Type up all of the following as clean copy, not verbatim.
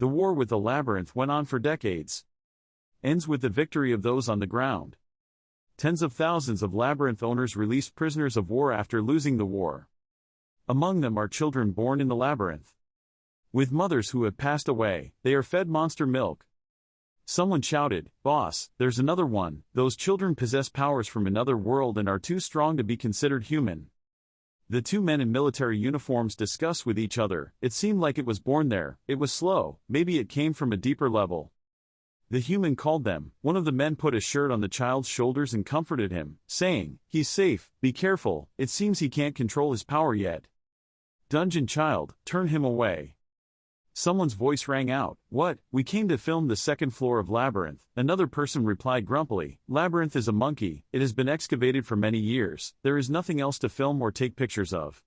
The war with the labyrinth went on for decades. Ends with the victory of those on the ground. Tens of thousands of labyrinth owners released prisoners of war after losing the war. Among them are children born in the labyrinth. With mothers who have passed away, they are fed monster milk. Someone shouted, "Boss, there's another one." Those children possess powers from another world and are too strong to be considered human. The two men in military uniforms discuss with each other. It seemed like it was born there. It was slow, maybe it came from a deeper level. The human called them. One of the men put a shirt on the child's shoulders and comforted him, saying, "He's safe, be careful, it seems he can't control his power yet." "Dungeon child, turn him away." Someone's voice rang out, "What? We came to film the second floor of Labyrinth." Another person replied grumpily, "Labyrinth is a monkey, it has been excavated for many years, there is nothing else to film or take pictures of."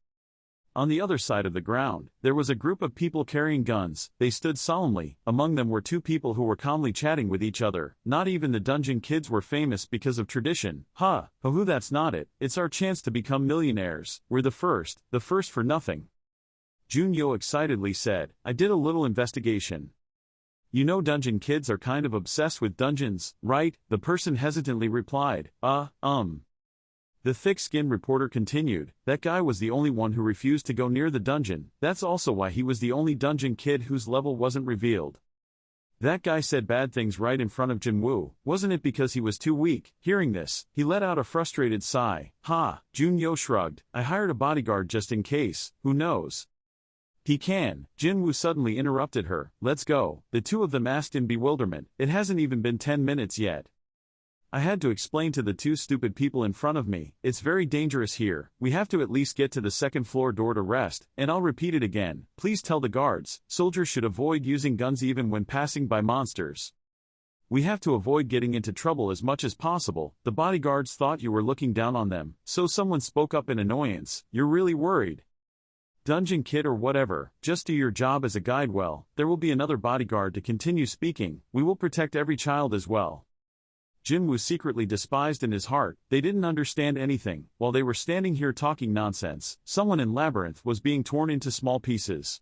On the other side of the ground, there was a group of people carrying guns. They stood solemnly. Among them were two people who were calmly chatting with each other. Not even the dungeon kids were famous because of tradition. Who that's not it. It's our chance to become millionaires. We're the first for nothing. Junyo excitedly said, "I did a little investigation. You know dungeon kids are kind of obsessed with dungeons, right?" The person hesitantly replied, The thick-skinned reporter continued, "That guy was the only one who refused to go near the dungeon. That's also why he was the only dungeon kid whose level wasn't revealed. That guy said bad things right in front of Jinwoo. Wasn't it because he was too weak?" Hearing this, he let out a frustrated sigh. Junyo shrugged. "I hired a bodyguard just in case, who knows? He can." Jinwoo suddenly interrupted her. "Let's go." The two of them asked in bewilderment. "It hasn't even been 10 minutes yet." I had to explain to the two stupid people in front of me, "It's very dangerous here, we have to at least get to the second floor door to rest, and I'll repeat it again, please tell the guards, soldiers should avoid using guns even when passing by monsters. We have to avoid getting into trouble as much as possible." The bodyguards thought you were looking down on them, so someone spoke up in annoyance, "You're really worried? Dungeon kid or whatever, just do your job as a guide well." There will be another bodyguard to continue speaking, "We will protect every child as well." Jinwoo secretly despised in his heart. They didn't understand anything. While they were standing here talking nonsense, someone in Labyrinth was being torn into small pieces.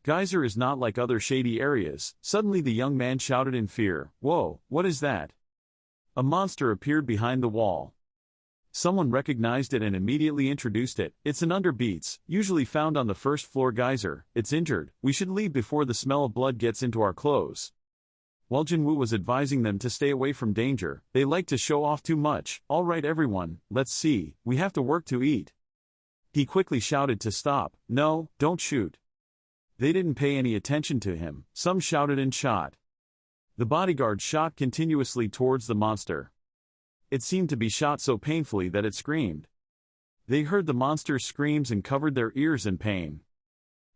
Geyser is not like other shady areas. Suddenly the young man shouted in fear, "Whoa, what is that?" A monster appeared behind the wall. Someone recognized it and immediately introduced it. "It's an underbeats, usually found on the first floor geyser. It's injured. We should leave before the smell of blood gets into our clothes." While Jinwoo was advising them to stay away from danger, they like to show off too much. "All right everyone, let's see, we have to work to eat." He quickly shouted to stop. "No, don't shoot." They didn't pay any attention to him. Some shouted and shot. The bodyguard shot continuously towards the monster. It seemed to be shot so painfully that it screamed. They heard the monster's screams and covered their ears in pain.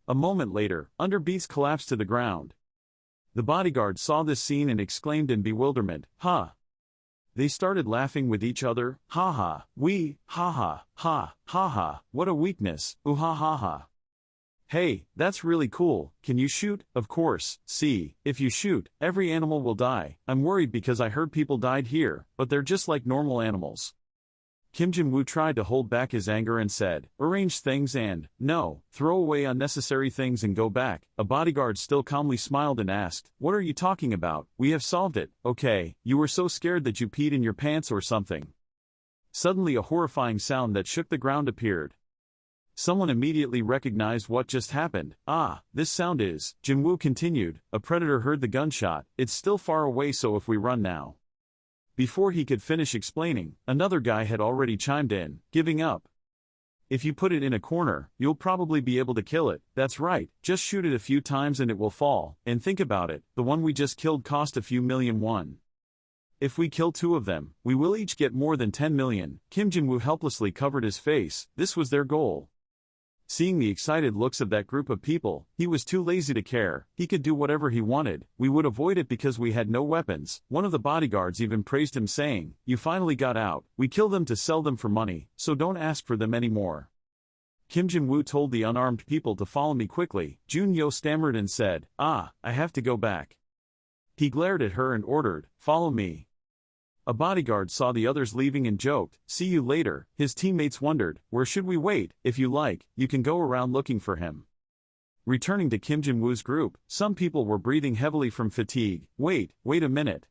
A moment later, Underbeats collapsed to the ground. The bodyguard saw this scene and exclaimed in bewilderment, They started laughing with each other. We, what a weakness, Hey, that's really cool, can you shoot? Of course, see, if you shoot, every animal will die. I'm worried because I heard people died here, but they're just like normal animals. Kim Jin-woo tried to hold back his anger and said, "Arrange things and, no, throw away unnecessary things and go back." A bodyguard still calmly smiled and asked, "What are you talking about? We have solved it, okay, you were so scared that you peed in your pants or something." Suddenly a horrifying sound that shook the ground appeared. Someone immediately recognized what just happened. This sound is, Jin-woo continued, "A predator heard the gunshot, it's still far away so if we run now." Before he could finish explaining, another guy had already chimed in, "Giving up. If you put it in a corner, you'll probably be able to kill it." "That's right, just shoot it a few times and it will fall, and think about it, the one we just killed cost a few million won. If we kill 2 of them, we will each get more than 10 million. Kim Jin-woo helplessly covered his face. This was their goal. Seeing the excited looks of that group of people, he was too lazy to care. He could do whatever he wanted. "We would avoid it because we had no weapons." One of the bodyguards even praised him saying, "You finally got out. We kill them to sell them for money, so don't ask for them anymore." Kim Jin-woo told the unarmed people to follow me quickly. Jun-yo stammered and said, I have to go back." He glared at her and ordered, "Follow me." A bodyguard saw the others leaving and joked, "See you later." His teammates wondered, "Where should we wait? If you like, you can go around looking for him." Returning to Kim Jin-woo's group, some people were breathing heavily from fatigue. Wait a minute.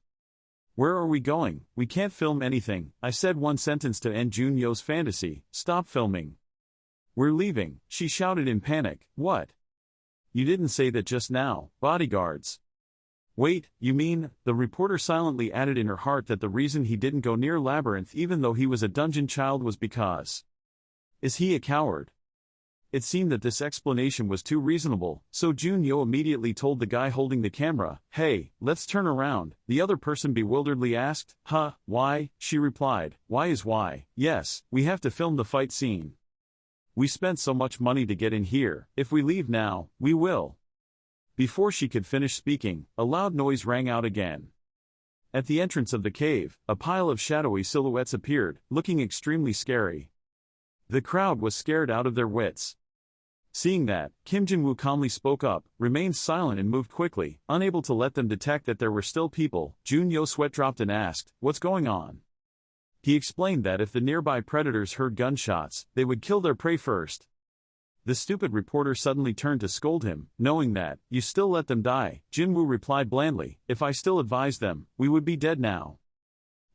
Where are we going? We can't film anything. I said one sentence to end Junyo's fantasy. Stop filming. We're leaving, she shouted in panic. What? You didn't say that just now. Bodyguards. Wait, you mean, the reporter silently added in her heart that the reason he didn't go near Labyrinth even though he was a dungeon child was because. Is he a coward? It seemed that this explanation was too reasonable, so Junyo immediately told the guy holding the camera, "Hey, let's turn around." The other person bewilderedly asked, "Huh, why?" She replied, "Why is why? Yes, we have to film the fight scene. We spent so much money to get in here, if we leave now, we will." Before she could finish speaking, a loud noise rang out again. At the entrance of the cave, a pile of shadowy silhouettes appeared, looking extremely scary. The crowd was scared out of their wits. Seeing that, Kim Jin-woo calmly spoke up, remained silent and moved quickly, unable to let them detect that there were still people. Junyo sweat dropped and asked, "What's going on?" He explained that if the nearby predators heard gunshots, they would kill their prey first. The stupid reporter suddenly turned to scold him, knowing that, "You still let them die." Jin-woo replied blandly, "If I still advised them, we would be dead now.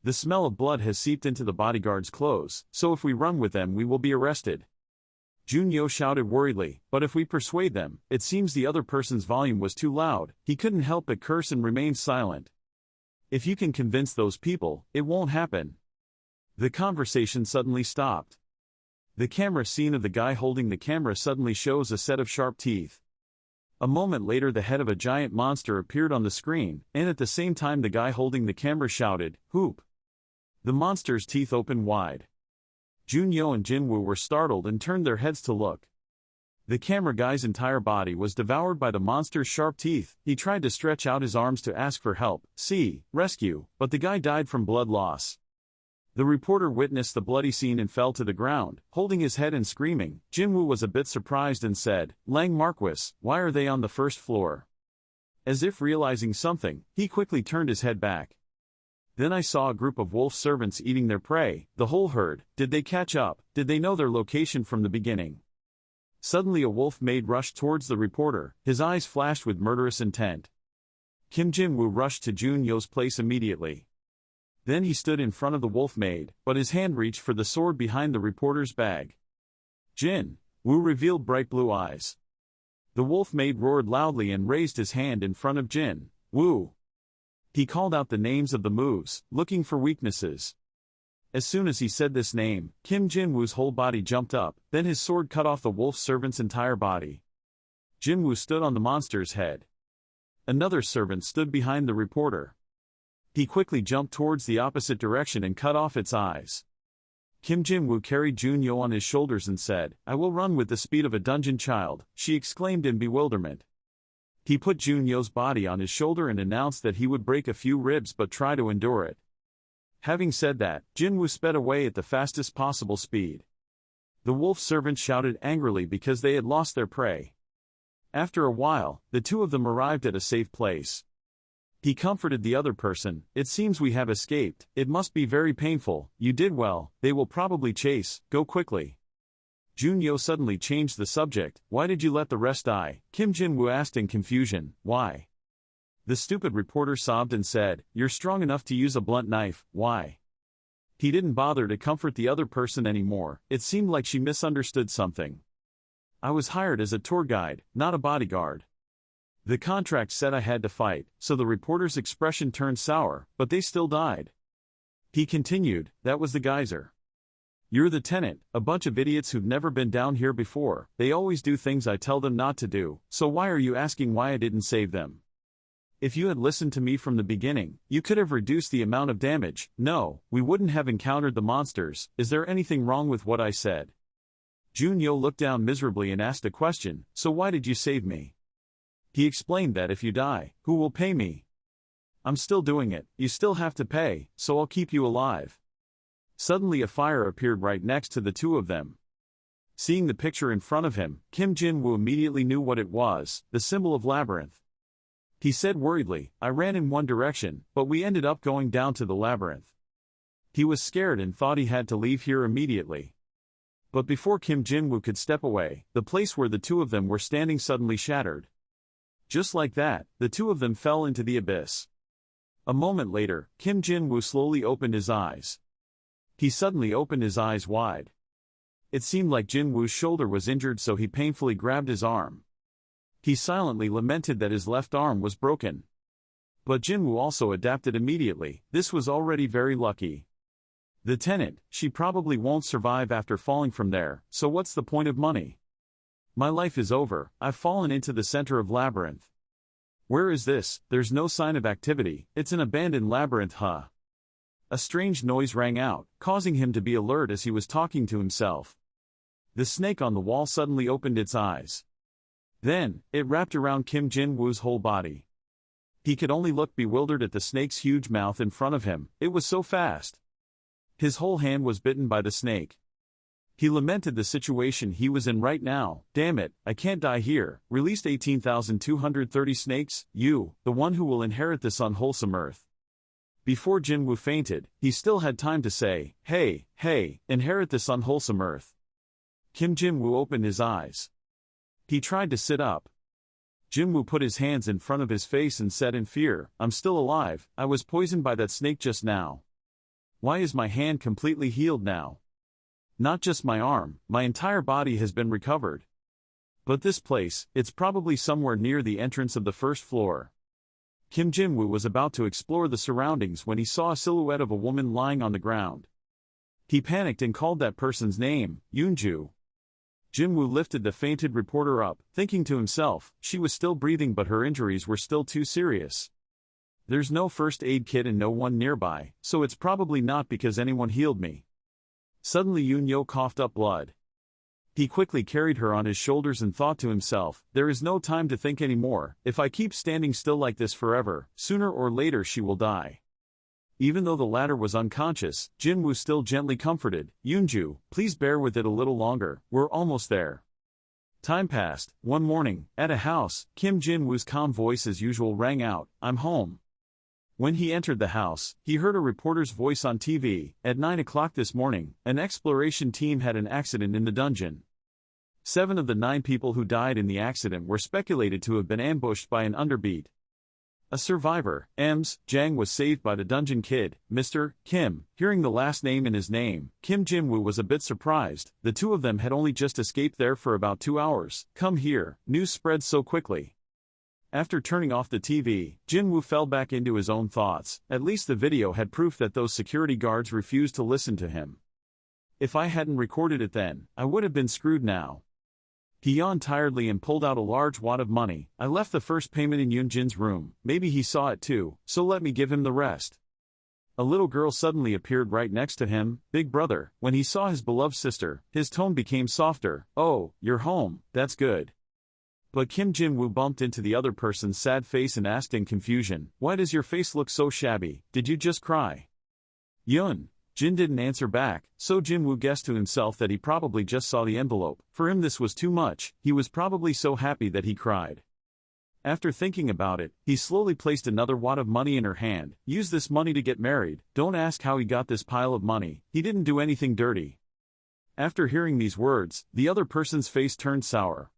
The smell of blood has seeped into the bodyguards' clothes, so if we run with them we will be arrested." Junyo shouted worriedly, "But if we persuade them," it seems the other person's volume was too loud, he couldn't help but curse and remained silent. "If you can convince those people, it won't happen." The conversation suddenly stopped. The camera scene of the guy holding the camera suddenly shows a set of sharp teeth. A moment later the head of a giant monster appeared on the screen, and at the same time the guy holding the camera shouted, "Hoop!" The monster's teeth opened wide. Junyo and Jinwoo were startled and turned their heads to look. The camera guy's entire body was devoured by the monster's sharp teeth. He tried to stretch out his arms to ask for help, rescue, but the guy died from blood loss. The reporter witnessed the bloody scene and fell to the ground, holding his head and screaming. Jinwoo was a bit surprised and said, "Lang Marquis, why are they on the first floor?" As if realizing something, he quickly turned his head back. "Then I saw a group of wolf servants eating their prey, the whole herd. Did they catch up? Did they know their location from the beginning?" Suddenly a wolf maid rushed towards the reporter, his eyes flashed with murderous intent. Kim Jin-woo rushed to Junyo's place immediately. Then he stood in front of the wolf maid, but his hand reached for the sword behind the reporter's bag. Jin-woo revealed bright blue eyes. The wolf maid roared loudly and raised his hand in front of Jin-woo. He called out the names of the moves, looking for weaknesses. As soon as he said this name, Kim Jin-woo's whole body jumped up, then his sword cut off the wolf servant's entire body. Jin-woo stood on the monster's head. Another servant stood behind the reporter. He quickly jumped towards the opposite direction and cut off its eyes. Kim Jin-woo carried Junyo on his shoulders and said, "I will run with the speed of a dungeon child," she exclaimed in bewilderment. He put Junyo's body on his shoulder and announced that he would break a few ribs but try to endure it. Having said that, Jinwoo sped away at the fastest possible speed. The wolf servants shouted angrily because they had lost their prey. After a while, the two of them arrived at a safe place. He comforted the other person, "It seems we have escaped. It must be very painful. You did well. They will probably chase. Go quickly." Junyo suddenly changed the subject. "Why did you let the rest die?" Kim Jin-woo asked in confusion. "Why?" The stupid reporter sobbed and said, "You're strong enough to use a blunt knife. Why?" He didn't bother to comfort the other person anymore. It seemed like she misunderstood something. "I was hired as a tour guide, not a bodyguard. The contract said I had to fight," so the reporter's expression turned sour, "but they still died." He continued, "That was the geyser. You're the tenant, a bunch of idiots who've never been down here before. They always do things I tell them not to do, so why are you asking why I didn't save them? If you had listened to me from the beginning, you could have reduced the amount of damage. No, we wouldn't have encountered the monsters. Is there anything wrong with what I said?" Junyo looked down miserably and asked a question, "So why did you save me?" He explained that if you die, who will pay me? "I'm still doing it. You still have to pay, so I'll keep you alive." Suddenly a fire appeared right next to the two of them. Seeing the picture in front of him, Kim Jin-woo immediately knew what it was, the symbol of Labyrinth. He said worriedly, "I ran in one direction, but we ended up going down to the labyrinth." He was scared and thought he had to leave here immediately. But before Kim Jin-woo could step away, the place where the two of them were standing suddenly shattered. Just like that, the two of them fell into the abyss. A moment later, Kim Jin-woo slowly opened his eyes. He suddenly opened his eyes wide. It seemed like Jin-woo's shoulder was injured, so he painfully grabbed his arm. He silently lamented that his left arm was broken. But Jin-woo also adapted immediately. This was already very lucky. The tenant, she probably won't survive after falling from there, so what's the point of money? My life is over, I've fallen into the center of labyrinth. Where is this? There's no sign of activity, it's an abandoned labyrinth, huh? A strange noise rang out, causing him to be alert as he was talking to himself. The snake on the wall suddenly opened its eyes. Then, it wrapped around Kim Jin-woo's whole body. He could only look bewildered at the snake's huge mouth in front of him, it was so fast. His whole hand was bitten by the snake. He lamented the situation he was in right now. Damn it, I can't die here. Released 18,230 snakes, you, the one who will inherit this unwholesome earth. Before Jin-woo fainted, he still had time to say, hey, inherit this unwholesome earth. Kim Jin-woo opened his eyes. He tried to sit up. Jin-woo put his hands in front of his face and said in fear, I'm still alive, I was poisoned by that snake just now. Why is my hand completely healed now? Not just my arm, my entire body has been recovered. But this place, it's probably somewhere near the entrance of the first floor. Kim Jin-woo was about to explore the surroundings when he saw a silhouette of a woman lying on the ground. He panicked and called that person's name, Yoonju. Jin-woo lifted the fainted reporter up, thinking to himself, she was still breathing but her injuries were still too serious. There's no first aid kit and no one nearby, so it's probably not because anyone healed me. Suddenly Yoon-yo coughed up blood. He quickly carried her on his shoulders and thought to himself, there is no time to think anymore, if I keep standing still like this forever, sooner or later she will die. Even though the latter was unconscious, Jin-woo still gently comforted, Yoonju, please bear with it a little longer, we're almost there. Time passed. One morning, at a house, Kim Jin-woo's calm voice as usual rang out, I'm home. When he entered the house, he heard a reporter's voice on TV. At 9 o'clock this morning, an exploration team had an accident in the dungeon. 7 of the 9 people who died in the accident were speculated to have been ambushed by an underbeat. A survivor, Ems, Jang, was saved by the dungeon kid, Mr. Kim. Hearing the last name in his name, Kim Jin-woo was a bit surprised. The two of them had only just escaped there for about 2 hours. Come here, news spread so quickly. After turning off the TV, Jin-woo fell back into his own thoughts. At least the video had proof that those security guards refused to listen to him. If I hadn't recorded it then, I would have been screwed now. He yawned tiredly and pulled out a large wad of money. I left the first payment in Yoon-jin's room. Maybe he saw it too, so let me give him the rest. A little girl suddenly appeared right next to him. Big brother. When he saw his beloved sister, his tone became softer. Oh, you're home, that's good. But Kim Jin-woo bumped into the other person's sad face and asked in confusion, why does your face look so shabby? Did you just cry? Jin didn't answer back, so Jin-woo guessed to himself that he probably just saw the envelope. For him this was too much, he was probably so happy that he cried. After thinking about it, he slowly placed another wad of money in her hand. Use this money to get married. Don't ask how he got this pile of money, he didn't do anything dirty. After hearing these words, the other person's face turned sour.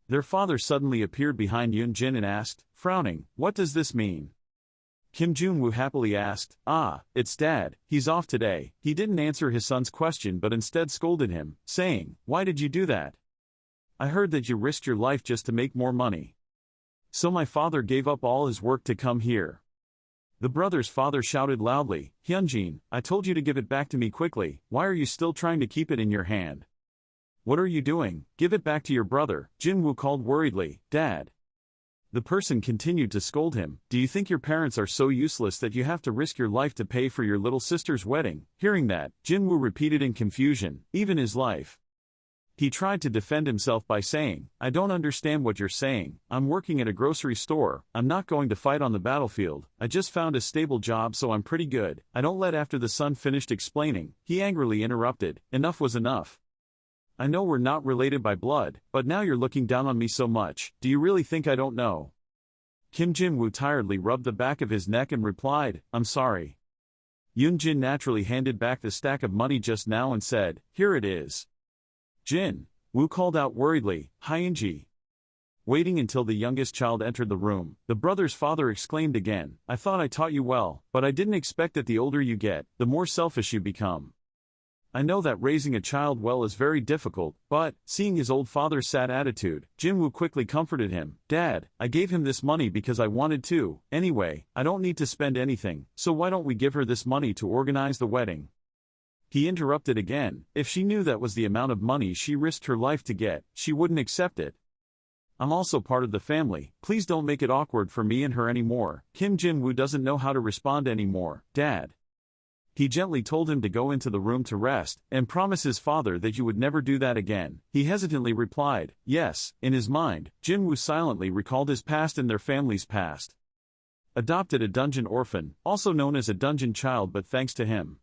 Their father suddenly appeared behind Yoon-jin and asked, frowning, what does this mean? Kim Jin-woo happily asked, it's Dad, he's off today. He didn't answer his son's question but instead scolded him, saying, why did you do that? I heard that you risked your life just to make more money. So my father gave up all his work to come here. The brother's father shouted loudly, Hyunjin, I told you to give it back to me quickly, why are you still trying to keep it in your hand? What are you doing? Give it back to your brother, Jin-woo called worriedly, Dad. The person continued to scold him, do you think your parents are so useless that you have to risk your life to pay for your little sister's wedding? Hearing that, Jin-woo repeated in confusion, even his life. He tried to defend himself by saying, I don't understand what you're saying, I'm working at a grocery store, I'm not going to fight on the battlefield, I just found a stable job so I'm pretty good. I don't let. After the son finished explaining, he angrily interrupted, enough was enough. I know we're not related by blood, but now you're looking down on me so much, do you really think I don't know? Kim Jin-woo tiredly rubbed the back of his neck and replied, I'm sorry. Yoon-jin naturally handed back the stack of money just now and said, here it is. Jin, Wu called out worriedly, Hyunji. Waiting until the youngest child entered the room, the brother's father exclaimed again, I thought I taught you well, but I didn't expect that the older you get, the more selfish you become. I know that raising a child well is very difficult, but, seeing his old father's sad attitude, Jinwoo quickly comforted him. Dad, I gave him this money because I wanted to. Anyway, I don't need to spend anything, so why don't we give her this money to organize the wedding? He interrupted again. If she knew that was the amount of money she risked her life to get, she wouldn't accept it. I'm also part of the family, please don't make it awkward for me and her anymore. Kim Jin-woo doesn't know how to respond anymore. Dad. He gently told him to go into the room to rest, and promise his father that you would never do that again. He hesitantly replied, yes. In his mind, Jin-woo silently recalled his past and their family's past. Adopted a dungeon orphan, also known as a dungeon child, but thanks to him,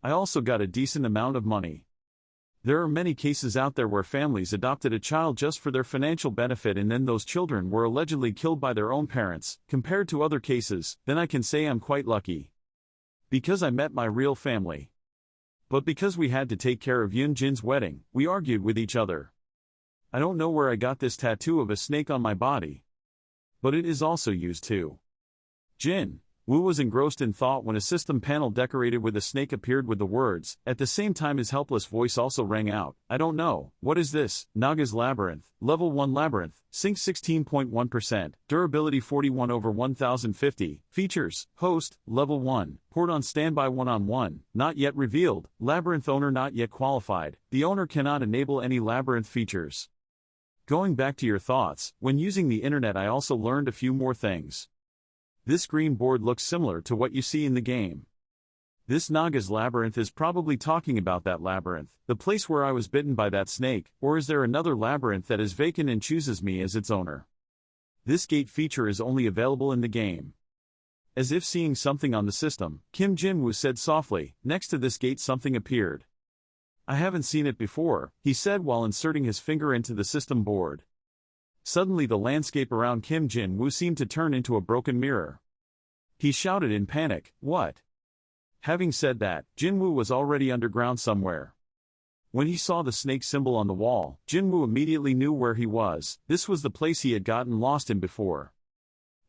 I also got a decent amount of money. There are many cases out there where families adopted a child just for their financial benefit and then those children were allegedly killed by their own parents. Compared to other cases, then I can say I'm quite lucky. Because I met my real family. But because we had to take care of Yoon Jin's wedding, we argued with each other. I don't know where I got this tattoo of a snake on my body. But it is also used too. Jin. Wu was engrossed in thought when a system panel decorated with a snake appeared with the words. At the same time his helpless voice also rang out. I don't know. What is this? Naga's Labyrinth. Level 1 Labyrinth. Sync 16.1%. Durability 41 over 1050. Features. Host. Level 1. Port on standby 1-on-1. Not yet revealed. Labyrinth owner not yet qualified. The owner cannot enable any labyrinth features. Going back to your thoughts, when using the internet I also learned a few more things. This green board looks similar to what you see in the game. This Naga's Labyrinth is probably talking about that labyrinth, the place where I was bitten by that snake, or is there another labyrinth that is vacant and chooses me as its owner? This gate feature is only available in the game. As if seeing something on the system, Kim Jin-woo said softly, next to this gate something appeared. I haven't seen it before, he said while inserting his finger into the system board. Suddenly the landscape around Kim Jin-woo seemed to turn into a broken mirror. He shouted in panic, what? Having said that, Jin-woo was already underground somewhere. When he saw the snake symbol on the wall, Jin-woo immediately knew where he was. This was the place he had gotten lost in before.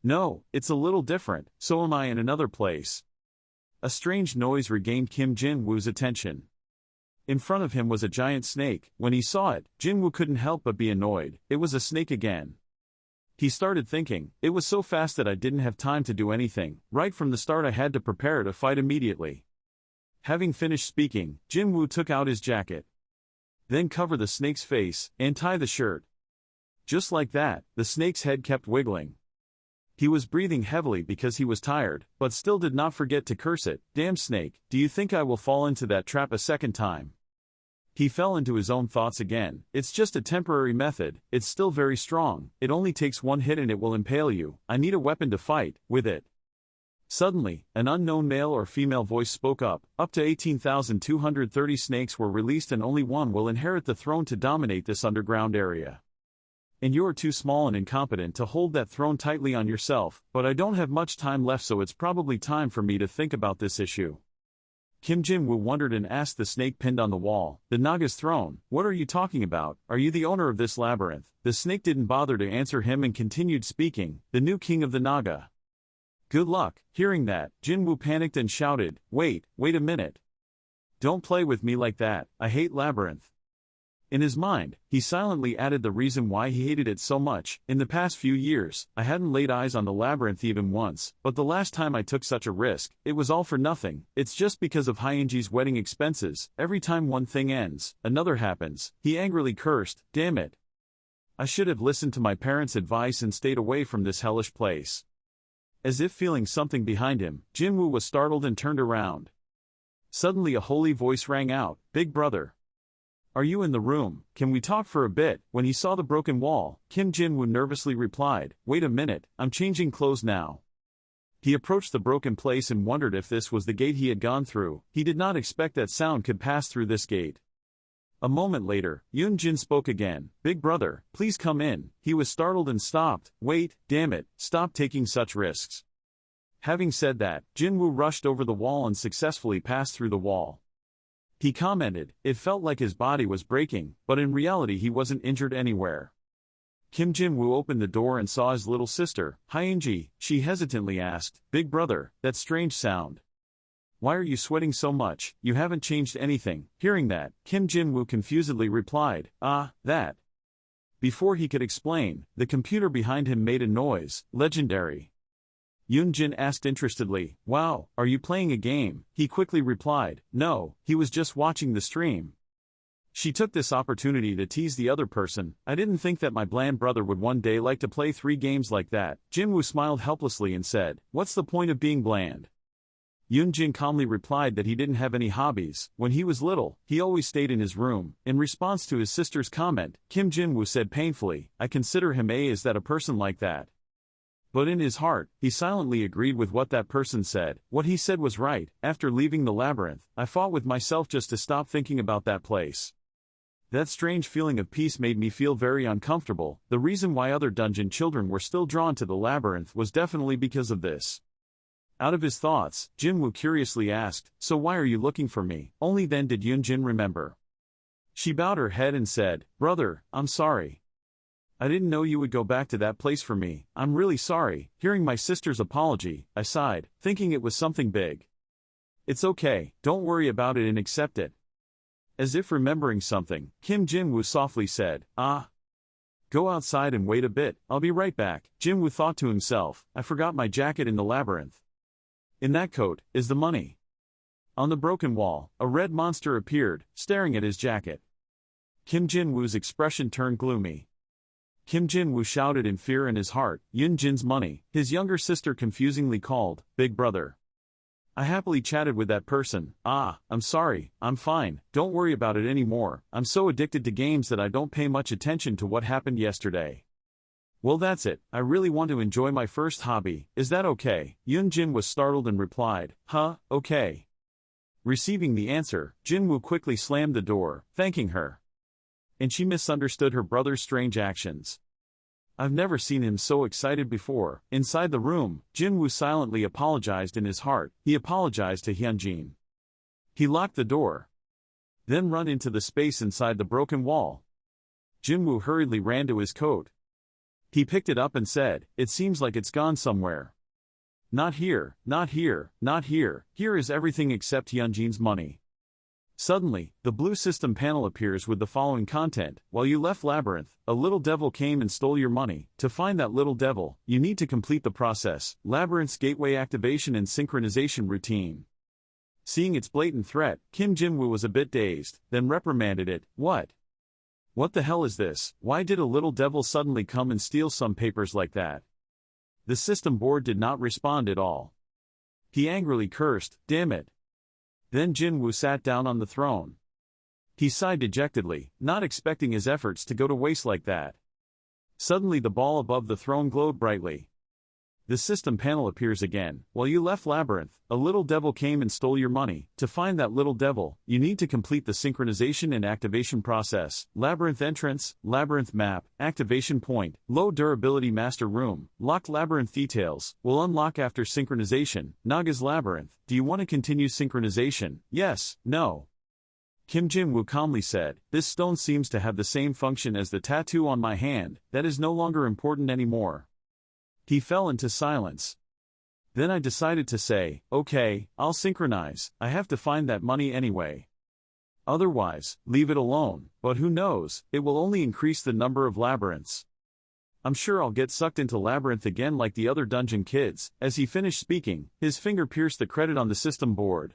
No, it's a little different, so am I in another place. A strange noise regained Kim Jin-woo's attention. In front of him was a giant snake. When he saw it, Jin-woo couldn't help but be annoyed. It was a snake again. He started thinking, it was so fast that I didn't have time to do anything. Right from the start I had to prepare to fight immediately. Having finished speaking, Jin-woo took out his jacket. Then cover the snake's face, and tie the shirt. Just like that, the snake's head kept wiggling. He was breathing heavily because he was tired, but still did not forget to curse it. Damn snake, do you think I will fall into that trap a second time? He fell into his own thoughts again. It's just a temporary method, it's still very strong. It only takes one hit and it will impale you. I need a weapon to fight with it. Suddenly, an unknown male or female voice spoke up. Up to 18,230 snakes were released and only one will inherit the throne to dominate this underground area. And you're too small and incompetent to hold that throne tightly on yourself, but I don't have much time left so it's probably time for me to think about this issue. Kim Jin-woo wondered and asked the snake pinned on the wall, the Naga's throne, what are you talking about? Are you the owner of this labyrinth? The snake didn't bother to answer him and continued speaking, the new king of the Naga. Good luck. Hearing that, Jin-woo panicked and shouted, wait a minute. Don't play with me like that, I hate labyrinth. In his mind, he silently added the reason why he hated it so much. In the past few years, I hadn't laid eyes on the labyrinth even once, but the last time I took such a risk, it was all for nothing. It's just because of Hyunji's wedding expenses. Every time one thing ends, another happens. He angrily cursed, damn it. I should have listened to my parents' advice and stayed away from this hellish place. As if feeling something behind him, Jin-woo was startled and turned around. Suddenly a holy voice rang out, Big brother. Are you in the room? Can we talk for a bit? When he saw the broken wall, Kim Jin-woo nervously replied, wait a minute, I'm changing clothes now. He approached the broken place and wondered if this was the gate he had gone through. He did not expect that sound could pass through this gate. A moment later, Yoon Jin spoke again, Big brother, please come in. He was startled and stopped. Wait, damn it, stop taking such risks. Having said that, Jin-woo rushed over the wall and successfully passed through the wall. He commented, it felt like his body was breaking, but in reality he wasn't injured anywhere. Kim Jin-woo opened the door and saw his little sister, Hyunji. She hesitantly asked, Big brother, that strange sound. Why are you sweating so much? You haven't changed anything. Hearing that, Kim Jin-woo confusedly replied, that. Before he could explain, the computer behind him made a noise, legendary. Yoon-jin asked interestedly, wow, are you playing a game? He quickly replied, no, he was just watching the stream. She took this opportunity to tease the other person. I didn't think that my bland brother would one day like to play 3 games like that. Jin-woo smiled helplessly and said, what's the point of being bland? Yoon-jin calmly replied that he didn't have any hobbies. When he was little, he always stayed in his room. In response to his sister's comment, Kim Jin-woo said painfully, I consider him as that a person like that. But in his heart, he silently agreed with what that person said. What he said was right. After leaving the labyrinth, I fought with myself just to stop thinking about that place. That strange feeling of peace made me feel very uncomfortable. The reason why other dungeon children were still drawn to the labyrinth was definitely because of this. Out of his thoughts, Jin-woo curiously asked, so why are you looking for me? Only then did Yoon-jin remember. She bowed her head and said, brother, I'm sorry. I didn't know you would go back to that place for me. I'm really sorry. Hearing my sister's apology, I sighed, thinking it was something big. It's okay, don't worry about it and accept it. As if remembering something, Kim Jin-woo softly said, go outside and wait a bit, I'll be right back. Jin-woo thought to himself, I forgot my jacket in the labyrinth. In that coat, is the money. On the broken wall, a red monster appeared, staring at his jacket. Kim Jin-woo's expression turned gloomy. Kim Jin-woo shouted in fear in his heart, Yoon-jin's money. His younger sister confusingly called, Big brother. I happily chatted with that person. I'm sorry, I'm fine, don't worry about it anymore. I'm so addicted to games that I don't pay much attention to what happened yesterday. Well, that's it, I really want to enjoy my first hobby, is that okay? Yoon-jin was startled and replied, okay. Receiving the answer, Jin-woo quickly slammed the door, thanking her. And she misunderstood her brother's strange actions. I've never seen him so excited before. Inside the room, Jin-woo silently apologized in his heart. He apologized to Hyunjin. He locked the door. Then run into the space inside the broken wall. Jin-woo hurriedly ran to his coat. He picked it up and said, it seems like it's gone somewhere. Not here, not here, not here. Here is everything except Hyunjin's money. Suddenly, the blue system panel appears with the following content. While you left Labyrinth, a little devil came and stole your money. To find that little devil, you need to complete the process. Labyrinth's gateway activation and synchronization routine. Seeing its blatant threat, Kim Jin-woo was a bit dazed, then reprimanded it. What? What the hell is this? Why did a little devil suddenly come and steal some papers like that? The system board did not respond at all. He angrily cursed, damn it. Then Jin-woo sat down on the throne. He sighed dejectedly, not expecting his efforts to go to waste like that. Suddenly the ball above the throne glowed brightly. The system panel appears again. While you left Labyrinth, a little devil came and stole your money. To find that little devil, you need to complete the synchronization and activation process. Labyrinth entrance, Labyrinth map, activation point, low durability master room, locked Labyrinth details, will unlock after synchronization. Naga's Labyrinth, do you want to continue synchronization? Yes, no. Kim Jin-woo calmly said, this stone seems to have the same function as the tattoo on my hand, that is no longer important anymore. He fell into silence. Then I decided to say, okay, I'll synchronize, I have to find that money anyway. Otherwise, leave it alone, but who knows, it will only increase the number of labyrinths. I'm sure I'll get sucked into Labyrinth again like the other dungeon kids. As he finished speaking, his finger pierced the credit on the system board.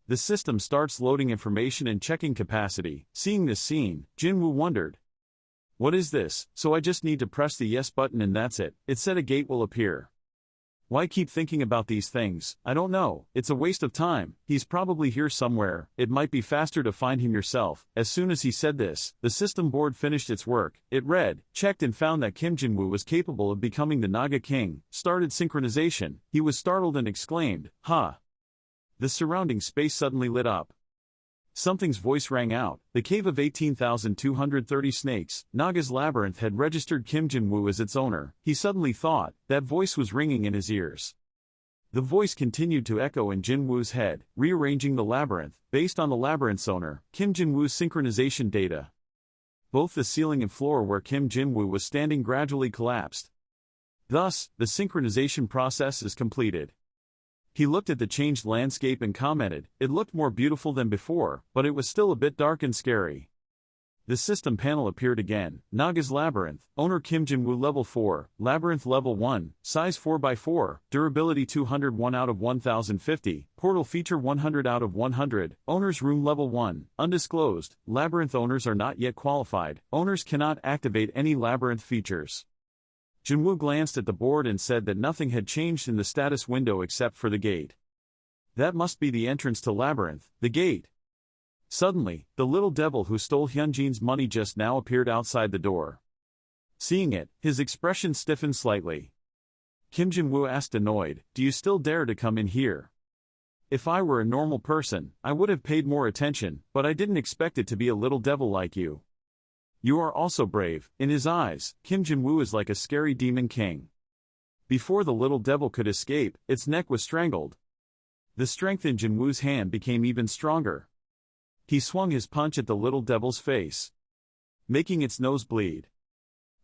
The system starts loading information and checking capacity. Seeing this scene, Jin-woo wondered. What is this? So I just need to press the yes button and that's it. It said a gate will appear. Why keep thinking about these things? I don't know, it's a waste of time. He's probably here somewhere. It might be faster to find him yourself. As soon as he said this, the system board finished its work. It read, checked and found that Kim Jin-woo was capable of becoming the Naga King. Started synchronization. He was startled and exclaimed, ha! The surrounding space suddenly lit up. Something's voice rang out. The cave of 18,230 snakes, Naga's Labyrinth had registered Kim Jin-woo as its owner. He suddenly thought, that voice was ringing in his ears. The voice continued to echo in Jinwoo's head, rearranging the labyrinth, based on the labyrinth's owner, Kim Jinwoo's synchronization data. Both the ceiling and floor where Kim Jinwoo was standing gradually collapsed. Thus, the synchronization process is completed. He looked at the changed landscape and commented, "It looked more beautiful than before, but it was still a bit dark and scary." The system panel appeared again. Naga's Labyrinth, owner Kim Jinwoo level 4, Labyrinth level 1, size 4x4, durability 201 out of 1050, portal feature 100 out of 100, owner's room level 1, undisclosed, Labyrinth owners are not yet qualified, owners cannot activate any Labyrinth features. Jinwoo glanced at the board and said that nothing had changed in the status window except for the gate. That must be the entrance to Labyrinth, the gate. Suddenly, the little devil who stole Hyunjin's money just now appeared outside the door. Seeing it, his expression stiffened slightly. Kim Jinwoo asked annoyed, "Do you still dare to come in here? If I were a normal person, I would have paid more attention, but I didn't expect it to be a little devil like you. You are also brave." In his eyes, Kim Jinwoo is like a scary demon king. Before the little devil could escape, its neck was strangled. The strength in Jinwoo's hand became even stronger. He swung his punch at the little devil's face, making its nose bleed.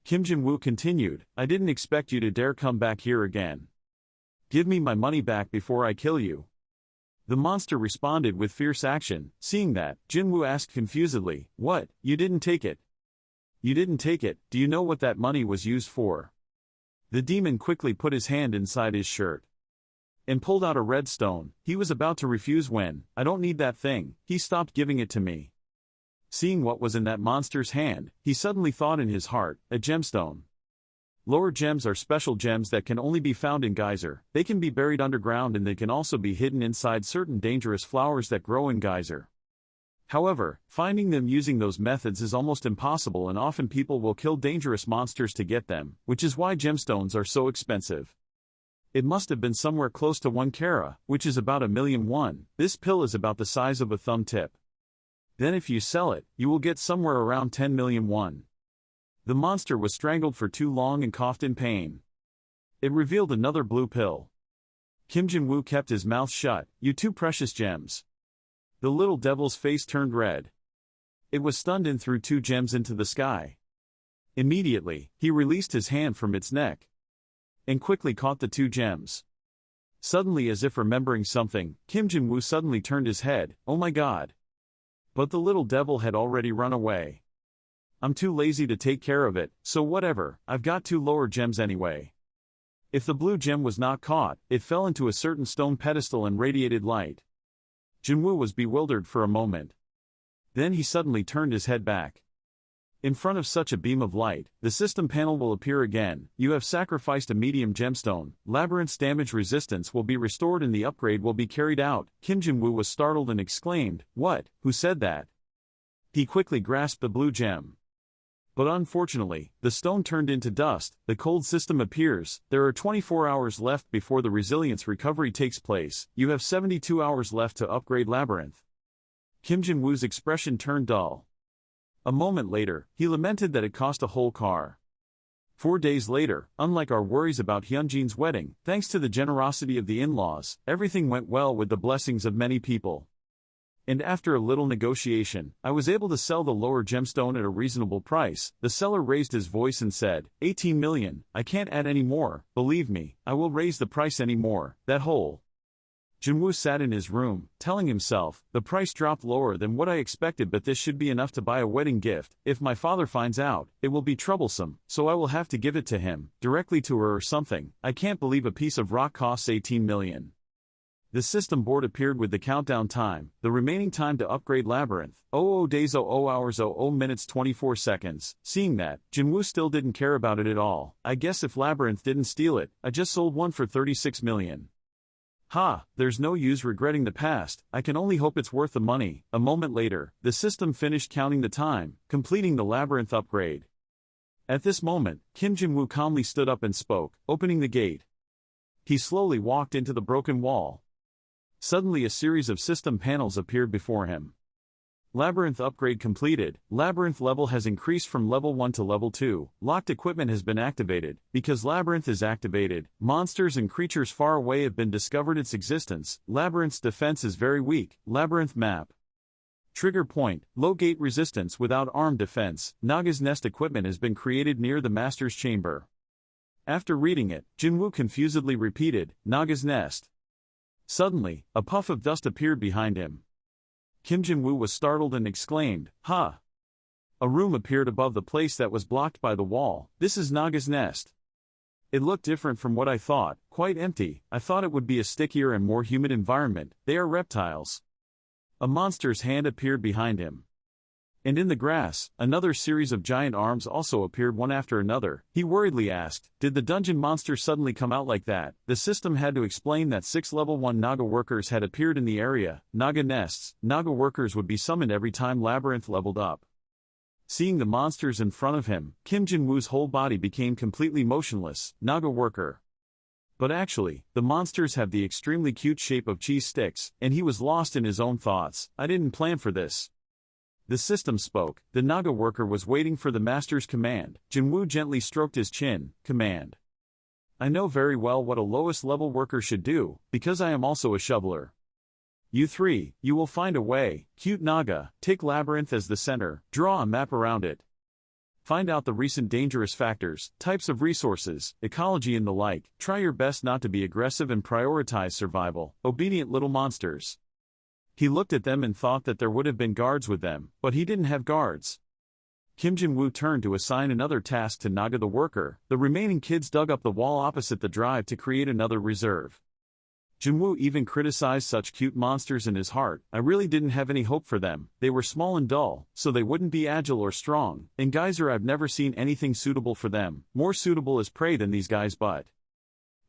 Kim Jinwoo continued, "I didn't expect you to dare come back here again. Give me my money back before I kill you." The monster responded with fierce action. Seeing that, Jinwoo asked confusedly, "What, you didn't take it? You didn't take it, do you know what that money was used for?" The demon quickly put his hand inside his shirt and pulled out a red stone. He was about to refuse when, "I don't need that thing," he stopped giving it to me. Seeing what was in that monster's hand, he suddenly thought in his heart, "A gemstone." Lower gems are special gems that can only be found in geyser. They can be buried underground and they can also be hidden inside certain dangerous flowers that grow in geyser. However, finding them using those methods is almost impossible and often people will kill dangerous monsters to get them, which is why gemstones are so expensive. It must have been somewhere close to 1 carat, which is about 1,000,000 won. This pill is about the size of a thumb tip. Then if you sell it, you will get somewhere around 10 million won. The monster was strangled for too long and coughed in pain. It revealed another blue pill. Kim Jinwoo kept his mouth shut. "You two precious gems." The little devil's face turned red. It was stunned and threw 2 gems into the sky. Immediately, he released his hand from its neck and quickly caught the 2 gems. Suddenly, as if remembering something, Kim Jinwoo suddenly turned his head. "Oh my god." But the little devil had already run away. "I'm too lazy to take care of it, so whatever, I've got 2 lower gems anyway." If the blue gem was not caught, it fell into a certain stone pedestal and radiated light. Jinwoo was bewildered for a moment. Then he suddenly turned his head back. In front of such a beam of light, the system panel will appear again. "You have sacrificed a medium gemstone. Labyrinth's damage resistance will be restored and the upgrade will be carried out." Kim Jinwoo was startled and exclaimed, "What? Who said that?" He quickly grasped the blue gem. But unfortunately, the stone turned into dust. The cold system appears. "There are 24 hours left before the resilience recovery takes place. You have 72 hours left to upgrade Labyrinth." Kim Jinwoo's expression turned dull. A moment later, he lamented that it cost a whole car. 4 days later, unlike our worries about Hyunjin's wedding, thanks to the generosity of the in-laws, everything went well with the blessings of many people. And after a little negotiation, I was able to sell the lower gemstone at a reasonable price. The seller raised his voice and said, 18 million, I can't add any more, believe me, I will raise the price any more, that whole. Jinwoo sat in his room, telling himself, the price dropped lower than what I expected, but this should be enough to buy a wedding gift. If my father finds out, it will be troublesome, so I will have to give it to him, directly to her or something. I can't believe a piece of rock costs 18 million. The system board appeared with the countdown time, the remaining time to upgrade Labyrinth, 00 days 00 hours 00 minutes 24 seconds. Seeing that, Jinwoo still didn't care about it at all. I guess if Labyrinth didn't steal it, I just sold one for 36 million. Ha, there's no use regretting the past, I can only hope it's worth the money. A moment later, the system finished counting the time, completing the Labyrinth upgrade. At this moment, Kim Jinwoo calmly stood up and spoke, opening the gate. He slowly walked into the broken wall. Suddenly a series of system panels appeared before him. Labyrinth upgrade completed. Labyrinth level has increased from level 1 to level 2. Locked equipment has been activated. Because Labyrinth is activated, monsters and creatures far away have been discovered its existence. Labyrinth's defense is very weak. Labyrinth map. Trigger point, low gate resistance without armed defense. Naga's nest equipment has been created near the master's chamber. After reading it, Jinwoo confusedly repeated, Naga's nest. Suddenly, a puff of dust appeared behind him. Kim Jinwoo was startled and exclaimed, "Ha!" A room appeared above the place that was blocked by the wall. This is Naga's nest. It looked different from what I thought, quite empty. I thought it would be a stickier and more humid environment. They are reptiles. A monster's hand appeared behind him. And in the grass, another series of giant arms also appeared one after another. He worriedly asked, did the dungeon monster suddenly come out like that? The system had to explain that 6 level 1 Naga workers had appeared in the area. Naga nests. Naga workers would be summoned every time Labyrinth leveled up. Seeing the monsters in front of him, Kim Jinwoo's whole body became completely motionless. Naga worker. But actually, the monsters have the extremely cute shape of cheese sticks, and he was lost in his own thoughts. I didn't plan for this. The system spoke. The Naga worker was waiting for the master's command. Jinwoo gently stroked his chin. Command. I know very well what a lowest level worker should do, because I am also a shoveler. You three, you will find a way. Cute Naga, take Labyrinth as the center, draw a map around it. Find out the recent dangerous factors, types of resources, ecology and the like. Try your best not to be aggressive and prioritize survival. Obedient little monsters. He looked at them and thought that there would have been guards with them, but he didn't have guards. Kim Jinwoo turned to assign another task to Naga the worker. The remaining kids dug up the wall opposite the drive to create another reserve. Jinwoo even criticized such cute monsters in his heart. I really didn't have any hope for them. They were small and dull, so they wouldn't be agile or strong. In Geyser I've never seen anything suitable for them. More suitable as prey than these guys, but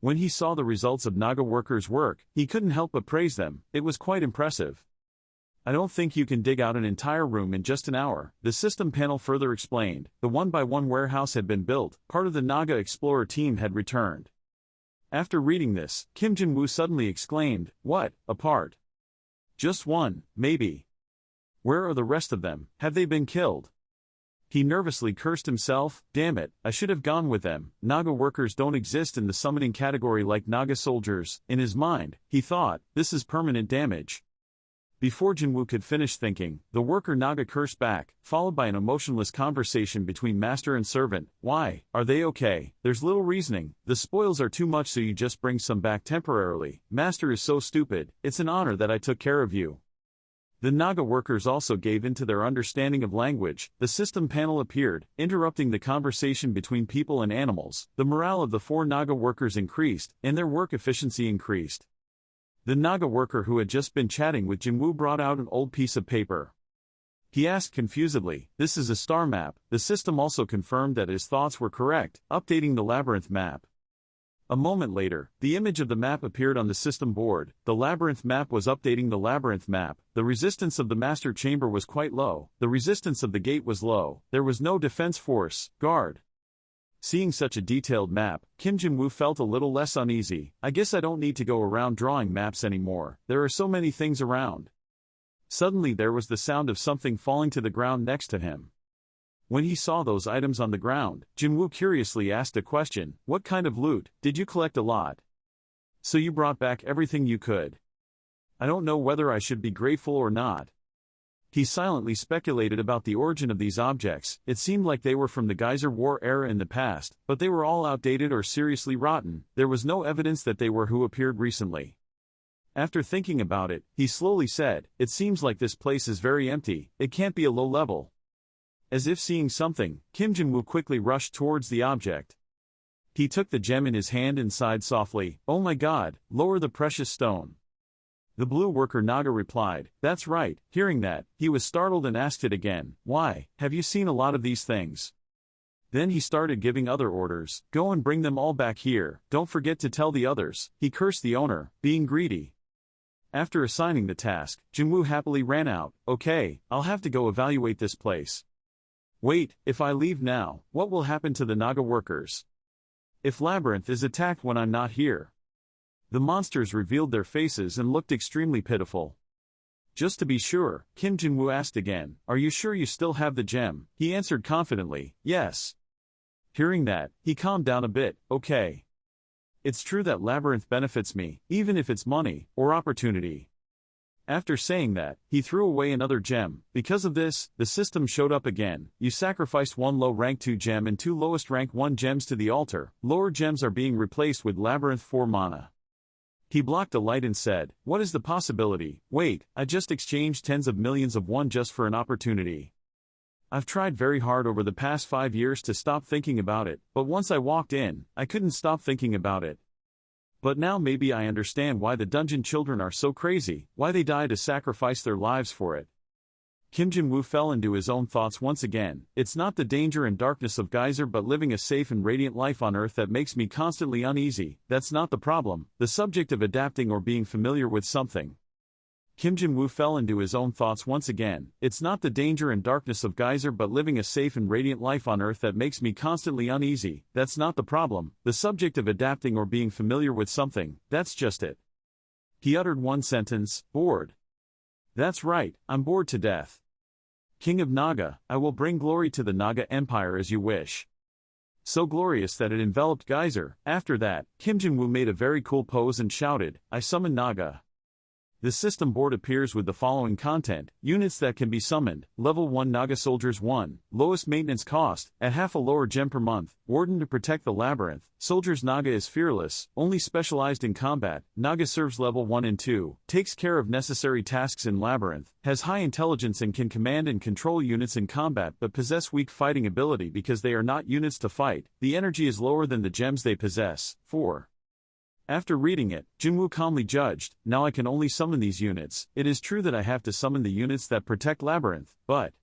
when he saw the results of Naga workers' work, he couldn't help but praise them. It was quite impressive. I don't think you can dig out an entire room in just an hour, the system panel further explained. The one-by-one warehouse had been built, part of the Naga Explorer team had returned. After reading this, Kim Jinwoo suddenly exclaimed, what, a part? Just one, maybe. Where are the rest of them? Have they been killed? He nervously cursed himself, damn it, I should have gone with them. Naga workers don't exist in the summoning category like Naga soldiers. In his mind, he thought, this is permanent damage. Before Jinwoo could finish thinking, the worker Naga cursed back, followed by an emotionless conversation between master and servant. Why, are they okay? There's little reasoning. The spoils are too much, so you just bring some back temporarily. Master is so stupid. It's an honor that I took care of you. The Naga workers also gave in to their understanding of language. The system panel appeared, interrupting the conversation between people and animals. The morale of the 4 Naga workers increased, and their work efficiency increased. The Naga worker who had just been chatting with Jinwoo brought out an old piece of paper. He asked confusedly, this is a star map. The system also confirmed that his thoughts were correct, updating the Labyrinth map. A moment later, the image of the map appeared on the system board. The Labyrinth map was updating the Labyrinth map. The resistance of the master chamber was quite low. The resistance of the gate was low. There was no defense force, guard. Seeing such a detailed map, Kim Jinwoo felt a little less uneasy. I guess I don't need to go around drawing maps anymore. There are so many things around. Suddenly there was the sound of something falling to the ground next to him. When he saw those items on the ground, Jinwoo curiously asked a question. What kind of loot? Did you collect a lot? So you brought back everything you could. I don't know whether I should be grateful or not. He silently speculated about the origin of these objects. It seemed like they were from the Geyser War era in the past, but they were all outdated or seriously rotten. There was no evidence that they were who appeared recently. After thinking about it, he slowly said, it seems like this place is very empty. It can't be a low level. As if seeing something, Kim Jinwoo quickly rushed towards the object. He took the gem in his hand and sighed softly, oh my god, lower the precious stone. The blue worker Naga replied, that's right. Hearing that, he was startled and asked it again, why, have you seen a lot of these things? Then he started giving other orders, go and bring them all back here, don't forget to tell the others. He cursed the owner, being greedy. After assigning the task, Jinwoo happily ran out, okay, I'll have to go evaluate this place. Wait, if I leave now, what will happen to the Naga workers? If Labyrinth is attacked when I'm not here? The monsters revealed their faces and looked extremely pitiful. Just to be sure, Kim Jin-woo asked again, "Are you sure you still have the gem?" He answered confidently, "Yes." Hearing that, he calmed down a bit. "Okay. It's true that Labyrinth benefits me, even if it's money, or opportunity." After saying that, he threw away another gem. Because of this, the system showed up again. You sacrificed one low rank 2 gem and 2 lowest rank 1 gems to the altar. Lower gems are being replaced with Labyrinth 4 mana. He blocked a light and said, "What is the possibility? Wait, I just exchanged tens of millions of won just for an opportunity. I've tried very hard over the past 5 years to stop thinking about it, but once I walked in, I couldn't stop thinking about it. But now maybe I understand why the dungeon children are so crazy, why they die to sacrifice their lives for it." Kim Jin-woo fell into his own thoughts once again. "It's not the danger and darkness of Geyser but living a safe and radiant life on Earth that makes me constantly uneasy. That's not the problem, the subject of adapting or being familiar with something." Kim Jin-woo fell into his own thoughts once again. "It's not the danger and darkness of Geyser but living a safe and radiant life on Earth that makes me constantly uneasy. That's not the problem, the subject of adapting or being familiar with something, that's just it." He uttered one sentence, "Bored." "That's right, I'm bored to death. King of Naga, I will bring glory to the Naga Empire as you wish." So glorious that it enveloped Geyser. After that, Kim Jin-woo made a very cool pose and shouted, "I summon Naga." The system board appears with the following content: units that can be summoned, level 1 Naga Soldiers 1, lowest maintenance cost, at half a lower gem per month, Warden to protect the Labyrinth, Soldiers Naga is fearless, only specialized in combat, Naga serves level 1 and 2, takes care of necessary tasks in Labyrinth, has high intelligence and can command and control units in combat but possess weak fighting ability because they are not units to fight, the energy is lower than the gems they possess. 4. After reading it, Jin-woo calmly judged, "Now I can only summon these units. It is true that I have to summon the units that protect Labyrinth, but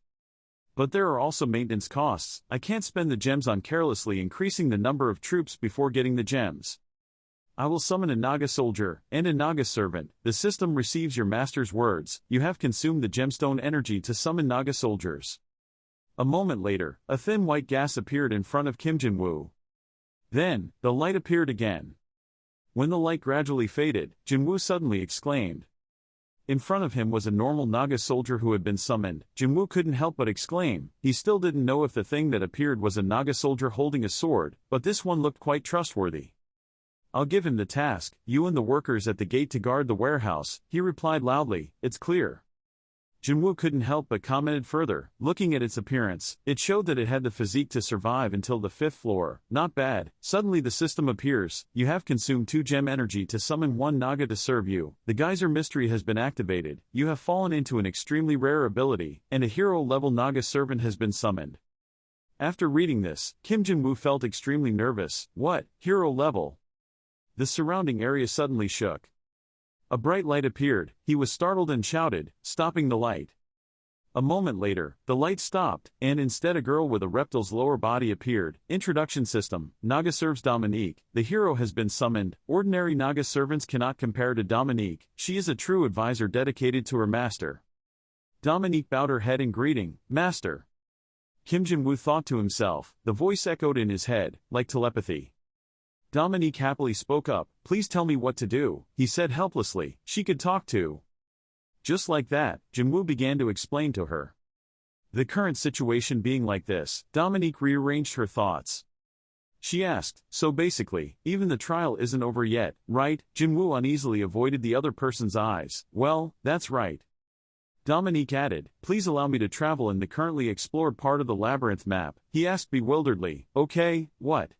there are also maintenance costs. I can't spend the gems on carelessly increasing the number of troops before getting the gems. I will summon a Naga soldier, and a Naga servant. The system receives your master's words. You have consumed the gemstone energy to summon Naga soldiers." A moment later, a thin white gas appeared in front of Kim Jin-woo. Then, the light appeared again. When the light gradually faded, Jin-woo suddenly exclaimed. In front of him was a normal Naga soldier who had been summoned. Jin-woo couldn't help but exclaim. He still didn't know if the thing that appeared was a Naga soldier holding a sword, but this one looked quite trustworthy. "I'll give him the task, you and the workers at the gate to guard the warehouse," he replied loudly. "It's clear." Jin-woo couldn't help but commented further, looking at its appearance, it showed that it had the physique to survive until the 5th floor. Not bad. Suddenly the system appears. You have consumed 2 gem energy to summon 1 Naga to serve you. The Geyser mystery has been activated. You have fallen into an extremely rare ability, and a hero-level Naga servant has been summoned. After reading this, Kim Jin-woo felt extremely nervous. What? Hero level? The surrounding area suddenly shook. A bright light appeared. He was startled and shouted, stopping the light. A moment later, the light stopped, and instead a girl with a reptile's lower body appeared. Introduction system: Naga serves Dominique. The hero has been summoned. Ordinary Naga servants cannot compare to Dominique. She is a true advisor dedicated to her master. Dominique bowed her head in greeting. "Master." Kim Jin-woo thought to himself. The voice echoed in his head, like telepathy. Dominique happily spoke up. "Please tell me what to do," he said helplessly. She could talk too. Just like that, Jin-woo began to explain to her. The current situation being like this, Dominique rearranged her thoughts. She asked, "So basically, even the trial isn't over yet, right?" Jin-woo uneasily avoided the other person's eyes. "Well, that's right." Dominique added, "Please allow me to travel in the currently explored part of the Labyrinth map." He asked bewilderedly, "Okay, what?"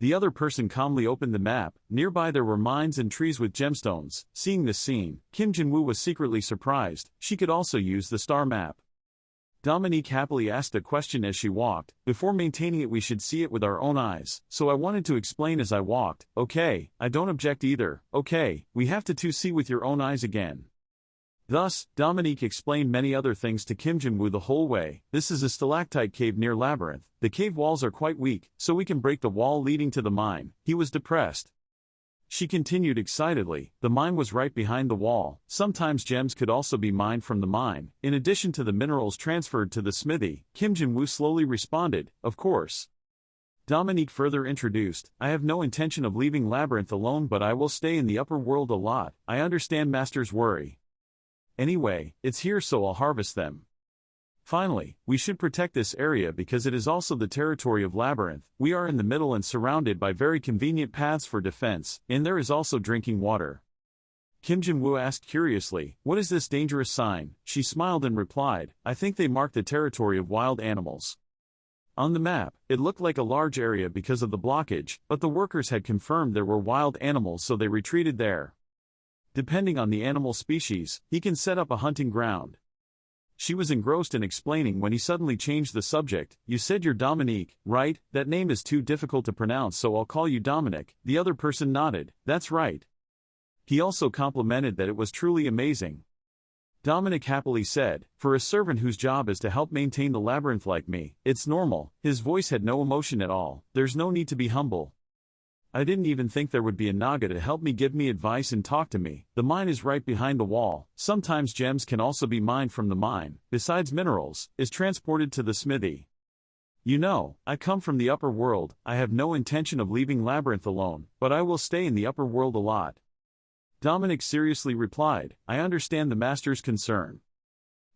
The other person calmly opened the map. Nearby there were mines and trees with gemstones. Seeing this scene, Kim Jin-woo was secretly surprised. She could also use the star map. Dominique happily asked a question as she walked. "Before maintaining it we should see it with our own eyes, so I wanted to explain as I walked." "Okay, I don't object either." "Okay, we have to see with your own eyes again." Thus, Dominique explained many other things to Kim Jin-woo the whole way. "This is a stalactite cave near Labyrinth. The cave walls are quite weak, so we can break the wall leading to the mine." He was depressed. She continued excitedly. The mine was right behind the wall. Sometimes gems could also be mined from the mine, in addition to the minerals transferred to the smithy. Kim Jin-woo slowly responded, "Of course." Dominique further introduced, "I have no intention of leaving Labyrinth alone, but I will stay in the upper world a lot. I understand Master's worry." Anyway, it's here so I'll harvest them. Finally, we should protect this area because it is also the territory of Labyrinth. We are in the middle and surrounded by very convenient paths for defense, and there is also drinking water. Kim Jin-woo asked curiously, "What is this dangerous sign?" She smiled and replied, "I think they mark the territory of wild animals." On the map, it looked like a large area because of the blockage, but the workers had confirmed there were wild animals so they retreated there. Depending on the animal species, he can set up a hunting ground. She was engrossed in explaining when he suddenly changed the subject. "You said you're Dominique, right? That name is too difficult to pronounce so I'll call you Dominic." The other person nodded. "That's right." He also complimented that it was truly amazing. Dominic happily said, "For a servant whose job is to help maintain the labyrinth like me, it's normal." His voice had no emotion at all. "There's no need to be humble. I didn't even think there would be a Naga to help me, give me advice and talk to me. The mine is right behind the wall. Sometimes gems can also be mined from the mine, besides minerals, is transported to the smithy. You know, I come from the upper world. I have no intention of leaving Labyrinth alone, but I will stay in the upper world a lot." Dominic seriously replied, "I understand the master's concern.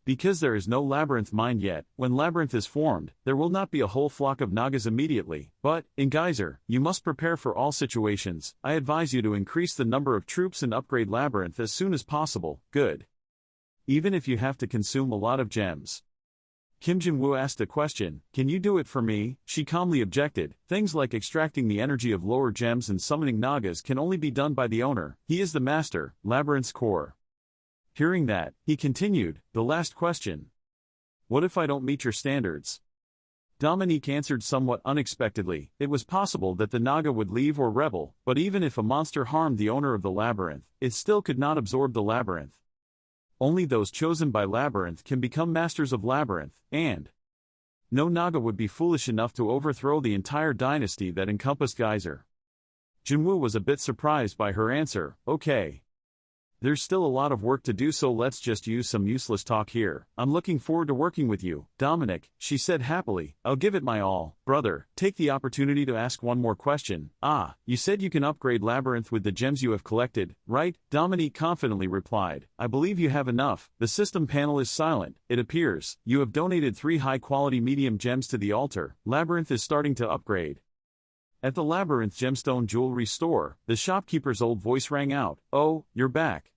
Because there is no labyrinth mined yet, when labyrinth is formed, there will not be a whole flock of Nagas immediately, but, in Geyser, you must prepare for all situations. I advise you to increase the number of troops and upgrade labyrinth as soon as possible." "Good. Even if you have to consume a lot of gems." Kim Jin-woo asked a question, "Can you do it for me?" She calmly objected, "Things like extracting the energy of lower gems and summoning Nagas can only be done by the owner. He is the master, Labyrinth's core." Hearing that, he continued, "The last question. What if I don't meet your standards?" Dominique answered somewhat unexpectedly. It was possible that the Naga would leave or rebel, but even if a monster harmed the owner of the labyrinth, it still could not absorb the labyrinth. Only those chosen by Labyrinth can become masters of Labyrinth, and no Naga would be foolish enough to overthrow the entire dynasty that encompassed Geyser. Jinwoo was a bit surprised by her answer. "Okay. There's still a lot of work to do, so let's just use some useless talk here. I'm looking forward to working with you, Dominic," she said happily. "I'll give it my all." "Brother, take the opportunity to ask one more question." You said you can upgrade Labyrinth with the gems you have collected, right?" Dominique confidently replied. "I believe you have enough." The system panel is silent. It appears you have donated 3 high-quality medium gems to the altar. Labyrinth is starting to upgrade. At the Labyrinth Gemstone Jewelry Store, the shopkeeper's old voice rang out. "Oh, you're back.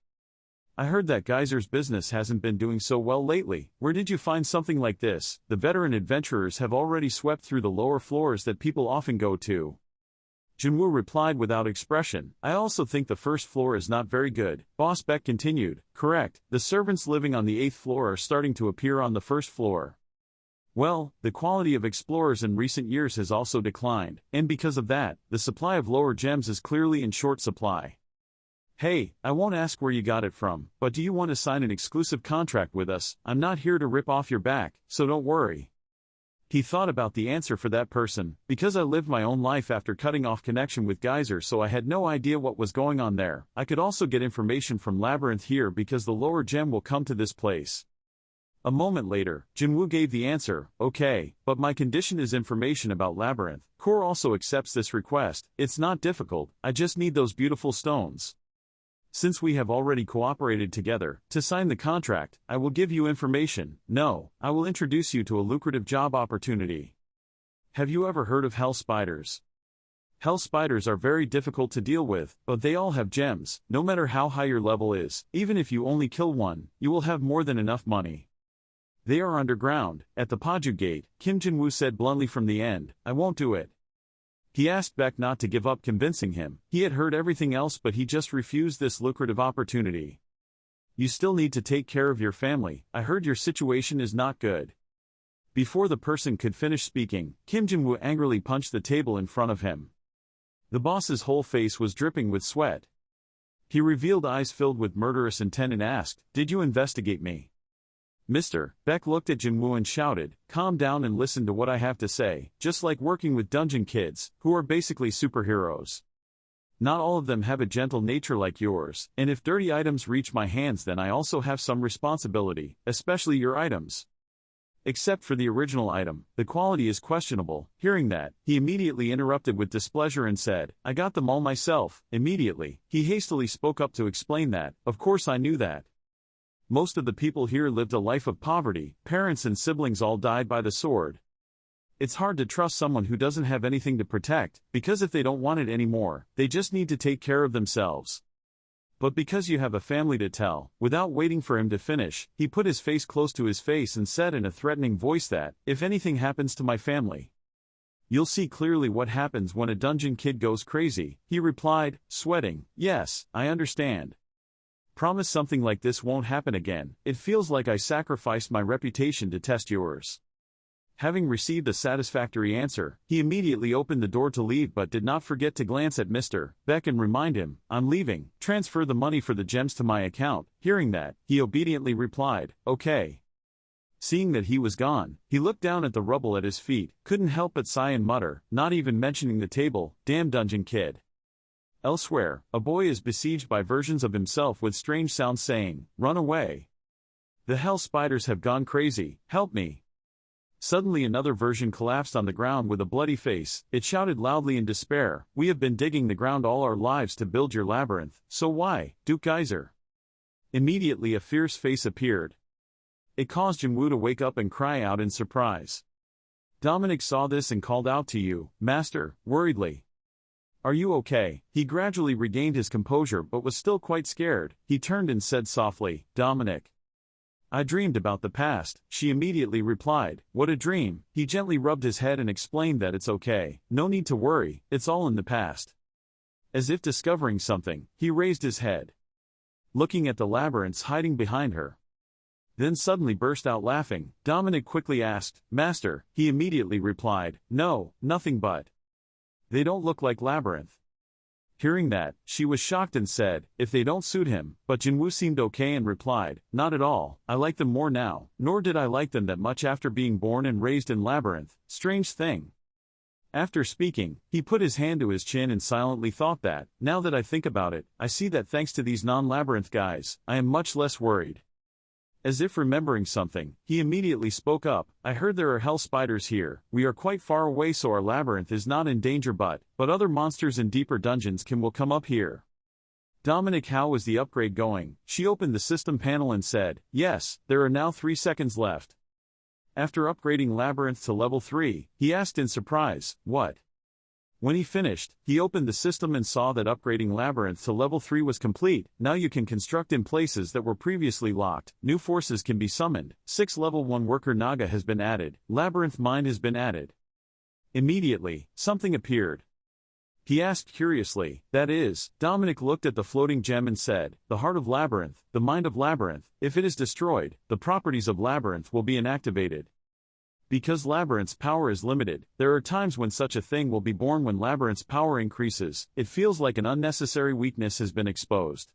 I heard that Geyser's business hasn't been doing so well lately. Where did you find something like this?" The veteran adventurers have already swept through the lower floors that people often go to. Jinwoo replied without expression. "I also think the first floor is not very good." Boss Beck continued. "Correct, the servants living on the 8th floor are starting to appear on the first floor. Well, the quality of explorers in recent years has also declined, and because of that, the supply of lower gems is clearly in short supply. Hey, I won't ask where you got it from, but do you want to sign an exclusive contract with us? I'm not here to rip off your back, so don't worry." He thought about the answer for that person. "Because I lived my own life after cutting off connection with Geyser, so I had no idea what was going on there. I could also get information from Labyrinth here because the lower gem will come to this place." A moment later, Jinwoo gave the answer. "Okay, but my condition is information about Labyrinth. Core also accepts this request. It's not difficult, I just need those beautiful stones. Since we have already cooperated together, to sign the contract, I will give you information. No, I will introduce you to a lucrative job opportunity. Have you ever heard of hell spiders? Hell spiders are very difficult to deal with, but they all have gems. No matter how high your level is, even if you only kill one, you will have more than enough money. They are underground, at the Paju Gate," Kim Jin-woo said bluntly from the end. "I won't do it." He asked Beck not to give up convincing him. He had heard everything else, but he just refused this lucrative opportunity. "You still need to take care of your family. I heard your situation is not good." Before the person could finish speaking, Kim Jin-woo angrily punched the table in front of him. The boss's whole face was dripping with sweat. He revealed eyes filled with murderous intent and asked, "Did you investigate me?" "Mr." Beck looked at Jinwoo and shouted, "Calm down and listen to what I have to say. Just like working with dungeon kids, who are basically superheroes. Not all of them have a gentle nature like yours, and if dirty items reach my hands then I also have some responsibility, especially your items. Except for the original item, the quality is questionable." Hearing that, he immediately interrupted with displeasure and said, "I got them all myself." Immediately, he hastily spoke up to explain that, "Of course I knew that. Most of the people here lived a life of poverty, parents and siblings all died by the sword. It's hard to trust someone who doesn't have anything to protect, because if they don't want it anymore, they just need to take care of themselves. But because you have a family to tell, without waiting for him to finish, he put his face close to his face and said in a threatening voice that, if anything happens to my family, you'll see clearly what happens when a dungeon kid goes crazy. He replied, sweating, yes, I understand. Promise something like this won't happen again. It feels like I sacrificed my reputation to test yours. Having received a satisfactory answer, he immediately opened the door to leave but did not forget to glance at Mr. Beck and remind him, I'm leaving, transfer the money for the gems to my account. Hearing that, he obediently replied, okay. Seeing that he was gone, he looked down at the rubble at his feet, couldn't help but sigh and mutter, not even mentioning the table, damn dungeon kid. Elsewhere, a boy is besieged by versions of himself with strange sounds saying, run away. The hell spiders have gone crazy, help me. Suddenly another version collapsed on the ground with a bloody face. It shouted loudly in despair, we have been digging the ground all our lives to build your labyrinth, so why, Duke Geyser? Immediately a fierce face appeared. It caused Jinwoo to wake up and cry out in surprise. Dominic saw this and called out to you, Master, worriedly. Are you okay? He gradually regained his composure but was still quite scared. He turned and said softly, Dominic. I dreamed about the past. She immediately replied, what a dream. He gently rubbed his head and explained that it's okay, no need to worry, it's all in the past. As if discovering something, he raised his head, looking at the labyrinths hiding behind her. Then suddenly burst out laughing. Dominic quickly asked, Master? He immediately replied, no, nothing but. They don't look like labyrinth. Hearing that, she was shocked and said, if they don't suit him, but Jinwoo seemed okay and replied, not at all, I like them more now, nor did I like them that much after being born and raised in labyrinth, strange thing. After speaking, he put his hand to his chin and silently thought that, now that I think about it, I see that thanks to these non-labyrinth guys, I am much less worried. As if remembering something, he immediately spoke up, I heard there are hell spiders here, we are quite far away so our labyrinth is not in danger but other monsters in deeper dungeons will come up here. Dominic, how is the upgrade going? She opened the system panel and said, yes, there are now 3 seconds left. After upgrading labyrinth to level 3, he asked in surprise, what? When he finished, he opened the system and saw that upgrading labyrinth to level 3 was complete. Now you can construct in places that were previously locked. New forces can be summoned. 6 level 1 worker Naga has been added. Labyrinth mind has been added. Immediately, something appeared. He asked curiously, that is, Dominic looked at the floating gem and said, the heart of labyrinth, the mind of labyrinth, if it is destroyed, the properties of labyrinth will be inactivated. Because labyrinth's power is limited, there are times when such a thing will be born when labyrinth's power increases. It feels like an unnecessary weakness has been exposed.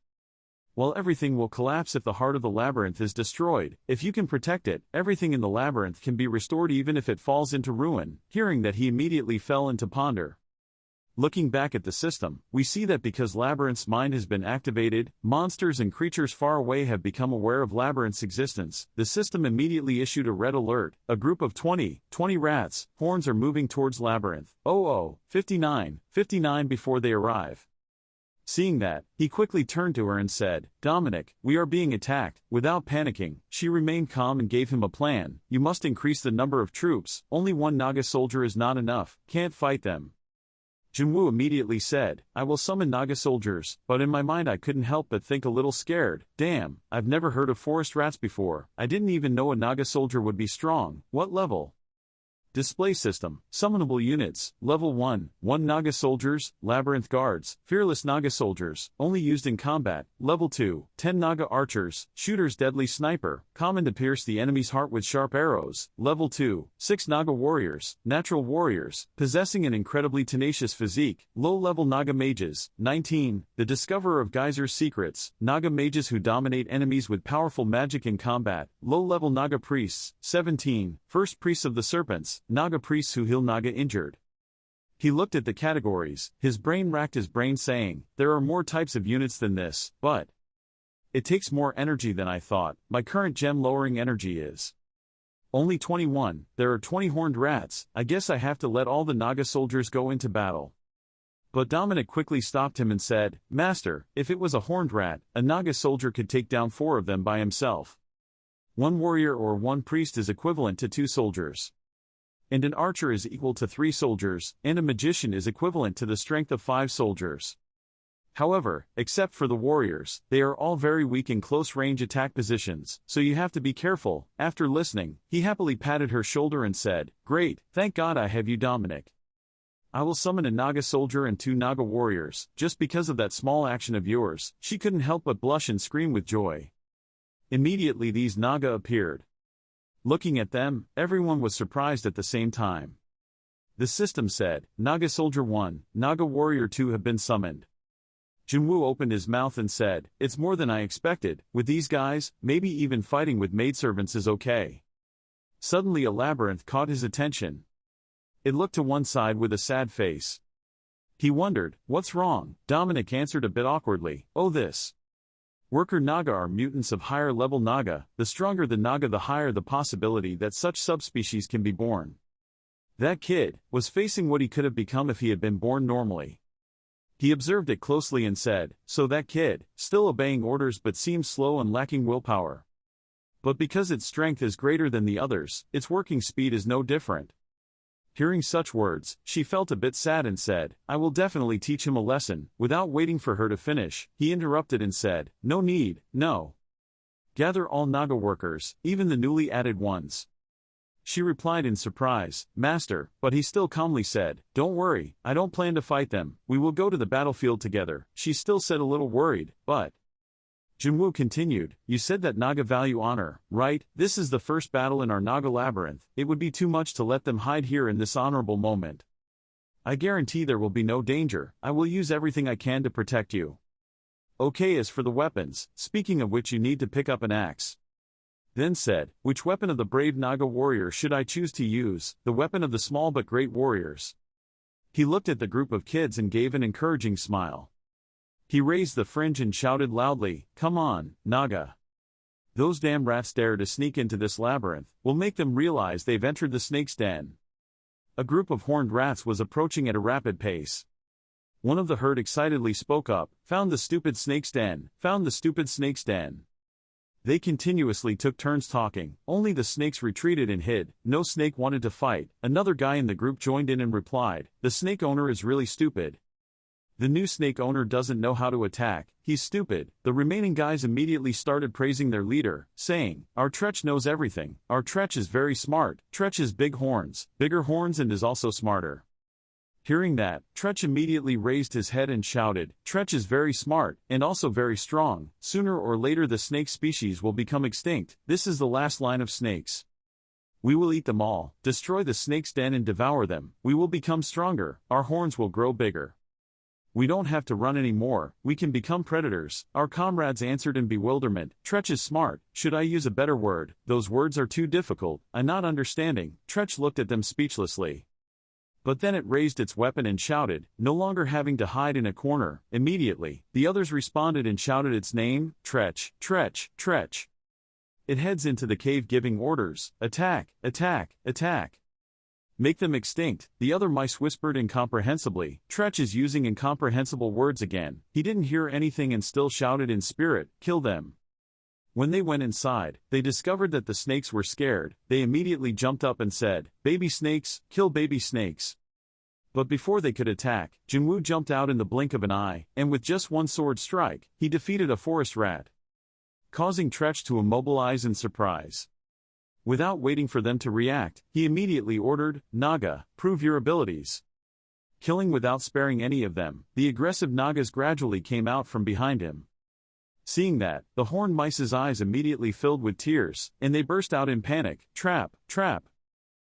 While everything will collapse if the heart of the labyrinth is destroyed, if you can protect it, everything in the labyrinth can be restored even if it falls into ruin. Hearing that, he immediately fell into ponder. Looking back at the system, we see that because Labyrinth's mind has been activated, monsters and creatures far away have become aware of Labyrinth's existence. The system immediately issued a red alert. A group of 20 rats, horns are moving towards Labyrinth. 59 before they arrive. Seeing that, he quickly turned to her and said, Dominic, we are being attacked. Without panicking, she remained calm and gave him a plan. You must increase the number of troops. Only one Naga soldier is not enough. Can't fight them. Jinwoo immediately said, I will summon Naga soldiers, but in my mind I couldn't help but think a little scared. Damn, I've never heard of forest rats before. I didn't even know a Naga soldier would be strong. What level? Display system, summonable units, level 1 Naga soldiers, labyrinth guards, fearless Naga soldiers, only used in combat, level 2, 10 Naga archers, shooters deadly sniper, common to pierce the enemy's heart with sharp arrows, level 2, 6 Naga warriors, natural warriors, possessing an incredibly tenacious physique, low-level Naga mages, 19, the discoverer of Geyser's secrets, Naga mages who dominate enemies with powerful magic in combat, low-level Naga priests, 17, first priests of the serpents, Naga priests who heal Naga injured. He looked at the categories, his brain racked his brain saying, there are more types of units than this, but it takes more energy than I thought. My current gem lowering energy is only 21, there are 20 horned rats. I guess I have to let all the Naga soldiers go into battle. But Dominic quickly stopped him and said, "Master, if it was a horned rat, a Naga soldier could take down 4 of them by himself. 1 warrior or 1 priest is equivalent to 2 soldiers. And an archer is equal to 3 soldiers, and a magician is equivalent to the strength of 5 soldiers. However, except for the warriors, they are all very weak in close-range attack positions, so you have to be careful." After listening, he happily patted her shoulder and said, "Great, thank God I have you, Dominic. I will summon a Naga soldier and 2 Naga warriors." Just because of that small action of yours, she couldn't help but blush and scream with joy. Immediately these Naga appeared. Looking at them, everyone was surprised at the same time. The system said, "Naga soldier 1, Naga warrior 2 have been summoned." Jinwoo opened his mouth and said, "It's more than I expected. With these guys, maybe even fighting with maidservants is okay." Suddenly a labyrinth caught his attention. It looked to one side with a sad face. He wondered, "What's wrong?" Dominic answered a bit awkwardly, "Oh, this. Worker Naga are mutants of higher level Naga. The stronger the Naga, the higher the possibility that such subspecies can be born." That kid was facing what he could have become if he had been born normally. He observed it closely and said, "So that kid, still obeying orders but seems slow and lacking willpower. But because its strength is greater than the others, its working speed is no different." Hearing such words, she felt a bit sad and said, "I will definitely teach him a lesson." Without waiting for her to finish, he interrupted and said, "No need, no. Gather all Naga workers, even the newly added ones." She replied in surprise, "Master," but he still calmly said, "Don't worry, I don't plan to fight them, we will go to the battlefield together." She still said a little worried, but Jinwoo continued, "You said that Naga value honor, right? This is the first battle in our Naga Labyrinth. It would be too much to let them hide here in this honorable moment. I guarantee there will be no danger. I will use everything I can to protect you. Okay, as for the weapons, speaking of which, you need to pick up an axe." Then said, "Which weapon of the brave Naga warrior should I choose to use?" "The weapon of the small but great warriors." He looked at the group of kids and gave an encouraging smile. He raised the fringe and shouted loudly, "Come on, Naga. Those damn rats dare to sneak into this labyrinth, we'll make them realize they've entered the snake's den." A group of horned rats was approaching at a rapid pace. One of the herd excitedly spoke up, "Found the stupid snake's den, found the stupid snake's den." They continuously took turns talking, only the snakes retreated and hid. No snake wanted to fight. Another guy in the group joined in and replied, "The snake owner is really stupid. The new snake owner doesn't know how to attack, he's stupid." The remaining guys immediately started praising their leader, saying, "Our Tretch knows everything, our Tretch is very smart, Tretch has bigger horns and is also smarter." Hearing that, Tretch immediately raised his head and shouted, "Tretch is very smart, and also very strong. Sooner or later the snake species will become extinct. This is the last line of snakes. We will eat them all, destroy the snake's den and devour them. We will become stronger, our horns will grow bigger. We don't have to run anymore, we can become predators." Our comrades answered in bewilderment, "Tretch is smart, should I use a better word? Those words are too difficult, I'm not understanding." Tretch looked at them speechlessly. But then it raised its weapon and shouted, no longer having to hide in a corner. Immediately, the others responded and shouted its name, "Tretch, Tretch, Tretch." It heads into the cave giving orders, "Attack, attack, attack. Make them extinct." The other mice whispered incomprehensibly. Tretch is using incomprehensible words again. He didn't hear anything and still shouted in spirit, "Kill them." When they went inside, they discovered that the snakes were scared. They immediately jumped up and said, "Baby snakes, kill baby snakes." But before they could attack, Jinwoo jumped out in the blink of an eye, and with just one sword strike, he defeated a forest rat, causing Tretch to immobilize in surprise. Without waiting for them to react, he immediately ordered, "Naga, prove your abilities." Killing without sparing any of them, the aggressive Nagas gradually came out from behind him. Seeing that, the horned mice's eyes immediately filled with tears, and they burst out in panic, "Trap, trap."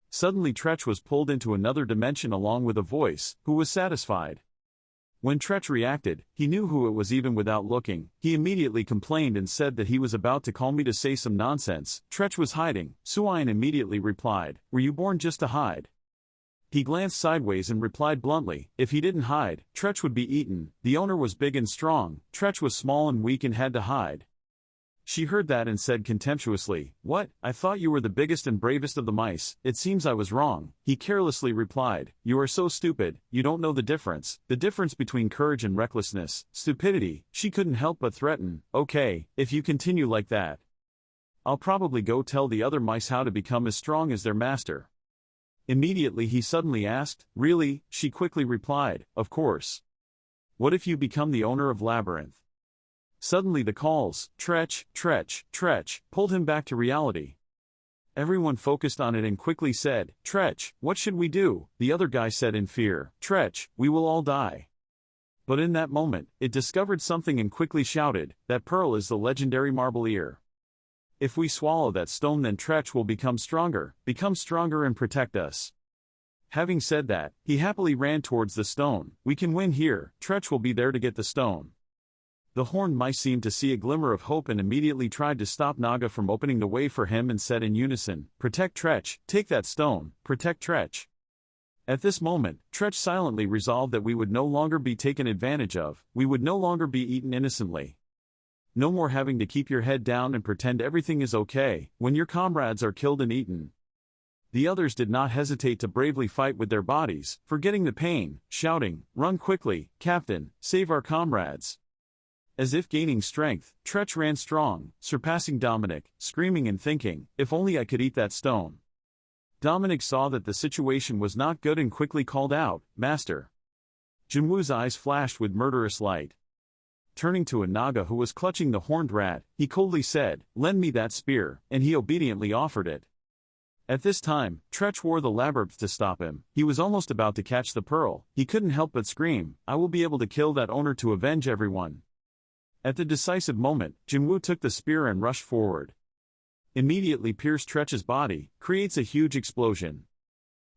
Suddenly Tretch was pulled into another dimension along with a voice, who was satisfied. When Tretch reacted, he knew who it was even without looking. He immediately complained and said that he was about to call me to say some nonsense. Tretch was hiding. Suayan immediately replied, "Were you born just to hide?" He glanced sideways and replied bluntly, "If he didn't hide, Tretch would be eaten." The owner was big and strong, Tretch was small and weak and had to hide. She heard that and said contemptuously, "What? I thought you were the biggest and bravest of the mice." "It seems I was wrong," he carelessly replied. "You are so stupid, you don't know the difference between courage and recklessness, stupidity." She couldn't help but threaten, "Okay, if you continue like that, I'll probably go tell the other mice how to become as strong as their master." Immediately he suddenly asked, "Really?" She quickly replied, "Of course. What if you become the owner of Labyrinth?" Suddenly the calls, "Tretch, Tretch, Tretch," pulled him back to reality. Everyone focused on it and quickly said, "Tretch, what should we do?" The other guy said in fear, "Tretch, we will all die." But in that moment, it discovered something and quickly shouted, "That pearl is the legendary marble ear. If we swallow that stone, then Tretch will become stronger and protect us." Having said that, he happily ran towards the stone. "We can win here, Tretch will be there to get the stone." The horned mice seemed to see a glimmer of hope and immediately tried to stop Naga from opening the way for him and said in unison, "Protect Tretch, take that stone, protect Tretch." At this moment, Tretch silently resolved that we would no longer be taken advantage of, we would no longer be eaten innocently. No more having to keep your head down and pretend everything is okay, when your comrades are killed and eaten. The others did not hesitate to bravely fight with their bodies, forgetting the pain, shouting, "Run quickly, Captain, save our comrades." As if gaining strength, Tretch ran strong, surpassing Dominic, screaming and thinking, "If only I could eat that stone." Dominic saw that the situation was not good and quickly called out, "Master." Jinwoo's eyes flashed with murderous light. Turning to a Naga who was clutching the horned rat, he coldly said, "Lend me that spear," and he obediently offered it. At this time, Tretch wore the labyrinth to stop him. He was almost about to catch the pearl. He couldn't help but scream, "I will be able to kill that owner to avenge everyone." At the decisive moment, Jinwoo took the spear and rushed forward. Immediately pierced Tretch's body, creates a huge explosion.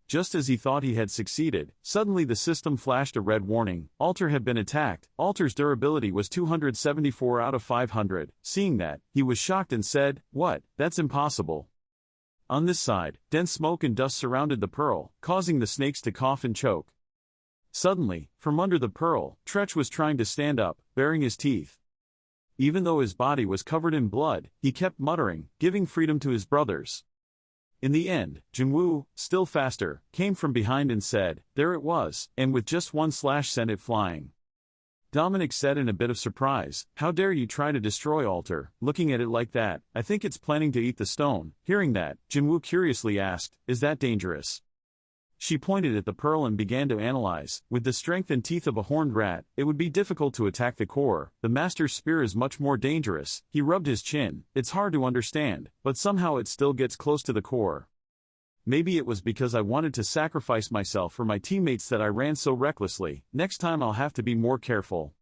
Just as he thought he had succeeded, suddenly the system flashed a red warning, Altar had been attacked. Altar's durability was 274 out of 500. Seeing that, he was shocked and said, "What? That's impossible." On this side, dense smoke and dust surrounded the pearl, causing the snakes to cough and choke. Suddenly, from under the pearl, Tretch was trying to stand up, baring his teeth. Even though his body was covered in blood, he kept muttering, giving freedom to his brothers. In the end, Jinwoo, still faster, came from behind and said, "There it was," and with just one slash sent it flying. Dominic said in a bit of surprise, "How dare you try to destroy Altar, looking at it like that? I think it's planning to eat the stone." Hearing that, Jinwoo curiously asked, "Is that dangerous?" She pointed at the pearl and began to analyze. With the strength and teeth of a horned rat, it would be difficult to attack the core. The master's spear is much more dangerous. He rubbed his chin. "It's hard to understand, but somehow it still gets close to the core. Maybe it was because I wanted to sacrifice myself for my teammates that I ran so recklessly. Next time I'll have to be more careful."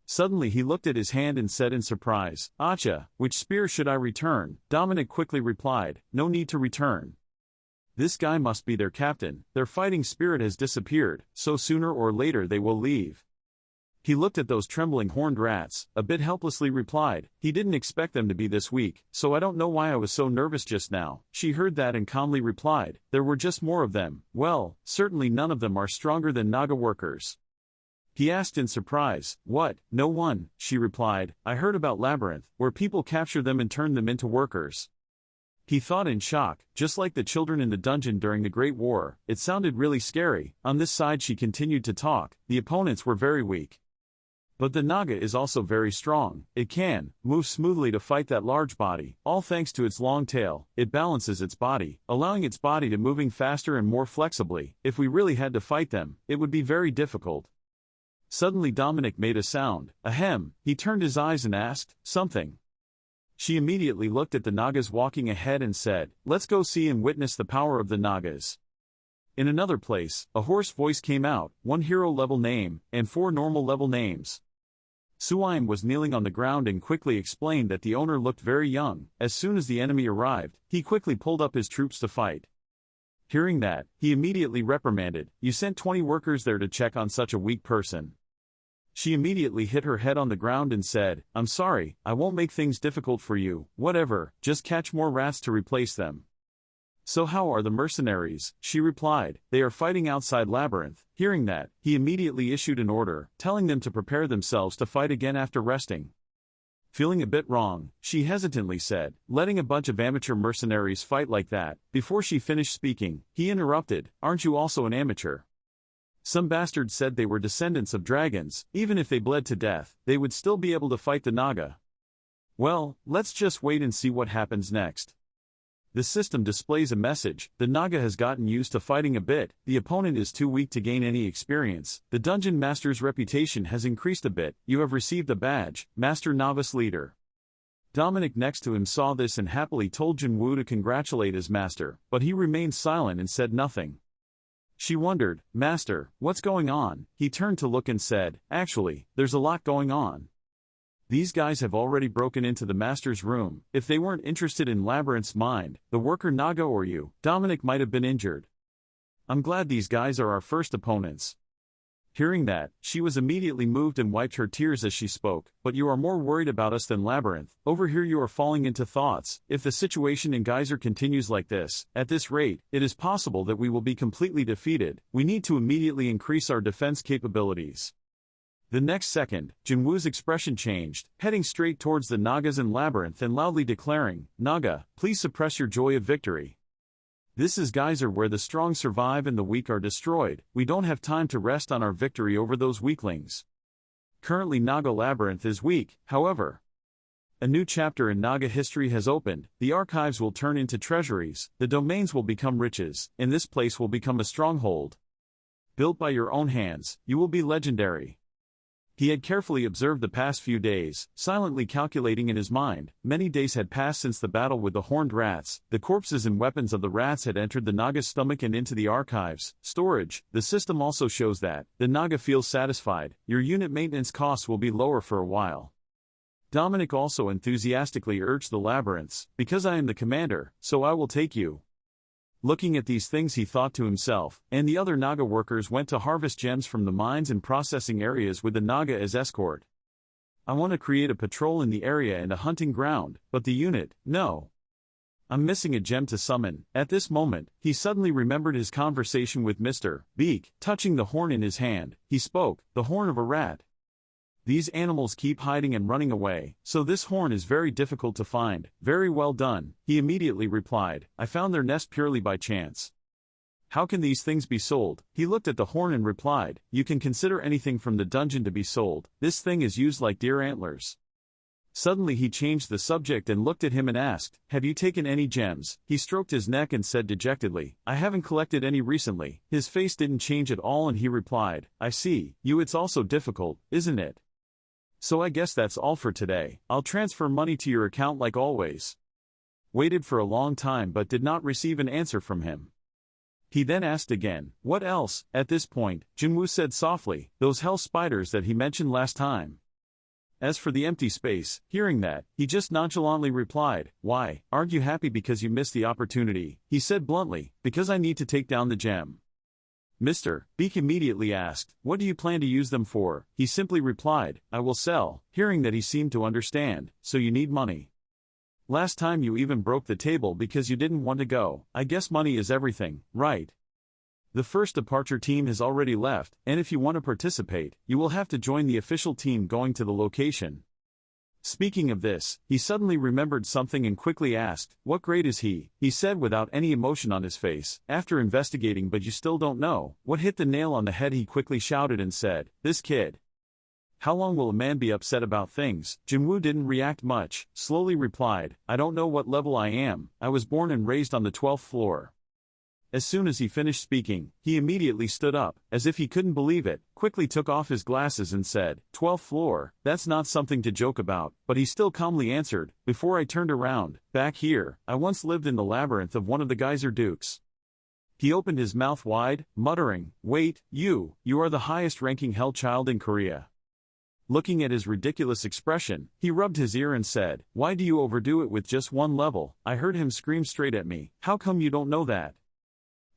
Suddenly he looked at his hand and said in surprise, "Acha, which spear should I return?" Dominic quickly replied, "No need to return. This guy must be their captain. Their fighting spirit has disappeared, so sooner or later they will leave." He looked at those trembling horned rats, a bit helplessly replied, "He didn't expect them to be this weak, so I don't know why I was so nervous just now." She heard that and calmly replied, "There were just more of them." "Well, certainly none of them are stronger than Naga workers." He asked in surprise, "What? No one?" She replied, "I heard about Labyrinth, where people capture them and turn them into workers." He thought in shock, just like the children in the dungeon during the Great War. It sounded really scary. On this side she continued to talk, the opponents were very weak. But the Naga is also very strong. It can move smoothly to fight that large body, all thanks to its long tail. It balances its body, allowing its body to moving faster and more flexibly. If we really had to fight them, it would be very difficult. Suddenly Dominic made a sound, ahem. He turned his eyes and asked, "Something?" She immediately looked at the Nagas walking ahead and said, "Let's go see and witness the power of the Nagas." In another place, a hoarse voice came out, 1 hero-level name, and 4 normal-level names. Suaim was kneeling on the ground and quickly explained that the owner looked very young. As soon as the enemy arrived, he quickly pulled up his troops to fight. Hearing that, he immediately reprimanded, "You sent 20 workers there to check on such a weak person." She immediately hit her head on the ground and said, "I'm sorry, I won't make things difficult for you. Whatever, just catch more rats to replace them." "So how are the mercenaries?" she replied. "They are fighting outside Labyrinth." Hearing that, he immediately issued an order, telling them to prepare themselves to fight again after resting. Feeling a bit wrong, she hesitantly said, letting a bunch of amateur mercenaries fight like that. Before she finished speaking, he interrupted, aren't you also an amateur? Some bastard said they were descendants of dragons. Even if they bled to death, they would still be able to fight the Naga. Well, let's just wait and see what happens next. The system displays a message. The Naga has gotten used to fighting a bit, the opponent is too weak to gain any experience, the dungeon master's reputation has increased a bit, you have received a badge, Master Novice Leader. Dominic next to him saw this and happily told Junwoo to congratulate his master, but he remained silent and said nothing. She wondered, Master, what's going on? He turned to look and said, actually, there's a lot going on. These guys have already broken into the master's room. If they weren't interested in Labyrinth's mind, the worker Naga or you, Dominic might have been injured. I'm glad these guys are our first opponents. Hearing that, she was immediately moved and wiped her tears as she spoke, but you are more worried about us than Labyrinth. Over here you are falling into thoughts. If the situation in Geyser continues like this, at this rate, it is possible that we will be completely defeated. We need to immediately increase our defense capabilities. The next second, Junwoo's expression changed, heading straight towards the Nagas in Labyrinth and loudly declaring, Naga, please suppress your joy of victory. This is Geyser where the strong survive and the weak are destroyed. We don't have time to rest on our victory over those weaklings. Currently Naga Labyrinth is weak, however. A new chapter in Naga history has opened, the archives will turn into treasuries, the domains will become riches, and this place will become a stronghold. Built by your own hands, you will be legendary. He had carefully observed the past few days, silently calculating in his mind. Many days had passed since the battle with the horned rats. The corpses and weapons of the rats had entered the Naga's stomach and into the archives. Storage. The system also shows that the Naga feels satisfied. Your unit maintenance costs will be lower for a while. Dominic also enthusiastically urged the labyrinths, because I am the commander, so I will take you. Looking at these things he thought to himself, and the other Naga workers went to harvest gems from the mines and processing areas with the Naga as escort. I want to create a patrol in the area and a hunting ground, but the unit, no. I'm missing a gem to summon. At this moment, he suddenly remembered his conversation with Mr. Beak. Touching the horn in his hand, he spoke, the horn of a rat. These animals keep hiding and running away, so this horn is very difficult to find. Very well done, he immediately replied. I found their nest purely by chance. How can these things be sold? He looked at the horn and replied, you can consider anything from the dungeon to be sold. This thing is used like deer antlers. Suddenly he changed the subject and looked at him and asked, have you taken any gems? He stroked his neck and said dejectedly, I haven't collected any recently. His face didn't change at all and he replied, I see, it's also difficult, isn't it? So I guess that's all for today. I'll transfer money to your account like always. Waited for a long time but did not receive an answer from him. He then asked again, what else? At this point, Junwoo said softly, those hell spiders that he mentioned last time. As for the empty space, hearing that, he just nonchalantly replied, why, aren't you happy because you missed the opportunity? He said bluntly, because I need to take down the gem. Mr. Beak immediately asked, what do you plan to use them for? He simply replied, I will sell. Hearing that he seemed to understand, so you need money. Last time you even broke the table because you didn't want to go. I guess money is everything, right? The first departure team has already left, and if you want to participate, you will have to join the official team going to the location. Speaking of this, he suddenly remembered something and quickly asked, what grade is he? He said without any emotion on his face, after investigating but you still don't know. What hit the nail on the head? He quickly shouted and said, this kid. How long will a man be upset about things? Junwoo didn't react much, slowly replied, I don't know what level I am, I was born and raised on the 12th floor. As soon as he finished speaking, he immediately stood up, as if he couldn't believe it, quickly took off his glasses and said, 12th floor, that's not something to joke about, but he still calmly answered, before I turned around, back here, I once lived in the labyrinth of one of the Geyser Dukes. He opened his mouth wide, muttering, wait, you are the highest-ranking hell child in Korea. Looking at his ridiculous expression, he rubbed his ear and said, why do you overdo it with just one level? I heard him scream straight at me, how come you don't know that?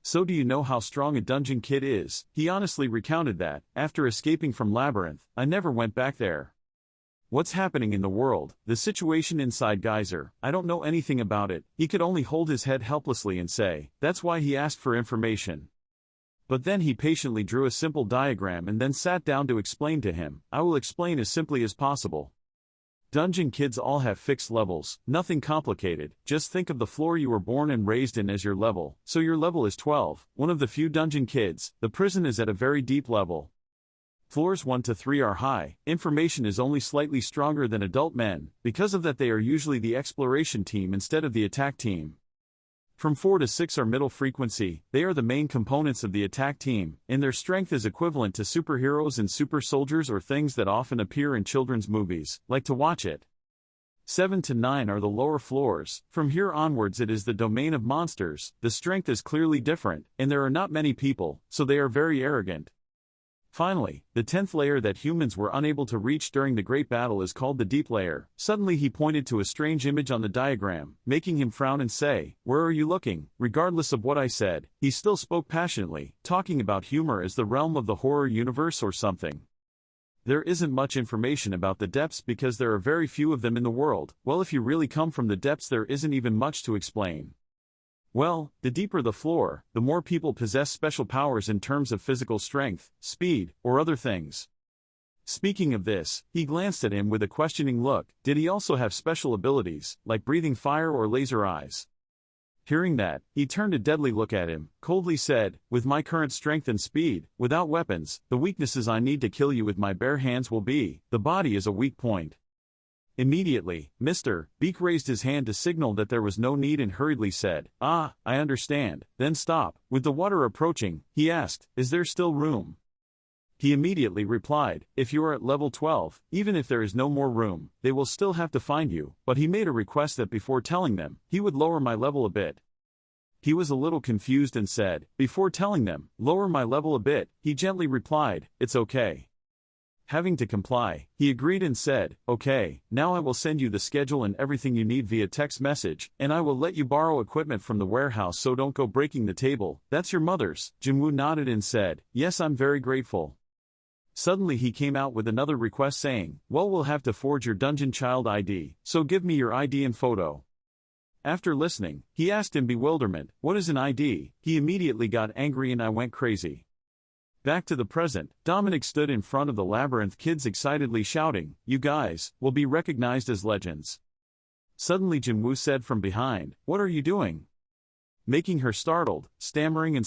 So do you know how strong a dungeon kid is? He honestly recounted that, after escaping from Labyrinth, I never went back there. What's happening in the world? The situation inside Geyser, I don't know anything about it. He could only hold his head helplessly and say, that's why he asked for information. But then he patiently drew a simple diagram and then sat down to explain to him. I will explain as simply as possible. Dungeon kids all have fixed levels, nothing complicated, just think of the floor you were born and raised in as your level, so your level is 12, one of the few dungeon kids, the prison is at a very deep level. Floors 1 to 3 are high, information is only slightly stronger than adult men, because of that they are usually the exploration team instead of the attack team. From 4 to 6 are middle frequency, they are the main components of the attack team, and their strength is equivalent to superheroes and super soldiers or things that often appear in children's movies, like to watch it. 7 to 9 are the lower floors, from here onwards it is the domain of monsters, the strength is clearly different, and there are not many people, so they are very arrogant. Finally, the 10th layer that humans were unable to reach during the Great Battle is called the Deep Layer. Suddenly he pointed to a strange image on the diagram, making him frown and say, "Where are you looking?" Regardless of what I said, he still spoke passionately, talking about humor as the realm of the horror universe or something. There isn't much information about the depths because there are very few of them in the world. Well, if you really come from the depths there isn't even much to explain. Well, the deeper the floor, the more people possess special powers in terms of physical strength, speed, or other things. Speaking of this, he glanced at him with a questioning look. Did he also have special abilities, like breathing fire or laser eyes? Hearing that, he turned a deadly look at him, coldly said, "With my current strength and speed, without weapons, the weaknesses I need to kill you with my bare hands will be, the body is a weak point." Immediately, Mr. Beak raised his hand to signal that there was no need and hurriedly said, "Ah, I understand," then stop. With the water approaching, he asked, "Is there still room?" He immediately replied, "If you are at level 12, even if there is no more room, they will still have to find you," but he made a request that before telling them, he would lower my level a bit. He was a little confused and said, "Before telling them, lower my level a bit," he gently replied, "It's okay." Having to comply, he agreed and said, "Okay, now I will send you the schedule and everything you need via text message, and I will let you borrow equipment from the warehouse so don't go breaking the table. That's your mother's." Jinwoo nodded and said, "Yes, I'm very grateful." Suddenly he came out with another request saying, "Well, we'll have to forge your dungeon child ID, so give me your ID and photo." After listening, he asked in bewilderment, "What is an ID?" He immediately got angry and I went crazy. Back to the present, Dominic stood in front of the Labyrinth kids excitedly shouting, "You guys will be recognized as legends." Suddenly Jinwoo said from behind, "What are you doing?" Making her startled, stammering,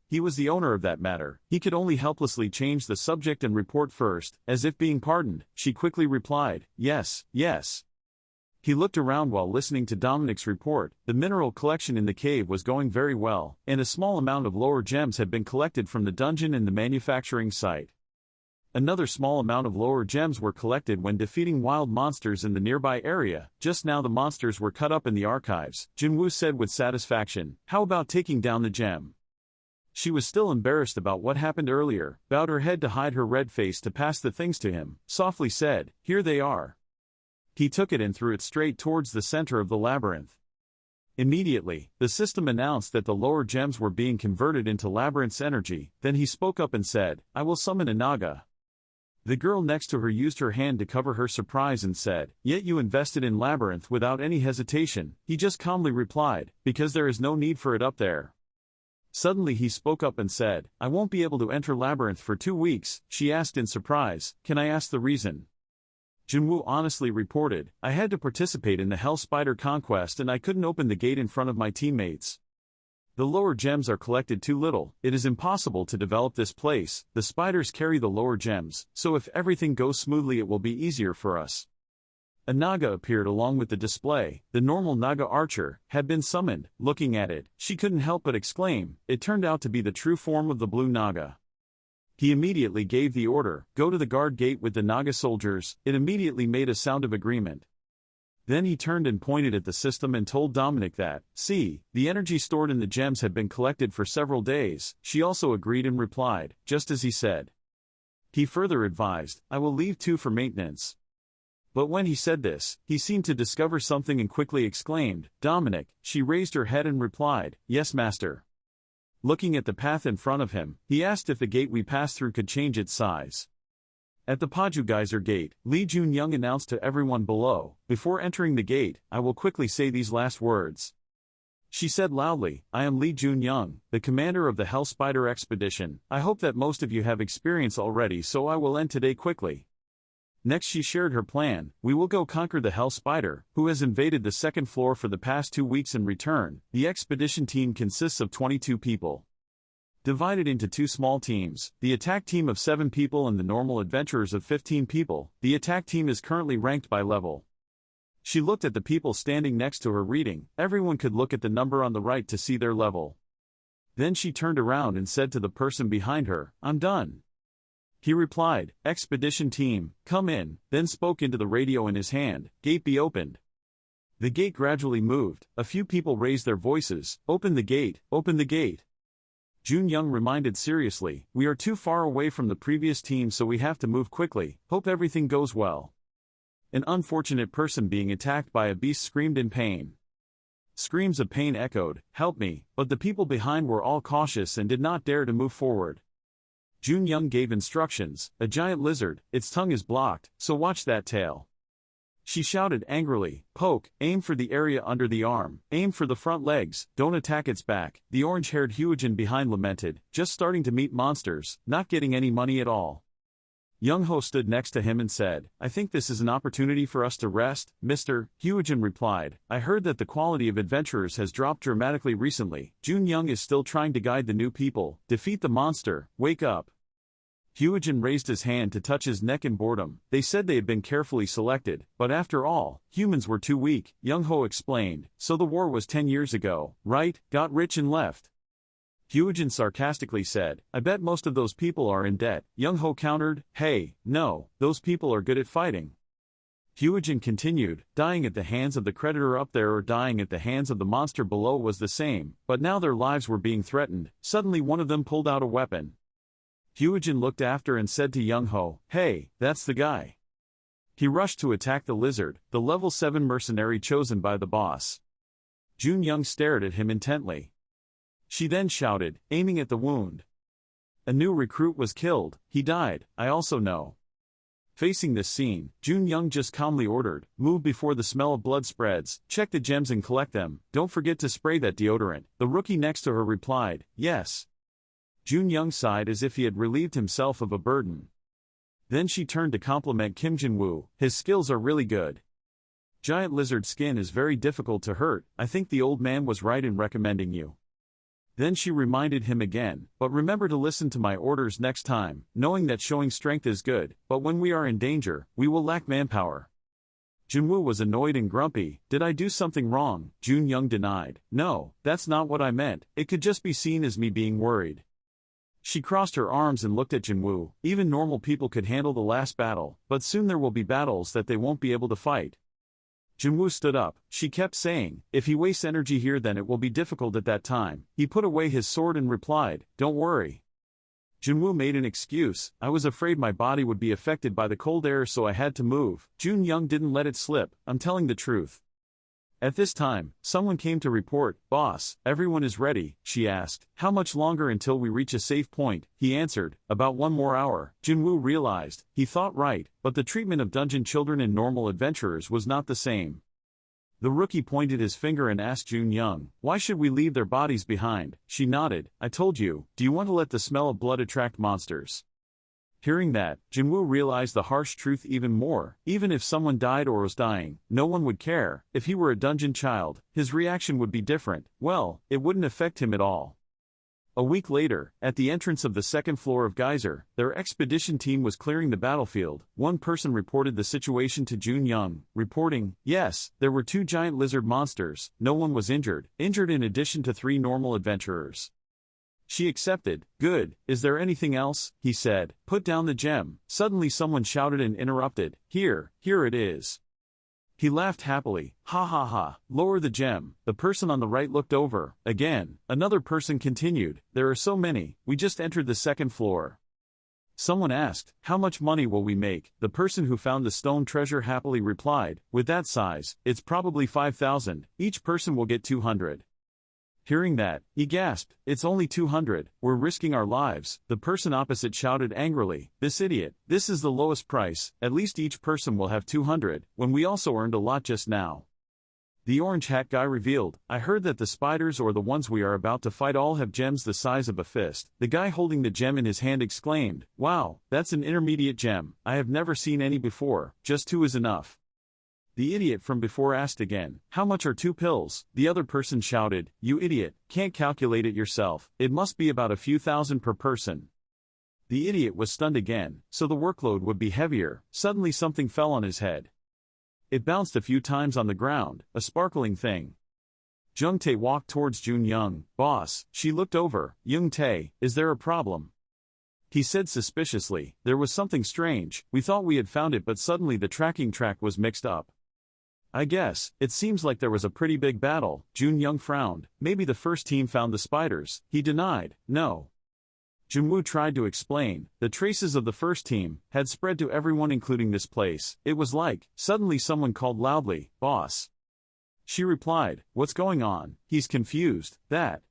he was the owner of that matter, he could only helplessly change the subject and report first, as if being pardoned, she quickly replied, "Yes, yes." He looked around while listening to Dominic's report. The mineral collection in the cave was going very well, and a small amount of lower gems had been collected from the dungeon and the manufacturing site. Another small amount of lower gems were collected when defeating wild monsters in the nearby area. Just now the monsters were cut up in the archives, Jinwoo said with satisfaction. "How about taking down the gem?" She was still embarrassed about what happened earlier, bowed her head to hide her red face to pass the things to him, softly said, "Here they are." He took it and threw it straight towards the center of the labyrinth. Immediately, the system announced that the lower gems were being converted into labyrinth's energy. Then he spoke up and said, "I will summon a Naga." The girl next to her used her hand to cover her surprise and said, "Yet you invested in labyrinth without any hesitation." He just calmly replied, "Because there is no need for it up there." Suddenly he spoke up and said, "I won't be able to enter labyrinth for 2 weeks." She asked in surprise, "Can I ask the reason?" Jinwoo honestly reported, "I had to participate in the Hell Spider conquest and I couldn't open the gate in front of my teammates. The lower gems are collected too little, it is impossible to develop this place, the spiders carry the lower gems, so if everything goes smoothly it will be easier for us." A Naga appeared along with the display. The normal Naga archer had been summoned. Looking at it, she couldn't help but exclaim, it turned out to be the true form of the blue Naga. He immediately gave the order, "Go to the guard gate with the Naga soldiers." It immediately made a sound of agreement. Then he turned and pointed at the system and told Dominic that, "See, the energy stored in the gems had been collected for several days." She also agreed and replied, "Just as he said." He further advised, "I will leave too for maintenance." But when he said this, he seemed to discover something and quickly exclaimed, "Dominic." She raised her head and replied, "Yes, master." Looking at the path in front of him, he asked if the gate we passed through could change its size. At the Paju Geyser gate, Lee Jun-young announced to everyone below, "Before entering the gate, I will quickly say these last words." She said loudly, "I am Lee Jun-young, the commander of the Hell Spider expedition. I hope that most of you have experience already, so I will end today quickly." Next she shared her plan: we will go conquer the Hell Spider, who has invaded the second floor for the past 2 weeks in return. The expedition team consists of 22 people. Divided into 2 small teams, the attack team of 7 people and the normal adventurers of 15 people. The attack team is currently ranked by level. She looked at the people standing next to her reading. Everyone could look at the number on the right to see their level. Then she turned around and said to the person behind her, "I'm done." He replied, "Expedition team, come in," then spoke into the radio in his hand, "Gate be opened." The gate gradually moved. A few people raised their voices, "Open the gate, open the gate." Jun Young reminded seriously, "We are too far away from the previous team, so we have to move quickly. Hope everything goes well." An unfortunate person being attacked by a beast screamed in pain. Screams of pain echoed, "Help me," but the people behind were all cautious and did not dare to move forward. Jun Young gave instructions: "A giant lizard, its tongue is blocked, so watch that tail." She shouted angrily, "Poke, aim for the area under the arm, aim for the front legs, don't attack its back." The orange-haired Hyojin behind lamented, "Just starting to meet monsters, not getting any money at all." Young-ho stood next to him and said, "I think this is an opportunity for us to rest, Mr. Hyojin replied, "I heard that the quality of adventurers has dropped dramatically recently. Jun Young is still trying to guide the new people. Defeat the monster, wake up." Hyojin raised his hand to touch his neck in boredom. They said they had been carefully selected, but after all, humans were too weak. Young-ho explained, "So the war was 10 years ago, right? Got rich and left." Hyojin sarcastically said, "I bet most of those people are in debt." Young-ho countered, "Hey, no, those people are good at fighting." Hyojin continued, "Dying at the hands of the creditor up there or dying at the hands of the monster below was the same, but now their lives were being threatened." Suddenly one of them pulled out a weapon. Hyojin looked after and said to Young-ho, "Hey, that's the guy." He rushed to attack the lizard, the level 7 mercenary chosen by the boss. Jun Young stared at him intently. She then shouted, aiming at the wound, "A new recruit was killed, he died, I also know." Facing this scene, Jun Young just calmly ordered, "Move before the smell of blood spreads, check the gems and collect them, don't forget to spray that deodorant." The rookie next to her replied, "Yes." Jun Young sighed as if he had relieved himself of a burden. Then she turned to compliment Kim Jin-woo, "His skills are really good. Giant lizard skin is very difficult to hurt, I think the old man was right in recommending you." Then she reminded him again, "But remember to listen to my orders next time, knowing that showing strength is good, but when we are in danger, we will lack manpower." Jin-woo was annoyed and grumpy. "Did I do something wrong?" Jun Young denied, "No, that's not what I meant, it could just be seen as me being worried." She crossed her arms and looked at Jin-woo. "Even normal people could handle the last battle, but soon there will be battles that they won't be able to fight." Jin-woo stood up. She kept saying, "If he wastes energy here then it will be difficult at that time." He put away his sword and replied, "Don't worry." Jin-woo made an excuse, "I was afraid my body would be affected by the cold air so I had to move." Jun Young didn't let it slip, "I'm telling the truth." At this time, someone came to report, "Boss, everyone is ready." She asked, "How much longer until we reach a safe point?" He answered, "About 1 more hour." Jin-woo realized, he thought right, but the treatment of dungeon children and normal adventurers was not the same. The rookie pointed his finger and asked Jun Young, "Why should we leave their bodies behind?" She nodded, "I told you, do you want to let the smell of blood attract monsters?" Hearing that, Jin-woo realized the harsh truth even more. Even if someone died or was dying, no one would care. If he were a dungeon child, his reaction would be different. Well, it wouldn't affect him at all. A week later, at the entrance of the second floor of Geyser, their expedition team was clearing the battlefield. One person reported the situation to Jun Young, reporting, "Yes, there were 2 giant lizard monsters, no one was injured in addition to 3 normal adventurers." She accepted. "Good, is there anything else?" he said. "Put down the gem." Suddenly someone shouted and interrupted, Here it is." He laughed happily, "Ha ha ha, lower the gem." The person on the right looked over. Again, another person continued, "There are so many, we just entered the second floor." Someone asked, "How much money will we make?" The person who found the stone treasure happily replied, "With that size, it's probably 5,000, each person will get 200. Hearing that, he gasped, "It's only 200, we're risking our lives." The person opposite shouted angrily, "This idiot, this is the lowest price, at least each person will have 200, when we also earned a lot just now." The orange hat guy revealed, I heard that the spiders or the ones we are about to fight all have gems the size of a fist. The guy holding the gem in his hand exclaimed, wow, that's an intermediate gem, I have never seen any before, just 2 is enough. The idiot from before asked again, how much are 2 pills? The other person shouted, you idiot, can't calculate it yourself, it must be about a few thousand per person. The idiot was stunned again, so the workload would be heavier. Suddenly something fell on his head. It bounced a few times on the ground, a sparkling thing. Jung Tae walked towards Jun Young. Boss, she looked over. Jung Tae, is there a problem? He said suspiciously, there was something strange, we thought we had found it but suddenly the tracking track was mixed up. I guess, it seems like there was a pretty big battle. Jun Young frowned, maybe the first team found the spiders. He denied, no. Junwoo tried to explain, the traces of the first team had spread to everyone including this place. It was like, suddenly someone called loudly, boss. She replied, what's going on? He's confused, that.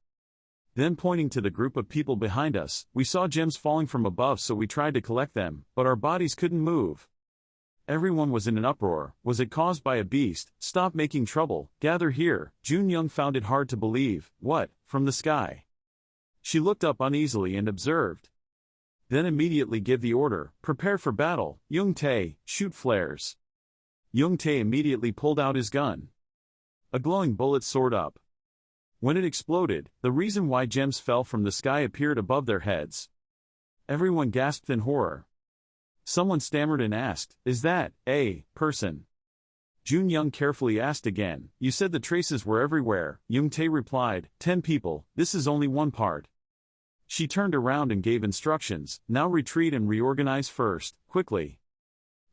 Then pointing to the group of people behind us, we saw gems falling from above so we tried to collect them, but our bodies couldn't move. Everyone was in an uproar. Was it caused by a beast? Stop making trouble, gather here. Jun Young found it hard to believe. What, from the sky? She looked up uneasily and observed. Then immediately give the order, prepare for battle. Jung Tae, shoot flares. Jung Tae immediately pulled out his gun. A glowing bullet soared up. When it exploded, the reason why gems fell from the sky appeared above their heads. Everyone gasped in horror. Someone stammered and asked, is that a person? Jun Young carefully asked again, you said the traces were everywhere. Jung Tae replied, 10 people, this is only one part. She turned around and gave instructions, now retreat and reorganize first, quickly.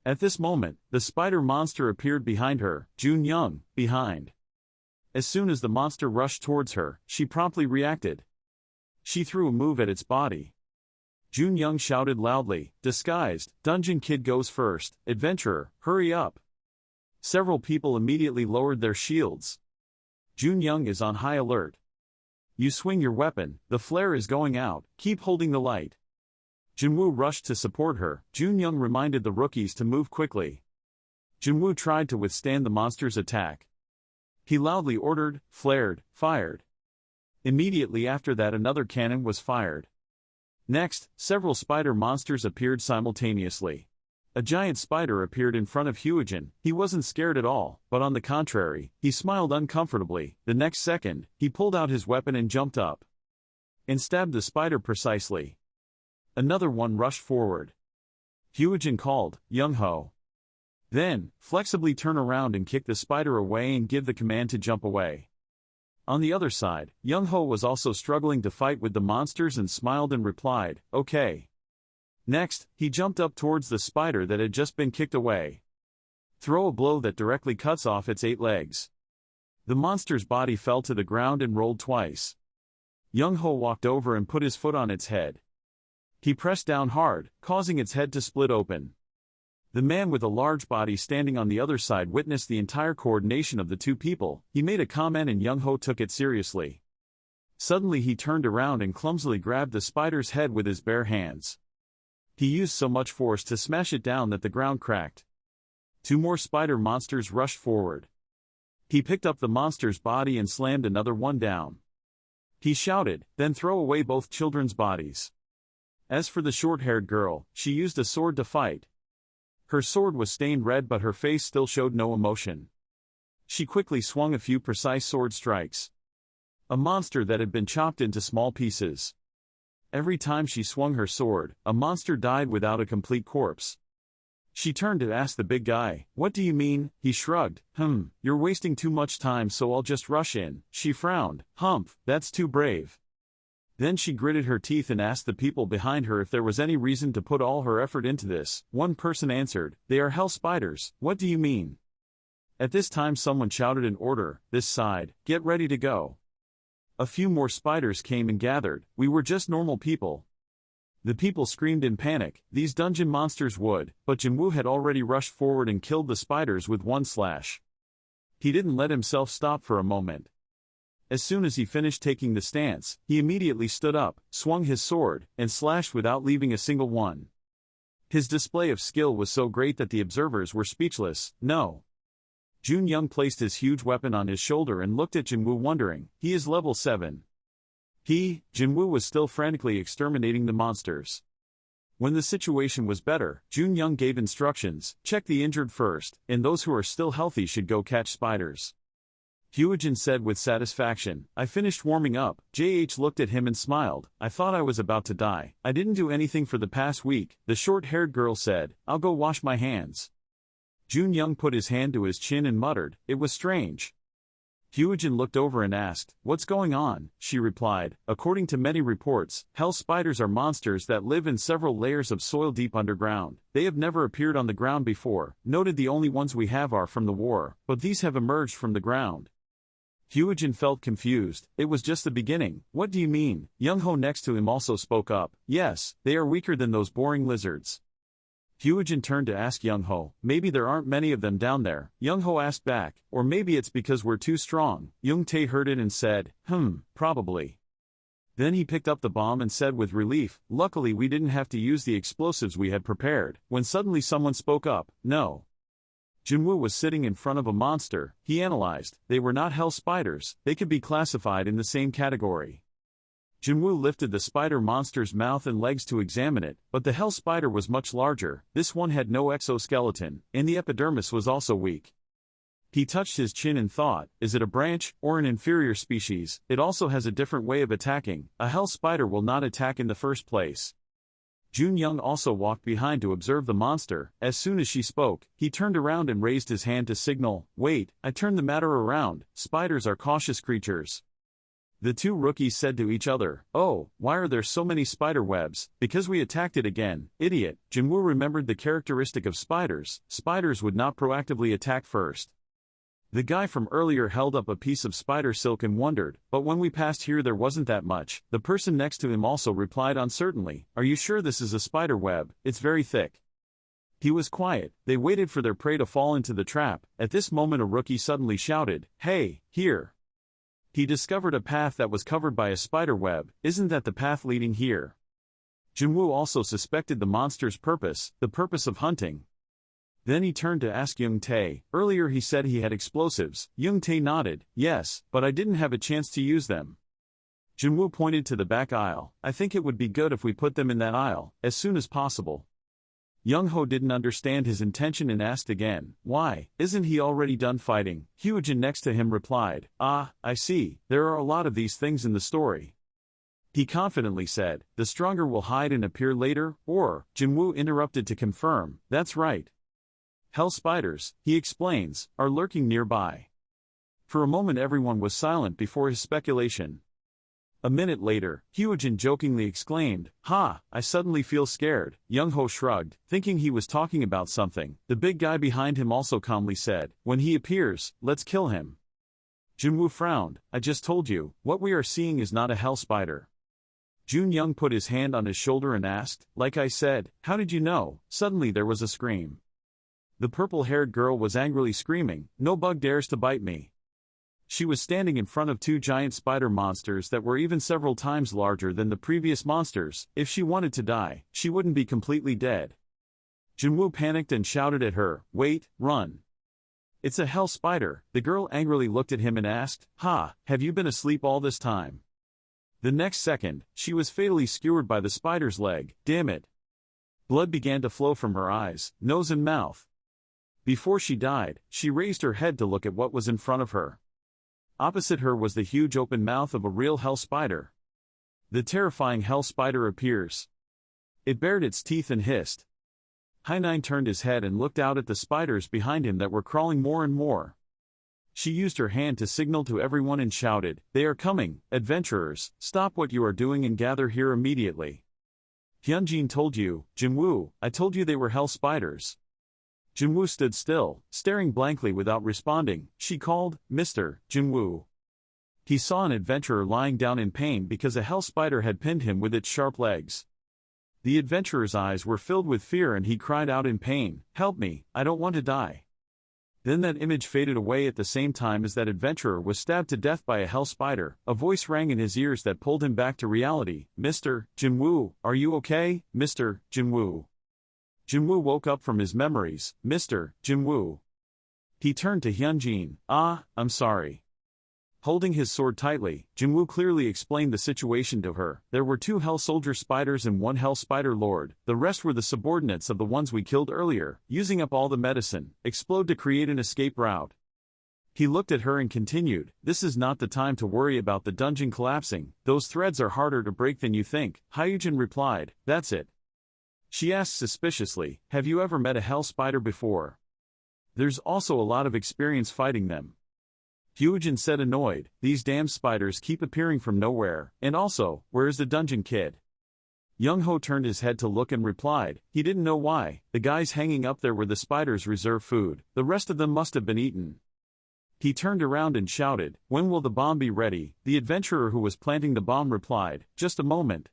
At this moment, the spider monster appeared behind her, Jun Young, behind. As soon as the monster rushed towards her, she promptly reacted. She threw a move at its body. Jun Young shouted loudly, disguised, Dungeon Kid goes first, adventurer, hurry up. Several people immediately lowered their shields. Jun Young is on high alert. You swing your weapon, the flare is going out, keep holding the light. Junwoo rushed to support her. Jun Young reminded the rookies to move quickly. Junwoo tried to withstand the monster's attack. He loudly ordered, flared, fired. Immediately after that another cannon was fired. Next, several spider monsters appeared simultaneously. A giant spider appeared in front of Hyojin. He wasn't scared at all, but on the contrary, he smiled uncomfortably. The next second, he pulled out his weapon and jumped up. And stabbed the spider precisely. Another one rushed forward. Hyojin called, Young-ho. Then, flexibly turn around and kick the spider away and give the command to jump away. On the other side, Young-ho was also struggling to fight with the monsters and smiled and replied, okay. Next, he jumped up towards the spider that had just been kicked away. Throw a blow that directly cuts off its 8 legs. The monster's body fell to the ground and rolled twice. Young-ho walked over and put his foot on its head. He pressed down hard, causing its head to split open. The man with a large body standing on the other side witnessed the entire coordination of the two people. He made a comment and Young-ho took it seriously. Suddenly he turned around and clumsily grabbed the spider's head with his bare hands. He used so much force to smash it down that the ground cracked. 2 more spider monsters rushed forward. He picked up the monster's body and slammed another one down. He shouted, then throw away both children's bodies. As for the short-haired girl, she used a sword to fight. Her sword was stained red but her face still showed no emotion. She quickly swung a few precise sword strikes. A monster that had been chopped into small pieces. Every time she swung her sword, a monster died without a complete corpse. She turned to ask the big guy, what do you mean? He shrugged, you're wasting too much time so I'll just rush in. She frowned, humph, that's too brave. Then she gritted her teeth and asked the people behind her if there was any reason to put all her effort into this. One person answered, they are hell spiders, what do you mean? At this time someone shouted an order, this side, get ready to go. A few more spiders came and gathered, we were just normal people. The people screamed in panic, these dungeon monsters would, but Jinwoo had already rushed forward and killed the spiders with one slash. He didn't let himself stop for a moment. As soon as he finished taking the stance, he immediately stood up, swung his sword, and slashed without leaving a single one. His display of skill was so great that the observers were speechless. No. Jun Young placed his huge weapon on his shoulder and looked at Jinwoo wondering, he is level 7. Jinwoo was still frantically exterminating the monsters. When the situation was better, Jun Young gave instructions, check the injured first, and those who are still healthy should go catch spiders. Hyojin said with satisfaction, I finished warming up. JH looked at him and smiled, I thought I was about to die. I didn't do anything for the past week, the short-haired girl said, I'll go wash my hands. Jun Young put his hand to his chin and muttered, it was strange. Hyojin looked over and asked, what's going on? She replied, according to many reports, hell spiders are monsters that live in several layers of soil deep underground. They have never appeared on the ground before, noted the only ones we have are from the war, but these have emerged from the ground. Hyojin felt confused, it was just the beginning, what do you mean? Young-ho next to him also spoke up, yes, they are weaker than those boring lizards. Hyojin turned to ask Young-ho, maybe there aren't many of them down there. Young-ho asked back, or maybe it's because we're too strong. Young-tae heard it and said, probably. Then he picked up the bomb and said with relief, luckily we didn't have to use the explosives we had prepared, when suddenly someone spoke up, no. Jinwoo was sitting in front of a monster, he analyzed, they were not hell spiders, they could be classified in the same category. Jinwoo lifted the spider monster's mouth and legs to examine it, but the hell spider was much larger, this one had no exoskeleton, and the epidermis was also weak. He touched his chin and thought, is it a branch, or an inferior species? It also has a different way of attacking, a hell spider will not attack in the first place. Jun Young also walked behind to observe the monster. As soon as she spoke, he turned around and raised his hand to signal, wait, I turned the matter around, spiders are cautious creatures. The two rookies said to each other, oh, why are there so many spider webs? Because we attacked it again, idiot. Jinwoo remembered the characteristic of spiders, spiders would not proactively attack first. The guy from earlier held up a piece of spider silk and wondered, but when we passed here there wasn't that much. The person next to him also replied uncertainly, are you sure this is a spider web? It's very thick. He was quiet, they waited for their prey to fall into the trap. At this moment a rookie suddenly shouted, hey, here. He discovered a path that was covered by a spider web, isn't that the path leading here? Jinwoo also suspected the monster's purpose, the purpose of hunting. Then he turned to ask Young-tae, earlier he said he had explosives. Young-tae nodded, yes, but I didn't have a chance to use them. Jinwoo pointed to the back aisle, I think it would be good if we put them in that aisle, as soon as possible. Young-ho didn't understand his intention and asked again, why, isn't he already done fighting? Hyojin next to him replied, ah, I see, there are a lot of these things in the story. He confidently said, the stronger will hide and appear later, or, Jinwoo interrupted to confirm, that's right. Hell spiders, he explains, are lurking nearby. For a moment everyone was silent before his speculation. A minute later, Hyojin jokingly exclaimed, ha, I suddenly feel scared. Young-ho shrugged, thinking he was talking about something. The big guy behind him also calmly said, when he appears, let's kill him. Jinwoo frowned, I just told you, what we are seeing is not a hell spider. Jun Young put his hand on his shoulder and asked, like I said, how did you know? Suddenly there was a scream. The purple-haired girl was angrily screaming, no bug dares to bite me. She was standing in front of two giant spider monsters that were even several times larger than the previous monsters. If she wanted to die, she wouldn't be completely dead. Jinwoo panicked and shouted at her, wait, run. It's a hell spider. The girl angrily looked at him and asked, ha, have you been asleep all this time? The next second, she was fatally skewered by the spider's leg, damn it. Blood began to flow from her eyes, nose and mouth. Before she died, she raised her head to look at what was in front of her. Opposite her was the huge open mouth of a real hell spider. The terrifying hell spider appears. It bared its teeth and hissed. Hainine turned his head and looked out at the spiders behind him that were crawling more and more. She used her hand to signal to everyone and shouted, they are coming, adventurers, stop what you are doing and gather here immediately. Hyunjin told you, Jinwoo, I told you they were hell spiders. Jinwoo stood still, staring blankly without responding. She called, Mr. Jinwoo. He saw an adventurer lying down in pain because a hell spider had pinned him with its sharp legs. The adventurer's eyes were filled with fear and he cried out in pain, help me, I don't want to die. Then that image faded away at the same time as that adventurer was stabbed to death by a hell spider. A voice rang in his ears that pulled him back to reality. Mr. Jinwoo, are you okay, Mr. Jinwoo? Jinwoo woke up from his memories. Mr. Jinwoo. He turned to Hyunjin. I'm sorry. Holding his sword tightly, Jinwoo clearly explained the situation to her. There were 2 Hell Soldier Spiders and 1 Hell Spider Lord. The rest were the subordinates of the ones we killed earlier, using up all the medicine. Explode to create an escape route. He looked at her and continued, this is not the time to worry about the dungeon collapsing. Those threads are harder to break than you think. Hyujin replied, that's it. She asked suspiciously, have you ever met a Hell Spider before? There's also a lot of experience fighting them. Hyujin said annoyed, these damn spiders keep appearing from nowhere, and also, where's the dungeon kid? Young-ho turned his head to look and replied, he didn't know why. The guys hanging up there were the spiders' reserve food. The rest of them must have been eaten. He turned around and shouted, when will the bomb be ready? The adventurer who was planting the bomb replied, just a moment.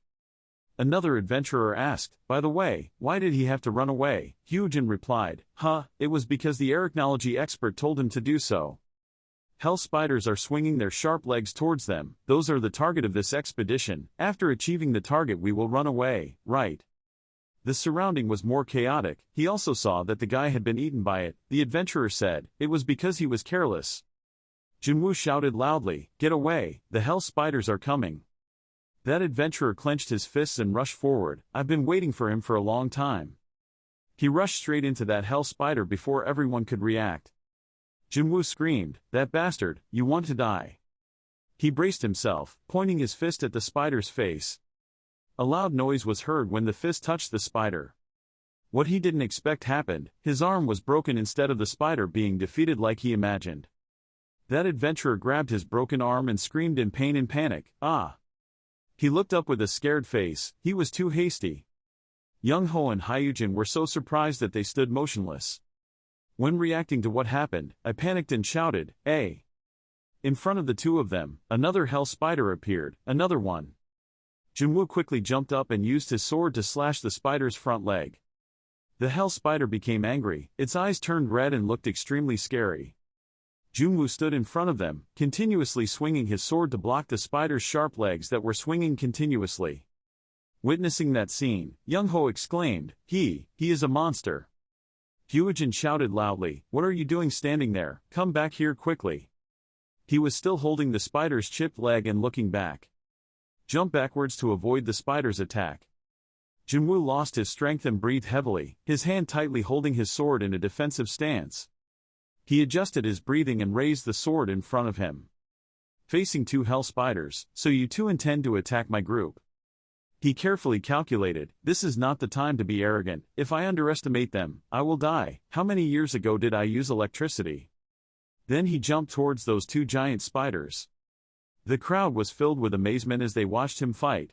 Another adventurer asked, by the way, why did he have to run away? Hyujin replied, it was because the arachnology expert told him to do so. Hell spiders are swinging their sharp legs towards them. Those are the target of this expedition. After achieving the target we will run away, right? The surrounding was more chaotic. He also saw that the guy had been eaten by it. The adventurer said, it was because he was careless. Jinwoo shouted loudly, get away, the hell spiders are coming. That adventurer clenched his fists and rushed forward. I've been waiting for him for a long time. He rushed straight into that hell spider before everyone could react. Jinwoo screamed, that bastard, you want to die. He braced himself, pointing his fist at the spider's face. A loud noise was heard when the fist touched the spider. What he didn't expect happened. His arm was broken instead of the spider being defeated like he imagined. That adventurer grabbed his broken arm and screamed in pain and panic, He looked up with a scared face. He was too hasty. Young-ho and Hyujin were so surprised that they stood motionless. When reacting to what happened, I panicked and shouted, "Hey!" In front of the 2 of them, another hell spider appeared, another one. Jinwoo quickly jumped up and used his sword to slash the spider's front leg. The hell spider became angry, its eyes turned red and looked extremely scary. Jinwoo stood in front of them, continuously swinging his sword to block the spider's sharp legs that were swinging continuously. Witnessing that scene, Young-ho exclaimed, he is a monster. Hyujin shouted loudly, what are you doing standing there? Come back here quickly. He was still holding the spider's chipped leg and looking back. Jump backwards to avoid the spider's attack. Jinwoo lost his strength and breathed heavily, his hand tightly holding his sword in a defensive stance. He adjusted his breathing and raised the sword in front of him. Facing 2 hell spiders, so you 2 intend to attack my group. He carefully calculated, this is not the time to be arrogant. If I underestimate them, I will die. How many years ago did I use electricity? Then he jumped towards those 2 giant spiders. The crowd was filled with amazement as they watched him fight.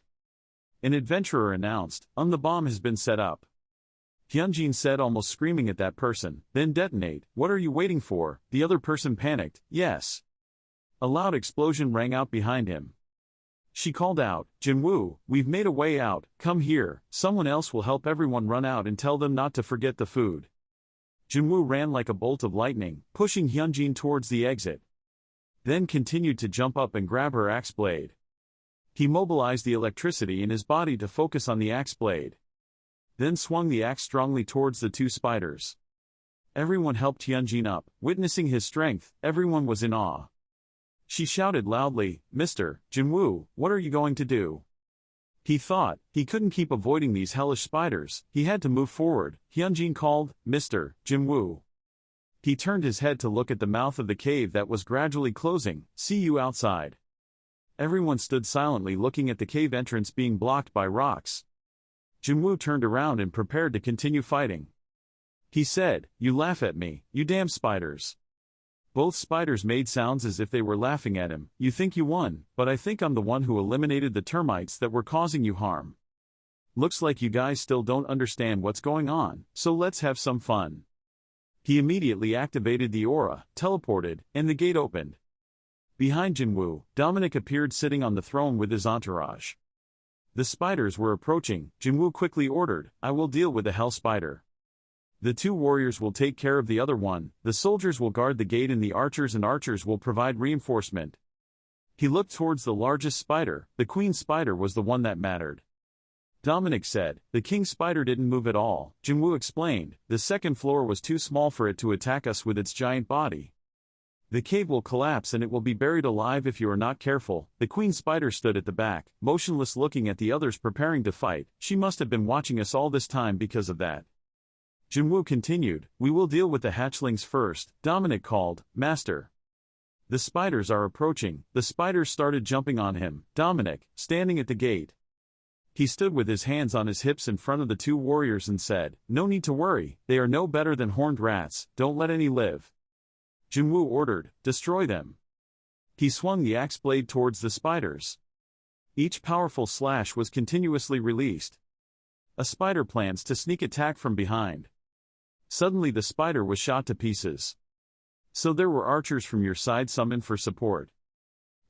An adventurer announced, the bomb has been set up. Hyunjin said, almost screaming at that person, then detonate. What are you waiting for? The other person panicked, yes. A loud explosion rang out behind him. She called out, Jinwoo, we've made a way out, come here, someone else will help everyone run out and tell them not to forget the food. Jinwoo ran like a bolt of lightning, pushing Hyunjin towards the exit. Then continued to jump up and grab her axe blade. He mobilized the electricity in his body to focus on the axe blade. Then swung the axe strongly towards the 2 spiders. Everyone helped Hyunjin up. Witnessing his strength, everyone was in awe. She shouted loudly, Mr. Jinwoo, what are you going to do? He thought, he couldn't keep avoiding these hellish spiders, he had to move forward. Hyunjin called, Mr. Jinwoo. He turned his head to look at the mouth of the cave that was gradually closing, see you outside. Everyone stood silently looking at the cave entrance being blocked by rocks. Jinwoo turned around and prepared to continue fighting. He said, you laugh at me, you damn spiders. Both spiders made sounds as if they were laughing at him. You think you won, but I think I'm the one who eliminated the termites that were causing you harm. Looks like you guys still don't understand what's going on, so let's have some fun. He immediately activated the aura, teleported, and the gate opened. Behind Jinwoo, Dominic appeared sitting on the throne with his entourage. The spiders were approaching. Jinwoo quickly ordered, I will deal with the hell spider. The 2 warriors will take care of the other one, the soldiers will guard the gate and the archers will provide reinforcement. He looked towards the largest spider. The queen spider was the one that mattered. Dominic said. The king spider didn't move at all. Jinwoo explained. The second floor was too small for it to attack us with its giant body. The cave will collapse and it will be buried alive if you are not careful. The queen spider stood at the back, motionless, looking at the others preparing to fight. She must have been watching us all this time because of that. Jinwoo continued. We will deal with the hatchlings first, Dominic called. Master. The spiders are approaching. The spiders started jumping on him. Dominic, standing at the gate. He stood with his hands on his hips in front of the two warriors and said, no need to worry, they are no better than horned rats, don't let any live. Jinwoo ordered, destroy them. He swung the axe blade towards the spiders. Each powerful slash was continuously released. A spider plans to sneak attack from behind. Suddenly the spider was shot to pieces. So there were archers from your side summoned for support.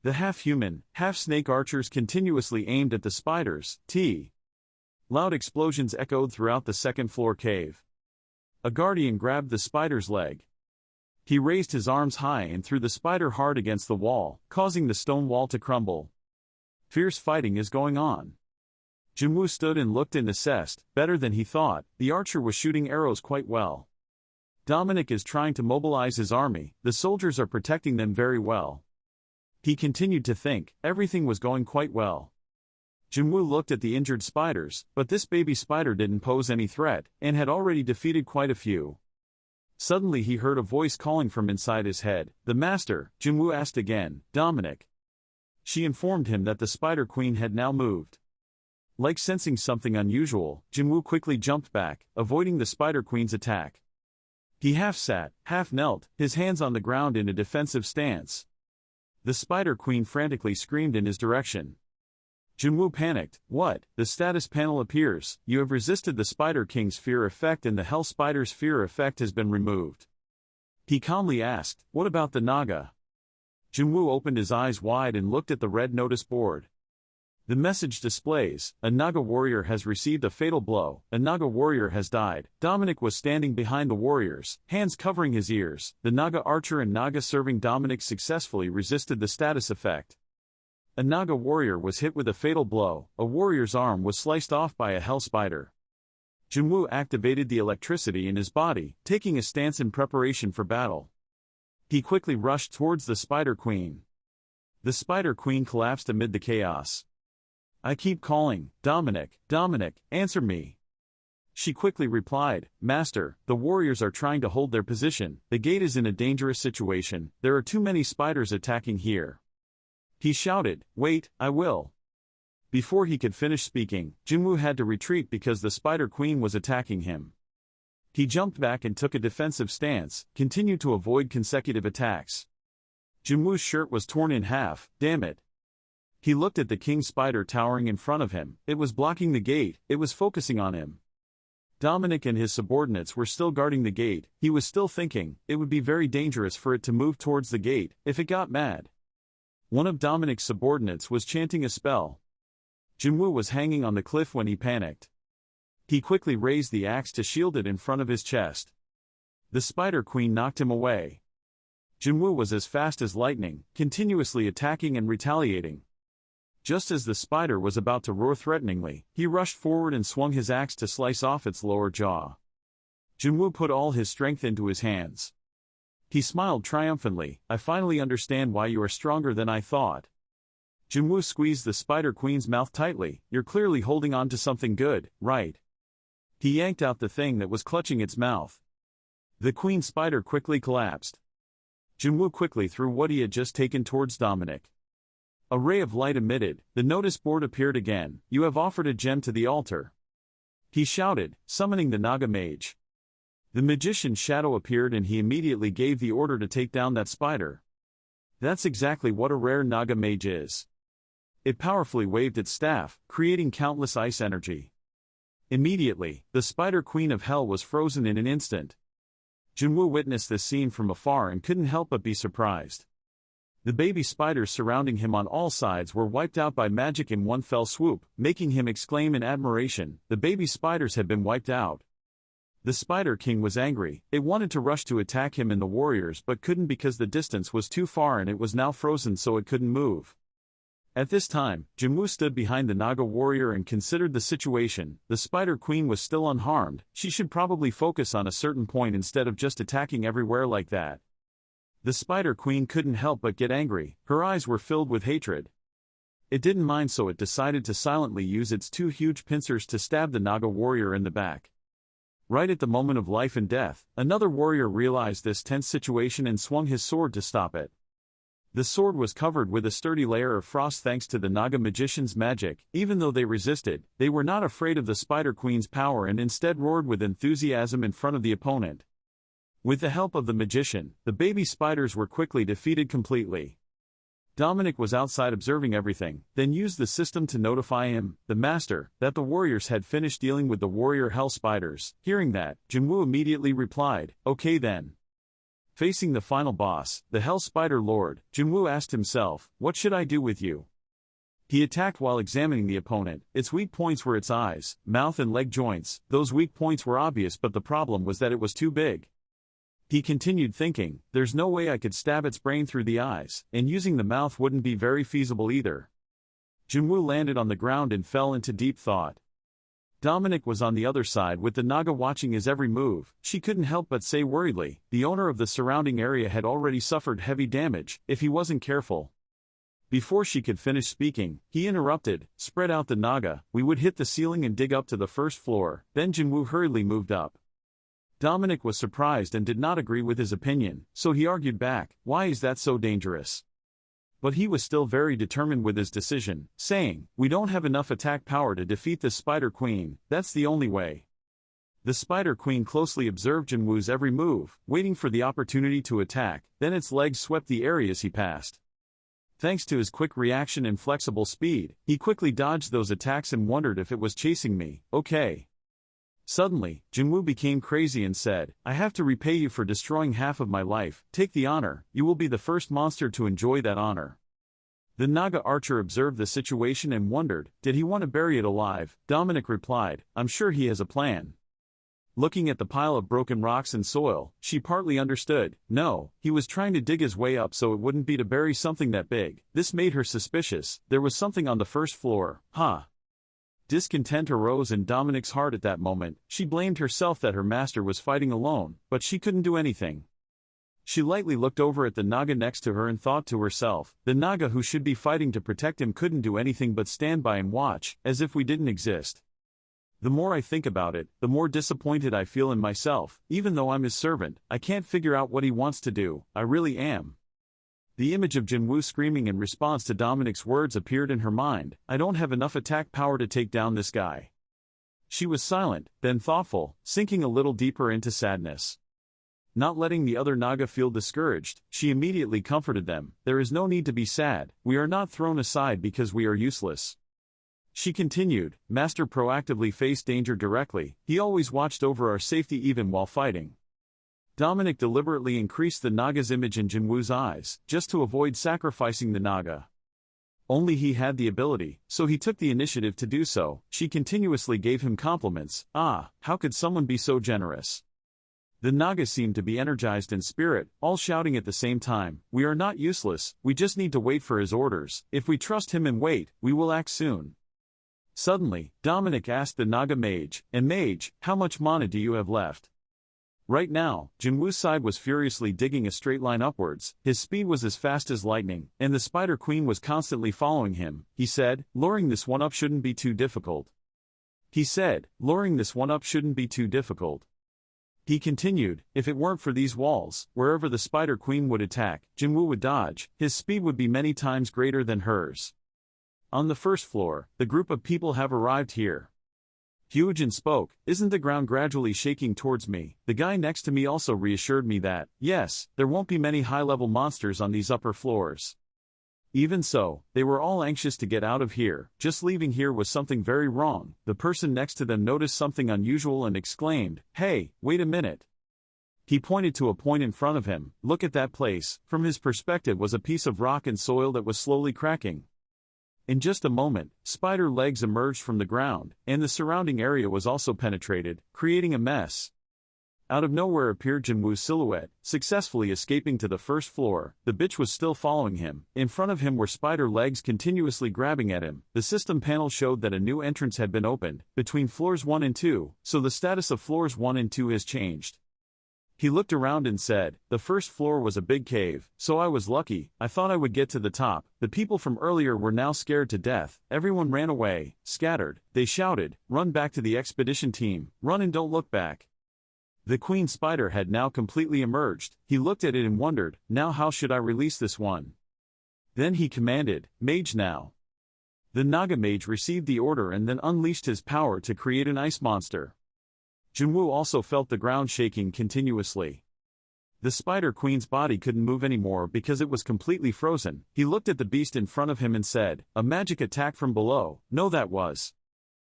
The half-human, half-snake archers continuously aimed at the spiders. Loud explosions echoed throughout the second-floor cave. A guardian grabbed the spider's leg. He raised his arms high and threw the spider hard against the wall, causing the stone wall to crumble. Fierce fighting is going on. Jinwoo stood and looked and assessed. Better than he thought, the archer was shooting arrows quite well. Dominic is trying to mobilize his army, the soldiers are protecting them very well. He continued to think, everything was going quite well. Jinwoo looked at the injured spiders, but this baby spider didn't pose any threat, and had already defeated quite a few. Suddenly he heard a voice calling from inside his head. The master, Jinwoo asked again, Dominic. She informed him that the spider queen had now moved. Like sensing something unusual, Jinwoo quickly jumped back, avoiding the spider queen's attack. He half sat, half knelt, his hands on the ground in a defensive stance. The spider queen frantically screamed in his direction. Jinwoo panicked. What? The status panel appears. You have resisted the Spider King's fear effect and the Hell Spider's fear effect has been removed. He calmly asked, what about the Naga? Jinwoo opened his eyes wide and looked at the red notice board. The message displays, a Naga warrior has received a fatal blow, a Naga warrior has died. Dominic was standing behind the warriors, hands covering his ears. The Naga archer and Naga serving Dominic successfully resisted the status effect. A Naga warrior was hit with a fatal blow, a warrior's arm was sliced off by a hell spider. Jinwoo activated the electricity in his body, taking a stance in preparation for battle. He quickly rushed towards the Spider Queen. The Spider Queen collapsed amid the chaos. I keep calling, Dominic, Dominic, answer me. She quickly replied, Master, the warriors are trying to hold their position, the gate is in a dangerous situation, there are too many spiders attacking here. He shouted, wait, I will. Before he could finish speaking, Jinwoo had to retreat because the Spider Queen was attacking him. He jumped back and took a defensive stance, continued to avoid consecutive attacks. Jinwoo's shirt was torn in half, damn it. He looked at the king spider towering in front of him, it was blocking the gate, it was focusing on him. Dominic and his subordinates were still guarding the gate, he was still thinking, it would be very dangerous for it to move towards the gate, if it got mad. One of Dominic's subordinates was chanting a spell. Jinwoo was hanging on the cliff when he panicked. He quickly raised the axe to shield it in front of his chest. The Spider Queen knocked him away. Jinwoo was as fast as lightning, continuously attacking and retaliating. Just as the spider was about to roar threateningly, he rushed forward and swung his axe to slice off its lower jaw. Jinwoo put all his strength into his hands. He smiled triumphantly, I finally understand why you are stronger than I thought. Jinwoo squeezed the Spider Queen's mouth tightly, you're clearly holding on to something good, right? He yanked out the thing that was clutching its mouth. The queen spider quickly collapsed. Jinwoo quickly threw what he had just taken towards Dominic. A ray of light emitted, the notice board appeared again, you have offered a gem to the altar. He shouted, summoning the Naga mage. The magician's shadow appeared and he immediately gave the order to take down that spider. That's exactly what a rare Naga mage is. It powerfully waved its staff, creating countless ice energy. Immediately, the Spider Queen of Hell was frozen in an instant. Jinwoo witnessed this scene from afar and couldn't help but be surprised. The baby spiders surrounding him on all sides were wiped out by magic in one fell swoop, making him exclaim in admiration, the baby spiders had been wiped out. The Spider King was angry, it wanted to rush to attack him and the warriors but couldn't because the distance was too far and it was now frozen so it couldn't move. At this time, Jinwoo stood behind the Naga warrior and considered the situation. The Spider Queen was still unharmed. She should probably focus on a certain point instead of just attacking everywhere like that. The Spider Queen couldn't help but get angry. Her eyes were filled with hatred. It didn't mind, so it decided to silently use its two huge pincers to stab the Naga warrior in the back. Right at the moment of life and death, another warrior realized this tense situation and swung his sword to stop it. The sword was covered with a sturdy layer of frost thanks to the Naga magician's magic. Even though they resisted, they were not afraid of the Spider Queen's power and instead roared with enthusiasm in front of the opponent. With the help of the magician, the baby spiders were quickly defeated completely. Dominic was outside observing everything, then used the system to notify him, the master, that the warriors had finished dealing with the warrior hell spiders. Hearing that, Jinwoo immediately replied, "Okay then." Facing the final boss, the Hell Spider Lord, Jinwoo asked himself, "What should I do with you?" He attacked while examining the opponent. Its weak points were its eyes, mouth and leg joints. Those weak points were obvious, but the problem was that it was too big. He continued thinking, there's no way I could stab its brain through the eyes, and using the mouth wouldn't be very feasible either. Jinwoo landed on the ground and fell into deep thought. Dominic was on the other side with the Naga watching his every move. She couldn't help but say worriedly, the owner of the surrounding area had already suffered heavy damage, if he wasn't careful. Before she could finish speaking, he interrupted, "Spread out the Naga, we would hit the ceiling and dig up to the first floor." Then Jinwoo hurriedly moved up. Dominic was surprised and did not agree with his opinion, so he argued back, "Why is that so dangerous?" But he was still very determined with his decision, saying, "We don't have enough attack power to defeat the Spider Queen, that's the only way." The Spider Queen closely observed Jinwoo's every move, waiting for the opportunity to attack, then its legs swept the area as he passed. Thanks to his quick reaction and flexible speed, he quickly dodged those attacks and wondered if it was chasing me. Okay. Suddenly, Jinwoo became crazy and said, "I have to repay you for destroying half of my life. Take the honor, you will be the first monster to enjoy that honor." The Naga archer observed the situation and wondered, did he want to bury it alive? Dominic replied, "I'm sure he has a plan." Looking at the pile of broken rocks and soil, she partly understood. No, he was trying to dig his way up so it wouldn't be to bury something that big. This made her suspicious. There was something on the first floor. Discontent arose in Dominic's heart at that moment. She blamed herself that her master was fighting alone, but she couldn't do anything. She lightly looked over at the Naga next to her and thought to herself, the Naga who should be fighting to protect him couldn't do anything but stand by and watch, as if we didn't exist. The more I think about it, the more disappointed I feel in myself. Even though I'm his servant, I can't figure out what he wants to do. I really am. The image of Jinwoo screaming in response to Dominic's words appeared in her mind. I don't have enough attack power to take down this guy. She was silent, then thoughtful, sinking a little deeper into sadness. Not letting the other Naga feel discouraged, she immediately comforted them. There is no need to be sad. We are not thrown aside because we are useless. She continued, Master proactively faced danger directly. He always watched over our safety even while fighting. Dominic deliberately increased the Naga's image in Jinwoo's eyes, just to avoid sacrificing the Naga. Only he had the ability, so he took the initiative to do so. She continuously gave him compliments. How could someone be so generous? The Naga seemed to be energized in spirit, all shouting at the same time, we are not useless, we just need to wait for his orders. If we trust him and wait, we will act soon. Suddenly, Dominic asked the Naga mage, and mage, how much mana do you have left? Right now, Jinwoo's side was furiously digging a straight line upwards. His speed was as fast as lightning, and the Spider Queen was constantly following him. He said, luring this one up shouldn't be too difficult. He continued, if it weren't for these walls, wherever the Spider Queen would attack, Jinwoo would dodge. His speed would be many times greater than hers. On the first floor, the group of people have arrived here. Hyojin spoke, isn't the ground gradually shaking towards me? The guy next to me also reassured me that, yes, there won't be many high-level monsters on these upper floors. Even so, they were all anxious to get out of here. Just leaving here was something very wrong. The person next to them noticed something unusual and exclaimed, hey, wait a minute. He pointed to a point in front of him. Look at that place. From his perspective was a piece of rock and soil that was slowly cracking. In just a moment, spider legs emerged from the ground, and the surrounding area was also penetrated, creating a mess. Out of nowhere appeared Jinwoo's silhouette, successfully escaping to the first floor. The bitch was still following him. In front of him were spider legs continuously grabbing at him. The system panel showed that a new entrance had been opened, between floors 1 and 2, so the status of floors 1 and 2 has changed. He looked around and said, "The first floor was a big cave, so I was lucky. I thought I would get to the top." The people from earlier were now scared to death. Everyone ran away, scattered. They shouted, "Run back to the expedition team, run and don't look back." The queen spider had now completely emerged. He looked at it and wondered, "Now how should I release this one?" Then he commanded, "Mage now." The Naga mage received the order and then unleashed his power to create an ice monster. Jinwoo also felt the ground shaking continuously. The spider queen's body couldn't move anymore because it was completely frozen. He looked at the beast in front of him and said, "A magic attack from below." No, that was.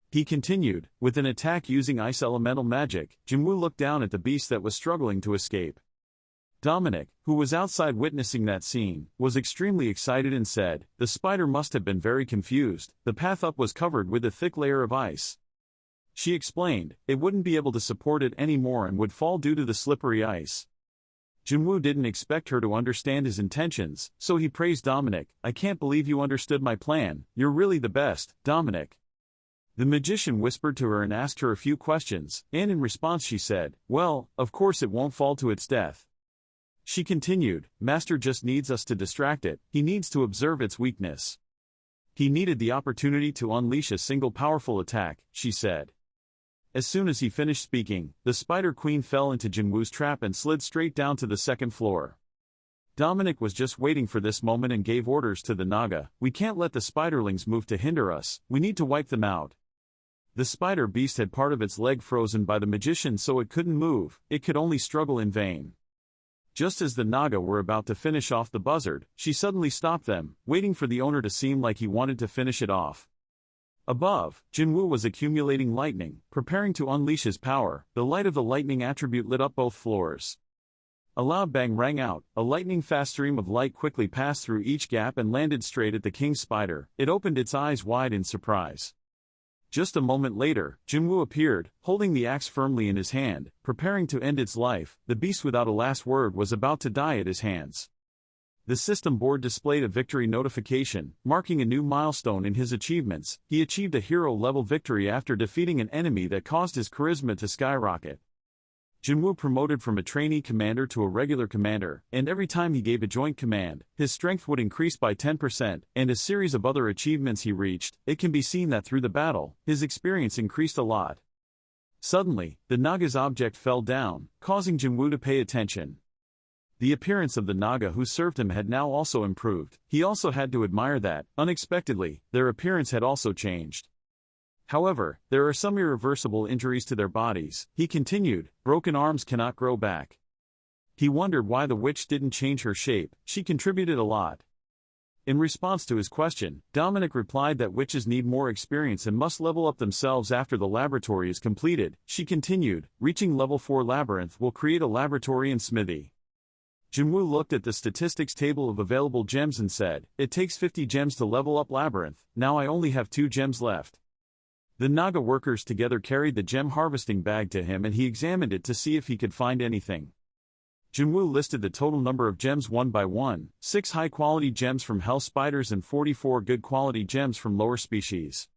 He continued, with an attack using ice elemental magic. Jinwoo looked down at the beast that was struggling to escape. Dominic, who was outside witnessing that scene, was extremely excited and said, "The spider must have been very confused. The path up was covered with a thick layer of ice." She explained, it wouldn't be able to support it anymore and would fall due to the slippery ice. Jinwoo didn't expect her to understand his intentions, so he praised Dominic. "I can't believe you understood my plan. You're really the best, Dominic." The magician whispered to her and asked her a few questions, and in response she said, "Well, of course it won't fall to its death." She continued, "Master just needs us to distract it. He needs to observe its weakness. He needed the opportunity to unleash a single powerful attack," she said. As soon as he finished speaking, the spider queen fell into Jinwoo's trap and slid straight down to the second floor. Dominic was just waiting for this moment and gave orders to the Naga. "We can't let the spiderlings move to hinder us. We need to wipe them out." The spider beast had part of its leg frozen by the magician so it couldn't move. It could only struggle in vain. Just as the Naga were about to finish off the buzzard, she suddenly stopped them, waiting for the owner to seem like he wanted to finish it off. Above, Jinwoo was accumulating lightning, preparing to unleash his power. The light of the lightning attribute lit up both floors. A loud bang rang out. A lightning-fast stream of light quickly passed through each gap and landed straight at the king spider. It opened its eyes wide in surprise. Just a moment later, Jinwoo appeared, holding the axe firmly in his hand, preparing to end its life. The beast without a last word was about to die at his hands. The system board displayed a victory notification, marking a new milestone in his achievements. He achieved a hero-level victory after defeating an enemy that caused his charisma to skyrocket. Jinwoo promoted from a trainee commander to a regular commander, and every time he gave a joint command, his strength would increase by 10%, and a series of other achievements he reached. It can be seen that through the battle, his experience increased a lot. Suddenly, the Naga's object fell down, causing Jinwoo to pay attention. The appearance of the Naga who served him had now also improved. He also had to admire that, unexpectedly, their appearance had also changed. However, there are some irreversible injuries to their bodies. He continued, "Broken arms cannot grow back." He wondered why the witch didn't change her shape. She contributed a lot. In response to his question, Dominic replied that witches need more experience and must level up themselves after the laboratory is completed. She continued, "Reaching level 4 labyrinth will create a laboratory and smithy." Jinwoo looked at the statistics table of available gems and said, "It takes 50 gems to level up labyrinth. Now I only have 2 gems left." The Naga workers together carried the gem harvesting bag to him and he examined it to see if he could find anything. Jinwoo listed the total number of gems one by one, 6 high-quality gems from hell spiders and 44 good-quality gems from lower species.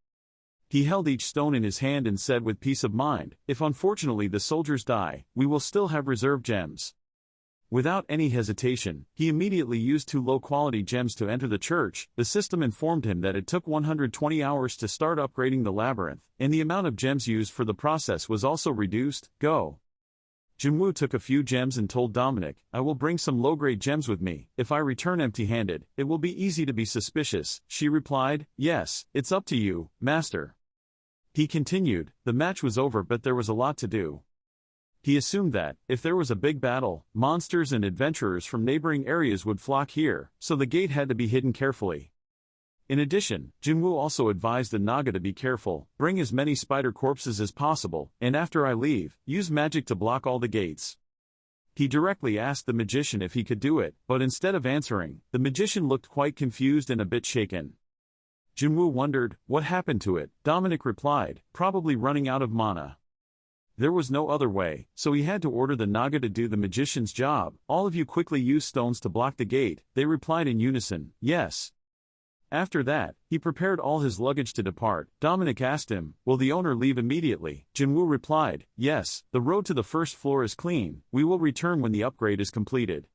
He held each stone in his hand and said with peace of mind, "If unfortunately the soldiers die, we will still have reserve gems." Without any hesitation, he immediately used 2 low-quality gems to enter the church. The system informed him that it took 120 hours to start upgrading the labyrinth, and the amount of gems used for the process was also reduced. Go. Jinwoo took a few gems and told Dominic, "I will bring some low-grade gems with me. If I return empty-handed, it will be easy to be suspicious." She replied, "Yes, it's up to you, master." He continued, "The match was over but there was a lot to do." He assumed that, if there was a big battle, monsters and adventurers from neighboring areas would flock here, so the gate had to be hidden carefully. In addition, Jinwoo also advised the Naga to be careful, bring as many spider corpses as possible, and after I leave, use magic to block all the gates. He directly asked the magician if he could do it, but instead of answering, the magician looked quite confused and a bit shaken. Jinwoo wondered, what happened to it? Dominic replied, probably running out of mana. There was no other way, so he had to order the Naga to do the magician's job. All of you quickly use stones to block the gate, they replied in unison, yes. After that, he prepared all his luggage to depart. Dominic asked him, will the owner leave immediately? Jinwoo replied, yes, the road to the first floor is clean, we will return when the upgrade is completed.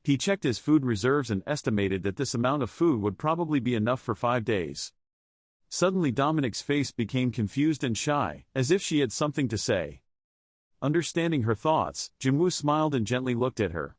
He checked his food reserves and estimated that this amount of food would probably be enough for 5 days. Suddenly Dominic's face became confused and shy, as if she had something to say. Understanding her thoughts, Jinwoo smiled and gently looked at her.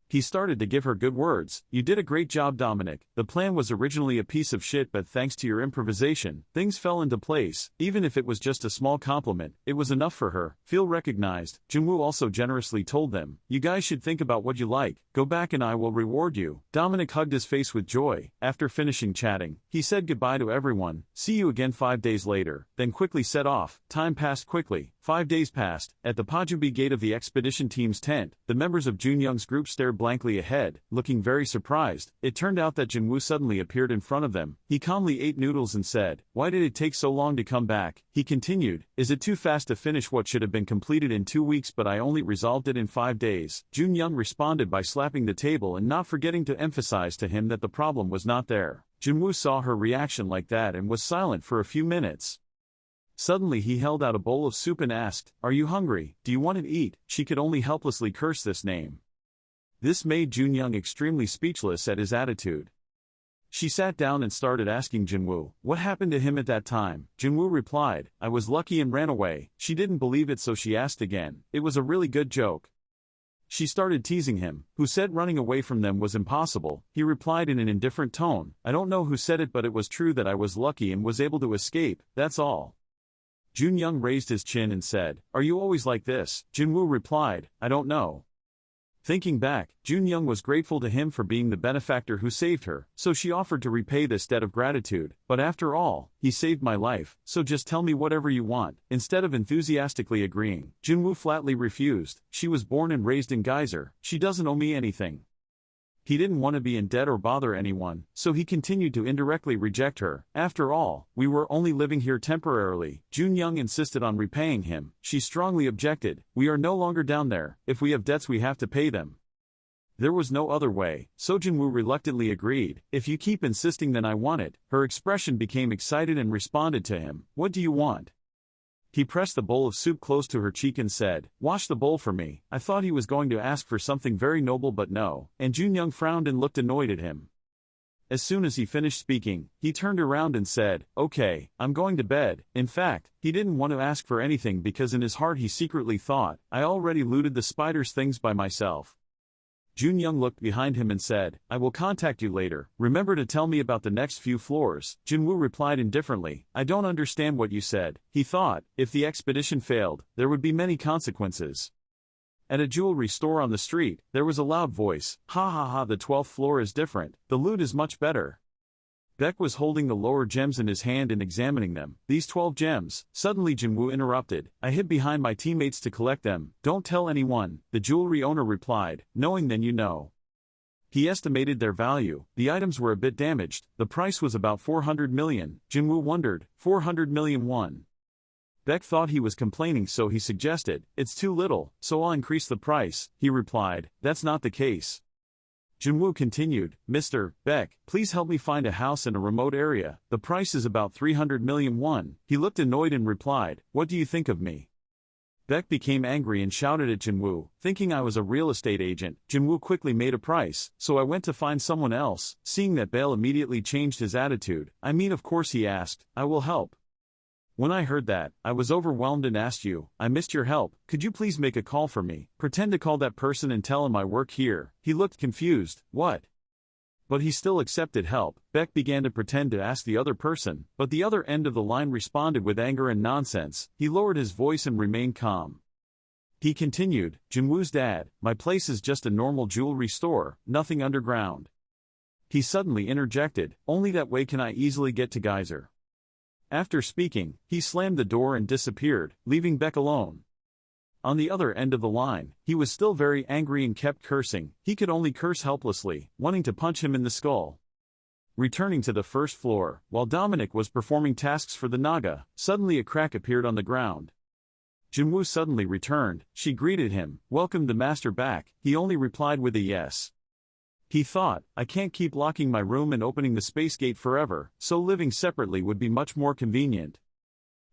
He started to give her good words. You did a great job, Dominic. The plan was originally a piece of shit, but thanks to your improvisation, things fell into place. Even if it was just a small compliment, it was enough for her. Feel recognized. Jinwoo also generously told them, you guys should think about what you like. Go back and I will reward you. Dominic hugged his face with joy. After finishing chatting, he said goodbye to everyone. See you again 5 days later, then quickly set off. Time passed quickly. 5 days passed. At the Pajubi gate of the expedition team's tent, the members of Junyoung's group stared blankly ahead, looking very surprised. It turned out that Jinwoo suddenly appeared in front of them. He calmly ate noodles and said, why did it take so long to come back? He continued, is it too fast to finish what should have been completed in 2 weeks but I only resolved it in 5 days? Junyoung responded by slapping the table and not forgetting to emphasize to him that the problem was not there. Jinwoo saw her reaction like that and was silent for a few minutes. Suddenly he held out a bowl of soup and asked, are you hungry? Do you want to eat? She could only helplessly curse this name. This made Junyoung extremely speechless at his attitude. She sat down and started asking Jinwoo, what happened to him at that time? Jinwoo replied, I was lucky and ran away. She didn't believe it so she asked again. It was a really good joke. She started teasing him, who said running away from them was impossible. He replied in an indifferent tone, I don't know who said it but it was true that I was lucky and was able to escape, that's all. Junyoung raised his chin and said, are you always like this? Jinwoo replied, I don't know. Thinking back, Junyoung was grateful to him for being the benefactor who saved her, so she offered to repay this debt of gratitude. But after all, he saved my life, so just tell me whatever you want. Instead of enthusiastically agreeing, Jinwoo flatly refused. She was born and raised in Geyser, she doesn't owe me anything. He didn't want to be in debt or bother anyone, so he continued to indirectly reject her. After all, we were only living here temporarily. Junyoung insisted on repaying him. She strongly objected, we are no longer down there, if we have debts we have to pay them. There was no other way, so Jinwoo reluctantly agreed, if you keep insisting then I want it. Her expression became excited and responded to him, what do you want? He pressed the bowl of soup close to her cheek and said, wash the bowl for me. I thought he was going to ask for something very noble but no, and Junyoung frowned and looked annoyed at him. As soon as he finished speaking, he turned around and said, okay, I'm going to bed. In fact, he didn't want to ask for anything because in his heart he secretly thought, I already looted the spider's things by myself. Junyoung looked behind him and said, I will contact you later. Remember to tell me about the next few floors. Jinwoo replied indifferently, I don't understand what you said. He thought, if the expedition failed, there would be many consequences. At a jewelry store on the street, there was a loud voice, ha ha ha, the 12th floor is different, the loot is much better. Beck was holding the lower gems in his hand and examining them. These 12 gems. Suddenly Jinwoo interrupted. I hid behind my teammates to collect them. Don't tell anyone, the jewelry owner replied, knowing then you know. He estimated their value. The items were a bit damaged. The price was about 400 million. Jinwoo wondered, 400 million won. Beck thought he was complaining so he suggested, it's too little, so I'll increase the price. He replied, that's not the case. Jinwoo continued, Mr. Beck, please help me find a house in a remote area. The price is about 300 million won. He looked annoyed and replied, what do you think of me? Beck became angry and shouted at Jinwoo, thinking I was a real estate agent. Jinwoo quickly made a price, so I went to find someone else. Seeing that Bale immediately changed his attitude. I mean of course he asked, I will help. When I heard that, I was overwhelmed and asked you, I missed your help, could you please make a call for me? Pretend to call that person and tell him I work here. He looked confused, what? But he still accepted help. Beck began to pretend to ask the other person, but the other end of the line responded with anger and nonsense. He lowered his voice and remained calm. He continued, Jinwoo's dad, my place is just a normal jewelry store, nothing underground. He suddenly interjected, only that way can I easily get to Geyser. After speaking, he slammed the door and disappeared, leaving Beck alone. On the other end of the line, he was still very angry and kept cursing. He could only curse helplessly, wanting to punch him in the skull. Returning to the first floor, while Dominic was performing tasks for the Naga, suddenly a crack appeared on the ground. Jinwoo suddenly returned. She greeted him, welcomed the master back. He only replied with a yes. He thought, I can't keep locking my room and opening the space gate forever, so living separately would be much more convenient.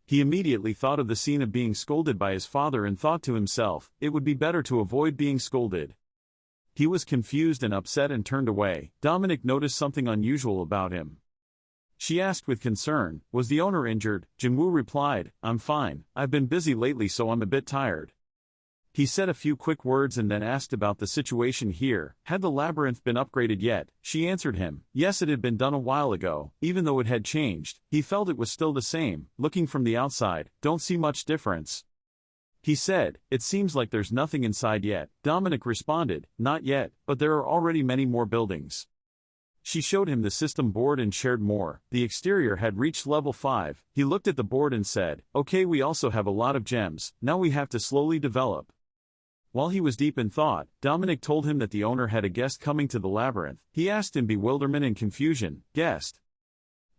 He immediately thought of the scene of being scolded by his father and thought to himself, it would be better to avoid being scolded. He was confused and upset and turned away. Dominic noticed something unusual about him. She asked with concern, was the owner injured? Jinwoo replied, I'm fine, I've been busy lately so I'm a bit tired. He said a few quick words and then asked about the situation here. Had the labyrinth been upgraded yet? She answered him, yes, it had been done a while ago. Even though it had changed, he felt it was still the same. Looking from the outside, don't see much difference. He said, it seems like there's nothing inside yet. Dominic responded, not yet, but there are already many more buildings. She showed him the system board and shared more. The exterior had reached level 5. He looked at the board and said, okay, we also have a lot of gems, now we have to slowly develop. While he was deep in thought, Dominic told him that the owner had a guest coming to the labyrinth. He asked in bewilderment and confusion, guest?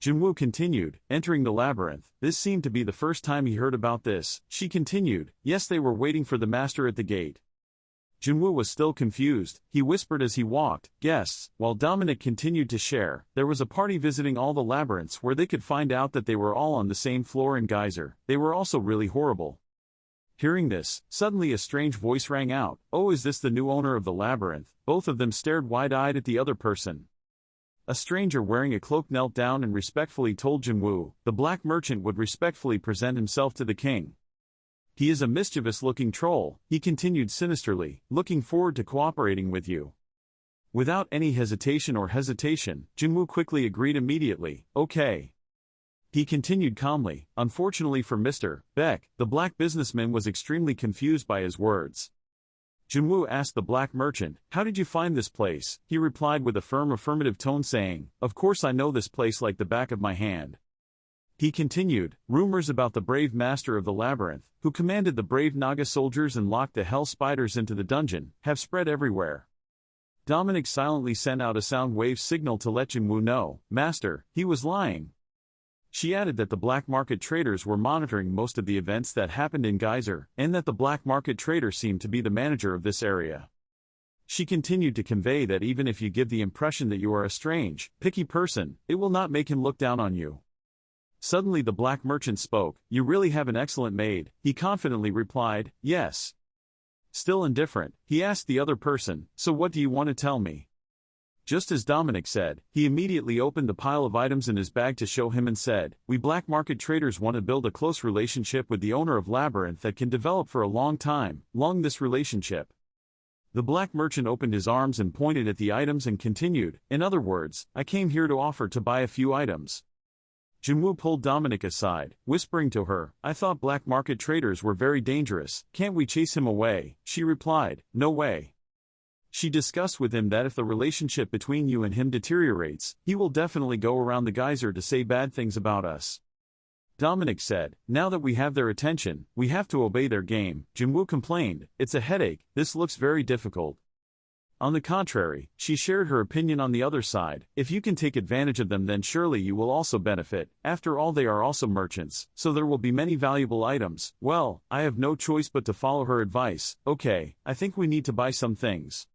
Jinwoo continued, entering the labyrinth. This seemed to be the first time he heard about this. She continued, yes, they were waiting for the master at the gate. Jinwoo was still confused. He whispered as he walked, guests, while Dominic continued to share. There was a party visiting all the labyrinths where they could find out that they were all on the same floor in Geyser. They were also really horrible. Hearing this, suddenly a strange voice rang out, oh, is this the new owner of the labyrinth? Both of them stared wide-eyed at the other person. A stranger wearing a cloak knelt down and respectfully told Jinwoo, the black merchant would respectfully present himself to the king. He is a mischievous-looking troll, he continued sinisterly, looking forward to cooperating with you. Without any hesitation, Jinwoo quickly agreed immediately, okay. He continued calmly, unfortunately for Mr. Beck, the black businessman was extremely confused by his words. Jinwoo asked the black merchant, how did you find this place? He replied with a firm affirmative tone saying, of course I know this place like the back of my hand. He continued, rumors about the brave master of the labyrinth, who commanded the brave Naga soldiers and locked the hell spiders into the dungeon, have spread everywhere. Dominic silently sent out a sound wave signal to let Jinwoo know, master, he was lying. She added that the black market traders were monitoring most of the events that happened in Geyser, and that the black market trader seemed to be the manager of this area. She continued to convey that even if you give the impression that you are a strange, picky person, it will not make him look down on you. Suddenly the black merchant spoke, you really have an excellent maid, he confidently replied, yes. Still indifferent, he asked the other person, so what do you want to tell me? Just as Dominic said, he immediately opened the pile of items in his bag to show him and said, we black market traders want to build a close relationship with the owner of Labyrinth that can develop for a long time, this relationship. The black merchant opened his arms and pointed at the items and continued, in other words, I came here to offer to buy a few items. Jinwoo pulled Dominic aside, whispering to her, I thought black market traders were very dangerous, can't we chase him away? She replied, no way. She discussed with him that if the relationship between you and him deteriorates, he will definitely go around the geyser to say bad things about us. Dominic said, now that we have their attention, we have to obey their game. Jinwoo complained, it's a headache, this looks very difficult. On the contrary, she shared her opinion on the other side, if you can take advantage of them then surely you will also benefit, after all they are also merchants, so there will be many valuable items. Well, I have no choice but to follow her advice. Okay, I think we need to buy some things.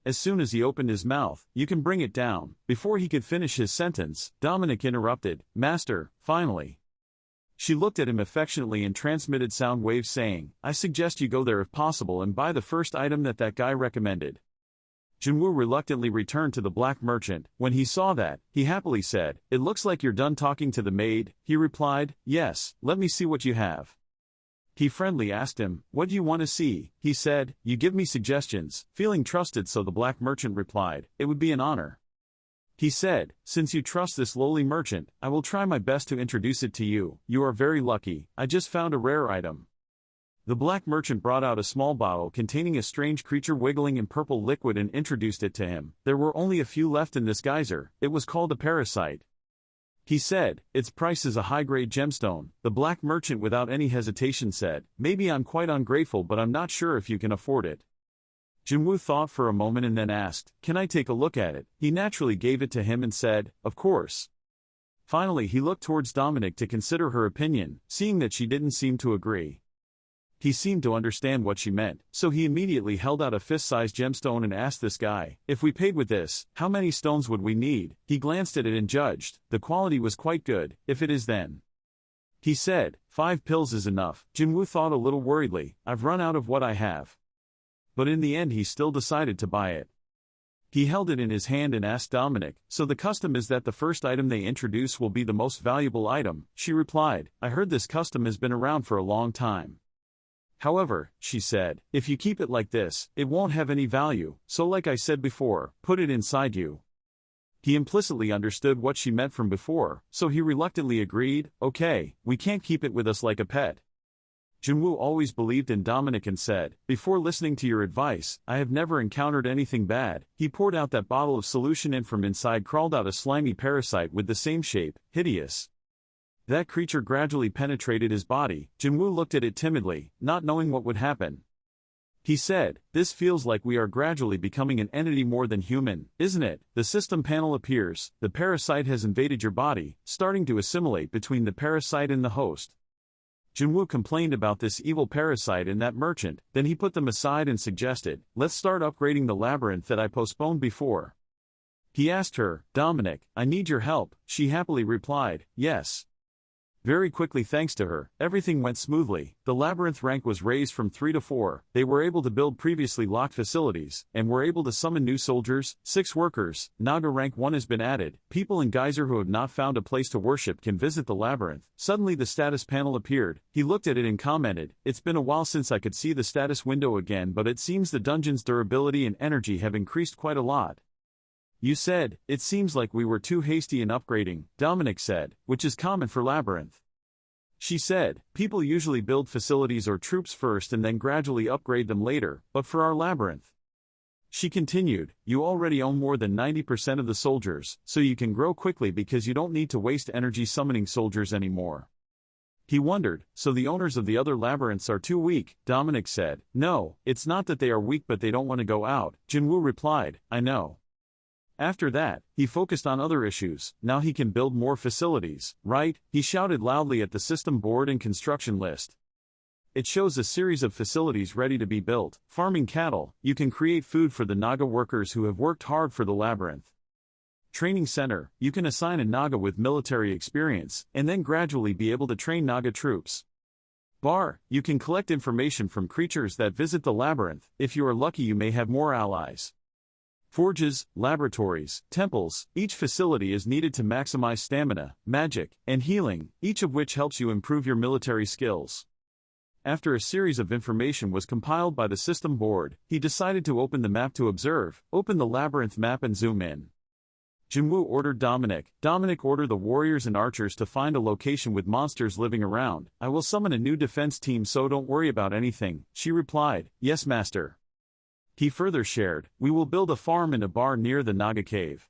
As soon as he opened his mouth, you can bring it down. Before he could finish his sentence, Dominic interrupted, Master, finally. She looked at him affectionately and transmitted sound waves saying, I suggest you go there if possible and buy the first item that guy recommended. Jinwoo reluctantly returned to the black merchant. When he saw that, he happily said, it looks like you're done talking to the maid. He replied, yes, let me see what you have. He friendly asked him, what do you want to see? He said, you give me suggestions. Feeling trusted, so the black merchant replied, it would be an honor. He said, since you trust this lowly merchant, I will try my best to introduce it to you. You are very lucky, I just found a rare item. The black merchant brought out a small bottle containing a strange creature wiggling in purple liquid and introduced it to him. There were only a few left in this geyser. It was called a parasite. He said, its price is a high-grade gemstone. The black merchant without any hesitation said, maybe I'm quite ungrateful but I'm not sure if you can afford it. Jinwoo thought for a moment and then asked, can I take a look at it? He naturally gave it to him and said, of course. Finally he looked towards Dominic to consider her opinion, seeing that she didn't seem to agree. He seemed to understand what she meant, so he immediately held out a fist-sized gemstone and asked this guy, "If we paid with this, how many stones would we need?" He glanced at it and judged. The quality was quite good. "If it is then," he said, "5 pills is enough." Jinwoo thought a little worriedly, "I've run out of what I have." But in the end he still decided to buy it. He held it in his hand and asked Dominic, "So the custom is that the first item they introduce will be the most valuable item?" She replied, "I heard this custom has been around for a long time. However," she said, "if you keep it like this, it won't have any value, so like I said before, put it inside you." He implicitly understood what she meant from before, so he reluctantly agreed, "Okay, we can't keep it with us like a pet." Jinwoo always believed in Dominic and said, "Before listening to your advice, I have never encountered anything bad." He poured out that bottle of solution and from inside crawled out a slimy parasite with the same shape, hideous. That creature gradually penetrated his body. Jinwoo looked at it timidly, not knowing what would happen. He said, "This feels like we are gradually becoming an entity more than human, isn't it?" The system panel appears. The parasite has invaded your body, starting to assimilate between the parasite and the host. Jinwoo complained about this evil parasite and that merchant, then he put them aside and suggested, "Let's start upgrading the labyrinth that I postponed before." He asked her, "Dominic, I need your help." She happily replied, "Yes." Very quickly thanks to her, everything went smoothly. The labyrinth rank was raised from 3 to 4, they were able to build previously locked facilities, and were able to summon new soldiers, 6 workers. Naga rank 1 has been added. People in Geyser who have not found a place to worship can visit the labyrinth. Suddenly the status panel appeared. He looked at it and commented, "It's been a while since I could see the status window again, but it seems the dungeon's durability and energy have increased quite a lot." "You said, it seems like we were too hasty in upgrading," Dominic said, "which is common for labyrinth." She said, "People usually build facilities or troops first and then gradually upgrade them later, but for our labyrinth." She continued, "You already own more than 90% of the soldiers, so you can grow quickly because you don't need to waste energy summoning soldiers anymore." He wondered, "So the owners of the other labyrinths are too weak?" Dominic said, "No, it's not that they are weak but they don't want to go out." Jinwoo replied, "I know." After that, he focused on other issues. Now he can build more facilities, right? He shouted loudly at the system board and construction list. It shows a series of facilities ready to be built. Farming cattle, you can create food for the Naga workers who have worked hard for the labyrinth. Training center, you can assign a Naga with military experience, and then gradually be able to train Naga troops. Bar, you can collect information from creatures that visit the labyrinth. If you are lucky you may have more allies. Forges, laboratories, temples, each facility is needed to maximize stamina, magic, and healing, each of which helps you improve your military skills. After a series of information was compiled by the system board, he decided to open the map to observe. Open the labyrinth map and zoom in. Jinwoo ordered Dominic. Dominic ordered the warriors and archers to find a location with monsters living around. "I will summon a new defense team so don't worry about anything," she replied. "Yes, master." He further shared, "We will build a farm and a bar near the Naga cave."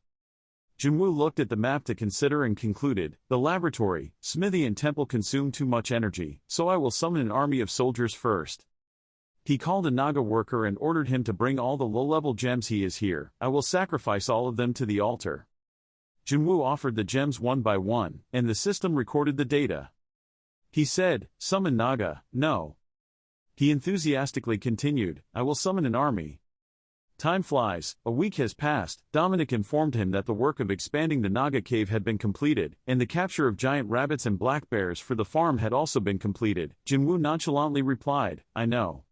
Jinwoo looked at the map to consider and concluded, "The laboratory, smithy and temple consume too much energy, so I will summon an army of soldiers first." He called a Naga worker and ordered him to bring all the low-level gems he is here. "I will sacrifice all of them to the altar." Jinwoo offered the gems one by one, and the system recorded the data. He said, "Summon Naga, no." He enthusiastically continued, "I will summon an army." Time flies. A week has passed. Dominic informed him that the work of expanding the Naga cave had been completed, and the capture of giant rabbits and black bears for the farm had also been completed. Jinwoo nonchalantly replied, "I know."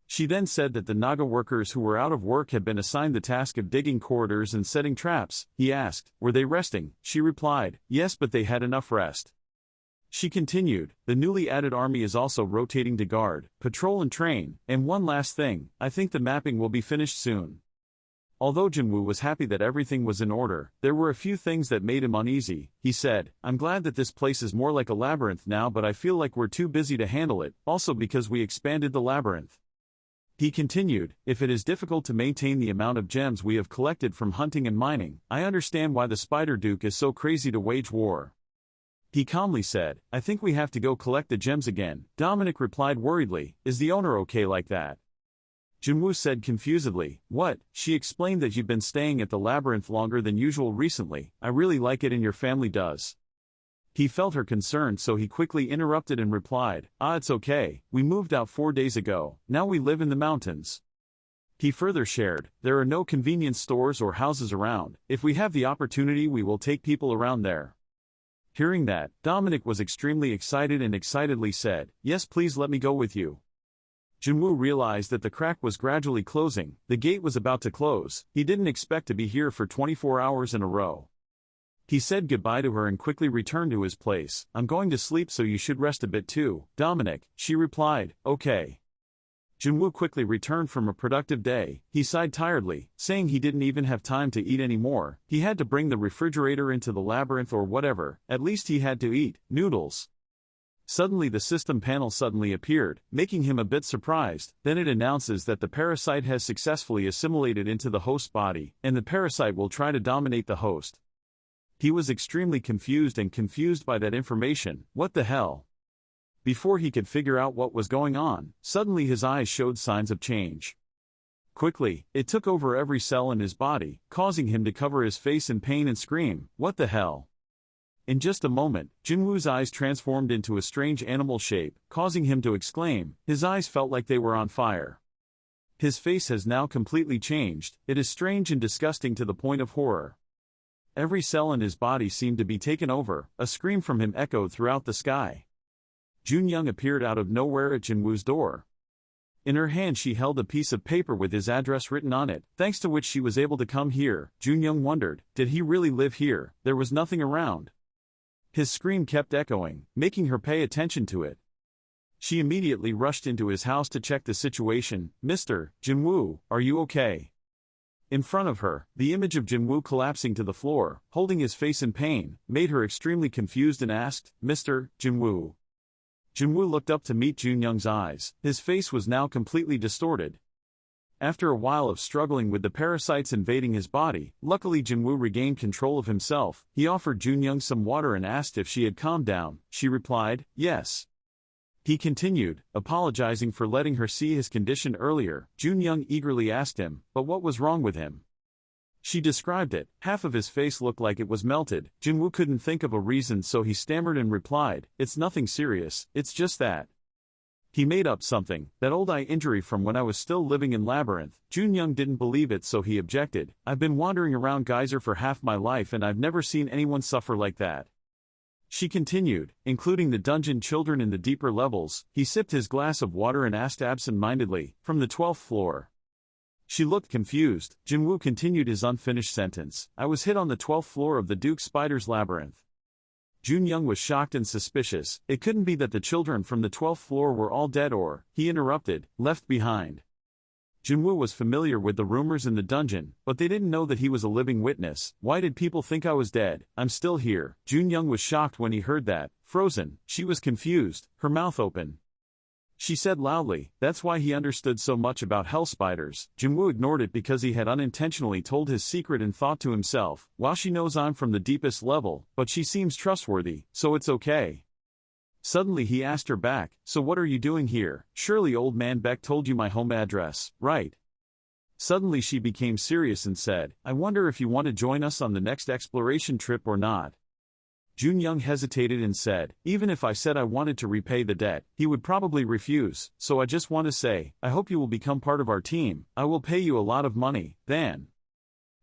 She then said that the Naga workers who were out of work had been assigned the task of digging corridors and setting traps. He asked, "Were they resting?" She replied, "Yes, but they had enough rest." She continued, "The newly added army is also rotating to guard, patrol and train, and one last thing, I think the mapping will be finished soon." Although Jinwoo was happy that everything was in order, there were a few things that made him uneasy. He said, "I'm glad that this place is more like a labyrinth now but I feel like we're too busy to handle it, also because we expanded the labyrinth." He continued, "If it is difficult to maintain the amount of gems we have collected from hunting and mining, I understand why the Spider Duke is so crazy to wage war." He calmly said, "I think we have to go collect the gems again." Dominic replied worriedly, "Is the owner okay like that?" Jinwoo said confusedly, "What?" She explained that you've been staying at the labyrinth longer than usual recently. "I really like it and your family does." He felt her concern, so he quickly interrupted and replied, it's okay, we moved out 4 days ago, now we live in the mountains. He further shared, there are no convenience stores or houses around, if we have the opportunity we will take people around there. Hearing that, Dominic was extremely excited and excitedly said, yes, please let me go with you. Junwoo realized that the crack was gradually closing, the gate was about to close, he didn't expect to be here for 24 hours in a row. He said goodbye to her and quickly returned to his place. I'm going to sleep, so you should rest a bit too, Dominic, she replied. Okay. Junwoo quickly returned from a productive day. He sighed tiredly, saying he didn't even have time to eat anymore. He had to bring the refrigerator into the labyrinth or whatever, at least he had to eat noodles. Suddenly the system panel suddenly appeared, making him a bit surprised. Then it announces that the parasite has successfully assimilated into the host's body, and the parasite will try to dominate the host. He was extremely confused by that information. What the hell? Before he could figure out what was going on, suddenly his eyes showed signs of change. Quickly, it took over every cell in his body, causing him to cover his face in pain and scream, what the hell? In just a moment, Junwoo's eyes transformed into a strange animal shape, causing him to exclaim. His eyes felt like they were on fire. His face has now completely changed. It is strange and disgusting to the point of horror. Every cell in his body seemed to be taken over. A scream from him echoed throughout the sky. Junyoung appeared out of nowhere at Junwoo's door. In her hand she held a piece of paper with his address written on it, thanks to which she was able to come here. Junyoung wondered, did he really live here? There was nothing around. His scream kept echoing, making her pay attention to it. She immediately rushed into his house to check the situation. Mr. Junwoo, are you okay? In front of her, the image of Junwoo collapsing to the floor, holding his face in pain, made her extremely confused and asked, Mr. Junwoo. Junwoo looked up to meet Junyoung's eyes. His face was now completely distorted. After a while of struggling with the parasites invading his body, luckily Junwoo regained control of himself. He offered Junyoung some water and asked if she had calmed down. She replied, yes. He continued, apologizing for letting her see his condition earlier. Junyoung eagerly asked him, but what was wrong with him? She described it. Half of his face looked like it was melted. Junwoo couldn't think of a reason, so he stammered and replied, it's nothing serious, it's just that. He made up something, that old eye injury from when I was still living in Labyrinth. Junyoung didn't believe it, so he objected. I've been wandering around Geyser for half my life and I've never seen anyone suffer like that. She continued, including the dungeon children in the deeper levels. He sipped his glass of water and asked absent-mindedly, from the 12th floor. She looked confused. Junwoo continued his unfinished sentence. I was hit on the 12th floor of the Duke Spider's labyrinth. Junyoung was shocked and suspicious. It couldn't be that the children from the 12th floor were all dead or, he interrupted, left behind. Junwoo was familiar with the rumors in the dungeon, but they didn't know that he was a living witness. Why did people think I was dead? I'm still here. Junyoung was shocked when he heard that. Frozen, she was confused, her mouth open. She said loudly, that's why he understood so much about hell spiders. Junwoo ignored it because he had unintentionally told his secret and thought to himself, while she knows I'm from the deepest level, but she seems trustworthy, so it's okay. Suddenly he asked her back, so what are you doing here? Surely old man Beck told you my home address, right? Suddenly she became serious and said, I wonder if you want to join us on the next exploration trip or not. Junyoung hesitated and said, even if I said I wanted to repay the debt, he would probably refuse, so I just want to say, I hope you will become part of our team. I will pay you a lot of money, then.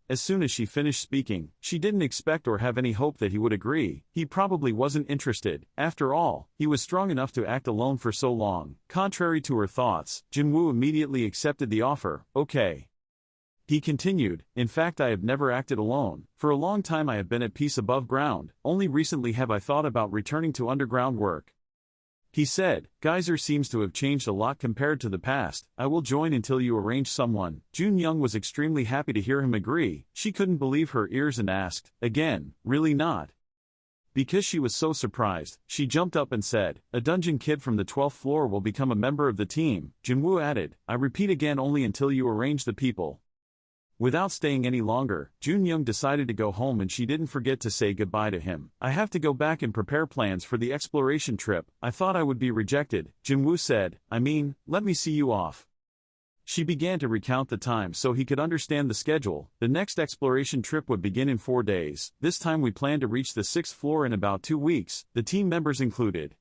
As soon as she finished speaking, she didn't expect or have any hope that he would agree. He probably wasn't interested. After all, he was strong enough to act alone for so long. Contrary to her thoughts, Junwoo immediately accepted the offer. Okay. He continued, in fact I have never acted alone. For a long time I have been at peace above ground. Only recently have I thought about returning to underground work. He said, Geyser seems to have changed a lot compared to the past. I will join until you arrange someone. Junyoung was extremely happy to hear him agree. She couldn't believe her ears and asked, again, really not? Because she was so surprised, she jumped up and said, a dungeon kid from the 12th floor will become a member of the team. Junwoo added, I repeat again, only until you arrange the people. Without staying any longer, Junyoung decided to go home and she didn't forget to say goodbye to him. I have to go back and prepare plans for the exploration trip. I thought I would be rejected. Junwoo said, let me see you off. She began to recount the time so he could understand the schedule. The next exploration trip would begin in 4 days. This time we plan to reach the 6th floor in about 2 weeks, the team members included.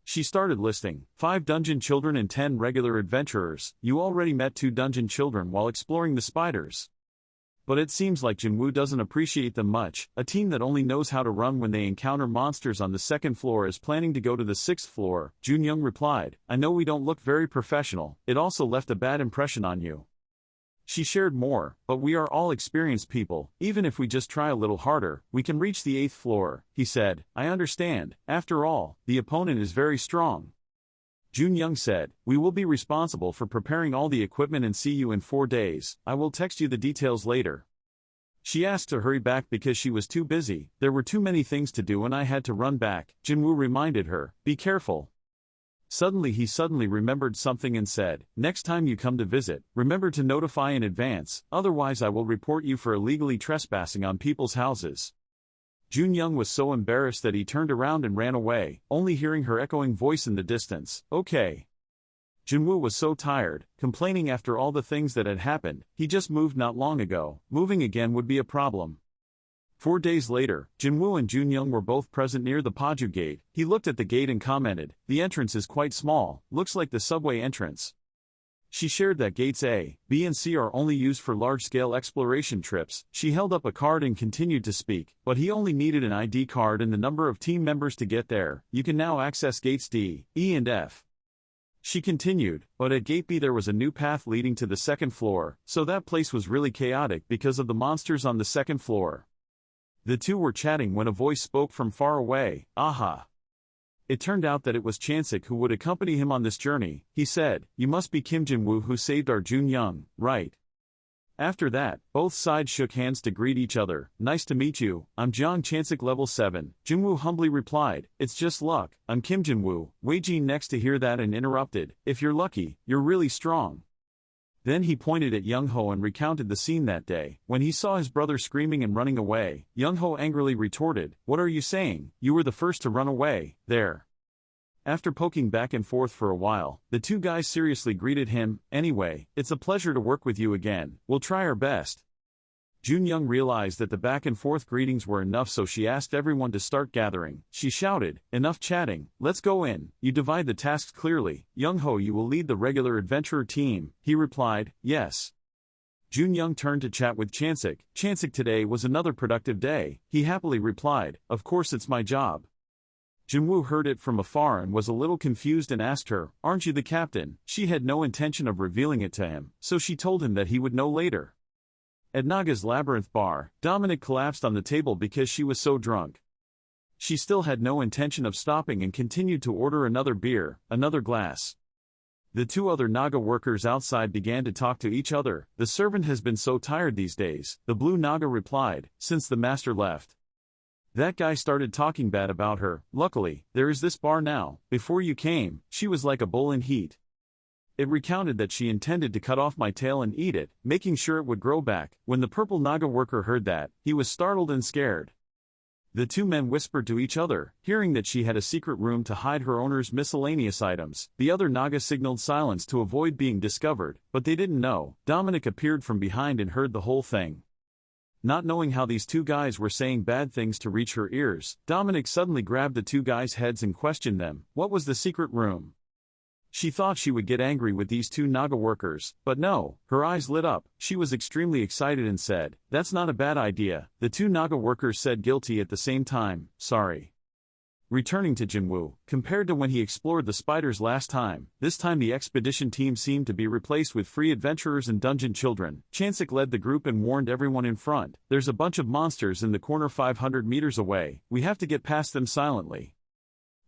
She started listing 5 dungeon children and 10 regular adventurers. You already met 2 dungeon children while exploring the spiders. But it seems like Jinwoo doesn't appreciate them much. A team that only knows how to run when they encounter monsters on the 2nd floor is planning to go to the 6th floor. Junyoung replied, I know we don't look very professional, it also left a bad impression on you. She shared more, but we are all experienced people, even if we just try a little harder, we can reach the 8th floor, he said. I understand, after all, the opponent is very strong. Junyoung said, we will be responsible for preparing all the equipment and see you in 4 days, I will text you the details later. She asked to hurry back because she was too busy, there were too many things to do and I had to run back. Jinwoo reminded her, be careful. He suddenly remembered something and said, next time you come to visit, remember to notify in advance, otherwise I will report you for illegally trespassing on people's houses. Junyoung was so embarrassed that he turned around and ran away, only hearing her echoing voice in the distance, okay. Jinwoo was so tired, complaining after all the things that had happened, he just moved not long ago, moving again would be a problem. 4 days later, Jinwoo and Junyoung were both present near the Paju gate. He looked at the gate and commented, the entrance is quite small, looks like the subway entrance. She shared that gates A, B and C are only used for large-scale exploration trips. She held up a card and continued to speak, but he only needed an ID card and the number of team members to get there. You can now access gates D, E and F. She continued, but at gate B there was a new path leading to the 2nd floor, so that place was really chaotic because of the monsters on the 2nd floor. The two were chatting when a voice spoke from far away, aha. It turned out that it was Chansik who would accompany him on this journey. He said, you must be Kim Jinwoo who saved our Junyoung, right? After that, both sides shook hands to greet each other. Nice to meet you, I'm Jong Chansik level 7. Jinwoo humbly replied, it's just luck, I'm Kim Jinwoo. Weijin next to hear that and interrupted, if you're lucky, you're really strong. Then he pointed at Young-ho and recounted the scene that day. When he saw his brother screaming and running away, Young-ho angrily retorted, what are you saying? You were the first to run away, there. After poking back and forth for a while, the two guys seriously greeted him, anyway, it's a pleasure to work with you again, we'll try our best. Junyoung realized that the back and forth greetings were enough, so she asked everyone to start gathering. She shouted, enough chatting, let's go in. You divide the tasks clearly. Young-ho, you will lead the regular adventurer team. He replied, yes. Junyoung turned to chat with Chansik. Chansik, today was another productive day. He happily replied, of course it's my job. Jinwoo heard it from afar and was a little confused and asked her, aren't you the captain? She had no intention of revealing it to him, so she told him that he would know later. At Naga's Labyrinth bar, Dominic collapsed on the table because she was so drunk. She still had no intention of stopping and continued to order another beer, another glass. The two other Naga workers outside began to talk to each other. The servant has been so tired these days, the blue Naga replied, since the master left. That guy started talking bad about her. Luckily, there is this bar now. Before you came, she was like a bull in heat. It recounted that she intended to cut off my tail and eat it, making sure it would grow back. When the purple Naga worker heard that, he was startled and scared. The two men whispered to each other, hearing that she had a secret room to hide her owner's miscellaneous items. The other Naga signaled silence to avoid being discovered, but they didn't know. Dominic appeared from behind and heard the whole thing. Not knowing how these two guys were saying bad things to reach her ears, Dominic suddenly grabbed the two guys' heads and questioned them. What was the secret room? She thought she would get angry with these two Naga workers, but no, her eyes lit up. She was extremely excited and said, that's not a bad idea. The two Naga workers said guilty at the same time, sorry. Returning to Jinwoo, compared to when he explored the spiders last time, this time the expedition team seemed to be replaced with free adventurers and dungeon children. Chansik led the group and warned everyone in front, there's a bunch of monsters in the corner 500 meters away, we have to get past them silently.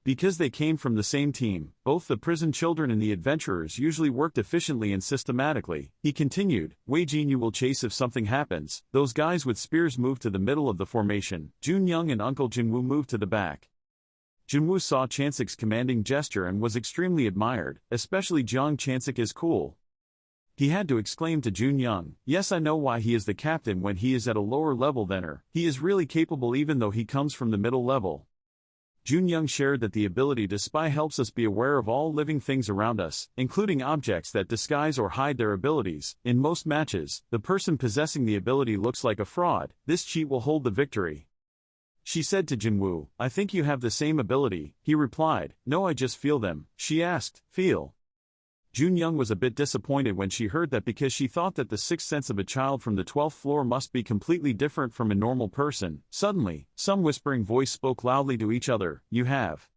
Because they came from the same team, both the prison children and the adventurers usually worked efficiently and systematically. He continued, Weijin, you will chase if something happens. Those guys with spears moved to the middle of the formation. Junyoung and Uncle Jinwoo moved to the back. Jinwoo saw Chansik's commanding gesture and was extremely admired, especially Jong Chansik is cool. He had to exclaim to Junyoung, yes, I know why he is the captain when he is at a lower level than her. He is really capable even though he comes from the middle level. Junyoung shared that the ability to spy helps us be aware of all living things around us, including objects that disguise or hide their abilities. In most matches, the person possessing the ability looks like a fraud. This cheat will hold the victory. She said to Jinwoo, I think you have the same ability. He replied, no, I just feel them. She asked, feel? Junyoung was a bit disappointed when she heard that because she thought that the sixth sense of a child from the 12th floor must be completely different from a normal person. Suddenly, some whispering voice spoke loudly to each other, you have.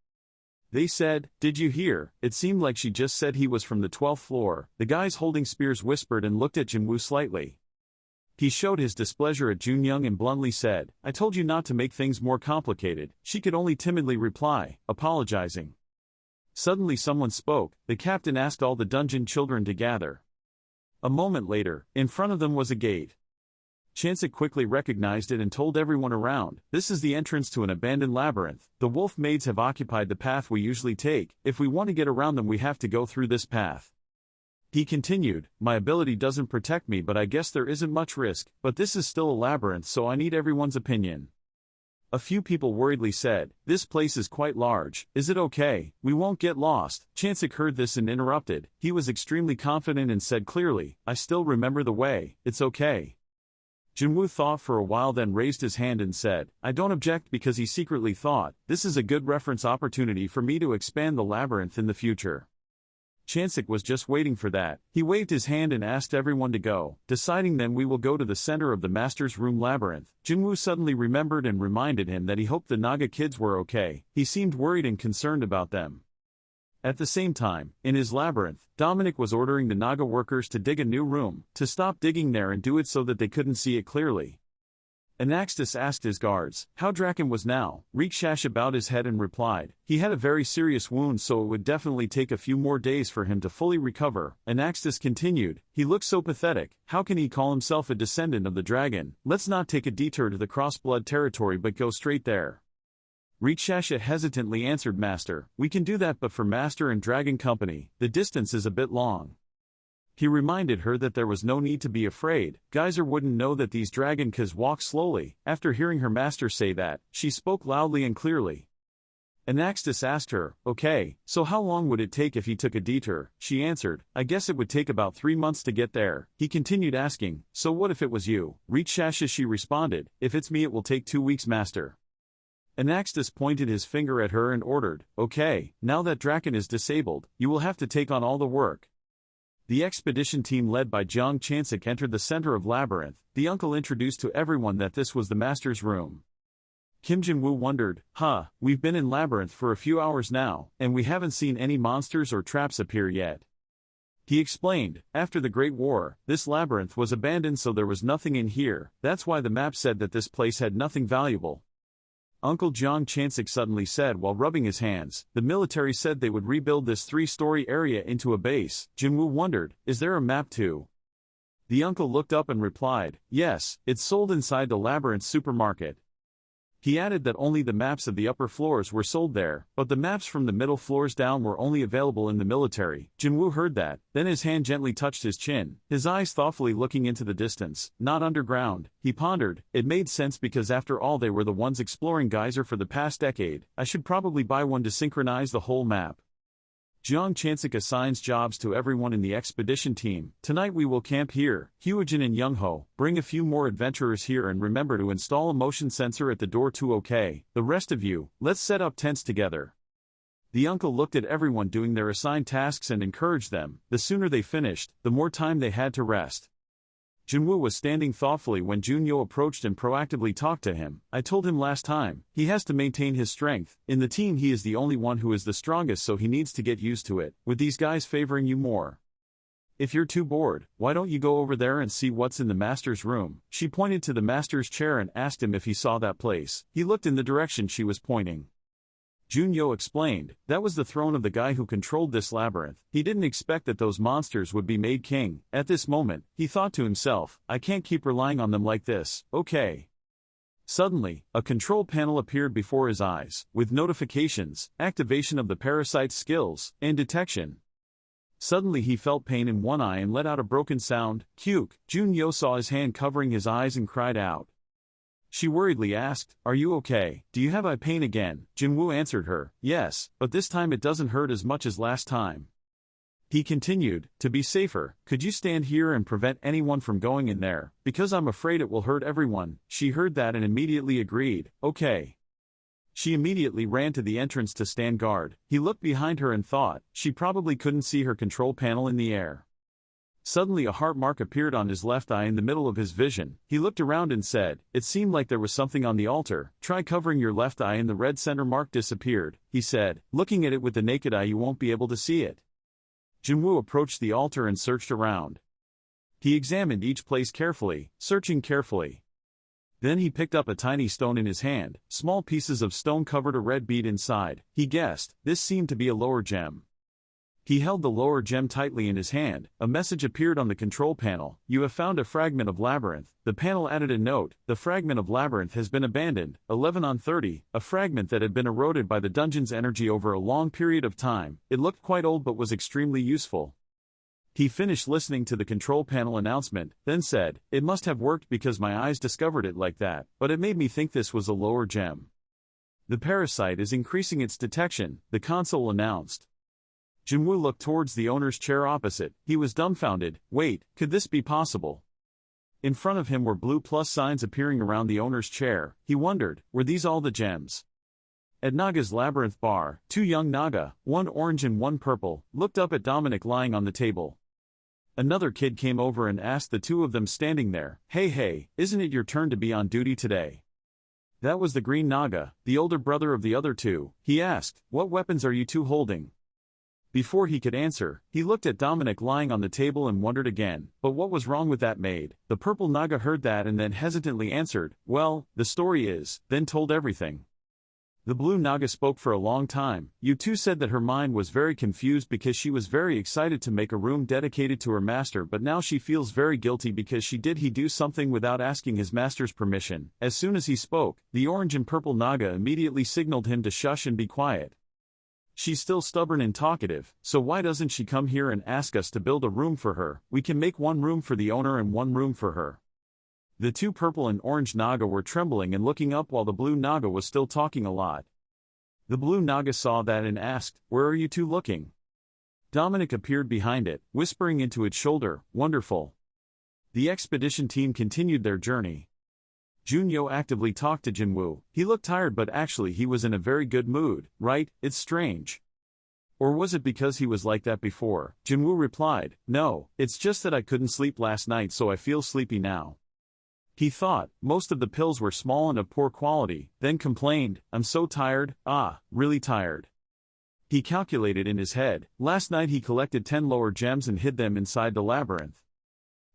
They said, did you hear? It seemed like she just said he was from the 12th floor. The guys holding spears whispered and looked at Jinwoo slightly. He showed his displeasure at Junyoung and bluntly said, I told you not to make things more complicated. She could only timidly reply, apologizing. Suddenly someone spoke. The captain asked all the dungeon children to gather. A moment later, in front of them was a gate. Chansik quickly recognized it and told everyone around, this is the entrance to an abandoned labyrinth. The wolf maids have occupied the path we usually take. If we want to get around them we have to go through this path. He continued, my ability doesn't protect me but I guess there isn't much risk, but this is still a labyrinth so I need everyone's opinion. A few people worriedly said, this place is quite large, is it okay? We won't get lost. Chansik heard this and interrupted. He was extremely confident and said clearly, I still remember the way, it's okay. Jinwoo thought for a while then raised his hand and said, I don't object because he secretly thought, this is a good reference opportunity for me to expand the labyrinth in the future. Chansik was just waiting for that. He waved his hand and asked everyone to go, deciding then we will go to the center of the master's room labyrinth. Jinwoo suddenly remembered and reminded him that he hoped the Naga kids were okay. He seemed worried and concerned about them. At the same time, in his labyrinth, Dominic was ordering the Naga workers to dig a new room, to stop digging there and do it so that they couldn't see it clearly. Anaxtis asked his guards how Draken was now. Rikshash bowed his head and replied, he had a very serious wound so it would definitely take a few more days for him to fully recover. Anaxtis continued, he looks so pathetic, how can he call himself a descendant of the dragon? Let's not take a detour to the crossblood territory but go straight there. Rikshasha hesitantly answered, Master, we can do that but for Master and Dragon Company, the distance is a bit long. He reminded her that there was no need to be afraid. Geyser wouldn't know that these dragonkas walk slowly. After hearing her master say that, she spoke loudly and clearly. Anaxtis asked her, okay, so how long would it take if he took a detour? She answered, I guess it would take about 3 months to get there. He continued asking, so what if it was you? Rikshasha she responded, if it's me it will take 2 weeks, Master. Anaxtis pointed his finger at her and ordered, okay, now that Draken is disabled, you will have to take on all the work. The expedition team led by Jiang Chansik entered the center of Labyrinth. The uncle introduced to everyone that this was the master's room. Kim Jinwoo wondered, we've been in Labyrinth for a few hours now, and we haven't seen any monsters or traps appear yet. He explained, after the Great War, this labyrinth was abandoned so there was nothing in here. That's why the map said that this place had nothing valuable. Uncle Jiang Chansik suddenly said while rubbing his hands, the military said they would rebuild this 3-story area into a base. Jinwoo wondered, is there a map too? The uncle looked up and replied, yes, it's sold inside the Labyrinth supermarket. He added that only the maps of the upper floors were sold there, but the maps from the middle floors down were only available in the military. Jinwoo heard that, then his hand gently touched his chin, his eyes thoughtfully looking into the distance, not underground. He pondered, it made sense because after all they were the ones exploring Geyser for the past decade. I should probably buy one to synchronize the whole map. Jiang Chansik assigns jobs to everyone in the expedition team. Tonight we will camp here. Hyojin and Youngho, bring a few more adventurers here and remember to install a motion sensor at the door too, okay? The rest of you, let's set up tents together. The uncle looked at everyone doing their assigned tasks and encouraged them. The sooner they finished, the more time they had to rest. Jinwoo was standing thoughtfully when Junyo approached and proactively talked to him. I told him last time, he has to maintain his strength. In the team he is the only one who is the strongest so he needs to get used to it, with these guys favoring you more. If you're too bored, why don't you go over there and see what's in the master's room? She pointed to the master's chair and asked him if he saw that place. He looked in the direction she was pointing. Junyo explained, that was the throne of the guy who controlled this labyrinth. He didn't expect that those monsters would be made king. At this moment, he thought to himself, I can't keep relying on them like this, okay. Suddenly, a control panel appeared before his eyes, with notifications, activation of the parasite's skills, and detection. Suddenly he felt pain in one eye and let out a broken sound. Kyuk. Junyo saw his hand covering his eyes and cried out. She worriedly asked, "Are you okay? Do you have eye pain again?" Jinwoo answered her, "Yes, but this time it doesn't hurt as much as last time." He continued, "To be safer, could you stand here and prevent anyone from going in there, because I'm afraid it will hurt everyone." She heard that and immediately agreed, "Okay." She immediately ran to the entrance to stand guard. He looked behind her and thought, she probably couldn't see her control panel in the air. Suddenly a heart mark appeared on his left eye in the middle of his vision. He looked around and said, "It seemed like there was something on the altar. Try covering your left eye," and the red center mark disappeared. He said, "Looking at it with the naked eye you won't be able to see it." Jinwoo approached the altar and searched around. He examined each place carefully, searching carefully. Then he picked up a tiny stone in his hand. Small pieces of stone covered a red bead inside. He guessed, this seemed to be a lower gem. He held the lower gem tightly in his hand. A message appeared on the control panel. "You have found a fragment of labyrinth." The panel added a note, "The fragment of labyrinth has been abandoned, 11/30, a fragment that had been eroded by the dungeon's energy over a long period of time. It looked quite old but was extremely useful." He finished listening to the control panel announcement, then said, "It must have worked because my eyes discovered it like that, but it made me think this was a lower gem." "The parasite is increasing its detection," the console announced. Jinwoo looked towards the owner's chair opposite. He was dumbfounded. Wait, could this be possible? In front of him were blue plus signs appearing around the owner's chair. He wondered, were these all the gems? At Naga's Labyrinth bar, two young Naga, one orange and one purple, looked up at Dominic lying on the table. Another kid came over and asked the two of them standing there, Hey, isn't it your turn to be on duty today?" That was the green Naga, the older brother of the other two. He asked, "What weapons are you two holding?" Before he could answer, he looked at Dominic lying on the table and wondered again, but what was wrong with that maid? The purple Naga heard that and then hesitantly answered, "Well, the story is," then told everything. The blue Naga spoke for a long time. You two said that her mind was very confused because she was very excited to make a room dedicated to her master, but now she feels very guilty because he do something without asking his master's permission. As soon as he spoke, the orange and purple Naga immediately signaled him to shush and be quiet. She's still stubborn and talkative, so why doesn't she come here and ask us to build a room for her? We can make one room for the owner and one room for her. The two purple and orange Naga were trembling and looking up while the blue Naga was still talking a lot. The blue Naga saw that and asked, "Where are you two looking?" Dominic appeared behind it, whispering into its shoulder, "Wonderful." The expedition team continued their journey. Junyo actively talked to Jinwoo. He looked tired but actually he was in a very good mood, right? It's strange. Or was it because he was like that before? Jinwoo replied, "No, it's just that I couldn't sleep last night so I feel sleepy now." He thought, most of the pills were small and of poor quality, then complained, "I'm so tired, really tired." He calculated in his head, last night he collected 10 lower gems and hid them inside the labyrinth.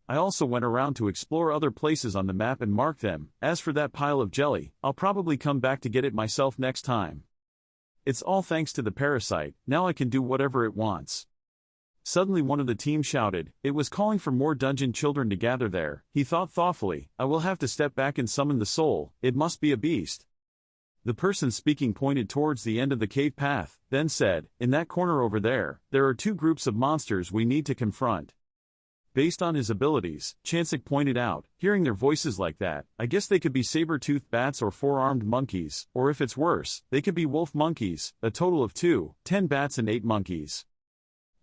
I also went around to explore other places on the map and mark them. As for that pile of jelly, I'll probably come back to get it myself next time. It's all thanks to the parasite, now I can do whatever it wants. Suddenly one of the team shouted, it was calling for more dungeon children to gather there. He thought thoughtfully, I will have to step back and summon the soul, it must be a beast. The person speaking pointed towards the end of the cave path, then said, in that corner over there are two groups of monsters we need to confront. Based on his abilities, Chansik pointed out, hearing their voices like that, I guess they could be saber-toothed bats or four-armed monkeys, or if it's worse, they could be wolf monkeys, a total of 10 bats and 8 monkeys.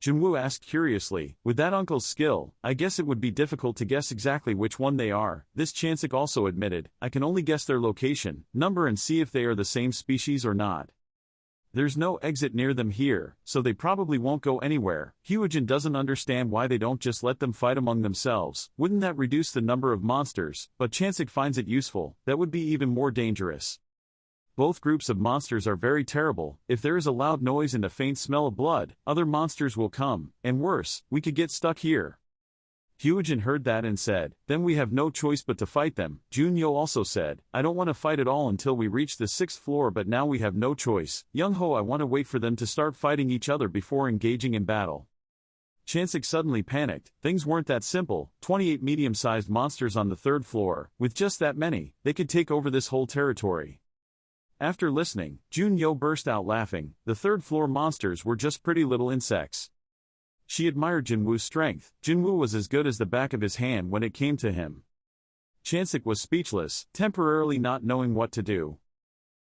Jinwoo asked curiously, with that uncle's skill, I guess it would be difficult to guess exactly which one they are. This Chansik also admitted, I can only guess their location, number and see if they are the same species or not. There's no exit near them here, so they probably won't go anywhere. Hyojin doesn't understand why they don't just let them fight among themselves. Wouldn't that reduce the number of monsters? But Chansik finds it useful. That would be even more dangerous. Both groups of monsters are very terrible. If there is a loud noise and a faint smell of blood, other monsters will come, and worse, we could get stuck here. Hyojin heard that and said, then we have no choice but to fight them. Junyo also said, I don't want to fight at all until we reach the 6th floor, but now we have no choice. Youngho, I want to wait for them to start fighting each other before engaging in battle. Chansik suddenly panicked. Things weren't that simple. 28 medium-sized monsters on the 3rd floor. With just that many, they could take over this whole territory. After listening, Junyo burst out laughing. The 3rd floor monsters were just pretty little insects. She admired Jinwoo's strength. Jinwoo was as good as the back of his hand when it came to him. Chansik was speechless, temporarily not knowing what to do.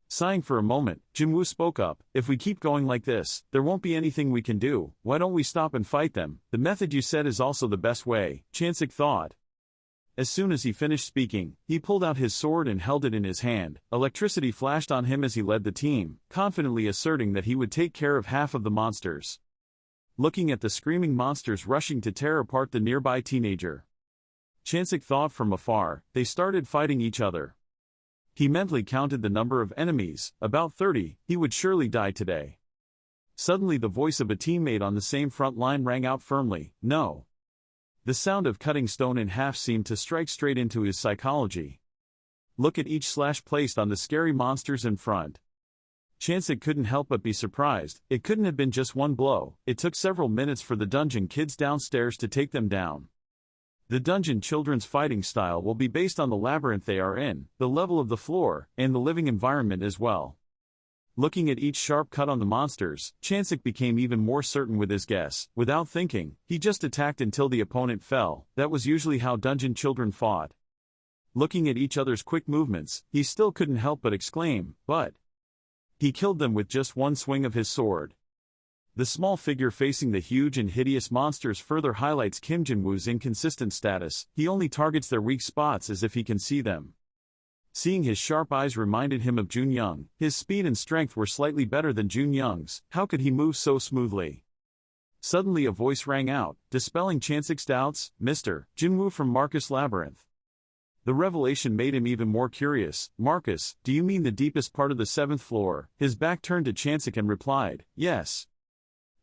Sighing for a moment, Jinwoo spoke up, "If we keep going like this, there won't be anything we can do. Why don't we stop and fight them? The method you said is also the best way," Chansik thought. As soon as he finished speaking, he pulled out his sword and held it in his hand. Electricity flashed on him as he led the team, confidently asserting that he would take care of half of the monsters. Looking at the screaming monsters rushing to tear apart the nearby teenager, Chansik thought from afar, they started fighting each other. He mentally counted the number of enemies, about 30, he would surely die today. Suddenly the voice of a teammate on the same front line rang out firmly, "No." The sound of cutting stone in half seemed to strike straight into his psychology. Look at each slash placed on the scary monsters in front. Chansik couldn't help but be surprised. It couldn't have been just one blow, it took several minutes for the dungeon kids downstairs to take them down. The dungeon children's fighting style will be based on the labyrinth they are in, the level of the floor, and the living environment as well. Looking at each sharp cut on the monsters, Chansik became even more certain with his guess. Without thinking, he just attacked until the opponent fell. That was usually how dungeon children fought. Looking at each other's quick movements, he still couldn't help but exclaim, "But..." He killed them with just one swing of his sword. The small figure facing the huge and hideous monsters further highlights Kim Jinwoo's inconsistent status. He only targets their weak spots as if he can see them. Seeing his sharp eyes reminded him of Jun Young. His speed and strength were slightly better than Jun Young's. How could he move so smoothly? Suddenly a voice rang out, dispelling Chansik's doubts, "Mr. Jinwoo from Marcus Labyrinth." The revelation made him even more curious. "Marcus, do you mean the deepest part of the 7th floor?" His back turned to Chansik and replied, "Yes."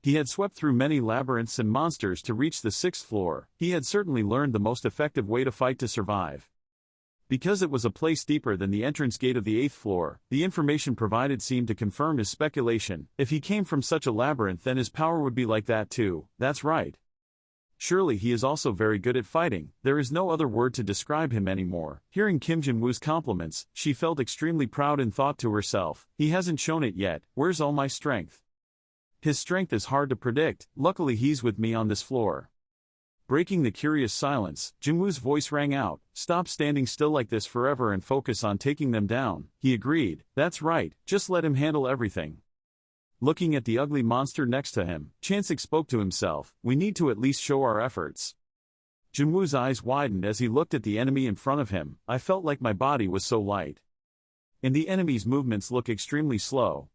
He had swept through many labyrinths and monsters to reach the 6th floor. He had certainly learned the most effective way to fight to survive. Because it was a place deeper than the entrance gate of the 8th floor, the information provided seemed to confirm his speculation. If he came from such a labyrinth, then his power would be like that too. That's right. Surely he is also very good at fighting. There is no other word to describe him anymore. Hearing Kim Jinwoo's compliments, she felt extremely proud and thought to herself, "He hasn't shown it yet. Where's all my strength? His strength is hard to predict. Luckily he's with me on this floor." Breaking the curious silence, Jinwoo's voice rang out, "Stop standing still like this forever and focus on taking them down." He agreed, "That's right, just let him handle everything." Looking at the ugly monster next to him, Chansik spoke to himself, "We need to at least show our efforts." Jinwoo's eyes widened as he looked at the enemy in front of him. "I felt like my body was so light. And the enemy's movements look extremely slow."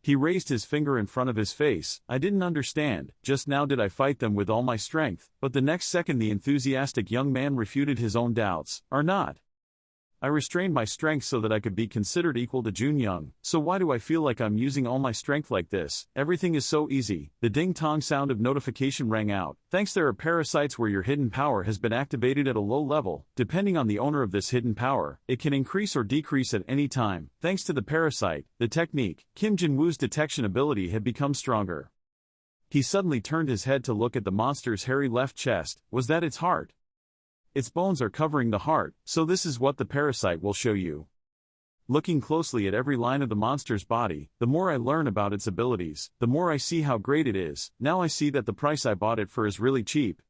He raised his finger in front of his face. "I didn't understand. Just now did I fight them with all my strength?" But the next second the enthusiastic young man refuted his own doubts. "Or not. I restrained my strength so that I could be considered equal to Jun Young. So why do I feel like I'm using all my strength like this? Everything is so easy." The ding-tong sound of notification rang out. "Thanks, there are parasites where your hidden power has been activated at a low level. Depending on the owner of this hidden power, it can increase or decrease at any time. Thanks to the parasite, the technique, Kim Jinwoo's detection ability had become stronger." He suddenly turned his head to look at the monster's hairy left chest. Was that its heart? Its bones are covering the heart, so this is what the parasite will show you. Looking closely at every line of the monster's body, the more I learn about its abilities, the more I see how great it is. Now I see that the price I bought it for is really cheap.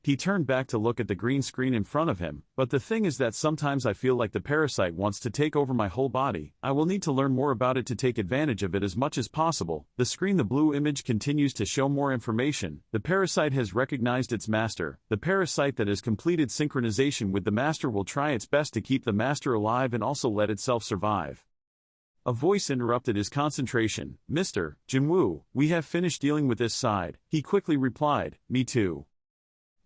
He turned back to look at the green screen in front of him, "But the thing is that sometimes I feel like the parasite wants to take over my whole body. I will need to learn more about it to take advantage of it as much as possible." The screen, the blue image continues to show more information. The parasite has recognized its master. The parasite that has completed synchronization with the master will try its best to keep the master alive and also let itself survive. A voice interrupted his concentration. "Mr. Jinwoo, we have finished dealing with this side." He quickly replied, "Me too."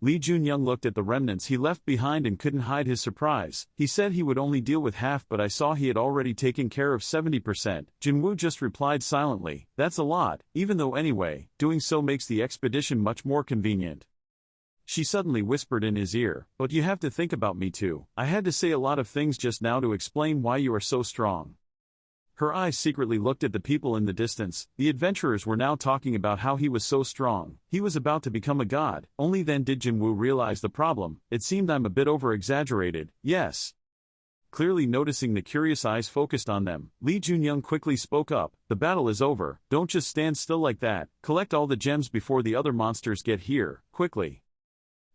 Lee Jun-young looked at the remnants he left behind and couldn't hide his surprise. He said he would only deal with half, but I saw he had already taken care of 70%. Jinwoo just replied silently, "That's a lot, even though anyway, doing so makes the expedition much more convenient." She suddenly whispered in his ear, "But you have to think about me too. I had to say a lot of things just now to explain why you are so strong." Her eyes secretly looked at the people in the distance. The adventurers were now talking about how he was so strong. He was about to become a god. Only then did Jinwoo realize the problem. "It seemed I'm a bit over-exaggerated." "Yes." Clearly noticing the curious eyes focused on them, Lee Jun-young quickly spoke up, "The battle is over. Don't just stand still like that. Collect all the gems before the other monsters get here, quickly."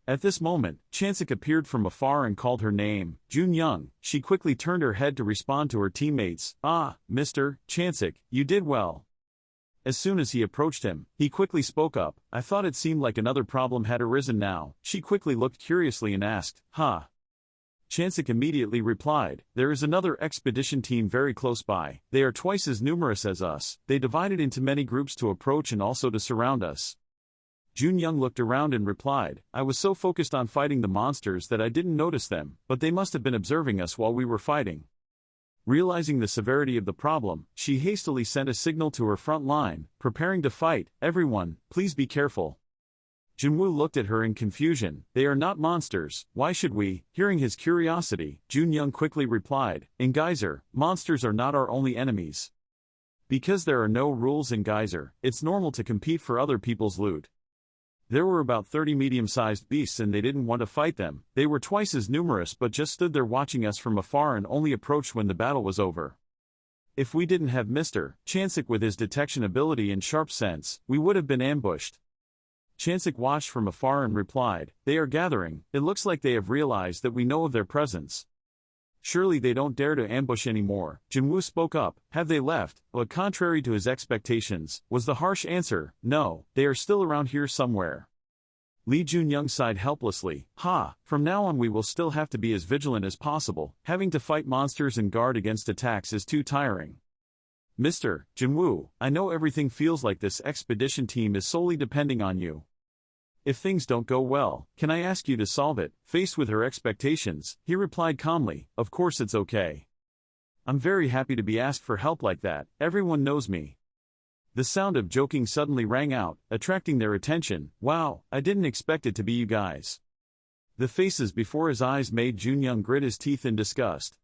At this moment, Chansik appeared from afar and called her name, Jun Young. She quickly turned her head to respond to her teammates. "Ah, Mr. Chansik, you did well." As soon as he approached him, he quickly spoke up. "I thought it seemed like another problem had arisen now." She quickly looked curiously and asked, "Ha?" Chansik immediately replied, "There is another expedition team very close by. They are twice as numerous as us. They divided into many groups to approach and also to surround us." Jun Young looked around and replied, "I was so focused on fighting the monsters that I didn't notice them, but they must have been observing us while we were fighting." Realizing the severity of the problem, she hastily sent a signal to her front line, preparing to fight. "Everyone, please be careful." Jinwoo looked at her in confusion. "They are not monsters, why should we?" Hearing his curiosity, Jun Young quickly replied, "In Geyser, monsters are not our only enemies. Because there are no rules in Geyser, it's normal to compete for other people's loot. There were about 30 medium-sized beasts and they didn't want to fight them. They were twice as numerous but just stood there watching us from afar and only approached when the battle was over. If we didn't have Mr. Chansik with his detection ability and sharp sense, we would have been ambushed." Chansik watched from afar and replied, "They are gathering. It looks like they have realized that we know of their presence. Surely they don't dare to ambush anymore." Jinwoo spoke up. "Have they left?" But contrary to his expectations, was the harsh answer, "No, they are still around here somewhere." Lee Jun-young sighed helplessly. "Ha, from now on we will still have to be as vigilant as possible. Having to fight monsters and guard against attacks is too tiring." "Mr. Jinwoo, I know everything feels like this expedition team is solely depending on you. If things don't go well, can I ask you to solve it?" Faced with her expectations, he replied calmly, "Of course it's okay. I'm very happy to be asked for help like that. Everyone knows me." The sound of joking suddenly rang out, attracting their attention. "Wow, I didn't expect it to be you guys." The faces before his eyes made Jun-young grit his teeth in disgust.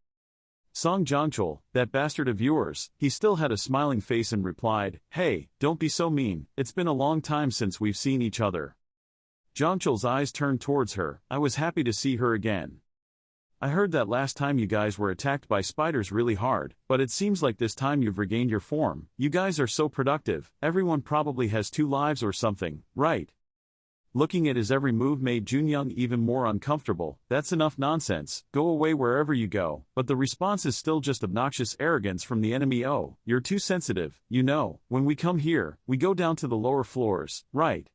Song Jongchul, that bastard of yours, he still had a smiling face and replied, "Hey, don't be so mean, it's been a long time since we've seen each other." Jongchul's eyes turned towards her. "I was happy to see her again. I heard that last time you guys were attacked by spiders really hard, but it seems like this time you've regained your form. You guys are so productive, everyone probably has 2 lives or something, right?" Looking at his every move made Jun-young even more uncomfortable. "That's enough nonsense, go away wherever you go." But the response is still just obnoxious arrogance from the enemy. "Oh, you're too sensitive, you know, when we come here, we go down to the lower floors, right?"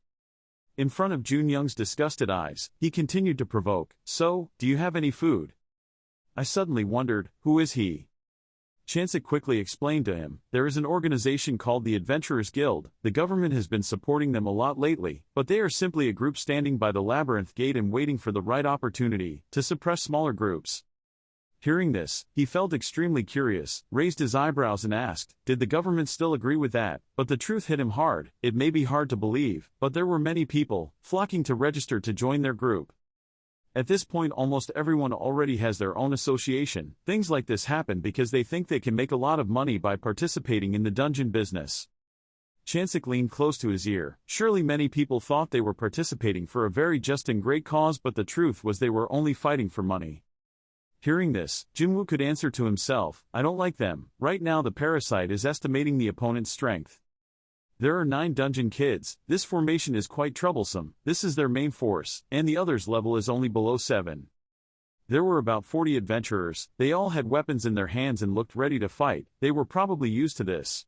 In front of Jun-young's disgusted eyes, he continued to provoke, "So, do you have any food?" I suddenly wondered, who is he? Chansik quickly explained to him, "There is an organization called the Adventurers Guild. The government has been supporting them a lot lately, but they are simply a group standing by the labyrinth gate and waiting for the right opportunity to suppress smaller groups." Hearing this, he felt extremely curious, raised his eyebrows and asked, did the government still agree with that? But the truth hit him hard. It may be hard to believe, but there were many people flocking to register to join their group. At this point almost everyone already has their own association. Things like this happen because they think they can make a lot of money by participating in the dungeon business. Chansik leaned close to his ear. Surely many people thought they were participating for a very just and great cause, but the truth was they were only fighting for money. Hearing this, Jinwoo could answer to himself, "I don't like them." Right now the parasite is estimating the opponent's strength. There are 9 dungeon kids. This formation is quite troublesome. This is their main force, and the others' level is only below 7. There were about 40 adventurers. They all had weapons in their hands and looked ready to fight. They were probably used to this.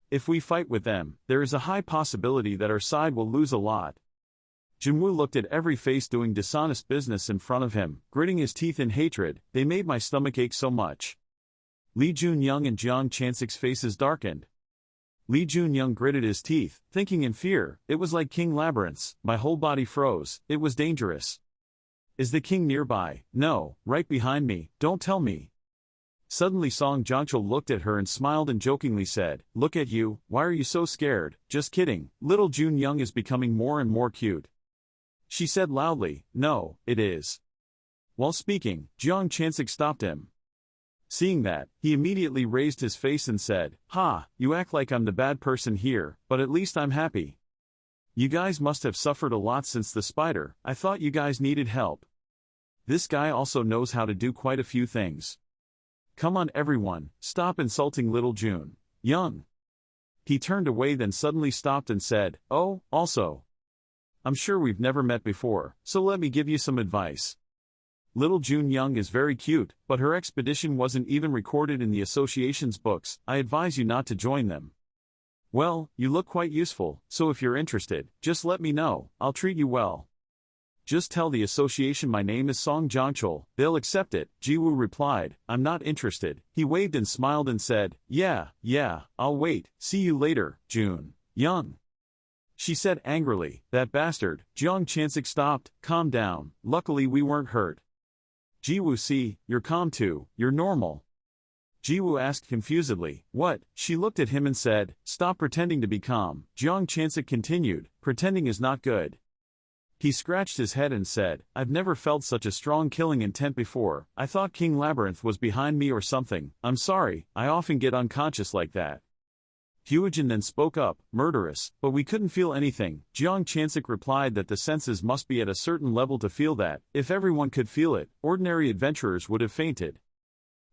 If we fight with them, there is a high possibility that our side will lose a lot. Jinwoo looked at every face doing dishonest business in front of him, gritting his teeth in hatred. They made my stomach ache so much. Lee Jun-young and Jiang Chansik's faces darkened. Lee Jun-young gritted his teeth, thinking in fear. It was like King Labyrinth's. My whole body froze. It was dangerous. "Is the king nearby?" "No, right behind me." "Don't tell me." Suddenly Song Jongchul looked at her and smiled and jokingly said, "Look at you, why are you so scared?" "Just kidding, little Jun-young is becoming more and more cute." She said loudly, "No, it is." While speaking, Jiang Chansik stopped him. Seeing that, he immediately raised his face and said, "Ha, you act like I'm the bad person here, but at least I'm happy. You guys must have suffered a lot since the spider. I thought you guys needed help. This guy also knows how to do quite a few things. Come on everyone, stop insulting little Jun Young." He turned away then suddenly stopped and said, "Oh, also. I'm sure we've never met before, so let me give you some advice. Little June Young is very cute, but her expedition wasn't even recorded in the association's books. I advise you not to join them. Well, you look quite useful, so if you're interested, just let me know, I'll treat you well. Just tell the association my name is Song Jongchul, they'll accept it. Jiwoo replied, I'm not interested. He waved and smiled and said, yeah, I'll wait, see you later, June Young. She said angrily, that bastard. Jeong Chansik stopped, calm down, luckily we weren't hurt. Jiwoo, see, you're calm too, you're normal. Jiwoo asked confusedly, what? She looked at him and said, stop pretending to be calm. Jeong Chansik continued, pretending is not good. He scratched his head and said, I've never felt such a strong killing intent before. I thought King Labyrinth was behind me or something. I'm sorry, I often get unconscious like that. Hyojin then spoke up, murderous, but we couldn't feel anything. Jeong Chansik replied that the senses must be at a certain level to feel that. If everyone could feel it, ordinary adventurers would have fainted.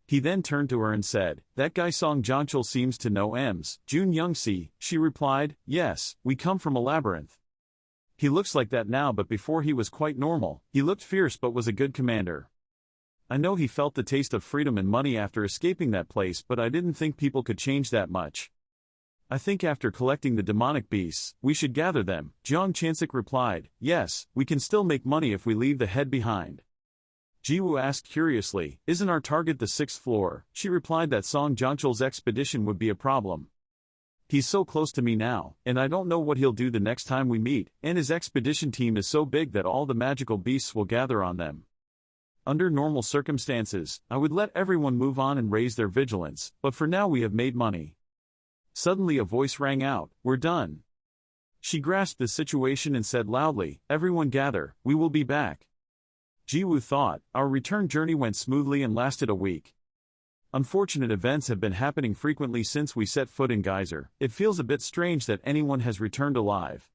He then turned to her and said, that guy Song Jongchul seems to know M's. June Young see, she replied, yes, we come from a labyrinth. He looks like that now, but before he was quite normal. He looked fierce but was a good commander. I know he felt the taste of freedom and money after escaping that place, but I didn't think people could change that much. I think after collecting the demonic beasts, we should gather them. Jeong Chansik replied, yes, we can still make money if we leave the head behind. Jiwoo asked curiously, isn't our target the 6th floor? She replied that Song Jongchul's expedition would be a problem. He's so close to me now, and I don't know what he'll do the next time we meet, and his expedition team is so big that all the magical beasts will gather on them. Under normal circumstances, I would let everyone move on and raise their vigilance, but for now we have made money. Suddenly a voice rang out, we're done. She grasped the situation and said loudly, everyone gather, we will be back. Jiwoo thought, our return journey went smoothly and lasted a week. Unfortunate events have been happening frequently since we set foot in Geyser. It feels a bit strange that anyone has returned alive.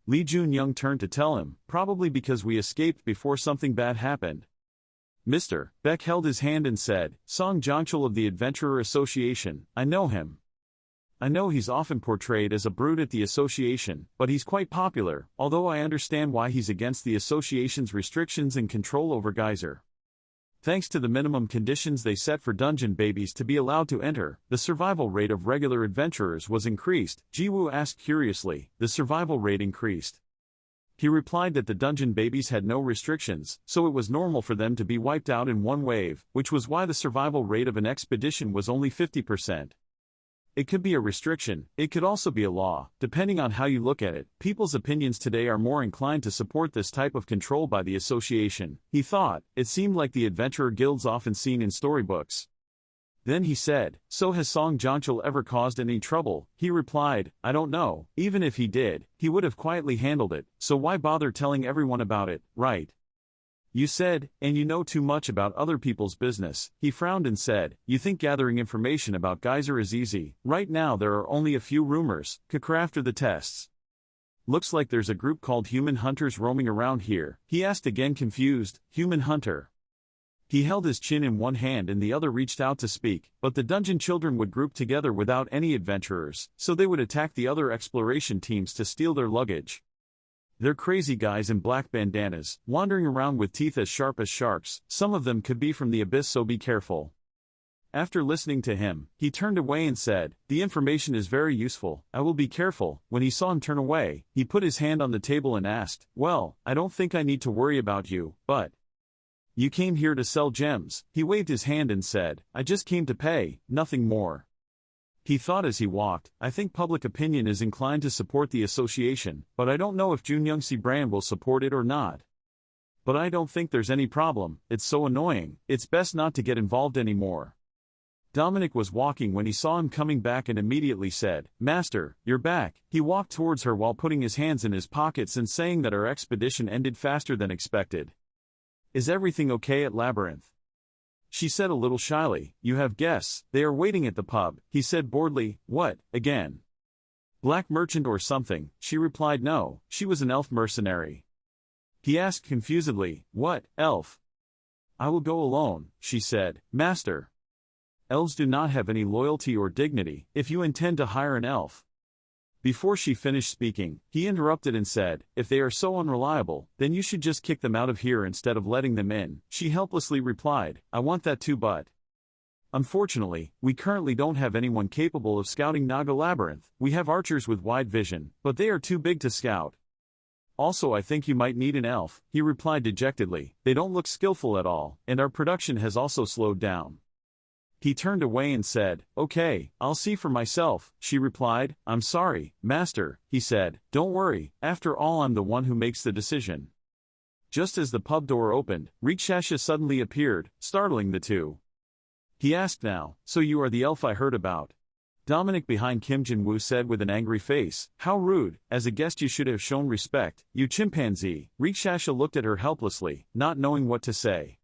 Lee Jun Young turned to tell him, probably because we escaped before something bad happened. Mr. Beck held his hand and said, Song Jongchul of the Adventurer Association, I know him. I know he's often portrayed as a brute at the association, but he's quite popular, although I understand why he's against the association's restrictions and control over Geyser. Thanks to the minimum conditions they set for dungeon babies to be allowed to enter, the survival rate of regular adventurers was increased. Jiwoo asked curiously, the survival rate increased. He replied that the dungeon babies had no restrictions, so it was normal for them to be wiped out in one wave, which was why the survival rate of an expedition was only 50%. It could be a restriction, it could also be a law, depending on how you look at it. People's opinions today are more inclined to support this type of control by the association. He thought, it seemed like the adventurer guilds often seen in storybooks. Then he said, so has Song Jongchul ever caused any trouble? He replied, I don't know, even if he did, he would have quietly handled it, so why bother telling everyone about it, right? You said, and you know too much about other people's business. He frowned and said, you think gathering information about Geyser is easy. Right now there are only a few rumors. After the tests. Looks like there's a group called Human Hunters roaming around here. He asked again confused, Human Hunter. He held his chin in one hand and the other reached out to speak, but the dungeon children would group together without any adventurers, so they would attack the other exploration teams to steal their luggage. They're crazy guys in black bandanas, wandering around with teeth as sharp as sharks. Some of them could be from the abyss, so be careful. After listening to him, he turned away and said, the information is very useful, I will be careful. When he saw him turn away, he put his hand on the table and asked, well, I don't think I need to worry about you, but you came here to sell gems. He waved his hand and said, I just came to pay, nothing more. He thought as he walked, I think public opinion is inclined to support the association, but I don't know if Jun Youngsi brand will support it or not. But I don't think there's any problem, it's so annoying, it's best not to get involved anymore. Dominic was walking when he saw him coming back and immediately said, Master, you're back. He walked towards her while putting his hands in his pockets and saying that our expedition ended faster than expected. Is everything okay at Labyrinth? She said a little shyly, you have guests, they are waiting at the pub. He said boredly, what, again? Black merchant or something? She replied no, she was an elf mercenary. He asked confusedly, what, elf? I will go alone, she said, Master. Elves do not have any loyalty or dignity. If you intend to hire an elf, Before she finished speaking, he interrupted and said, "If they are so unreliable, then you should just kick them out of here instead of letting them in." She helplessly replied, "I want that too, but unfortunately, we currently don't have anyone capable of scouting Naga Labyrinth. We have archers with wide vision, but they are too big to scout. Also, I think you might need an elf," he replied dejectedly. "They don't look skillful at all, and our production has also slowed down." He turned away and said, "Okay, I'll see for myself," she replied. "I'm sorry, master," he said. "Don't worry, after all I'm the one who makes the decision." Just as the pub door opened, Rikshasha suddenly appeared, startling the two. He asked now, "So you are the elf I heard about?" Dominic behind Kim Jin-woo said with an angry face, "How rude, as a guest you should have shown respect, you chimpanzee." Rikshasha looked at her helplessly, not knowing what to say.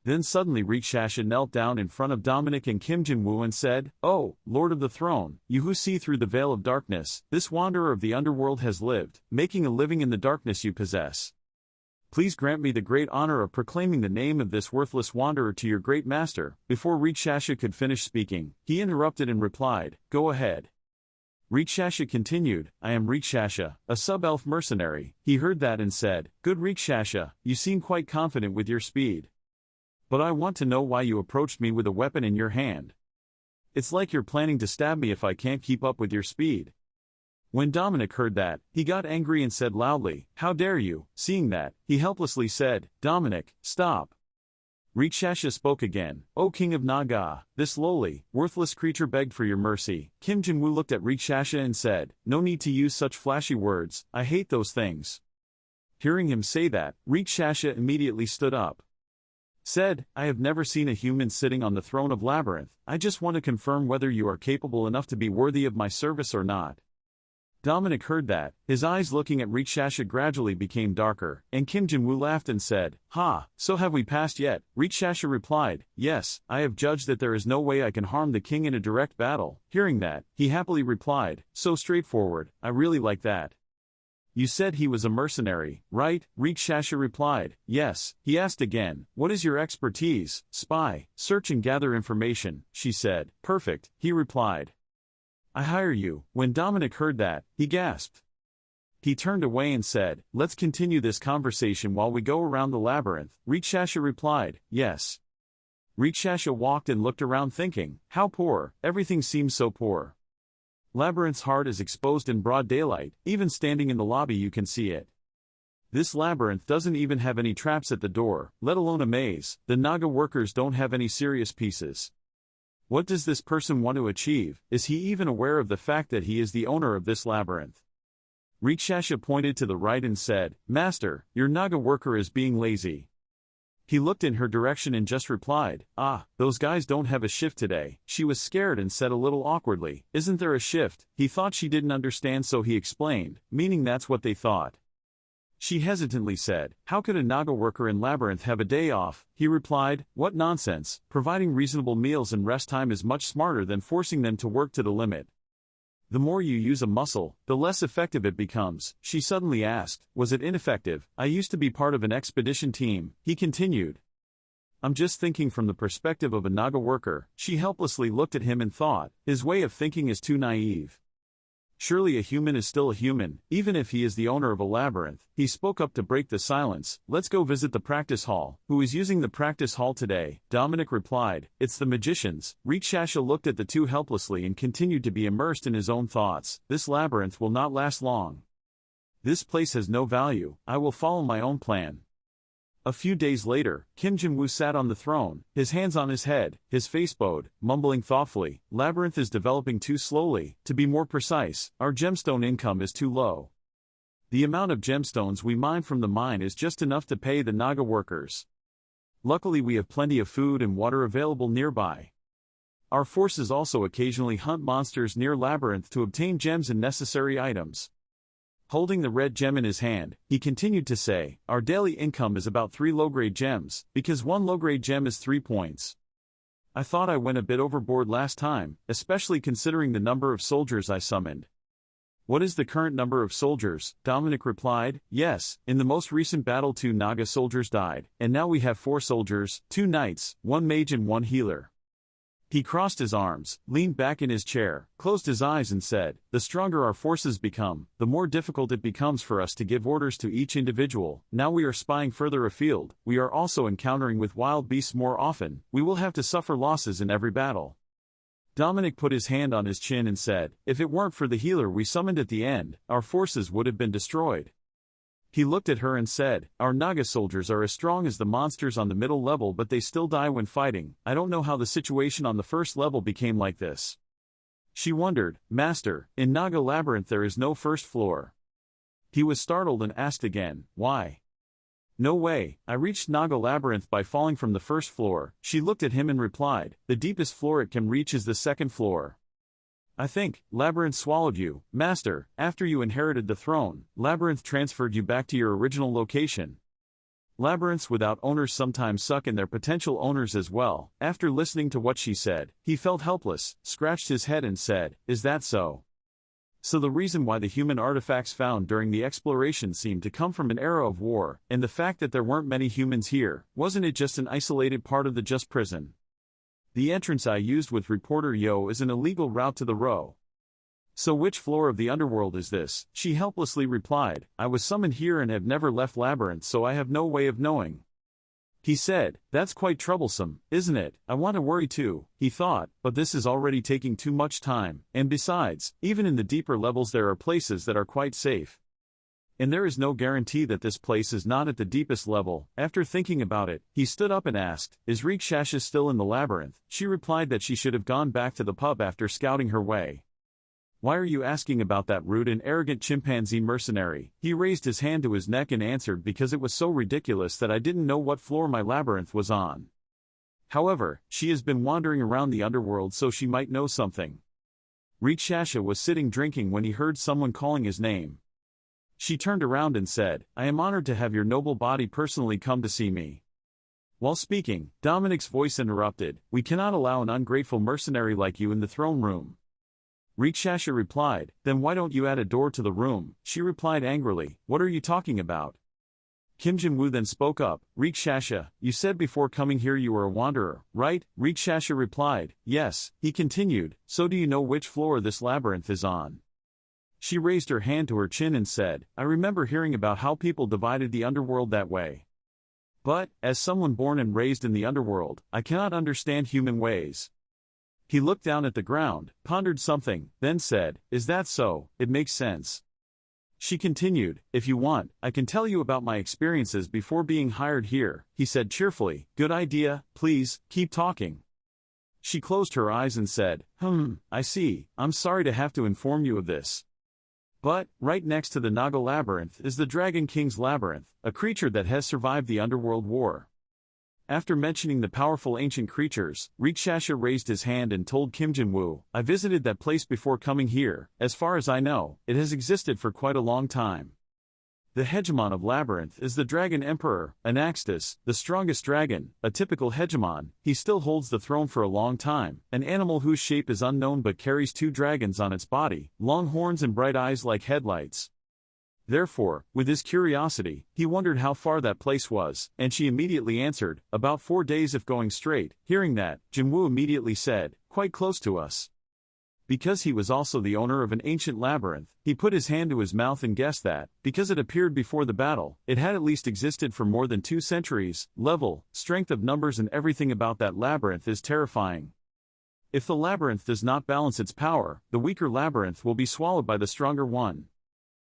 Then suddenly Rikshasha knelt down in front of Dominic and Kim Jin-woo and said, "Oh, Lord of the Throne, you who see through the veil of darkness, this wanderer of the underworld has lived, making a living in the darkness you possess. Please grant me the great honor of proclaiming the name of this worthless wanderer to your great master." Before Rikshasha could finish speaking, he interrupted and replied, "Go ahead." Rikshasha continued, "I am Rikshasha, a sub-elf mercenary." He heard that and said, "Good Rikshasha, you seem quite confident with your speed. But I want to know why you approached me with a weapon in your hand. It's like you're planning to stab me if I can't keep up with your speed." When Dominic heard that, he got angry and said loudly, "How dare you?" Seeing that, he helplessly said, "Dominic, stop." Rikshasha spoke again, "O King of Naga, this lowly, worthless creature begged for your mercy." Kim Jin-woo looked at Rikshasha and said, "No need to use such flashy words, I hate those things." Hearing him say that, Rikshasha immediately stood up. Said, "I have never seen a human sitting on the throne of Labyrinth. I just want to confirm whether you are capable enough to be worthy of my service or not." Dominic heard that, his eyes looking at Rikshasha gradually became darker, and Kim Jin-woo laughed and said, "Ha, so have we passed yet?" Rikshasha replied, "Yes, I have judged that there is no way I can harm the king in a direct battle." Hearing that, he happily replied, "So straightforward, I really like that." "You said he was a mercenary, right?" Rikshasha replied, "Yes." He asked again, "What is your expertise?" "Spy, search and gather information," she said. "Perfect," he replied. "I hire you." When Dominic heard that, he gasped. He turned away and said, "Let's continue this conversation while we go around the labyrinth." Rikshasha replied, "Yes." Rikshasha walked and looked around thinking, how poor, everything seems so poor. Labyrinth's heart is exposed in broad daylight, even standing in the lobby you can see it. This labyrinth doesn't even have any traps at the door, let alone a maze. The Naga workers don't have any serious pieces. What does this person want to achieve? Is he even aware of the fact that he is the owner of this labyrinth? Rikshasha pointed to the right and said, "Master, your Naga worker is being lazy." He looked in her direction and just replied, "Ah, those guys don't have a shift today." She was scared and said a little awkwardly, "Isn't there a shift?" He thought she didn't understand, so he explained, meaning that's what they thought. She hesitantly said, "How could a Naga worker in Labyrinth have a day off?" He replied, "What nonsense, providing reasonable meals and rest time is much smarter than forcing them to work to the limit. The more you use a muscle, the less effective it becomes." She suddenly asked, "Was it ineffective?" "I used to be part of an expedition team," he continued. "I'm just thinking from the perspective of a Naga worker." She helplessly looked at him and thought, his way of thinking is too naive. Surely a human is still a human, even if he is the owner of a labyrinth. He spoke up to break the silence, "Let's go visit the practice hall." "Who is using the practice hall today?" Dominic replied, "It's the magicians." Rikshasha looked at the two helplessly and continued to be immersed in his own thoughts. This labyrinth will not last long. This place has no value, I will follow my own plan. A few days later, Kim Jin-woo sat on the throne, his hands on his head, his face bowed, mumbling thoughtfully, "Labyrinth is developing too slowly. To be more precise, our gemstone income is too low. The amount of gemstones we mine from the mine is just enough to pay the Naga workers. Luckily we have plenty of food and water available nearby. Our forces also occasionally hunt monsters near Labyrinth to obtain gems and necessary items." Holding the red gem in his hand, he continued to say, "Our daily income is about 3 low-grade gems, because 1 low-grade gem is 3 points. I thought I went a bit overboard last time, especially considering the number of soldiers I summoned." "What is the current number of soldiers?" Dominic replied, "Yes, in the most recent battle 2 Naga soldiers died, and now we have 4 soldiers, 2 knights, 1 mage and 1 healer." He crossed his arms, leaned back in his chair, closed his eyes and said, "The stronger our forces become, the more difficult it becomes for us to give orders to each individual. Now we are spying further afield, we are also encountering with wild beasts more often, we will have to suffer losses in every battle." Dominic put his hand on his chin and said, "If it weren't for the healer we summoned at the end, our forces would have been destroyed." He looked at her and said, "Our Naga soldiers are as strong as the monsters on the middle level, but they still die when fighting. I don't know how the situation on the first level became like this." She wondered, "Master, in Naga Labyrinth there is no first floor." He was startled and asked again, "Why?" "No way, I reached Naga Labyrinth by falling from the first floor." She looked at him and replied, "The deepest floor it can reach is the second floor." "I think, Labyrinth swallowed you, Master. After you inherited the throne, Labyrinth transferred you back to your original location." Labyrinths without owners sometimes suck in their potential owners as well. After listening to what she said, he felt helpless, scratched his head and said, "Is that so? So the reason why the human artifacts found during the exploration seemed to come from an era of war, and the fact that there weren't many humans here, wasn't it just an isolated part of the just prison? The entrance I used with reporter Yo is an illegal route to the row." "So which floor of the underworld is this?" She helplessly replied, "I was summoned here and have never left Labyrinth, so I have no way of knowing." He said, "That's quite troublesome, isn't it? I want to worry too," he thought, "but this is already taking too much time, and besides, even in the deeper levels there are places that are quite safe. And there is no guarantee that this place is not at the deepest level." After thinking about it, he stood up and asked, "Is Rikshasha still in the labyrinth?" She replied that she should have gone back to the pub after scouting her way. "Why are you asking about that rude and arrogant chimpanzee mercenary?" He raised his hand to his neck and answered, "Because it was so ridiculous that I didn't know what floor my labyrinth was on. However, she has been wandering around the underworld, so she might know something." Rikshasha was sitting drinking when he heard someone calling his name. She turned around and said, "I am honored to have your noble body personally come to see me." While speaking, Dominic's voice interrupted, "We cannot allow an ungrateful mercenary like you in the throne room." Rikshasha replied, "Then why don't you add a door to the room?" She replied angrily, "What are you talking about?" Kim Jin-woo then spoke up, "Rikshasha, you said before coming here you were a wanderer, right?" Rikshasha replied, "Yes." He continued, "So do you know which floor this labyrinth is on?" She raised her hand to her chin and said, "I remember hearing about how people divided the underworld that way. But, as someone born and raised in the underworld, I cannot understand human ways." He looked down at the ground, pondered something, then said, "Is that so? It makes sense." She continued, "If you want, I can tell you about my experiences before being hired here." He said cheerfully, "Good idea, please, keep talking." She closed her eyes and said, I see, I'm sorry to have to inform you of this. But, right next to the Naga Labyrinth is the Dragon King's Labyrinth, a creature that has survived the underworld war." After mentioning the powerful ancient creatures, Rikshasha raised his hand and told Kim Jin-woo, "I visited that place before coming here. As far as I know, it has existed for quite a long time. The hegemon of Labyrinth is the Dragon Emperor, Anaxtus, the strongest dragon, a typical hegemon. He still holds the throne for a long time, an animal whose shape is unknown but carries two dragons on its body, long horns and bright eyes like headlights." Therefore, with his curiosity, he wondered how far that place was, and she immediately answered, "About 4 days if going straight." Hearing that, Jin-woo immediately said, "Quite close to us." Because he was also the owner of an ancient labyrinth, he put his hand to his mouth and guessed that, because it appeared before the battle, it had at least existed for more than 2 centuries. Level, strength of numbers and everything about that labyrinth is terrifying. If the labyrinth does not balance its power, the weaker labyrinth will be swallowed by the stronger one.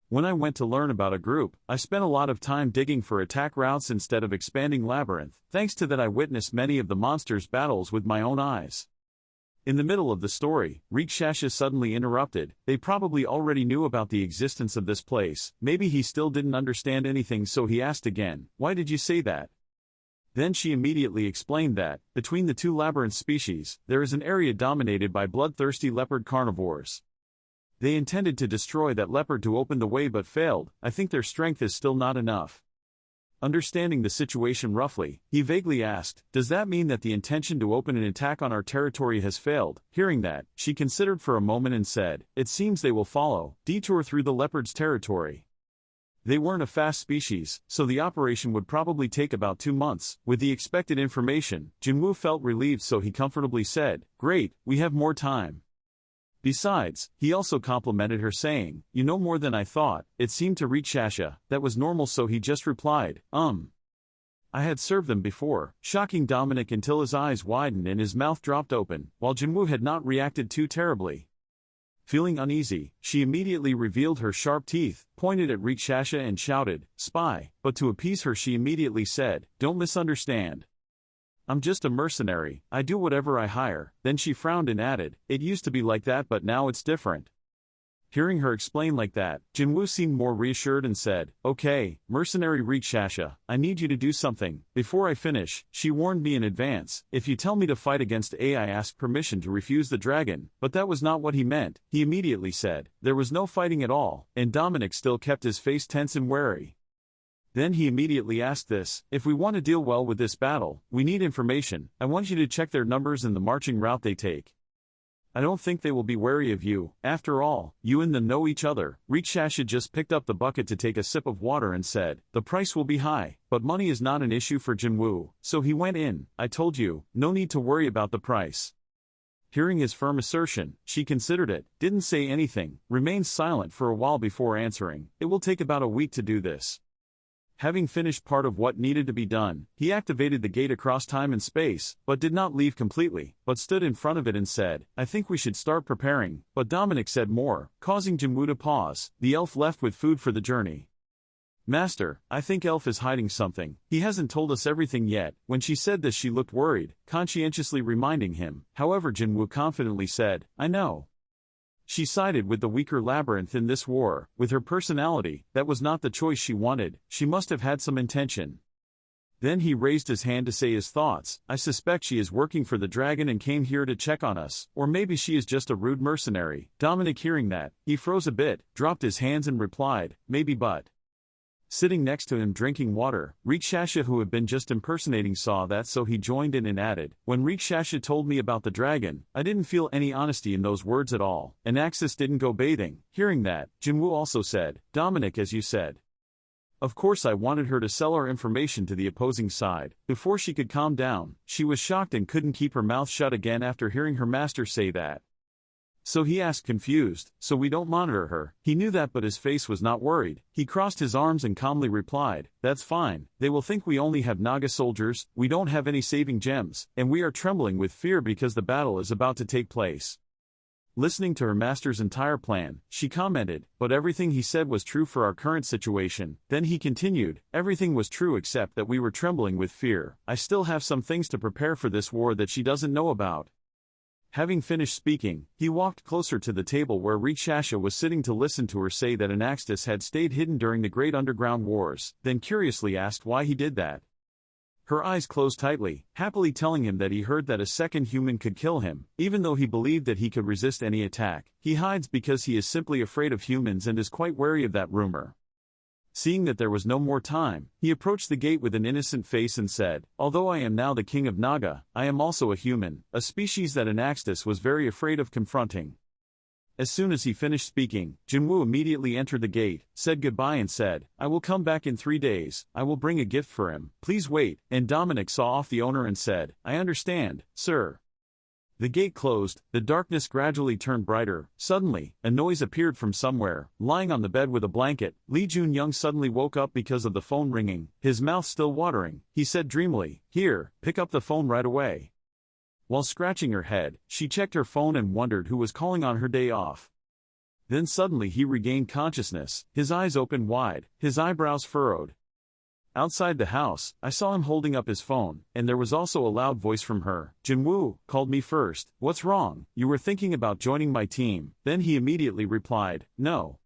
When I went to learn about a group, I spent a lot of time digging for attack routes instead of expanding labyrinth. Thanks to that I witnessed many of the monsters' battles with my own eyes. In the middle of the story, Rikshasha suddenly interrupted. They probably already knew about the existence of this place. Maybe he still didn't understand anything, so he asked again, "Why did you say that?" Then she immediately explained that, between the 2 labyrinth species, there is an area dominated by bloodthirsty leopard carnivores. They intended to destroy that leopard to open the way but failed. I think their strength is still not enough. Understanding the situation roughly, he vaguely asked, "Does that mean that the intention to open an attack on our territory has failed?" Hearing that, she considered for a moment and said, "It seems they will follow, detour through the leopard's territory. They weren't a fast species, so the operation would probably take about 2 months. With the expected information, Jinwoo felt relieved, so he comfortably said, "Great, we have more time." Besides, he also complimented her, saying, "You know more than I thought." It seemed to reach Shasha that was normal, so he just replied, I had served them before," shocking Dominic until his eyes widened and his mouth dropped open, while Jinwoo had not reacted too terribly. Feeling uneasy, she immediately revealed her sharp teeth, pointed at Rikshasha and shouted, "Spy," but to appease her she immediately said, "Don't misunderstand. I'm just a mercenary, I do whatever I hire." Then she frowned and added, "It used to be like that, but now it's different." Hearing her explain like that, Jinwoo seemed more reassured and said, "Okay, mercenary Rikshasha, I need you to do something." Before I finish, she warned me in advance, "If you tell me to fight against A, I ask permission to refuse the dragon," but that was not what he meant. He immediately said, "There was no fighting at all," and Dominic still kept his face tense and wary. Then he immediately asked this, "If we want to deal well with this battle, we need information. I want you to check their numbers and the marching route they take. I don't think they will be wary of you. After all, you and them know each other." Rikshasha just picked up the bucket to take a sip of water and said, "The price will be high, but money is not an issue for Jinwoo." So he went in. "I told you, no need to worry about the price." Hearing his firm assertion, she considered it, didn't say anything, remained silent for a while before answering, "It will take about a week to do this." Having finished part of what needed to be done, he activated the gate across time and space, but did not leave completely, but stood in front of it and said, "I think we should start preparing," but Dominic said more, causing Jinwoo to pause. The elf left with food for the journey. "Master, I think Elf is hiding something. He hasn't told us everything yet." When she said this she looked worried, conscientiously reminding him. However, Jinwoo confidently said, "I know." She sided with the weaker Labyrinth in this war. With her personality, that was not the choice she wanted. She must have had some intention. Then he raised his hand to say his thoughts. "I suspect she is working for the dragon and came here to check on us, or maybe she is just a rude mercenary." Dominic, hearing that, he froze a bit, dropped his hands and replied, "Maybe, but..." Sitting next to him drinking water, Rikshasha, who had been just impersonating, saw that, so he joined in and added, "When Rikshasha told me about the dragon, I didn't feel any honesty in those words at all. And Axis didn't go bathing." Hearing that, Jinwoo also said, "Dominic, as you said. Of course I wanted her to sell our information to the opposing side." Before she could calm down, she was shocked and couldn't keep her mouth shut again after hearing her master say that. So he asked, confused, "So we don't monitor her?" He knew that, but his face was not worried. He crossed his arms and calmly replied, "That's fine. They will think we only have Naga soldiers, we don't have any saving gems, and we are trembling with fear because the battle is about to take place." Listening to her master's entire plan, she commented, "But everything he said was true for our current situation." Then he continued, "Everything was true except that we were trembling with fear. I still have some things to prepare for this war that she doesn't know about." Having finished speaking, he walked closer to the table where Rikshasha was sitting to listen to her say that Anaxtis had stayed hidden during the Great Underground Wars, then curiously asked why he did that. Her eyes closed tightly, happily telling him that he heard that a second human could kill him, even though he believed that he could resist any attack. He hides because he is simply afraid of humans and is quite wary of that rumor. Seeing that there was no more time, he approached the gate with an innocent face and said, "Although I am now the king of Naga, I am also a human, a species that Anaxtis was very afraid of confronting." As soon as he finished speaking, Jinwoo immediately entered the gate, said goodbye and said, "I will come back in 3 days, I will bring a gift for him, please wait," and Dominic saw off the owner and said, "I understand, sir." The gate closed, the darkness gradually turned brighter. Suddenly, a noise appeared from somewhere. Lying on the bed with a blanket, Lee Jun-young suddenly woke up because of the phone ringing, his mouth still watering. He said dreamily, "Here, pick up the phone right away." While scratching her head, she checked her phone and wondered who was calling on her day off. Then suddenly he regained consciousness, his eyes opened wide, his eyebrows furrowed. Outside the house, I saw him holding up his phone, and there was also a loud voice from her. "Jinwoo called me first. What's wrong? You were thinking about joining my team." Then he immediately replied, "No."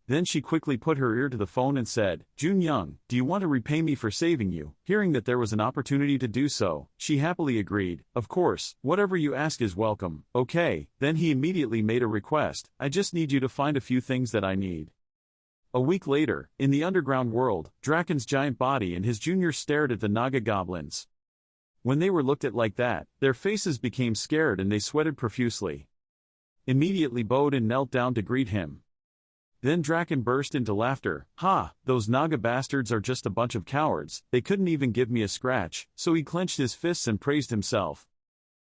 Then she quickly put her ear to the phone and said, "Jun-young, do you want to repay me for saving you?" Hearing that there was an opportunity to do so, she happily agreed, "Of course, whatever you ask is welcome." "Okay." Then he immediately made a request, "I just need you to find a few things that I need." A week later, in the underground world, Draken's giant body and his juniors stared at the Naga goblins. When they were looked at like that, their faces became scared and they sweated profusely. Immediately bowed and knelt down to greet him. Then Draken burst into laughter. Ha, those Naga bastards are just a bunch of cowards, they couldn't even give me a scratch, so he clenched his fists and praised himself.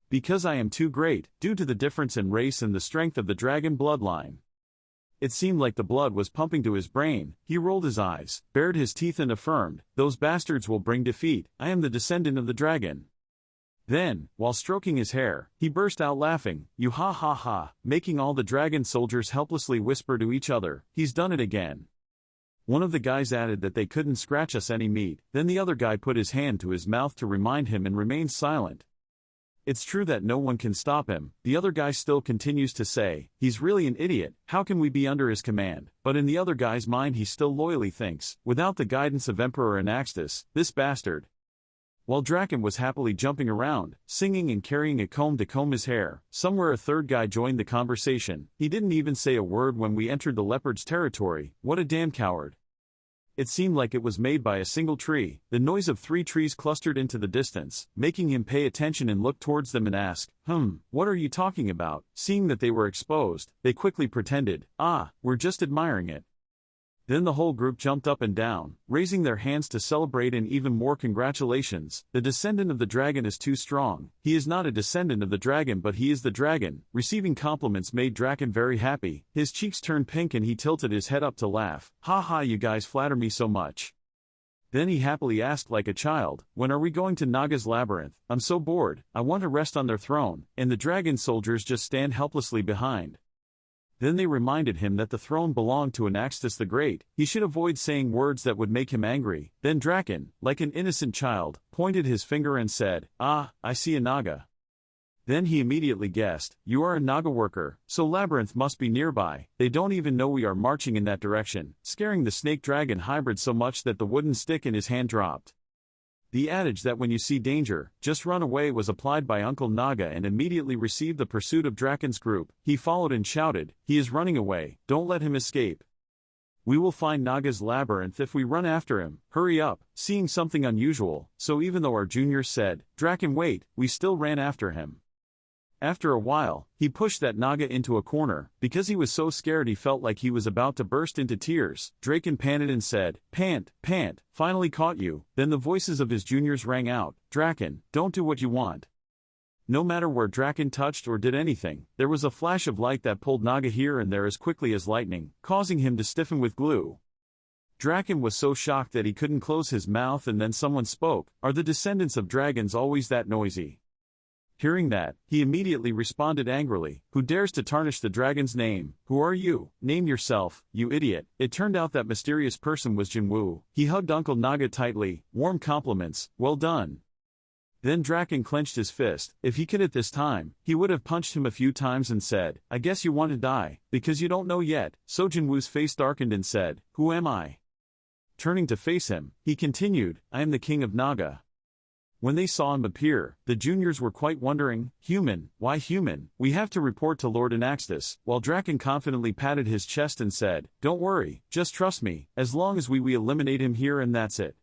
Because I am too great, due to the difference in race and the strength of the dragon bloodline. It seemed like the blood was pumping to his brain. He rolled his eyes, bared his teeth and affirmed, those bastards will bring defeat, I am the descendant of the dragon. Then, while stroking his hair, he burst out laughing, you ha ha ha, making all the dragon soldiers helplessly whisper to each other, he's done it again. One of the guys added that they couldn't scratch us any meat, then the other guy put his hand to his mouth to remind him and remained silent. It's true that no one can stop him, the other guy still continues to say, he's really an idiot, how can we be under his command? But in the other guy's mind he still loyally thinks, without the guidance of Emperor Anaxtis, this bastard. While Draken was happily jumping around, singing and carrying a comb to comb his hair, somewhere a third guy joined the conversation. He didn't even say a word when we entered the leopard's territory, what a damn coward. It seemed like it was made by a single tree, the noise of 3 trees clustered into the distance, making him pay attention and look towards them and ask, what are you talking about? Seeing that they were exposed, they quickly pretended, we're just admiring it. Then the whole group jumped up and down, raising their hands to celebrate and even more congratulations. The descendant of the dragon is too strong. He is not a descendant of the dragon but he is the dragon. Receiving compliments made Draken very happy. His cheeks turned pink and he tilted his head up to laugh. Ha ha, you guys flatter me so much. Then he happily asked like a child, when are we going to Naga's Labyrinth? I'm so bored, I want to rest on their throne, and the dragon soldiers just stand helplessly behind. Then they reminded him that the throne belonged to Anaxtis the Great. He should avoid saying words that would make him angry. Then Draken, like an innocent child, pointed his finger and said, I see a Naga. Then he immediately guessed, you are a Naga worker, so Labyrinth must be nearby. They don't even know we are marching in that direction, scaring the snake-dragon hybrid so much that the wooden stick in his hand dropped. The adage that when you see danger, just run away was applied by Uncle Naga and immediately received the pursuit of Draken's group. He followed and shouted, he is running away, don't let him escape. We will find Naga's Labyrinth if we run after him, hurry up, seeing something unusual, so even though our juniors said, Draken wait, we still ran after him. After a while, he pushed that Naga into a corner, because he was so scared he felt like he was about to burst into tears. Draken panted and said, pant, finally caught you. Then the voices of his juniors rang out, Draken, don't do what you want. No matter where Draken touched or did anything, there was a flash of light that pulled Naga here and there as quickly as lightning, causing him to stiffen with glue. Draken was so shocked that he couldn't close his mouth and then someone spoke, are the descendants of dragons always that noisy? Hearing that, he immediately responded angrily, who dares to tarnish the dragon's name? Who are you? Name yourself, you idiot. It turned out that mysterious person was Jinwoo. He hugged Uncle Naga tightly, warm compliments, well done. Then Draken clenched his fist. If he could at this time, he would have punched him a few times and said, I guess you want to die, because you don't know yet. So Jinwoo's face darkened and said, who am I? Turning to face him, he continued, I am the king of Naga. When they saw him appear, the juniors were quite wondering, human, why human? We have to report to Lord Anaxtis, while Draken confidently patted his chest and said, don't worry, just trust me, as long as we eliminate him here and that's it.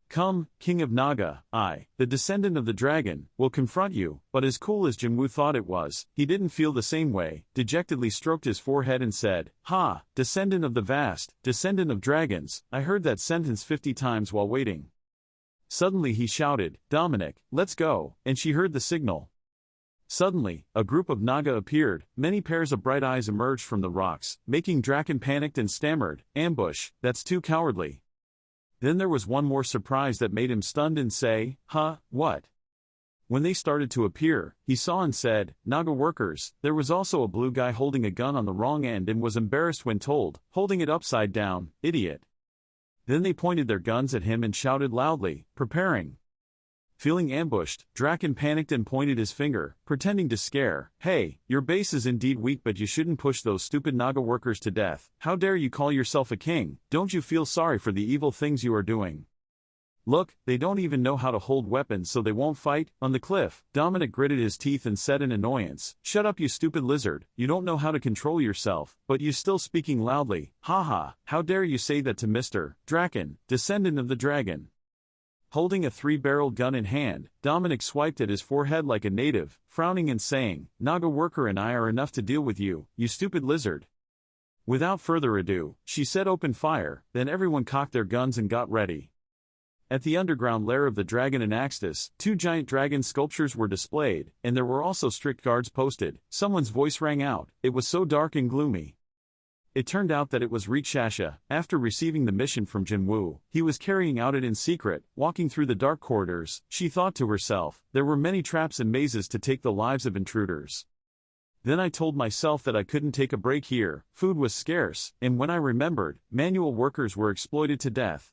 Come, King of Naga, I, the descendant of the dragon, will confront you. But as cool as Jinwoo thought it was, he didn't feel the same way, dejectedly stroked his forehead and said, ha, descendant of the vast, descendant of dragons, I heard that sentence 50 times while waiting. Suddenly he shouted, Dominic, let's go, and she heard the signal. Suddenly, a group of Naga appeared, many pairs of bright eyes emerged from the rocks, making Draken panicked and stammered, ambush, that's too cowardly. Then there was one more surprise that made him stunned and say, what? When they started to appear, he saw and said, Naga workers. There was also a blue guy holding a gun on the wrong end and was embarrassed when told, holding it upside down, idiot. Then they pointed their guns at him and shouted loudly, preparing. Feeling ambushed, Draken panicked and pointed his finger, pretending to scare. Hey, your base is indeed weak but you shouldn't push those stupid Naga workers to death. How dare you call yourself a king? Don't you feel sorry for the evil things you are doing? Look, they don't even know how to hold weapons so they won't fight. On the cliff, Dominic gritted his teeth and said in annoyance, shut up you stupid lizard, you don't know how to control yourself, but you still speaking loudly. Haha, how dare you say that to Mr. Draken, descendant of the dragon. Holding a 3-barreled gun in hand, Dominic swiped at his forehead like a native, frowning and saying, Naga worker and I are enough to deal with you, you stupid lizard. Without further ado, she said open fire, then everyone cocked their guns and got ready. At the underground lair of the dragon Anaxtis, 2 giant dragon sculptures were displayed, and there were also strict guards posted. Someone's voice rang out, it was so dark and gloomy. It turned out that it was Rikshasha. After receiving the mission from Jinwoo, he was carrying out it in secret. Walking through the dark corridors, she thought to herself, there were many traps and mazes to take the lives of intruders. Then I told myself that I couldn't take a break here, food was scarce, and when I remembered, manual workers were exploited to death.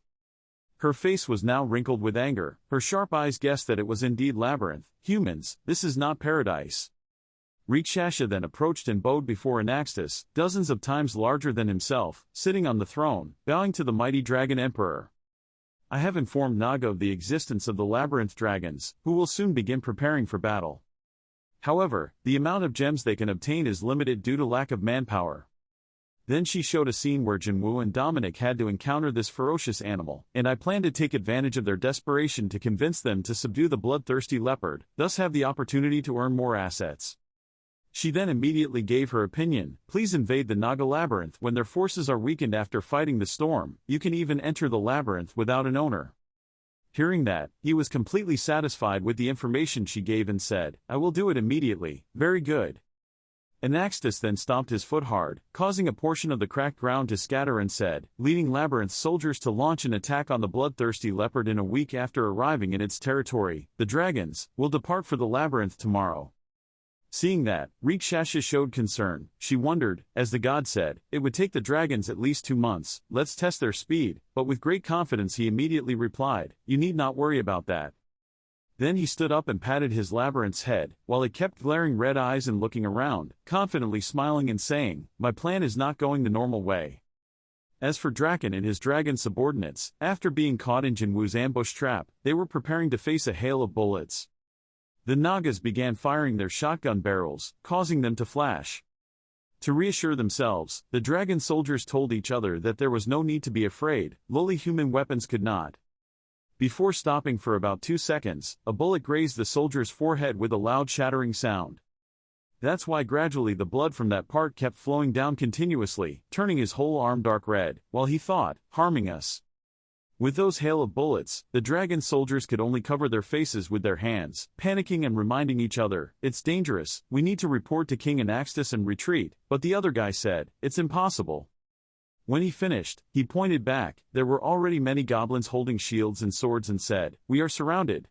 Her face was now wrinkled with anger, her sharp eyes guessed that it was indeed Labyrinth. Humans, this is not paradise. Rikshasha then approached and bowed before Anaxtis, dozens of times larger than himself, sitting on the throne, bowing to the mighty dragon emperor. I have informed Naga of the existence of the Labyrinth dragons, who will soon begin preparing for battle. However, the amount of gems they can obtain is limited due to lack of manpower. Then she showed a scene where Jinwoo and Dominic had to encounter this ferocious animal, and I plan to take advantage of their desperation to convince them to subdue the bloodthirsty leopard, thus have the opportunity to earn more assets. She then immediately gave her opinion, please invade the Naga Labyrinth when their forces are weakened after fighting the storm, you can even enter the labyrinth without an owner. Hearing that, he was completely satisfied with the information she gave and said, I will do it immediately, very good. Anaxtis then stomped his foot hard, causing a portion of the cracked ground to scatter and said, leading Labyrinth soldiers to launch an attack on the bloodthirsty leopard in a week after arriving in its territory. The dragons will depart for the labyrinth tomorrow. Seeing that, Rikshasha showed concern. She wondered, as the god said, it would take the dragons at least 2 months, let's test their speed, but with great confidence he immediately replied, you need not worry about that. Then he stood up and patted his labyrinth's head, while it kept glaring red eyes and looking around, confidently smiling and saying, my plan is not going the normal way. As for Draken and his dragon subordinates, after being caught in Jinwoo's ambush trap, they were preparing to face a hail of bullets. The Nagas began firing their shotgun barrels, causing them to flash. To reassure themselves, the dragon soldiers told each other that there was no need to be afraid, lowly human weapons could not. Before stopping for about 2 seconds, a bullet grazed the soldier's forehead with a loud shattering sound. That's why gradually the blood from that part kept flowing down continuously, turning his whole arm dark red, while he thought, harming us. With those hail of bullets, the dragon soldiers could only cover their faces with their hands, panicking and reminding each other, it's dangerous, we need to report to King Anaxtis and retreat, but the other guy said, it's impossible. When he finished, he pointed back, there were already many goblins holding shields and swords and said, we are surrounded.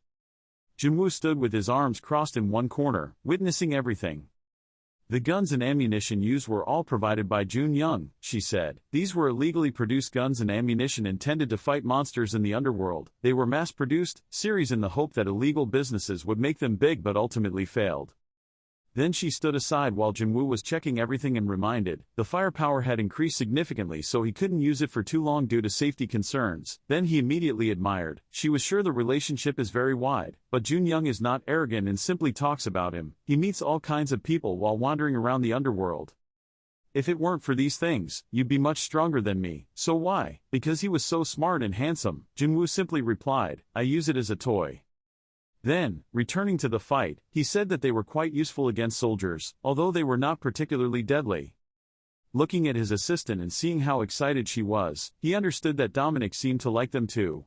Jinwoo stood with his arms crossed in one corner, witnessing everything. The guns and ammunition used were all provided by Jun Young, she said. These were illegally produced guns and ammunition intended to fight monsters in the underworld. They were mass-produced, series in the hope that illegal businesses would make them big but ultimately failed. Then she stood aside while Jinwoo was checking everything and reminded, the firepower had increased significantly so he couldn't use it for too long due to safety concerns. Then he immediately admired, she was sure the relationship is very wide, but Jun Young is not arrogant and simply talks about him. He meets all kinds of people while wandering around the underworld. If it weren't for these things, you'd be much stronger than me. So why? Because he was so smart and handsome, Jinwoo simply replied, I use it as a toy. Then, returning to the fight, he said that they were quite useful against soldiers, although they were not particularly deadly. Looking at his assistant and seeing how excited she was, he understood that Dominic seemed to like them too.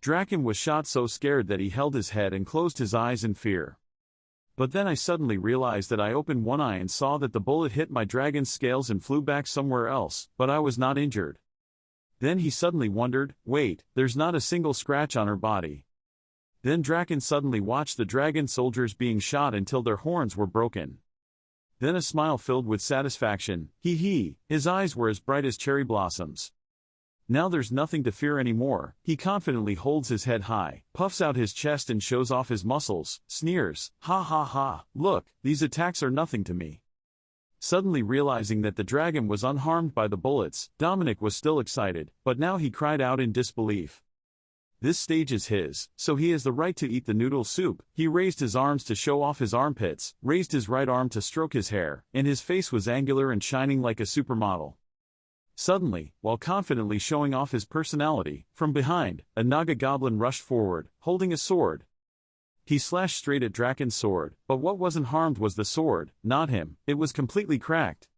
Draken was shot so scared that he held his head and closed his eyes in fear. But then I suddenly realized that I opened one eye and saw that the bullet hit my dragon's scales and flew back somewhere else, but I was not injured. Then he suddenly wondered, wait, there's not a single scratch on her body. Then Draken suddenly watched the dragon soldiers being shot until their horns were broken. Then a smile filled with satisfaction, his eyes were as bright as cherry blossoms. Now there's nothing to fear anymore. He confidently holds his head high, puffs out his chest and shows off his muscles, sneers, ha ha ha, look, these attacks are nothing to me. Suddenly realizing that the dragon was unharmed by the bullets, Dominic was still excited, but now he cried out in disbelief. This stage is his, so he has the right to eat the noodle soup. He raised his arms to show off his armpits, raised his right arm to stroke his hair, and his face was angular and shining like a supermodel. Suddenly, while confidently showing off his personality, from behind, a Naga goblin rushed forward, holding a sword. He slashed straight at Draken's sword, but what wasn't harmed was the sword, not him. It was completely cracked.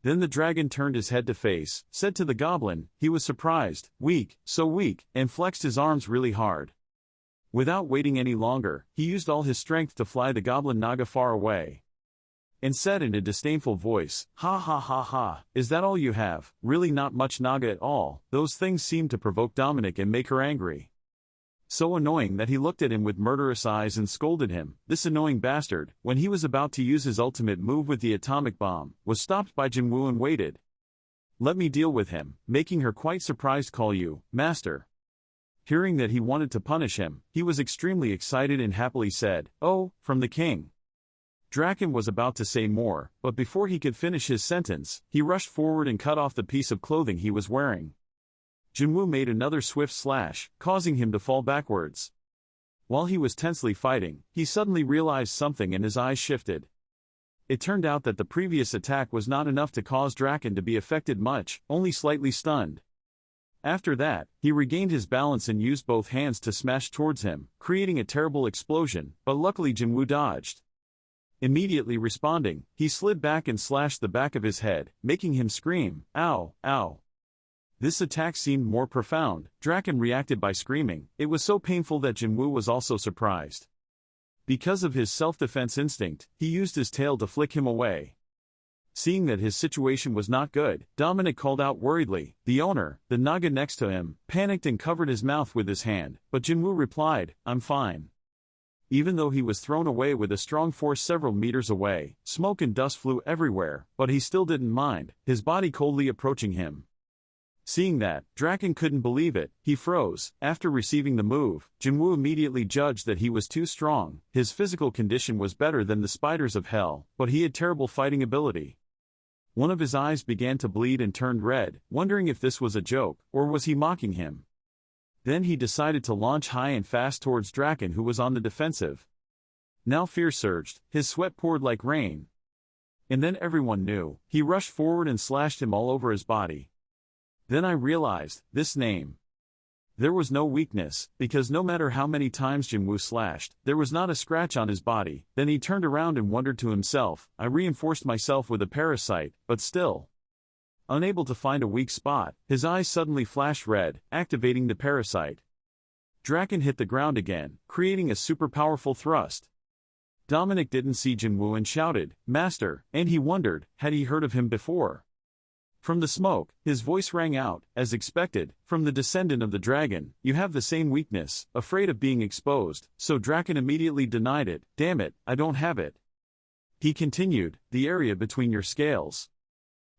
Then the dragon turned his head to face, said to the goblin, he was surprised, weak, so weak, and flexed his arms really hard. Without waiting any longer, he used all his strength to fly the goblin Naga far away. And said in a disdainful voice, "Ha ha ha ha, is that all you have? Really not much Naga at all." Those things seemed to provoke Dominic and make her angry. So annoying that he looked at him with murderous eyes and scolded him. This annoying bastard, when he was about to use his ultimate move with the atomic bomb, was stopped by Jinwoo and waited. "Let me deal with him," making her quite surprised. "Call you, master." Hearing that he wanted to punish him, he was extremely excited and happily said, "Oh, from the king." Draken was about to say more, but before he could finish his sentence, he rushed forward and cut off the piece of clothing he was wearing. Jinwoo made another swift slash, causing him to fall backwards. While he was tensely fighting, he suddenly realized something and his eyes shifted. It turned out that the previous attack was not enough to cause Draken to be affected much, only slightly stunned. After that, he regained his balance and used both hands to smash towards him, creating a terrible explosion, but luckily Jinwoo dodged. Immediately responding, he slid back and slashed the back of his head, making him scream, "Ow, ow." This attack seemed more profound. Draken reacted by screaming. It was so painful that Jinwoo was also surprised. Because of his self-defense instinct, he used his tail to flick him away. Seeing that his situation was not good, Dominic called out worriedly. The owner, the Naga next to him, panicked and covered his mouth with his hand, but Jinwoo replied, "I'm fine." Even though he was thrown away with a strong force several meters away, smoke and dust flew everywhere, but he still didn't mind, his body coldly approaching him. Seeing that, Draken couldn't believe it. He froze. After receiving the move, Jinwoo immediately judged that he was too strong. His physical condition was better than the spiders of hell, but he had terrible fighting ability. One of his eyes began to bleed and turned red, wondering if this was a joke, or was he mocking him. Then he decided to launch high and fast towards Draken, who was on the defensive. Now fear surged, his sweat poured like rain. And then everyone knew. He rushed forward and slashed him all over his body. Then I realized, this name. There was no weakness, because no matter how many times Jinwoo slashed, there was not a scratch on his body. Then he turned around and wondered to himself, I reinforced myself with a parasite, but still. Unable to find a weak spot, his eyes suddenly flashed red, activating the parasite. Draken hit the ground again, creating a super powerful thrust. Dominic didn't see Jinwoo and shouted, "Master," and he wondered, had he heard of him before? From the smoke, his voice rang out, as expected, from the descendant of the dragon, "You have the same weakness, afraid of being exposed," so Draken immediately denied it. "Damn it, I don't have it." He continued, "The area between your scales."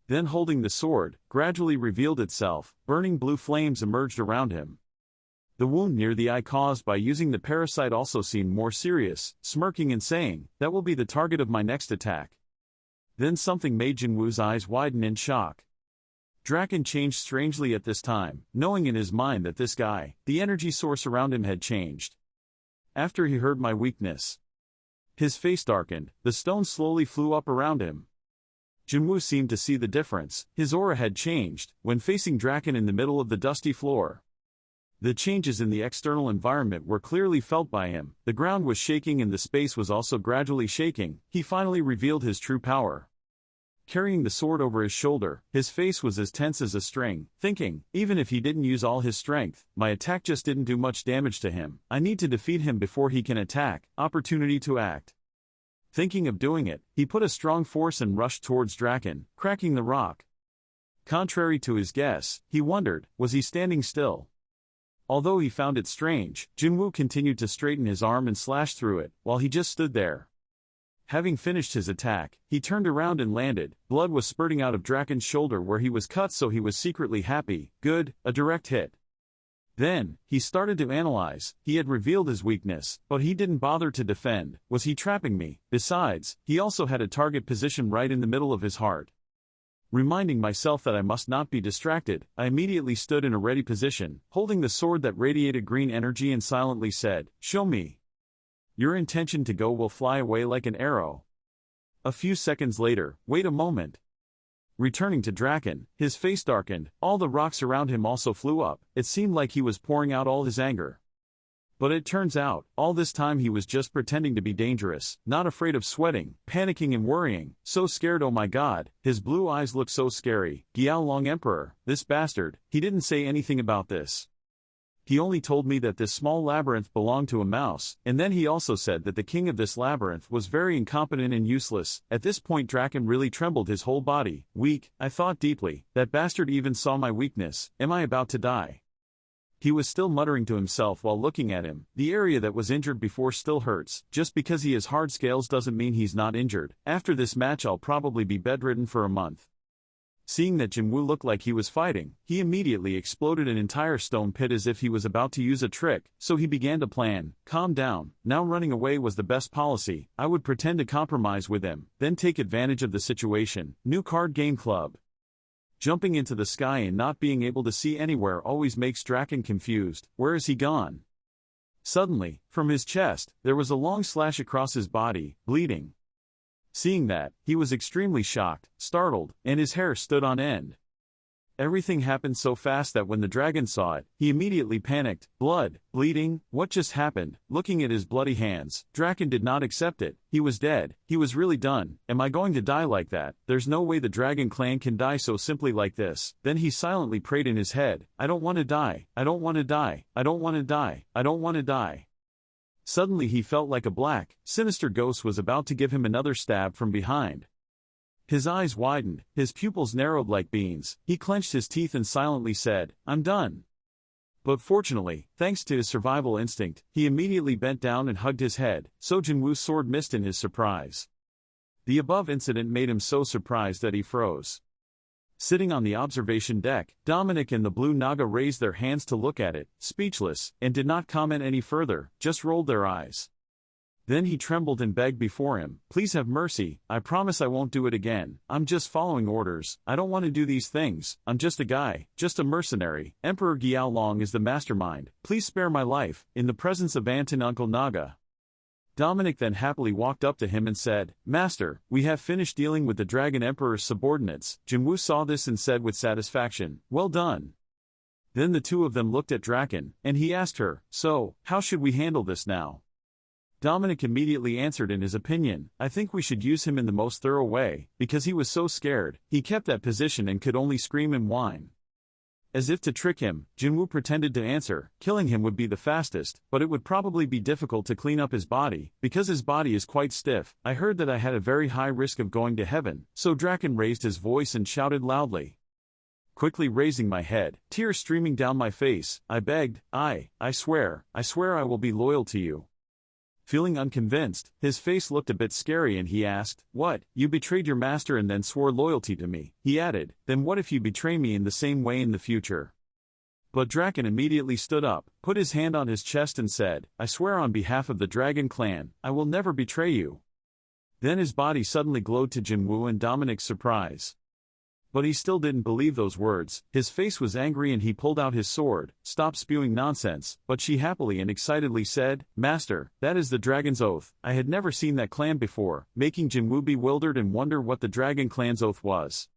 Then holding the sword, gradually revealed itself, burning blue flames emerged around him. The wound near the eye caused by using the parasite also seemed more serious, smirking and saying, "That will be the target of my next attack." Then something made Jinwoo's eyes widen in shock. Draken changed strangely at this time, knowing in his mind that this guy, the energy source around him had changed. After he heard my weakness, his face darkened, the stones slowly flew up around him. Jinwoo seemed to see the difference. His aura had changed, when facing Draken in the middle of the dusty floor. The changes in the external environment were clearly felt by him. The ground was shaking and the space was also gradually shaking. He finally revealed his true power. Carrying the sword over his shoulder, his face was as tense as a string, thinking, even if he didn't use all his strength, my attack just didn't do much damage to him. I need to defeat him before he can attack. Opportunity to act. Thinking of doing it, he put a strong force and rushed towards Draken, cracking the rock. Contrary to his guess, he wondered, was he standing still? Although he found it strange, Jinwoo continued to straighten his arm and slash through it, while he just stood there. Having finished his attack, he turned around and landed. Blood was spurting out of Draken's shoulder where he was cut, so he was secretly happy. Good, a direct hit. Then, he started to analyze. He had revealed his weakness, but he didn't bother to defend. Was he trapping me? Besides, he also had a target position right in the middle of his heart. Reminding myself that I must not be distracted, I immediately stood in a ready position, holding the sword that radiated green energy and silently said, "Show me. Your intention to go will fly away like an arrow." A few seconds later, wait a moment. Returning to Draken, his face darkened, all the rocks around him also flew up, it seemed like he was pouring out all his anger. But it turns out, all this time he was just pretending to be dangerous, not afraid of sweating, panicking and worrying, so scared. Oh my god, his blue eyes look so scary. Xiaolong Emperor, this bastard, he didn't say anything about this. He only told me that this small labyrinth belonged to a mouse, and then he also said that the king of this labyrinth was very incompetent and useless. At this point Draken really trembled his whole body. Weak, I thought deeply, that bastard even saw my weakness. Am I about to die? He was still muttering to himself while looking at him. The area that was injured before still hurts. Just because he has hard scales doesn't mean he's not injured. After this match I'll probably be bedridden for a month. Seeing that Jinwoo looked like he was fighting, he immediately exploded an entire stone pit as if he was about to use a trick, so he began to plan. Calm down, now running away was the best policy. I would pretend to compromise with him, then take advantage of the situation. New card game club. Jumping into the sky and not being able to see anywhere always makes Draken confused. Where is he gone? Suddenly, from his chest, there was a long slash across his body, bleeding. Seeing that, he was extremely shocked, startled, and his hair stood on end. Everything happened so fast that when the dragon saw it, he immediately panicked. Blood, bleeding, what just happened? Looking at his bloody hands, Draken did not accept it. He was dead. He was really done. Am I going to die like that? There's no way the dragon clan can die so simply like this. Then he silently prayed in his head, I don't want to die. I don't want to die. I don't want to die. I don't want to die. Suddenly he felt like a black, sinister ghost was about to give him another stab from behind. His eyes widened, his pupils narrowed like beans. He clenched his teeth and silently said, I'm done. But fortunately, thanks to his survival instinct, he immediately bent down and hugged his head, so Jinwoo's sword missed in his surprise. The above incident made him so surprised that he froze. Sitting on the observation deck, Dominic and the Blue Naga raised their hands to look at it, speechless, and did not comment any further, just rolled their eyes. Then he trembled and begged before him, please have mercy, I promise I won't do it again, I'm just following orders, I don't want to do these things, I'm just a guy, just a mercenary, Emperor Xiaolong is the mastermind, please spare my life, in the presence of Aunt and Uncle Naga. Dominic then happily walked up to him and said, Master, we have finished dealing with the Dragon Emperor's subordinates. Jinwoo saw this and said with satisfaction, well done. Then the two of them looked at Draken, and he asked her, so, how should we handle this now? Dominic immediately answered in his opinion, I think we should use him in the most thorough way, because he was so scared, he kept that position and could only scream and whine. As if to trick him, Jinwoo pretended to answer, killing him would be the fastest, but it would probably be difficult to clean up his body, because his body is quite stiff. I heard that I had a very high risk of going to heaven, so Draken raised his voice and shouted loudly. Quickly raising my head, tears streaming down my face, I begged, I swear I will be loyal to you. Feeling unconvinced, his face looked a bit scary and he asked, what, you betrayed your master and then swore loyalty to me? He added, then what if you betray me in the same way in the future? But Draken immediately stood up, put his hand on his chest and said, I swear on behalf of the Dragon Clan, I will never betray you. Then his body suddenly glowed to Jinwoo and Dominic's surprise. But he still didn't believe those words, his face was angry and he pulled out his sword, stop spewing nonsense, but she happily and excitedly said, Master, that is the Dragon's Oath. I had never seen that clan before, making Jinwoo bewildered and wonder what the Dragon Clan's oath was.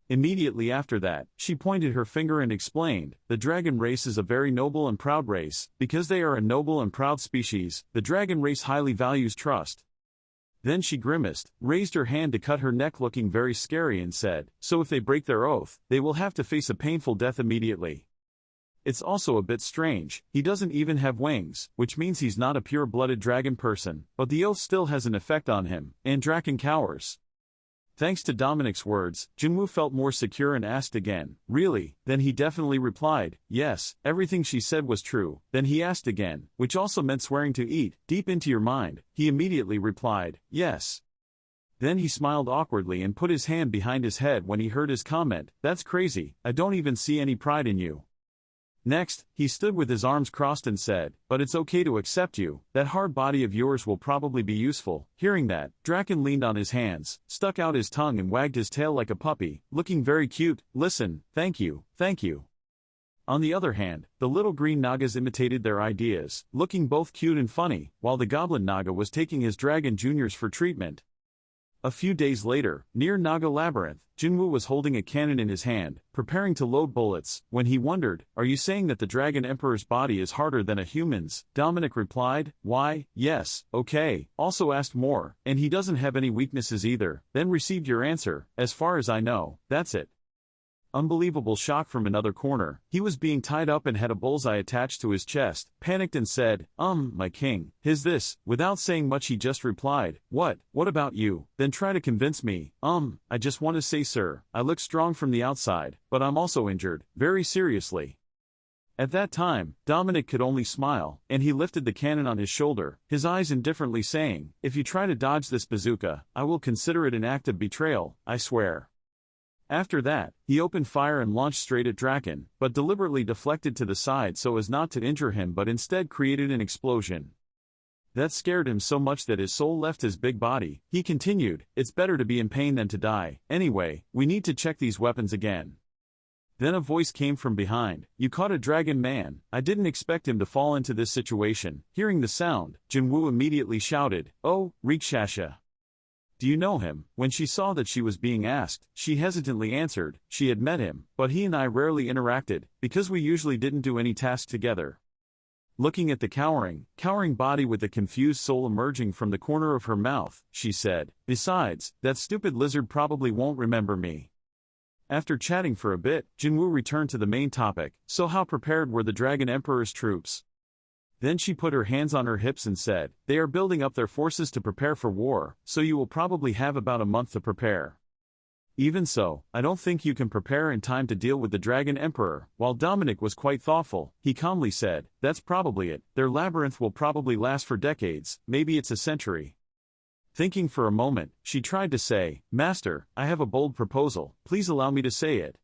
Immediately after that, she pointed her finger and explained, the dragon race is a very noble and proud race, because they are a noble and proud species, the dragon race highly values trust. Then she grimaced, raised her hand to cut her neck looking very scary and said, so if they break their oath, they will have to face a painful death immediately. It's also a bit strange, he doesn't even have wings, which means he's not a pure-blooded dragon person, but the oath still has an effect on him, and Draken cowers. Thanks to Dominic's words, Jinwoo felt more secure and asked again, really? Then he definitely replied, yes, everything she said was true. Then he asked again, which also meant swearing to eat, deep into your mind. He immediately replied, yes. Then he smiled awkwardly and put his hand behind his head when he heard his comment, that's crazy, I don't even see any pride in you. Next, he stood with his arms crossed and said, but it's okay to accept you, that hard body of yours will probably be useful. Hearing that, Draken leaned on his hands, stuck out his tongue and wagged his tail like a puppy, looking very cute. Listen, thank you, thank you. On the other hand, the little green Nagas imitated their ideas, looking both cute and funny, while the Goblin Naga was taking his dragon juniors for treatment. A few days later, near Naga Labyrinth, Jinwoo was holding a cannon in his hand, preparing to load bullets, when he wondered, "Are you saying that the Dragon Emperor's body is harder than a human's?" Dominic replied, "Why, yes, okay." Also asked more, "And he doesn't have any weaknesses either." Then received your answer, "As far as I know, that's it." Unbelievable shock from another corner. He was being tied up and had a bullseye attached to his chest, panicked and said, my king, his this?" Without saying much he just replied, What about you?" Then try to convince me, I just want to say, sir, I look strong from the outside, but I'm also injured, very seriously." At that time, Dominic could only smile, and he lifted the cannon on his shoulder, his eyes indifferently saying, "If you try to dodge this bazooka, I will consider it an act of betrayal, I swear." After that, he opened fire and launched straight at Draken, but deliberately deflected to the side so as not to injure him but instead created an explosion. That scared him so much that his soul left his big body. He continued, "It's better to be in pain than to die. Anyway, we need to check these weapons again." Then a voice came from behind, "You caught a dragon man. I didn't expect him to fall into this situation." Hearing the sound, Jinwoo immediately shouted, "Oh, Rikshasha. Do you know him?" When she saw that she was being asked, she hesitantly answered, she had met him, but he and I rarely interacted, because we usually didn't do any task together. Looking at the cowering body with the confused soul emerging from the corner of her mouth, she said, "Besides, that stupid lizard probably won't remember me." After chatting for a bit, Jinwoo returned to the main topic. "So how prepared were the Dragon Emperor's troops?" Then she put her hands on her hips and said, "They are building up their forces to prepare for war, so you will probably have about a month to prepare. Even so, I don't think you can prepare in time to deal with the Dragon Emperor." While Dominic was quite thoughtful, he calmly said, "That's probably it. Their labyrinth will probably last for decades, maybe it's a century." Thinking for a moment, she tried to say, "Master, I have a bold proposal, please allow me to say it."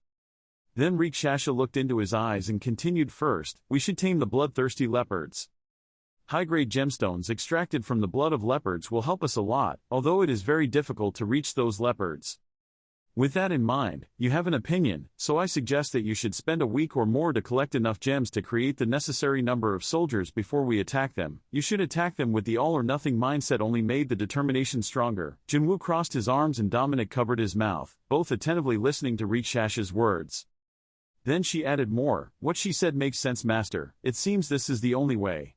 Then Rikshasha looked into his eyes and continued, "First, we should tame the bloodthirsty leopards. High-grade gemstones extracted from the blood of leopards will help us a lot, although it is very difficult to reach those leopards. With that in mind, you have an opinion, so I suggest that you should spend a week or more to collect enough gems to create the necessary number of soldiers before we attack them. You should attack them with the all-or-nothing mindset only made the determination stronger." Jinwoo crossed his arms and Dominic covered his mouth, both attentively listening to Rikshasha's words. Then she added more, "What she said makes sense, master. It seems this is the only way."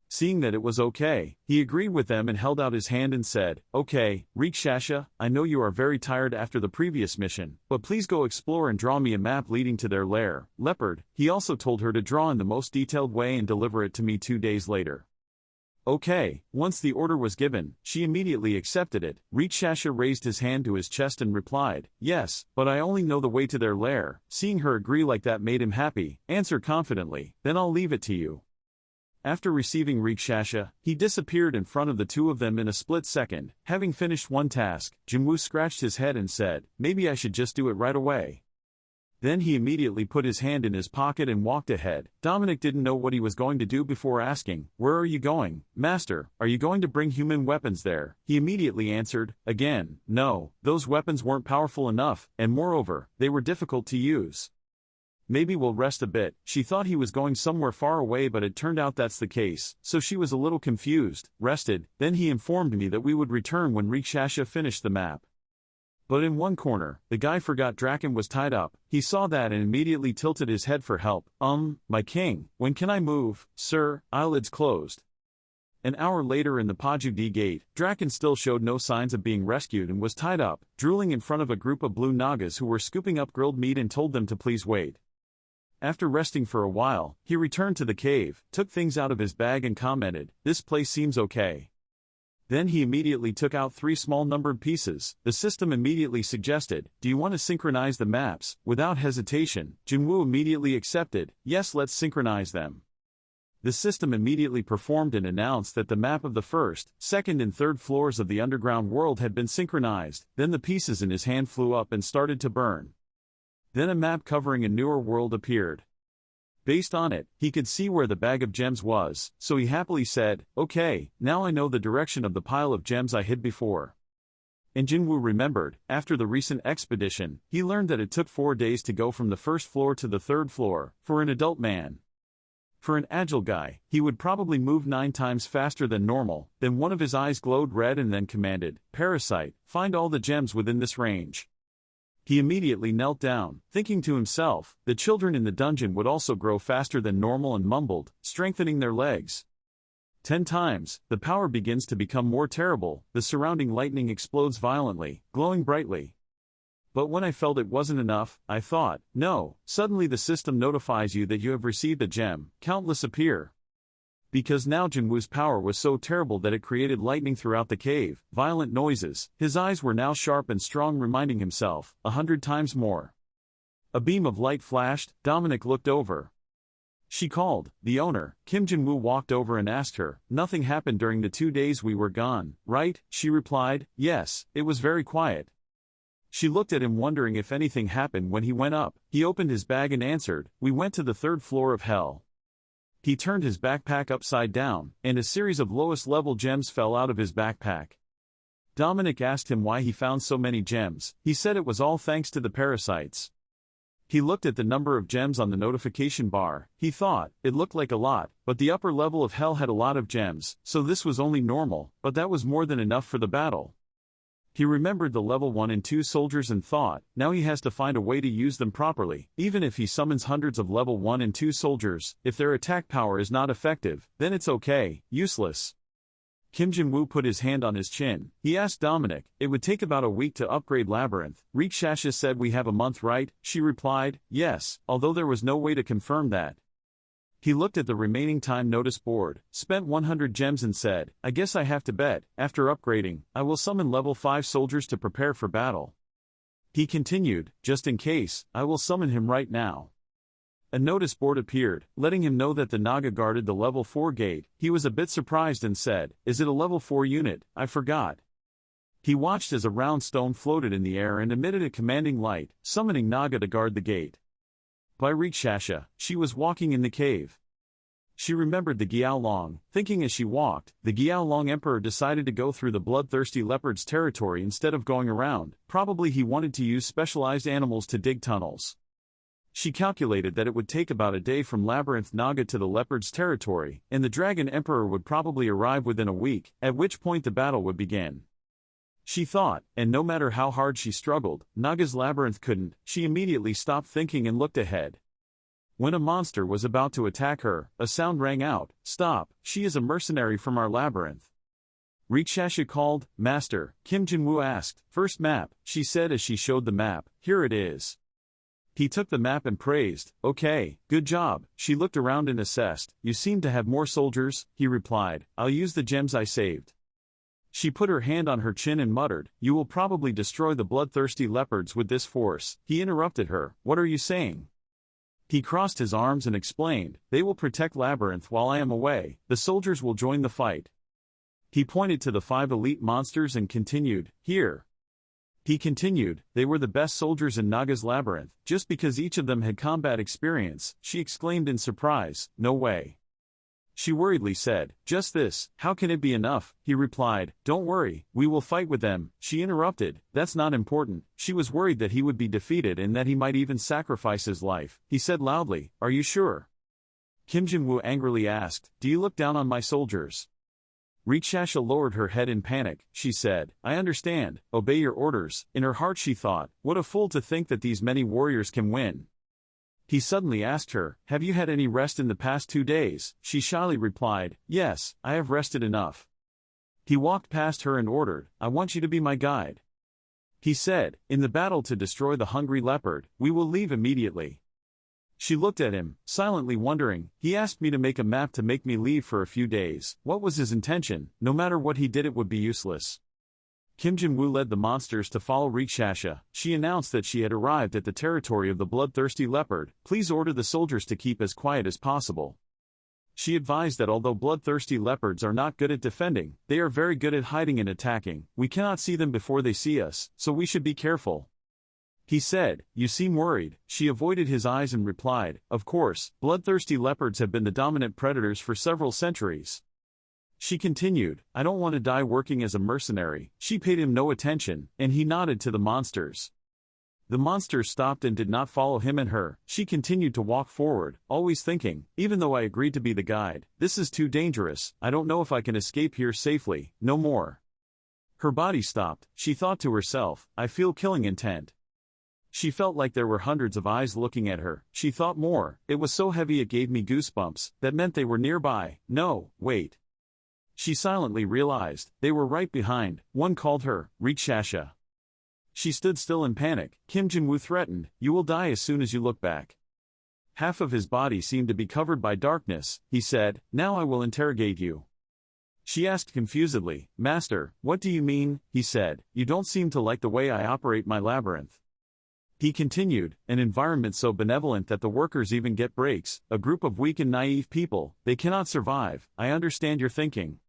Seeing that it was okay, he agreed with them and held out his hand and said, "Okay, Rikshasha, I know you are very tired after the previous mission, but please go explore and draw me a map leading to their lair, leopard." He also told her to draw in the most detailed way and deliver it to me 2 days later. Okay, once the order was given, she immediately accepted it. Rikshasha raised his hand to his chest and replied, "Yes, but I only know the way to their lair." Seeing her agree like that made him happy, answer confidently, "Then I'll leave it to you." After receiving Rikshasha, he disappeared in front of the two of them in a split second. Having finished one task, Jinwoo scratched his head and said, "Maybe I should just do it right away." Then he immediately put his hand in his pocket and walked ahead. Dominic didn't know what he was going to do before asking, "Where are you going, master? Are you going to bring human weapons there?" He immediately answered, again, "No, those weapons weren't powerful enough, and moreover, they were difficult to use. Maybe we'll rest a bit." She thought he was going somewhere far away, but it turned out that's the case, so she was a little confused. Rested, then he informed me that we would return when Rikshasha finished the map. But in one corner, the guy forgot Draken was tied up. He saw that and immediately tilted his head for help. My king, when can I move, sir?" Eyelids closed. An hour later in the Paju gate, Draken still showed no signs of being rescued and was tied up, drooling in front of a group of blue Nagas who were scooping up grilled meat and told them to please wait. After resting for a while, he returned to the cave, took things out of his bag and commented, "This place seems okay." Then he immediately took out 3 small numbered pieces. The system immediately suggested, "Do you want to synchronize the maps?" Without hesitation, Jinwoo immediately accepted, "Yes, let's synchronize them." The system immediately performed and announced that the map of the first, second and third floors of the underground world had been synchronized. Then the pieces in his hand flew up and started to burn. Then a map covering a newer world appeared. Based on it, he could see where the bag of gems was, so he happily said, "Okay, now I know the direction of the pile of gems I hid before." And Jinwoo remembered, after the recent expedition, he learned that it took 4 days to go from the first floor to the third floor, for an adult man. For an agile guy, he would probably move 9 times faster than normal. Then one of his eyes glowed red and then commanded, "Parasite, find all the gems within this range." He immediately knelt down, thinking to himself, the children in the dungeon would also grow faster than normal, and mumbled, strengthening their legs. 10 times, the power begins to become more terrible, the surrounding lightning explodes violently, glowing brightly. But when I felt it wasn't enough, I thought, no, suddenly the system notifies you that you have received a gem, countless appear. Because now Jinwoo's power was so terrible that it created lightning throughout the cave, violent noises, his eyes were now sharp and strong, reminding himself, 100 times more. A beam of light flashed, Dominic looked over. She called, the owner. Kim Jinwoo walked over and asked her, "Nothing happened during the 2 days we were gone, right?" She replied, "Yes, it was very quiet." She looked at him, wondering if anything happened when he went up. He opened his bag and answered, "We went to the 3rd floor of hell." He turned his backpack upside down, and a series of lowest-level gems fell out of his backpack. Dominic asked him why he found so many gems. He said it was all thanks to the parasites. He looked at the number of gems on the notification bar. He thought, it looked like a lot, but the upper level of hell had a lot of gems, so this was only normal, but that was more than enough for the battle. He remembered the level 1 and 2 soldiers and thought, now he has to find a way to use them properly. Even if he summons hundreds of level 1 and 2 soldiers, if their attack power is not effective, then it's okay, useless. Kim Jinwoo put his hand on his chin. He asked Dominic, "It would take about a week to upgrade Labyrinth. Rikshasha said we have a month, right?" She replied, "Yes," although there was no way to confirm that. He looked at the remaining time notice board, spent 100 gems and said, "I guess I have to bet, after upgrading, I will summon level 5 soldiers to prepare for battle." He continued, "Just in case, I will summon him right now." A notice board appeared, letting him know that the Naga guarded the level 4 gate. He was a bit surprised and said, "Is it a level 4 unit? I forgot." He watched as a round stone floated in the air and emitted a commanding light, summoning Naga to guard the gate. By Rikshasha, she was walking in the cave. She remembered the Giaolong, thinking as she walked, the Giaolong Emperor decided to go through the bloodthirsty leopard's territory instead of going around. Probably he wanted to use specialized animals to dig tunnels. She calculated that it would take about a day from Labyrinth Naga to the leopard's territory, and the Dragon Emperor would probably arrive within a week, at which point the battle would begin. She thought, and no matter how hard she struggled, Naga's labyrinth couldn't. She immediately stopped thinking and looked ahead. When a monster was about to attack her, a sound rang out, "Stop, she is a mercenary from our labyrinth." Rikshasha called, "Master." Kim Jinwoo asked, "First map," she said as she showed the map. "Here it is." He took the map and praised, "Okay, good job." She looked around and assessed, "You seem to have more soldiers." He replied, "I'll use the gems I saved." She put her hand on her chin and muttered, "You will probably destroy the bloodthirsty leopards with this force." He interrupted her, "What are you saying?" He crossed his arms and explained, "They will protect Labyrinth while I am away. The soldiers will join the fight." He pointed to the 5 elite monsters and continued, "Here." He continued, "They were the best soldiers in Naga's labyrinth, just because each of them had combat experience." She exclaimed in surprise, "No way." She worriedly said, "Just this, how can it be enough?" He replied, "Don't worry, we will fight with them." She interrupted, "That's not important." She was worried that he would be defeated and that he might even sacrifice his life. He said loudly, "Are you sure?" Kim Jinwoo angrily asked, "Do you look down on my soldiers?" Rikshasha lowered her head in panic. She said, "I understand, obey your orders." In her heart she thought, "What a fool to think that these many warriors can win." He suddenly asked her, "Have you had any rest in the past 2 days?" She shyly replied, "Yes, I have rested enough." He walked past her and ordered, "I want you to be my guide." He said, "In the battle to destroy the hungry leopard, we will leave immediately." She looked at him, silently wondering. He asked me to make a map to make me leave for a few days. What was his intention? No matter what he did, it would be useless. Kim Jinwoo led the monsters to follow Rikshasha. She announced that she had arrived at the territory of the bloodthirsty leopard. "Please order the soldiers to keep as quiet as possible." She advised that although bloodthirsty leopards are not good at defending, they are very good at hiding and attacking. "We cannot see them before they see us, so we should be careful." He said, "You seem worried." She avoided his eyes and replied, "Of course, bloodthirsty leopards have been the dominant predators for several centuries." She continued, "I don't want to die working as a mercenary." She paid him no attention, and he nodded to the monsters. The monster stopped and did not follow him and her. She continued to walk forward, always thinking, even though I agreed to be the guide, this is too dangerous, I don't know if I can escape here safely, no more. Her body stopped, she thought to herself, I feel killing intent. She felt like there were hundreds of eyes looking at her, she thought more, it was so heavy it gave me goosebumps, that meant they were nearby, no, wait. She silently realized, they were right behind, one called her, Rikshasha. She stood still in panic. Kim Jin-woo threatened, you will die as soon as you look back. Half of his body seemed to be covered by darkness, he said, now I will interrogate you. She asked confusedly, Master, what do you mean? He said, you don't seem to like the way I operate my labyrinth. He continued, an environment so benevolent that the workers even get breaks, a group of weak and naive people, they cannot survive, I understand your thinking.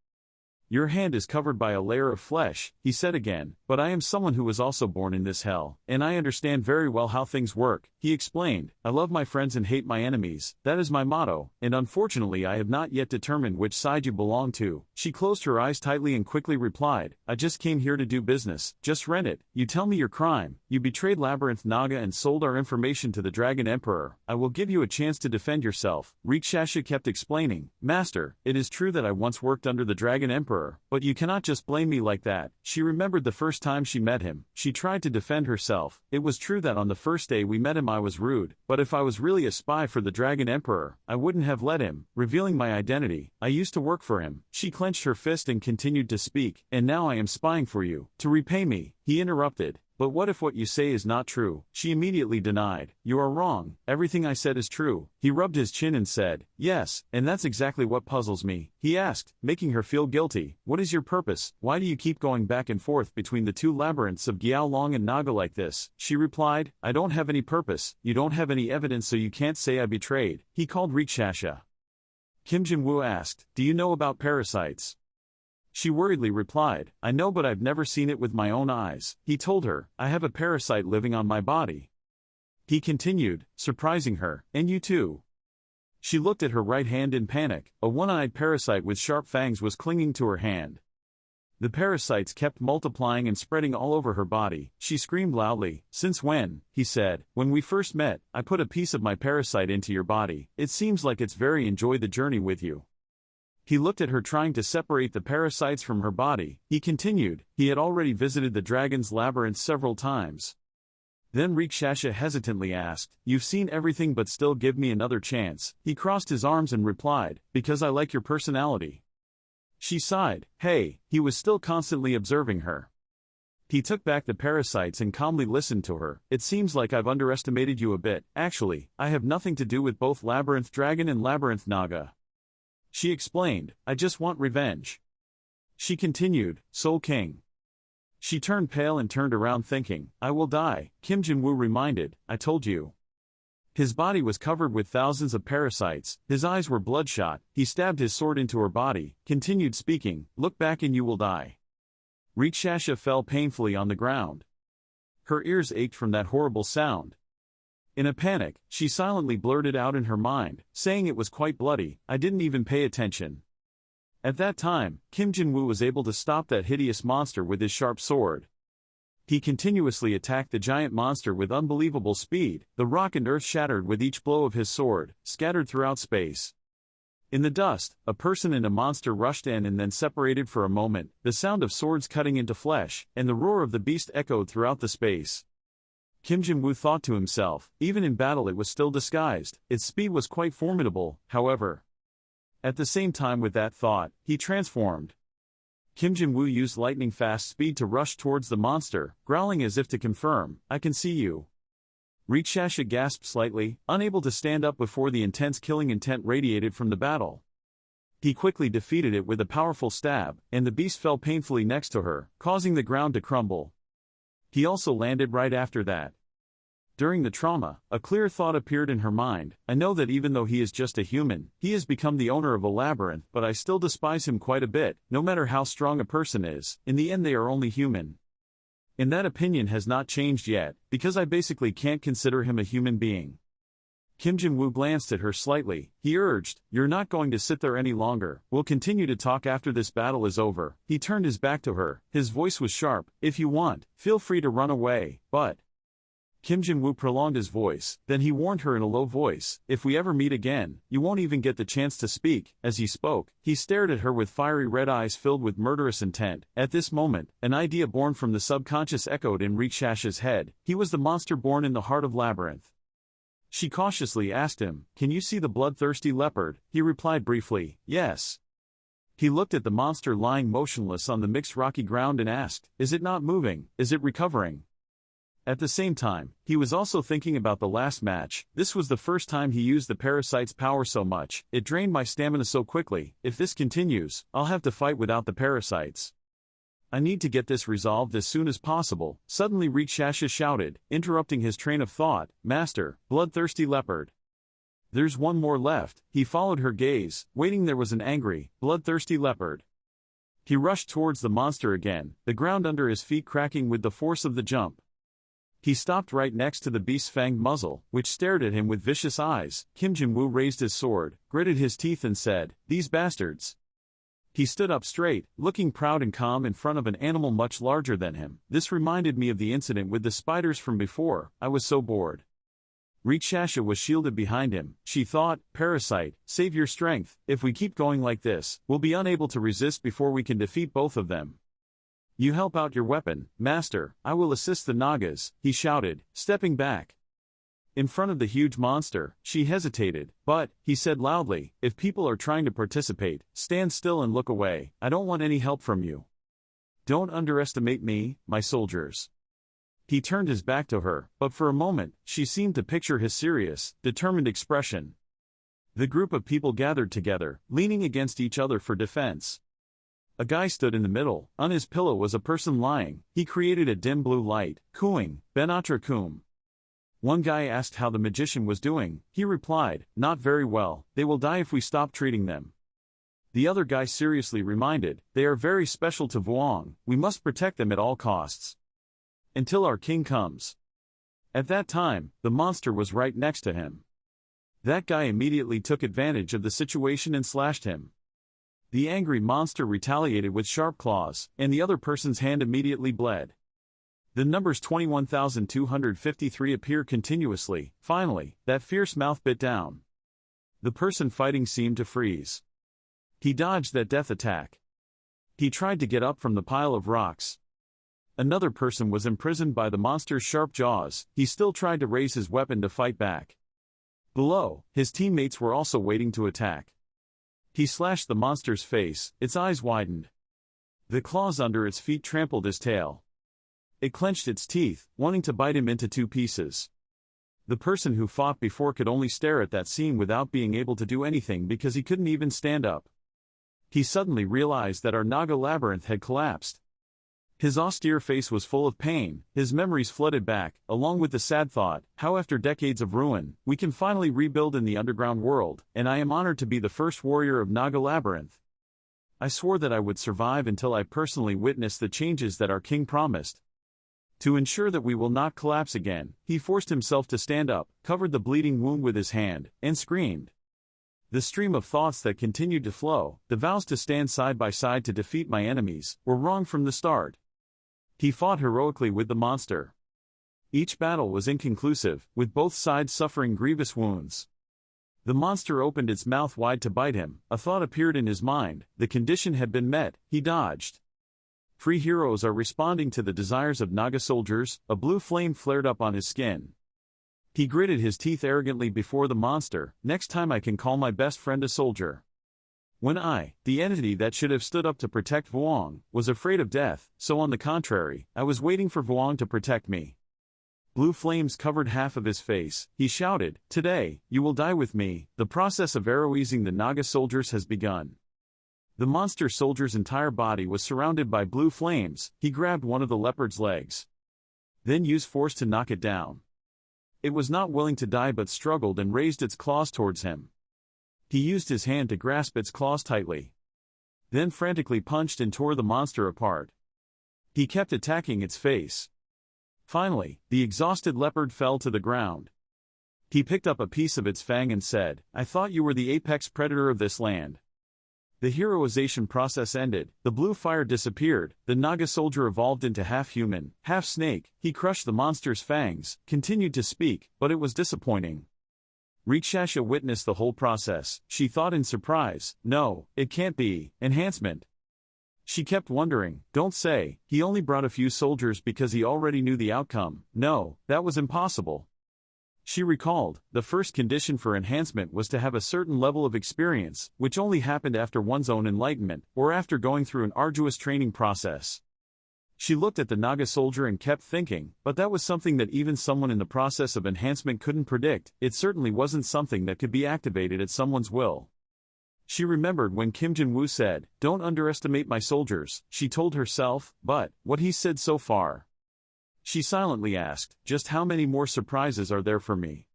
Your hand is covered by a layer of flesh, he said again, but I am someone who was also born in this hell, and I understand very well how things work, he explained, I love my friends and hate my enemies, that is my motto, and unfortunately I have not yet determined which side you belong to. She closed her eyes tightly and quickly replied, I just came here to do business, just rent it, you tell me your crime, you betrayed Labyrinth Naga and sold our information to the Dragon Emperor, I will give you a chance to defend yourself. Rikshasha kept explaining, Master, it is true that I once worked under the Dragon Emperor, but you cannot just blame me like that. She remembered the first time she met him. She tried to defend herself. It was true that on the first day we met him I was rude, but if I was really a spy for the Dragon Emperor, I wouldn't have let him, revealing my identity. I used to work for him. She clenched her fist and continued to speak, and now I am spying for you, to repay me. He interrupted. But what if what you say is not true? She immediately denied. You are wrong, everything I said is true. He rubbed his chin and said, yes, and that's exactly what puzzles me. He asked, making her feel guilty, what is your purpose? Why do you keep going back and forth between the two labyrinths of Giaolong and Naga like this? She replied, I don't have any purpose, you don't have any evidence so you can't say I betrayed. He called Rikshasha. Kim Jin-woo asked, do you know about parasites? She worriedly replied, I know but I've never seen it with my own eyes. He told her, I have a parasite living on my body. He continued, surprising her, and you too. She looked at her right hand in panic, a one-eyed parasite with sharp fangs was clinging to her hand. The parasites kept multiplying and spreading all over her body. She screamed loudly, since when? He said, when we first met, I put a piece of my parasite into your body. It seems like it's very enjoyed the journey with you. He looked at her trying to separate the parasites from her body. He continued, he had already visited the dragon's labyrinth several times. Then Rikshasha hesitantly asked, you've seen everything but still give me another chance. He crossed his arms and replied, because I like your personality. She sighed, hey, he was still constantly observing her. He took back the parasites and calmly listened to her. It seems like I've underestimated you a bit. Actually, I have nothing to do with both Labyrinth Dragon and Labyrinth Naga. She explained, I just want revenge. She continued, Soul King. She turned pale and turned around thinking, I will die. Kim Jin-woo reminded, I told you. His body was covered with thousands of parasites, his eyes were bloodshot, he stabbed his sword into her body, continued speaking, look back and you will die. Rikshasha fell painfully on the ground. Her ears ached from that horrible sound. In a panic, she silently blurted out in her mind, saying it was quite bloody, I didn't even pay attention. At that time, Kim Jin-woo was able to stop that hideous monster with his sharp sword. He continuously attacked the giant monster with unbelievable speed, the rock and earth shattered with each blow of his sword, scattered throughout space. In the dust, a person and a monster rushed in and then separated for a moment, the sound of swords cutting into flesh, and the roar of the beast echoed throughout the space. Kim Jin-woo thought to himself, even in battle it was still disguised, its speed was quite formidable, however. At the same time with that thought, he transformed. Kim Jin-woo used lightning-fast speed to rush towards the monster, growling as if to confirm, I can see you. Rikshasha gasped slightly, unable to stand up before the intense killing intent radiated from the battle. He quickly defeated it with a powerful stab, and the beast fell painfully next to her, causing the ground to crumble. He also landed right after that. During the trauma, a clear thought appeared in her mind, I know that even though he is just a human, he has become the owner of a labyrinth, but I still despise him quite a bit, no matter how strong a person is, in the end they are only human. And that opinion has not changed yet, because I basically can't consider him a human being. Kim Jin-woo glanced at her slightly. He urged, you're not going to sit there any longer, we'll continue to talk after this battle is over. He turned his back to her, his voice was sharp, if you want, feel free to run away, but... Kim Jin-woo prolonged his voice, then he warned her in a low voice, "If we ever meet again, you won't even get the chance to speak." As he spoke, he stared at her with fiery red eyes filled with murderous intent. At this moment, an idea born from the subconscious echoed in Rikshasha's head. He was the monster born in the heart of Labyrinth. She cautiously asked him, "Can you see the bloodthirsty leopard?" He replied briefly, "Yes." He looked at the monster lying motionless on the mixed rocky ground and asked, "Is it not moving? Is it recovering?" At the same time, he was also thinking about the last match. This was the first time he used the parasite's power so much. It drained my stamina so quickly. If this continues, I'll have to fight without the parasites. I need to get this resolved as soon as possible. Suddenly Rikshasha shouted, interrupting his train of thought, "Master, bloodthirsty leopard. There's one more left." He followed her gaze, waiting. There was an angry, bloodthirsty leopard. He rushed towards the monster again, the ground under his feet cracking with the force of the jump. He stopped right next to the beast's fanged muzzle, which stared at him with vicious eyes. Kim Jin-woo raised his sword, gritted his teeth and said, "These bastards." He stood up straight, looking proud and calm in front of an animal much larger than him. This reminded me of the incident with the spiders from before. I was so bored. Rikshasha was shielded behind him. She thought, "Parasite, save your strength. If we keep going like this, we'll be unable to resist before we can defeat both of them. You help out your weapon, Master. I will assist the Nagas," he shouted, stepping back. In front of the huge monster, she hesitated, "But," he said loudly, "if people are trying to participate, stand still and look away. I don't want any help from you. Don't underestimate me, my soldiers." He turned his back to her, but for a moment, she seemed to picture his serious, determined expression. The group of people gathered together, leaning against each other for defense. A guy stood in the middle. On his pillow was a person lying. He created a dim blue light, cooing, "Benatra kum." One guy asked how the magician was doing. He replied, "Not very well. They will die if we stop treating them." The other guy seriously reminded, "They are very special to Vuong. We must protect them at all costs. Until our king comes." At that time, the monster was right next to him. That guy immediately took advantage of the situation and slashed him. The angry monster retaliated with sharp claws, and the other person's hand immediately bled. The numbers 21,253 appear continuously. Finally, that fierce mouth bit down. The person fighting seemed to freeze. He dodged that death attack. He tried to get up from the pile of rocks. Another person was imprisoned by the monster's sharp jaws. He still tried to raise his weapon to fight back. Below, his teammates were also waiting to attack. He slashed the monster's face. Its eyes widened. The claws under its feet trampled his tail. It clenched its teeth, wanting to bite him into two pieces. The person who fought before could only stare at that scene without being able to do anything because he couldn't even stand up. He suddenly realized that our Naga Labyrinth had collapsed. His austere face was full of pain. His memories flooded back, along with the sad thought, how after decades of ruin, we can finally rebuild in the underground world, and I am honored to be the first warrior of Naga Labyrinth. I swore that I would survive until I personally witnessed the changes that our king promised. To ensure that we will not collapse again, he forced himself to stand up, covered the bleeding wound with his hand, and screamed. The stream of thoughts that continued to flow, the vows to stand side by side to defeat my enemies, were wrong from the start. He fought heroically with the monster. Each battle was inconclusive, with both sides suffering grievous wounds. The monster opened its mouth wide to bite him. A thought appeared in his mind. The condition had been met. He dodged. Free heroes are responding to the desires of Naga soldiers. A blue flame flared up on his skin. He gritted his teeth arrogantly before the monster. Next time I can call my best friend a soldier. When I, the entity that should have stood up to protect Vuong, was afraid of death, so on the contrary, I was waiting for Vuong to protect me. Blue flames covered half of his face. He shouted, "Today, you will die with me." The process of heroizing the Naga soldiers has begun. The monster soldier's entire body was surrounded by blue flames. He grabbed one of the leopard's legs. Then used force to knock it down. It was not willing to die but struggled and raised its claws towards him. He used his hand to grasp its claws tightly. Then frantically punched and tore the monster apart. He kept attacking its face. Finally, the exhausted leopard fell to the ground. He picked up a piece of its fang and said, "I thought you were the apex predator of this land. The heroization process ended, the blue fire disappeared, the Naga soldier evolved into half-human, half-snake, he crushed the monster's fangs, continued to speak, but it was disappointing. Rikshasha witnessed the whole process. She thought in surprise, no, it can't be, enhancement. She kept wondering, don't say, he only brought a few soldiers because he already knew the outcome. No, that was impossible. She recalled, the first condition for enhancement was to have a certain level of experience, which only happened after one's own enlightenment, or after going through an arduous training process. She looked at the Naga soldier and kept thinking, but that was something that even someone in the process of enhancement couldn't predict. It certainly wasn't something that could be activated at someone's will. She remembered when Kim Jin-woo said, don't underestimate my soldiers, she told herself, but, what he said so far? She silently asked, just how many more surprises are there for me?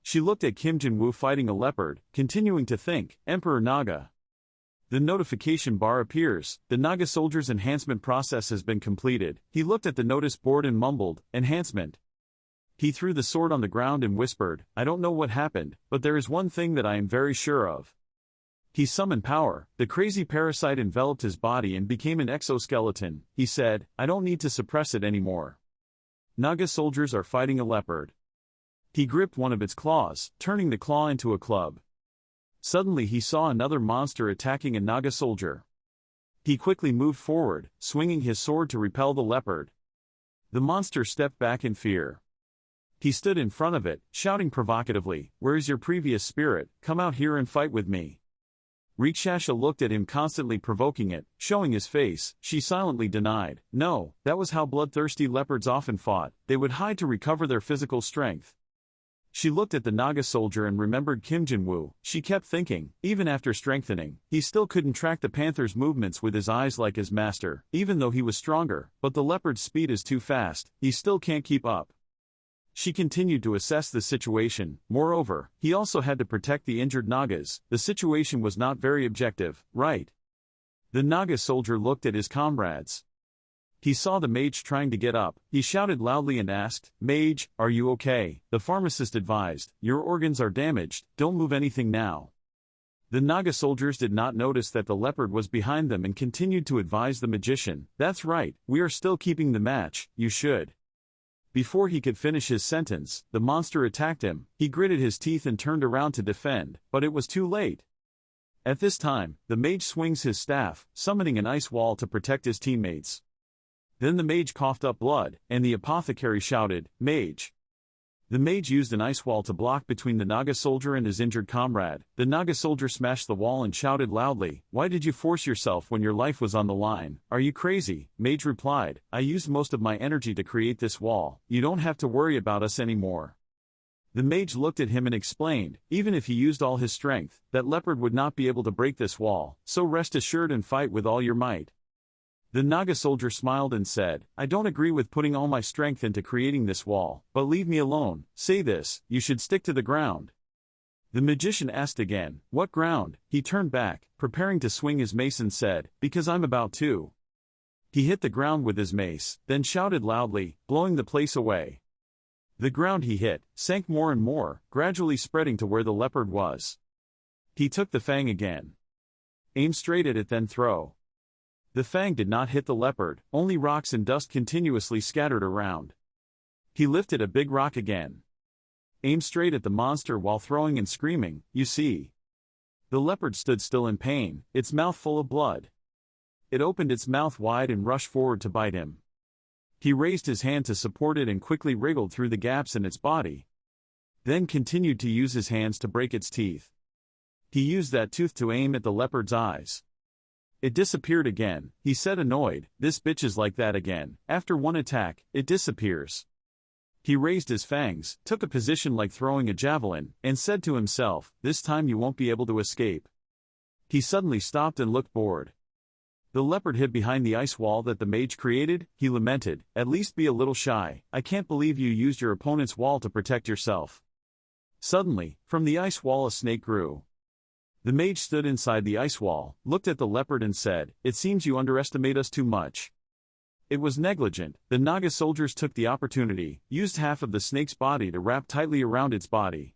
She looked at Kim Jin-woo fighting a leopard, continuing to think, Emperor Naga. The notification bar appears, the Naga soldier's enhancement process has been completed. He looked at the notice board and mumbled, enhancement. He threw the sword on the ground and whispered, I don't know what happened, but there is one thing that I am very sure of. He summoned power, the crazy parasite enveloped his body and became an exoskeleton. He said, I don't need to suppress it anymore. Naga soldiers are fighting a leopard. He gripped one of its claws, turning the claw into a club. Suddenly he saw another monster attacking a Naga soldier. He quickly moved forward, swinging his sword to repel the leopard. The monster stepped back in fear. He stood in front of it, shouting provocatively, where is your previous spirit? Come out here and fight with me. Rikshasha looked at him, constantly provoking it, showing his face. She silently denied, no, that was how bloodthirsty leopards often fought, they would hide to recover their physical strength. She looked at the Naga soldier and remembered Kim Jin-woo. She kept thinking, even after strengthening, he still couldn't track the panther's movements with his eyes like his master, even though he was stronger, but the leopard's speed is too fast, he still can't keep up. She continued to assess the situation. Moreover, he also had to protect the injured Nagas. The situation was not very objective, right? The Naga soldier looked at his comrades. He saw the mage trying to get up. He shouted loudly and asked, Mage, are you okay? The pharmacist advised, your organs are damaged, don't move anything now. The Naga soldiers did not notice that the leopard was behind them and continued to advise the magician, that's right, we are still keeping the match, you should. Before he could finish his sentence, the monster attacked him. He gritted his teeth and turned around to defend, but it was too late. At this time, the mage swings his staff, summoning an ice wall to protect his teammates. Then the mage coughed up blood, and the apothecary shouted, Mage. The mage used an ice wall to block between the Naga soldier and his injured comrade. The Naga soldier smashed the wall and shouted loudly, why did you force yourself when your life was on the line? Are you crazy? Mage replied, I used most of my energy to create this wall. You don't have to worry about us anymore. The mage looked at him and explained, even if he used all his strength, that leopard would not be able to break this wall, so rest assured and fight with all your might. The Naga soldier smiled and said, I don't agree with putting all my strength into creating this wall, but leave me alone. Say this, you should stick to the ground. The magician asked again, what ground? He turned back, preparing to swing his mace and said, because I'm about to. He hit the ground with his mace, then shouted loudly, blowing the place away. The ground he hit sank more and more, gradually spreading to where the leopard was. He took the fang again. Aim straight at it, then throw. The fang did not hit the leopard, only rocks and dust continuously scattered around. He lifted a big rock again. Aim straight at the monster while throwing and screaming, you see. The leopard stood still in pain, its mouth full of blood. It opened its mouth wide and rushed forward to bite him. He raised his hand to support it and quickly wriggled through the gaps in its body. Then continued to use his hands to break its teeth. He used that tooth to aim at the leopard's eyes. It disappeared again. He said annoyed, this bitch is like that again. After one attack, it disappears. He raised his fangs, took a position like throwing a javelin, and said to himself, this time you won't be able to escape. He suddenly stopped and looked bored. The leopard hid behind the ice wall that the mage created. He lamented, at least be a little shy. I can't believe you used your opponent's wall to protect yourself. Suddenly, from the ice wall a snake grew. The mage stood inside the ice wall, looked at the leopard and said, it seems you underestimate us too much. It was negligent. The Naga soldiers took the opportunity, used half of the snake's body to wrap tightly around its body.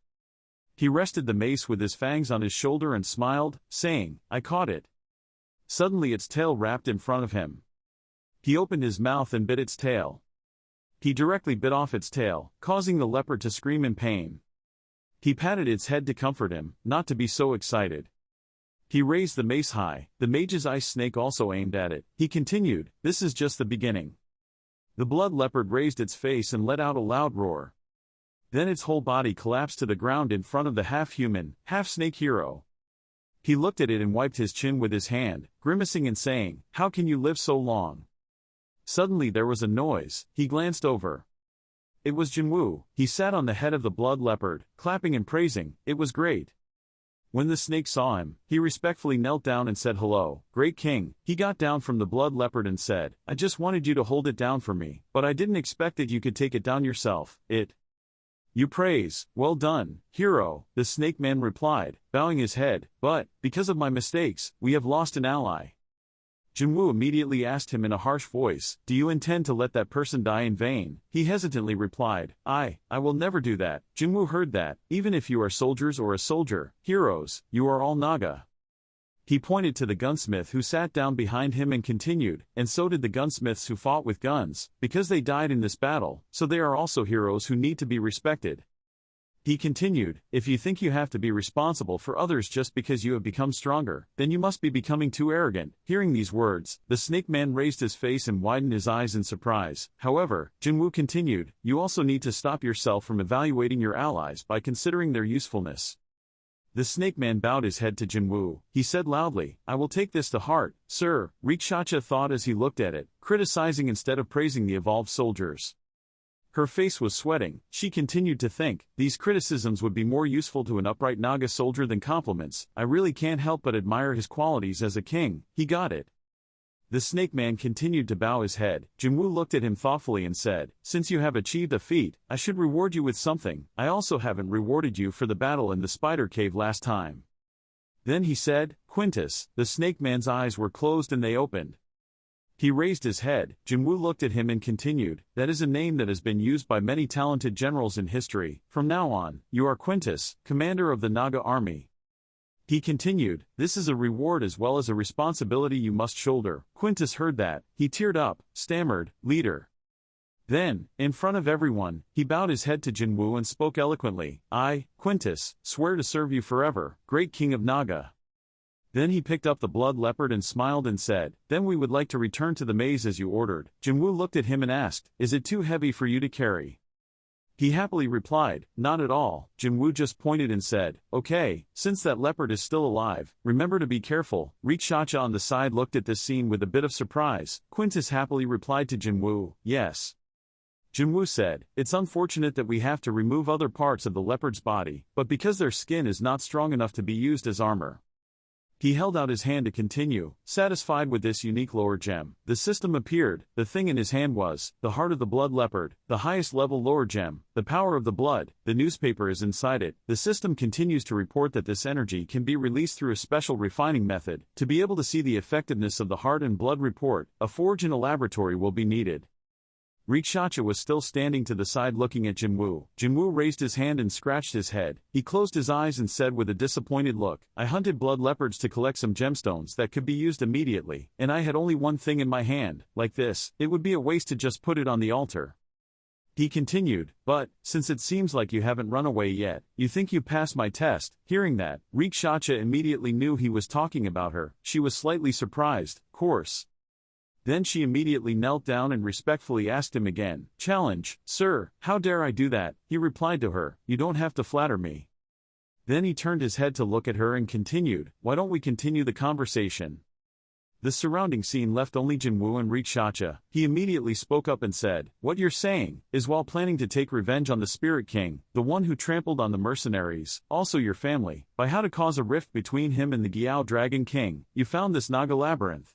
He rested the mace with his fangs on his shoulder and smiled, saying, I caught it. Suddenly its tail wrapped in front of him. He opened his mouth and bit its tail. He directly bit off its tail, causing the leopard to scream in pain. He patted its head to comfort him, not to be so excited. He raised the mace high, the mage's ice snake also aimed at it. He continued, "This is just the beginning." The blood leopard raised its face and let out a loud roar. Then its whole body collapsed to the ground in front of the half-human, half-snake hero. He looked at it and wiped his chin with his hand, grimacing and saying, "How can you live so long?" Suddenly there was a noise. He glanced over. It was Jinwoo. He sat on the head of the blood leopard, clapping and praising. It was great. When the snake saw him, he respectfully knelt down and said, "Hello, great king." He got down from the blood leopard and said, "I just wanted you to hold it down for me, but I didn't expect that you could take it down yourself. You praise, well done, hero," the snake man replied, bowing his head, "but, because of my mistakes, we have lost an ally." Jinwoo immediately asked him in a harsh voice, "Do you intend to let that person die in vain?" He hesitantly replied, I will never do that." Jinwoo heard that, "Even if you are soldiers or a soldier, heroes, you are all Naga." He pointed to the gunsmith who sat down behind him and continued, "And so did the gunsmiths who fought with guns, because they died in this battle, so they are also heroes who need to be respected." He continued, "If you think you have to be responsible for others just because you have become stronger, then you must be becoming too arrogant." Hearing these words, the snake man raised his face and widened his eyes in surprise. However, Jinwoo continued, "You also need to stop yourself from evaluating your allies by considering their usefulness." The snake man bowed his head to Jinwoo. He said loudly, "I will take this to heart, sir." Rikshacha thought as he looked at it, criticizing instead of praising the evolved soldiers. Her face was sweating. She continued to think, these criticisms would be more useful to an upright Naga soldier than compliments. I really can't help but admire his qualities as a king. He got it. The snake man continued to bow his head. Jinwoo looked at him thoughtfully and said, "Since you have achieved a feat, I should reward you with something. I also haven't rewarded you for the battle in the spider cave last time." Then he said, "Quintus." The snake man's eyes were closed and they opened. He raised his head. Jinwoo looked at him and continued, "That is a name that has been used by many talented generals in history. From now on, you are Quintus, commander of the Naga army." He continued, "This is a reward as well as a responsibility you must shoulder." Quintus heard that. He teared up, stammered, "Leader." Then, in front of everyone, he bowed his head to Jinwoo and spoke eloquently, "I, Quintus, swear to serve you forever, great king of Naga." Then he picked up the blood leopard and smiled and said, "Then we would like to return to the maze as you ordered." Jinwoo looked at him and asked, "Is it too heavy for you to carry?" He happily replied, "Not at all." Jinwoo just pointed and said, "Okay, since that leopard is still alive, remember to be careful." Rikshacha on the side looked at this scene with a bit of surprise. Quintus happily replied to Jinwoo, "Yes." Jinwoo said, "It's unfortunate that we have to remove other parts of the leopard's body, but because their skin is not strong enough to be used as armor." He held out his hand to continue, satisfied with this unique lower gem. The system appeared. The thing in his hand was the heart of the blood leopard, the highest level lower gem, the power of the blood. The newspaper is inside it. The system continues to report that this energy can be released through a special refining method. To be able to see the effectiveness of the heart and blood report, a forge in a laboratory will be needed. Rikshacha was still standing to the side looking at Jinwoo. Jinwoo raised his hand and scratched his head. He closed his eyes and said with a disappointed look, "I hunted blood leopards to collect some gemstones that could be used immediately, and I had only one thing in my hand, like this. It would be a waste to just put it on the altar." He continued, "But, since it seems like you haven't run away yet, you think you passed my test." Hearing that, Rikshacha immediately knew he was talking about her. She was slightly surprised, course. Then she immediately knelt down and respectfully asked him again, "Challenge, sir, how dare I do that?" He replied to her, "You don't have to flatter me." Then he turned his head to look at her and continued, "Why don't we continue the conversation?" The surrounding scene left only Jinwoo and Rikshacha. He immediately spoke up and said, "What you're saying is while planning to take revenge on the Spirit King, the one who trampled on the mercenaries, also your family, by how to cause a rift between him and the Gyao Dragon King, you found this Naga Labyrinth."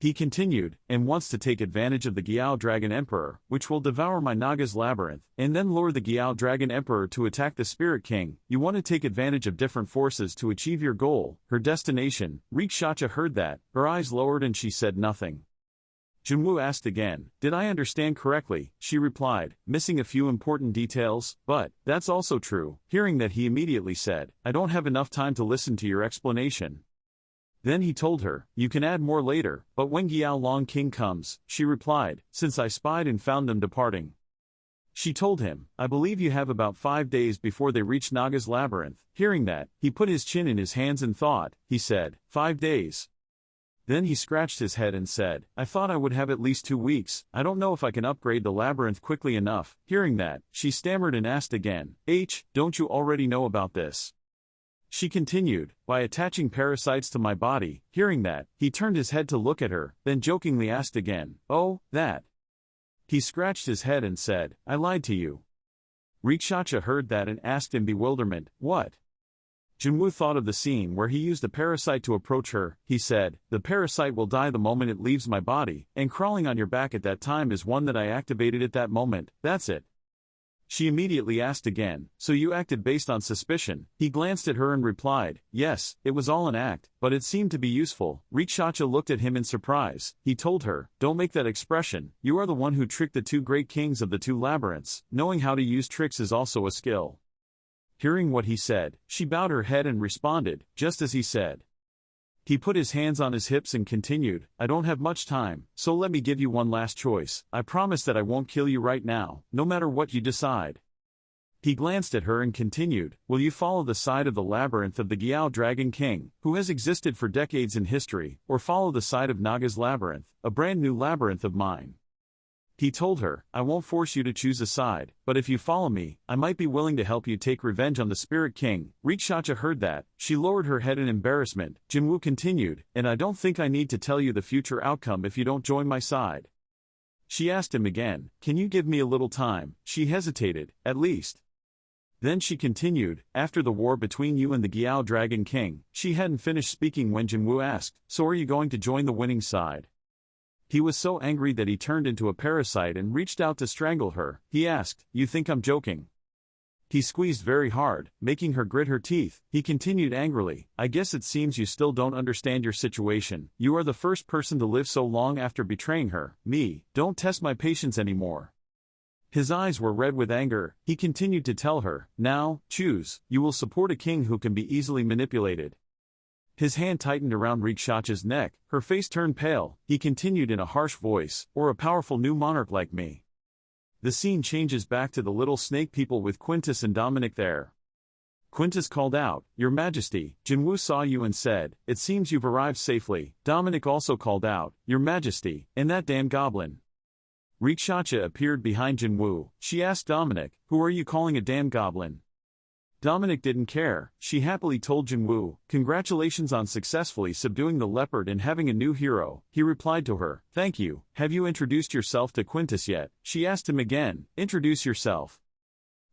He continued, "And wants to take advantage of the Gyao Dragon Emperor, which will devour my Naga's labyrinth, and then lure the Gyao Dragon Emperor to attack the Spirit King. You want to take advantage of different forces to achieve your goal, her destination." Rikshacha heard that, her eyes lowered and she said nothing. Jinwoo asked again, "Did I understand correctly?" She replied, missing a few important details, "But, that's also true." Hearing that he immediately said, "I don't have enough time to listen to your explanation." Then he told her, "You can add more later," but when Giao Long King comes, she replied, "Since I spied and found them departing." She told him, "I believe you have about 5 days before they reach Naga's Labyrinth." Hearing that, he put his chin in his hands and thought. He said, 5 days. Then he scratched his head and said, "I thought I would have at least 2 weeks. I don't know if I can upgrade the labyrinth quickly enough." Hearing that, she stammered and asked again, "Don't you already know about this?" She continued, "By attaching parasites to my body." Hearing that, he turned his head to look at her, then jokingly asked again, "Oh, that?" He scratched his head and said, "I lied to you." Rikshacha heard that and asked in bewilderment, "What?" Junwoo thought of the scene where he used a parasite to approach her. He said, "The parasite will die the moment it leaves my body, and crawling on your back at that time is one that I activated at that moment, that's it." She immediately asked again, "So you acted based on suspicion?" He glanced at her and replied, "Yes, it was all an act, but it seemed to be useful." Rikshacha looked at him in surprise. He told her, "Don't make that expression, you are the one who tricked the 2 great kings of the 2 labyrinths. Knowing how to use tricks is also a skill." Hearing what he said, she bowed her head and responded, "Just as he said." He put his hands on his hips and continued, "I don't have much time, so let me give you one last choice. I promise that I won't kill you right now, no matter what you decide." He glanced at her and continued, "Will you follow the side of the labyrinth of the Giao Dragon King, who has existed for decades in history, or follow the side of Naga's Labyrinth, a brand new labyrinth of mine?" He told her, "I won't force you to choose a side, but if you follow me, I might be willing to help you take revenge on the Spirit King." Rikshacha heard that. She lowered her head in embarrassment. Jinwoo continued, "And I don't think I need to tell you the future outcome if you don't join my side." She asked him again, "Can you give me a little time?" She hesitated, "At least." Then she continued, "After the war between you and the Giao Dragon King." She hadn't finished speaking when Jinwoo asked, "So are you going to join the winning side?" He was so angry that he turned into a parasite and reached out to strangle her. He asked, "You think I'm joking?" He squeezed very hard, making her grit her teeth. He continued angrily, "I guess it seems you still don't understand your situation. You are the first person to live so long after betraying her. Me, don't test my patience anymore." His eyes were red with anger. He continued to tell her, "Now, choose. You will support a king who can be easily manipulated." His hand tightened around Rikshacha's neck, her face turned pale. He continued in a harsh voice, "Or a powerful new monarch like me." The scene changes back to the little snake people with Quintus and Dominic there. Quintus called out, "Your Majesty." Jinwoo saw you and said, "It seems you've arrived safely." Dominic also called out, "Your Majesty, and that damn goblin." Rikshacha appeared behind Jinwoo. She asked Dominic, "Who are you calling a damn goblin?" Dominic didn't care. She happily told Jinwoo, "Congratulations on successfully subduing the leopard and having a new hero." He replied to her, "Thank you. Have you introduced yourself to Quintus yet?" She asked him again, "Introduce yourself."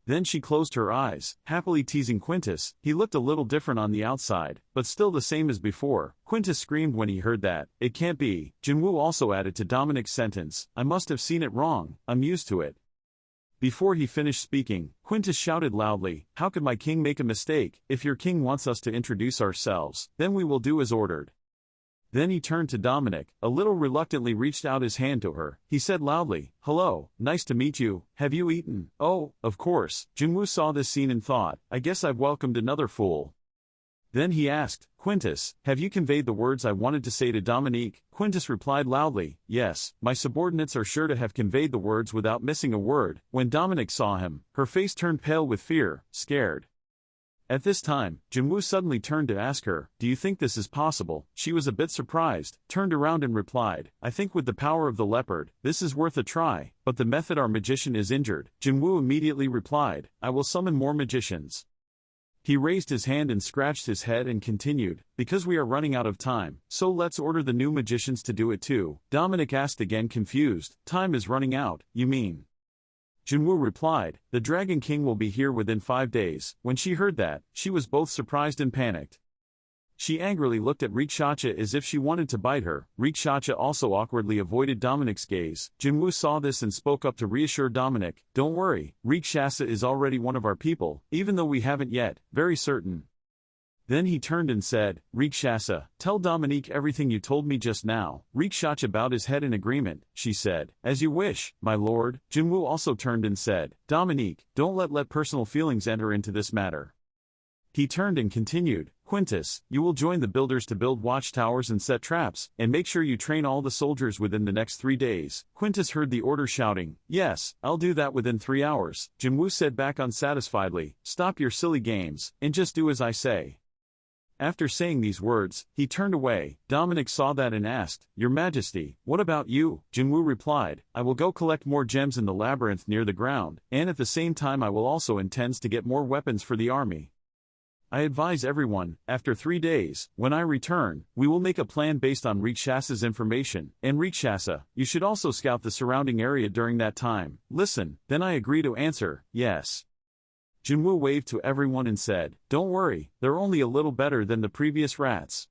Then she closed her eyes, happily teasing Quintus. He looked a little different on the outside, but still the same as before. Quintus screamed when he heard that. "It can't be." Jinwoo also added to Dominic's sentence, "I must have seen it wrong. I'm used to it." Before he finished speaking, Quintus shouted loudly, "How could my king make a mistake? If your king wants us to introduce ourselves, then we will do as ordered." Then he turned to Dominic, a little reluctantly reached out his hand to her. He said loudly, "Hello, nice to meet you. Have you eaten?" "Oh, of course." Jinwoo saw this scene and thought, "I guess I've welcomed another fool." Then he asked, "Quintus, have you conveyed the words I wanted to say to Dominique?" Quintus replied loudly, "Yes, my subordinates are sure to have conveyed the words without missing a word." When Dominic saw him, her face turned pale with fear, scared. At this time, Jinwoo suddenly turned to ask her, "Do you think this is possible?" She was a bit surprised, turned around and replied, "I think with the power of the leopard, this is worth a try, but the method our magician is injured." Jinwoo immediately replied, "I will summon more magicians." He raised his hand and scratched his head and continued, "Because we are running out of time, so let's order the new magicians to do it too." Dominic asked again confused, "Time is running out, you mean?" Jinwoo replied, "The Dragon King will be here within 5 days." When she heard that, she was both surprised and panicked. She angrily looked at Rikshacha as if she wanted to bite her. Rikshacha also awkwardly avoided Dominic's gaze. Jinwoo saw this and spoke up to reassure Dominic, "Don't worry, Rikshacha is already one of our people, even though we haven't yet, very certain." Then he turned and said, "Rikshacha, tell Dominique everything you told me just now." Rikshacha bowed his head in agreement. She said, "As you wish, my lord." Jinwoo also turned and said, "Dominique, don't let personal feelings enter into this matter." He turned and continued, Quintus, you will join the builders to build watchtowers and set traps, and make sure you train all the soldiers within the next 3 days. Quintus heard the order shouting, "Yes, I'll do that within 3 hours." Jinwoo said back unsatisfiedly, "Stop your silly games, and just do as I say." After saying these words, he turned away. Dominic saw that and asked, "Your Majesty, what about you?" Jinwoo replied, "I will go collect more gems in the labyrinth near the ground, and at the same time I will also intend to get more weapons for the army. I advise everyone, after 3 days, when I return, we will make a plan based on Rikshasa's information, and Rikshasa, you should also scout the surrounding area during that time." "Listen, then I agree to answer, yes." Jinwoo waved to everyone and said, "Don't worry, they're only a little better than the previous rats."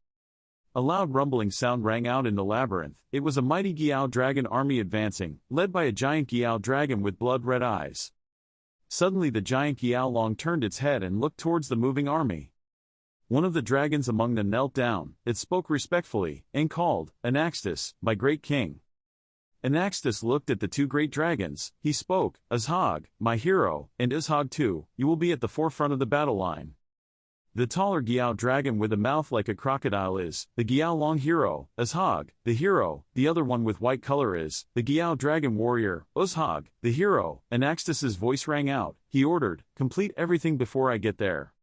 A loud rumbling sound rang out in the labyrinth. It was a mighty Gyao dragon army advancing, led by a giant Gyao dragon with blood-red eyes. Suddenly the giant Gyao Long turned its head and looked towards the moving army. One of the dragons among them knelt down, it spoke respectfully, and called, "Anaxtis, my great king." Anaxtis looked at the 2 great dragons. He spoke, "Azhog, my hero, and Azhog too, you will be at the forefront of the battle line." The taller Gyao dragon with a mouth like a crocodile is the Gyao Long hero, Azhog, the hero. The other one with white color is the Gyao dragon warrior, Azhog, the hero. Anaxtis's voice rang out. He ordered, "Complete everything before I get there."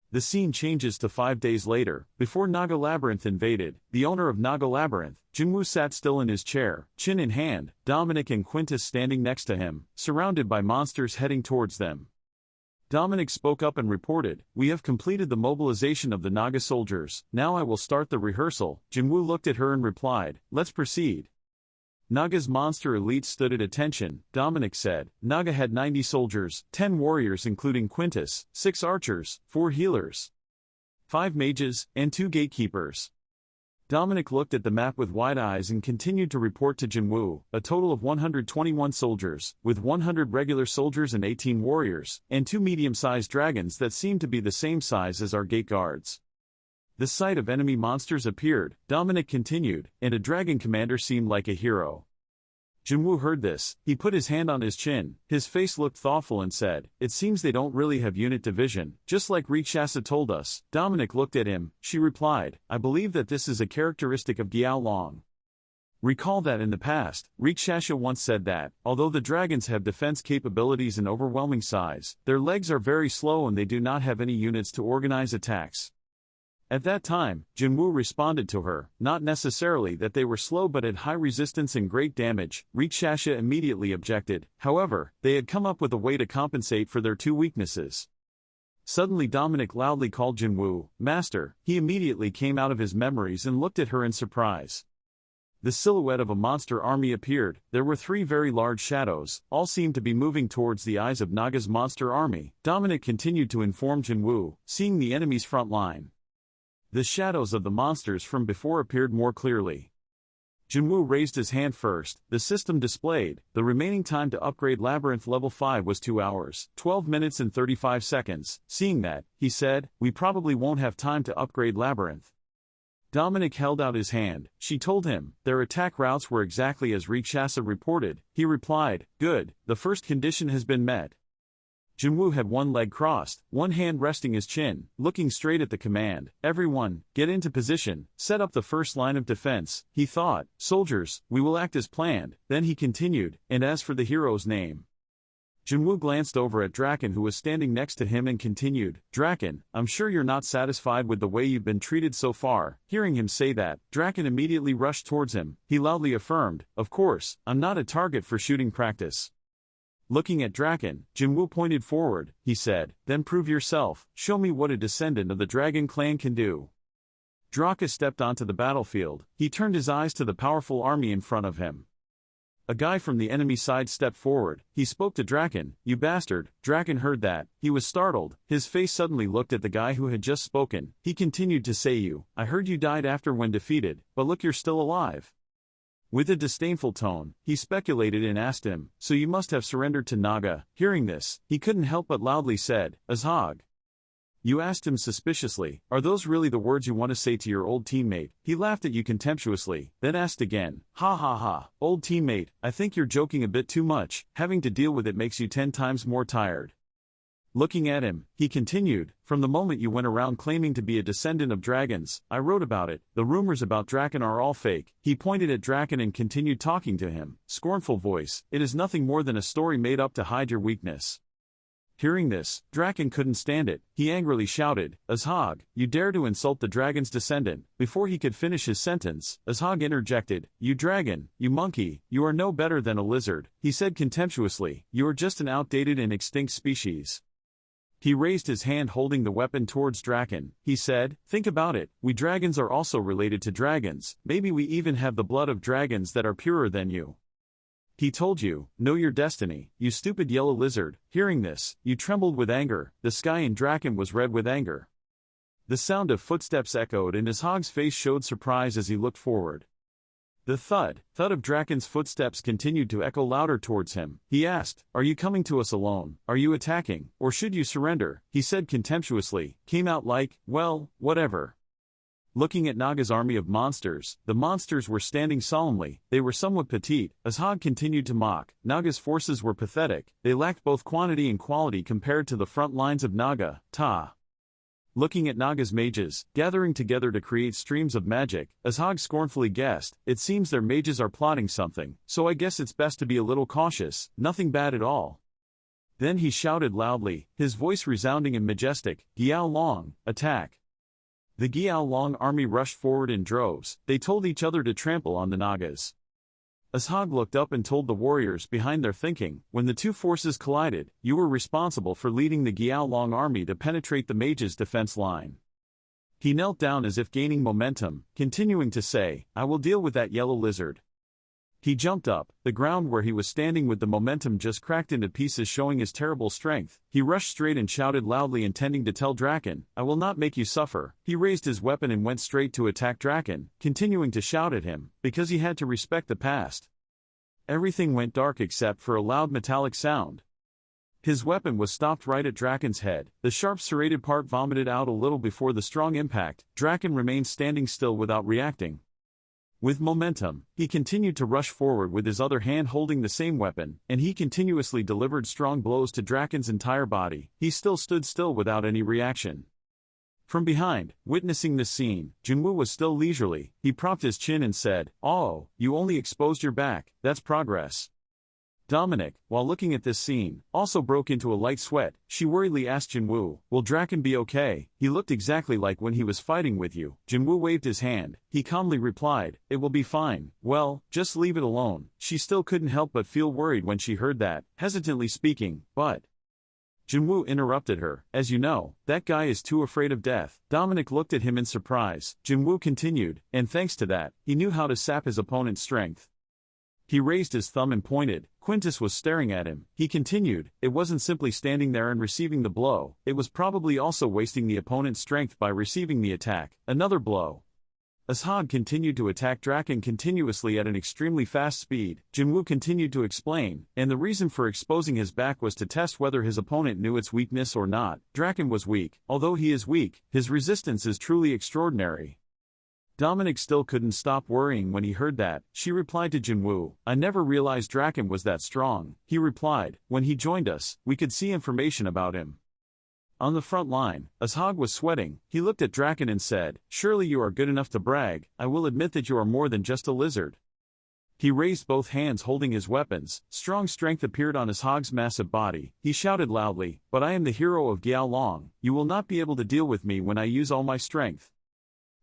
The scene changes to 5 days later, before Naga Labyrinth invaded. The owner of Naga Labyrinth, Jinwoo, sat still in his chair, chin in hand, Dominic and Quintus standing next to him, surrounded by monsters heading towards them. Dominic spoke up and reported, "We have completed the mobilization of the Naga soldiers, now I will start the rehearsal." Jinwoo looked at her and replied, "Let's proceed." Naga's monster elite stood at attention. Dominic said, "Naga had 90 soldiers, 10 warriors including Quintus, 6 archers, 4 healers, 5 mages, and 2 gatekeepers." Dominic looked at the map with wide eyes and continued to report to Jinwoo, "A total of 121 soldiers, with 100 regular soldiers and 18 warriors, and 2 medium-sized dragons that seem to be the same size as our gate guards." The sight of enemy monsters appeared, Dominic continued, "and a dragon commander seemed like a hero." Jinwoo heard this, he put his hand on his chin, his face looked thoughtful and said, "It seems they don't really have unit division, just like Rikshasa told us." Dominic looked at him, she replied, "I believe that this is a characteristic of Gyao Long. Recall that in the past, Rikshasa once said that, although the dragons have defense capabilities and overwhelming size, their legs are very slow and they do not have any units to organize attacks." At that time, Jinwoo responded to her, not necessarily that they were slow but had high resistance and great damage. Rikshasa immediately objected, however, they had come up with a way to compensate for their 2 weaknesses. Suddenly Dominic loudly called Jinwoo, "Master." He immediately came out of his memories and looked at her in surprise. The silhouette of a monster army appeared. There were 3 very large shadows, all seemed to be moving towards the eyes of Naga's monster army. Dominic continued to inform Jinwoo, seeing the enemy's front line. The shadows of the monsters from before appeared more clearly. Jinwoo raised his hand first, the system displayed, the remaining time to upgrade Labyrinth level 5 was 2 hours, 12 minutes and 35 seconds. Seeing that, he said, "We probably won't have time to upgrade Labyrinth." Dominic held out his hand, she told him, "Their attack routes were exactly as Rikshasa reported." He replied, "Good, the first condition has been met." Jinwoo had one leg crossed, one hand resting his chin, looking straight at the command. "Everyone, get into position, set up the first line of defense." He thought, "Soldiers, we will act as planned." Then he continued, "And as for the hero's name." Jinwoo glanced over at Draken who was standing next to him and continued, "Draken, I'm sure you're not satisfied with the way you've been treated so far." Hearing him say that, Draken immediately rushed towards him. He loudly affirmed, "Of course, I'm not a target for shooting practice." Looking at Draken, Jinwoo pointed forward. He said, "Then prove yourself, show me what a descendant of the dragon clan can do." Draka stepped onto the battlefield. He turned his eyes to the powerful army in front of him. A guy from the enemy side stepped forward. He spoke to Draken, "You bastard." Draken heard that. He was startled. His face suddenly looked at the guy who had just spoken. He continued to say, I heard you died after when defeated, but look, you're still alive." With a disdainful tone, he speculated and asked him, "So you must have surrendered to Naga." Hearing this, he couldn't help but loudly said, "Azhog." You asked him suspiciously, "Are those really the words you want to say to your old teammate?" He laughed at you contemptuously, then asked again, "Ha ha ha, old teammate, I think you're joking a bit too much. Having to deal with it makes you 10 times more tired." Looking at him, he continued, from the moment you went around claiming to be a descendant of dragons, I wrote about it. The rumors about Draken are all fake. He pointed at Draken and continued talking to him. Scornful voice, it is nothing more than a story made up to hide your weakness. Hearing this, Draken couldn't stand it. He angrily shouted, Azhog, you dare to insult the dragon's descendant. Before he could finish his sentence, Azhog interjected, you dragon, you monkey, you are no better than a lizard. He said contemptuously, you are just an outdated and extinct species. He raised his hand holding the weapon towards Draken. He said, think about it, we dragons are also related to dragons, maybe we even have the blood of dragons that are purer than you. He told you, know your destiny, you stupid yellow lizard. Hearing this, you trembled with anger. The sky in Draken was red with anger. The sound of footsteps echoed and Azhog's face showed surprise as he looked forward. The thud of Draken's footsteps continued to echo louder towards him. He asked, are you coming to us alone? Are you attacking? Or should you surrender? He said contemptuously, came out like, well, whatever. Looking at Naga's army of monsters, the monsters were standing solemnly. They were somewhat petite. Azhog continued to mock. Naga's forces were pathetic. They lacked both quantity and quality compared to the front lines of Naga. Looking at Naga's mages, gathering together to create streams of magic, Azhog scornfully guessed, it seems their mages are plotting something, so I guess it's best to be a little cautious, nothing bad at all. Then he shouted loudly, his voice resounding and majestic, Giao Long, attack! The Giao Long army rushed forward in droves. They told each other to trample on the Nagas. Azhog looked up and told the warriors behind their thinking, when the two forces collided, you were responsible for leading the Giao Long army to penetrate the mages' defense line. He knelt down as if gaining momentum, continuing to say, I will deal with that yellow lizard. He jumped up, the ground where he was standing with the momentum just cracked into pieces showing his terrible strength. He rushed straight and shouted loudly intending to tell Draken, I will not make you suffer. He raised his weapon and went straight to attack Draken, continuing to shout at him, because he had to respect the past. Everything went dark except for a loud metallic sound. His weapon was stopped right at Draken's head. The sharp serrated part vomited out a little before the strong impact. Draken remained standing still without reacting. With momentum, he continued to rush forward with his other hand holding the same weapon, and he continuously delivered strong blows to Draken's entire body. He still stood still without any reaction. From behind, witnessing this scene, Junwoo was still leisurely. He propped his chin and said, oh, you only exposed your back, that's progress. Dominic, while looking at this scene, also broke into a light sweat. She worriedly asked Junwoo, will Draken be okay? He looked exactly like when he was fighting with you. Junwoo waved his hand. He calmly replied, it will be fine. Well, just leave it alone. She still couldn't help but feel worried when she heard that, hesitantly speaking, but... Junwoo interrupted her, as you know, that guy is too afraid of death. Dominic looked at him in surprise. Junwoo continued, and thanks to that, he knew how to sap his opponent's strength. He raised his thumb and pointed. Quintus was staring at him. He continued, it wasn't simply standing there and receiving the blow, it was probably also wasting the opponent's strength by receiving the attack. Another blow. Azhog continued to attack Draken continuously at an extremely fast speed. Junwoo continued to explain, and the reason for exposing his back was to test whether his opponent knew its weakness or not. Draken was weak. Although he is weak, his resistance is truly extraordinary. Dominic still couldn't stop worrying when he heard that. She replied to Junwoo, I never realized Draken was that strong. He replied, when he joined us, we could see information about him. On the front line, Azhog was sweating. He looked at Draken and said, surely you are good enough to brag. I will admit that you are more than just a lizard. He raised both hands holding his weapons. Strong strength appeared on Azhog's massive body. He shouted loudly, but I am the hero of Giao Long. You will not be able to deal with me when I use all my strength.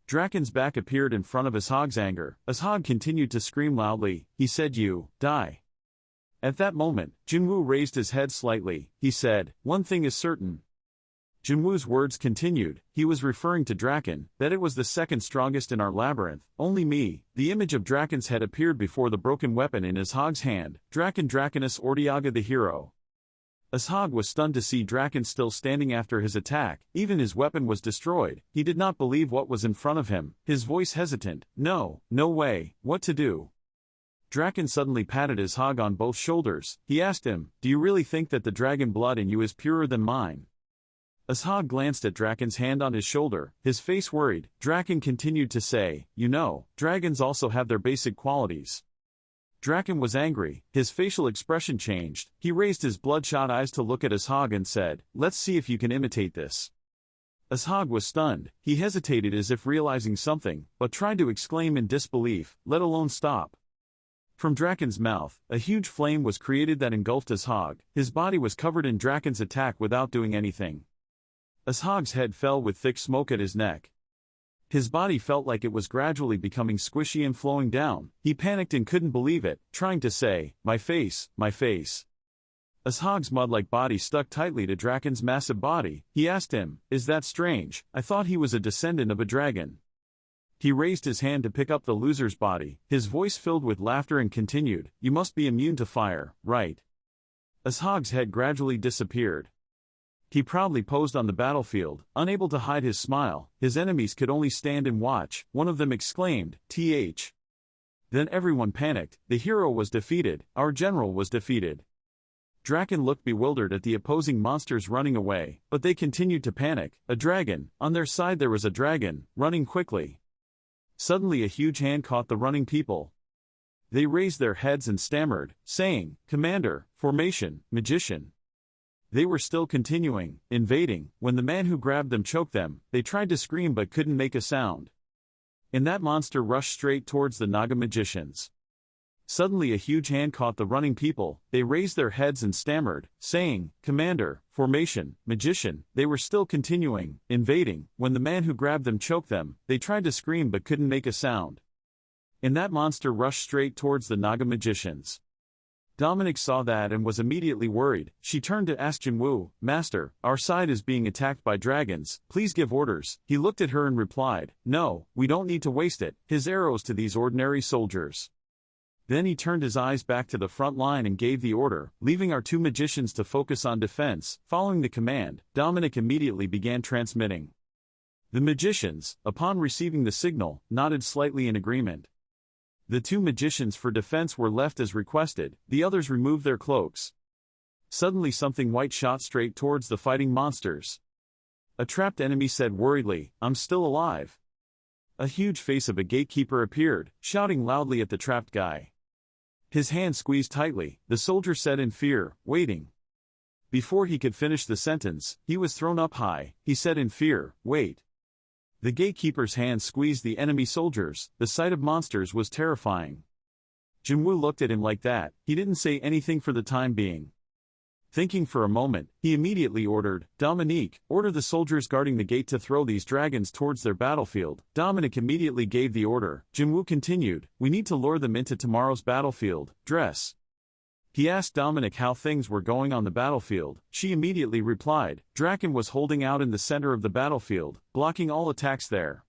Draken's back appeared in front of Azhog's anger. Azhog continued to scream loudly. He said, you, die. At that moment, Junwoo raised his head slightly. He said, one thing is certain. Junwoo's words continued. He was referring to Draken, that it was the second strongest in our labyrinth. Only me. The image of Draken's head appeared before the broken weapon in Azhog's hand. Draken Draconus Ortiaga the hero. Azhog was stunned to see Draken still standing after his attack. Even his weapon was destroyed. He did not believe what was in front of him, his voice hesitant. No way, what to do? Draken suddenly patted Azhog on both shoulders. He asked him, do you really think that the dragon blood in you is purer than mine? Azhog glanced at Draken's hand on his shoulder, his face worried. Draken continued to say, you know, dragons also have their basic qualities. Draken was angry, his facial expression changed, he raised his bloodshot eyes to look at Ashag and said, "Let's see if you can imitate this." Ashag was stunned, he hesitated as if realizing something, but tried to exclaim in disbelief, let alone stop. From Draken's mouth, a huge flame was created that engulfed Ashag, his body was covered in Draken's attack without doing anything. Ashag's head fell with thick smoke at his neck. His body felt like it was gradually becoming squishy and flowing down, he panicked and couldn't believe it, trying to say, my face, my face. Ashag's mud-like body stuck tightly to Draken's massive body, he asked him, is that strange, I thought he was a descendant of a dragon. He raised his hand to pick up the loser's body, his voice filled with laughter and continued, you must be immune to fire, right? Ashag's head gradually disappeared. He proudly posed on the battlefield, unable to hide his smile, his enemies could only stand and watch, one of them exclaimed, "Th." Then everyone panicked, the hero was defeated, our general was defeated. Draken looked bewildered at the opposing monsters running away, but they continued to panic, a dragon, on their side there was a dragon, running quickly. Suddenly a huge hand caught the running people. They raised their heads and stammered, saying, Commander, formation, magician. They were still continuing, invading, when the man who grabbed them choked them, they tried to scream but couldn't make a sound. And that monster rushed straight towards the Naga magicians. Suddenly a huge hand caught the running people, they raised their heads and stammered, saying, Commander, formation, magician, they were still continuing, invading, when the man who grabbed them choked them, they tried to scream but couldn't make a sound. And that monster rushed straight towards the Naga magicians. Dominic saw that and was immediately worried, she turned to ask Jinwoo, Master, our side is being attacked by dragons, please give orders. He looked at her and replied, No, we don't need to waste it, his arrows to these ordinary soldiers. Then he turned his eyes back to the front line and gave the order, leaving our two magicians to focus on defense. Following the command, Dominic immediately began transmitting. The magicians, upon receiving the signal, nodded slightly in agreement. The two magicians for defense were left as requested, the others removed their cloaks. Suddenly something white shot straight towards the fighting monsters. A trapped enemy said worriedly, I'm still alive. A huge face of a gatekeeper appeared, shouting loudly at the trapped guy. His hand squeezed tightly, the soldier said in fear, waiting. Before he could finish the sentence, he was thrown up high, he said in fear, wait. The gatekeeper's hand squeezed the enemy soldiers, the sight of monsters was terrifying. Jinwoo looked at him like that, he didn't say anything for the time being. Thinking for a moment, he immediately ordered, Dominique, order the soldiers guarding the gate to throw these dragons towards their battlefield. Dominic immediately gave the order. Jinwoo continued, we need to lure them into tomorrow's battlefield, dress. He asked Dominic how things were going on the battlefield. She immediately replied, Draken was holding out in the center of the battlefield, blocking all attacks there.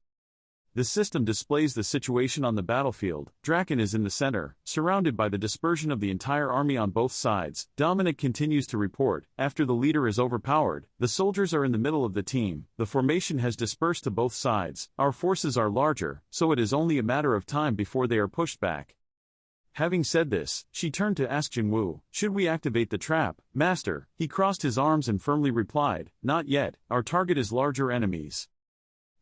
The system displays the situation on the battlefield. Draken is in the center, surrounded by the dispersion of the entire army on both sides. Dominic continues to report, after the leader is overpowered, the soldiers are in the middle of the team, the formation has dispersed to both sides, our forces are larger, so it is only a matter of time before they are pushed back. Having said this, she turned to ask Jinwoo, should we activate the trap, Master? He crossed his arms and firmly replied, not yet, our target is larger enemies.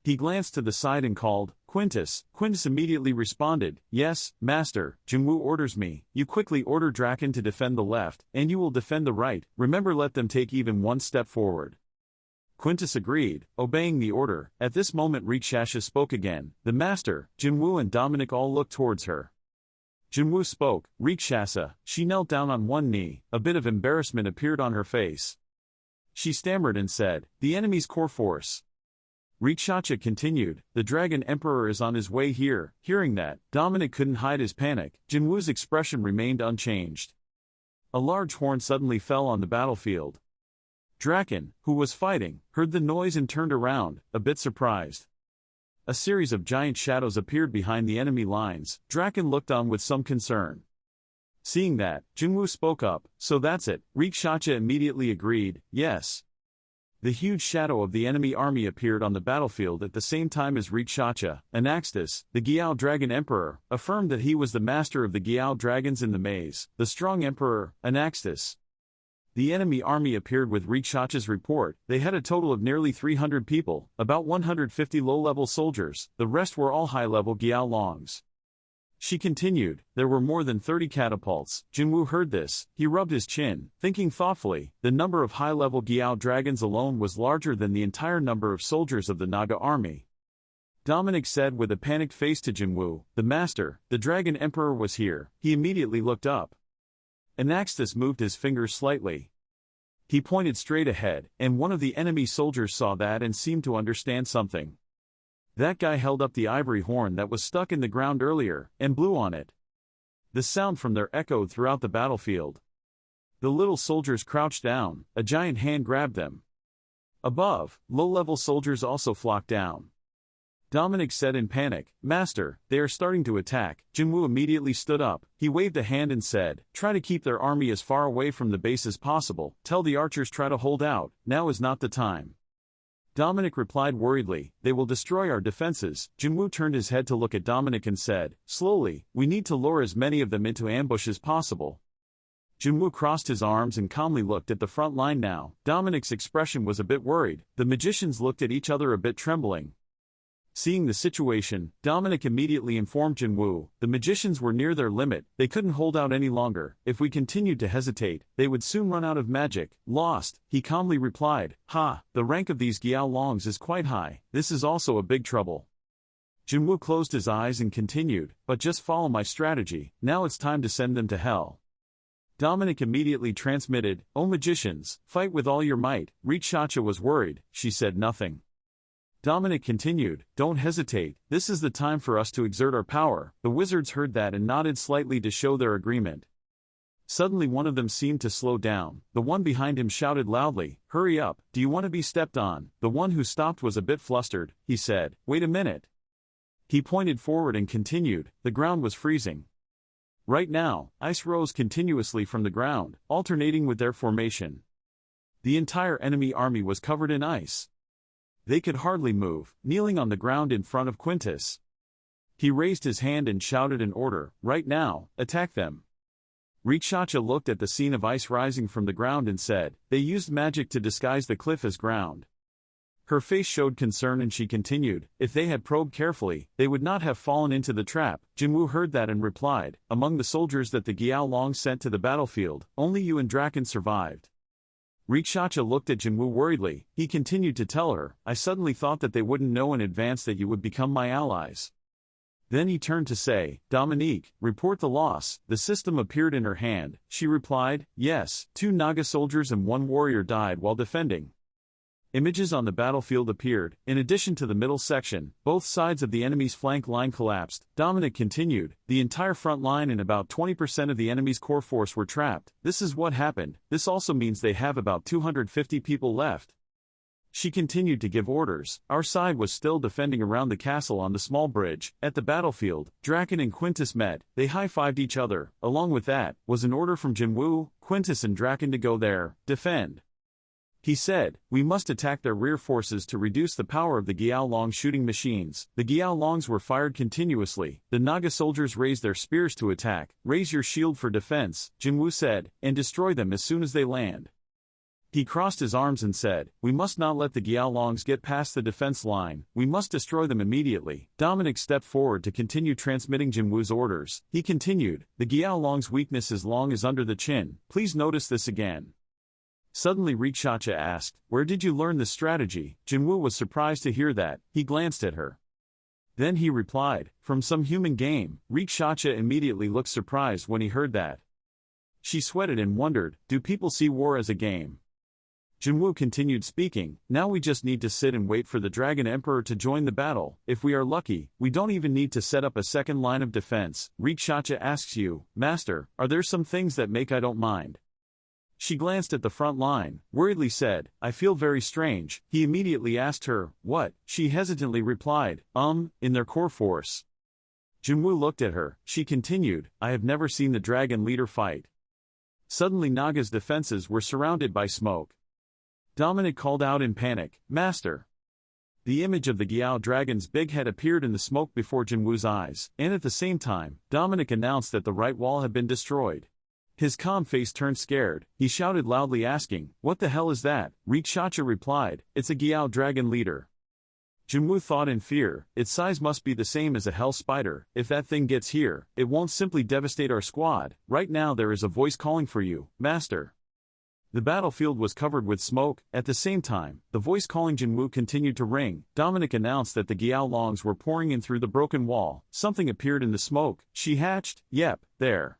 He glanced to the side and called, Quintus. Quintus immediately responded, yes, Master, Jinwoo orders me. You quickly order Draken to defend the left, and you will defend the right, remember let them take even one step forward. Quintus agreed, obeying the order. At this moment Rikshasha spoke again, the Master, Jinwoo and Dominic all looked towards her. Jinwoo spoke, Rikshasa, she knelt down on one knee, a bit of embarrassment appeared on her face. She stammered and said, the enemy's core force. Rikshasha continued, the Dragon Emperor is on his way here. Hearing that, Dominic couldn't hide his panic, Jinwoo's expression remained unchanged. A large horn suddenly fell on the battlefield. Draken, who was fighting, heard the noise and turned around, a bit surprised. A series of giant shadows appeared behind the enemy lines. Draken looked on with some concern. Seeing that, Jinwoo spoke up, so that's it. Rikshasha immediately agreed, yes. The huge shadow of the enemy army appeared on the battlefield at the same time as Rikshasha. Anaxtis, the Gyao Dragon Emperor, affirmed that he was the master of the Gyao dragons in the maze, the strong emperor, Anaxtis. The enemy army appeared with Rikshasha's report. They had a total of nearly 300 people, about 150 low-level soldiers, the rest were all high-level Gyao Longs. She continued, there were more than 30 catapults. Jinwoo heard this. He rubbed his chin, thinking thoughtfully. The number of high-level Gyao dragons alone was larger than the entire number of soldiers of the Naga army. Dominic said with a panicked face to Jinwoo, the master, the dragon emperor was here. He immediately looked up. Anaxtis moved his fingers slightly. He pointed straight ahead, and one of the enemy soldiers saw that and seemed to understand something. That guy held up the ivory horn that was stuck in the ground earlier, and blew on it. The sound from there echoed throughout the battlefield. The little soldiers crouched down, a giant hand grabbed them. Above, low-level soldiers also flocked down. Dominic said in panic, Master, they are starting to attack. Jinwoo immediately stood up. He waved a hand and said, try to keep their army as far away from the base as possible. Tell the archers try to hold out. Now is not the time. Dominic replied worriedly, they will destroy our defenses. Jinwoo turned his head to look at Dominic and said, slowly, we need to lure as many of them into ambush as possible. Jinwoo crossed his arms and calmly looked at the front line now. Dominic's expression was a bit worried. The magicians looked at each other a bit trembling. Seeing the situation, Dominic immediately informed Jinwoo, the magicians were near their limit, they couldn't hold out any longer. If we continued to hesitate, they would soon run out of magic. Lost, he calmly replied, the rank of these Gyao Longs is quite high, this is also a big trouble. Jinwoo closed his eyes and continued, but just follow my strategy, now it's time to send them to hell. Dominic immediately transmitted, O magicians, fight with all your might. Rikshacha was worried, she said nothing. Dominic continued, don't hesitate, this is the time for us to exert our power. The wizards heard that and nodded slightly to show their agreement. Suddenly one of them seemed to slow down. The one behind him shouted loudly, hurry up, do you want to be stepped on? The one who stopped was a bit flustered. He said, wait a minute. He pointed forward and continued, the ground was freezing. Right now, ice rose continuously from the ground, alternating with their formation. The entire enemy army was covered in ice. They could hardly move, kneeling on the ground in front of Quintus. He raised his hand and shouted an order, right now, attack them. Rikshacha looked at the scene of ice rising from the ground and said, they used magic to disguise the cliff as ground. Her face showed concern and she continued, if they had probed carefully, they would not have fallen into the trap. Jinwoo heard that and replied, among the soldiers that the Gyao Long sent to the battlefield, only you and Draken survived. Rikshacha looked at Jinwoo worriedly. He continued to tell her, I suddenly thought that they wouldn't know in advance that you would become my allies. Then he turned to say, Dominique, report the loss. The system appeared in her hand. She replied, yes, 2 Naga soldiers and 1 warrior died while defending. Images on the battlefield appeared. In addition to the middle section, both sides of the enemy's flank line collapsed. Dominic continued, the entire front line and about 20% of the enemy's core force were trapped. This is what happened. This also means they have about 250 people left. She continued to give orders. Our side was still defending around the castle on the small bridge. At the battlefield, Draken and Quintus met. They high-fived each other. Along with that, was an order from Jinwoo, Quintus and Draken to go there, defend. He said, we must attack their rear forces to reduce the power of the Gyao Long shooting machines. The Gyao Longs were fired continuously. The Naga soldiers raised their spears to attack. Raise your shield for defense, Jinwoo said, and destroy them as soon as they land. He crossed his arms and said, we must not let the Gyao Longs get past the defense line. We must destroy them immediately. Dominic stepped forward to continue transmitting Jinwoo's orders. He continued, the Gyao Long's weakness is long as under the chin. Please notice this again. Suddenly Rikshacha asked, where did you learn this strategy? Jinwoo was surprised to hear that. He glanced at her. Then he replied, from some human game. Rikshacha immediately looked surprised when he heard that. She sweated and wondered, do people see war as a game? Jinwoo continued speaking, now we just need to sit and wait for the Dragon Emperor to join the battle. If we are lucky, we don't even need to set up a second line of defense. Rikshacha asks you, Master, are there some things that make I don't mind? She glanced at the front line, worriedly said, I feel very strange. He immediately asked her, what? She hesitantly replied, in their core force. Jinwoo looked at her. She continued, I have never seen the dragon leader fight. Suddenly Naga's defenses were surrounded by smoke. Dominic called out in panic, Master. The image of the Gyao dragon's big head appeared in the smoke before Jinwoo's eyes, and at the same time, Dominic announced that the right wall had been destroyed. His calm face turned scared. He shouted loudly asking, what the hell is that? Rikshacha replied, it's a Gyao dragon leader. Jinwoo thought in fear, its size must be the same as a hell spider. If that thing gets here, it won't simply devastate our squad. Right now there is a voice calling for you, Master. The battlefield was covered with smoke. At the same time, the voice calling Jinwoo continued to ring. Dominic announced that the Giaolongs were pouring in through the broken wall. Something appeared in the smoke. She hatched. Yep, there.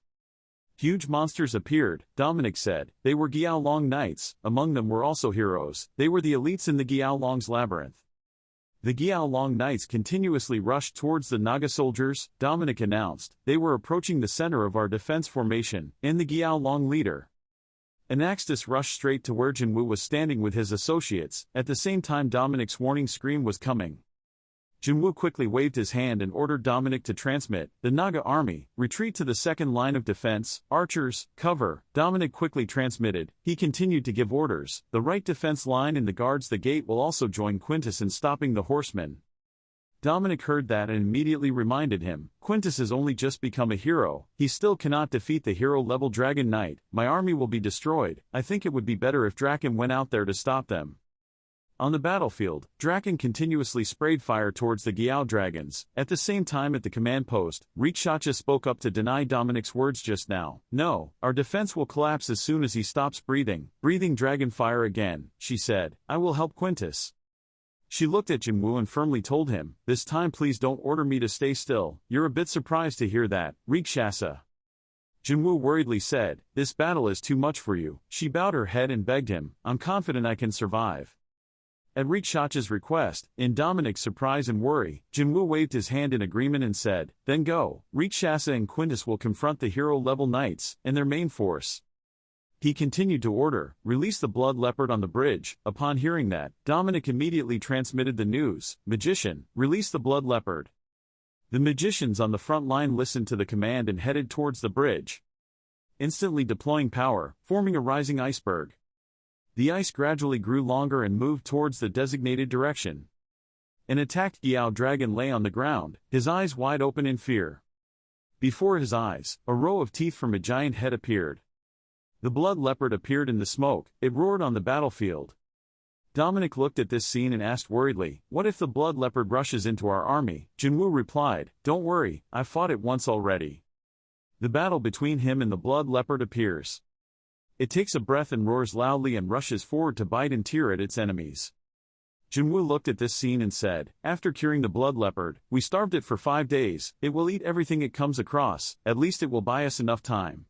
Huge monsters appeared, Dominic said. They were Giaolong knights. Among them were also heroes. They were the elites in the Giaolong's labyrinth. The Giaolong knights continuously rushed towards the Naga soldiers, Dominic announced. They were approaching the center of our defense formation, and the Giaolong leader. Anaxtis rushed straight to where Jinwoo was standing with his associates. At the same time Dominic's warning scream was coming. Jinwoo quickly waved his hand and ordered Dominic to transmit, the Naga army, retreat to the second line of defense, archers, cover. Dominic quickly transmitted. He continued to give orders. The right defense line and the guards the gate will also join Quintus in stopping the horsemen. Dominic heard that and immediately reminded him, Quintus has only just become a hero. He still cannot defeat the hero-level Dragon Knight. My army will be destroyed. I think it would be better if Draken went out there to stop them. On the battlefield, Draken continuously sprayed fire towards the Giao dragons. At the same time at the command post, Rikshacha spoke up to deny Dominic's words just now. No, our defense will collapse as soon as he stops breathing dragon fire again, she said. I will help Quintus. She looked at Jinwoo and firmly told him, this time please don't order me to stay still. You're a bit surprised to hear that, Rikshasa. Jinwoo worriedly said, this battle is too much for you. She bowed her head and begged him, I'm confident I can survive. At Rikshacha's request, in Dominic's surprise and worry, Jinwoo waved his hand in agreement and said, then go. Rikshasa and Quintus will confront the hero-level knights and their main force. He continued to order, release the blood leopard on the bridge. Upon hearing that, Dominic immediately transmitted the news, magician, release the blood leopard. The magicians on the front line listened to the command and headed towards the bridge. Instantly deploying power, forming a rising iceberg. The ice gradually grew longer and moved towards the designated direction. An attacked Giao dragon lay on the ground, his eyes wide open in fear. Before his eyes, a row of teeth from a giant head appeared. The blood leopard appeared in the smoke. It roared on the battlefield. Dominic looked at this scene and asked worriedly, what if the blood leopard rushes into our army? Jinwoo replied, don't worry, I fought it once already. The battle between him and the blood leopard appears. It takes a breath and roars loudly and rushes forward to bite and tear at its enemies. Jinwoo looked at this scene and said, after curing the blood leopard, we starved it for 5 days, it will eat everything it comes across, at least it will buy us enough time.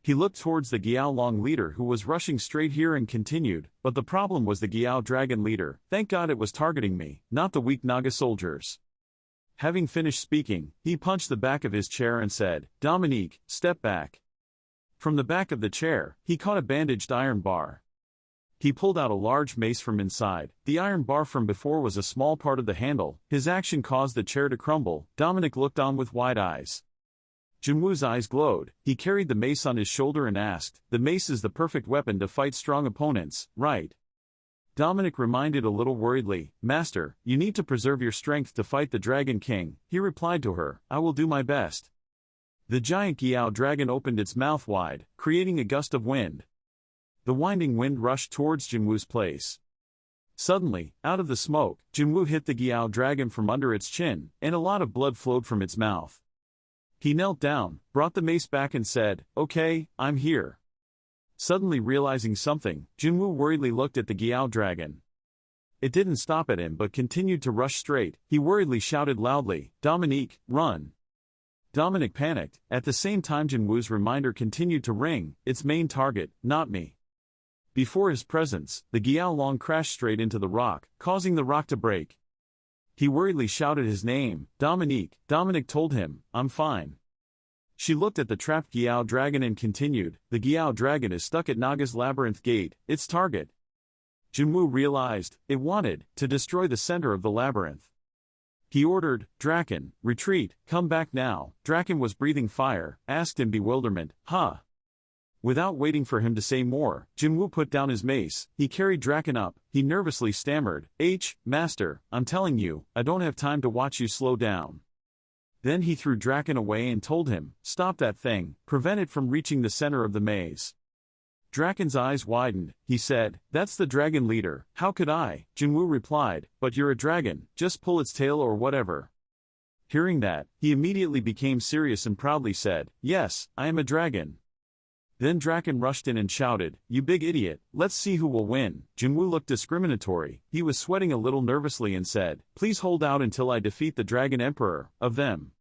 He looked towards the Giaolong leader who was rushing straight here and continued, but the problem was the Giao dragon leader. Thank God it was targeting me, not the weak Naga soldiers. Having finished speaking, he punched the back of his chair and said, Dominique, step back. From the back of the chair, he caught a bandaged iron bar. He pulled out a large mace from inside. The iron bar from before was a small part of the handle. His action caused the chair to crumble. Dominic looked on with wide eyes. Jinwoo's eyes glowed. He carried the mace on his shoulder and asked, the mace is the perfect weapon to fight strong opponents, right? Dominic reminded a little worriedly, Master, you need to preserve your strength to fight the Dragon King. He replied to her, I will do my best. The giant Giao dragon opened its mouth wide, creating a gust of wind. The winding wind rushed towards Jinwoo's place. Suddenly, out of the smoke, Jinwoo hit the Giao dragon from under its chin, and a lot of blood flowed from its mouth. He knelt down, brought the mace back and said, okay, I'm here. Suddenly realizing something, Jinwoo worriedly looked at the Giao dragon. It didn't stop at him but continued to rush straight. He worriedly shouted loudly, Dominique, run. Dominic panicked. At the same time Jinwoo's reminder continued to ring, its main target, not me. Before his presence, the Giaolong crashed straight into the rock, causing the rock to break. He worriedly shouted his name, Dominique. Dominic told him, I'm fine. She looked at the trapped Giao dragon and continued, the Giao dragon is stuck at Naga's labyrinth gate, its target. Jinwoo realized, it wanted to destroy the center of the labyrinth. He ordered, Draken, retreat, come back now. Draken was breathing fire, asked in bewilderment, huh? Without waiting for him to say more, Jinwoo put down his mace. He carried Draken up. He nervously stammered, Master, I'm telling you, I don't have time to watch you slow down. Then he threw Draken away and told him, stop that thing, prevent it from reaching the center of the maze. Draken's eyes widened. He said, "That's the dragon leader." "How could I?" Jinwoo replied, "But you're a dragon, just pull its tail or whatever." Hearing that, he immediately became serious and proudly said, "Yes, I am a dragon." Then Draken rushed in and shouted, "You big idiot, let's see who will win." Jinwoo looked discriminatory. He was sweating a little nervously and said, "Please hold out until I defeat the Dragon Emperor of them."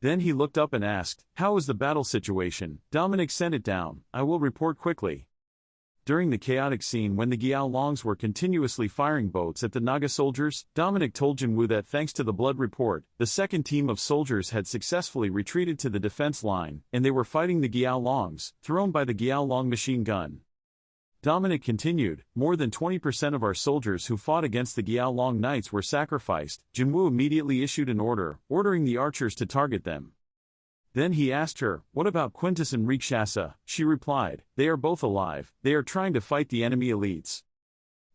Then he looked up and asked, "How is the battle situation?" "Dominic sent it down, I will report quickly." During the chaotic scene when the Giao-longs were continuously firing boats at the Naga soldiers, Dominic told Jinwoo that thanks to the blood report, the second team of soldiers had successfully retreated to the defense line, and they were fighting the Giao-longs, thrown by the Giao-long machine gun. Dominic continued, "More than 20% of our soldiers who fought against the Giao-long knights were sacrificed." Jinwoo immediately issued an order, ordering the archers to target them. Then he asked her, "What about Quintus and Rikshasa?" She replied, "They are both alive, they are trying to fight the enemy elites."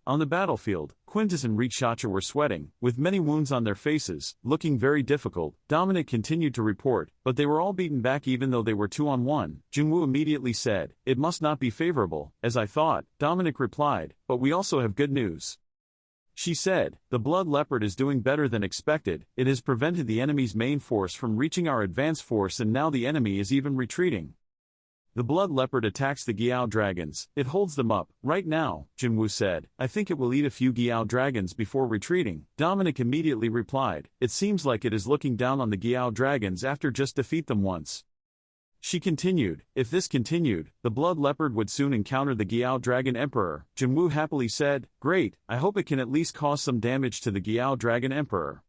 On the battlefield, Quintus and Rikshasa were sweating, with many wounds on their faces, looking very difficult. Dominic continued to report, but they were all beaten back even though they were 2-on-1. Jinwoo immediately said, "It must not be favorable, as I thought." Dominic replied, "But we also have good news." She said, "The blood leopard is doing better than expected. It has prevented the enemy's main force from reaching our advance force and now the enemy is even retreating. The blood leopard attacks the Giao dragons, it holds them up. Right now," Jinwoo said, "I think it will eat a few Giao dragons before retreating." Dominic immediately replied, "It seems like it is looking down on the Giao dragons after just defeat them once." She continued, "If this continued, the blood leopard would soon encounter the Giao dragon emperor." Jinwoo happily said, "Great, I hope it can at least cause some damage to the Giao dragon emperor."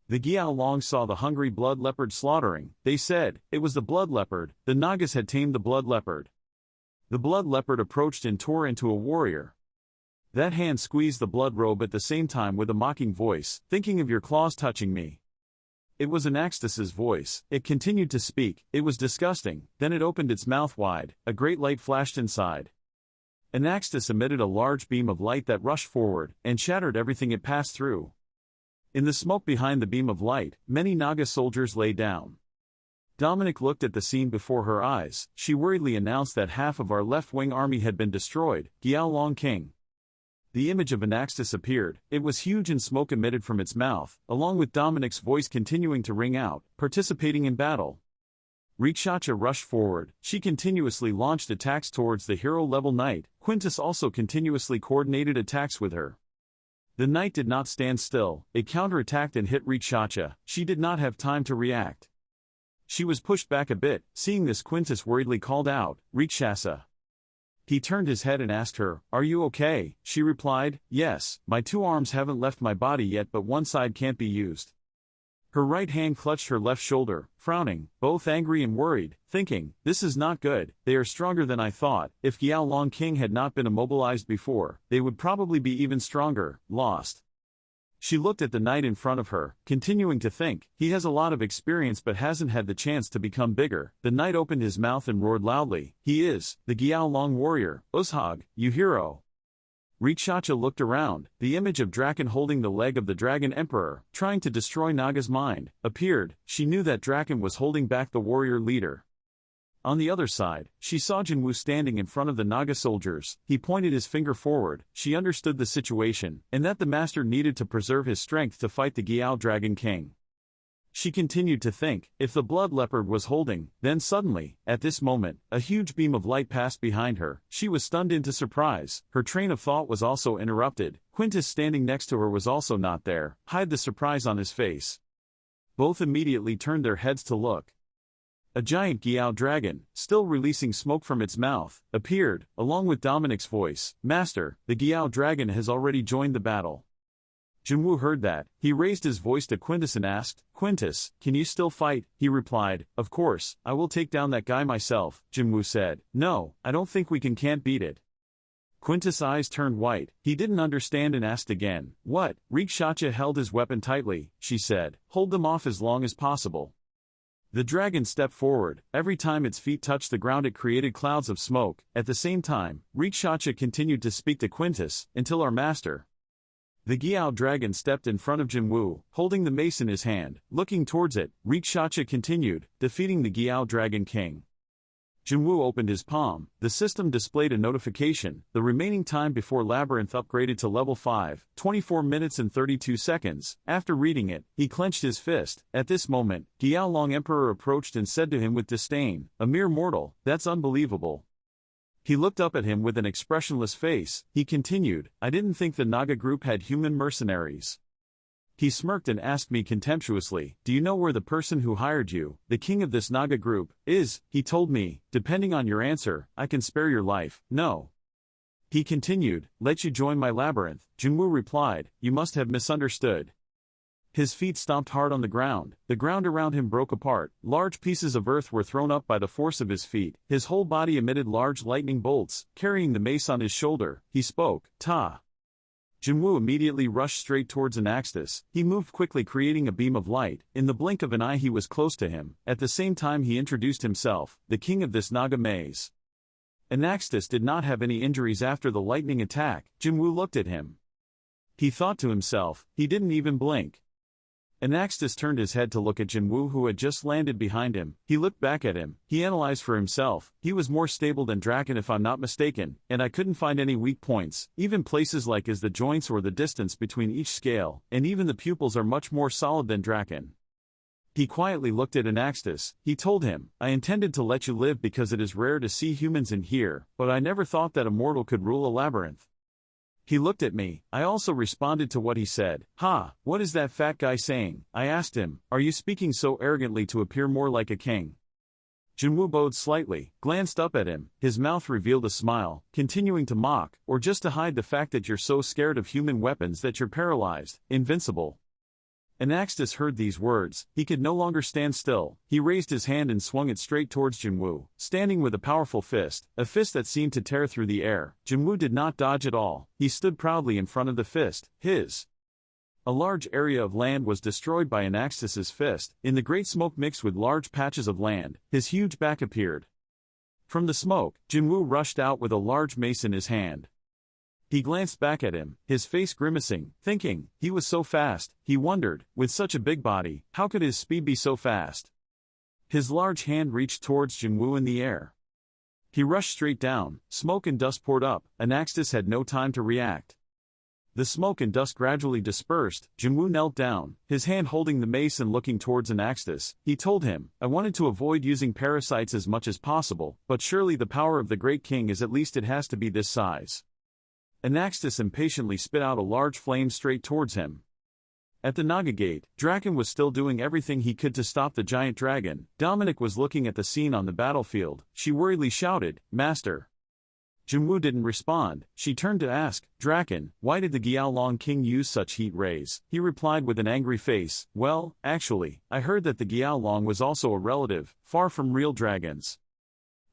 The Giao-long saw the hungry blood leopard slaughtering. They said, "It was the blood leopard." The Nagas had tamed the blood leopard. The blood leopard approached and tore into a warrior. That hand squeezed the blood robe at the same time with a mocking voice, "Thinking of your claws touching me." It was Anaxtas's voice. It continued to speak. It was disgusting. Then it opened its mouth wide. A great light flashed inside. Anaxtas emitted a large beam of light that rushed forward and shattered everything it passed through. In the smoke behind the beam of light, many Naga soldiers lay down. Dominic looked at the scene before her eyes. She worriedly announced that half of our left-wing army had been destroyed. Giao-long King. The image of Anaxtas appeared. It was huge and smoke emitted from its mouth, along with Dominic's voice continuing to ring out, participating in battle. Rikshasa rushed forward. She continuously launched attacks towards the hero-level knight. Quintus also continuously coordinated attacks with her. The knight did not stand still. It counterattacked and hit Rikshasa. She did not have time to react. She was pushed back a bit. Seeing this, Quintus worriedly called out, "Rikshasa." He turned his head and asked her, "Are you okay?" She replied, "Yes, my two arms haven't left my body yet but one side can't be used." Her right hand clutched her left shoulder, frowning, both angry and worried, thinking, "This is not good, they are stronger than I thought. If Giao-long King had not been immobilized before, they would probably be even stronger." Lost. She looked at the knight in front of her, continuing to think, "He has a lot of experience but hasn't had the chance to become bigger." The knight opened his mouth and roared loudly, "He is the Giao-long warrior, Ushag, you hero." Rikshasa looked around. The image of Draken holding the leg of the Dragon Emperor, trying to destroy Naga's mind, appeared. She knew that Draken was holding back the warrior leader. On the other side, she saw Jinwoo standing in front of the Naga soldiers. He pointed his finger forward. She understood the situation, and that the master needed to preserve his strength to fight the Giao Dragon King. She continued to think, if the blood leopard was holding, then suddenly, at this moment, a huge beam of light passed behind her. She was stunned into surprise. Her train of thought was also interrupted. Quintus standing next to her was also not there. Hide the surprise on his face. Both immediately turned their heads to look. A giant Giao dragon, still releasing smoke from its mouth, appeared, along with Dominic's voice. "Master, the Giao dragon has already joined the battle." Jinwoo heard that. He raised his voice to Quintus and asked, "Quintus, can you still fight?" He replied, "Of course, I will take down that guy myself." Jinwoo said, "No, I don't think we can't beat it." Quintus' eyes turned white. He didn't understand and asked again, "What?" Rikshasa held his weapon tightly. She said, "Hold them off as long as possible." The dragon stepped forward. Every time its feet touched the ground it created clouds of smoke. At the same time, Rikshasa continued to speak to Quintus, "Until our master." The Giao dragon stepped in front of Jinwoo, holding the mace in his hand. Looking towards it, Rikshasa continued, defeating the Giao Dragon King. Jinwoo opened his palm. The system displayed a notification. The remaining time before Labyrinth upgraded to level 5, 24 minutes and 32 seconds. After reading it, he clenched his fist. At this moment, Qiaolong Emperor approached and said to him with disdain, "A mere mortal, that's unbelievable." He looked up at him with an expressionless face. He continued, "I didn't think the Naga group had human mercenaries." He smirked and asked me contemptuously, "Do you know where the person who hired you, the king of this Naga group, is?" He told me, "Depending on your answer, I can spare your life." "No." He continued, "Let you join my labyrinth." Jinwoo replied, "You must have misunderstood." His feet stomped hard on the ground. The ground around him broke apart. Large pieces of earth were thrown up by the force of his feet. His whole body emitted large lightning bolts. Carrying the mace on his shoulder, he spoke, "Ta." Jinwoo immediately rushed straight towards Anaxtis. He moved quickly, creating a beam of light. In the blink of an eye he was close to him. At the same time he introduced himself, the king of this Naga maze. Anaxtis did not have any injuries after the lightning attack. Jinwoo looked at him. He thought to himself, he didn't even blink. Anaxtis turned his head to look at Jinwoo, who had just landed behind him. He looked back at him. He analyzed for himself. He was more stable than Draken if I'm not mistaken, and I couldn't find any weak points. Even places like the joints or the distance between each scale, and even the pupils are much more solid than Draken. He quietly looked at Anaxtis. He told him, "I intended to let you live because it is rare to see humans in here, but I never thought that a mortal could rule a labyrinth." He looked at me. I also responded to what he said. "Ha, what is that fat guy saying?" I asked him, "Are you speaking so arrogantly to appear more like a king?" Jinwoo bowed slightly, glanced up at him. His mouth revealed a smile, continuing to mock, "Or just to hide the fact that you're so scared of human weapons that you're paralyzed, invincible." Anaxtis heard these words. He could no longer stand still. He raised his hand and swung it straight towards Jinwoo, standing with a powerful fist, a fist that seemed to tear through the air. Jinwoo did not dodge at all. He stood proudly in front of the fist. A large area of land was destroyed by Anaxtis's fist. In the great smoke mixed with large patches of land, his huge back appeared. From the smoke, Jinwoo rushed out with a large mace in his hand. He glanced back at him, his face grimacing, thinking, he was so fast. He wondered, with such a big body, how could his speed be so fast? His large hand reached towards Jinwoo in the air. He rushed straight down. Smoke and dust poured up. Anaxtis had no time to react. The smoke and dust gradually dispersed. Jinwoo knelt down, his hand holding the mace and looking towards Anaxtis. He told him, "I wanted to avoid using parasites as much as possible, but surely the power of the great king is at least it has to be this size." Anaxtis impatiently spit out a large flame straight towards him. At the Naga gate, Draken was still doing everything he could to stop the giant dragon. Dominic was looking at the scene on the battlefield. She worriedly shouted, "Master!" Jinwoo didn't respond. She turned to ask, "Draken, why did the Qiaolong king use such heat rays?" He replied with an angry face, "Well, actually, I heard that the Qiaolong was also a relative, far from real dragons."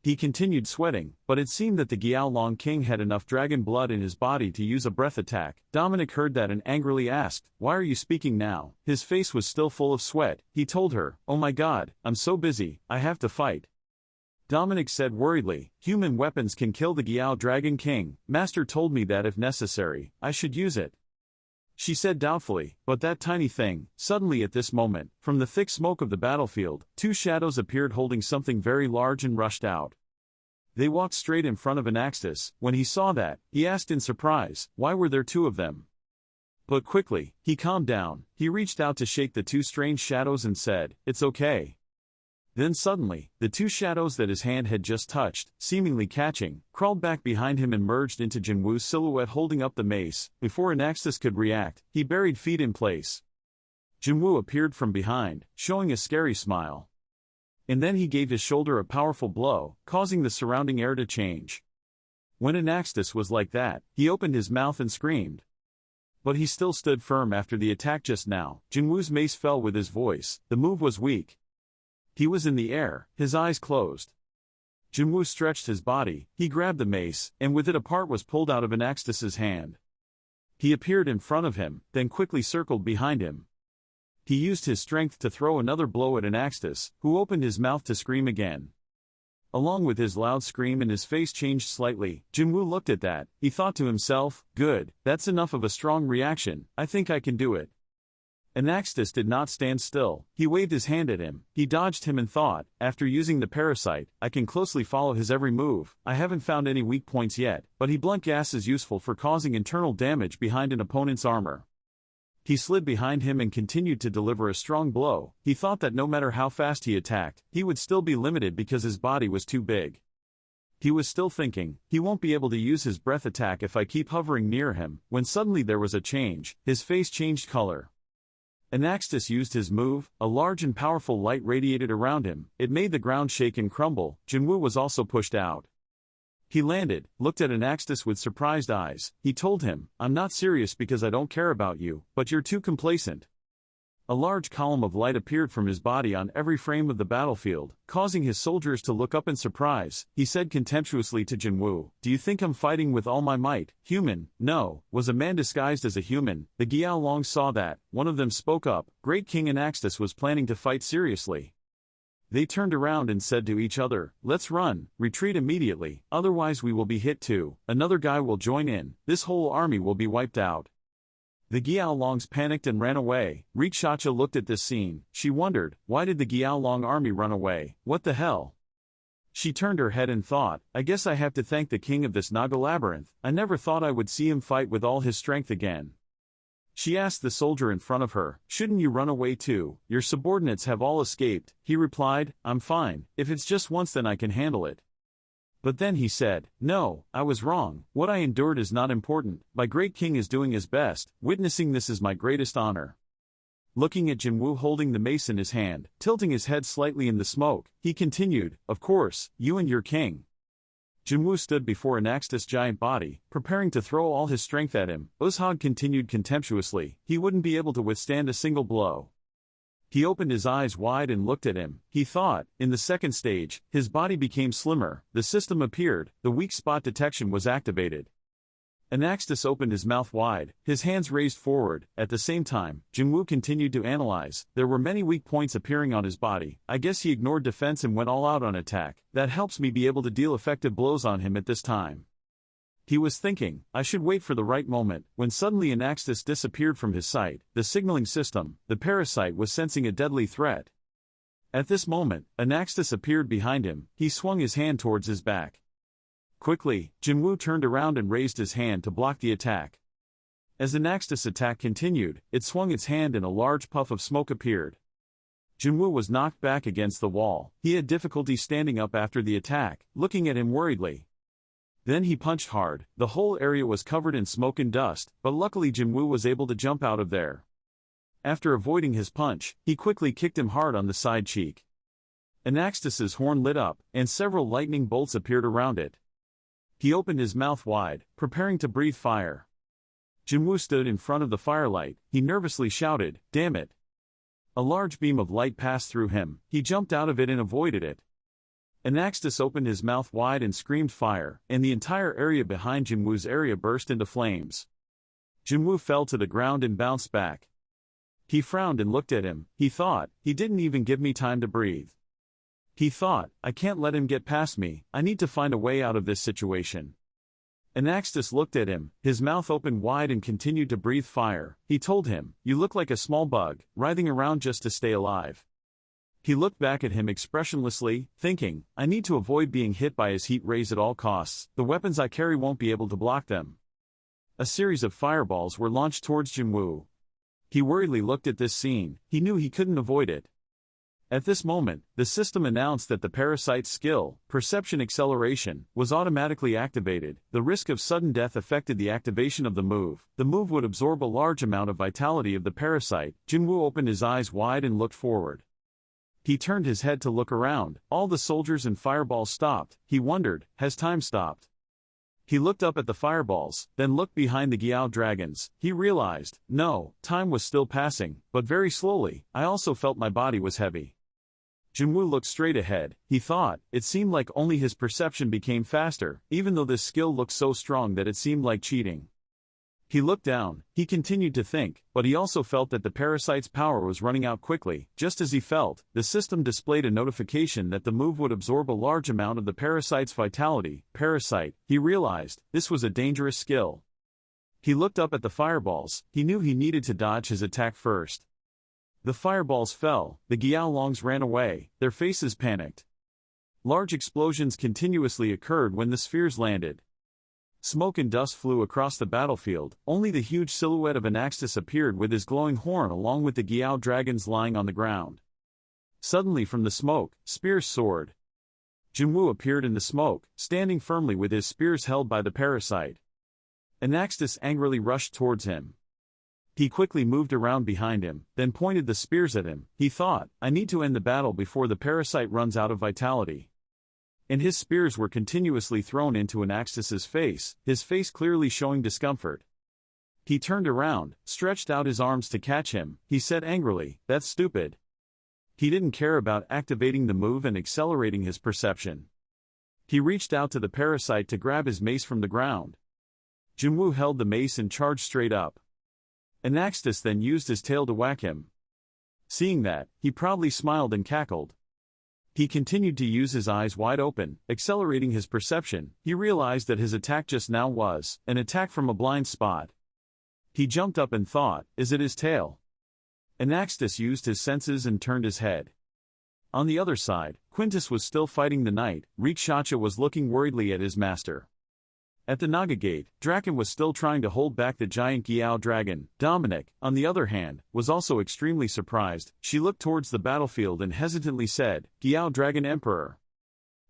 He continued sweating, but it seemed that the Qiaolong king had enough dragon blood in his body to use a breath attack. Dominic heard that and angrily asked, "Why are you speaking now?" His face was still full of sweat. He told her, "Oh my god, I'm so busy, I have to fight." Dominic said worriedly, "Human weapons can kill the Qiao Dragon King. Master told me that if necessary, I should use it." She said doubtfully, "But that tiny thing." Suddenly at this moment, from the thick smoke of the battlefield, two shadows appeared holding something very large and rushed out. They walked straight in front of Anaxtis. When he saw that, he asked in surprise, "Why were there two of them?" But quickly, he calmed down. He reached out to shake the two strange shadows and said, "It's okay." Then suddenly, the two shadows that his hand had just touched, seemingly catching, crawled back behind him and merged into Jinwoo's silhouette holding up the mace. Before Anaxtis could react, he buried feet in place. Jinwoo appeared from behind, showing a scary smile. And then he gave his shoulder a powerful blow, causing the surrounding air to change. When Anaxtis was like that, he opened his mouth and screamed. But he still stood firm after the attack just now. Jinwoo's mace fell with his voice. The move was weak. He was in the air, his eyes closed. Jinwoo stretched his body, he grabbed the mace, and with it a part was pulled out of Anaxtis's hand. He appeared in front of him, then quickly circled behind him. He used his strength to throw another blow at Anaxtis, who opened his mouth to scream again. Along with his loud scream and his face changed slightly, Jinwoo looked at that. He thought to himself, "Good, that's enough of a strong reaction, I think I can do it." Anaxtis did not stand still. He waved his hand at him. He dodged him and thought, after using the parasite, I can closely follow his every move. I haven't found any weak points yet, but he blunt gas is useful for causing internal damage behind an opponent's armor. He slid behind him and continued to deliver a strong blow. He thought that no matter how fast he attacked, he would still be limited because his body was too big. He was still thinking, he won't be able to use his breath attack if I keep hovering near him, when suddenly there was a change. His face changed color. Anaxtis used his move, a large and powerful light radiated around him. It made the ground shake and crumble. Jinwoo was also pushed out. He landed, looked at Anaxtis with surprised eyes. He told him, I'm not serious because I don't care about you, but you're too complacent. A large column of light appeared from his body on every frame of the battlefield, causing his soldiers to look up in surprise. He said contemptuously to Jinwoo, do you think I'm fighting with all my might? Human? No. Was a man disguised as a human? The Giaolong saw that. One of them spoke up. Great King Anaxtis was planning to fight seriously. They turned around and said to each other, let's run, retreat immediately, otherwise we will be hit too. Another guy will join in. This whole army will be wiped out. The Giaolongs panicked and ran away. Rikshacha looked at this scene. She wondered, why did the Giaolong army run away? What the hell? She turned her head and thought, I guess I have to thank the king of this Naga Labyrinth. I never thought I would see him fight with all his strength again. She asked the soldier in front of her, shouldn't you run away too? Your subordinates have all escaped. He replied, I'm fine. If it's just once then I can handle it. But then he said, no, I was wrong. What I endured is not important. My great king is doing his best. Witnessing this is my greatest honor. Looking at Jinwoo holding the mace in his hand, tilting his head slightly in the smoke, he continued, of course, you and your king. Jinwoo stood before Anaxtis' giant body, preparing to throw all his strength at him. Uzhag continued contemptuously, he wouldn't be able to withstand a single blow. He opened his eyes wide and looked at him. He thought, in the second stage, his body became slimmer, the system appeared, the weak spot detection was activated. Anaxtis opened his mouth wide, his hands raised forward. At the same time, Jinwoo continued to analyze. There were many weak points appearing on his body. I guess he ignored defense and went all out on attack. That helps me be able to deal effective blows on him at this time. He was thinking, I should wait for the right moment, when suddenly Anaxtis disappeared from his sight. The signaling system, the parasite was sensing a deadly threat. At this moment, Anaxtis appeared behind him. He swung his hand towards his back. Quickly, Jinwoo turned around and raised his hand to block the attack. As Anaxtis' attack continued, it swung its hand and a large puff of smoke appeared. Jinwoo was knocked back against the wall. He had difficulty standing up after the attack, looking at him worriedly. Then he punched hard. The whole area was covered in smoke and dust, but luckily Jinwoo was able to jump out of there. After avoiding his punch, he quickly kicked him hard on the side cheek. Anaxtis' horn lit up, and several lightning bolts appeared around it. He opened his mouth wide, preparing to breathe fire. Jinwoo stood in front of the firelight. He nervously shouted, "Damn it!" A large beam of light passed through him. He jumped out of it and avoided it. Anaxtis opened his mouth wide and screamed fire, and the entire area behind Jinwoo's area burst into flames. Jinwoo fell to the ground and bounced back. He frowned and looked at him. He thought, he didn't even give me time to breathe. He thought, I can't let him get past me. I need to find a way out of this situation. Anaxtis looked at him, his mouth opened wide and continued to breathe fire. He told him, "You look like a small bug, writhing around just to stay alive." He looked back at him expressionlessly, thinking, I need to avoid being hit by his heat rays at all costs. The weapons I carry won't be able to block them. A series of fireballs were launched towards Jinwoo. He worriedly looked at this scene. He knew he couldn't avoid it. At this moment, the system announced that the parasite's skill, Perception Acceleration, was automatically activated. The risk of sudden death affected the activation of the move. The move would absorb a large amount of vitality of the parasite. Jinwoo opened his eyes wide and looked forward. He turned his head to look around. All the soldiers and fireballs stopped. He wondered, has time stopped? He looked up at the fireballs, then looked behind the Giao dragons. He realized, no, time was still passing, but very slowly. I also felt my body was heavy. Jinwoo looked straight ahead. He thought, it seemed like only his perception became faster, even though this skill looked so strong that it seemed like cheating. He looked down. He continued to think, but he also felt that the parasite's power was running out quickly. Just as he felt, the system displayed a notification that the move would absorb a large amount of the parasite's vitality. Parasite, he realized, this was a dangerous skill. He looked up at the fireballs. He knew he needed to dodge his attack first. The fireballs fell, the Giaolongs ran away, their faces panicked. Large explosions continuously occurred when the spheres landed. Smoke and dust flew across the battlefield, only the huge silhouette of Anaxtis appeared with his glowing horn along with the Giao dragons lying on the ground. Suddenly from the smoke, spears soared. Jinwoo appeared in the smoke, standing firmly with his spears held by the parasite. Anaxtis angrily rushed towards him. He quickly moved around behind him, then pointed the spears at him. He thought, I need to end the battle before the parasite runs out of vitality. And his spears were continuously thrown into Anaxtis's face, his face clearly showing discomfort. He turned around, stretched out his arms to catch him. He said angrily, that's stupid. He didn't care about activating the move and accelerating his perception. He reached out to the parasite to grab his mace from the ground. Jinwoo held the mace and charged straight up. Anaxtis then used his tail to whack him. Seeing that, he proudly smiled and cackled. He continued to use his eyes wide open, accelerating his perception. He realized that his attack just now was an attack from a blind spot. He jumped up and thought, is it his tail? Anaxtis used his senses and turned his head. On the other side, Quintus was still fighting the knight. Rikshacha was looking worriedly at his master. At the Naga Gate, Draken was still trying to hold back the giant Giao dragon. Dominic, on the other hand, was also extremely surprised. She looked towards the battlefield and hesitantly said, Giao Dragon Emperor.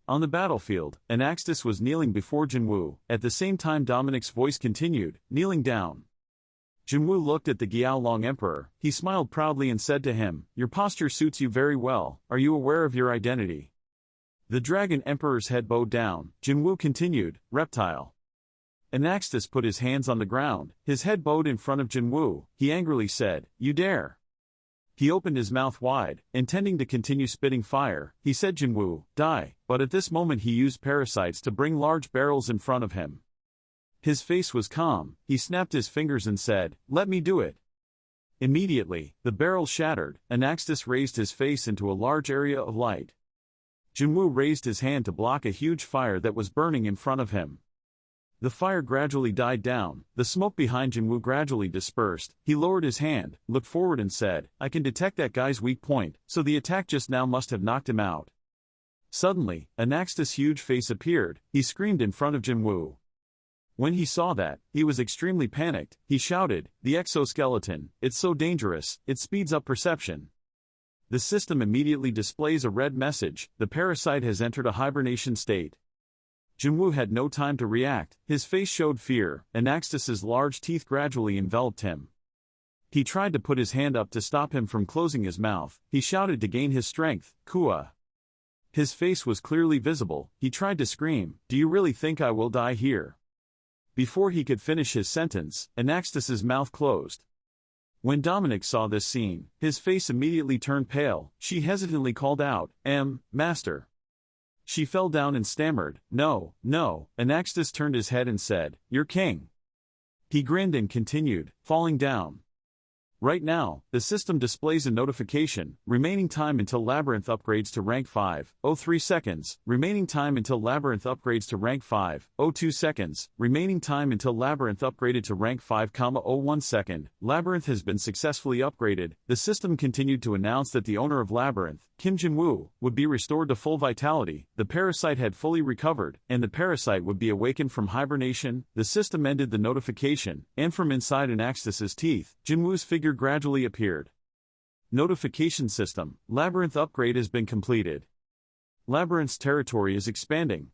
On the battlefield, Anaxtis was kneeling before Jinwoo. At the same time Dominic's voice continued, kneeling down. Jinwoo looked at the Giaolong Emperor. He smiled proudly and said to him, your posture suits you very well. Are you aware of your identity? The Dragon Emperor's head bowed down. Jinwoo continued, reptile. Anaxtis put his hands on the ground, his head bowed in front of Jinwoo. He angrily said, you dare. He opened his mouth wide, intending to continue spitting fire. He said Jinwoo, die, but at this moment he used parasites to bring large barrels in front of him. His face was calm. He snapped his fingers and said, let me do it. Immediately, the barrel shattered. Anaxtis raised his face into a large area of light. Jinwoo raised his hand to block a huge fire that was burning in front of him. The fire gradually died down, the smoke behind Jinwoo gradually dispersed. He lowered his hand, looked forward and said, I can detect that guy's weak point, so the attack just now must have knocked him out. Suddenly, Anaxtis' huge face appeared. He screamed in front of Jinwoo. When he saw that, he was extremely panicked. He shouted, the exoskeleton, it's so dangerous, it speeds up perception. The system immediately displays a red message, the parasite has entered a hibernation state. Jinwoo had no time to react. His face showed fear. Anaxtis's large teeth gradually enveloped him. He tried to put his hand up to stop him from closing his mouth. He shouted to gain his strength, Kua. His face was clearly visible. He tried to scream, do you really think I will die here? Before he could finish his sentence, Anaxtis's mouth closed. When Dominic saw this scene, his face immediately turned pale. She hesitantly called out, Master. She fell down and stammered, no, no. Anaxtis turned his head and said, you're king. He grinned and continued, falling down. Right now, the system displays a notification, remaining time until Labyrinth upgrades to rank 5:03 seconds, remaining time until Labyrinth upgrades to rank 5:02 seconds, remaining time until Labyrinth upgraded to rank 5:01 second. Labyrinth has been successfully upgraded. The system continued to announce that the owner of Labyrinth, Kim Jinwoo, would be restored to full vitality. The parasite had fully recovered, and the parasite would be awakened from hibernation. The system ended the notification, and from inside Anaxtis's teeth, Jinwoo's figure gradually appeared. Notification system, Labyrinth upgrade has been completed. Labyrinth's territory is expanding.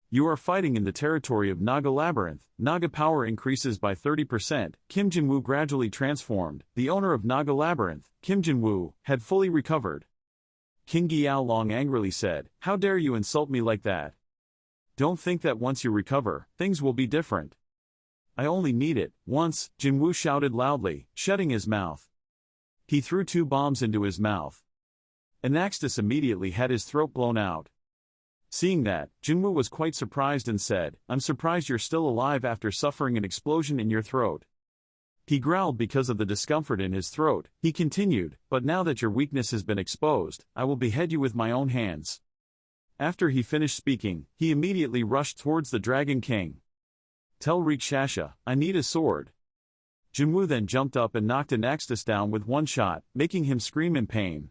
You are fighting in the territory of Naga Labyrinth. Naga power increases by 30%. Kim Jinwoo gradually transformed. The owner of Naga Labyrinth, Kim Jinwoo, had fully recovered. King Giaolong angrily said, how dare you insult me like that? Don't think that once you recover, things will be different. I only need it once, Jinwoo shouted loudly, shutting his mouth. He threw 2 bombs into his mouth. Anaxtis immediately had his throat blown out. Seeing that, Jinwoo was quite surprised and said, I'm surprised you're still alive after suffering an explosion in your throat. He growled because of the discomfort in his throat. He continued, but now that your weakness has been exposed, I will behead you with my own hands. After he finished speaking, he immediately rushed towards the Dragon King. Tell Rikshasha, I need a sword. Jinwoo then jumped up and knocked Anaxtis down with one shot, making him scream in pain.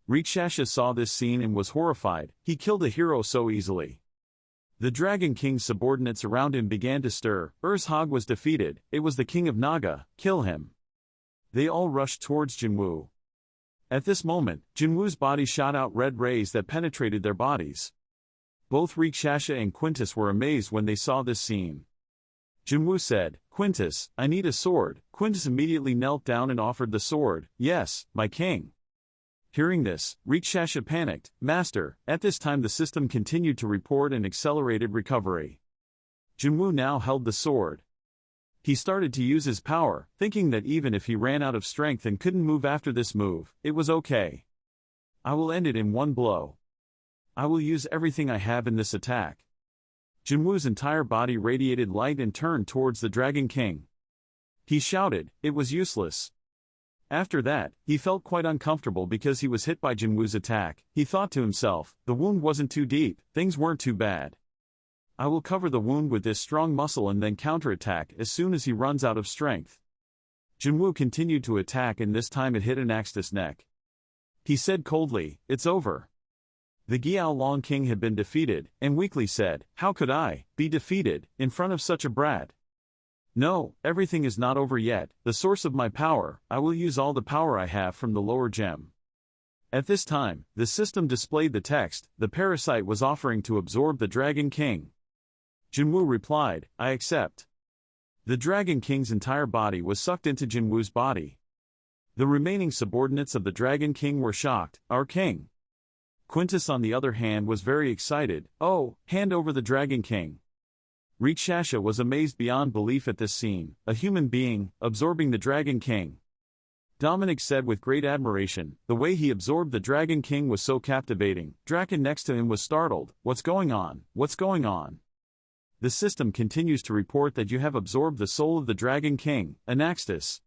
Rikshasha saw this scene and was horrified. He killed a hero so easily. The Dragon King's subordinates around him began to stir. Urzhag was defeated. It was the King of Naga. Kill him. They all rushed towards Jinwoo. At this moment, Jinwoo's body shot out red rays that penetrated their bodies. Both Rikshasha and Quintus were amazed when they saw this scene. Jinwoo said, "Quintus, I need a sword." Quintus immediately knelt down and offered the sword. "Yes, my king." Hearing this, Rikshasha panicked. "Master." At this time the system continued to report an accelerated recovery. Jinwoo now held the sword. He started to use his power, thinking that even if he ran out of strength and couldn't move after this move, it was okay. "I will end it in one blow. I will use everything I have in this attack." Jinwoo's entire body radiated light and turned towards the Dragon King. He shouted, it was useless. After that, he felt quite uncomfortable because he was hit by Jinwoo's attack. He thought to himself, the wound wasn't too deep, things weren't too bad. I will cover the wound with this strong muscle and then counterattack as soon as he runs out of strength. Jinwoo continued to attack and this time it hit Anaxtis' neck. He said coldly, "It's over." The Giao Long King had been defeated, and weakly said, "How could I be defeated in front of such a brat?" "No, everything is not over yet. The source of my power, I will use all the power I have from the lower gem." At this time, the system displayed the text, "The parasite was offering to absorb the Dragon King." Jinwoo replied, "I accept." The Dragon King's entire body was sucked into Jinwoo's body. The remaining subordinates of the Dragon King were shocked. "Our king." Quintus on the other hand was very excited. "Oh, hand over the Dragon King." Rikshasha was amazed beyond belief at this scene, a human being, absorbing the Dragon King. Dominic said with great admiration, the way he absorbed the Dragon King was so captivating. Draken next to him was startled. "What's going on? What's going on?" The system continues to report that you have absorbed the soul of the Dragon King, Anaxtis.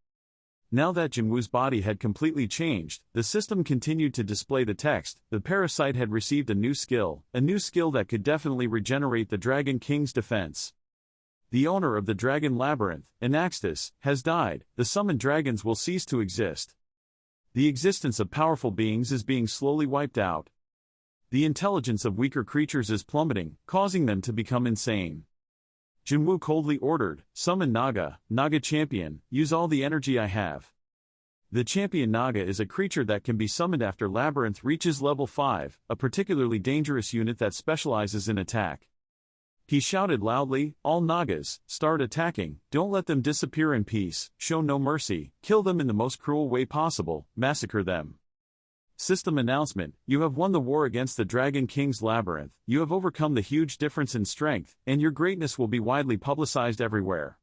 Now that Jinwoo's body had completely changed, the system continued to display the text. The parasite had received a new skill that could definitely regenerate the Dragon King's defense. The owner of the Dragon Labyrinth, Anaxtis, has died. The summoned dragons will cease to exist. The existence of powerful beings is being slowly wiped out. The intelligence of weaker creatures is plummeting, causing them to become insane. Jinwoo coldly ordered, "Summon Naga, Naga champion, use all the energy I have." The champion Naga is a creature that can be summoned after Labyrinth reaches level 5, a particularly dangerous unit that specializes in attack. He shouted loudly, "All Nagas, start attacking, don't let them disappear in peace, show no mercy, kill them in the most cruel way possible, massacre them." System announcement, you have won the war against the Dragon King's Labyrinth, you have overcome the huge difference in strength, and your greatness will be widely publicized everywhere.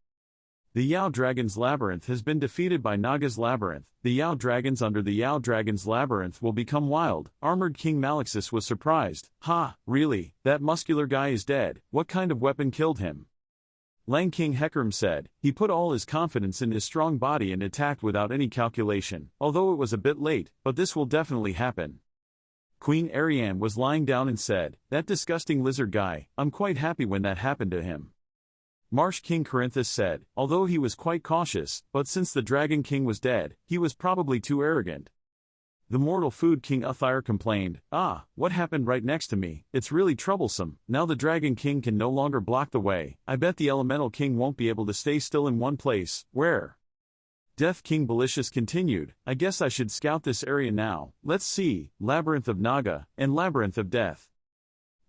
The Yao Dragon's Labyrinth has been defeated by Naga's Labyrinth. The Yao Dragons under the Yao Dragon's Labyrinth will become wild. Armored King Malexis was surprised. "Ha, really, that muscular guy is dead, what kind of weapon killed him?" Lang King Hekrim said, "He put all his confidence in his strong body and attacked without any calculation, although it was a bit late, but this will definitely happen." Queen Ariane was lying down and said, "That disgusting lizard guy, I'm quite happy when that happened to him." Marsh King Corinthus said, although he was quite cautious, but since the Dragon King was dead, he was probably too arrogant. The Mortal Food King Uthyre complained, "What happened right next to me? It's really troublesome. Now the Dragon King can no longer block the way. I bet the Elemental King won't be able to stay still in one place." Where? Death King Belicious continued, "I guess I should scout this area now. Let's see, Labyrinth of Naga, and Labyrinth of Death."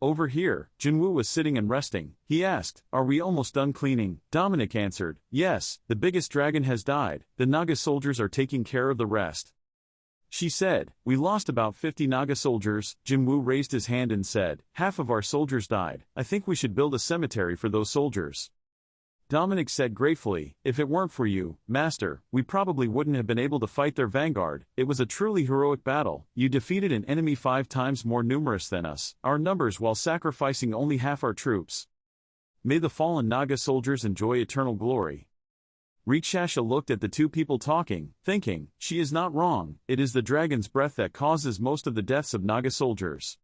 Over here, Jinwoo was sitting and resting. He asked, "Are we almost done cleaning?" Dominic answered, "Yes, the biggest dragon has died. The Naga soldiers are taking care of the rest." She said, "We lost about 50 Naga soldiers." Jinwoo raised his hand and said, "Half of our soldiers died. I think we should build a cemetery for those soldiers." Dominic said gratefully, "If it weren't for you, Master, we probably wouldn't have been able to fight their vanguard. It was a truly heroic battle. You defeated an enemy 5 times more numerous than us, our numbers while sacrificing only half our troops. May the fallen Naga soldiers enjoy eternal glory." Rikshasha looked at the two people talking, thinking, she is not wrong, it is the dragon's breath that causes most of the deaths of Naga soldiers.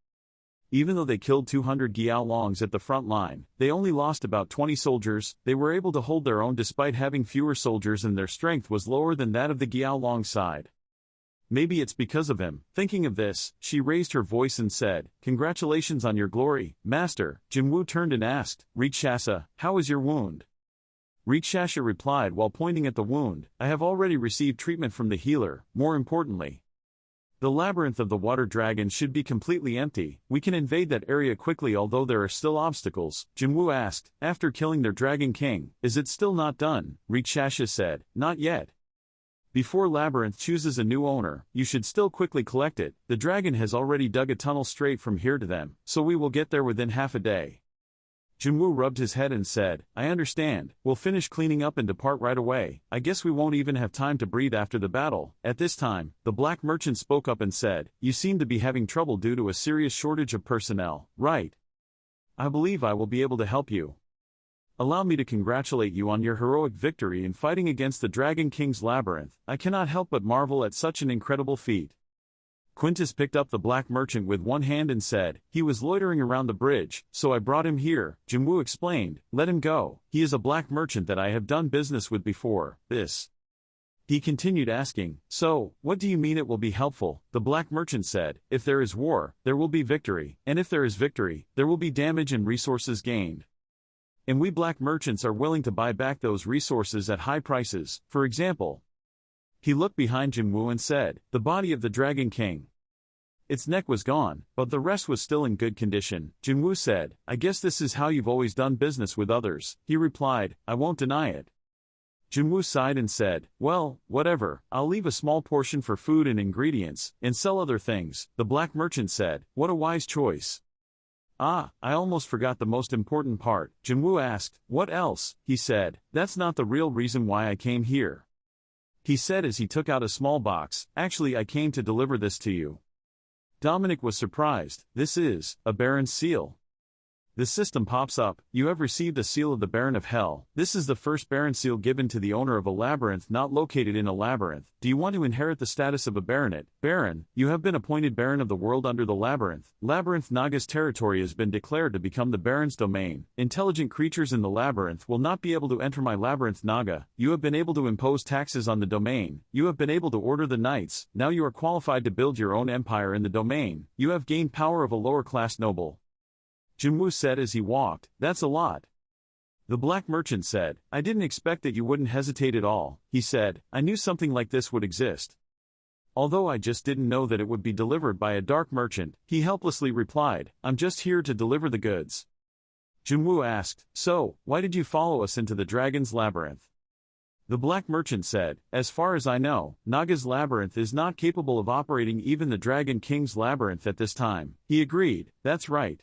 Even though they killed 200 Giaolongs at the front line, they only lost about 20 soldiers. They were able to hold their own despite having fewer soldiers, and their strength was lower than that of the Giaolong side. Maybe it's because of him. Thinking of this, she raised her voice and said, "Congratulations on your glory, Master." Jinwoo turned and asked, "Rikshasa, how is your wound?" Rikshasa replied while pointing at the wound, "I have already received treatment from the healer. More importantly, the labyrinth of the water dragon should be completely empty. We can invade that area quickly, although there are still obstacles." Jinwoo asked, "After killing their dragon king, is it still not done?" Rikshasa said, "Not yet. Before Labyrinth chooses a new owner, you should still quickly collect it. The dragon has already dug a tunnel straight from here to them, so we will get there within half a day." Jinwoo rubbed his head and said, "I understand. We'll finish cleaning up and depart right away. I guess we won't even have time to breathe after the battle." At this time, the black merchant spoke up and said, "You seem to be having trouble due to a serious shortage of personnel, right? I believe I will be able to help you. Allow me to congratulate you on your heroic victory in fighting against the Dragon King's labyrinth. I cannot help but marvel at such an incredible feat." Quintus picked up the black merchant with one hand and said, "He was loitering around the bridge, so I brought him here." Jinwoo explained, "Let him go. He is a black merchant that I have done business with before." He continued asking, "So, what do you mean it will be helpful?" The black merchant said, "If there is war, there will be victory, and if there is victory, there will be damage and resources gained. And we black merchants are willing to buy back those resources at high prices. For example," he looked behind Jinwoo and said, "the body of the Dragon King. Its neck was gone, but the rest was still in good condition." Jinwoo said, "I guess this is how you've always done business with others." He replied, "I won't deny it." Jinwoo sighed and said, "Well, whatever, I'll leave a small portion for food and ingredients, and sell other things." The black merchant said, "What a wise choice. Ah, I almost forgot the most important part." Jinwoo asked, "What else?" He said, "That's not the real reason why I came here." He said as he took out a small box, "Actually, I came to deliver this to you." Dominic was surprised. "This is a Baron's seal." The system pops up, "You have received a seal of the Baron of Hell. This is the first Baron seal given to the owner of a labyrinth not located in a labyrinth. Do you want to inherit the status of a baronet? Baron, you have been appointed Baron of the world under the labyrinth. Labyrinth Naga's territory has been declared to become the Baron's domain. Intelligent creatures in the labyrinth will not be able to enter my labyrinth Naga. You have been able to impose taxes on the domain. You have been able to order the knights. Now you are qualified to build your own empire in the domain. You have gained power of a lower class noble." Jinwoo said as he walked, "That's a lot." The black merchant said, "I didn't expect that you wouldn't hesitate at all." He said, "I knew something like this would exist. Although I just didn't know that it would be delivered by a dark merchant." He helplessly replied, "I'm just here to deliver the goods." Jinwoo asked, "So, why did you follow us into the dragon's labyrinth?" The black merchant said, "As far as I know, Naga's labyrinth is not capable of operating even the Dragon King's labyrinth at this time." He agreed, "That's right."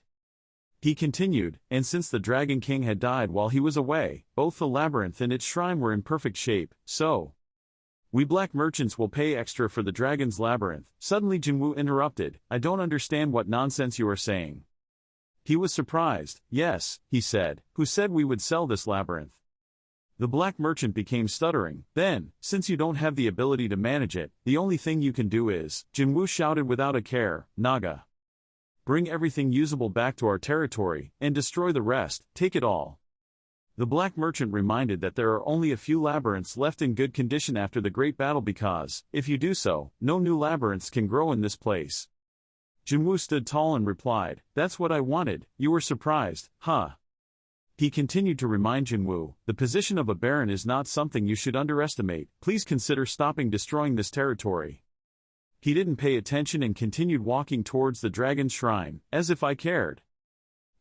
He continued, "And since the Dragon King had died while he was away, both the labyrinth and its shrine were in perfect shape, so we black merchants will pay extra for the dragon's labyrinth." Suddenly Jinwoo interrupted, "I don't understand what nonsense you are saying." He was surprised. "Yes," he said, "who said we would sell this labyrinth?" The black merchant became stuttering. "Then, since you don't have the ability to manage it, the only thing you can do is," Jinwoo shouted without a care, "Naga, bring everything usable back to our territory, and destroy the rest. Take it all." The black merchant reminded that there are only a few labyrinths left in good condition after the great battle because, if you do so, no new labyrinths can grow in this place. Jinwoo stood tall and replied, "That's what I wanted." You were surprised, huh? He continued to remind Jinwoo, "The position of a baron is not something you should underestimate. Please consider stopping destroying this territory." He didn't pay attention and continued walking towards the dragon's shrine, as if I cared.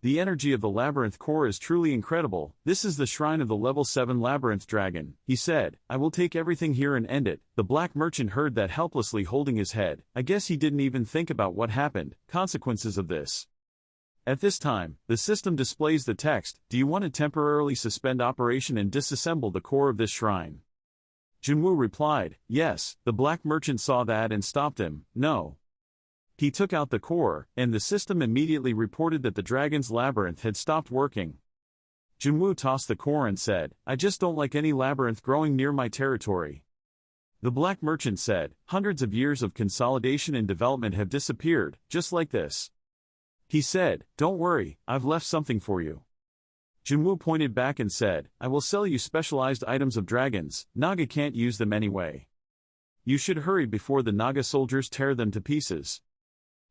The energy of the labyrinth core is truly incredible. This is the shrine of the level 7 labyrinth dragon. He said, "I will take everything here and end it." The black merchant heard that helplessly holding his head. I guess he didn't even think about what happened, consequences of this. At this time, the system displays the text, "Do you want to temporarily suspend operation and disassemble the core of this shrine?" Jinwoo replied, "Yes." The black merchant saw that and stopped him. "No." He took out the core, and the system immediately reported that the dragon's labyrinth had stopped working. Jinwoo tossed the core and said, "I just don't like any labyrinth growing near my territory." The black merchant said, "Hundreds of years of consolidation and development have disappeared, just like this." He said, "Don't worry, I've left something for you." Jinwoo pointed back and said, "I will sell you specialized items of dragons, Naga can't use them anyway. You should hurry before the Naga soldiers tear them to pieces."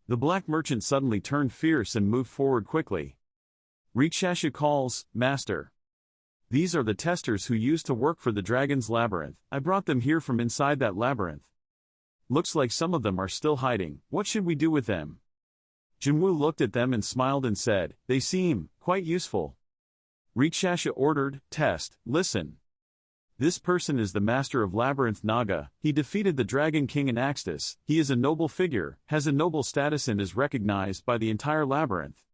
The black merchant suddenly turned fierce and moved forward quickly. Rikshasha calls, "Master. These are the testers who used to work for the dragon's labyrinth. I brought them here from inside that labyrinth. Looks like some of them are still hiding. What should we do with them?" Jinwoo looked at them and smiled and said, "They seem quite useful." Rikshasha ordered, "Test, listen. This person is the master of Labyrinth Naga. He defeated the Dragon King in Axtis. He is a noble figure, has a noble status and is recognized by the entire labyrinth.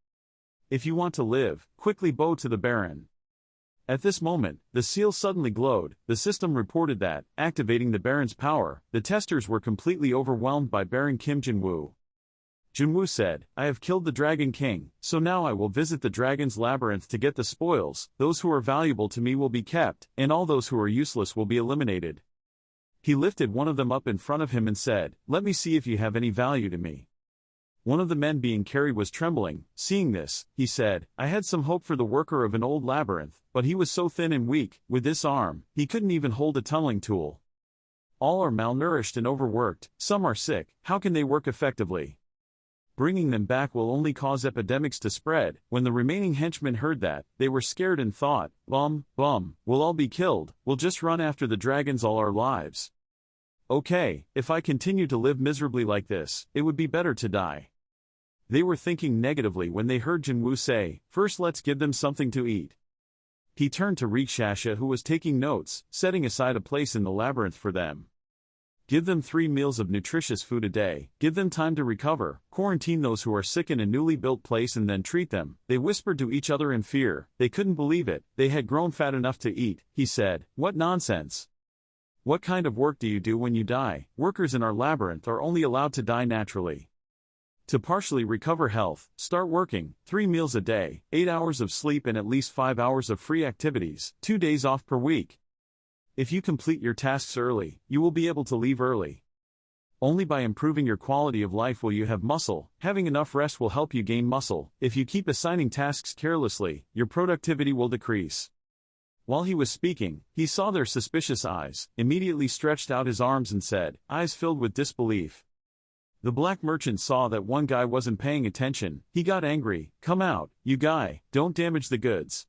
If you want to live, quickly bow to the Baron." At this moment, the seal suddenly glowed. The system reported that, activating the Baron's power, the testers were completely overwhelmed by Baron Kim Jinwoo. Jinwoo said, "I have killed the Dragon King, so now I will visit the Dragon's Labyrinth to get the spoils. Those who are valuable to me will be kept, and all those who are useless will be eliminated." He lifted one of them up in front of him and said, "Let me see if you have any value to me." One of the men being carried was trembling. Seeing this, he said, "I had some hope for the worker of an old labyrinth, but he was so thin and weak, with this arm, he couldn't even hold a tunneling tool. All are malnourished and overworked, some are sick, how can they work effectively? Bringing them back will only cause epidemics to spread." When the remaining henchmen heard that, they were scared and thought, Bum, we'll all be killed, we'll just run after the dragons all our lives. Okay, if I continue to live miserably like this, it would be better to die." They were thinking negatively when they heard Jinwoo say, "First let's give them something to eat." He turned to Rikshasha who was taking notes, setting aside a place in the labyrinth for them. "Give them 3 meals of nutritious food a day, give them time to recover, quarantine those who are sick in a newly built place and then treat them." They whispered to each other in fear, they couldn't believe it, they had grown fat enough to eat. He said, "What nonsense! What kind of work do you do when you die? Workers in our labyrinth are only allowed to die naturally. To partially recover health, start working, 3 meals a day, 8 hours of sleep and at least 5 hours of free activities, 2 days off per week. If you complete your tasks early, you will be able to leave early. Only by improving your quality of life will you have muscle. Having enough rest will help you gain muscle. If you keep assigning tasks carelessly, your productivity will decrease." While he was speaking, he saw their suspicious eyes, immediately stretched out his arms and said, eyes filled with disbelief. The black merchant saw that one guy wasn't paying attention. He got angry. "Come out, you guy, don't damage the goods."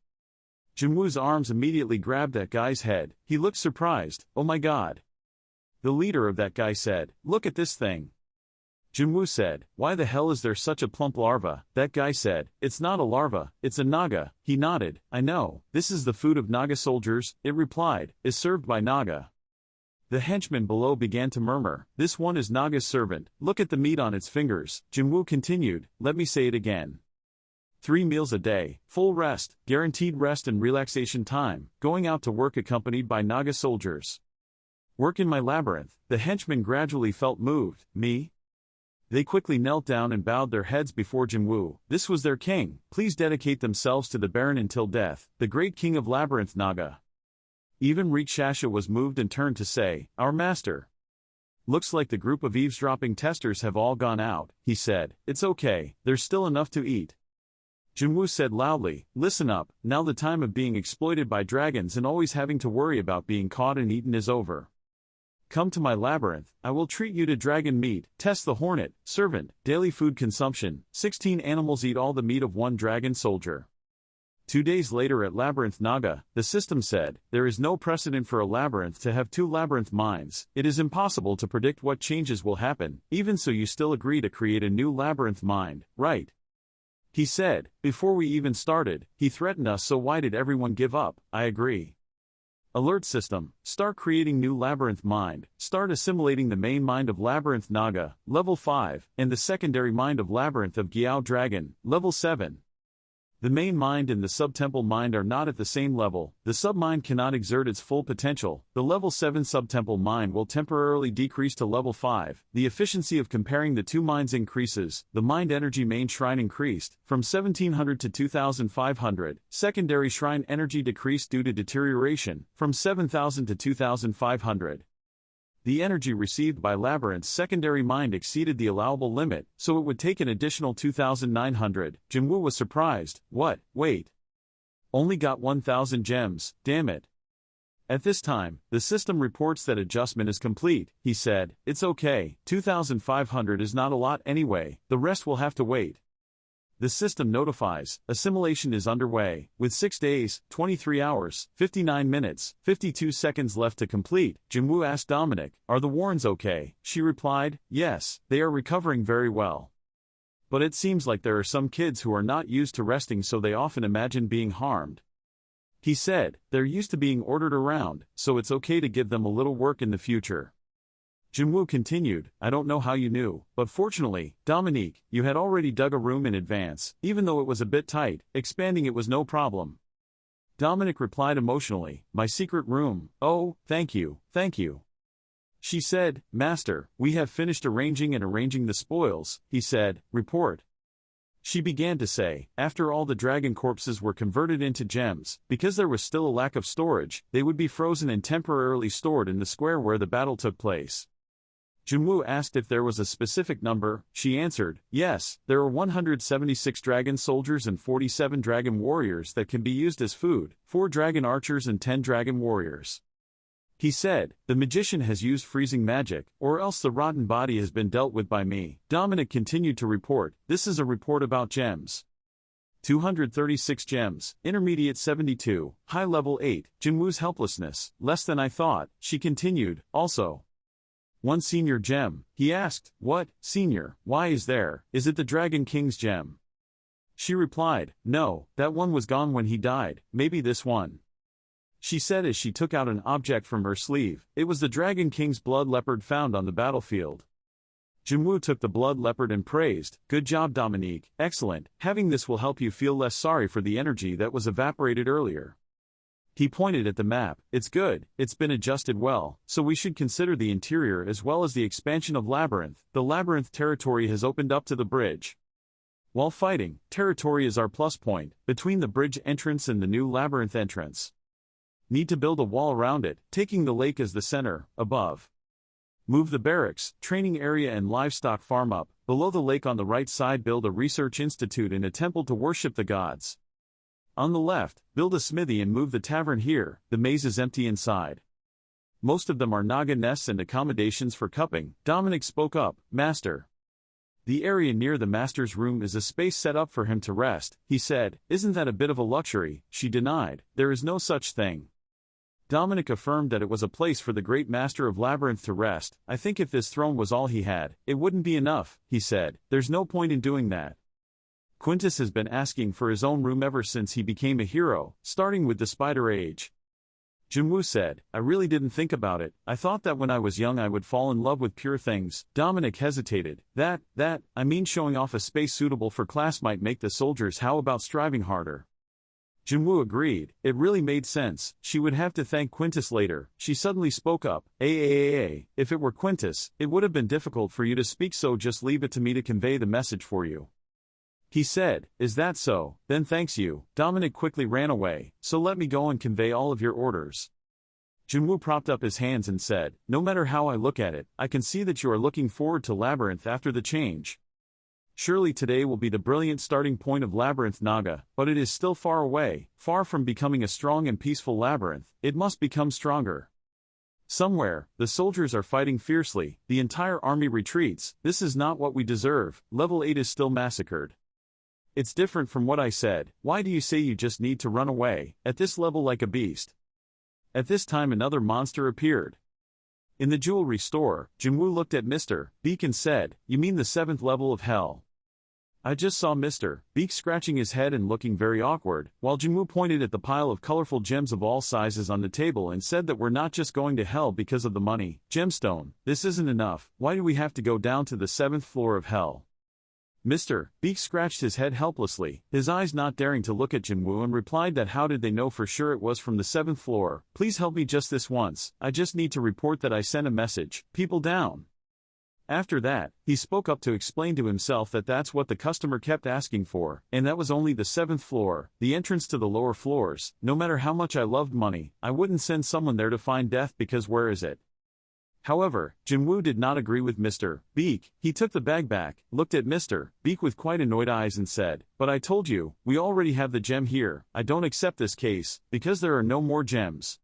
Jinwoo's arms immediately grabbed that guy's head. He looked surprised. "Oh my god." The leader of that guy said, "Look at this thing." Jinwoo said, "Why the hell is there such a plump larva?" That guy said, "It's not a larva, it's a Naga." He nodded. "I know, this is the food of Naga soldiers," it replied, "is served by Naga." The henchmen below began to murmur, "This one is Naga's servant, look at the meat on its fingers." Jinwoo continued, "Let me say it again. 3 meals a day, full rest, guaranteed rest and relaxation time, going out to work accompanied by Naga soldiers. Work in my labyrinth." The henchmen gradually felt moved. "Me?" They quickly knelt down and bowed their heads before Jinwoo. This was their king. Please dedicate themselves to the Baron until death, the great king of Labyrinth Naga. Even Rikshasha was moved and turned to say, "Our master. Looks like the group of eavesdropping testers have all gone out." He said, "It's okay, there's still enough to eat." Jinwoo said loudly, "Listen up, now the time of being exploited by dragons and always having to worry about being caught and eaten is over. Come to my labyrinth, I will treat you to dragon meat." Test the hornet, servant, daily food consumption, 16 animals eat all the meat of 1 dragon soldier. 2 days later at Labyrinth Naga, the system said, "There is no precedent for a labyrinth to have 2 labyrinth minds. It is impossible to predict what changes will happen, even so you still agree to create a new labyrinth mind, right?" He said, "Before we even started, he threatened us, so why did everyone give up?" I agree. Alert system, start creating new labyrinth mind, start assimilating the main mind of Labyrinth Naga, level 5, and the secondary mind of Labyrinth of Gyao Dragon, level 7. The main mind and the subtemple mind are not at the same level, the submind cannot exert its full potential, the level 7 subtemple mind will temporarily decrease to level 5, the efficiency of comparing the 2 minds increases, the mind energy main shrine increased, from 1700 to 2500, secondary shrine energy decreased due to deterioration, from 7000 to 2500. The energy received by Labyrinth's secondary mind exceeded the allowable limit, so it would take an additional 2,900. Jinwoo was surprised. What? Wait. Only got 1,000 gems, damn it. At this time, the system reports that adjustment is complete, he said. It's okay, 2,500 is not a lot anyway, the rest will have to wait. The system notifies, assimilation is underway, with 6 days, 23 hours, 59 minutes, 52 seconds left to complete. Jinwoo asked Dominic, are the Warrens okay? She replied, yes, they are recovering very well. But it seems like there are some kids who are not used to resting, so they often imagine being harmed. He said, they're used to being ordered around, so it's okay to give them a little work in the future. Jinwoo continued, I don't know how you knew, but fortunately, Dominique, you had already dug a room in advance, even though it was a bit tight, expanding it was no problem. Dominic replied emotionally, my secret room, oh, thank you, thank you. She said, Master, we have finished arranging the spoils, he said, report. She began to say, after all the dragon corpses were converted into gems, because there was still a lack of storage, they would be frozen and temporarily stored in the square where the battle took place. Jinwoo asked if there was a specific number. She answered, yes, there are 176 dragon soldiers and 47 dragon warriors that can be used as food, 4 dragon archers and 10 dragon warriors. He said, the magician has used freezing magic, or else the rotten body has been dealt with by me. Dominic continued to report, this is a report about gems. 236 gems, intermediate 72, high level 8, Jinwoo's helplessness, less than I thought. She continued, also. 1 senior gem. He asked, what, senior, why is there, is it the Dragon King's gem? She replied, no, that one was gone when he died, maybe this one. She said as she took out an object from her sleeve, it was the Dragon King's blood leopard found on the battlefield. Jinwoo took the blood leopard and praised, good job Dominique, excellent, having this will help you feel less sorry for the energy that was evaporated earlier. He pointed at the map, it's good, it's been adjusted well, so we should consider the interior as well as the expansion of Labyrinth. The Labyrinth territory has opened up to the bridge. While fighting, territory is our plus point, between the bridge entrance and the new Labyrinth entrance. Need to build a wall around it, taking the lake as the center, above. Move the barracks, training area and livestock farm up, below the lake on the right side build a research institute and a temple to worship the gods. On the left, build a smithy and move the tavern here, the maze is empty inside. Most of them are Naga nests and accommodations for cupping. Dominic spoke up, Master. The area near the Master's room is a space set up for him to rest, he said, isn't that a bit of a luxury? She denied, there is no such thing. Dominic affirmed that it was a place for the great master of Labyrinth to rest. I think if this throne was all he had, it wouldn't be enough, he said, there's no point in doing that. Quintus has been asking for his own room ever since he became a hero, starting with the Spider Age. Jinwoo said, I really didn't think about it, I thought that when I was young I would fall in love with pure things. Dominic hesitated, I mean showing off a space suitable for class might make the soldiers, how about striving harder? Jinwoo agreed, it really made sense, she would have to thank Quintus later. She suddenly spoke up, if it were Quintus, it would have been difficult for you to speak, so just leave it to me to convey the message for you. He said, is that so? Then thanks you. Dominic quickly ran away, so let me go and convey all of your orders. Jinwoo propped up his hands and said, no matter how I look at it, I can see that you are looking forward to Labyrinth after the change. Surely today will be the brilliant starting point of Labyrinth Naga, but it is still far away, far from becoming a strong and peaceful Labyrinth. It must become stronger. Somewhere, the soldiers are fighting fiercely, the entire army retreats. This is not what we deserve. Level 8 is still massacred. It's different from what I said. Why do you say you just need to run away, at this level like a beast? At this time another monster appeared. In the jewelry store, Jinwoo looked at Mr. Beak and said, you mean the 7th level of hell? I just saw Mr. Beak scratching his head and looking very awkward, while Jinwoo pointed at the pile of colorful gems of all sizes on the table and said that we're not just going to hell because of the money. Gemstone, this isn't enough, why do we have to go down to the 7th floor of hell? Mr. Beak scratched his head helplessly, his eyes not daring to look at Jinwoo, and replied that how did they know for sure it was from the 7th floor? Please help me just this once, I just need to report that I sent a message, people down. After that, he spoke up to explain to himself that that's what the customer kept asking for, and that was only the 7th floor, the entrance to the lower floors. No matter how much I loved money, I wouldn't send someone there to find death because where is it? However, Jinwoo did not agree with Mr. Beak. He took the bag back, looked at Mr. Beak with quite annoyed eyes and said, "But I told you, we already have the gem here. I don't accept this case, because there are no more gems."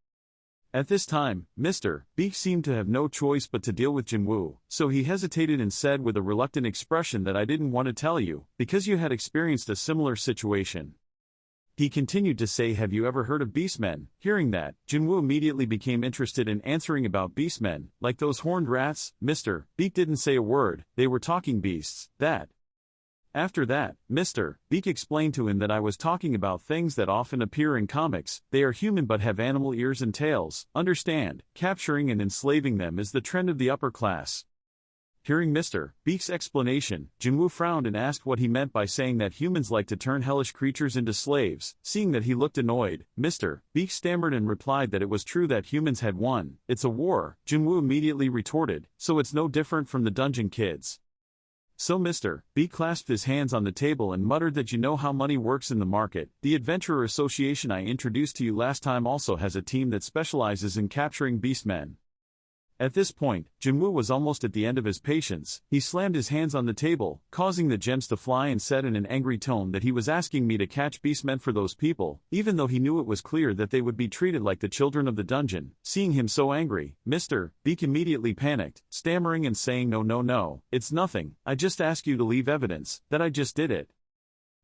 At this time, Mr. Beak seemed to have no choice but to deal with Jinwoo, so he hesitated and said with a reluctant expression that I didn't want to tell you, because you had experienced a similar situation. He continued to say, "Have you ever heard of beastmen?" Hearing that, Jinwoo immediately became interested in answering about beastmen, like those horned rats. Mr. Beak didn't say a word, they were talking beasts, that. After that, Mr. Beak explained to him that I was talking about things that often appear in comics. They are human but have animal ears and tails. Understand, capturing and enslaving them is the trend of the upper class. Hearing Mr. Beak's explanation, Jinwoo frowned and asked what he meant by saying that humans like to turn hellish creatures into slaves. Seeing that he looked annoyed, Mr. Beak stammered and replied that it was true that humans had won. "It's a war," Jinwoo immediately retorted, "so it's no different from the Dungeon Kids." So Mr. Beak clasped his hands on the table and muttered that you know how money works in the market. The Adventurer Association I introduced to you last time also has a team that specializes in capturing beastmen. At this point, Jinwoo was almost at the end of his patience. He slammed his hands on the table, causing the gems to fly, and said in an angry tone that he was asking me to catch beastmen for those people, even though he knew it was clear that they would be treated like the children of the dungeon. Seeing him so angry, Mr. Beak immediately panicked, stammering and saying, No, it's nothing, I just ask you to leave evidence that I just did it."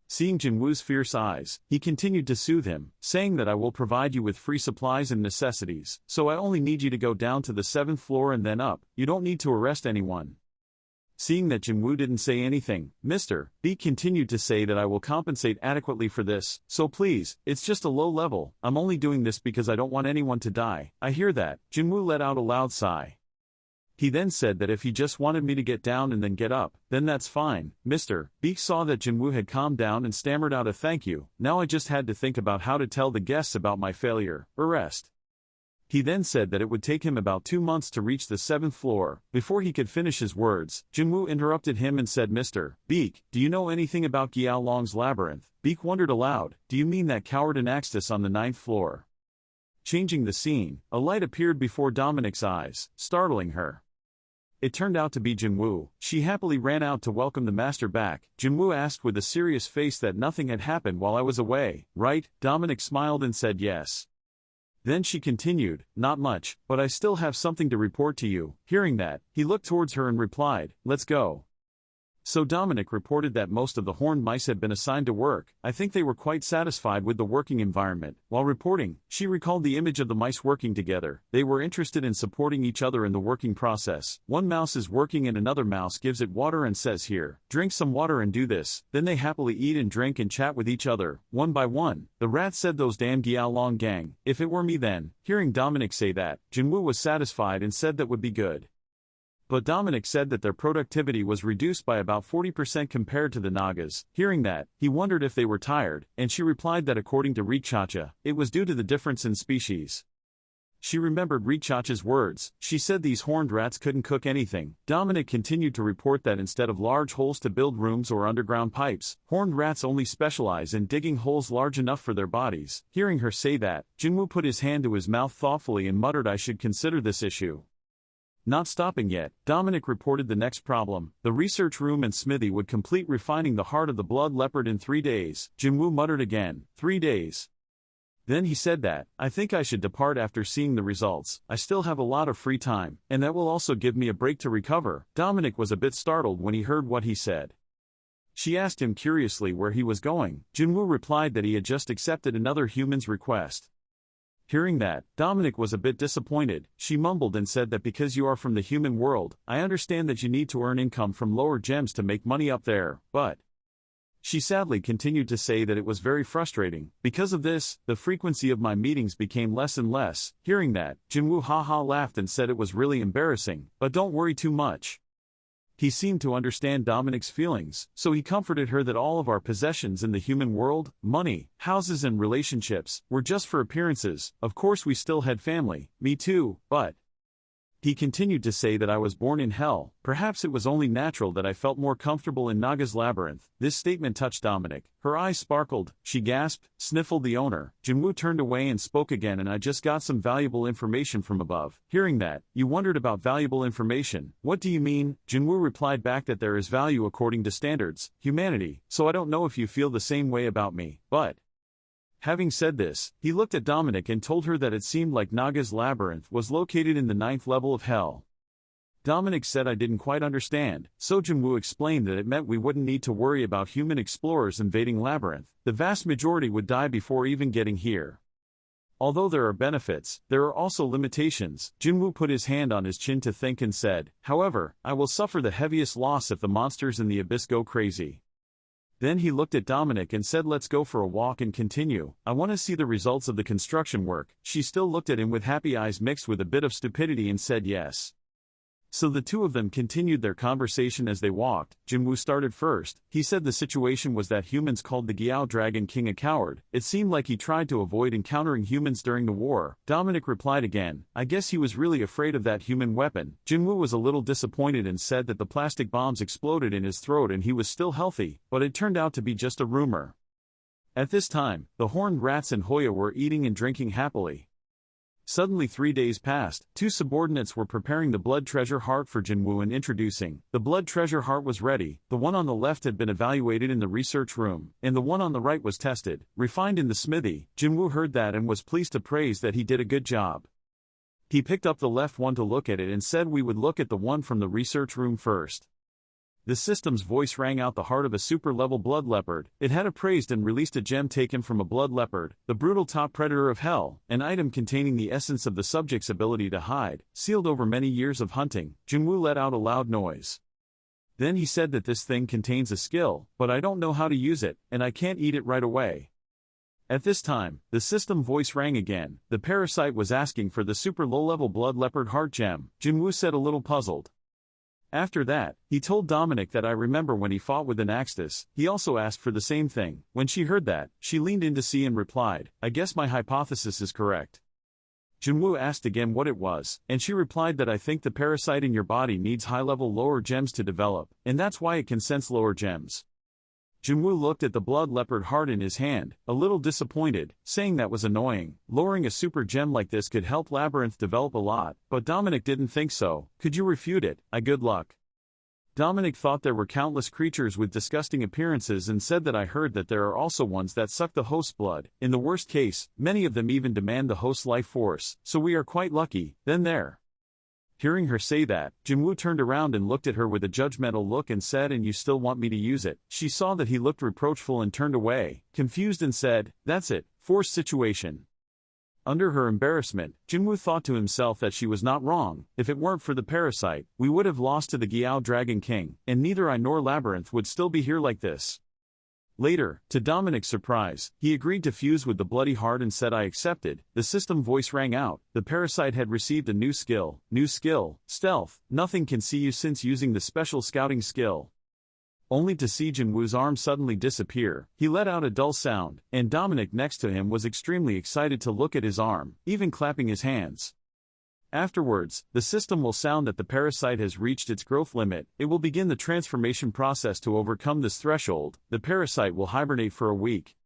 Seeing Jinwoo's fierce eyes, he continued to soothe him, saying that I will provide you with free supplies and necessities, so I only need you to go down to the 7th floor and then up. You don't need to arrest anyone. Seeing that Jinwoo didn't say anything, Mr. Beak continued to say that I will compensate adequately for this, so please, it's just a low level, I'm only doing this because I don't want anyone to die. I hear that. Jinwoo let out a loud sigh. He then said that if he just wanted me to get down and then get up, then that's fine. Mr. Beak saw that Jinwoo had calmed down and stammered out a thank you. Now I just had to think about how to tell the guests about my failure. Arrest. He then said that it would take him about 2 months to reach the 7th floor. Before he could finish his words, Jinwoo interrupted him and said, "Mr. Beak, do you know anything about Giaolong's labyrinth?" Beak wondered aloud, "Do you mean that coward annexed us on the 9th floor?" Changing the scene, a light appeared before Dominic's eyes, startling her. It turned out to be Jinwoo. She happily ran out to welcome the master back. Jinwoo asked with a serious face that nothing had happened while I was away, right? Dominic smiled and said yes. Then she continued, "Not much, but I still have something to report to you." Hearing that, he looked towards her and replied, "Let's go." So Dominic reported that most of the horned mice had been assigned to work. I think they were quite satisfied with the working environment. While reporting, she recalled the image of the mice working together. They were interested in supporting each other in the working process. One mouse is working and another mouse gives it water and says, "Here, drink some water and do this." Then they happily eat and drink and chat with each other, one by one. The rat said, "Those damn Giaolong gang, if it were me then." Hearing Dominic say that, Jinwoo was satisfied and said that would be good. But Dominic said that their productivity was reduced by about 40% compared to the Nagas. Hearing that, he wondered if they were tired, and she replied that according to Richacha, it was due to the difference in species. She remembered Richacha's words. She said these horned rats couldn't cook anything. Dominic continued to report that instead of large holes to build rooms or underground pipes, horned rats only specialize in digging holes large enough for their bodies. Hearing her say that, Jinwoo put his hand to his mouth thoughtfully and muttered, "I should consider this issue." Not stopping yet, Dominic reported the next problem. The research room and smithy would complete refining the heart of the blood leopard in 3 days. Jinwoo muttered again, 3 days. Then he said that, "I think I should depart after seeing the results. I still have a lot of free time, and that will also give me a break to recover." Dominic was a bit startled when he heard what he said. She asked him curiously where he was going. Jinwoo replied that he had just accepted another human's request. Hearing that, Dominic was a bit disappointed. She mumbled and said that because you are from the human world, I understand that you need to earn income from lower gems to make money up there, but... She sadly continued to say that it was very frustrating. Because of this, the frequency of my meetings became less and less. Hearing that, Jinwoo haha laughed and said it was really embarrassing, but don't worry too much. He seemed to understand Dominic's feelings, so he comforted her that all of our possessions in the human world, money, houses and relationships, were just for appearances. Of course we still had family, me too, but... He continued to say that I was born in hell. Perhaps it was only natural that I felt more comfortable in Naga's Labyrinth. This statement touched Dominic. Her eyes sparkled. She gasped, sniffled the owner. Jinwoo turned away and spoke again, and I just got some valuable information from above. Hearing that, you wondered about valuable information. What do you mean? Jinwoo replied back that there is value according to standards, humanity, so I don't know if you feel the same way about me, but... Having said this, he looked at Dominic and told her that it seemed like Naga's Labyrinth was located in the 9th level of hell. Dominic said I didn't quite understand, so Jinwoo explained that it meant we wouldn't need to worry about human explorers invading Labyrinth. The vast majority would die before even getting here. Although there are benefits, there are also limitations. Jinwoo put his hand on his chin to think and said, however, I will suffer the heaviest loss if the monsters in the abyss go crazy. Then he looked at Dominic and said, let's go for a walk and continue. I want to see the results of the construction work. She still looked at him with happy eyes mixed with a bit of stupidity and said yes. So the two of them continued their conversation as they walked. Jinwoo started first. He said the situation was that humans called the Giao Dragon King a coward. It seemed like he tried to avoid encountering humans during the war. Dominic replied again, I guess he was really afraid of that human weapon. Jinwoo was a little disappointed and said that the plastic bombs exploded in his throat and he was still healthy, but it turned out to be just a rumor. At this time, the horned rats and Hoya were eating and drinking happily. Suddenly 3 days passed. Two subordinates were preparing the blood treasure heart for Jinwoo and introducing. The blood treasure heart was ready. The one on the left had been evaluated in the research room, and the one on the right was tested, refined in the smithy. Jinwoo heard that and was pleased to praise that he did a good job. He picked up the left one to look at it and said we would look at the one from the research room first. The system's voice rang out the heart of a super-level blood leopard. It had appraised and released a gem taken from a blood leopard, the brutal top predator of hell, an item containing the essence of the subject's ability to hide, sealed over many years of hunting. Jinwoo let out a loud noise. Then he said that this thing contains a skill, but I don't know how to use it, and I can't eat it right away. At this time, the system voice rang again. The parasite was asking for the super low-level blood leopard heart gem. Jinwoo said a little puzzled. After that, he told Dominic that I remember when he fought with an Axtis, he also asked for the same thing. When she heard that, she leaned in to see and replied, I guess my hypothesis is correct. Jinwoo asked again what it was, and she replied that I think the parasite in your body needs high-level lower gems to develop, and that's why it can sense lower gems. Jinwoo looked at the blood leopard heart in his hand, a little disappointed, saying that was annoying. Lowering a super gem like this could help Labyrinth develop a lot, but Dominic didn't think so. Could you refute it? Good luck. Dominic thought there were countless creatures with disgusting appearances and said that I heard that there are also ones that suck the host's blood. In the worst case, many of them even demand the host's life force, so we are quite lucky. Then there. Hearing her say that, Jinwoo turned around and looked at her with a judgmental look and said, and you still want me to use it? She saw that he looked reproachful and turned away, confused and said, that's it, forced situation. Under her embarrassment, Jinwoo thought to himself that she was not wrong. If it weren't for the parasite, we would have lost to the Giao Dragon King, and neither I nor Labyrinth would still be here like this. Later, to Dominic's surprise, he agreed to fuse with the bloody heart and said I accepted. The system voice rang out. The parasite had received a new skill, stealth. Nothing can see you since using the special scouting skill. Only to see Jinwoo's arm suddenly disappear. He let out a dull sound, and Dominic next to him was extremely excited to look at his arm, even clapping his hands. Afterwards, the system will sound that the parasite has reached its growth limit. It will begin the transformation process to overcome this threshold. The parasite will hibernate for a week.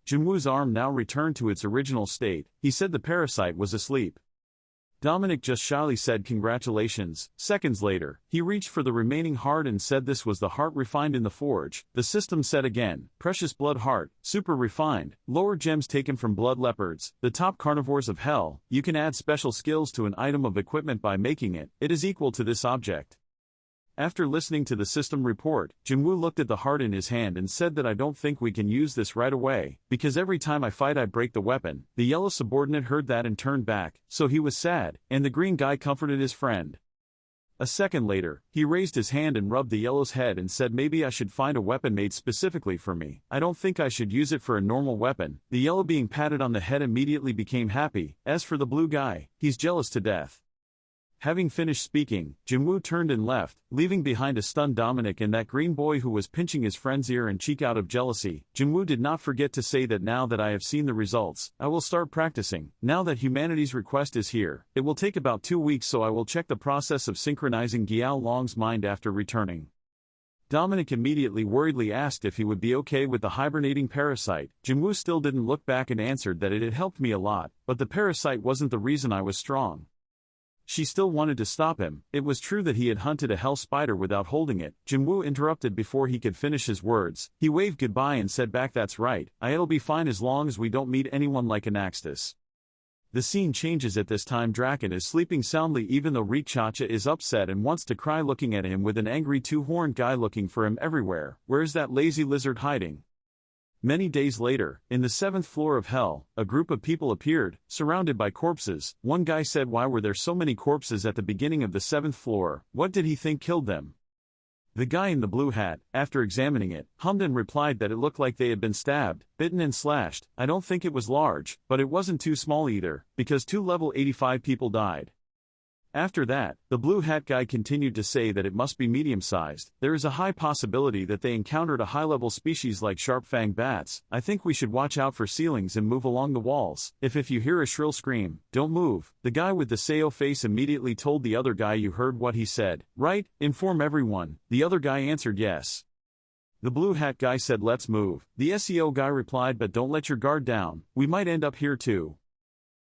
Jinwoo's arm now returned to its original state. He said the parasite was asleep. Dominic just shyly said congratulations. Seconds later, he reached for the remaining heart and said this was the heart refined in the forge. The system said again, precious blood heart, super refined, lower gems taken from blood leopards, the top carnivores of hell. You can add special skills to an item of equipment by making it. It is equal to this object. After listening to the system report, Jinwoo looked at the heart in his hand and said that I don't think we can use this right away, because every time I fight I break the weapon. The yellow subordinate heard that and turned back, so he was sad, and the green guy comforted his friend. A second later, he raised his hand and rubbed the yellow's head and said maybe I should find a weapon made specifically for me. I don't think I should use it for a normal weapon. The yellow being patted on the head immediately became happy. As for the blue guy, he's jealous to death. Having finished speaking, Jinwoo turned and left, leaving behind a stunned Dominic and that green boy who was pinching his friend's ear and cheek out of jealousy. Jinwoo did not forget to say that now that I have seen the results, I will start practicing. Now that humanity's request is here, it will take about 2 weeks, so I will check the process of synchronizing Giao Long's mind after returning. Dominic immediately worriedly asked if he would be okay with the hibernating parasite. Jinwoo still didn't look back and answered that it had helped me a lot, but the parasite wasn't the reason I was strong. She still wanted to stop him. It was true that he had hunted a hell spider without holding it. Jinwoo interrupted before he could finish his words. He waved goodbye and said back, "That's right, I'll be fine as long as we don't meet anyone like Anaxtis." The scene changes at this time. Draken is sleeping soundly even though Richacha is upset and wants to cry, looking at him with an angry two-horned guy looking for him everywhere. Where's that lazy lizard hiding? Many days later, in the 7th floor of Hell, a group of people appeared, surrounded by corpses. One guy said, "Why were there so many corpses at the beginning of the 7th floor? What did he think killed them?" The guy in the blue hat, after examining it, hummed and replied that it looked like they had been stabbed, bitten and slashed. I don't think it was large, but it wasn't too small either, because 2 level 85 people died. After that, the blue hat guy continued to say that it must be medium-sized. There is a high possibility that they encountered a high-level species like sharp-fanged bats. I think we should watch out for ceilings and move along the walls. If you hear a shrill scream, don't move. The guy with the Seo face immediately told the other guy, "You heard what he said, right? Inform everyone." The other guy answered yes. The blue hat guy said, "Let's move." The SEO guy replied, "But don't let your guard down. We might end up here too."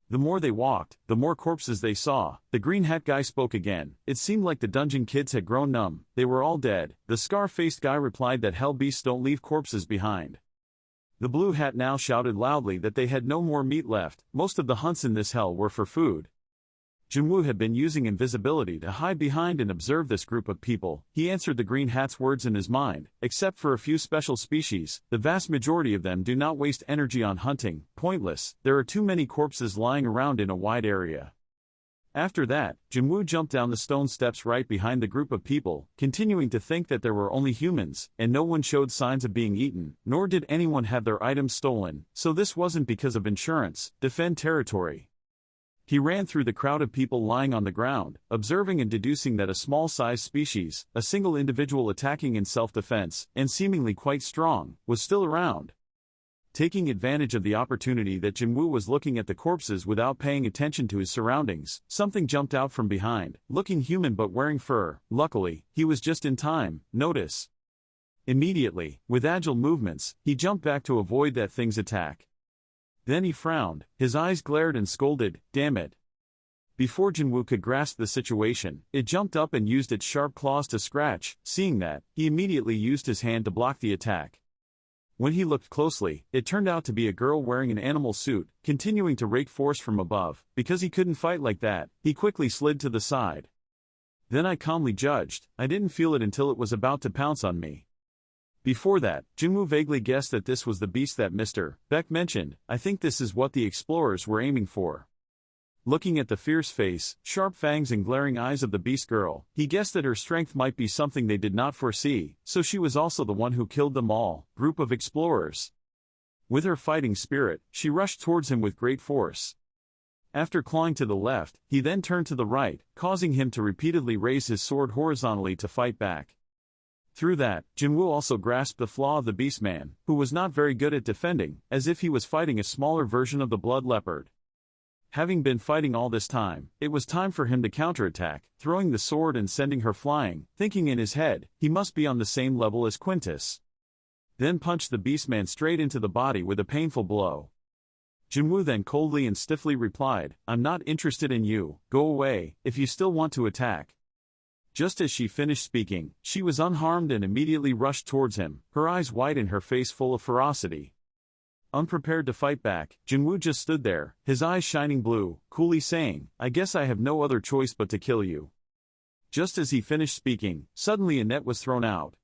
The more they walked, the more corpses they saw. The green hat guy spoke again. It seemed like the dungeon kids had grown numb. They were all dead. The scar-faced guy replied that hell beasts don't leave corpses behind. The blue hat now shouted loudly that they had no more meat left. Most of the hunts in this hell were for food. Jinwoo had been using invisibility to hide behind and observe this group of people. He answered the green hat's words in his mind. Except for a few special species, the vast majority of them do not waste energy on hunting. Pointless. There are too many corpses lying around in a wide area. After that, Jinwoo jumped down the stone steps right behind the group of people, continuing to think that there were only humans, and no one showed signs of being eaten, nor did anyone have their items stolen, so this wasn't because of insurance. Defend territory. He ran through the crowd of people lying on the ground, observing and deducing that a small-sized species, a single individual attacking in self-defense, and seemingly quite strong, was still around. Taking advantage of the opportunity that Jinwoo was looking at the corpses without paying attention to his surroundings, something jumped out from behind, looking human but wearing fur. Luckily, he was just in time. Notice. Immediately, with agile movements, he jumped back to avoid that thing's attack. Then he frowned, his eyes glared and scolded, "Damn it." Before Jinwoo could grasp the situation, it jumped up and used its sharp claws to scratch. Seeing that, he immediately used his hand to block the attack. When he looked closely, it turned out to be a girl wearing an animal suit, continuing to rake force from above. Because he couldn't fight like that, he quickly slid to the side. Then I calmly judged, I didn't feel it until it was about to pounce on me. Before that, Jinwoo vaguely guessed that this was the beast that Mr. Beck mentioned. I think this is what the explorers were aiming for. Looking at the fierce face, sharp fangs and glaring eyes of the beast girl, he guessed that her strength might be something they did not foresee, so she was also the one who killed them all. Group of explorers. With her fighting spirit, she rushed towards him with great force. After clawing to the left, he then turned to the right, causing him to repeatedly raise his sword horizontally to fight back. Through that, Jinwoo also grasped the flaw of the beastman, who was not very good at defending, as if he was fighting a smaller version of the blood leopard. Having been fighting all this time, it was time for him to counterattack, throwing the sword and sending her flying, thinking in his head, he must be on the same level as Quintus. Then punched the beastman straight into the body with a painful blow. Jinwoo then coldly and stiffly replied, "I'm not interested in you, go away, if you still want to attack." Just as she finished speaking, she was unharmed and immediately rushed towards him, her eyes wide and her face full of ferocity. Unprepared to fight back, Jinwoo just stood there, his eyes shining blue, coolly saying, "I guess I have no other choice but to kill you." Just as he finished speaking, suddenly a net was thrown out.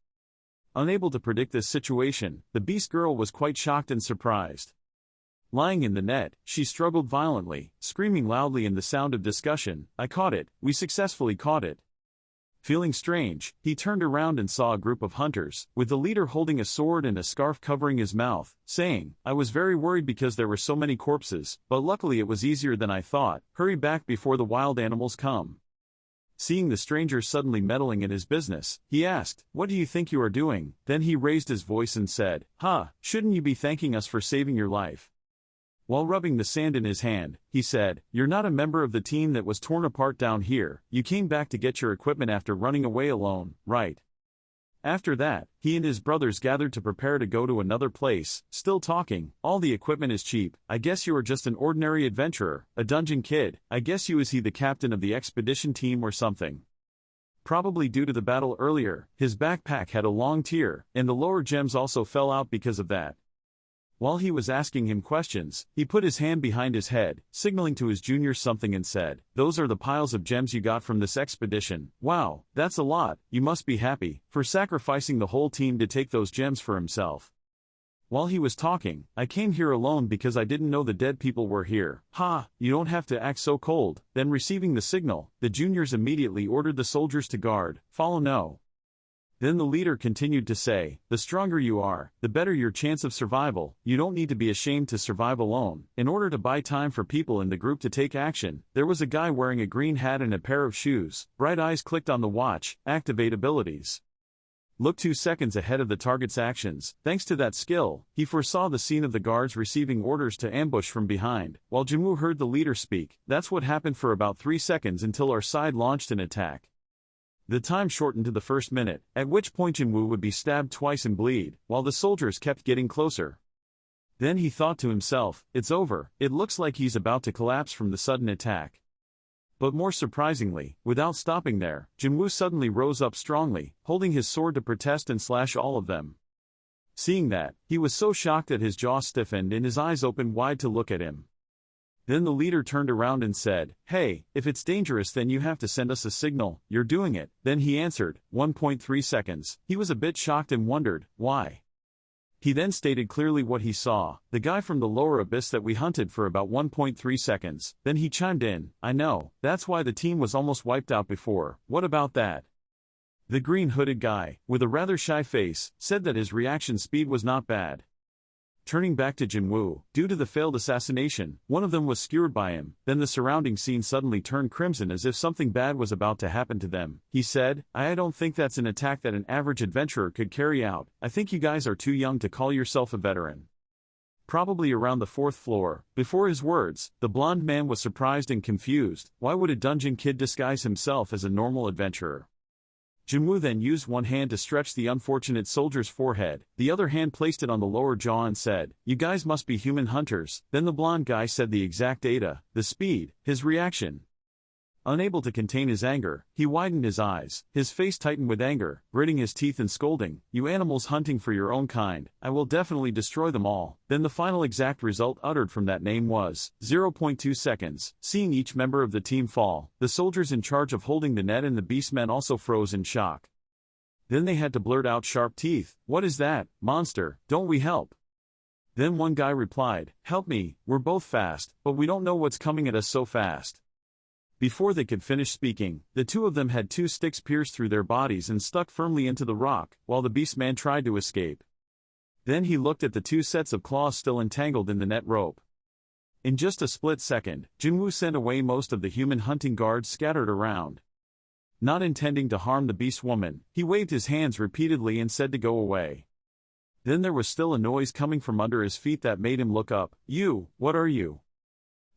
Unable to predict this situation, the beast girl was quite shocked and surprised. Lying in the net, she struggled violently, screaming loudly in the sound of discussion, "I caught it, we successfully caught it." Feeling strange, he turned around and saw a group of hunters, with the leader holding a sword and a scarf covering his mouth, saying, "I was very worried because there were so many corpses, but luckily it was easier than I thought. Hurry back before the wild animals come." Seeing the stranger suddenly meddling in his business, he asked, "What do you think you are doing?" Then he raised his voice and said, "Ha, shouldn't you be thanking us for saving your life?" While rubbing the sand in his hand, he said, "You're not a member of the team that was torn apart down here, you came back to get your equipment after running away alone, right?" After that, he and his brothers gathered to prepare to go to another place, still talking. "All the equipment is cheap, I guess you are just an ordinary adventurer, a dungeon kid, I guess you is he the captain of the expedition team or something?" Probably due to the battle earlier, his backpack had a long tear, and the lower gems also fell out because of that. While he was asking him questions, he put his hand behind his head, signaling to his juniors something and said, "Those are the piles of gems you got from this expedition. Wow, that's a lot, you must be happy, for sacrificing the whole team to take those gems for himself." While he was talking, "I came here alone because I didn't know the dead people were here." "Ha, you don't have to act so cold." Then receiving the signal, the juniors immediately ordered the soldiers to guard, follow no. Then the leader continued to say, "The stronger you are, the better your chance of survival. You don't need to be ashamed to survive alone." In order to buy time for people in the group to take action, there was a guy wearing a green hat and a pair of shoes. Bright eyes clicked on the watch, activate abilities. Look 2 seconds ahead of the target's actions. Thanks to that skill, he foresaw the scene of the guards receiving orders to ambush from behind, while Jinwoo heard the leader speak. That's what happened for about 3 seconds until our side launched an attack. The time shortened to the first minute, at which point Jinwoo would be stabbed twice and bleed, while the soldiers kept getting closer. Then he thought to himself, "It's over, it looks like he's about to collapse from the sudden attack." But more surprisingly, without stopping there, Jinwoo suddenly rose up strongly, holding his sword to protest and slash all of them. Seeing that, he was so shocked that his jaw stiffened and his eyes opened wide to look at him. Then the leader turned around and said, "Hey, if it's dangerous then you have to send us a signal, you're doing it." Then he answered, 1.3 seconds. He was a bit shocked and wondered, why? He then stated clearly what he saw, the guy from the lower abyss that we hunted for about 1.3 seconds. Then he chimed in, "I know, that's why the team was almost wiped out before. What about that?" The green hooded guy, with a rather shy face, said that his reaction speed was not bad. Turning back to Jinwoo, due to the failed assassination, one of them was skewered by him. Then the surrounding scene suddenly turned crimson as if something bad was about to happen to them. He said, I don't think that's an attack that an average adventurer could carry out. I think you guys are too young to call yourself a veteran." Probably around the 4th floor. Before his words, the blonde man was surprised and confused. Why would a dungeon kid disguise himself as a normal adventurer? Jinwoo then used one hand to stretch the unfortunate soldier's forehead, the other hand placed it on the lower jaw and said, "You guys must be human hunters." Then the blonde guy said the exact data, the speed, his reaction. Unable to contain his anger, he widened his eyes, his face tightened with anger, gritting his teeth and scolding, "You animals hunting for your own kind, I will definitely destroy them all." Then the final exact result uttered from that name was 0.2 seconds. Seeing each member of the team fall, the soldiers in charge of holding the net and the beastmen also froze in shock. Then they had to blurt out sharp teeth, "What is that, monster? Don't we help?" Then one guy replied, "Help me, we're both fast, but we don't know what's coming at us so fast." Before they could finish speaking, the two of them had 2 sticks pierced through their bodies and stuck firmly into the rock, while the beastman tried to escape. Then he looked at the 2 sets of claws still entangled in the net rope. In just a split second, Jinwoo sent away most of the human hunting guards scattered around. Not intending to harm the beast woman, he waved his hands repeatedly and said to go away. Then there was still a noise coming from under his feet that made him look up. "You, what are you?"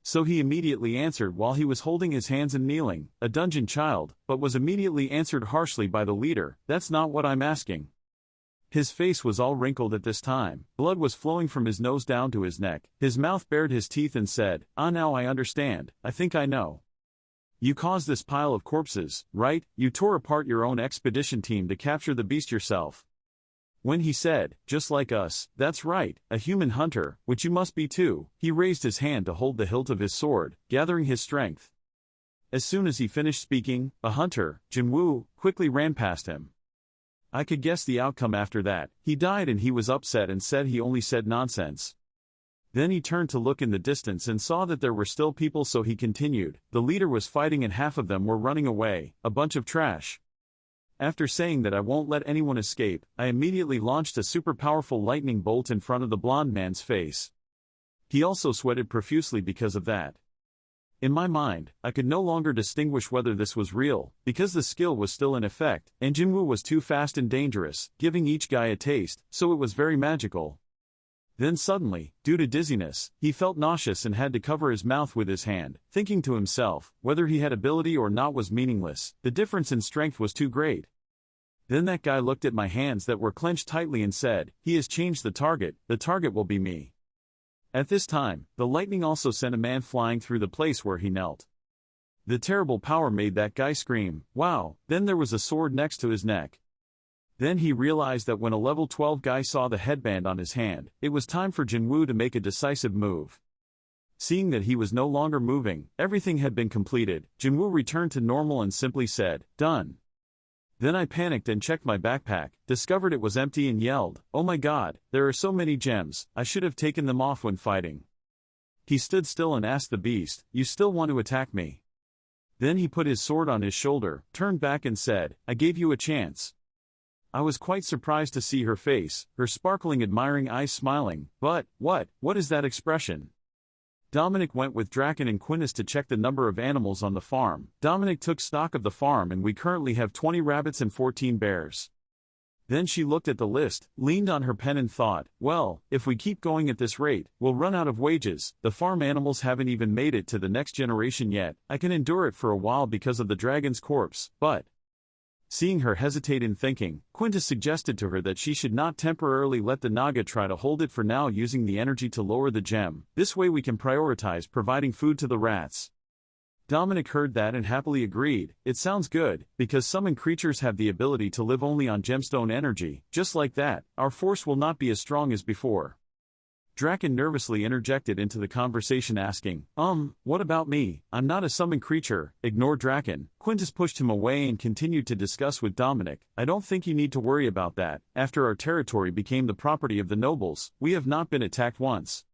So he immediately answered while he was holding his hands and kneeling, "A dungeon child," but was immediately answered harshly by the leader, "That's not what I'm asking." His face was all wrinkled at this time, blood was flowing from his nose down to his neck, his mouth bared his teeth and said, "Ah, now I understand, I think I know. You caused this pile of corpses, right? You tore apart your own expedition team to capture the beast yourself." When he said, "Just like us, that's right, a human hunter, which you must be too," he raised his hand to hold the hilt of his sword, gathering his strength. As soon as he finished speaking, a hunter, Jinwoo, quickly ran past him. I could guess the outcome after that. He died and he was upset and said he only said nonsense. Then he turned to look in the distance and saw that there were still people, so he continued, "The leader was fighting and half of them were running away, a bunch of trash. After saying that I won't let anyone escape, I immediately launched a super powerful lightning bolt in front of the blonde man's face. He also sweated profusely because of that. In my mind, I could no longer distinguish whether this was real, because the skill was still in effect, and Jinwoo was too fast and dangerous, giving each guy a taste, so it was very magical. Then suddenly, due to dizziness, he felt nauseous and had to cover his mouth with his hand, thinking to himself, whether he had ability or not was meaningless, the difference in strength was too great. Then that guy looked at my hands that were clenched tightly and said, "He has changed the target will be me." At this time, the lightning also sent a man flying through the place where he knelt. The terrible power made that guy scream, "Wow!" Then there was a sword next to his neck. Then he realized that when a level 12 guy saw the headband on his hand, it was time for Jinwoo to make a decisive move. Seeing that he was no longer moving, everything had been completed, Jinwoo returned to normal and simply said, "Done." Then I panicked and checked my backpack, discovered it was empty and yelled, "Oh my god, there are so many gems, I should have taken them off when fighting." He stood still and asked the beast, "You still want to attack me?" Then he put his sword on his shoulder, turned back and said, "I gave you a chance." I was quite surprised to see her face, her sparkling admiring eyes smiling, but, what is that expression? Dominic went with Draken and Quintus to check the number of animals on the farm. Dominic took stock of the farm and we currently have 20 rabbits and 14 bears. Then she looked at the list, leaned on her pen and thought, well, if we keep going at this rate, we'll run out of wages, the farm animals haven't even made it to the next generation yet, I can endure it for a while because of the dragon's corpse, but... Seeing her hesitate in thinking, Quintus suggested to her that she should not temporarily let the Naga try to hold it for now using the energy to lower the gem, this way we can prioritize providing food to the rats. Dominic heard that and happily agreed, it sounds good, because summoned creatures have the ability to live only on gemstone energy, just like that, our force will not be as strong as before. Draken nervously interjected into the conversation asking, what about me? I'm not a summoned creature, ignore Draken. Quintus pushed him away and continued to discuss with Dominic, I don't think you need to worry about that, after our territory became the property of the nobles, we have not been attacked once.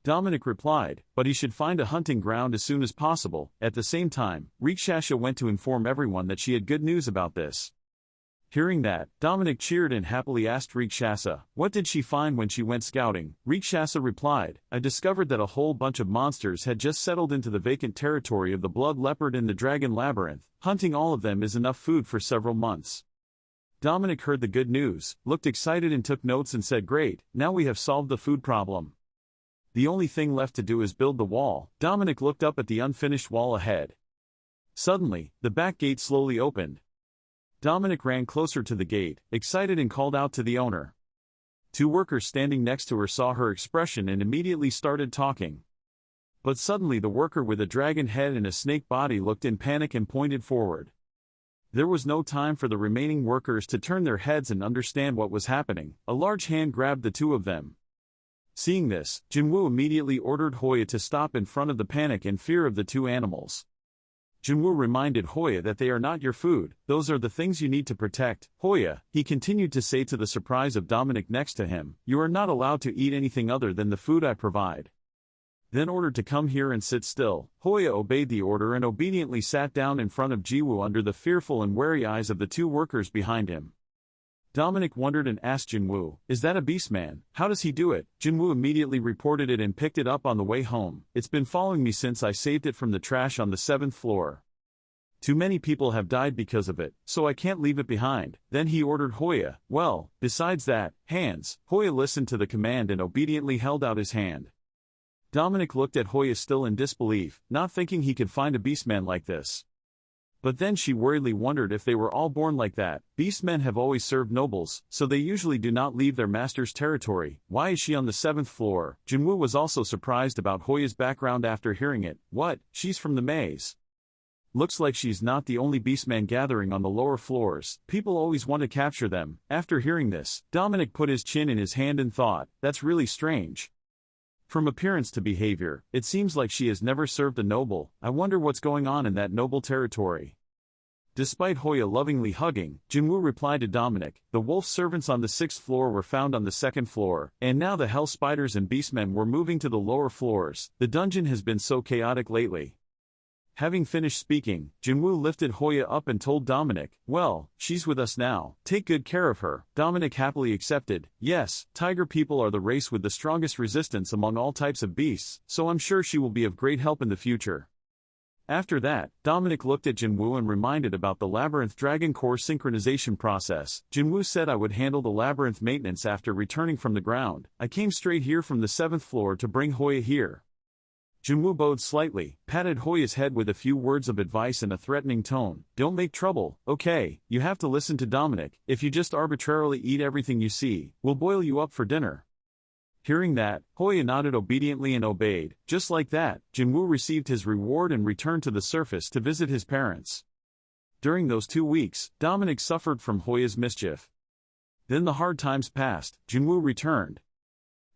Dominic replied, but he should find a hunting ground as soon as possible. At the same time, Rikshasha went to inform everyone that she had good news about this. Hearing that, Dominic cheered and happily asked Rikshasa, what did she find when she went scouting? Rikshasa replied, I discovered that a whole bunch of monsters had just settled into the vacant territory of the blood leopard in the dragon labyrinth. Hunting all of them is enough food for several months. Dominic heard the good news, looked excited and took notes and said, great, now we have solved the food problem. The only thing left to do is build the wall. Dominic looked up at the unfinished wall ahead. Suddenly, the back gate slowly opened. Dominic ran closer to the gate, excited and called out to the owner. Two workers standing next to her saw her expression and immediately started talking. But suddenly the worker with a dragon head and a snake body looked in panic and pointed forward. There was no time for the remaining workers to turn their heads and understand what was happening. A large hand grabbed the two of them. Seeing this, Jinwoo immediately ordered Hoya to stop in front of the panic and fear of the two animals. Jinwoo reminded Hoya that they are not your food, those are the things you need to protect. Hoya, he continued to say to the surprise of Dominic next to him, you are not allowed to eat anything other than the food I provide. Then ordered to come here and sit still. Hoya obeyed the order and obediently sat down in front of Jinwoo under the fearful and wary eyes of the two workers behind him. Dominic wondered and asked Jinwoo, is that a beastman? How does he do it? Jinwoo immediately reported it and picked it up on the way home. It's been following me since I saved it from the trash on the 7th floor. Too many people have died because of it, so I can't leave it behind. Then he ordered Hoya, well, besides that, hands. Hoya listened to the command and obediently held out his hand. Dominic looked at Hoya still in disbelief, not thinking he could find a beastman like this. But then she worriedly wondered if they were all born like that. Beastmen have always served nobles, so they usually do not leave their master's territory. Why is she on the 7th floor? Jinwoo was also surprised about Hoya's background after hearing it. What? She's from the maze. Looks like she's not the only beastman gathering on the lower floors. People always want to capture them. After hearing this, Dominic put his chin in his hand and thought, that's really strange. From appearance to behavior, it seems like she has never served a noble. I wonder what's going on in that noble territory. Despite Hoya lovingly hugging, Jinwoo replied to Dominic, the wolf servants on the 6th floor were found on the 2nd floor, and now the hell spiders and beastmen were moving to the lower floors. The dungeon has been so chaotic lately. Having finished speaking, Jinwoo lifted Hoya up and told Dominic, well, she's with us now, take good care of her. Dominic happily accepted, yes, tiger people are the race with the strongest resistance among all types of beasts, so I'm sure she will be of great help in the future. After that, Dominic looked at Jinwoo and reminded about the Labyrinth Dragon Core synchronization process. Jinwoo said I would handle the Labyrinth maintenance after returning from the ground. I came straight here from the 7th floor to bring Hoya here. Jinwoo bowed slightly, patted Hoya's head with a few words of advice in a threatening tone. Don't make trouble, okay? You have to listen to Dominic. If you just arbitrarily eat everything you see, we'll boil you up for dinner. Hearing that, Hoya nodded obediently and obeyed. Just like that, Jinwoo received his reward and returned to the surface to visit his parents. During those 2 weeks, Dominic suffered from Hoya's mischief. Then the hard times passed. Jinwoo returned.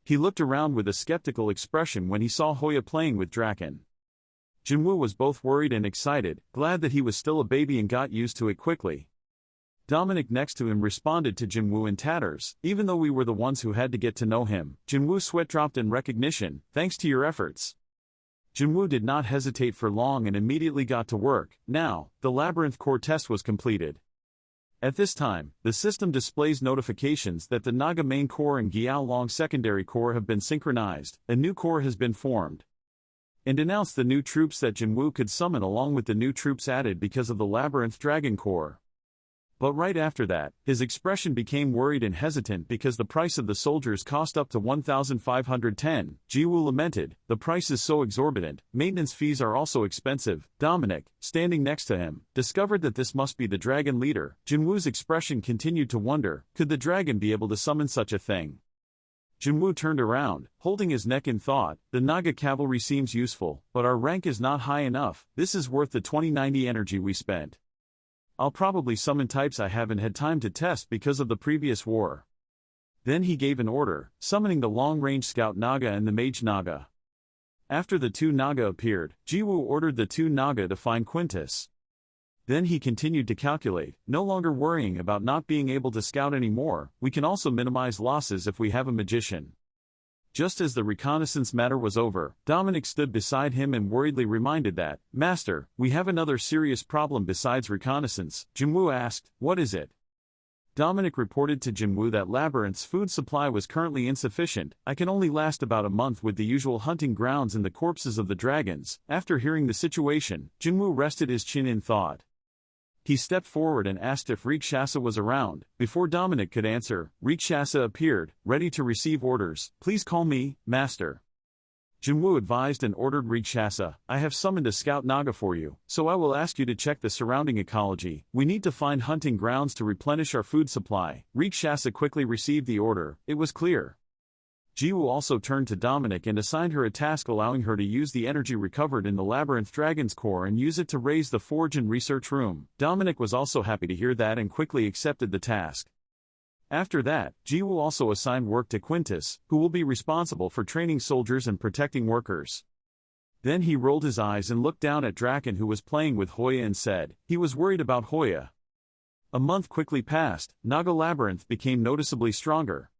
He looked around with a skeptical expression when he saw Hoya playing with Draken. Jinwoo was both worried and excited, glad that he was still a baby and got used to it quickly. Dominic next to him responded to Jinwoo in tatters. Even though we were the ones who had to get to know him, Jinwoo's sweat dropped in recognition. Thanks to your efforts. Jinwoo did not hesitate for long and immediately got to work. Now, the Labyrinth Core test was completed. At this time, the system displays notifications that the Naga Main Core and Giao Long Secondary Core have been synchronized, a new core has been formed, and announced the new troops that Jinwoo could summon along with the new troops added because of the Labyrinth Dragon Core. But right after that, his expression became worried and hesitant because the price of the soldiers cost up to 1,510. Jiwoo lamented, the price is so exorbitant, maintenance fees are also expensive. Dominic, standing next to him, discovered that this must be the dragon leader. Jinwoo's expression continued to wonder, could the dragon be able to summon such a thing? Jinwoo turned around, holding his neck in thought. The Naga cavalry seems useful, but our rank is not high enough. This is worth the 2090 energy we spent. I'll probably summon types I haven't had time to test because of the previous war. Then he gave an order, summoning the long-range scout Naga and the mage Naga. After the 2 Naga appeared, Jiwoo ordered the 2 Naga to find Quintus. Then he continued to calculate, no longer worrying about not being able to scout anymore. We can also minimize losses if we have a magician. Just as the reconnaissance matter was over, Dominic stood beside him and worriedly reminded that, Master, we have another serious problem besides reconnaissance. Jinwoo asked, what is it? Dominic reported to Jinwoo that Labyrinth's food supply was currently insufficient. I can only last about a month with the usual hunting grounds and the corpses of the dragons. After hearing the situation, Jinwoo rested his chin in thought. He stepped forward and asked if Rikshasa was around. Before Dominic could answer, Rikshasa appeared, ready to receive orders. Please call me, Master. Jinwoo advised and ordered Rikshasa, I have summoned a scout Naga for you, so I will ask you to check the surrounding ecology. We need to find hunting grounds to replenish our food supply. Rikshasa quickly received the order. It was clear. Jiwoo also turned to Dominic and assigned her a task allowing her to use the energy recovered in the Labyrinth Dragon's Core and use it to raise the forge and research room. Dominic was also happy to hear that and quickly accepted the task. After that, Jiwoo also assigned work to Quintus, who will be responsible for training soldiers and protecting workers. Then he rolled his eyes and looked down at Draken, who was playing with Hoya, and said, he was worried about Hoya. A month quickly passed. Naga Labyrinth became noticeably stronger.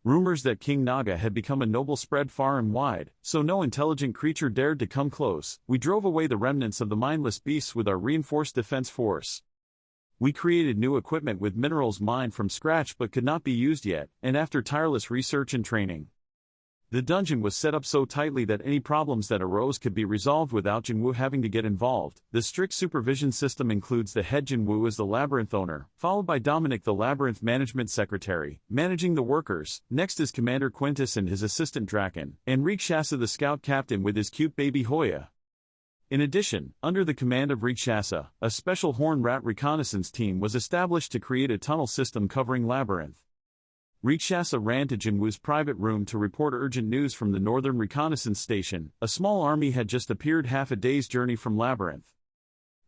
Rumors that King Naga had become a noble spread far and wide, so no intelligent creature dared to come close. We drove away the remnants of the mindless beasts with our reinforced defense force. We created new equipment with minerals mined from scratch but could not be used yet, and after tireless research and training, the dungeon was set up so tightly that any problems that arose could be resolved without Jinwoo having to get involved. The strict supervision system includes the head Jinwoo as the labyrinth owner, followed by Dominic the labyrinth management secretary, managing the workers. Next is Commander Quintus and his assistant Draken, and Rikshasa the scout captain with his cute baby Hoya. In addition, under the command of Rikshasa, a special horn rat reconnaissance team was established to create a tunnel system covering Labyrinth. Rikshasa ran to Jinwoo's private room to report urgent news from the northern reconnaissance station. A small army had just appeared half a day's journey from Labyrinth.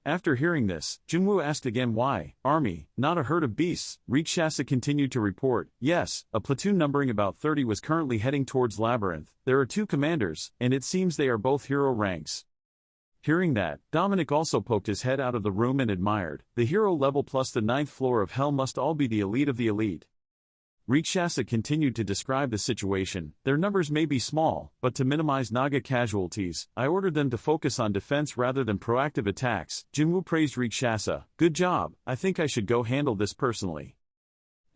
After hearing this, Jinwoo asked again why, army, not a herd of beasts. Rikshasa continued to report, yes, a platoon numbering about 30 was currently heading towards Labyrinth. There are 2 commanders, and it seems they are both hero ranks. Hearing that, Dominic also poked his head out of the room and admired, the hero level plus the 9th floor of hell must all be the elite of the elite. Rikshasa continued to describe the situation. Their numbers may be small, but to minimize Naga casualties, I ordered them to focus on defense rather than proactive attacks. Jinwoo praised Rikshasa. Good job, I think I should go handle this personally.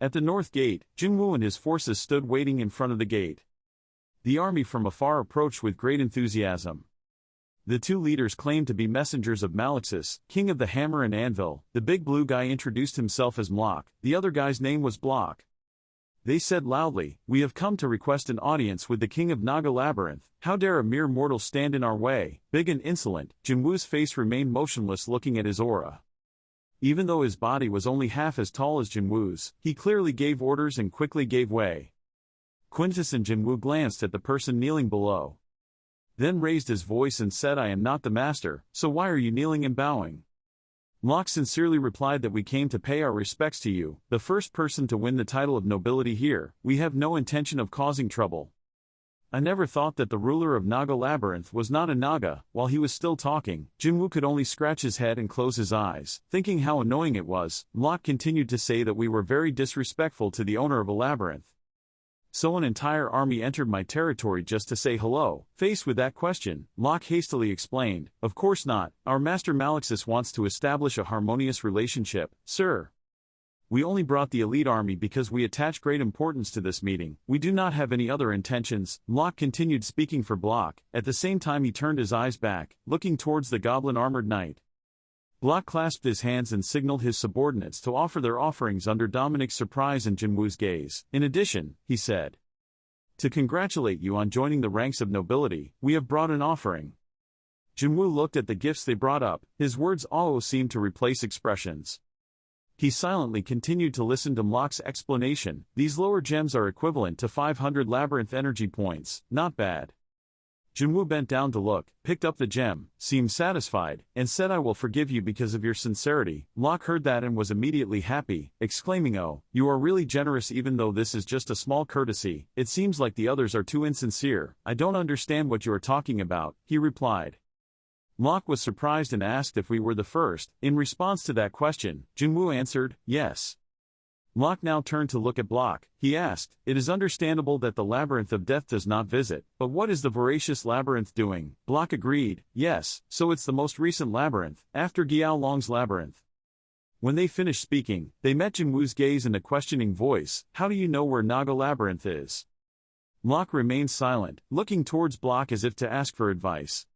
At the north gate, Jinwoo and his forces stood waiting in front of the gate. The army from afar approached with great enthusiasm. The two leaders claimed to be messengers of Malais, king of the hammer and anvil. The big blue guy introduced himself as Mlock, the other guy's name was Block. They said loudly, "We have come to request an audience with the king of Naga Labyrinth. How dare a mere mortal stand in our way?" Big and insolent, Jinwoo's face remained motionless looking at his aura. Even though his body was only half as tall as Jinwoo's, he clearly gave orders and quickly gave way. Quintus and Jinwoo glanced at the person kneeling below. Then raised his voice and said, "I am not the master, so why are you kneeling and bowing?" Mlock sincerely replied that we came to pay our respects to you, the first person to win the title of nobility here. We have no intention of causing trouble. I never thought that the ruler of Naga Labyrinth was not a Naga. While he was still talking, Jinwoo could only scratch his head and close his eyes. Thinking how annoying it was, Mlock continued to say that we were very disrespectful to the owner of a labyrinth. So an entire army entered my territory just to say hello. Faced with that question, Mlock hastily explained, "Of course not. Our master Malais wants to establish a harmonious relationship, sir. We only brought the elite army because we attach great importance to this meeting. We do not have any other intentions." Mlock continued speaking for Block. At the same time he turned his eyes back, looking towards the goblin-armored knight. Block clasped his hands and signaled his subordinates to offer their offerings under Dominic's surprise and Jinwoo's gaze. In addition, he said, "To congratulate you on joining the ranks of nobility, we have brought an offering." Jinwoo looked at the gifts they brought up. His words almost seemed to replace expressions. He silently continued to listen to Mlock's explanation. "These lower gems are equivalent to 500 labyrinth energy points. Not bad." Jinwoo bent down to look, picked up the gem, seemed satisfied, and said, "I will forgive you because of your sincerity." Mlock heard that and was immediately happy, exclaiming, "Oh, you are really generous even though this is just a small courtesy. It seems like the others are too insincere." "I don't understand what you are talking about," he replied. Mlock was surprised and asked if we were the first. In response to that question, Jinwoo answered, "Yes." Mlock now turned to look at Block. He asked, "It is understandable that the Labyrinth of Death does not visit, but what is the voracious labyrinth doing?" Block agreed, "Yes, so it's the most recent labyrinth, after Giao Long's labyrinth." When they finished speaking, they met Jinwoo's gaze in a questioning voice. "How do you know where Naga Labyrinth is?" Mlock remained silent, looking towards Block as if to ask for advice.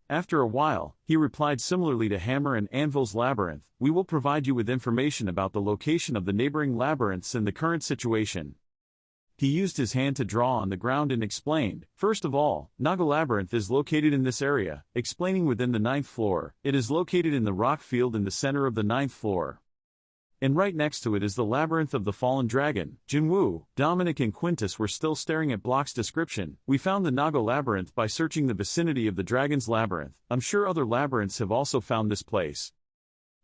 After a while, he replied similarly to Hammer and Anvil's labyrinth, "We will provide you with information about the location of the neighboring labyrinths and the current situation." He used his hand to draw on the ground and explained, "First of all, Naga Labyrinth is located in this area," explaining within the 9th floor. "It is located in the rock field in the center of the 9th floor. And right next to it is the Labyrinth of the Fallen Dragon." Jinwoo, Dominic and Quintus were still staring at Block's description. "We found the Naga Labyrinth by searching the vicinity of the Dragon's Labyrinth. I'm sure other labyrinths have also found this place.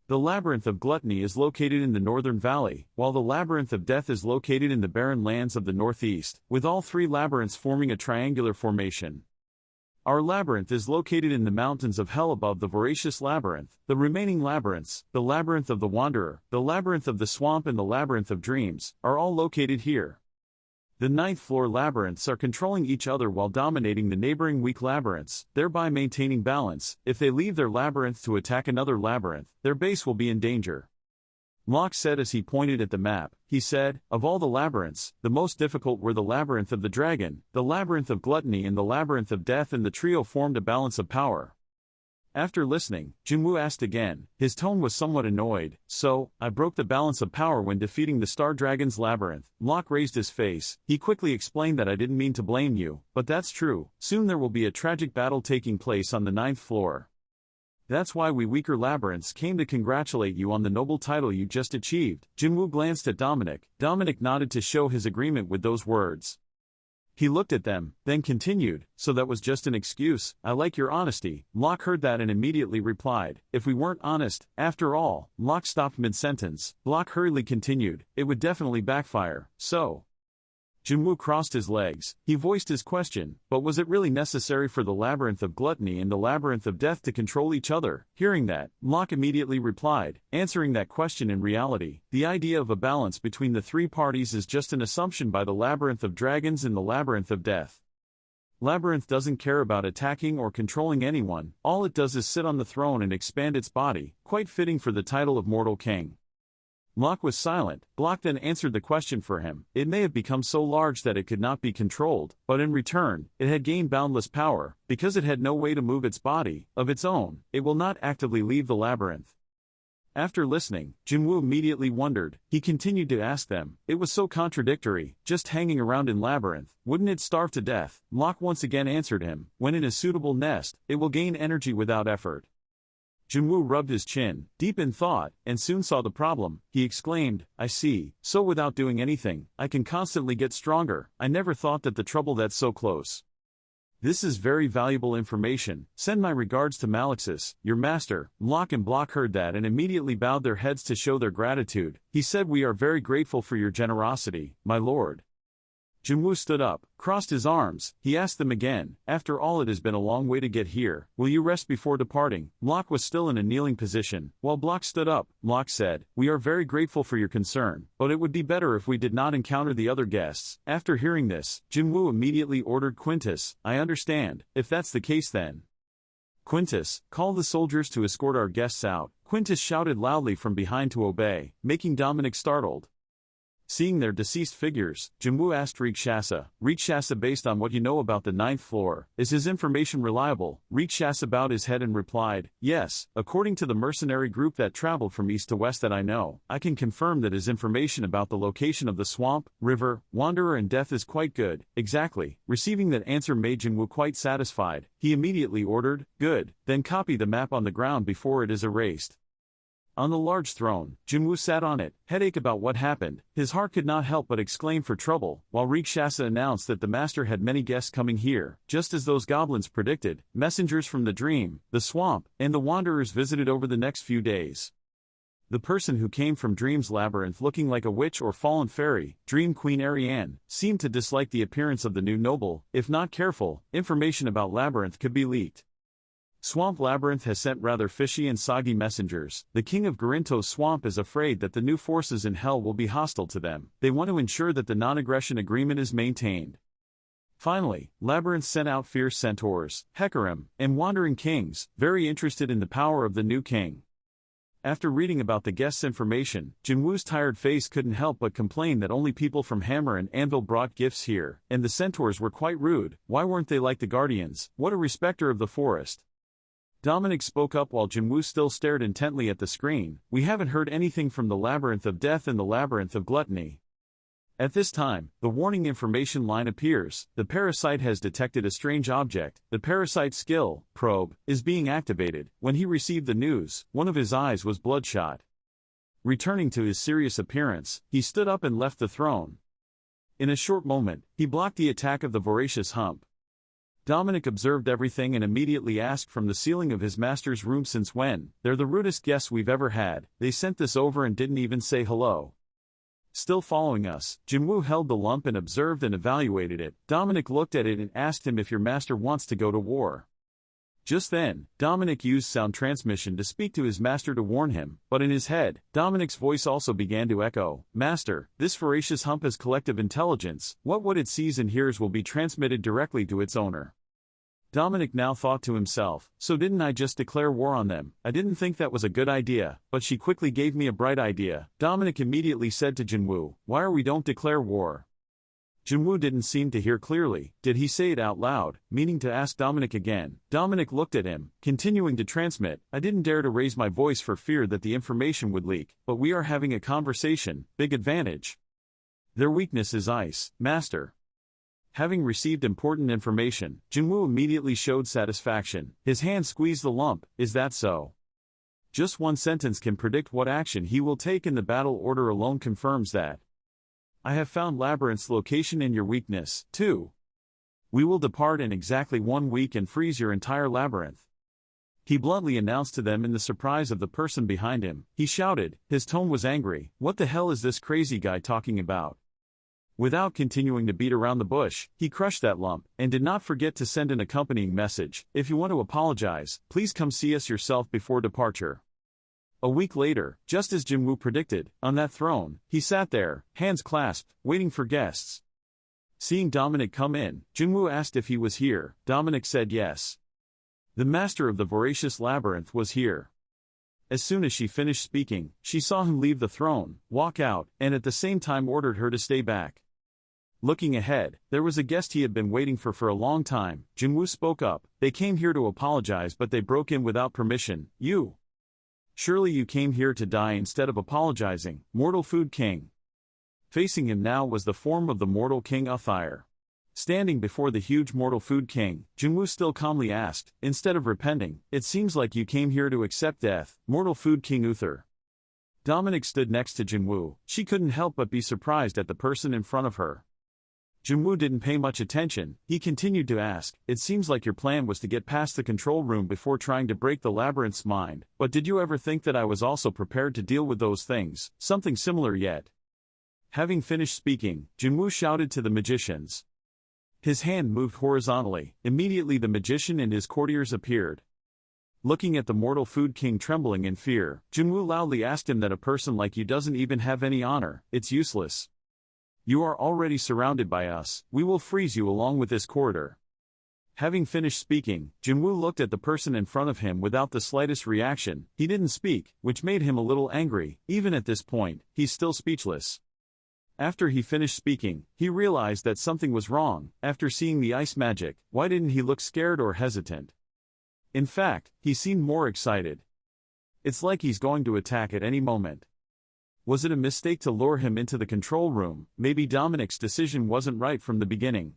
The Labyrinth of Gluttony is located in the Northern Valley, while the Labyrinth of Death is located in the barren lands of the Northeast, with all three labyrinths forming a triangular formation. Our labyrinth is located in the mountains of hell above the voracious labyrinth. The remaining labyrinths, the Labyrinth of the Wanderer, the Labyrinth of the Swamp and the Labyrinth of Dreams, are all located here. The 9th floor labyrinths are controlling each other while dominating the neighboring weak labyrinths, thereby maintaining balance. If they leave their labyrinth to attack another labyrinth, their base will be in danger." Mlock said as he pointed at the map. He said, "Of all the labyrinths, the most difficult were the Labyrinth of the Dragon, the Labyrinth of Gluttony and the Labyrinth of Death, and the trio formed a balance of power." After listening, Jinwoo asked again. His tone was somewhat annoyed. "So, I broke the balance of power when defeating the Star Dragon's labyrinth." Mlock raised his face. He quickly explained that I didn't mean to blame you, but that's true. Soon there will be a tragic battle taking place on the 9th floor. That's why we weaker labyrinths came to congratulate you on the noble title you just achieved." Jinwoo glanced at Dominic. Dominic nodded to show his agreement with those words. He looked at them, then continued, "So that was just an excuse. I like your honesty." Mlock heard that and immediately replied, "If we weren't honest, after all." Mlock stopped mid-sentence. Block hurriedly continued, "It would definitely backfire, so." Jinwoo crossed his legs. He voiced his question, but was it really necessary for the Labyrinth of Gluttony and the Labyrinth of Death to control each other? Hearing that, Mlock immediately replied, answering that question in reality, the idea of a balance between the three parties is just an assumption by the Labyrinth of Dragons and the Labyrinth of Death. Labyrinth doesn't care about attacking or controlling anyone, all it does is sit on the throne and expand its body, quite fitting for the title of Mortal King. Locke was silent. Block then answered the question for him. It may have become so large that it could not be controlled, but in return, it had gained boundless power. Because it had no way to move its body, of its own, it will not actively leave the labyrinth. After listening, Jinwoo immediately wondered. He continued to ask them. It was so contradictory, just hanging around in labyrinth. Wouldn't it starve to death? Locke once again answered him. When in a suitable nest, it will gain energy without effort. Jinwoo rubbed his chin, deep in thought, and soon saw the problem. He exclaimed, I see, so without doing anything, I can constantly get stronger. I never thought that the trouble that's so close. This is very valuable information. Send my regards to Malexis, your master. Locke and Block heard that and immediately bowed their heads to show their gratitude. He said, we are very grateful for your generosity, my lord. Jinwoo stood up, crossed his arms. He asked them again, after all, it has been a long way to get here. Will you rest before departing? Locke was still in a kneeling position. While Block stood up, Locke said, we are very grateful for your concern, but it would be better if we did not encounter the other guests. After hearing this, Jinwoo immediately ordered Quintus, I understand. If that's the case then. Quintus, call the soldiers to escort our guests out. Quintus shouted loudly from behind to obey, making Dominic startled. Seeing their deceased figures, Jinwoo asked Rikshasa, Rikshasa, based on what you know about the 9th floor, is his information reliable? Rikshasa bowed his head and replied, yes, according to the mercenary group that traveled from east to west that I know, I can confirm that his information about the location of the swamp, river, wanderer and death is quite good. Exactly. Receiving that answer made Jinwoo quite satisfied. He immediately ordered, good, then copy the map on the ground before it is erased. On the large throne, Jinwoo sat on it, headache about what happened. His heart could not help but exclaim for trouble, while Rikshasa announced that the master had many guests coming here, just as those goblins predicted, messengers from the dream, the swamp, and the wanderers visited over the next few days. The person who came from Dream's labyrinth looking like a witch or fallen fairy, Dream Queen Ariane, seemed to dislike the appearance of the new noble. If not careful, information about Labyrinth could be leaked. Swamp Labyrinth has sent rather fishy and soggy messengers. The king of Garinto's swamp is afraid that the new forces in hell will be hostile to them. They want to ensure that the non-aggression agreement is maintained. Finally, Labyrinth sent out fierce centaurs, Hecarim, and wandering kings, very interested in the power of the new king. After reading about the guests' information, Jinwoo's tired face couldn't help but complain that only people from Hammer and Anvil brought gifts here, and the centaurs were quite rude. Why weren't they like the guardians? What a respecter of the forest. Dominic spoke up while Jinwoo still stared intently at the screen. We haven't heard anything from the Labyrinth of Death and the Labyrinth of Gluttony. At this time, the warning information line appears. The parasite has detected a strange object. The parasite skill, probe, is being activated. When he received the news, one of his eyes was bloodshot. Returning to his serious appearance, he stood up and left the throne. In a short moment, he blocked the attack of the voracious hump. Dominic observed everything and immediately asked from the ceiling of his master's room, since when? They're the rudest guests we've ever had. They sent this over and didn't even say hello. Still following us, Jinwoo held the lump and observed and evaluated it. Dominic looked at it and asked him if your master wants to go to war. Just then, Dominic used sound transmission to speak to his master to warn him, but in his head, Dominic's voice also began to echo, Master, this voracious hump has collective intelligence. What it sees and hears will be transmitted directly to its owner. Dominic now thought to himself, so didn't I just declare war on them? I didn't think that was a good idea, but she quickly gave me a bright idea. Dominic immediately said to Jinwoo, why are we don't declare war? Jinwoo didn't seem to hear clearly. Did he say it out loud, meaning to ask Dominic again? Dominic looked at him, continuing to transmit. I didn't dare to raise my voice for fear that the information would leak, but we are having a conversation. Big advantage. Their weakness is ice, master. Having received important information, Jinwoo immediately showed satisfaction. His hand squeezed the lump. Is that so? Just one sentence can predict what action he will take, and the battle order alone confirms that. I have found Labyrinth's location in your weakness, too. We will depart in exactly 1 week and freeze your entire labyrinth. He bluntly announced to them in the surprise of the person behind him. He shouted, his tone was angry. What the hell is this crazy guy talking about? Without continuing to beat around the bush, he crushed that lump, and did not forget to send an accompanying message. If you want to apologize, please come see us yourself before departure. A week later, just as Jinwoo predicted, on that throne, he sat there, hands clasped, waiting for guests. Seeing Dominic come in, Jinwoo asked if he was here. Dominic said yes. The master of the voracious labyrinth was here. As soon as she finished speaking, she saw him leave the throne, walk out, and at the same time ordered her to stay back. Looking ahead, there was a guest he had been waiting for a long time. Jinwoo spoke up. They came here to apologize, but they broke in without permission. You. Surely you came here to die instead of apologizing, Mortal Food King. Facing him now was the form of the Mortal King Uther. Standing before the huge Mortal Food King, Jinwoo still calmly asked, instead of repenting, it seems like you came here to accept death, Mortal Food King Uther. Dominic stood next to Jinwoo. She couldn't help but be surprised at the person in front of her. Jinwoo didn't pay much attention. He continued to ask, it seems like your plan was to get past the control room before trying to break the labyrinth's mind, but did you ever think that I was also prepared to deal with those things, something similar yet? Having finished speaking, Jinwoo shouted to the magicians. His hand moved horizontally. Immediately the magician and his courtiers appeared. Looking at the Mortal Food King trembling in fear, Jinwoo loudly asked him that a person like you doesn't even have any honor, it's useless. You are already surrounded by us, we will freeze you along with this corridor. Having finished speaking, Jinwoo looked at the person in front of him without the slightest reaction. He didn't speak, which made him a little angry. Even at this point, he's still speechless. After he finished speaking, he realized that something was wrong. After seeing the ice magic, why didn't he look scared or hesitant? In fact, he seemed more excited. It's like he's going to attack at any moment. Was it a mistake to lure him into the control room? Maybe Dominic's decision wasn't right from the beginning.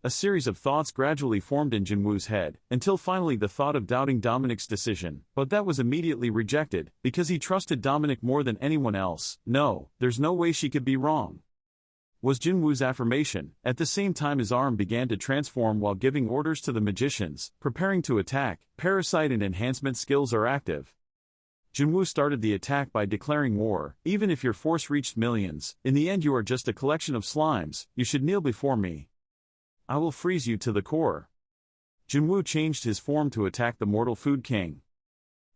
A series of thoughts gradually formed in Jinwoo's head, until finally the thought of doubting Dominic's decision, but that was immediately rejected, because he trusted Dominic more than anyone else. No, there's no way she could be wrong. Was Jinwoo's affirmation. At the same time his arm began to transform while giving orders to the magicians, preparing to attack. Parasite and enhancement skills are active. Jinwoo started the attack by declaring war. Even if your force reached millions, in the end you are just a collection of slimes. You should kneel before me. I will freeze you to the core. Jinwoo changed his form to attack the Mortal Food King.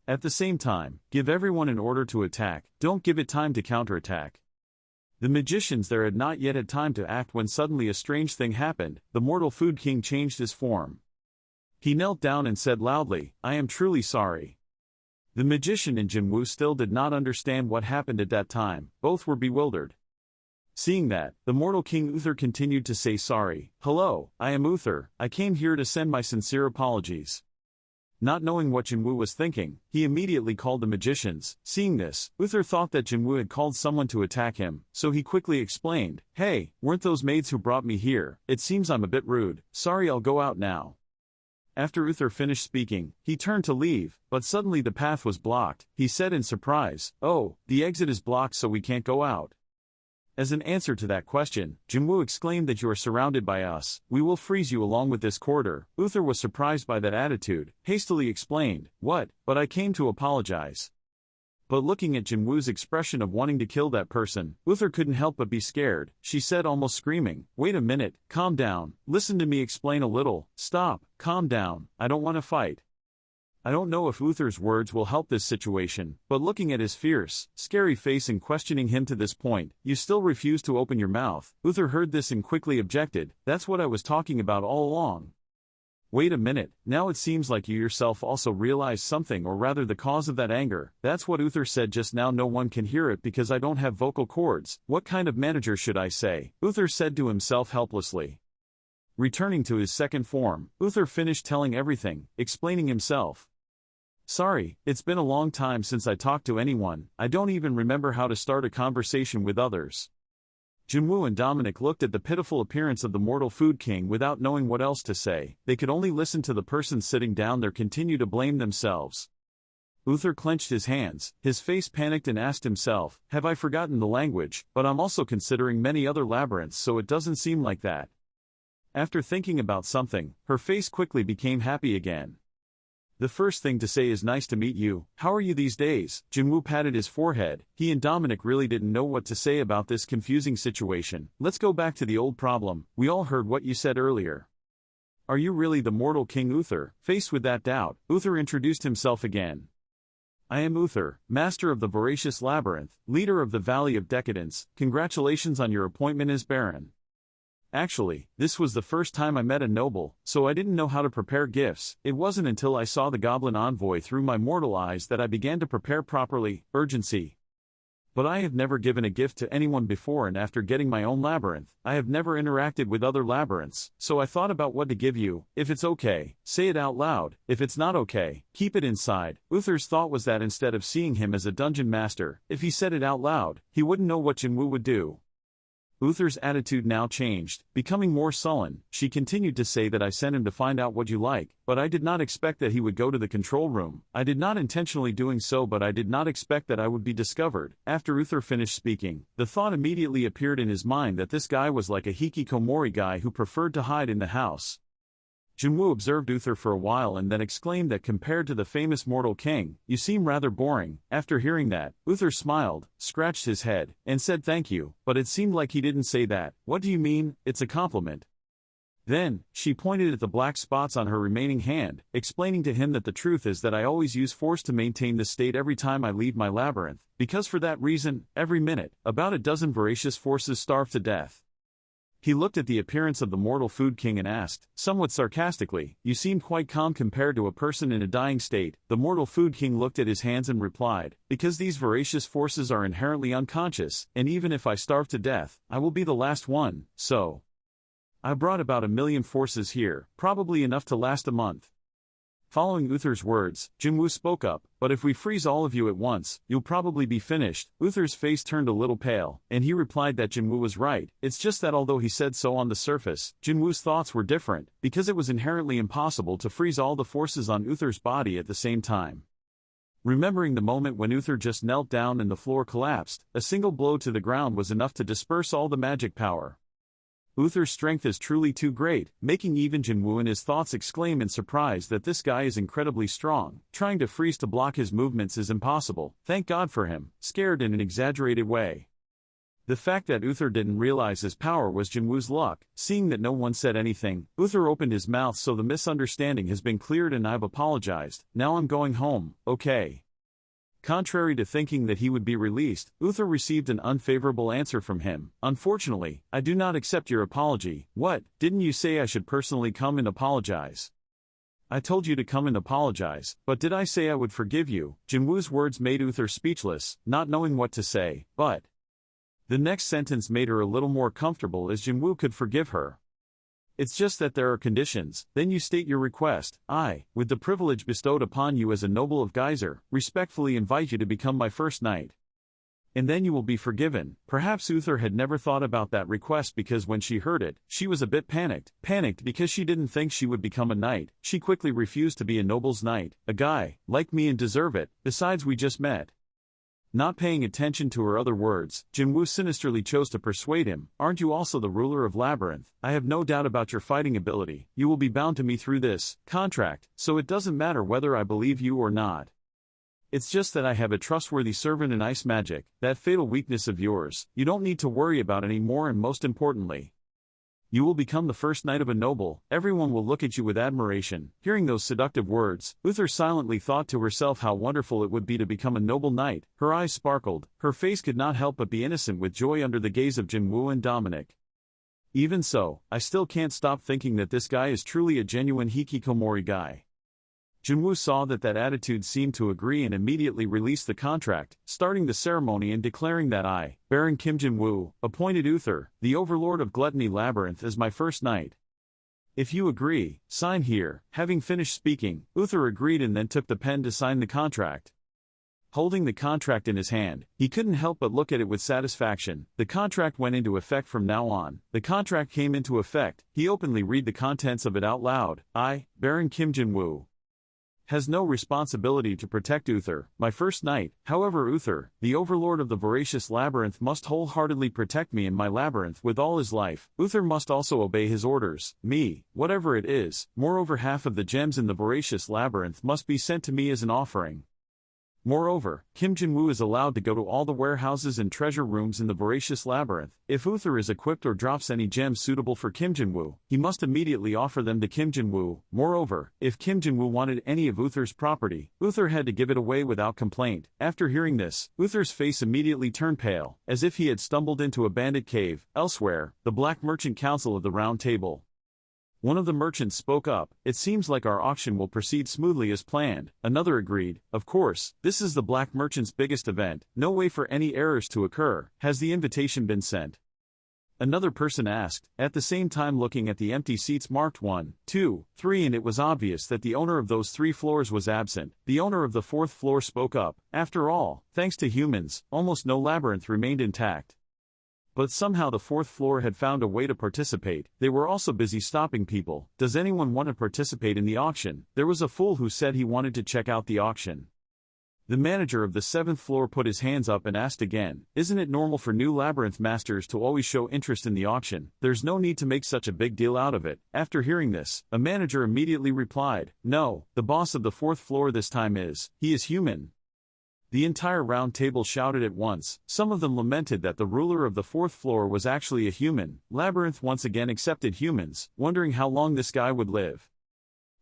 At the same time, give everyone an order to attack, don't give it time to counterattack. The magicians there had not yet had time to act when suddenly a strange thing happened. The Mortal Food King changed his form. He knelt down and said loudly, I am truly sorry. The magician and Jinwoo still did not understand what happened at that time. Both were bewildered. Seeing that, the Mortal King Uther continued to say sorry. Hello, I am Uther. I came here to send my sincere apologies. Not knowing what Jinwoo was thinking, he immediately called the magicians. Seeing this, Uther thought that Jinwoo had called someone to attack him, so he quickly explained, Hey, weren't those maids who brought me here? It seems I'm a bit rude. Sorry, I'll go out now. After Uther finished speaking, he turned to leave, but suddenly the path was blocked. He said in surprise, Oh, the exit is blocked so we can't go out. As an answer to that question, Jinwoo exclaimed that you are surrounded by us, we will freeze you along with this corridor. Uther was surprised by that attitude, hastily explained, What? But I came to apologize. But looking at Jinwoo's expression of wanting to kill that person, Uther couldn't help but be scared. She said almost screaming, Wait a minute, calm down, listen to me explain a little, stop, calm down, I don't want to fight. I don't know if Uther's words will help this situation, but looking at his fierce, scary face and questioning him to this point, you still refuse to open your mouth. Uther heard this and quickly objected, That's what I was talking about all along. Wait a minute, now it seems like you yourself also realized something, or rather the cause of that anger. That's what Uther said just now. No one can hear it because I don't have vocal cords. What kind of manager should I say? Uther said to himself helplessly. Returning to his second form, Uther finished telling everything, explaining himself. Sorry, it's been a long time since I talked to anyone. I don't even remember how to start a conversation with others. Jinwoo and Dominic looked at the pitiful appearance of the Mortal Food King without knowing what else to say. They could only listen to the person sitting down there continue to blame themselves. Uther clenched his hands, his face panicked and asked himself, Have I forgotten the language? But I'm also considering many other labyrinths, so it doesn't seem like that. After thinking about something, her face quickly became happy again. The first thing to say is nice to meet you. How are you these days? Jinwoo patted his forehead. He and Dominic really didn't know what to say about this confusing situation. Let's go back to the old problem. We all heard what you said earlier. Are you really the Mortal King Uther? Faced with that doubt, Uther introduced himself again. I am Uther, master of the voracious labyrinth, leader of the Valley of Decadence. Congratulations on your appointment as Baron. Actually, this was the first time I met a noble, so I didn't know how to prepare gifts. It wasn't until I saw the goblin envoy through my mortal eyes that I began to prepare properly. Urgency. But I have never given a gift to anyone before, and after getting my own labyrinth, I have never interacted with other labyrinths, so I thought about what to give you. If it's okay, say it out loud. If it's not okay, keep it inside. Uther's thought was that instead of seeing him as a dungeon master, if he said it out loud, he wouldn't know what Jinwoo would do. Uther's attitude now changed, becoming more sullen. She continued to say that I sent him to find out what you like, but I did not expect that he would go to the control room. I did not intentionally doing so, but I did not expect that I would be discovered. After Uther finished speaking, the thought immediately appeared in his mind that this guy was like a hikikomori guy who preferred to hide in the house. Jinwoo observed Uther for a while and then exclaimed that compared to the famous mortal king, you seem rather boring. After hearing that, Uther smiled, scratched his head, and said thank you, but it seemed like he didn't say that. What do you mean? It's a compliment. Then, she pointed at the black spots on her remaining hand, explaining to him that the truth is that I always use force to maintain this state every time I leave my labyrinth, because for that reason, every minute, about a dozen voracious forces starve to death. He looked at the appearance of the mortal food king and asked, somewhat sarcastically, you seem quite calm compared to a person in a dying state. The mortal food king looked at his hands and replied, because these voracious forces are inherently unconscious, and even if I starve to death, I will be the last one, so I brought about 1,000,000 forces here, probably enough to last a month. Following Uther's words, Jinwoo spoke up, but if we freeze all of you at once, you'll probably be finished. Uther's face turned a little pale, and he replied that Jinwoo was right. It's just that although he said so on the surface, Jinwoo's thoughts were different, because it was inherently impossible to freeze all the forces on Uther's body at the same time. Remembering the moment when Uther just knelt down and the floor collapsed, a single blow to the ground was enough to disperse all the magic power. Uther's strength is truly too great, making even Jinwoo in his thoughts exclaim in surprise that this guy is incredibly strong. Trying to freeze to block his movements is impossible. Thank God for him, scared in an exaggerated way. The fact that Uther didn't realize his power was Jinwoo's luck. Seeing that no one said anything, Uther opened his mouth, so the misunderstanding has been cleared and I've apologized. Now I'm going home, okay? Contrary to thinking that he would be released, Uther received an unfavorable answer from him. Unfortunately, I do not accept your apology. What, didn't you say I should personally come and apologize? I told you to come and apologize, but did I say I would forgive you? Jinwoo's words made Uther speechless, not knowing what to say, but the next sentence made her a little more comfortable as Jinwoo could forgive her. It's just that there are conditions. Then you state your request. I, with the privilege bestowed upon you as a noble of Geyser, respectfully invite you to become my first knight. And then you will be forgiven. Perhaps Uther had never thought about that request because when she heard it, she was a bit panicked. Panicked because she didn't think she would become a knight. She quickly refused to be a noble's knight. A guy, like me, and deserve it. Besides, we just met. Not paying attention to her other words, Jinwoo sinisterly chose to persuade him. Aren't you also the ruler of Labyrinth? I have no doubt about your fighting ability. You will be bound to me through this contract, so it doesn't matter whether I believe you or not. It's just that I have a trustworthy servant in ice magic, that fatal weakness of yours, you don't need to worry about anymore, and most importantly, you will become the first knight of a noble. Everyone will look at you with admiration. Hearing those seductive words, Uther silently thought to herself how wonderful it would be to become a noble knight. Her eyes sparkled, her face could not help but be innocent with joy under the gaze of Jinwoo and Dominic. Even so, I still can't stop thinking that this guy is truly a genuine hikikomori guy. Jinwoo saw that attitude seemed to agree and immediately released the contract, starting the ceremony and declaring that I, Baron Kim Jinwoo, appointed Uther, the overlord of Gluttony Labyrinth, as my first knight. If you agree, sign here. Having finished speaking, Uther agreed and then took the pen to sign the contract. Holding the contract in his hand, he couldn't help but look at it with satisfaction. The contract went into effect from now on. The contract came into effect. He openly read the contents of it out loud. I, Baron Kim Jinwoo, has no responsibility to protect Uther, my first knight. However, Uther, the overlord of the voracious labyrinth, must wholeheartedly protect me and my labyrinth with all his life. Uther must also obey his orders, me, whatever it is. Moreover, half of the gems in the voracious labyrinth must be sent to me as an offering. Moreover, Kim Jin-woo is allowed to go to all the warehouses and treasure rooms in the voracious labyrinth. If Uther is equipped or drops any gems suitable for Kim Jin-woo, he must immediately offer them to Kim Jin-woo. Moreover, if Kim Jin-woo wanted any of Uther's property, Uther had to give it away without complaint. After hearing this, Uther's face immediately turned pale, as if he had stumbled into a bandit cave. Elsewhere, the Black Merchant Council of the Round Table. One of the merchants spoke up. It seems like our auction will proceed smoothly as planned. Another agreed. Of course, this is the Black Merchant's biggest event. No way for any errors to occur. Has the invitation been sent? Another person asked, at the same time looking at the empty seats marked 1, 2, 3, and it was obvious that the owner of those 3 floors was absent. The owner of the 4th floor spoke up. After all, thanks to humans, almost no labyrinth remained intact. But somehow the 4th floor had found a way to participate. They were also busy stopping people. Does anyone want to participate in the auction? There was a fool who said he wanted to check out the auction. The manager of the 7th floor put his hands up and asked again, isn't it normal for new labyrinth masters to always show interest in the auction? There's no need to make such a big deal out of it. After hearing this, a manager immediately replied, no, the boss of the 4th floor this time he is human. The entire round table shouted at once. Some of them lamented that the ruler of the 4th floor was actually a human. Labyrinth once again accepted humans, wondering how long this guy would live.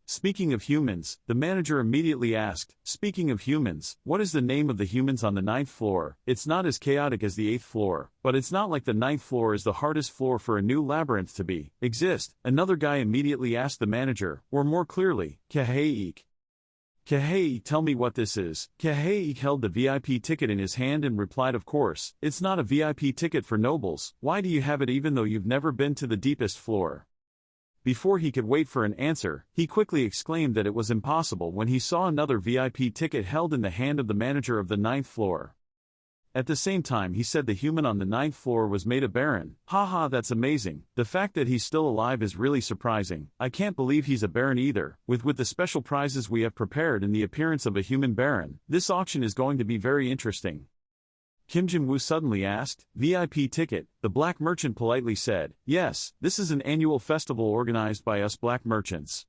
Speaking of humans, the manager immediately asked, speaking of humans, what is the name of the humans on the 9th floor? It's not as chaotic as the 8th floor, but it's not like the 9th floor is the hardest floor for a new labyrinth to exist. Another guy immediately asked the manager, or more clearly, Kaheik. Kaheik, tell me what this is. Kaheik held the VIP ticket in his hand and replied, of course, it's not a VIP ticket for nobles. Why do you have it even though you've never been to the deepest floor? Before he could wait for an answer, he quickly exclaimed that it was impossible when he saw another VIP ticket held in the hand of the manager of the 9th floor. At the same time he said the human on the 9th floor was made a baron. Haha, that's amazing. The fact that he's still alive is really surprising. I can't believe he's a baron either. With the special prizes we have prepared and the appearance of a human baron, this auction is going to be very interesting. Kim Jin-woo suddenly asked, VIP ticket? The black merchant politely said, yes, this is an annual festival organized by us black merchants.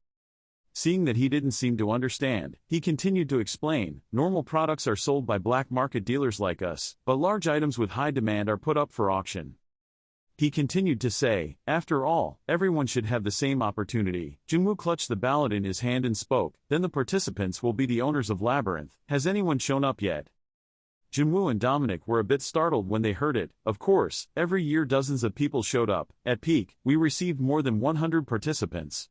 Seeing that he didn't seem to understand, he continued to explain, normal products are sold by black market dealers like us, but large items with high demand are put up for auction. He continued to say, after all, everyone should have the same opportunity. Jin-woo clutched the ballot in his hand and spoke, then the participants will be the owners of Labyrinth. Has anyone shown up yet? Jin-woo and Dominic were a bit startled when they heard it. Of course, every year dozens of people showed up. At peak, we received more than 100 participants.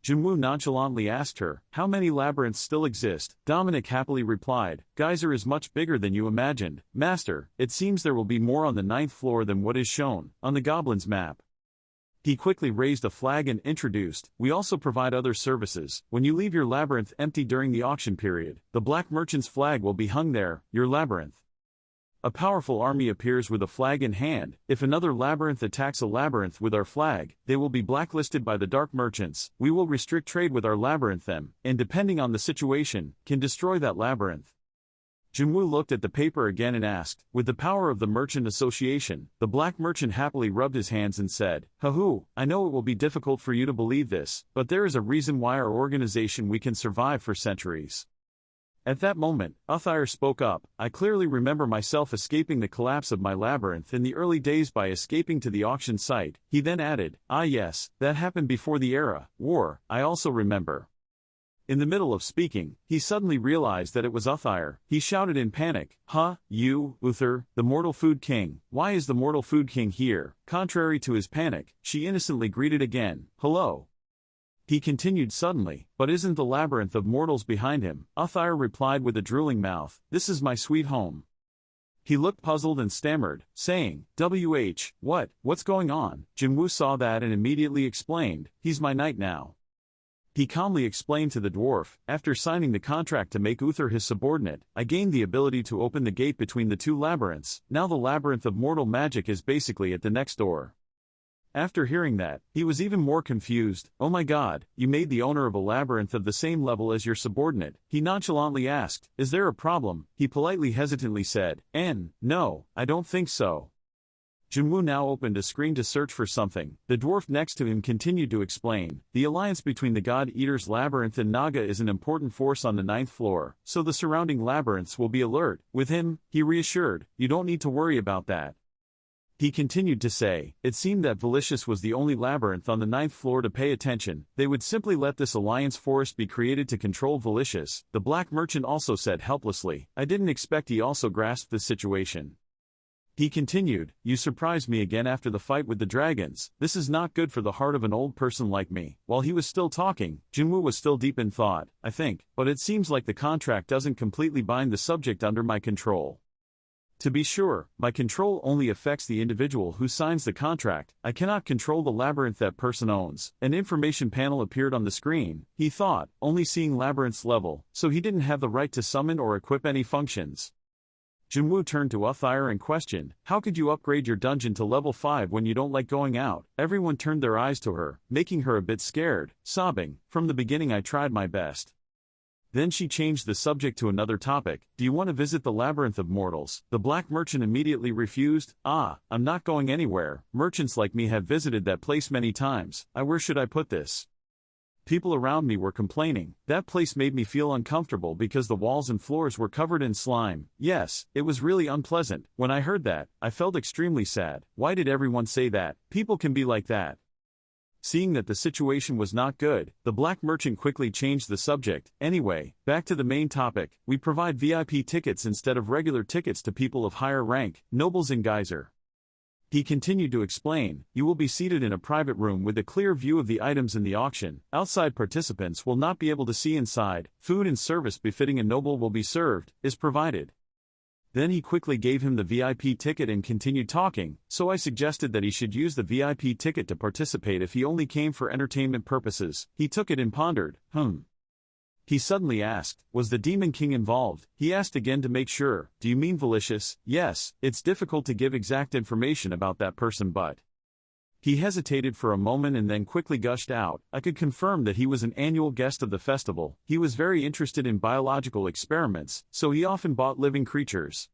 Jin-woo nonchalantly asked her, how many labyrinths still exist? Dominic happily replied, Geyser is much bigger than you imagined. Master, it seems there will be more on the 9th floor than what is shown on the Goblin's map. He quickly raised a flag and introduced, we also provide other services. When you leave your labyrinth empty during the auction period, the black merchant's flag will be hung there, your labyrinth. A powerful army appears with a flag in hand. If another labyrinth attacks a labyrinth with our flag, they will be blacklisted by the dark merchants. We will restrict trade with our labyrinth them, and depending on the situation, can destroy that labyrinth. Jin-woo looked at the paper again and asked, with the power of the merchant association, the black merchant happily rubbed his hands and said, Hoo, I know it will be difficult for you to believe this, but there is a reason why our organization we can survive for centuries. At that moment, Uther spoke up, I clearly remember myself escaping the collapse of my labyrinth in the early days by escaping to the auction site. He then added, ah yes, that happened before the era, war, I also remember. In the middle of speaking, he suddenly realized that it was Uther. He shouted in panic, you, Uther, the Mortal Food King, why is the Mortal Food King here? Contrary to his panic, she innocently greeted again, hello. He continued suddenly, but isn't the labyrinth of mortals behind him? Uther replied with a drooling mouth, this is my sweet home. He looked puzzled and stammered, saying, what's going on? Jin-woo saw that and immediately explained, he's my knight now. He calmly explained to the dwarf, after signing the contract to make Uther his subordinate, I gained the ability to open the gate between the two labyrinths. Now the labyrinth of mortal magic is basically at the next door. After hearing that, he was even more confused. Oh my god, you made the owner of a labyrinth of the same level as your subordinate. He nonchalantly asked, is there a problem? He politely hesitantly said, no, I don't think so. Junwoo now opened a screen to search for something. The dwarf next to him continued to explain, the alliance between the God Eater's labyrinth and Naga is an important force on the 9th floor, so the surrounding labyrinths will be alert. With him, he reassured, you don't need to worry about that. He continued to say, it seemed that Valicious was the only labyrinth on the 9th floor to pay attention. They would simply let this alliance forest be created to control Valicious. The black merchant also said helplessly, I didn't expect he also grasped the situation. He continued, you surprised me again after the fight with the dragons. This is not good for the heart of an old person like me. While he was still talking, Junwoo was still deep in thought, I think, but it seems like the contract doesn't completely bind the subject under my control. To be sure, my control only affects the individual who signs the contract. I cannot control the labyrinth that person owns. An information panel appeared on the screen, he thought, only seeing labyrinth's level, so he didn't have the right to summon or equip any functions. Junwoo turned to Uthyre and questioned, how could you upgrade your dungeon to level 5 when you don't like going out? Everyone turned their eyes to her, making her a bit scared, sobbing, from the beginning I tried my best. Then she changed the subject to another topic, do you want to visit the Labyrinth of Mortals? The black merchant immediately refused, I'm not going anywhere, merchants like me have visited that place many times, where should I put this? People around me were complaining, that place made me feel uncomfortable because the walls and floors were covered in slime. Yes, it was really unpleasant. When I heard that, I felt extremely sad. Why did everyone say that? People can be like that. Seeing that the situation was not good, the black merchant quickly changed the subject. Anyway, back to the main topic, we provide VIP tickets instead of regular tickets to people of higher rank, nobles and geyser. He continued to explain, you will be seated in a private room with a clear view of the items in the auction. Outside participants will not be able to see inside. Food and service befitting a noble will be served, is provided. Then he quickly gave him the VIP ticket and continued talking, so I suggested that he should use the VIP ticket to participate if he only came for entertainment purposes. He took it and pondered, He suddenly asked, was the Demon King involved? He asked again to make sure, do you mean Valicious? Yes, it's difficult to give exact information about that person but... He hesitated for a moment and then quickly gushed out, I could confirm that he was an annual guest of the festival. He was very interested in biological experiments, so he often bought living creatures.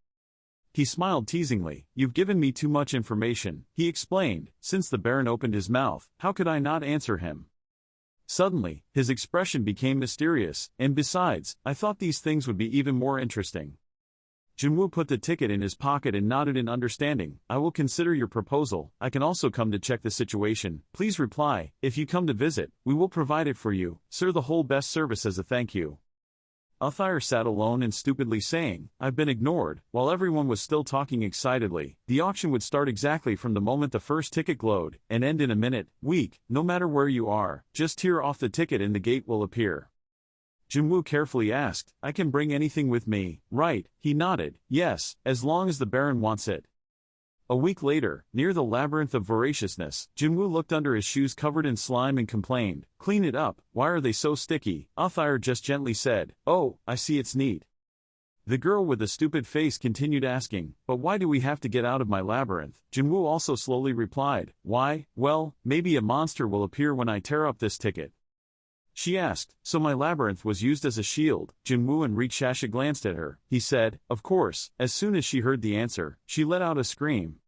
He smiled teasingly, you've given me too much information, he explained. Since the Baron opened his mouth, how could I not answer him? Suddenly, his expression became mysterious, and besides, I thought these things would be even more interesting. Junwoo put the ticket in his pocket and nodded in understanding. I will consider your proposal. I can also come to check the situation. Please reply. If you come to visit, we will provide it for you, sir, the whole best service as a thank you. Uthyre sat alone and stupidly saying, I've been ignored. While everyone was still talking excitedly, the auction would start exactly from the moment the first ticket glowed, and end in a minute. Weak, no matter where you are, just tear off the ticket and the gate will appear. Junwoo carefully asked, I can bring anything with me, right? He nodded, yes, as long as the Baron wants it. A week later, near the Labyrinth of Voraciousness, Junwoo looked under his shoes covered in slime and complained, clean it up, why are they so sticky? Uthyre just gently said, oh, I see it's neat. The girl with the stupid face continued asking, but why do we have to get out of my labyrinth? Junwoo also slowly replied, why, well, maybe a monster will appear when I tear up this ticket. She asked, so my labyrinth was used as a shield. Junwoo and Rikshasha glanced at her. He said, of course. As soon as she heard the answer, she let out a scream.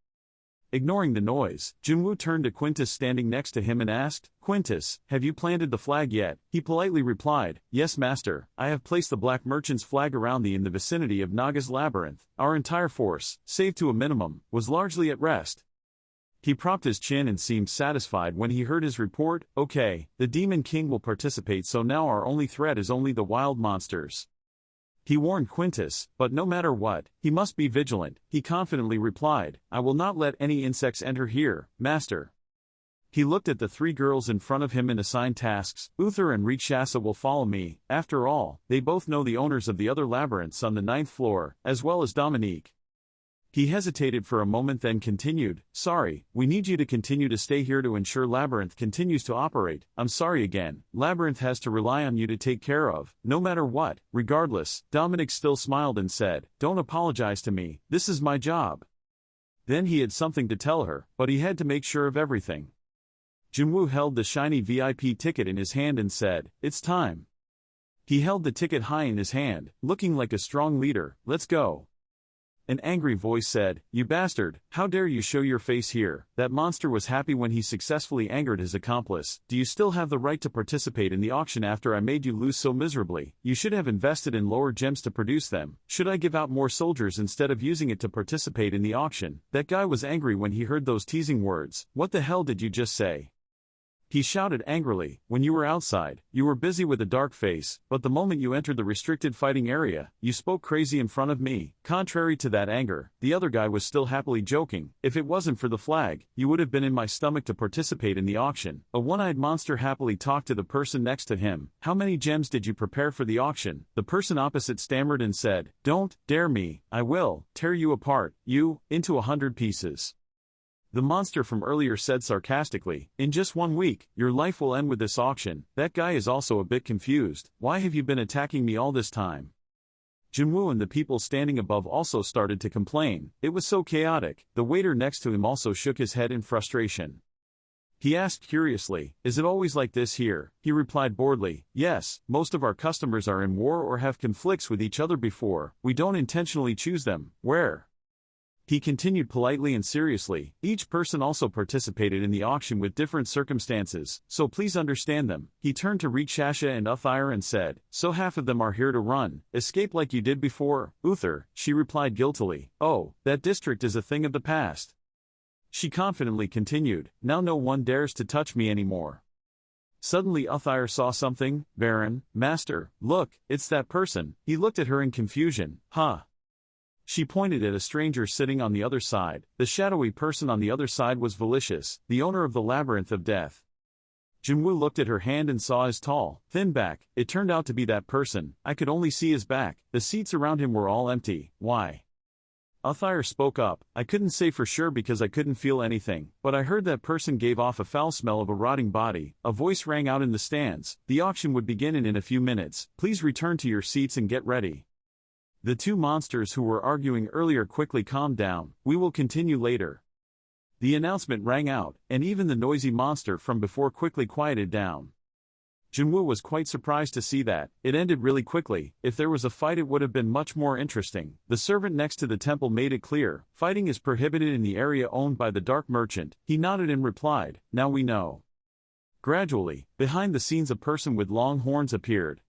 Ignoring the noise, Junwoo turned to Quintus standing next to him and asked, Quintus, have you planted the flag yet? He politely replied, yes master, I have placed the black merchant's flag around in the vicinity of Naga's labyrinth. Our entire force, save to a minimum, was largely at rest. He propped his chin and seemed satisfied when he heard his report. Okay, the Demon King will participate, so now our only threat is only the wild monsters. He warned Quintus, but no matter what, he must be vigilant. He confidently replied, I will not let any insects enter here, master. He looked at the three girls in front of him and assigned tasks. Uther and Rikshasa will follow me. After all, they both know the owners of the other labyrinths on the 9th floor, as well as Dominique. He hesitated for a moment then continued, sorry, we need you to continue to stay here to ensure Labyrinth continues to operate. I'm sorry again, Labyrinth has to rely on you to take care of, no matter what. Regardless, Dominic still smiled and said, don't apologize to me, this is my job. Then he had something to tell her, but he had to make sure of everything. Junwoo held the shiny VIP ticket in his hand and said, it's time. He held the ticket high in his hand, looking like a strong leader. Let's go. An angry voice said, "You bastard, how dare you show your face here?" That monster was happy when he successfully angered his accomplice. "Do you still have the right to participate in the auction after I made you lose so miserably? You should have invested in lower gems to produce them. Should I give out more soldiers instead of using it to participate in the auction?" That guy was angry when he heard those teasing words. "What the hell did you just say?" He shouted angrily. "When you were outside, you were busy with a dark face, but the moment you entered the restricted fighting area, you spoke crazy in front of me." Contrary to that anger, the other guy was still happily joking. "If it wasn't for the flag, you would have been in my stomach to participate in the auction." A one-eyed monster happily talked to the person next to him. "How many gems did you prepare for the auction?" The person opposite stammered and said, "Don't dare me, I will tear you apart, into 100 pieces." The monster from earlier said sarcastically, "In just 1 week, your life will end with this auction." That guy is also a bit confused. "Why have you been attacking me all this time?" Jinwoo and the people standing above also started to complain. It was so chaotic. The waiter next to him also shook his head in frustration. He asked curiously, "Is it always like this here?" He replied boredly, "Yes, most of our customers are in war or have conflicts with each other before. We don't intentionally choose them. Where?" He continued politely and seriously, "Each person also participated in the auction with different circumstances, so please understand them." He turned to Rikshasha and Uthyr and said, "So half of them are here to run, escape like you did before?" "Uthyr," she replied guiltily, "Oh, that district is a thing of the past." She confidently continued, "Now no one dares to touch me anymore." Suddenly Uthyr saw something. "Baron, Master, look, it's that person." He looked at her in confusion. "Huh?" She pointed at a stranger sitting on the other side. The shadowy person on the other side was Valicious, the owner of the Labyrinth of Death. Jinwoo looked at her hand and saw his tall, thin back. It turned out to be that person. I could only see his back. The seats around him were all empty. "Why?" Uthyr spoke up. "I couldn't say for sure because I couldn't feel anything, but I heard that person gave off a foul smell of a rotting body." A voice rang out in the stands. "The auction would begin in a few minutes. Please return to your seats and get ready." The two monsters who were arguing earlier quickly calmed down. "We will continue later." The announcement rang out, and even the noisy monster from before quickly quieted down. Jinwoo was quite surprised to see that. It ended really quickly. If there was a fight it would have been much more interesting. The servant next to the temple made it clear, fighting is prohibited in the area owned by the Dark Merchant. He nodded and replied, "Now we know." Gradually, behind the scenes a person with long horns appeared.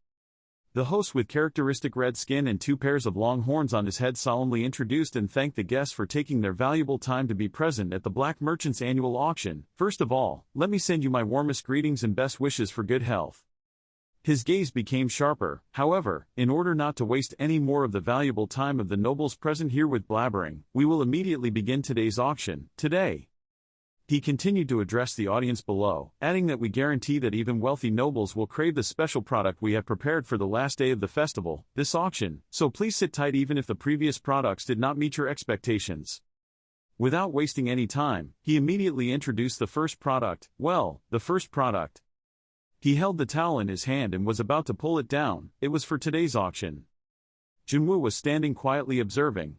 The host with characteristic red skin and 2 pairs of long horns on his head solemnly introduced and thanked the guests for taking their valuable time to be present at the Black Merchant's annual auction. "First of all, let me send you my warmest greetings and best wishes for good health." His gaze became sharper. "However, in order not to waste any more of the valuable time of the nobles present here with blabbering, we will immediately begin today's auction. Today." He continued to address the audience below, adding that we guarantee that even wealthy nobles will crave the special product we have prepared for the last day of the festival, this auction, so please sit tight even if the previous products did not meet your expectations. Without wasting any time, he immediately introduced the first product. The first product. He held the towel in his hand and was about to pull it down. It was for today's auction. Jinwoo was standing quietly observing.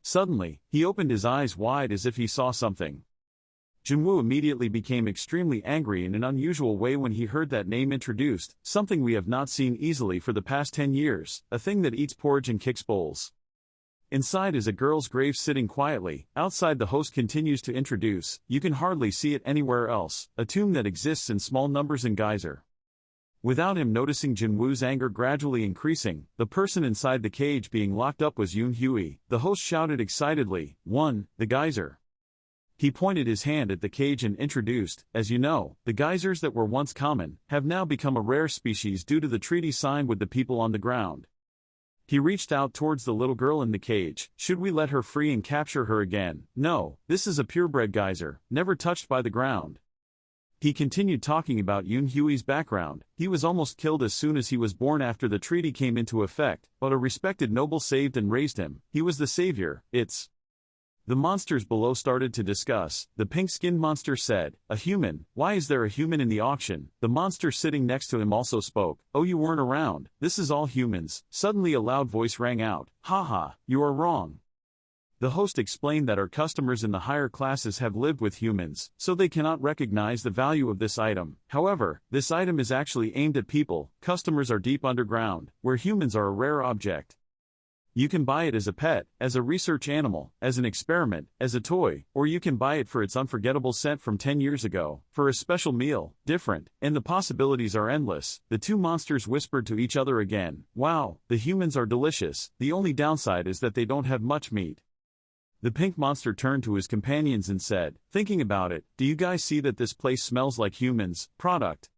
Suddenly, he opened his eyes wide as if he saw something. Jinwoo immediately became extremely angry in an unusual way when he heard that name introduced, something we have not seen easily for the past 10 years, a thing that eats porridge and kicks bowls. Inside is a girl's grave sitting quietly. Outside the host continues to introduce, you can hardly see it anywhere else, a tomb that exists in small numbers in Geyser. Without him noticing Jinwoo's anger gradually increasing, the person inside the cage being locked up was Yoon Hui. The host shouted excitedly, the Geyser." He pointed his hand at the cage and introduced, "As you know, the geysers that were once common, have now become a rare species due to the treaty signed with the people on the ground." He reached out towards the little girl in the cage. "Should we let her free and capture her again?" "No, this is a purebred geyser, never touched by the ground." He continued talking about Yoon Hui's background. He was almost killed as soon as he was born after the treaty came into effect, but a respected noble saved and raised him. He was the savior. The monsters below started to discuss. The pink-skinned monster said, "A human? Why is there a human in the auction?" The monster sitting next to him also spoke. "Oh, you weren't around. This is all humans." Suddenly a loud voice rang out. "Haha, you are wrong." The host explained that our customers in the higher classes have lived with humans, so they cannot recognize the value of this item. However, this item is actually aimed at people. Customers are deep underground, where humans are a rare object. You can buy it as a pet, as a research animal, as an experiment, as a toy, or you can buy it for its unforgettable scent from 10 years ago, for a special meal, different, and the possibilities are endless. The two monsters whispered to each other again, "Wow, the humans are delicious, the only downside is that they don't have much meat." The pink monster turned to his companions and said, "Thinking about it, do you guys see that this place smells like humans' product?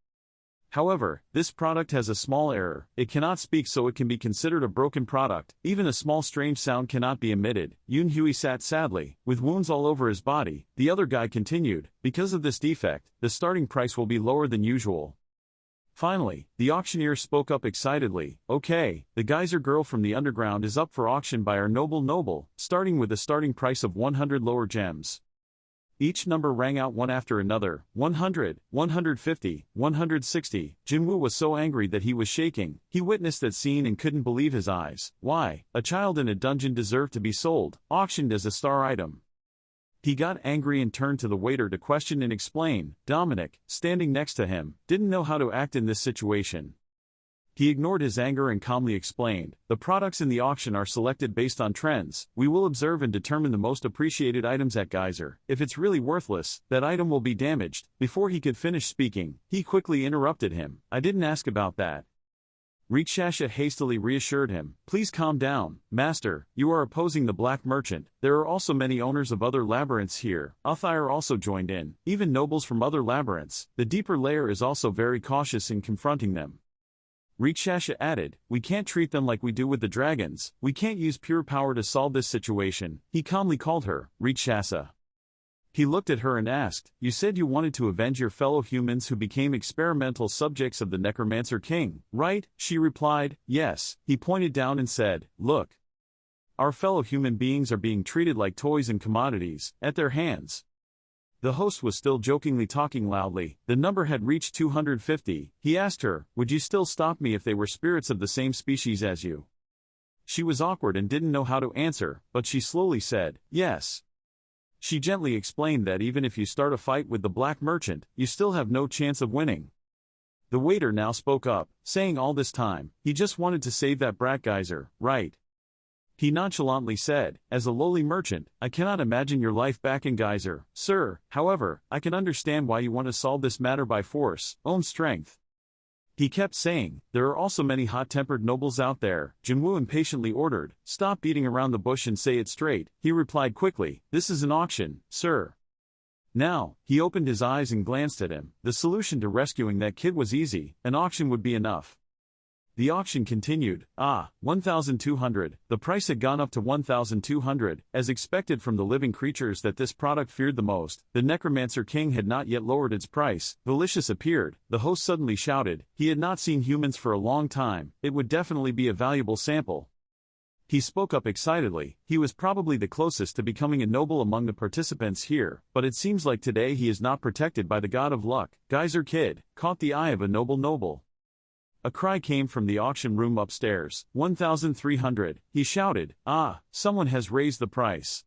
However, this product has a small error, it cannot speak so it can be considered a broken product, even a small strange sound cannot be emitted." Yoon Hui sat sadly, with wounds all over his body. The other guy continued, "Because of this defect, the starting price will be lower than usual." Finally, the auctioneer spoke up excitedly, "Okay, the geyser girl from the underground is up for auction by our noble, starting with a starting price of 100 lower gems." Each number rang out one after another, 100, 150, 160. Jinwoo was so angry that he was shaking. He witnessed that scene and couldn't believe his eyes. Why, a child in a dungeon deserved to be sold, auctioned as a star item. He got angry and turned to the waiter to question and explain. Dominic, standing next to him, didn't know how to act in this situation. He ignored his anger and calmly explained, "The products in the auction are selected based on trends. We will observe and determine the most appreciated items at Geyser. If it's really worthless, that item will be damaged." Before he could finish speaking, he quickly interrupted him. "I didn't ask about that." Rikshasha hastily reassured him, "Please calm down, Master, you are opposing the black merchant. There are also many owners of other labyrinths here." Althire also joined in, even nobles from other labyrinths. The deeper layer is also very cautious in confronting them. Rikshasha added, "We can't treat them like we do with the dragons, we can't use pure power to solve this situation." He calmly called her, Rikshasa. He looked at her and asked, "You said you wanted to avenge your fellow humans who became experimental subjects of the Necromancer King, right?" She replied, "Yes." He pointed down and said, "Look. Our fellow human beings are being treated like toys and commodities, at their hands." The host was still jokingly talking loudly. The number had reached 250. He asked her, "Would you still stop me if they were spirits of the same species as you?" She was awkward and didn't know how to answer, but she slowly said, "Yes." She gently explained that even if you start a fight with the black merchant, you still have no chance of winning. The waiter now spoke up, saying all this time, he just wanted to save that brat geyser, right? He nonchalantly said, "As a lowly merchant, I cannot imagine your life back in Geyser, sir. However, I can understand why you want to solve this matter by force, own strength." He kept saying, "There are also many hot-tempered nobles out there." Jinwoo impatiently ordered, "Stop beating around the bush and say it straight." He replied quickly, "This is an auction, sir." Now, he opened his eyes and glanced at him. The solution to rescuing that kid was easy, an auction would be enough. The auction continued. 1,200. The price had gone up to 1,200, as expected from the living creatures that this product feared the most. The Necromancer King had not yet lowered its price. Valicious appeared. The host suddenly shouted. He had not seen humans for a long time. It would definitely be a valuable sample. He spoke up excitedly. He was probably the closest to becoming a noble among the participants here, but it seems like today he is not protected by the god of luck. Geyser Kid caught the eye of a noble. A cry came from the auction room upstairs. 1,300, he shouted. Someone has raised the price.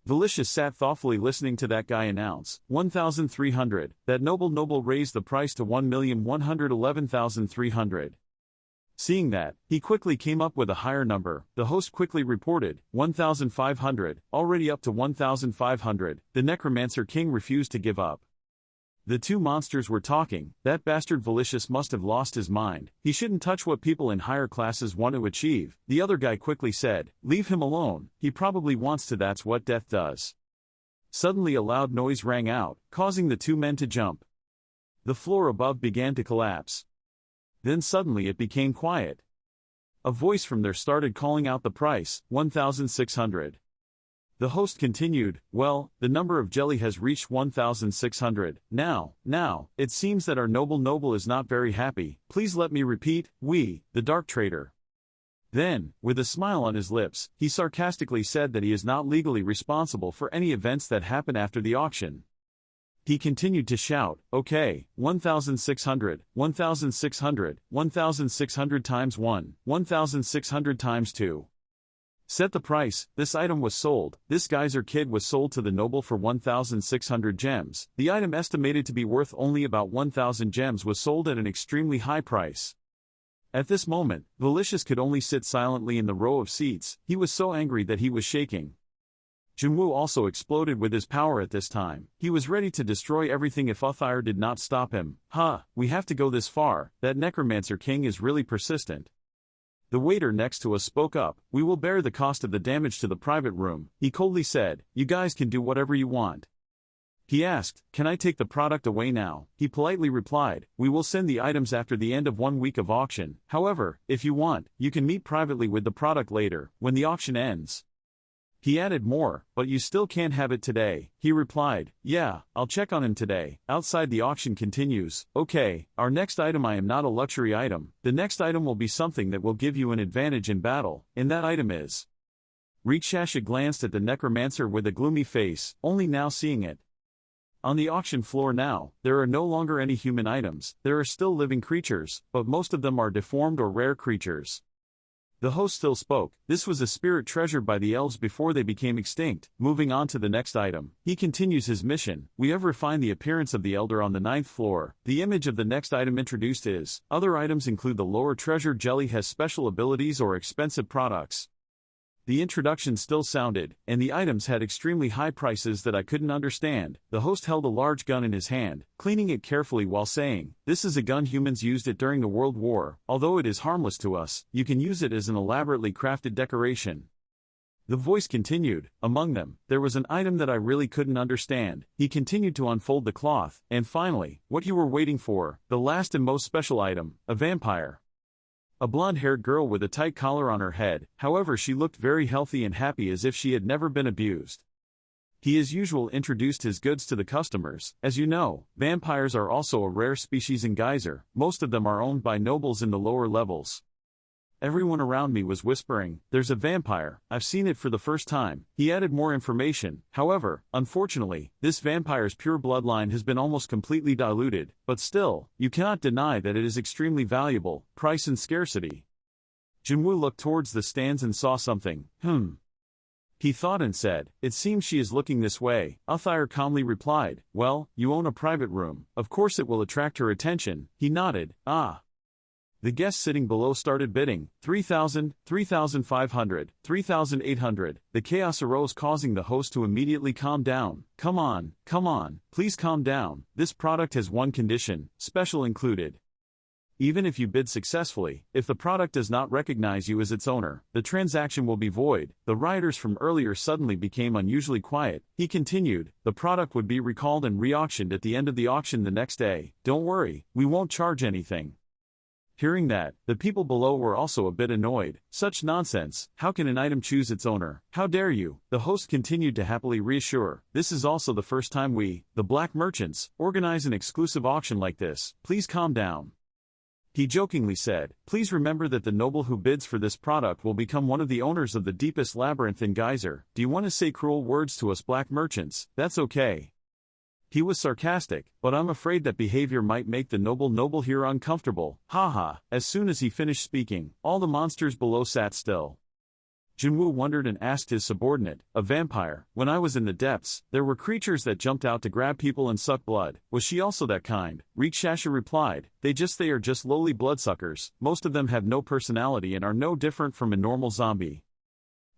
Valicious sat thoughtfully listening to that guy announce. 1,300, that noble raised the price to 1,111,300. Seeing that, he quickly came up with a higher number. The host quickly reported, 1,500, already up to 1,500. The Necromancer King refused to give up. The two monsters were talking. That bastard Valicious must have lost his mind. He shouldn't touch what people in higher classes want to achieve. The other guy quickly said, "Leave him alone, he probably wants to, that's what death does." Suddenly a loud noise rang out, causing the two men to jump. The floor above began to collapse. Then suddenly it became quiet. A voice from there started calling out the price, 1,600. The host continued, "Well, the number of jelly has reached 1,600. Now, it seems that our noble is not very happy. Please let me repeat, we, the Dark Trader." Then, with a smile on his lips, he sarcastically said that he is not legally responsible for any events that happen after the auction. He continued to shout, "Okay, 1,600, 1,600, 1,600 times 1, 1,600 times 2. Set the price." This item was sold. This Geyser Kid was sold to the noble for 1,600 gems. The item estimated to be worth only about 1,000 gems was sold at an extremely high price. At this moment, Valicious could only sit silently in the row of seats. He was so angry that he was shaking. Junwoo also exploded with his power at this time. He was ready to destroy everything if Uthyre did not stop him. We have to go this far. That Necromancer King is really persistent. The waiter next to us spoke up. We will bear the cost of the damage to the private room. He coldly said, you guys can do whatever you want. He asked, can I take the product away now? He politely replied, we will send the items after the end of 1 week of auction. However, if you want, you can meet privately with the product later, when the auction ends. He added more, but you still can't have it today. He replied, yeah, I'll check on him today. Outside the auction continues. Okay, our next item I am not a luxury item. The next item will be something that will give you an advantage in battle, and that item is. Rikshasha glanced at the necromancer with a gloomy face, only now seeing it. On the auction floor now, there are no longer any human items. There are still living creatures, but most of them are deformed or rare creatures. The host still spoke. This was a spirit treasured by the elves before they became extinct. Moving on to the next item, he continues his mission. We have refined the appearance of the elder on the 9th floor. The image of the next item introduced is. Other items include the lower treasure jelly has special abilities or expensive products. The introduction still sounded, and the items had extremely high prices that I couldn't understand. The host held a large gun in his hand, cleaning it carefully while saying, this is a gun humans used it during the World War. Although it is harmless to us, you can use it as an elaborately crafted decoration. The voice continued, among them, there was an item that I really couldn't understand. He continued to unfold the cloth, and finally, what you were waiting for, the last and most special item, a vampire. A blonde-haired girl with a tight collar on her head, however she looked very healthy and happy as if she had never been abused. He as usual introduced his goods to the customers. As you know, vampires are also a rare species in Geyser. Most of them are owned by nobles in the lower levels. Everyone around me was whispering, there's a vampire, I've seen it for the first time. He added more information. However, unfortunately, this vampire's pure bloodline has been almost completely diluted, but still, you cannot deny that it is extremely valuable. Price and scarcity. Junwoo looked towards the stands and saw something. He thought and said, it seems she is looking this way. Uthyre calmly replied, well, you own a private room. Of course it will attract her attention. He nodded, The guests sitting below started bidding, 3,000, 3,500, 3,800. The chaos arose, causing the host to immediately calm down. Come on, please calm down. This product has one condition, special included. Even if you bid successfully, if the product does not recognize you as its owner, the transaction will be void. The rioters from earlier suddenly became unusually quiet. He continued, the product would be recalled and re-auctioned at the end of the auction the next day. Don't worry, we won't charge anything. Hearing that, the people below were also a bit annoyed. Such nonsense, how can an item choose its owner? How dare you? The host continued to happily reassure, this is also the first time we, the black merchants, organize an exclusive auction like this. Please calm down. He jokingly said, please remember that the noble who bids for this product will become one of the owners of the deepest labyrinth in Geyser. Do you want to say cruel words to us black merchants? That's okay. He was sarcastic, but I'm afraid that behavior might make the noble here uncomfortable. As soon as he finished speaking, all the monsters below sat still. Junwoo wondered and asked his subordinate, a vampire, when I was in the depths, there were creatures that jumped out to grab people and suck blood. Was she also that kind? Rikshasha replied, they are just lowly bloodsuckers. Most of them have no personality and are no different from a normal zombie.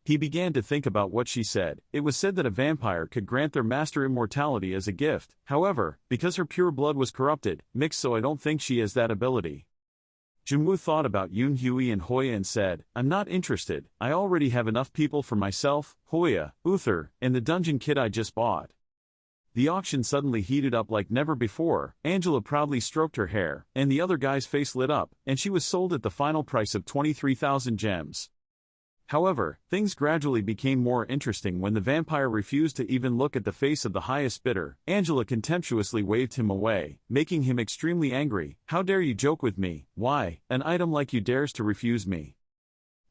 He began to think about what she said. It was said that a vampire could grant their master immortality as a gift. However, because her pure blood was corrupted, mixed, so I don't think she has that ability. Junwoo thought about Yoon Hui and Hoya and said, I'm not interested. I already have enough people for myself, Hoya, Uther, and the dungeon kit I just bought. The auction suddenly heated up like never before. Angela proudly stroked her hair, and the other guy's face lit up, and she was sold at the final price of 23,000 gems. However, things gradually became more interesting when the vampire refused to even look at the face of the highest bidder. Angela contemptuously waved him away, making him extremely angry. How dare you joke with me? Why, an item like you dares to refuse me?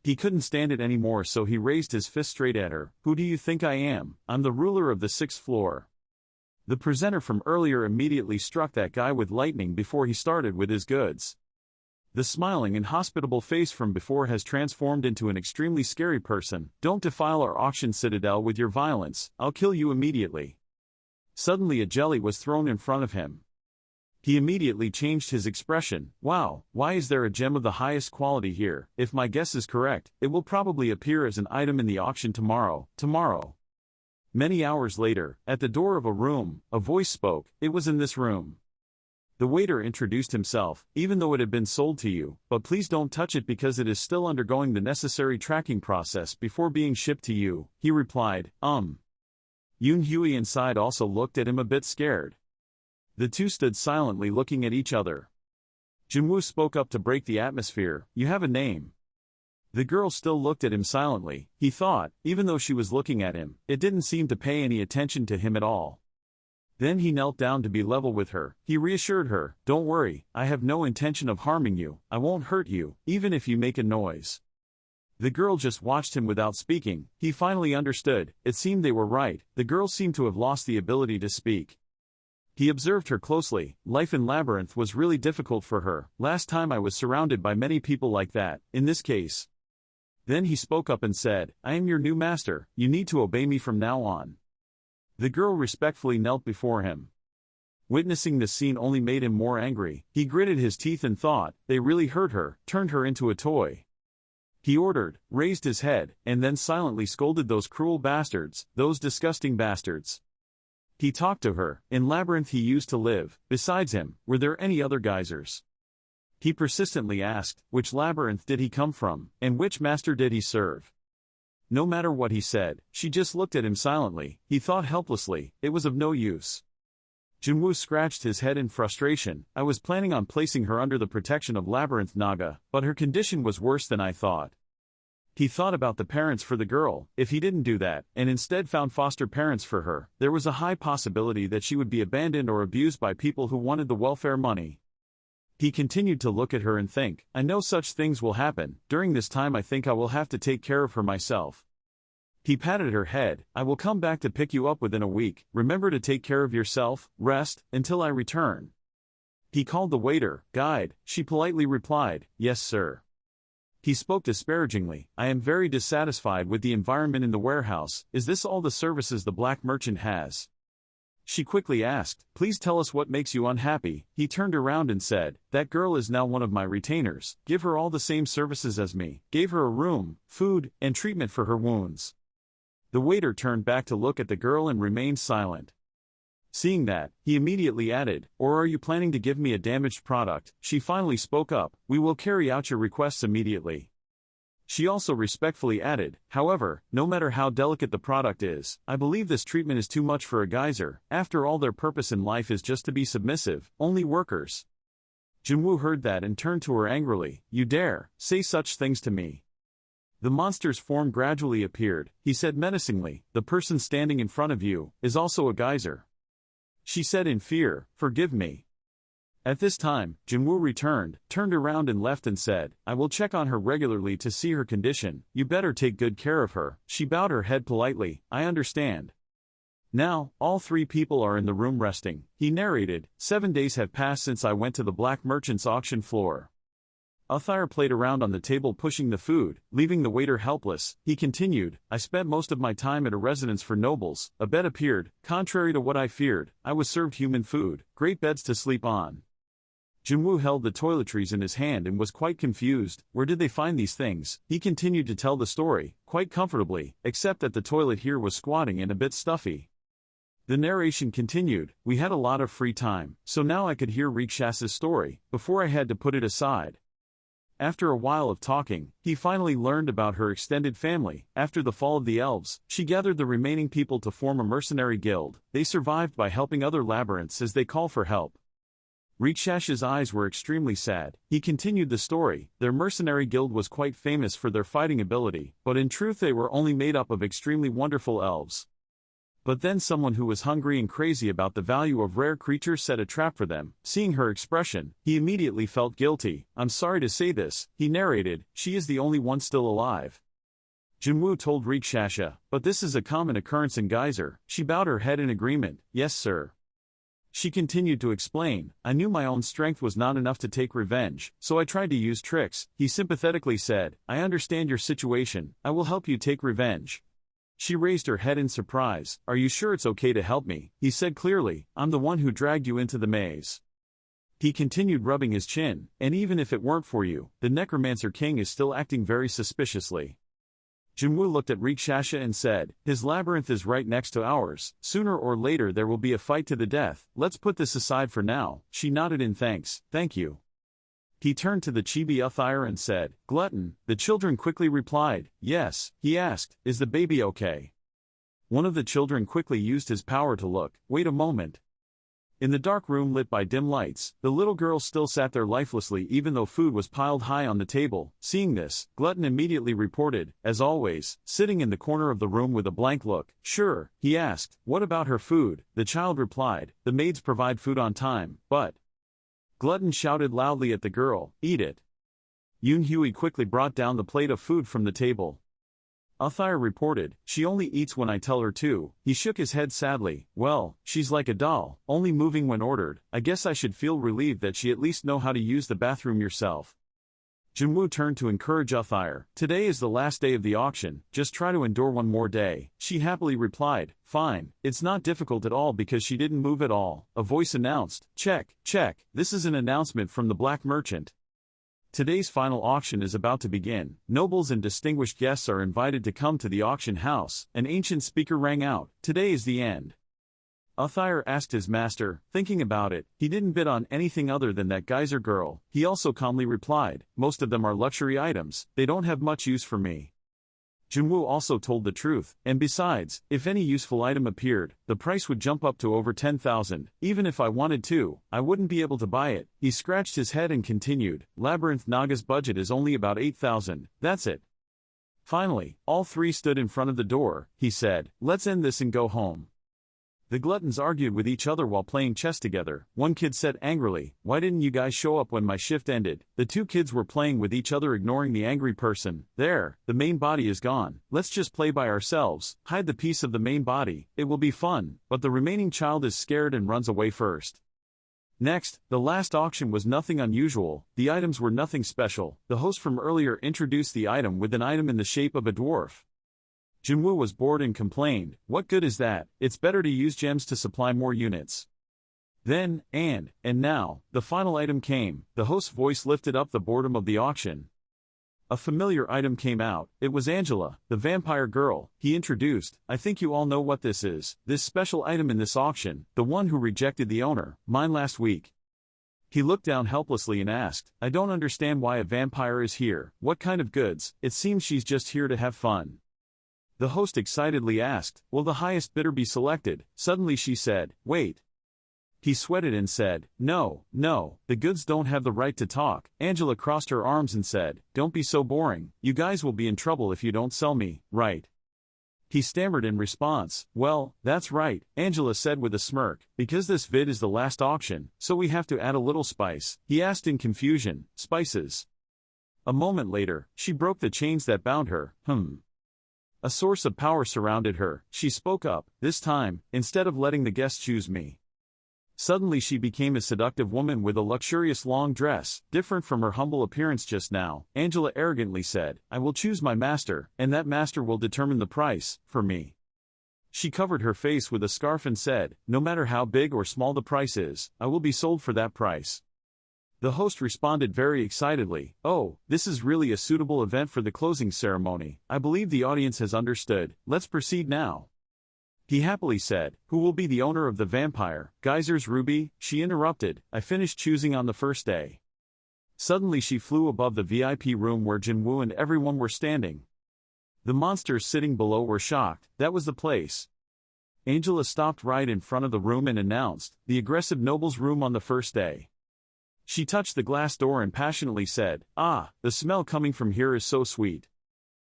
He couldn't stand it anymore, so he raised his fist straight at her. Who do you think I am? I'm the ruler of the 6th floor. The presenter from earlier immediately struck that guy with lightning before he started with his goods. The smiling and hospitable face from before has transformed into an extremely scary person. Don't defile our auction citadel with your violence, I'll kill you immediately. Suddenly a jelly was thrown in front of him. He immediately changed his expression. Wow, why is there a gem of the highest quality here? If my guess is correct, it will probably appear as an item in the auction tomorrow. Many hours later, at the door of a room, a voice spoke. It was in this room. The waiter introduced himself. Even though it had been sold to you, but please don't touch it because it is still undergoing the necessary tracking process before being shipped to you, he replied. Yoon Hui inside also looked at him a bit scared. The two stood silently looking at each other. Junwoo spoke up to break the atmosphere. You have a name. The girl still looked at him silently. He thought, even though she was looking at him, it didn't seem to pay any attention to him at all. Then he knelt down to be level with her. He reassured her, don't worry, I have no intention of harming you. I won't hurt you, even if you make a noise. The girl just watched him without speaking. He finally understood. It seemed they were right. The girl seemed to have lost the ability to speak. He observed her closely. Life in Labyrinth was really difficult for her. Last time I was surrounded by many people like that, in this case. Then he spoke up and said, I am your new master, you need to obey me from now on. The girl respectfully knelt before him. Witnessing this scene only made him more angry. He gritted his teeth and thought, they really hurt her, turned her into a toy. He ordered, raised his head, and then silently scolded those cruel bastards, those disgusting bastards. He talked to her. In Labyrinth he used to live. Besides him, were there any other geysers? He persistently asked, which labyrinth did he come from, and which master did he serve? No matter what he said, she just looked at him silently. He thought helplessly, it was of no use. Junwoo scratched his head in frustration. I was planning on placing her under the protection of Labyrinth Naga, but her condition was worse than I thought. He thought about the parents for the girl. If he didn't do that, and instead found foster parents for her, there was a high possibility that she would be abandoned or abused by people who wanted the welfare money. He continued to look at her and think, I know such things will happen. During this time I think I will have to take care of her myself. He patted her head. I will come back to pick you up within a week. Remember to take care of yourself, rest, until I return. He called the waiter. Guide, she politely replied, yes sir. He spoke disparagingly. I am very dissatisfied with the environment in the warehouse. Is this all the services the black merchant has? She quickly asked, please tell us what makes you unhappy. He turned around and said, that girl is now one of my retainers. Give her all the same services as me. Gave her a room, food, and treatment for her wounds. The waiter turned back to look at the girl and remained silent. Seeing that, he immediately added, or are you planning to give me a damaged product? She finally spoke up, we will carry out your requests immediately. She also respectfully added, however, no matter how delicate the product is, I believe this treatment is too much for a geyser. After all, their purpose in life is just to be submissive, only workers. Junwoo heard that and turned to her angrily, you dare say such things to me. The monster's form gradually appeared. He said menacingly, the person standing in front of you is also a geyser. She said in fear, forgive me. At this time, Junwoo returned, turned around and left and said, I will check on her regularly to see her condition. You better take good care of her. She bowed her head politely, I understand. Now, all three people are in the room resting. He narrated, 7 days have passed since I went to the black merchant's auction floor. Uthir played around on the table pushing the food, leaving the waiter helpless. He continued, I spent most of my time at a residence for nobles. A bed appeared. Contrary to what I feared, I was served human food, great beds to sleep on. Junwoo held the toiletries in his hand and was quite confused. Where did they find these things? He continued to tell the story, quite comfortably, except that the toilet here was squatting and a bit stuffy. The narration continued, we had a lot of free time, so now I could hear Rikshas's story, before I had to put it aside. After a while of talking, he finally learned about her extended family. After the fall of the elves, she gathered the remaining people to form a mercenary guild. They survived by helping other labyrinths as they call for help. Rikshash's eyes were extremely sad. He continued the story. Their mercenary guild was quite famous for their fighting ability, but in truth they were only made up of extremely wonderful elves. But then someone who was hungry and crazy about the value of rare creatures set a trap for them. Seeing her expression, he immediately felt guilty. I'm sorry to say this, he narrated, she is the only one still alive. Junwoo told Rikshasha, but this is a common occurrence in Geyser. She bowed her head in agreement, yes sir. She continued to explain, I knew my own strength was not enough to take revenge, so I tried to use tricks. He sympathetically said, I understand your situation, I will help you take revenge. She raised her head in surprise. Are you sure it's okay to help me? He said clearly, I'm the one who dragged you into the maze. He continued rubbing his chin, and even if it weren't for you, the Necromancer King is still acting very suspiciously. Jinwoo looked at Rikshasa and said, his labyrinth is right next to ours, sooner or later there will be a fight to the death, let's put this aside for now. She nodded in thanks, thank you. He turned to the chibi Uthire and said, Glutton. The children quickly replied, yes. He asked, is the baby okay? One of the children quickly used his power to look. Wait a moment. In the dark room lit by dim lights, the little girl still sat there lifelessly even though food was piled high on the table. Seeing this, Glutton immediately reported, as always, sitting in the corner of the room with a blank look. Sure, he asked, what about her food? The child replied, the maids provide food on time, but... Glutton shouted loudly at the girl, eat it. Yoon Hui quickly brought down the plate of food from the table. Uthire reported, she only eats when I tell her to. He shook his head sadly, well, she's like a doll, only moving when ordered. I guess I should feel relieved that she at least know how to use the bathroom yourself. Jinwoo turned to encourage Uthire, today is the last day of the auction, just try to endure one more day. She happily replied, fine, it's not difficult at all because she didn't move at all. A voice announced, check, this is an announcement from the black merchant. Today's final auction is about to begin. Nobles and distinguished guests are invited to come to the auction house. An ancient speaker rang out, today is the end. Uthire asked his master, thinking about it, he didn't bid on anything other than that geyser girl. He also calmly replied, most of them are luxury items, they don't have much use for me. Jinwoo also told the truth, and besides, if any useful item appeared, the price would jump up to over 10,000, even if I wanted to, I wouldn't be able to buy it. He scratched his head and continued, Labyrinth Naga's budget is only about 8,000, that's it. Finally, all three stood in front of the door. He said, let's end this and go home. The gluttons argued with each other while playing chess together. One kid said angrily, why didn't you guys show up when my shift ended? The two kids were playing with each other ignoring the angry person. There, the main body is gone. Let's just play by ourselves, hide the piece of the main body, it will be fun. But the remaining child is scared and runs away first. Next, the last auction was nothing unusual, the items were nothing special. The host from earlier introduced the item with an item in the shape of a dwarf. Jinwoo was bored and complained, what good is that? It's better to use gems to supply more units. Then, and now, the final item came. The host's voice lifted up the boredom of the auction. A familiar item came out. It was Angela, the vampire girl. He introduced, I think you all know what this is. This special item in this auction, the one who rejected the owner, mine last week. He looked down helplessly and asked, I don't understand why a vampire is here. What kind of goods? It seems she's just here to have fun. The host excitedly asked, will the highest bidder be selected? Suddenly she said, wait. He sweated and said, no, the goods don't have the right to talk. Angela crossed her arms and said, don't be so boring, you guys will be in trouble if you don't sell me, right? He stammered in response, well, that's right, Angela said with a smirk, because this vid is the last auction, so we have to add a little spice. He asked in confusion, spices? A moment later, she broke the chains that bound her. A source of power surrounded her. She spoke up, this time, instead of letting the guests choose me. Suddenly she became a seductive woman with a luxurious long dress, different from her humble appearance just now. Angela arrogantly said, I will choose my master, and that master will determine the price, for me. She covered her face with a scarf and said, no matter how big or small the price is, I will be sold for that price. The host responded very excitedly, oh, this is really a suitable event for the closing ceremony. I believe the audience has understood, let's proceed now. He happily said, who will be the owner of the vampire? Geysers Ruby? She interrupted, I finished choosing on the first day. Suddenly she flew above the VIP room where Jinwoo and everyone were standing. The monsters sitting below were shocked, that was the place. Angela stopped right in front of the room and announced, the aggressive noble's room on the first day. She touched the glass door and passionately said, ah, the smell coming from here is so sweet.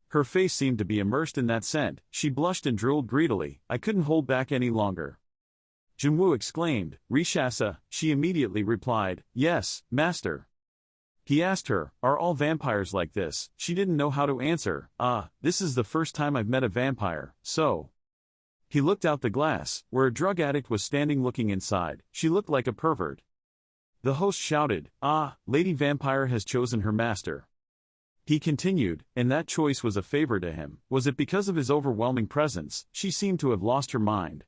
Her face seemed to be immersed in that scent. She blushed and drooled greedily. I couldn't hold back any longer. Jinwoo exclaimed, Rishasa. She immediately replied, yes, master. He asked her, are all vampires like this? She didn't know how to answer. This is the first time I've met a vampire, so. He looked out the glass, where a drug addict was standing looking inside. She looked like a pervert. The host shouted, Lady Vampire has chosen her master. He continued, and that choice was a favor to him. Was it because of his overwhelming presence? She seemed to have lost her mind.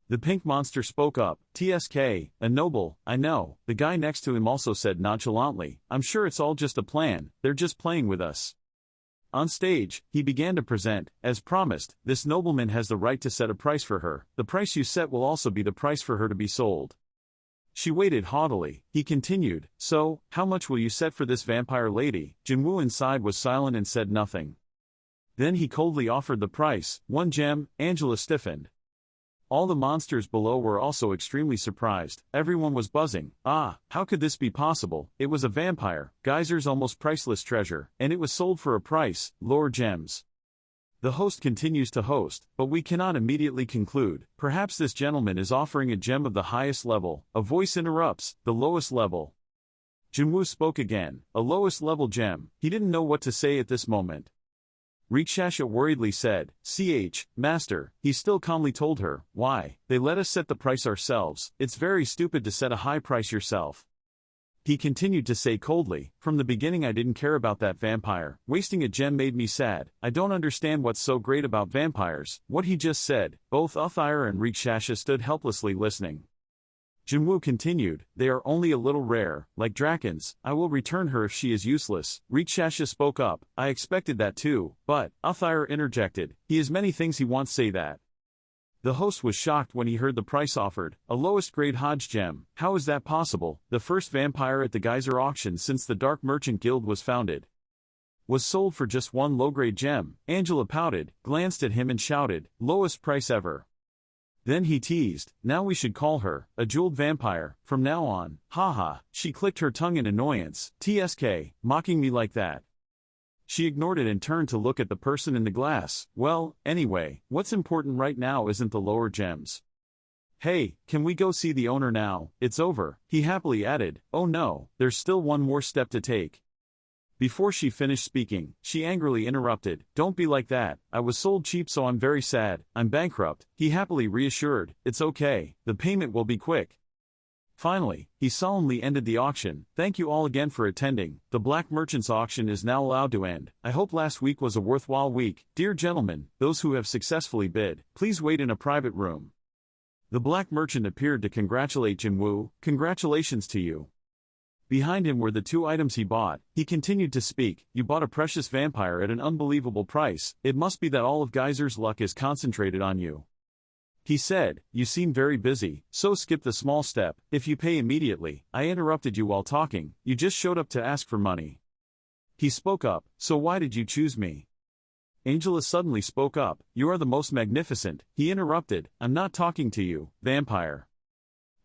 The pink monster spoke up, "TSK, a noble, I know." The guy next to him also said nonchalantly, "I'm sure it's all just a plan, they're just playing with us." On stage, he began to present, as promised, "This nobleman has the right to set a price for her. The price you set will also be the price for her to be sold." She waited haughtily. He continued, "So, how much will you set for this vampire lady?" Jinwoo inside was silent and said nothing. Then he coldly offered the price, 1 gem. Angela stiffened. All the monsters below were also extremely surprised. Everyone was buzzing. Ah, how could this be possible? It was a vampire, Geyser's almost priceless treasure, and it was sold for a price, lower gems. The host continues to host, but we cannot immediately conclude. Perhaps this gentleman is offering a gem of the highest level. A voice interrupts, the lowest level. Jinwoo spoke again, a lowest level gem. He didn't know what to say at this moment. Rikshasha worriedly said, Master, he still calmly told her, "Why, they let us set the price ourselves. It's very stupid to set a high price yourself." He continued to say coldly, "From the beginning I didn't care about that vampire. Wasting a gem made me sad. I don't understand what's so great about vampires." What he just said, both Uthire and Rikshasha stood helplessly listening. Jinwoo continued, "They are only a little rare, like dragons. I will return her if she is useless." Rikshasha spoke up, "I expected that too, but," Uthire interjected, "he has many things he wants say that." The host was shocked when he heard the price offered, a lowest grade Hodge gem. How is that possible? The first vampire at the Geyser auction since the Dark Merchant Guild was founded was sold for just one low-grade gem. Angela pouted, glanced at him and shouted, "Lowest price ever." Then he teased, "Now we should call her a jeweled vampire, from now on." Haha, she clicked her tongue in annoyance. "TSK, mocking me like that." She ignored it and turned to look at the person in the glass. "Well, anyway, what's important right now isn't the lower gems. Hey, can we go see the owner now? It's over." He happily added, "Oh no, there's still one more step to take." Before she finished speaking, she angrily interrupted, "Don't be like that. I was sold cheap so I'm very sad. I'm bankrupt." He happily reassured, "It's okay, the payment will be quick." Finally, he solemnly ended the auction. "Thank you all again for attending. The Black Merchant's auction is now allowed to end. I hope last week was a worthwhile week. Dear gentlemen, those who have successfully bid, please wait in a private room." The Black Merchant appeared to congratulate Jinwoo. "Congratulations to you." Behind him were the 2 items he bought. He continued to speak, "You bought a precious vampire at an unbelievable price. It must be that all of Geyser's luck is concentrated on you." He said, "You seem very busy, so skip the small step. If you pay immediately." I interrupted you while talking. "You just showed up to ask for money." He spoke up, "So why did you choose me?" Angela suddenly spoke up, "You are the most magnificent." He interrupted, "I'm not talking to you, vampire."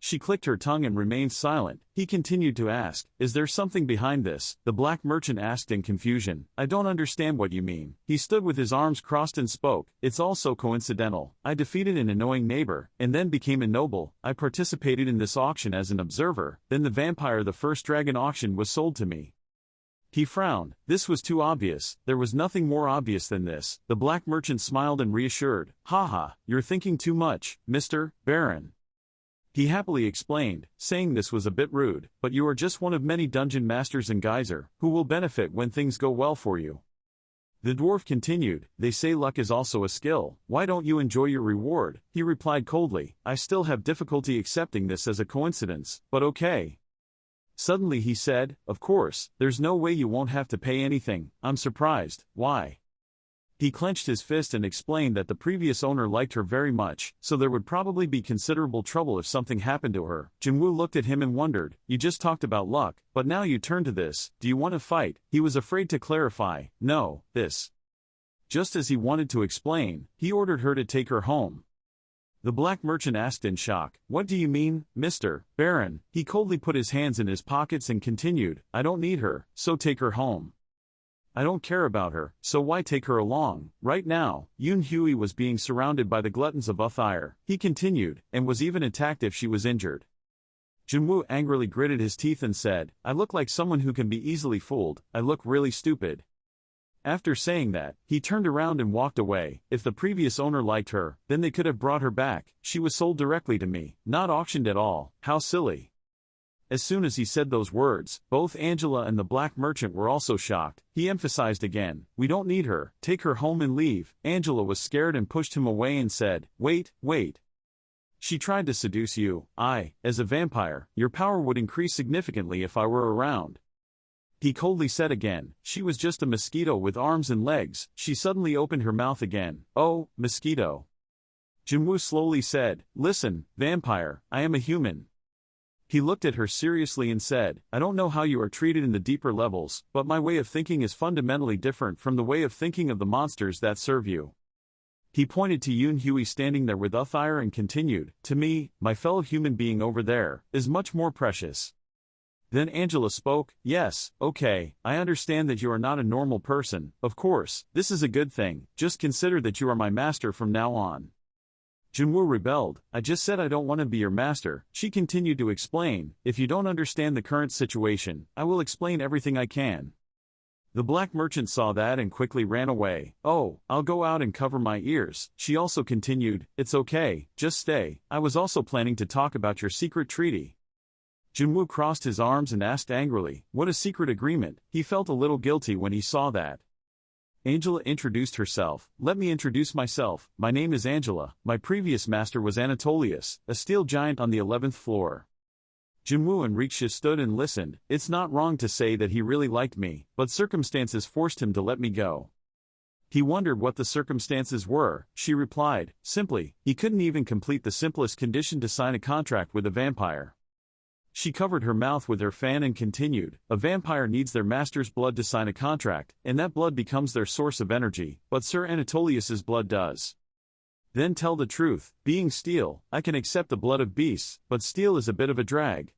She clicked her tongue and remained silent. He continued to ask, "Is there something behind this?" The Black Merchant asked in confusion, "I don't understand what you mean." He stood with his arms crossed and spoke, "It's all so coincidental. I defeated an annoying neighbor, and then became a noble. I participated in this auction as an observer, then the vampire the first dragon auction was sold to me." He frowned. This was too obvious. There was nothing more obvious than this. The Black Merchant smiled and reassured, "Haha, you're thinking too much, Mr. Baron." He happily explained, saying this was a bit rude, but you are just one of many dungeon masters in Geyser, who will benefit when things go well for you. The dwarf continued, "They say luck is also a skill. Why don't you enjoy your reward?" He replied coldly, "I still have difficulty accepting this as a coincidence, but okay." Suddenly he said, "Of course, there's no way you won't have to pay anything. I'm surprised. Why?" He clenched his fist and explained that the previous owner liked her very much, so there would probably be considerable trouble if something happened to her. Jinwoo looked at him and wondered, "You just talked about luck, but now you turn to this. Do you want to fight?" He was afraid to clarify, "No, this." Just as he wanted to explain, he ordered her to take her home. The Black Merchant asked in shock, "What do you mean, Mr. Baron?" He coldly put his hands in his pockets and continued, "I don't need her, so take her home. I don't care about her, so why take her along?" Right now, Yoon Hui was being surrounded by the gluttons of Uthire. He continued, and was even attacked if she was injured. Jinwoo angrily gritted his teeth and said, "I look like someone who can be easily fooled. I look really stupid." After saying that, he turned around and walked away. If the previous owner liked her, then they could have brought her back. She was sold directly to me, not auctioned at all. How silly. As soon as he said those words, both Angela and the Black Merchant were also shocked. He emphasized again, "We don't need her, take her home and leave." Angela was scared and pushed him away and said, "Wait, wait." She tried to seduce you. As a vampire, your power would increase significantly if I were around. He coldly said again. She was just a mosquito with arms and legs. She suddenly opened her mouth again. Oh, mosquito. Jinwoo slowly said, listen, vampire, I am a human. He looked at her seriously and said, I don't know how you are treated in the deeper levels, but my way of thinking is fundamentally different from the way of thinking of the monsters that serve you. He pointed to Yoon Hui standing there with Uthire and continued, to me, my fellow human being over there, is much more precious. Then Angela spoke, yes, okay, I understand that you are not a normal person, of course, this is a good thing, just consider that you are my master from now on. Jinwoo rebelled, I just said I don't want to be your master. She continued to explain, if you don't understand the current situation, I will explain everything I can. The black merchant saw that and quickly ran away. Oh, I'll go out and cover my ears. She also continued, it's okay, just stay, I was also planning to talk about your secret treaty. Jinwoo crossed his arms and asked angrily, what a secret agreement. He felt a little guilty when he saw that. Angela introduced herself. Let me introduce myself. My name is Angela. My previous master was Anatolius, a steel giant on the 11th floor. Jinwoo and Riksha stood and listened. It's not wrong to say that he really liked me, but circumstances forced him to let me go. He wondered what the circumstances were. She replied, simply, he couldn't even complete the simplest condition to sign a contract with a vampire. She covered her mouth with her fan and continued, a vampire needs their master's blood to sign a contract, and that blood becomes their source of energy, but Sir Anatolius's blood does. Then tell the truth, being steel, I can accept the blood of beasts, but steel is a bit of a drag.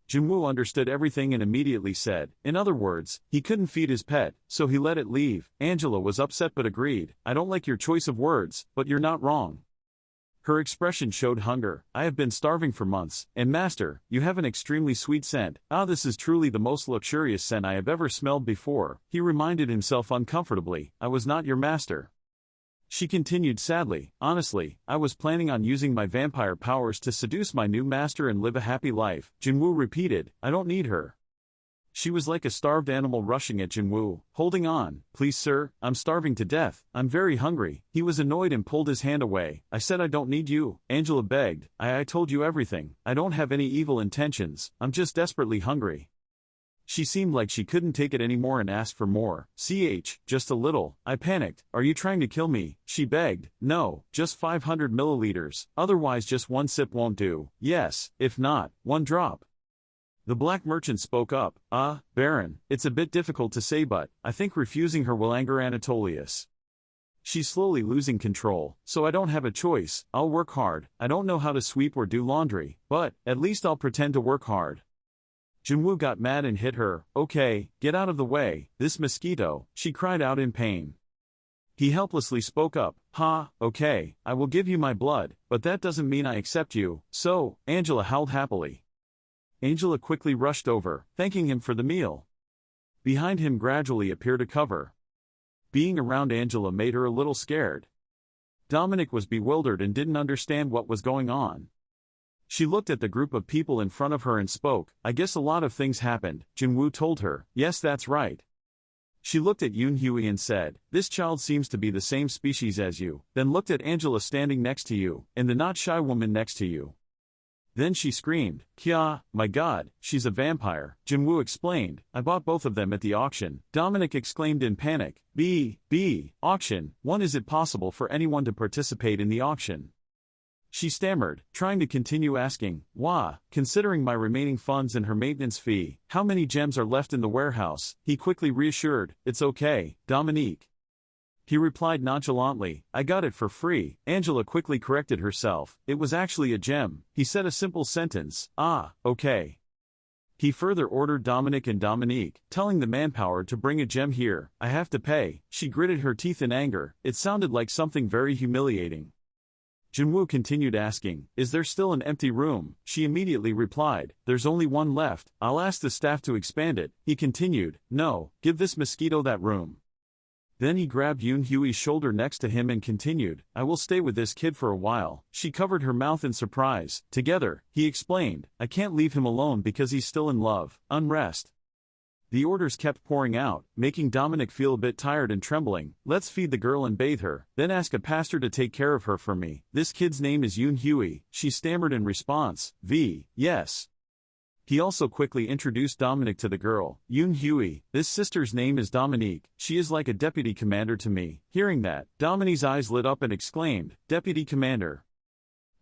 Jinwoo understood everything and immediately said, in other words, he couldn't feed his pet, so he let it leave. Angela was upset but agreed, I don't like your choice of words, but you're not wrong. Her expression showed hunger. I have been starving for months, and master, you have an extremely sweet scent. This is truly the most luxurious scent I have ever smelled before. He reminded himself uncomfortably, I was not your master. She continued sadly, honestly, I was planning on using my vampire powers to seduce my new master and live a happy life. Jinwoo repeated, I don't need her. She was like a starved animal rushing at Jinwoo, holding on, please sir, I'm starving to death, I'm very hungry. He was annoyed and pulled his hand away. I said I don't need you, Angela begged, I told you everything, I don't have any evil intentions, I'm just desperately hungry. She seemed like she couldn't take it anymore and asked for more. Just a little. I panicked. Are you trying to kill me? She begged. No, just 500 milliliters, otherwise just one sip won't do. Yes, if not, one drop. The black merchant spoke up, Baron, it's a bit difficult to say but, I think refusing her will anger Anatolius. She's slowly losing control, so I don't have a choice, I'll work hard, I don't know how to sweep or do laundry, but, at least I'll pretend to work hard. Jinwoo got mad and hit her, okay, get out of the way, this mosquito, she cried out in pain. He helplessly spoke up, okay, I will give you my blood, but that doesn't mean I accept you, so, Angela howled happily. Angela quickly rushed over, thanking him for the meal. Behind him gradually appeared a cover. Being around Angela made her a little scared. Dominic was bewildered and didn't understand what was going on. She looked at the group of people in front of her and spoke, I guess a lot of things happened. Jinwoo told her, yes that's right. She looked at Yoon Hui and said, this child seems to be the same species as you, then looked at Angela standing next to you, and the not shy woman next to you. Then she screamed, Kya, my god, she's a vampire. Jinwoo explained, I bought both of them at the auction. Dominic exclaimed in panic, auction, is it possible for anyone to participate in the auction? She stammered, trying to continue asking, considering my remaining funds and her maintenance fee, how many gems are left in the warehouse? He quickly reassured, it's okay, Dominique. He replied nonchalantly, I got it for free. Angela quickly corrected herself, it was actually a gem. He said a simple sentence, okay. He further ordered Dominic and Dominique, telling the manpower to bring a gem here, I have to pay. She gritted her teeth in anger, it sounded like something very humiliating. Jinwoo continued asking, is there still an empty room? She immediately replied, there's only one left, I'll ask the staff to expand it. He continued, no, give this mosquito that room. Then he grabbed Yoon Hui's shoulder next to him and continued, I will stay with this kid for a while. She covered her mouth in surprise. Together, he explained, I can't leave him alone because he's still in love. Unrest. The orders kept pouring out, making Dominic feel a bit tired and trembling. Let's feed the girl and bathe her, then ask a pastor to take care of her for me. This kid's name is Yoon Huey, she stammered in response. Yes. He also quickly introduced Dominic to the girl. Yoon Huey, this sister's name is Dominique, she is like a deputy commander to me. Hearing that, Dominique's eyes lit up and exclaimed, Deputy Commander.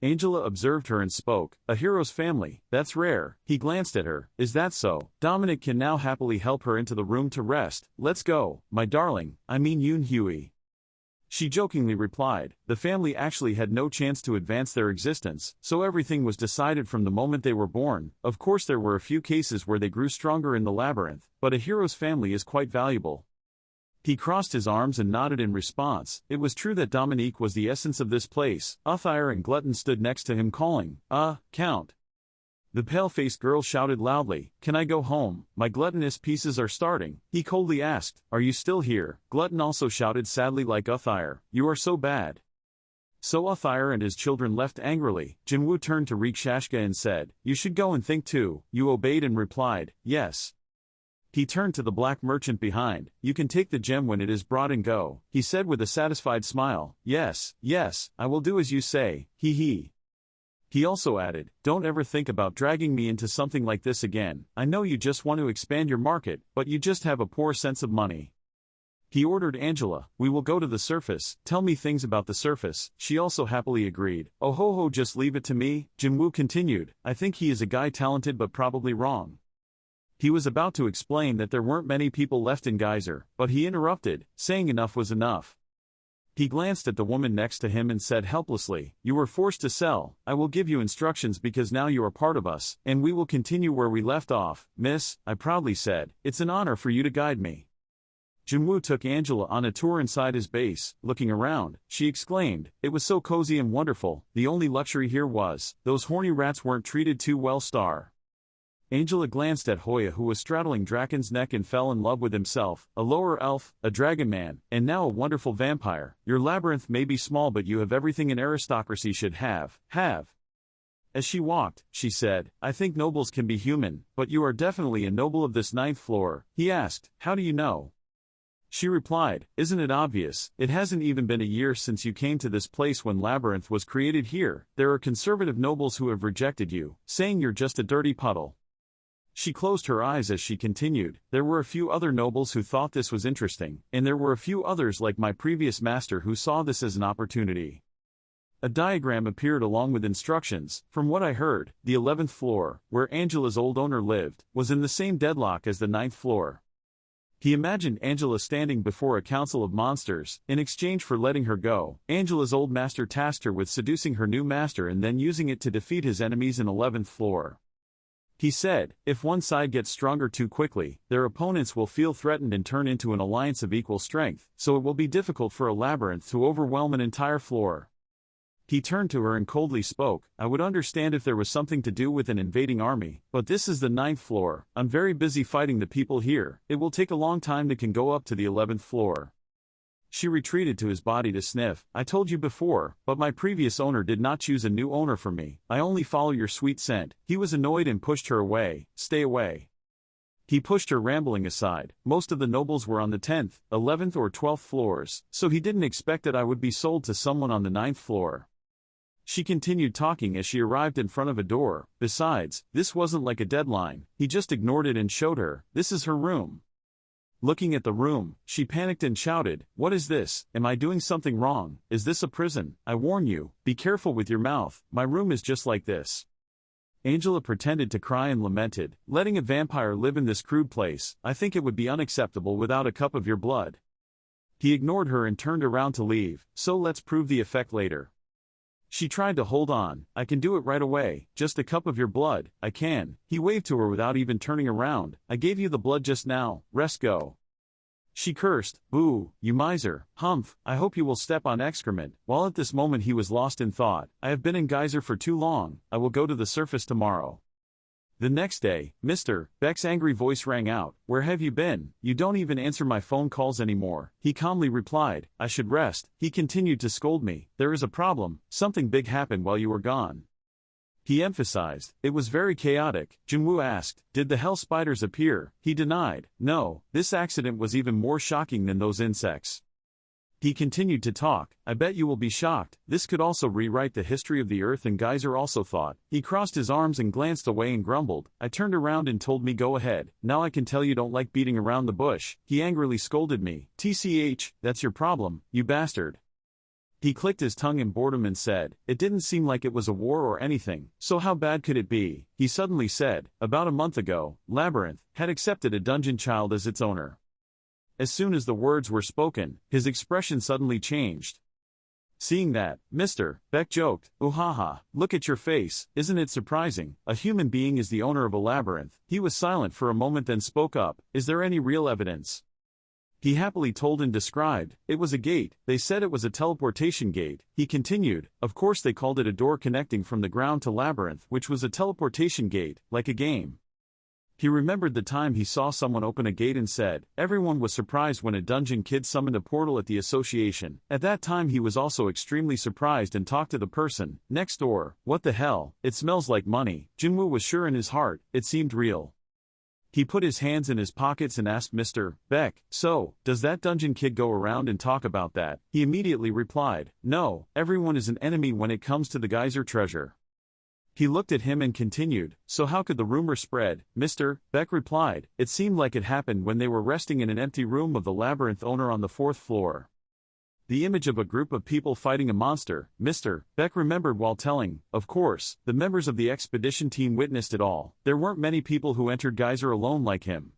Angela observed her and spoke, a hero's family, that's rare. He glanced at her, is that so? Dominic can now happily help her into the room to rest. Let's go, my darling, I mean Yoon Huey. She jokingly replied, the family actually had no chance to advance their existence, so everything was decided from the moment they were born. Of course there were a few cases where they grew stronger in the labyrinth, but a hero's family is quite valuable. He crossed his arms and nodded in response. It was true that Dominique was the essence of this place. Uthair and Glutton stood next to him calling, Count. The pale-faced girl shouted loudly, can I go home? My gluttonous pieces are starting. He coldly asked, are you still here? Glutton also shouted sadly like Uthair, you are so bad. So Uthair and his children left angrily. Jinwoo turned to Rikshashka and said, you should go and think too. You obeyed and replied, yes. He turned to the black merchant behind, you can take the gem when it is brought and go. He said with a satisfied smile, yes, I will do as you say, hee. He also added, don't ever think about dragging me into something like this again. I know you just want to expand your market, but you just have a poor sense of money. He ordered Angela, we will go to the surface, tell me things about the surface. She also happily agreed. Oh ho, just leave it to me, Jinwoo continued, I think he is a guy talented but probably wrong. He was about to explain that there weren't many people left in Geyser, but he interrupted, saying enough was enough. He glanced at the woman next to him and said helplessly, you were forced to sell. I will give you instructions because now you are part of us, and we will continue where we left off. Miss, I proudly said, it's an honor for you to guide me. Jinwoo took Angela on a tour inside his base. Looking around, she exclaimed, it was so cozy and wonderful. The only luxury here was, those horny rats weren't treated too well. Angela glanced at Hoya, who was straddling Draken's neck and fell in love with himself, a lower elf, a dragon man, and now a wonderful vampire. Your labyrinth may be small but you have everything an aristocracy should have. As she walked, she said, I think nobles can be human, but you are definitely a noble of this 9th floor. He asked, how do you know? She replied, isn't it obvious? It hasn't even been a year since you came to this place when Labyrinth was created here. There are conservative nobles who have rejected you, saying you're just a dirty puddle. She closed her eyes as she continued, there were a few other nobles who thought this was interesting, and there were a few others like my previous master who saw this as an opportunity. A diagram appeared along with instructions. From what I heard, the 11th floor, where Angela's old owner lived, was in the same deadlock as the 9th floor. He imagined Angela standing before a council of monsters. In exchange for letting her go, Angela's old master tasked her with seducing her new master and then using it to defeat his enemies in 11th floor. He said, if one side gets stronger too quickly, their opponents will feel threatened and turn into an alliance of equal strength, so it will be difficult for a labyrinth to overwhelm an entire floor. He turned to her and coldly spoke, I would understand if there was something to do with an invading army, but this is the 9th floor, I'm very busy fighting the people here, it will take a long time to go up to the 11th floor. She retreated to his body to sniff, I told you before, but my previous owner did not choose a new owner for me, I only follow your sweet scent. He was annoyed and pushed her away, stay away. He pushed her rambling aside. Most of the nobles were on the 10th, 11th or 12th floors, so he didn't expect that I would be sold to someone on the 9th floor. She continued talking as she arrived in front of a door. Besides, this wasn't like a deadline, he just ignored it and showed her, this is her room. Looking at the room, she panicked and shouted, what is this? Am I doing something wrong? Is this a prison? I warn you, be careful with your mouth, my room is just like this. Angela pretended to cry and lamented, letting a vampire live in this crude place, I think it would be unacceptable without a cup of your blood. He ignored her and turned around to leave, so let's prove the effect later. She tried to hold on, I can do it right away, just a cup of your blood, I can. He waved to her without even turning around, I gave you the blood just now, rest go. She cursed, boo, you miser, humph, I hope you will step on excrement. While at this moment he was lost in thought, I have been in Geyser for too long, I will go to the surface tomorrow. The next day, Mr. Beck's angry voice rang out, where have you been? You don't even answer my phone calls anymore. He calmly replied, I should rest. He continued to scold me, there is a problem, something big happened while you were gone. He emphasized, it was very chaotic. Junwoo asked, did the hell spiders appear? He denied, no, this accident was even more shocking than those insects. He continued to talk, I bet you will be shocked, this could also rewrite the history of the earth, and Geyser also thought. He crossed his arms and glanced away and grumbled, I turned around and told me go ahead, now I can tell you don't like beating around the bush. He angrily scolded me, TCH, that's your problem, you bastard. He clicked his tongue in boredom and said, it didn't seem like it was a war or anything, so how bad could it be? He suddenly said, about a month ago, Labyrinth had accepted a dungeon child as its owner. As soon as the words were spoken, his expression suddenly changed. Seeing that, Mr. Beck joked, "Ooh-ha-ha, look at your face, isn't it surprising? A human being is the owner of a labyrinth." He was silent for a moment, then spoke up, "Is there any real evidence?" He happily told and described, "It was a gate, they said it was a teleportation gate." He continued, "Of course they called it a door connecting from the ground to labyrinth, which was a teleportation gate, like a game." He remembered the time he saw someone open a gate and said, everyone was surprised when a dungeon kid summoned a portal at the association. At that time he was also extremely surprised and talked to the person next door. What the hell, it smells like money. Junwoo was sure in his heart, it seemed real. He put his hands in his pockets and asked Mr. Beck, so, does that dungeon kid go around and talk about that? He immediately replied, no, everyone is an enemy when it comes to the geyser treasure. He looked at him and continued, so how could the rumor spread? Mr. Beck replied, it seemed like it happened when they were resting in an empty room of the labyrinth owner on the 4th floor. The image of a group of people fighting a monster, Mr. Beck remembered while telling, of course, the members of the expedition team witnessed it all. There weren't many people who entered Geyser alone like him.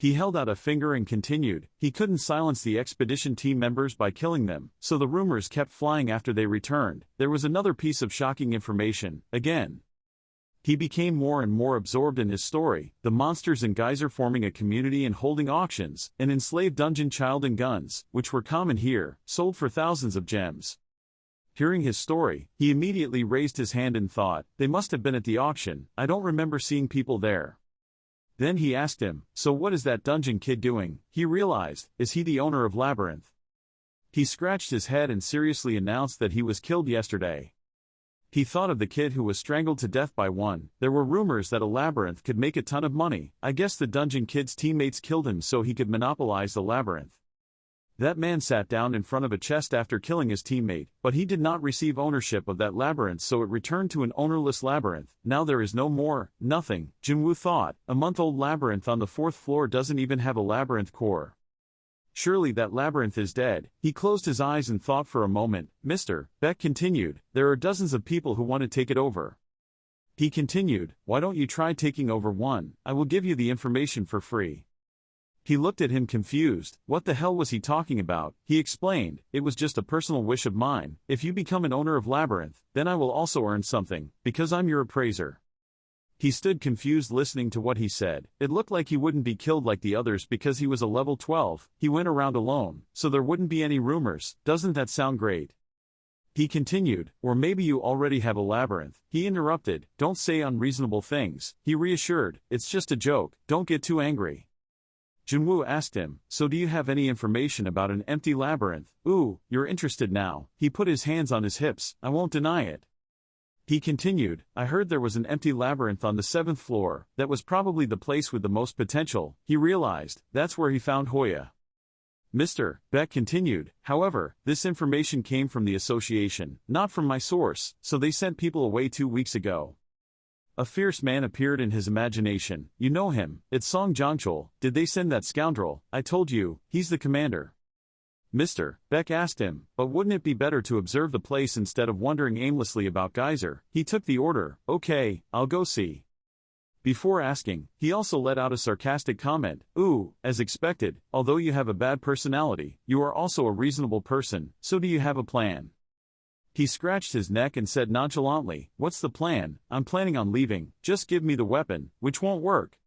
He held out a finger and continued, he couldn't silence the expedition team members by killing them, so the rumors kept flying after they returned. There was another piece of shocking information, again. He became more and more absorbed in his story, the monsters in Geyser forming a community and holding auctions, an enslaved dungeon child and guns, which were common here, sold for thousands of gems. Hearing his story, he immediately raised his hand and thought, they must have been at the auction, I don't remember seeing people there. Then he asked him, so what is that dungeon kid doing? He realized, is he the owner of Labyrinth? He scratched his head and seriously announced that he was killed yesterday. He thought of the kid who was strangled to death by one. There were rumors that a labyrinth could make a ton of money. I guess the dungeon kid's teammates killed him so he could monopolize the labyrinth. That man sat down in front of a chest after killing his teammate, but he did not receive ownership of that labyrinth, so it returned to an ownerless labyrinth. Now there is no more, nothing. Junwoo thought, a month-old labyrinth on the 4th floor doesn't even have a labyrinth core. Surely that labyrinth is dead. He closed his eyes and thought for a moment. Mr. Beck continued, there are dozens of people who want to take it over. He continued, why don't you try taking over one? I will give you the information for free. He looked at him confused. What the hell was he talking about? He explained, it was just a personal wish of mine. If you become an owner of Labyrinth, then I will also earn something, because I'm your appraiser. He stood confused listening to what he said. It looked like he wouldn't be killed like the others because he was a level 12. He went around alone, so there wouldn't be any rumors. Doesn't that sound great? He continued, or maybe you already have a labyrinth. He interrupted, don't say unreasonable things. He reassured, it's just a joke, don't get too angry. Junwoo asked him, so do you have any information about an empty labyrinth? Ooh, you're interested now. He put his hands on his hips, I won't deny it. He continued, I heard there was an empty labyrinth on the 7th floor, that was probably the place with the most potential. He realized, that's where he found Hoya. Mr. Beck continued, however, this information came from the association, not from my source, so they sent people away 2 weeks ago. A fierce man appeared in his imagination. You know him, it's Song Jongchul. Did they send that scoundrel? I told you, he's the commander. Mr. Beck asked him, but wouldn't it be better to observe the place instead of wandering aimlessly about Geyser? He took the order, okay, I'll go see. Before asking, he also let out a sarcastic comment, ooh, as expected, although you have a bad personality, you are also a reasonable person, so do you have a plan? He scratched his neck and said nonchalantly, what's the plan? I'm planning on leaving, just give me the weapon, which won't work.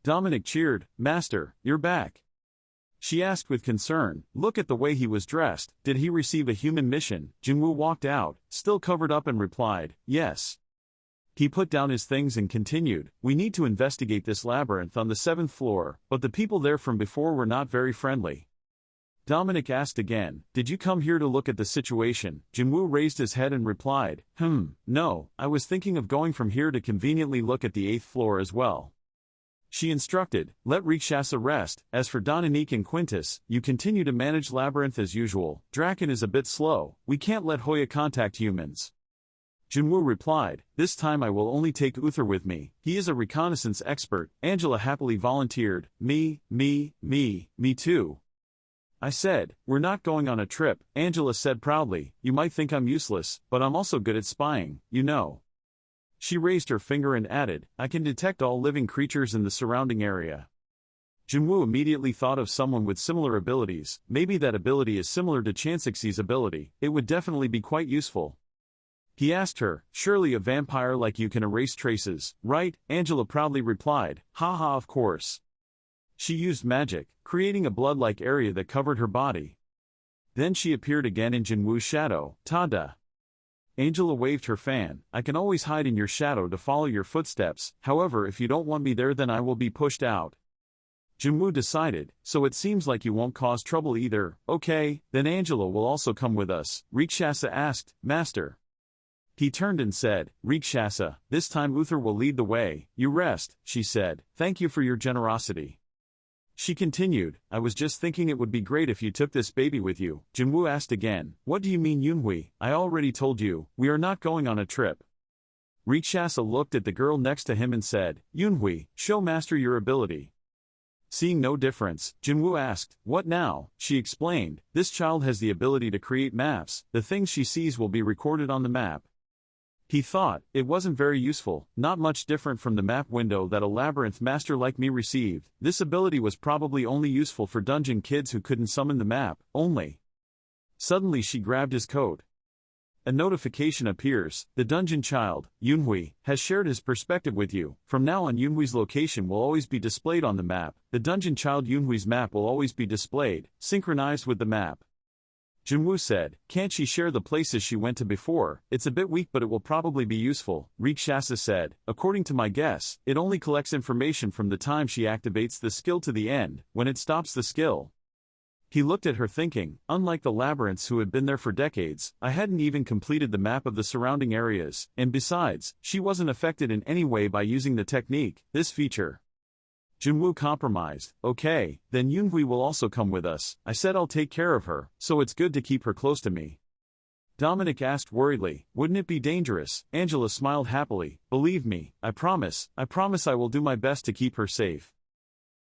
Dominic cheered, Master, you're back. She asked with concern, look at the way he was dressed, did he receive a human mission? Junwoo walked out, still covered up and replied, yes. He put down his things and continued, we need to investigate this labyrinth on the 7th floor, but the people there from before were not very friendly. Dominic asked again, did you come here to look at the situation? Jinwoo raised his head and replied, no, I was thinking of going from here to conveniently look at the 8th floor as well. She instructed, let Rikshasa rest. As for Dominique and Quintus, you continue to manage Labyrinth as usual. Draken is a bit slow, we can't let Hoya contact humans. Jinwoo replied, this time I will only take Uther with me, he is a reconnaissance expert. Angela happily volunteered, me too. I said, we're not going on a trip. Angela said proudly, you might think I'm useless, but I'm also good at spying, you know. She raised her finger and added, I can detect all living creatures in the surrounding area. Jinwoo immediately thought of someone with similar abilities. Maybe that ability is similar to Chansixi's ability, it would definitely be quite useful. He asked her, surely a vampire like you can erase traces, right? Angela proudly replied, haha, of course. She used magic, creating a blood-like area that covered her body. Then she appeared again in Jinwoo's shadow, ta-da. Angela waved her fan, I can always hide in your shadow to follow your footsteps, however if you don't want me there then I will be pushed out. Jinwoo decided, so it seems like you won't cause trouble either. Okay, then Angela will also come with us. Rikshasa asked, Master. He turned and said, Rikshasa, this time Uther will lead the way. You rest, she said, thank you for your generosity. She continued, I was just thinking it would be great if you took this baby with you. Jinwoo asked again, what do you mean Yunhui? I already told you, we are not going on a trip. Rikshasa looked at the girl next to him and said, Yunhui, show master your ability. Seeing no difference, Jinwoo asked, what now? She explained, this child has the ability to create maps, the things she sees will be recorded on the map. He thought, it wasn't very useful, not much different from the map window that a labyrinth master like me received. This ability was probably only useful for dungeon kids who couldn't summon the map, only. Suddenly she grabbed his coat. A notification appears, the dungeon child, Yunhui, has shared his perspective with you. From now on Yunhui's location will always be displayed on the map. The dungeon child Yunhui's map will always be displayed, synchronized with the map. Jinwoo said, can't she share the places she went to before? It's a bit weak but it will probably be useful. Rikshasa said, according to my guess, it only collects information from the time she activates the skill to the end, when it stops the skill. He looked at her thinking, unlike the labyrinths who had been there for decades, I hadn't even completed the map of the surrounding areas, and besides, she wasn't affected in any way by using the technique, this feature. Jinwoo compromised, okay, then Yunhui will also come with us. I said I'll take care of her, so it's good to keep her close to me. Dominic asked worriedly, wouldn't it be dangerous? Angela smiled happily, believe me, I promise I will do my best to keep her safe.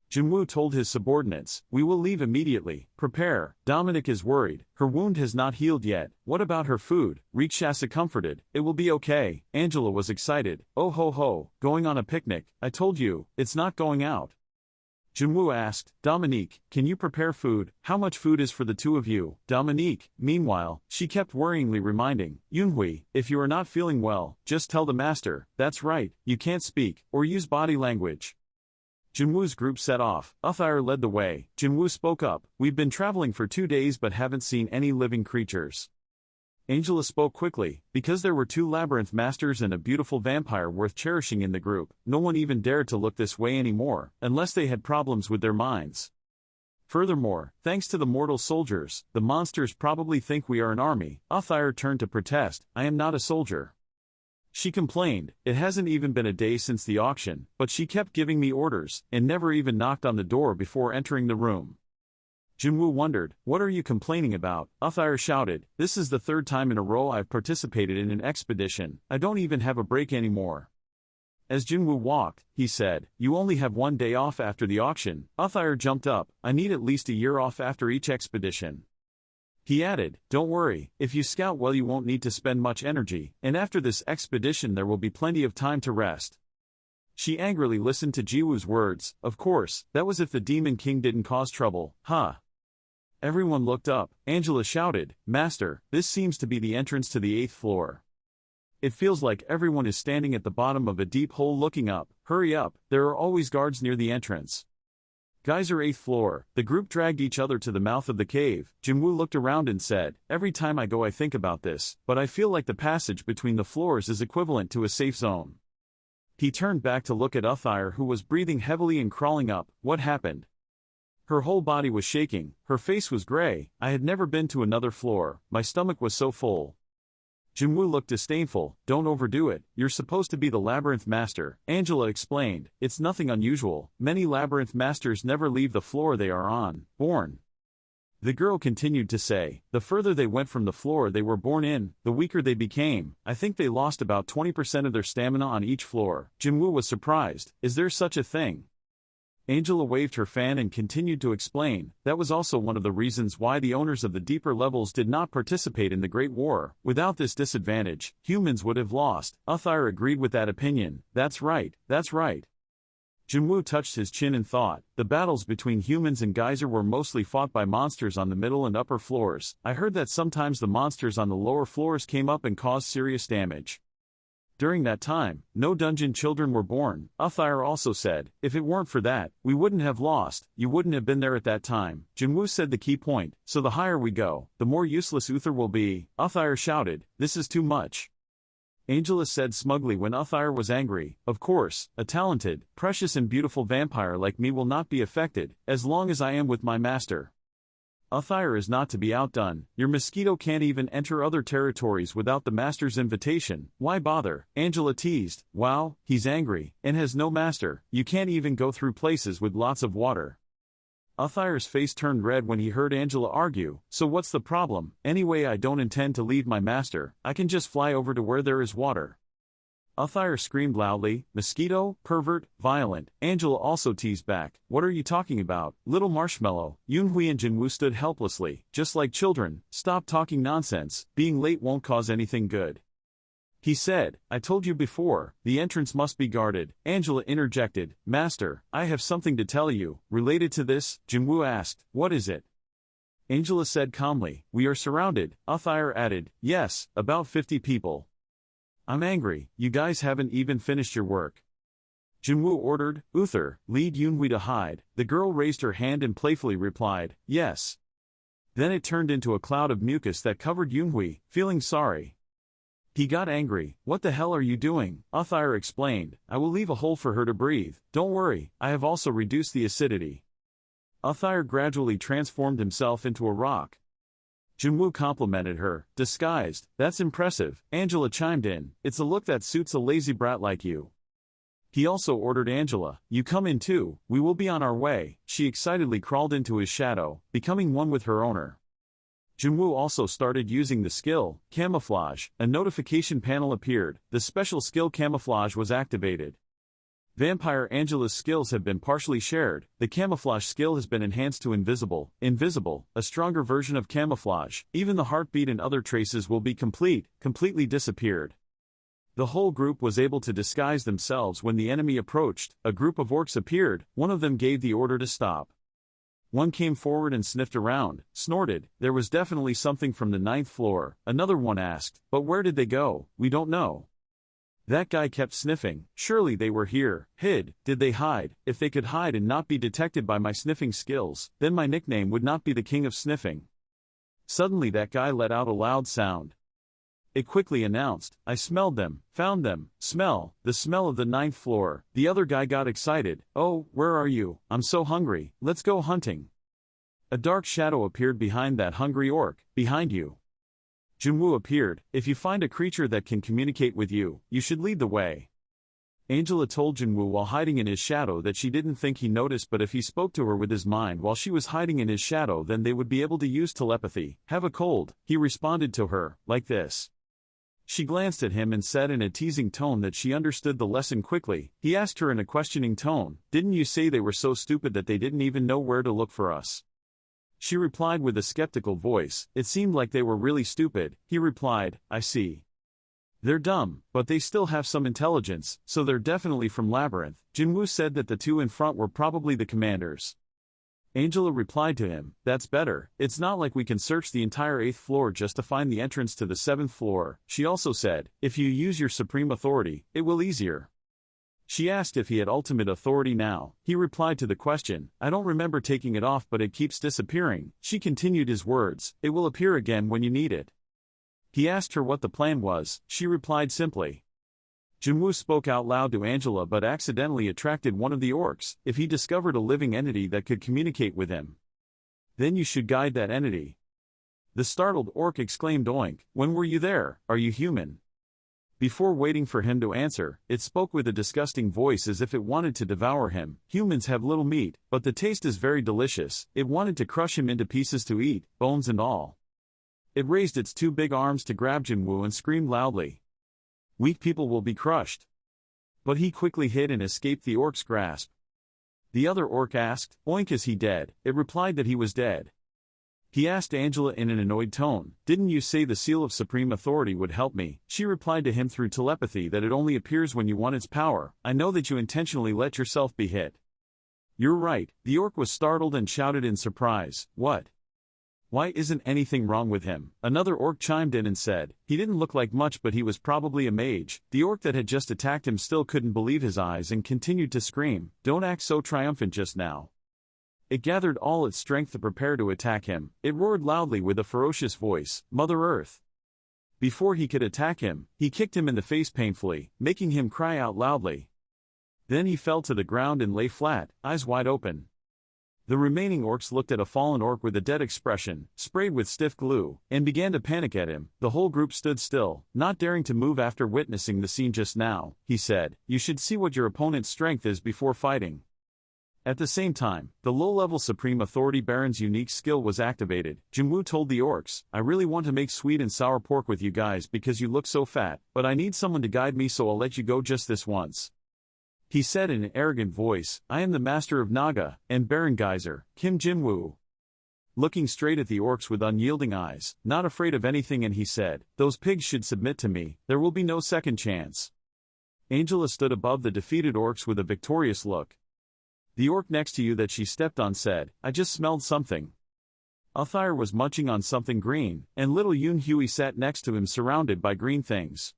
Jinwoo told his subordinates, we will leave immediately, prepare. Dominic is worried, her wound has not healed yet. What about her food? Rikshasa comforted, it will be okay. Angela was excited, oh ho ho, going on a picnic, I told you, it's not going out. Jinwoo asked, Dominique, can you prepare food? How much food is for the two of you? Dominique, meanwhile, she kept worryingly reminding, Yunhui, if you are not feeling well, just tell the master, that's right, you can't speak, or use body language. Jinwoo's group set off. Uthair led the way. Jinwoo spoke up, we've been traveling for 2 days but haven't seen any living creatures. Angela spoke quickly, because there were 2 labyrinth masters and a beautiful vampire worth cherishing in the group, no one even dared to look this way anymore, unless they had problems with their minds. Furthermore, thanks to the mortal soldiers, the monsters probably think we are an army. Uthair turned to protest, I am not a soldier. She complained, it hasn't even been a day since the auction, but she kept giving me orders, and never even knocked on the door before entering the room. Jinwoo wondered, what are you complaining about? Uthair shouted, this is the 3rd time in a row I've participated in an expedition, I don't even have a break anymore. As Jinwoo walked, he said, you only have 1 day off after the auction. Uthair jumped up, I need at least a year off after each expedition. He added, don't worry, if you scout well you won't need to spend much energy, and after this expedition there will be plenty of time to rest. She angrily listened to Jiwoo's words, of course, that was if the Demon King didn't cause trouble, huh? Everyone looked up. Angela shouted, Master, this seems to be the entrance to the 8th floor. It feels like everyone is standing at the bottom of a deep hole looking up. Hurry up, there are always guards near the entrance. Geyser 8th floor. The group dragged each other to the mouth of the cave. Jinwoo looked around and said, every time I go I think about this, but I feel like the passage between the floors is equivalent to a safe zone. He turned back to look at Uthair who was breathing heavily and crawling up. What happened? Her whole body was shaking, her face was gray. I had never been to another floor, my stomach was so full. Jinwoo looked disdainful. Don't overdo it, you're supposed to be the labyrinth master, Angela explained. It's nothing unusual, many labyrinth masters never leave the floor they are on, born. The girl continued to say, the further they went from the floor they were born in, the weaker they became. I think they lost about 20% of their stamina on each floor. Jinwoo was surprised. Is there such a thing? Angela waved her fan and continued to explain, that was also one of the reasons why the owners of the deeper levels did not participate in the Great War. Without this disadvantage, humans would have lost. Uthair agreed with that opinion. That's right, that's right. Jinwoo touched his chin and thought, the battles between humans and geyser were mostly fought by monsters on the middle and upper floors. I heard that sometimes the monsters on the lower floors came up and caused serious damage. During that time, no dungeon children were born, Uthair also said. If it weren't for that, we wouldn't have lost, you wouldn't have been there at that time. Jinwoo said the key point, so the higher we go, the more useless Uther will be. Uthair shouted, this is too much. Angela said smugly when Uthair was angry, of course, a talented, precious and beautiful vampire like me will not be affected, as long as I am with my master. Uthair is not to be outdone. Your mosquito can't even enter other territories without the master's invitation. Why bother? Angela teased. Wow, he's angry, and has no master. You can't even go through places with lots of water. Uthair's face turned red when he heard Angela argue. So what's the problem? Anyway, I don't intend to leave my master. I can just fly over to where there is water. Uthair screamed loudly, mosquito, pervert, violent. Angela also teased back, what are you talking about, little marshmallow? Yoonhui and Jinwoo stood helplessly, just like children. Stop talking nonsense, being late won't cause anything good. He said, I told you before, the entrance must be guarded. Angela interjected, Master, I have something to tell you. Related to this, Jinwoo asked, what is it? Angela said calmly, we are surrounded. Uthair added, yes, about 50 people. I'm angry, you guys haven't even finished your work. Jinwoo ordered, Uther, lead Yoonhui to hide. The girl raised her hand and playfully replied, yes. Then it turned into a cloud of mucus that covered Yoonhui, feeling sorry. He got angry. What the hell are you doing? Uthair explained, I will leave a hole for her to breathe. Don't worry, I have also reduced the acidity. Uthair gradually transformed himself into a rock. Jinwoo complimented her, disguised. That's impressive. Angela chimed in, it's a look that suits a lazy brat like you. He also ordered Angela, you come in too, we will be on our way. She excitedly crawled into his shadow, becoming one with her owner. Jinwoo also started using the skill, camouflage. A notification panel appeared, the special skill camouflage was activated. Vampire Angela's skills have been partially shared. The camouflage skill has been enhanced to invisible, a stronger version of camouflage. Even the heartbeat and other traces will be completely disappeared. The whole group was able to disguise themselves when the enemy approached. A group of orcs appeared, one of them gave the order to stop. One came forward and sniffed around, snorted, there was definitely something from the 9th floor. Another one asked, but where did they go? We don't know. That guy kept sniffing, surely they were here, hid. Did they hide? If they could hide and not be detected by my sniffing skills, then my nickname would not be the king of sniffing. Suddenly that guy let out a loud sound. It quickly announced, I smelled them, found them, the smell of the 9th floor. The other guy got excited, oh, where are you? I'm so hungry, let's go hunting. A dark shadow appeared behind that hungry orc, behind you. Jinwoo appeared, if you find a creature that can communicate with you, you should lead the way. Angela told Jinwoo while hiding in his shadow that she didn't think he noticed, but if he spoke to her with his mind while she was hiding in his shadow, then they would be able to use telepathy. Have a cold, he responded to her, like this. She glanced at him and said in a teasing tone that she understood the lesson quickly. He asked her in a questioning tone, didn't you say they were so stupid that they didn't even know where to look for us? She replied with a skeptical voice, it seemed like they were really stupid. He replied, I see. They're dumb, but they still have some intelligence, so they're definitely from Labyrinth. Jinwoo said that the two in front were probably the commanders. Angela replied to him, that's better, it's not like we can search the entire 8th floor just to find the entrance to the 7th floor. She also said, if you use your supreme authority, it will easier. She asked if he had ultimate authority now. He replied to the question, I don't remember taking it off, but it keeps disappearing. She continued his words, it will appear again when you need it. He asked her what the plan was. She replied simply, Jinwoo spoke out loud to Angela but accidentally attracted one of the orcs. If he discovered a living entity that could communicate with him, then you should guide that entity. The startled orc exclaimed, "Oink, when were you there? Are you human?" Before waiting for him to answer, it spoke with a disgusting voice as if it wanted to devour him. "Humans have little meat, but the taste is very delicious." It wanted to crush him into pieces to eat, bones and all. It raised its two big arms to grab Jinwoo and screamed loudly. "Weak people will be crushed." But he quickly hid and escaped the orc's grasp. The other orc asked, "Oink, is he dead?" It replied that he was dead. He asked Angela in an annoyed tone, "Didn't you say the seal of supreme authority would help me?" She replied to him through telepathy that it only appears when you want its power. "I know that you intentionally let yourself be hit." "You're right." The orc was startled and shouted in surprise, "What? Why isn't anything wrong with him?" Another orc chimed in and said, "He didn't look like much but he was probably a mage." The orc that had just attacked him still couldn't believe his eyes and continued to scream, "Don't act so triumphant just now." It gathered all its strength to prepare to attack him. It roared loudly with a ferocious voice, "Mother Earth!" Before he could attack him, he kicked him in the face painfully, making him cry out loudly. Then he fell to the ground and lay flat, eyes wide open. The remaining orcs looked at a fallen orc with a dead expression, sprayed with stiff glue, and began to panic at him. The whole group stood still, not daring to move after witnessing the scene just now. He said, "You should see what your opponent's strength is before fighting." At the same time, the low-level Supreme Authority Baron's unique skill was activated. Jinwoo told the orcs, "I really want to make sweet and sour pork with you guys because you look so fat, but I need someone to guide me, so I'll let you go just this once." He said in an arrogant voice, "I am the master of Naga, and Baron Geyser, Kim Jinwoo." Looking straight at the orcs with unyielding eyes, not afraid of anything, and he said, "Those pigs should submit to me, there will be no second chance." Angela stood above the defeated orcs with a victorious look. The orc next to you that she stepped on said, "I just smelled something." Althire was munching on something green, and little Yoon Hui sat next to him surrounded by green things.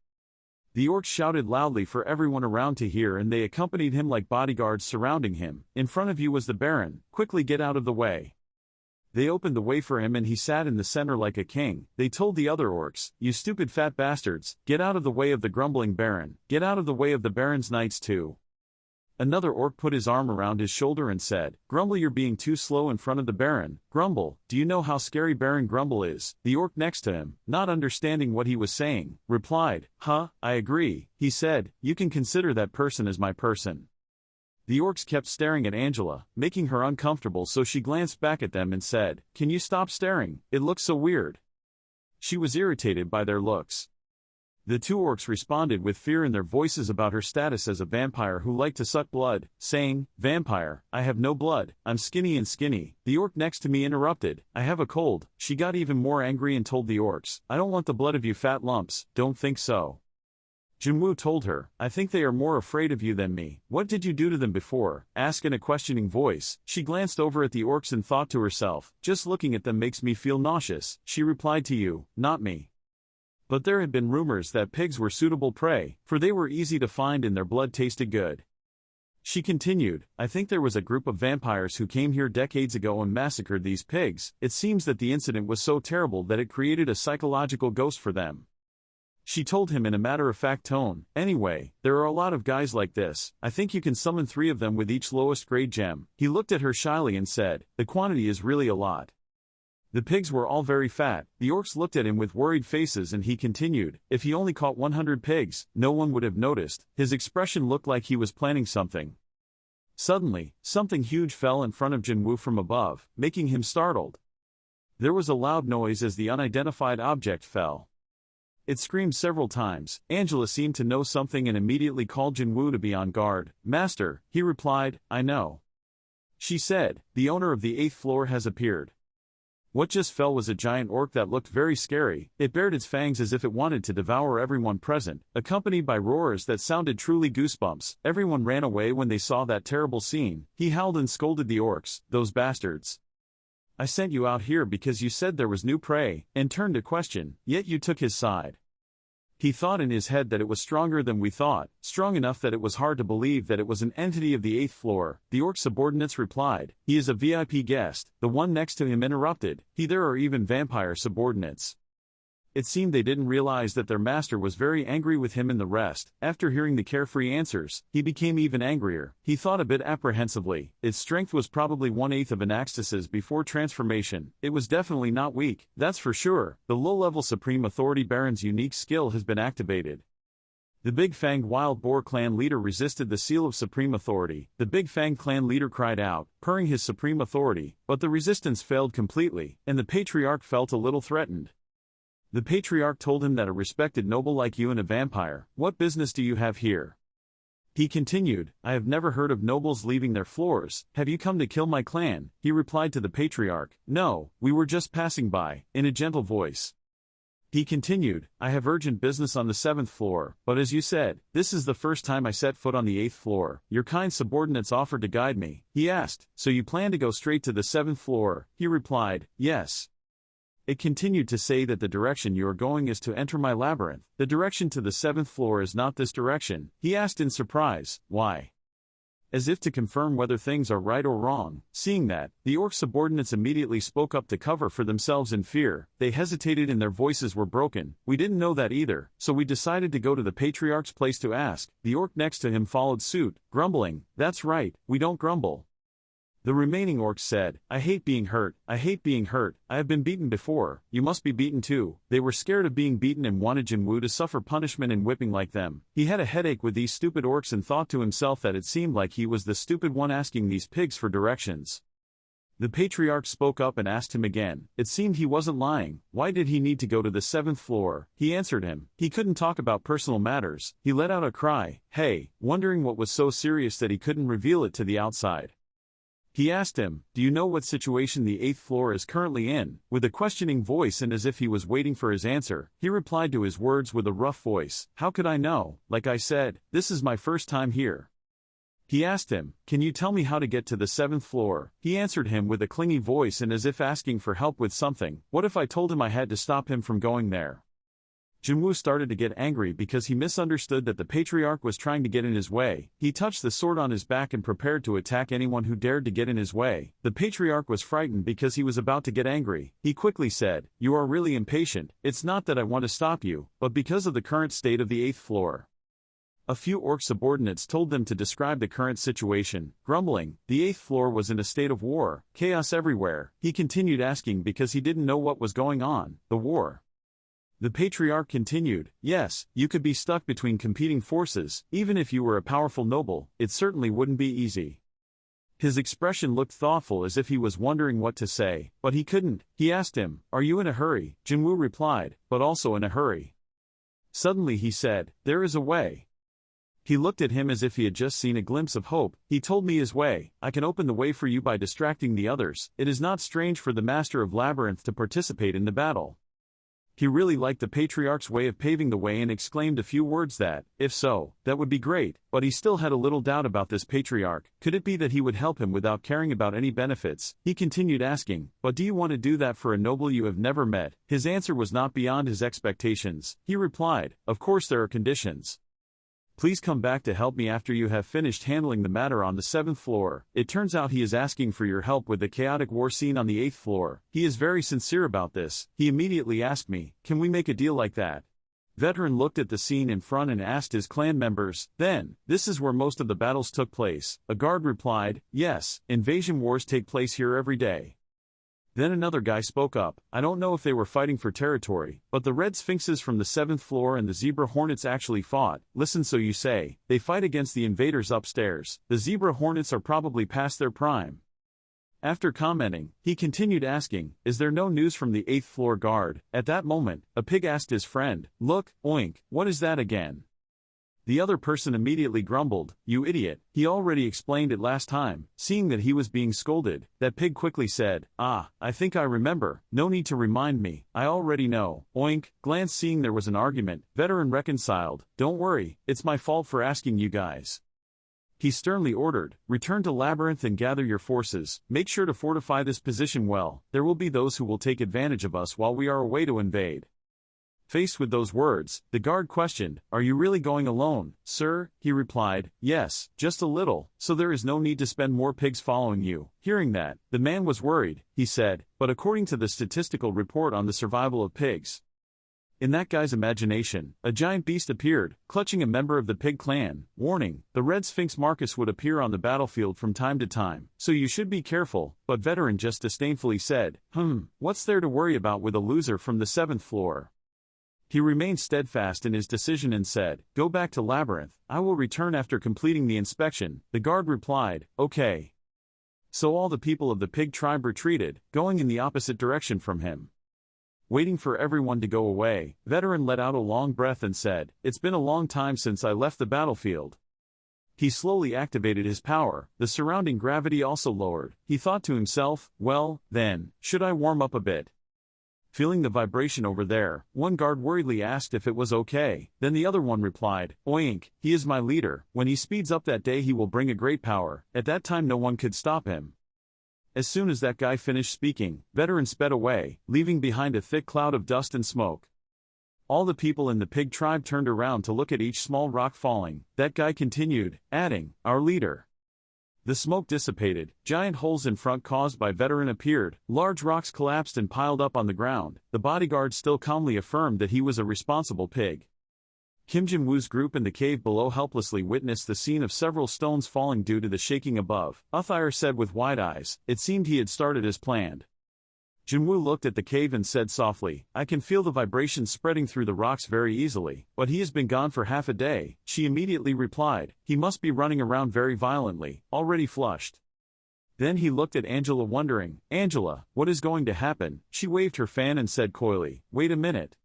The orcs shouted loudly for everyone around to hear, and they accompanied him like bodyguards surrounding him. "In front of you was the Baron, quickly get out of the way." They opened the way for him and he sat in the center like a king. They told the other orcs, "You stupid fat bastards, get out of the way of the grumbling Baron, get out of the way of the Baron's knights too." Another orc put his arm around his shoulder and said, "Grumble, you're being too slow in front of the Baron. Grumble, do you know how scary Baron Grumble is?" The orc next to him, not understanding what he was saying, replied, "Huh, I agree." He said, "You can consider that person as my person." The orcs kept staring at Angela, making her uncomfortable, so she glanced back at them and said, "Can you stop staring? It looks so weird." She was irritated by their looks. The two orcs responded with fear in their voices about her status as a vampire who liked to suck blood, saying, "Vampire, I have no blood, I'm skinny and skinny." The orc next to me interrupted, "I have a cold." She got even more angry and told the orcs, "I don't want the blood of you fat lumps, don't think so." Jinwoo told her, "I think they are more afraid of you than me." "What did you do to them before?" asked in a questioning voice. She glanced over at the orcs and thought to herself, "Just looking at them makes me feel nauseous." She replied, "To you, not me." But there had been rumors that pigs were suitable prey, for they were easy to find and their blood tasted good. She continued, "I think there was a group of vampires who came here decades ago and massacred these pigs. It seems that the incident was so terrible that it created a psychological ghost for them." She told him in a matter-of-fact tone, "Anyway, there are a lot of guys like this. I think you can summon 3 of them with each lowest grade gem." He looked at her shyly and said, "The quantity is really a lot." The pigs were all very fat. The orcs looked at him with worried faces and he continued, "If he only caught 100 pigs, no one would have noticed." His expression looked like he was planning something. Suddenly, something huge fell in front of Jinwoo from above, making him startled. There was a loud noise as the unidentified object fell. It screamed several times. Angela seemed to know something and immediately called Jinwoo to be on guard. "Master," he replied, "I know." She said, "The owner of the 8th floor has appeared." What just fell was a giant orc that looked very scary. It bared its fangs as if it wanted to devour everyone present, accompanied by roars that sounded truly goosebumps. Everyone ran away when they saw that terrible scene. He howled and scolded the orcs, "Those bastards. I sent you out here because you said there was new prey," and turned to question, "Yet you took his side." He thought in his head that it was stronger than we thought, strong enough that it was hard to believe that it was an entity of the 8th floor. The orc subordinates replied, "He is a VIP guest." The one next to him interrupted, "There are even vampire subordinates." It seemed they didn't realize that their master was very angry with him and the rest. After hearing the carefree answers, he became even angrier. He thought a bit apprehensively. Its strength was probably 1/8 of an Axtis's before transformation. It was definitely not weak, that's for sure. The low-level Supreme Authority Baron's unique skill has been activated. The Big Fanged Wild Boar clan leader resisted the seal of supreme authority. The Big Fanged clan leader cried out, purring his supreme authority, but the resistance failed completely, and the patriarch felt a little threatened. The patriarch told him that a respected noble like you and a vampire, what business do you have here? He continued, I have never heard of nobles leaving their floors. Have you come to kill my clan? He replied to the patriarch, no, we were just passing by, in a gentle voice. He continued, I have urgent business on the 7th floor, but as you said, this is the first time I set foot on the 8th floor. Your kind subordinates offered to guide me. He asked, so you plan to go straight to the 7th floor? He replied, yes. It continued to say that the direction you are going is to enter my labyrinth. The direction to the 7th floor is not this direction. He asked in surprise, why? As if to confirm whether things are right or wrong. Seeing that, the orc subordinates immediately spoke up to cover for themselves in fear. They hesitated and their voices were broken. We didn't know that either, so we decided to go to the patriarch's place to ask. The orc next to him followed suit, grumbling, that's right, we don't grumble. The remaining orcs said, I hate being hurt, I hate being hurt, I have been beaten before, you must be beaten too. They were scared of being beaten and wanted Jinwoo to suffer punishment and whipping like them. He had a headache with these stupid orcs and thought to himself that it seemed like he was the stupid one asking these pigs for directions. The patriarch spoke up and asked him again. It seemed he wasn't lying. Why did he need to go to the 7th floor? He answered him. He couldn't talk about personal matters. He let out a cry, hey, wondering what was so serious that he couldn't reveal it to the outside. He asked him, do you know what situation the 8th floor is currently in? With a questioning voice and as if he was waiting for his answer, he replied to his words with a rough voice, how could I know? Like I said, this is my first time here. He asked him, can you tell me how to get to the 7th floor? He answered him with a clingy voice and as if asking for help with something. What if I told him I had to stop him from going there? Jinwoo started to get angry because he misunderstood that the patriarch was trying to get in his way. He touched the sword on his back and prepared to attack anyone who dared to get in his way. The patriarch was frightened because he was about to get angry. He quickly said, you are really impatient. It's not that I want to stop you, but because of the current state of the 8th floor. A few orc subordinates told them to describe the current situation, grumbling, the 8th floor was in a state of war, chaos everywhere. He continued asking because he didn't know what was going on, the war. The patriarch continued, yes, you could be stuck between competing forces, even if you were a powerful noble, it certainly wouldn't be easy. His expression looked thoughtful as if he was wondering what to say, but he couldn't. He asked him, are you in a hurry? Jinwoo replied, but also in a hurry. Suddenly he said, there is a way. He looked at him as if he had just seen a glimpse of hope. He told me his way. I can open the way for you by distracting the others. It is not strange for the master of Labyrinth to participate in the battle. He really liked the patriarch's way of paving the way and exclaimed a few words that, if so, that would be great, but he still had a little doubt about this patriarch. Could it be that he would help him without caring about any benefits? He continued asking, but do you want to do that for a noble you have never met? His answer was not beyond his expectations. He replied, of course there are conditions. Please come back to help me after you have finished handling the matter on the 7th floor. It turns out he is asking for your help with the chaotic war scene on the 8th floor. He is very sincere about this. He immediately asked me, can we make a deal like that? Veteran looked at the scene in front and asked his clan members, then, this is where most of the battles took place. A guard replied, yes, invasion wars take place here every day. Then another guy spoke up, I don't know if they were fighting for territory, but the red sphinxes from the 7th floor and the zebra hornets actually fought. Listen, so you say, they fight against the invaders upstairs. The zebra hornets are probably past their prime. After commenting, he continued asking, is there no news from the 8th floor guard? At that moment, a pig asked his friend, look, oink, what is that again? The other person immediately grumbled, you idiot, he already explained it last time. Seeing that he was being scolded, that pig quickly said, I think I remember, no need to remind me, I already know. Oink, glance seeing there was an argument, veteran reconciled, don't worry, it's my fault for asking you guys. He sternly ordered, return to Labyrinth and gather your forces, make sure to fortify this position well, there will be those who will take advantage of us while we are away to invade. Faced with those words, the guard questioned, are you really going alone, sir? He replied, yes, just a little, so there is no need to spend more pigs following you. Hearing that, the man was worried. He said, but according to the statistical report on the survival of pigs, In that guy's imagination, a giant beast appeared, clutching a member of the pig clan. Warning, the red sphinx Marcus would appear on the battlefield from time to time, so you should be careful, but Veteran just disdainfully said, what's there to worry about with a loser from the 7th floor? He remained steadfast in his decision and said, go back to Labyrinth, I will return after completing the inspection. The guard replied, okay. So all the people of the pig tribe retreated, going in the opposite direction from him. Waiting for everyone to go away, Veteran let out a long breath and said, it's been a long time since I left the battlefield. He slowly activated his power, the surrounding gravity also lowered. He thought to himself, well, then, should I warm up a bit? Feeling the vibration over there, one guard worriedly asked if it was okay, then the other one replied, oink, he is my leader, when he speeds up that day he will bring a great power, at that time no one could stop him. As soon as that guy finished speaking, Veteran sped away, leaving behind a thick cloud of dust and smoke. All the people in the pig tribe turned around to look at each small rock falling. That guy continued, adding, our leader. The smoke dissipated, giant holes in front caused by Veteran appeared, large rocks collapsed and piled up on the ground. The bodyguard still calmly affirmed that he was a responsible pig. Kim Jin-woo's group in the cave below helplessly witnessed the scene of several stones falling due to the shaking above. Uthair said with wide eyes, it seemed he had started as planned. Jin-woo looked at the cave and said softly, I can feel the vibrations spreading through the rocks very easily, but he has been gone for half a day. She immediately replied, he must be running around very violently, already flushed. Then he looked at Angela wondering, Angela, what is going to happen? She waved her fan and said coyly, wait a minute.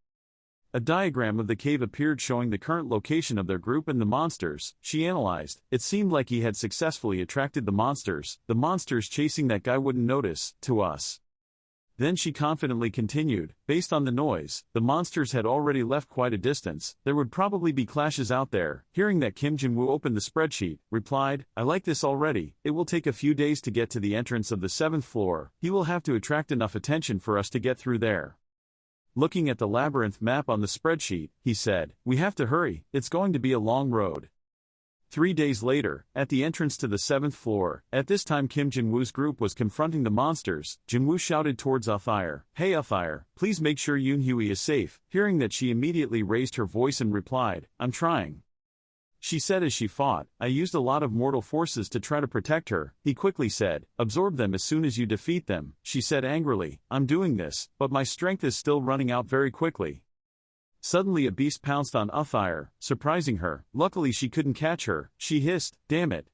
A diagram of the cave appeared showing the current location of their group and the monsters. She analyzed. It seemed like he had successfully attracted the monsters chasing that guy wouldn't notice, to us. Then she confidently continued, based on the noise, the monsters had already left quite a distance, there would probably be clashes out there. Hearing that, Kim Jin-woo opened the spreadsheet, replied, I like this already, it will take a few days to get to the entrance of the 7th floor, he will have to attract enough attention for us to get through there. Looking at the labyrinth map on the spreadsheet, he said, we have to hurry, it's going to be a long road. 3 days later, at the entrance to the 7th floor, at this time Kim Jin-woo's group was confronting the monsters. Jin-woo shouted towards Uthair, hey Uthair, please make sure Yoon-hui is safe. Hearing that, she immediately raised her voice and replied, I'm trying. She said as she fought, I used a lot of mortal forces to try to protect her. He quickly said, absorb them as soon as you defeat them. She said angrily, I'm doing this, but my strength is still running out very quickly. Suddenly a beast pounced on Uthair, surprising her. Luckily she couldn't catch her. She hissed, damn it.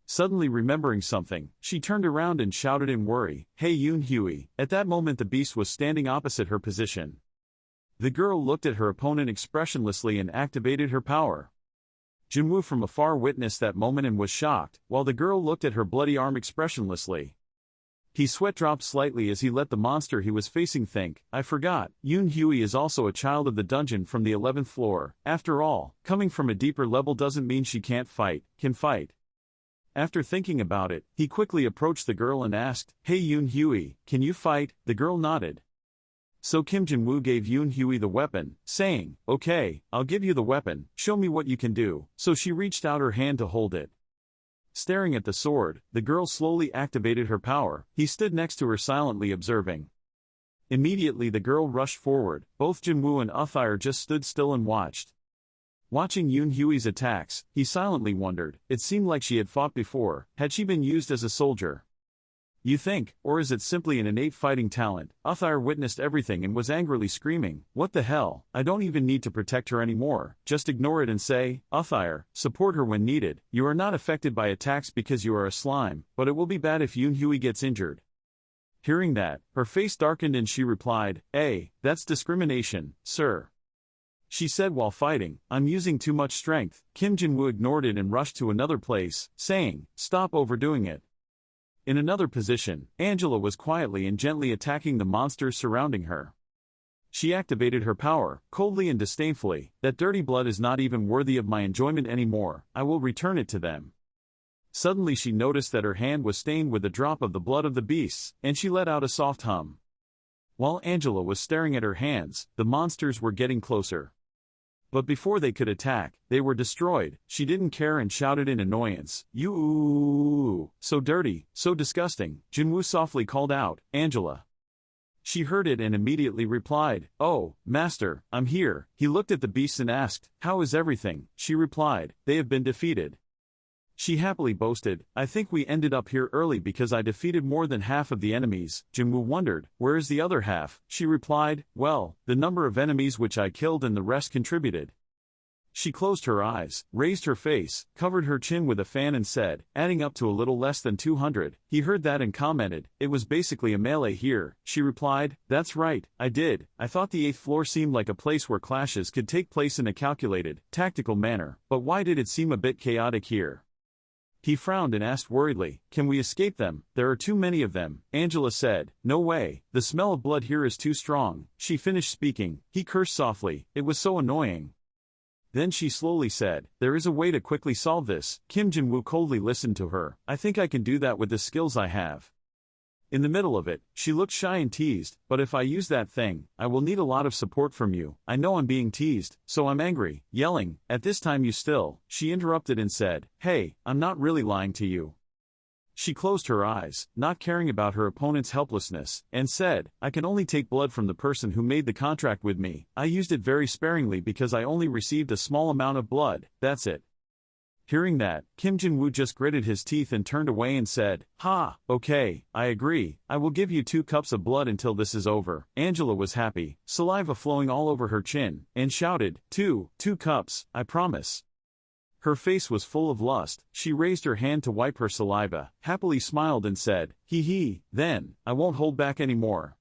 Suddenly remembering something, she turned around and shouted in worry, hey Yoon-hui. At that moment the beast was standing opposite her position. The girl looked at her opponent expressionlessly and activated her power. Jin-woo from afar witnessed that moment and was shocked, while the girl looked at her bloody arm expressionlessly. His sweat dropped slightly as he let the monster he was facing think, I forgot, Yoon-hui is also a child of the dungeon from the 11th floor. After all, coming from a deeper level doesn't mean she can't fight, can fight. After thinking about it, he quickly approached the girl and asked, hey Yoon-hui, can you fight? The girl nodded. So Kim Jin-woo gave Yoon-hui the weapon, saying, okay, I'll give you the weapon, show me what you can do. So she reached out her hand to hold it. Staring at the sword, the girl slowly activated her power. He stood next to her silently observing. Immediately the girl rushed forward. Both Jin-woo and Uthair just stood still and watched. Watching Yoon-hui's attacks, he silently wondered, it seemed like she had fought before. Had she been used as a soldier? You think, or is it simply an innate fighting talent? Uthair witnessed everything and was angrily screaming, what the hell, I don't even need to protect her anymore, just ignore it and say, Uthair, support her when needed. You are not affected by attacks because you are a slime, but it will be bad if Yoon-hui gets injured. Hearing that, her face darkened and she replied, that's discrimination, sir. She said while fighting, I'm using too much strength. Kim Jin-woo ignored it and rushed to another place, saying, stop overdoing it. In another position, Angela was quietly and gently attacking the monsters surrounding her. She activated her power, coldly and disdainfully, that dirty blood is not even worthy of my enjoyment anymore, I will return it to them. Suddenly she noticed that her hand was stained with a drop of the blood of the beasts, and she let out a soft hum. While Angela was staring at her hands, the monsters were getting closer. But before they could attack, they were destroyed. She didn't care and shouted in annoyance, you, so dirty, so disgusting. Jin-woo softly called out, Angela. She heard it and immediately replied, "Oh, master, I'm here." He looked at the beasts and asked, "How is everything?" She replied, "They have been defeated." She happily boasted, "I think we ended up here early because I defeated more than half of the enemies." Jinwoo wondered, "Where is the other half?" She replied, "Well, the number of enemies which I killed and the rest contributed." She closed her eyes, raised her face, covered her chin with a fan and said, "Adding up to a little less than 200. He heard that and commented, "It was basically a melee here." She replied, "That's right, I did. I thought the 8th floor seemed like a place where clashes could take place in a calculated, tactical manner, but why did it seem a bit chaotic here?" He frowned and asked worriedly, "Can we escape them? There are too many of them." Angela said, "No way, the smell of blood here is too strong." She finished speaking. He cursed softly, it was so annoying. Then she slowly said, "There is a way to quickly solve this." Kim Jin-woo coldly listened to her. "I think I can do that with the skills I have." In the middle of it, she looked shy and teased, "But if I use that thing, I will need a lot of support from you. I know I'm being teased, so I'm angry." Yelling, "At this time you still," she interrupted and said, "Hey, I'm not really lying to you." She closed her eyes, not caring about her opponent's helplessness, and said, "I can only take blood from the person who made the contract with me. I used it very sparingly because I only received a small amount of blood, that's it." Hearing that, Kim Jin-woo just gritted his teeth and turned away and said, "Ha, okay, I agree. I will give you 2 cups of blood until this is over." Angela was happy, saliva flowing all over her chin, and shouted, Two cups, I promise." Her face was full of lust. She raised her hand to wipe her saliva, happily smiled and said, "Hee, then, I won't hold back anymore."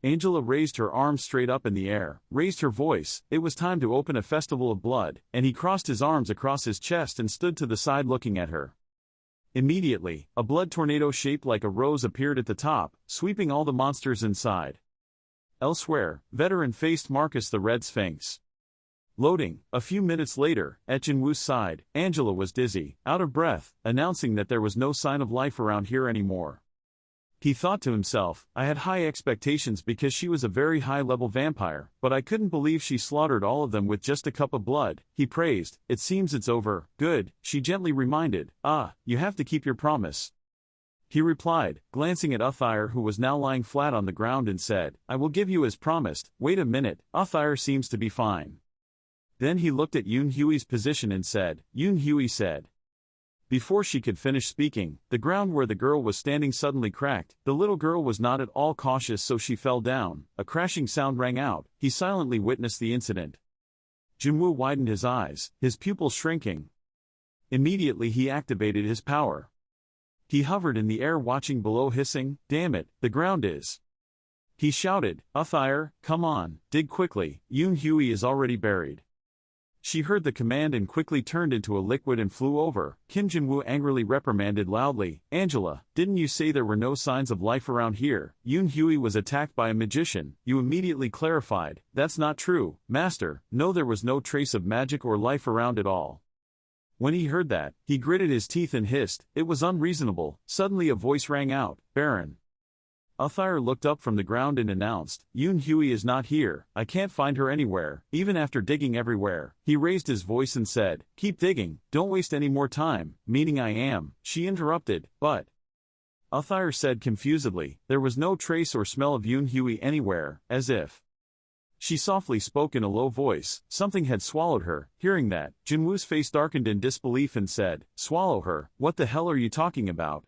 Angela raised her arms straight up in the air, raised her voice. It was time to open a festival of blood, and he crossed his arms across his chest and stood to the side looking at her. Immediately, a blood tornado shaped like a rose appeared at the top, sweeping all the monsters inside. Elsewhere, veteran faced Marcus the Red Sphinx. Loading. A few minutes later, at Jinwoo's side, Angela was dizzy, out of breath, announcing that there was no sign of life around here anymore. He thought to himself, "I had high expectations because she was a very high-level vampire, but I couldn't believe she slaughtered all of them with just a cup of blood." He praised, "It seems it's over." "Good," she gently reminded. You have to keep your promise." He replied, glancing at Uthyre who was now lying flat on the ground and said, "I will give you as promised." "Wait a minute, Uthyre seems to be fine." Then he looked at Yoon Hui's position and said, Yoon Hui said. Before she could finish speaking, the ground where the girl was standing suddenly cracked. The little girl was not at all cautious, so she fell down. A crashing sound rang out. He silently witnessed the incident. Jinwoo widened his eyes, his pupils shrinking. Immediately he activated his power. He hovered in the air watching below, hissing, "Damn it, the ground is." He shouted, "Uthyre, come on, dig quickly, Yoon Hui is already buried." She heard the command and quickly turned into a liquid and flew over. Kim Jin-woo angrily reprimanded loudly, "Angela, didn't you say there were no signs of life around here? Yoon Hui was attacked by a magician." You immediately clarified, "That's not true, master. No, there was no trace of magic or life around at all." When he heard that, he gritted his teeth and hissed, "It was unreasonable." Suddenly a voice rang out, "Baron." Uthyre looked up from the ground and announced, "Yoon Hui is not here. I can't find her anywhere, even after digging everywhere." He raised his voice and said, "Keep digging, don't waste any more time," meaning I am. She interrupted, "But..." Uthyre said confusedly, "There was no trace or smell of Yoon Hui anywhere, as if..." She softly spoke in a low voice. Something had swallowed her. Hearing that, Jinwoo's face darkened in disbelief and said, "Swallow her? What the hell are you talking about?"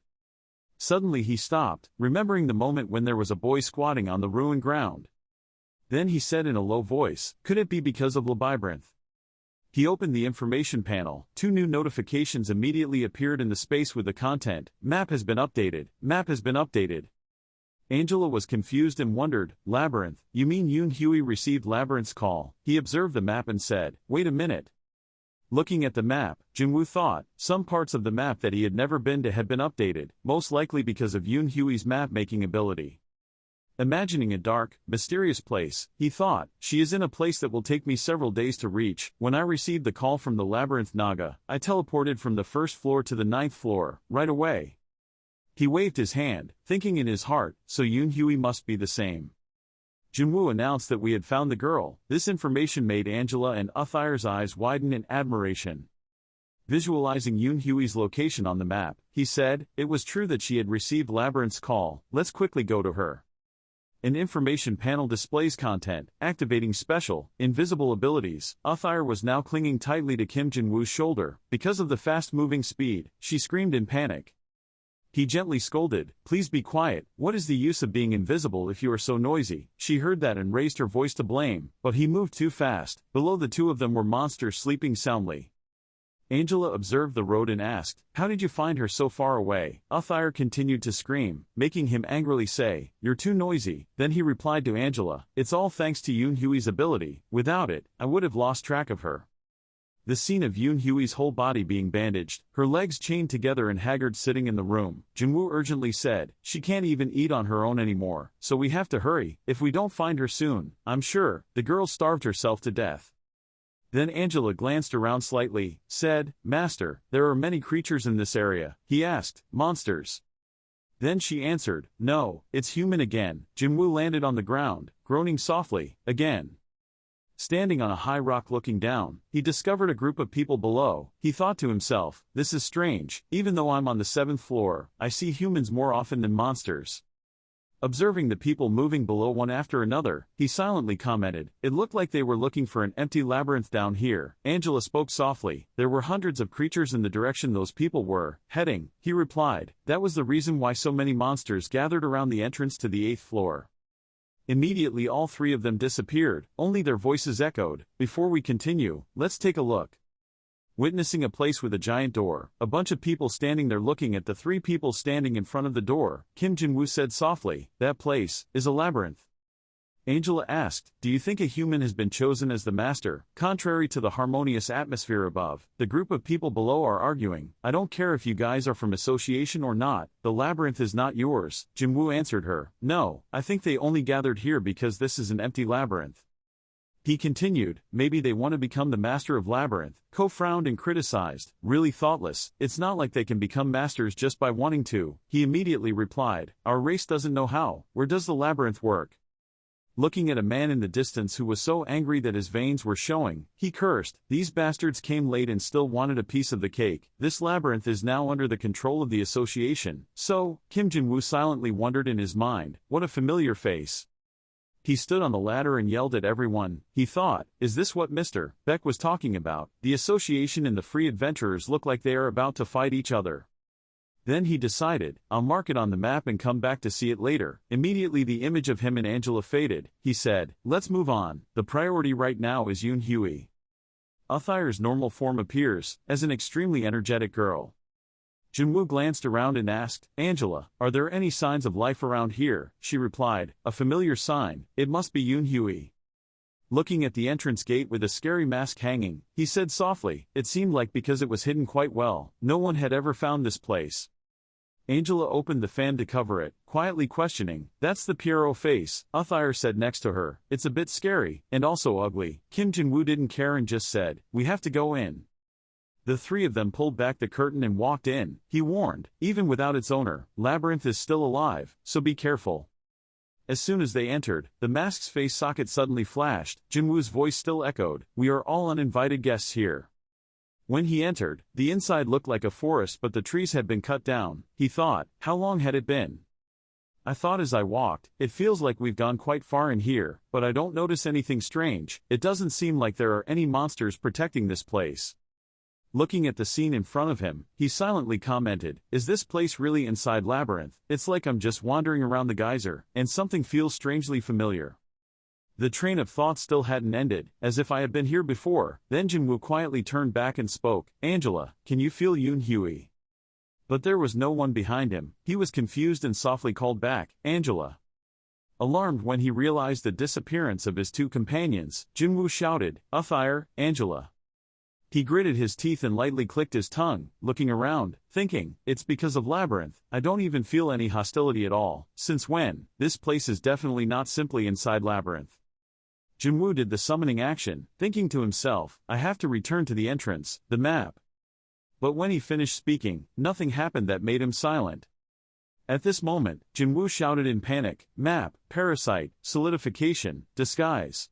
Suddenly he stopped, remembering the moment when there was a boy squatting on the ruined ground. Then he said in a low voice, "Could it be because of Labyrinth?" He opened the information panel. 2 new notifications immediately appeared in the space with the content, "Map has been updated, map has been updated." Angela was confused and wondered, "Labyrinth, you mean Yoon Hui received Labyrinth's call?" He observed the map and said, "Wait a minute." Looking at the map, Jinwoo thought, some parts of the map that he had never been to had been updated, most likely because of Yoon Hui's map-making ability. Imagining a dark, mysterious place, he thought, "She is in a place that will take me several days to reach." When I received the call from the Labyrinth Naga, I teleported from the 1st floor to the 9th floor, right away. He waved his hand, thinking in his heart, so Yoon Hui must be the same. Jinwoo announced that we had found the girl. This information made Angela and Uthyre's eyes widen in admiration. Visualizing Yoon Hui's location on the map, he said, "It was true that she had received Labyrinth's call. Let's quickly go to her." An information panel displays content, activating special, invisible abilities. Uthyre was now clinging tightly to Kim Jin-woo's shoulder. Because of the fast-moving speed, she screamed in panic. He gently scolded, "Please be quiet, what is the use of being invisible if you are so noisy?" She heard that and raised her voice to blame, but he moved too fast. Below the two of them were monsters sleeping soundly. Angela observed the road and asked, "How did you find her so far away?" Uthyre continued to scream, making him angrily say, "You're too noisy." Then he replied to Angela, "It's all thanks to Yoon Hui's ability. Without it, I would have lost track of her." The scene of Yoon Hui's whole body being bandaged, her legs chained together and haggard sitting in the room, Jin-woo urgently said, "She can't even eat on her own anymore, so we have to hurry. If we don't find her soon, I'm sure, the girl starved herself to death." Then Angela glanced around slightly, said, "Master, there are many creatures in this area." He asked, "Monsters?" Then she answered, "No, it's human again." Jin-woo landed on the ground, groaning softly, again. Standing on a high rock looking down, he discovered a group of people below. He thought to himself, "This is strange, even though I'm on the 7th floor, I see humans more often than monsters." Observing the people moving below one after another, he silently commented, "It looked like they were looking for an empty labyrinth down here." Angela spoke softly, "There were hundreds of creatures in the direction those people were heading." He replied, "That was the reason why so many monsters gathered around the entrance to the 8th floor." Immediately all three of them disappeared, only their voices echoed. "Before we continue, let's take a look." Witnessing a place with a giant door, a bunch of people standing there looking at the three people standing in front of the door, Kim Jin-woo said softly, "That place is a labyrinth." Angela asked, "Do you think a human has been chosen as the master?" Contrary to the harmonious atmosphere above, the group of people below are arguing, "I don't care if you guys are from association or not, the labyrinth is not yours." Jin-woo answered her, "No, I think they only gathered here because this is an empty labyrinth." He continued, "Maybe they want to become the master of labyrinth." Ko frowned and criticized, "Really thoughtless, it's not like they can become masters just by wanting to." He immediately replied, "Our race doesn't know how. Where does the labyrinth work?" Looking at a man in the distance who was so angry that his veins were showing, he cursed, "These bastards came late and still wanted a piece of the cake. This labyrinth is now under the control of the association." So, Kim Jin-woo silently wondered in his mind, what a familiar face. He stood on the ladder and yelled at everyone. He thought, is this what Mr. Beck was talking about? The association and the free adventurers look like they are about to fight each other. Then he decided, I'll mark it on the map and come back to see it later. Immediately the image of him and Angela faded. He said, let's move on. The priority right now is Yoon Hui. Uthyre's normal form appears, as an extremely energetic girl. Jinwoo glanced around and asked, Angela, are there any signs of life around here? She replied, a familiar sign, it must be Yoon Hui. Looking at the entrance gate with a scary mask hanging, he said softly, it seemed like because it was hidden quite well, no one had ever found this place. Angela opened the fan to cover it, quietly questioning, that's the Pierrot face. Uthyre said next to her, it's a bit scary, and also ugly. Kim Jinwoo didn't care and just said, we have to go in. The three of them pulled back the curtain and walked in. He warned, even without its owner, Labyrinth is still alive, so be careful. As soon as they entered, the mask's face socket suddenly flashed. Jinwoo's voice still echoed, we are all uninvited guests here. When he entered, the inside looked like a forest but the trees had been cut down. He thought, how long had it been? I thought as I walked, it feels like we've gone quite far in here, but I don't notice anything strange. It doesn't seem like there are any monsters protecting this place. Looking at the scene in front of him, he silently commented, is this place really inside Labyrinth? It's like I'm just wandering around the geyser, and something feels strangely familiar. The train of thought still hadn't ended, as if I had been here before. Then Jinwoo quietly turned back and spoke, Angela, can you feel Yoon Hui? But there was no one behind him. He was confused and softly called back, Angela. Alarmed when he realized the disappearance of his two companions, Jinwoo shouted, Uthyre, Angela. He gritted his teeth and lightly clicked his tongue, looking around, thinking, it's because of Labyrinth. I don't even feel any hostility at all. Since when? This place is definitely not simply inside Labyrinth. Jinwoo did the summoning action, thinking to himself, I have to return to the entrance, the map. But when he finished speaking, nothing happened that made him silent. At this moment, Jinwoo shouted in panic, map, parasite, solidification, disguise.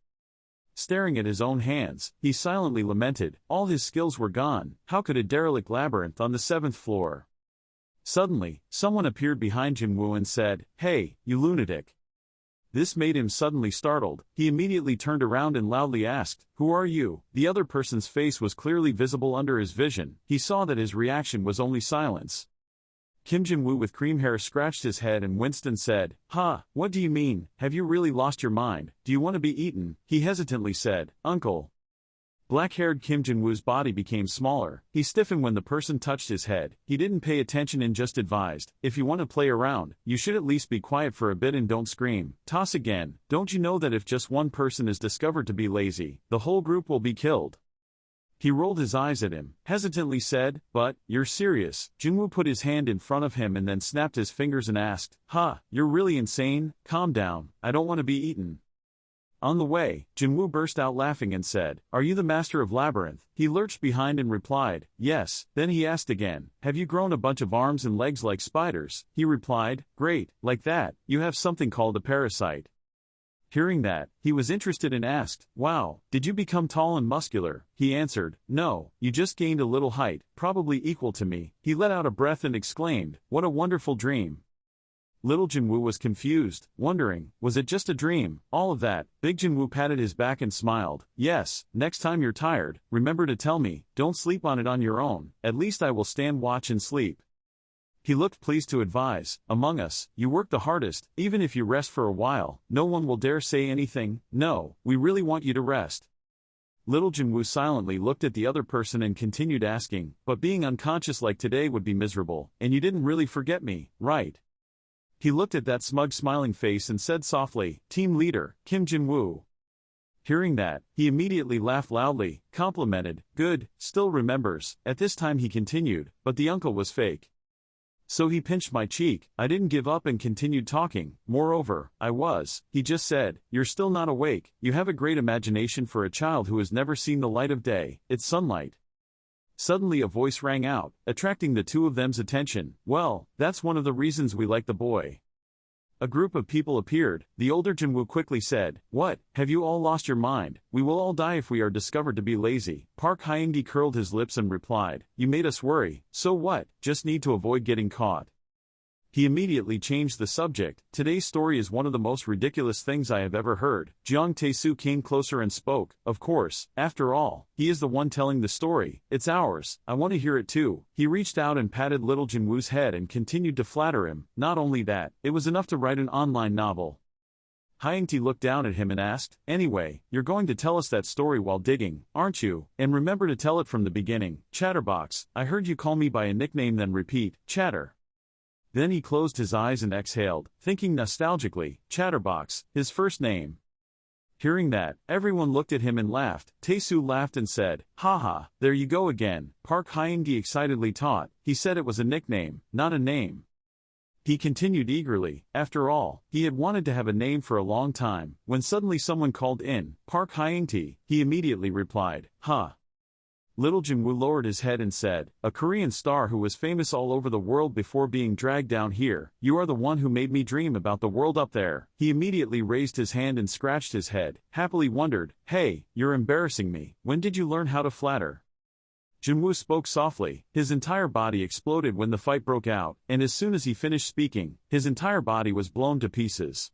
Staring at his own hands, he silently lamented, all his skills were gone. How could a derelict labyrinth on the 7th floor? Suddenly, someone appeared behind Jinwoo and said, hey, you lunatic. This made him suddenly startled. He immediately turned around and loudly asked, "Who are you?" The other person's face was clearly visible under his vision. He saw that his reaction was only silence. Kim Jin-woo with cream hair scratched his head and winced and said, "Ha, what do you mean? Have you really lost your mind? Do you want to be eaten?" He hesitantly said, "Uncle." Black-haired Kim Jin-woo's body became smaller. He stiffened when the person touched his head. He didn't pay attention and just advised, "If you want to play around, you should at least be quiet for a bit and don't scream. Toss again. Don't you know that if just one person is discovered to be lazy, the whole group will be killed?" He rolled his eyes at him, hesitantly said, "But, you're serious?" Jin-woo put his hand in front of him and then snapped his fingers and asked, "Ha, you're really insane? Calm down, I don't want to be eaten." On the way, Jin-woo burst out laughing and said, "Are you the master of Labyrinth?" He lurched behind and replied, "Yes." Then he asked again, "Have you grown a bunch of arms and legs like spiders?" He replied, "Great, like that. You have something called a parasite." Hearing that, he was interested and asked, "Wow, did you become tall and muscular?" He answered, "No, you just gained a little height, probably equal to me." He let out a breath and exclaimed, "What a wonderful dream." Little Jin-woo was confused, wondering, was it just a dream? All of that. Big Jin-woo patted his back and smiled, "Yes, next time you're tired, remember to tell me, don't sleep on it on your own, at least I will stand watch and sleep." He looked pleased to advise, "Among us, you work the hardest, even if you rest for a while, no one will dare say anything. No, we really want you to rest." Little Jin-woo silently looked at the other person and continued asking, "But being unconscious like today would be miserable, and you didn't really forget me, right?" He looked at that smug smiling face and said softly, "Team leader, Kim Jin-woo." Hearing that, he immediately laughed loudly, complimented, "Good, still remembers." At this time he continued, "But the uncle was fake. So he pinched my cheek, I didn't give up and continued talking. Moreover, I was." He just said, "You're still not awake. You have a great imagination for a child who has never seen the light of day. It's sunlight." Suddenly a voice rang out, attracting the two of them's attention. "Well, that's one of the reasons we like the boy." A group of people appeared. The older Jin-woo quickly said, "What, have you all lost your mind? We will all die if we are discovered to be lazy." Park Hyung-gi curled his lips and replied, "You made us worry, so what, just need to avoid getting caught." He immediately changed the subject. "Today's story is one of the most ridiculous things I have ever heard." Jeong Tae-soo came closer and spoke, "Of course, after all, he is the one telling the story. It's ours, I want to hear it too." He reached out and patted little Jin-woo's head and continued to flatter him. Not only that, it was enough to write an online novel. Hyung-tae looked down at him and asked, "Anyway, you're going to tell us that story while digging, aren't you? And remember to tell it from the beginning." "Chatterbox, I heard you call me by a nickname, then repeat, Chatter." Then he closed his eyes and exhaled, thinking nostalgically, Chatterbox, his first name. Hearing that, everyone looked at him and laughed. Tae-soo laughed and said, "Haha, there you go again." Park Hyung-gi excitedly taught, "He said it was a nickname, not a name." He continued eagerly, after all, he had wanted to have a name for a long time. When suddenly someone called in, "Park Hyung-tae," he immediately replied, "Huh." Little Jin-woo lowered his head and said, "A Korean star who was famous all over the world before being dragged down here. You are the one who made me dream about the world up there." He immediately raised his hand and scratched his head, happily wondered, "Hey, you're embarrassing me. When did you learn how to flatter?" Jin-woo spoke softly. His entire body exploded when the fight broke out, and as soon as he finished speaking, his entire body was blown to pieces.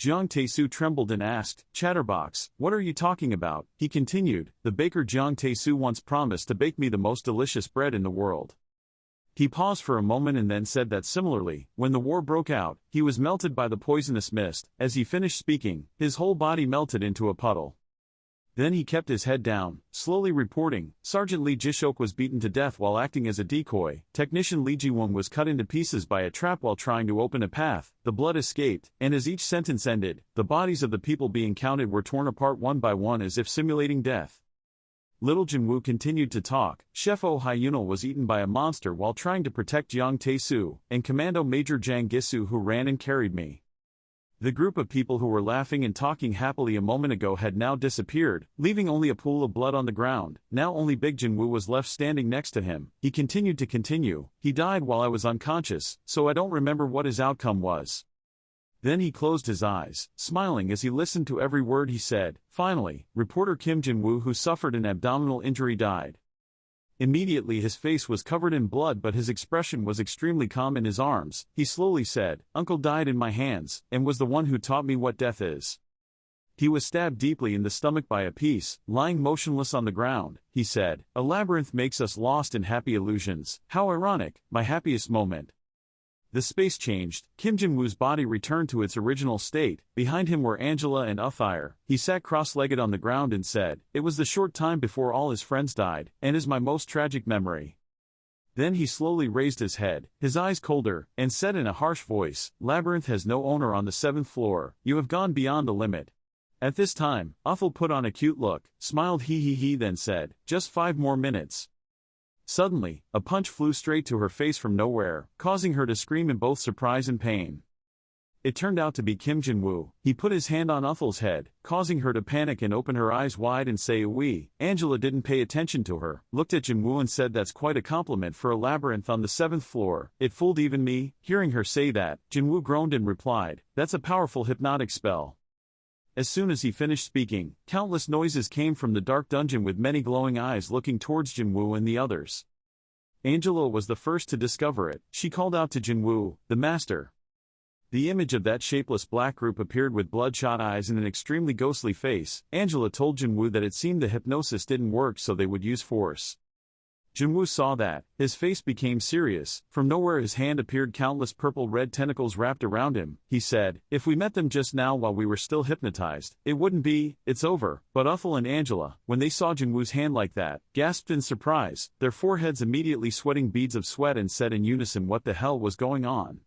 Jeong Tae-soo trembled and asked, "Chatterbox, what are you talking about?" He continued, "The baker Jeong Tae-soo once promised to bake me the most delicious bread in the world." He paused for a moment and then said that similarly, when the war broke out, he was melted by the poisonous mist. As he finished speaking, his whole body melted into a puddle. Then he kept his head down, slowly reporting, "Sergeant Lee Jishok was beaten to death while acting as a decoy. Technician Lee Ji-won was cut into pieces by a trap while trying to open a path. The blood escaped, and as each sentence ended, the bodies of the people being counted were torn apart one by one as if simulating death." Little Jin-woo continued to talk. "Chef Oh Hyunil was eaten by a monster while trying to protect Jeong Tae-soo, and Commando Major Jang Gisu who ran and carried me." The group of people who were laughing and talking happily a moment ago had now disappeared, leaving only a pool of blood on the ground. Now only Big Jin-woo was left standing next to him. He continued to continue, "He died while I was unconscious, so I don't remember what his outcome was." Then he closed his eyes, smiling as he listened to every word he said. Finally, reporter Kim Jin-woo, who suffered an abdominal injury, died. Immediately his face was covered in blood, but his expression was extremely calm. In his arms, he slowly said, "Uncle died in my hands, and was the one who taught me what death is." He was stabbed deeply in the stomach by a piece, lying motionless on the ground. He said, "A labyrinth makes us lost in happy illusions. How ironic, my happiest moment." The space changed. Kim Jin-woo's body returned to its original state. Behind him were Angela and Uthire. He sat cross-legged on the ground and said, "It was the short time before all his friends died, and is my most tragic memory." Then he slowly raised his head, his eyes colder, and said in a harsh voice, "Labyrinth has no owner on the 7th floor. You have gone beyond the limit." At this time, Uthal put on a cute look, smiled he then said, "Just 5 more minutes." Suddenly, a punch flew straight to her face from nowhere, causing her to scream in both surprise and pain. It turned out to be Kim Jin-woo. He put his hand on Uthal's head, causing her to panic and open her eyes wide and say "Wee." Angela didn't pay attention to her, looked at Jin-woo and said, "That's quite a compliment for a labyrinth on the 7th floor. It fooled even me." Hearing her say that, Jin-woo groaned and replied, "That's a powerful hypnotic spell." As soon as he finished speaking, countless noises came from the dark dungeon with many glowing eyes looking towards Jin-woo and the others. Angela was the first to discover it. She called out to Jin-woo, "The master." The image of that shapeless black group appeared with bloodshot eyes and an extremely ghostly face. Angela told Jin-woo that it seemed the hypnosis didn't work, so they would use force. Jin-woo saw that. His face became serious. From nowhere his hand appeared, countless purple-red tentacles wrapped around him. He said, "If we met them just now while we were still hypnotized, it wouldn't be, it's over." But Uthal and Angela, when they saw Jin-woo's hand like that, gasped in surprise, their foreheads immediately sweating beads of sweat, and said in unison, "What the hell was going on?"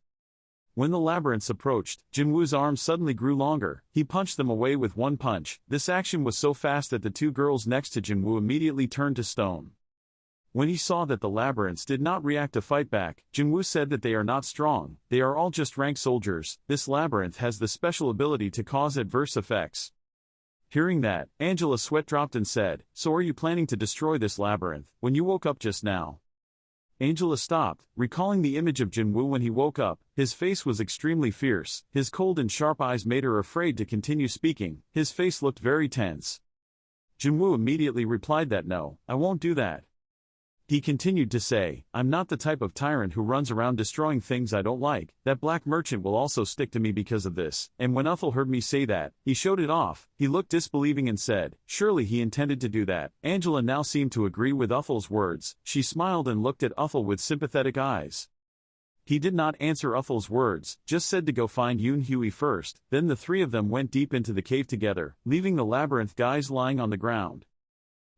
When the labyrinths approached, Jin-woo's arms suddenly grew longer. He punched them away with one punch. This action was so fast that the 2 girls next to Jin-woo immediately turned to stone. When he saw that the labyrinths did not react to fight back, Jin-woo said that they are not strong, they are all just rank soldiers. This labyrinth has the special ability to cause adverse effects. Hearing that, Angela's sweat dropped and said, "So are you planning to destroy this labyrinth, when you woke up just now?" Angela stopped, recalling the image of Jin-woo when he woke up. His face was extremely fierce, his cold and sharp eyes made her afraid to continue speaking. His face looked very tense. Jin-woo immediately replied that no, I won't do that. He continued to say, "I'm not the type of tyrant who runs around destroying things I don't like. That black merchant will also stick to me because of this." And when Uthal heard me say that, he showed it off. He looked disbelieving and said, "Surely he intended to do that." Angela now seemed to agree with Uthal's words. She smiled and looked at Uthal with sympathetic eyes. He did not answer Uthal's words, just said to go find Yoon Hui first. Then the 3 of them went deep into the cave together, leaving the labyrinth guys lying on the ground.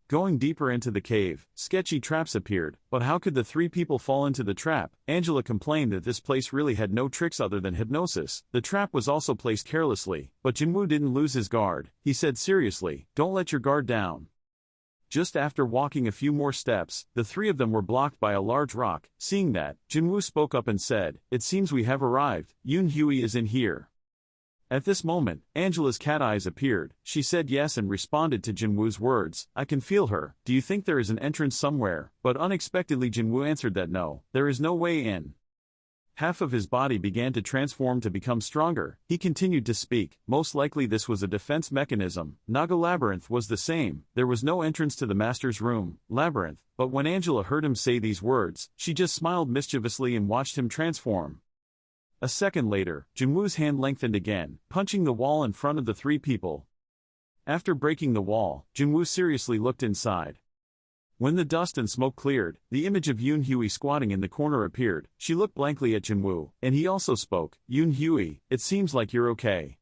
Going deeper into the cave, sketchy traps appeared, but how could the 3 people fall into the trap? Angela complained that this place really had no tricks other than hypnosis. The trap was also placed carelessly, but Jin-woo didn't lose his guard. He said seriously, "Don't let your guard down." Just after walking a few more steps, the 3 of them were blocked by a large rock. Seeing that, Jin-woo spoke up and said, "It seems we have arrived. Yoon Hui is in here." At this moment, Angela's cat eyes appeared. She said yes and responded to Jin-woo's words, "I can feel her. Do you think there is an entrance somewhere?" But unexpectedly Jin-woo answered that no, there is no way in. Half of his body began to transform to become stronger. He continued to speak. Most likely this was a defense mechanism. Naga Labyrinth was the same. There was no entrance to the master's room, Labyrinth. But when Angela heard him say these words, she just smiled mischievously and watched him transform. A second later, Jin-woo's hand lengthened again, punching the wall in front of the 3 people. After breaking the wall, Jin-woo seriously looked inside. When the dust and smoke cleared, the image of Yoon Hui squatting in the corner appeared. She looked blankly at Jin-woo, and he also spoke, "Yoon Hui, it seems like you're okay."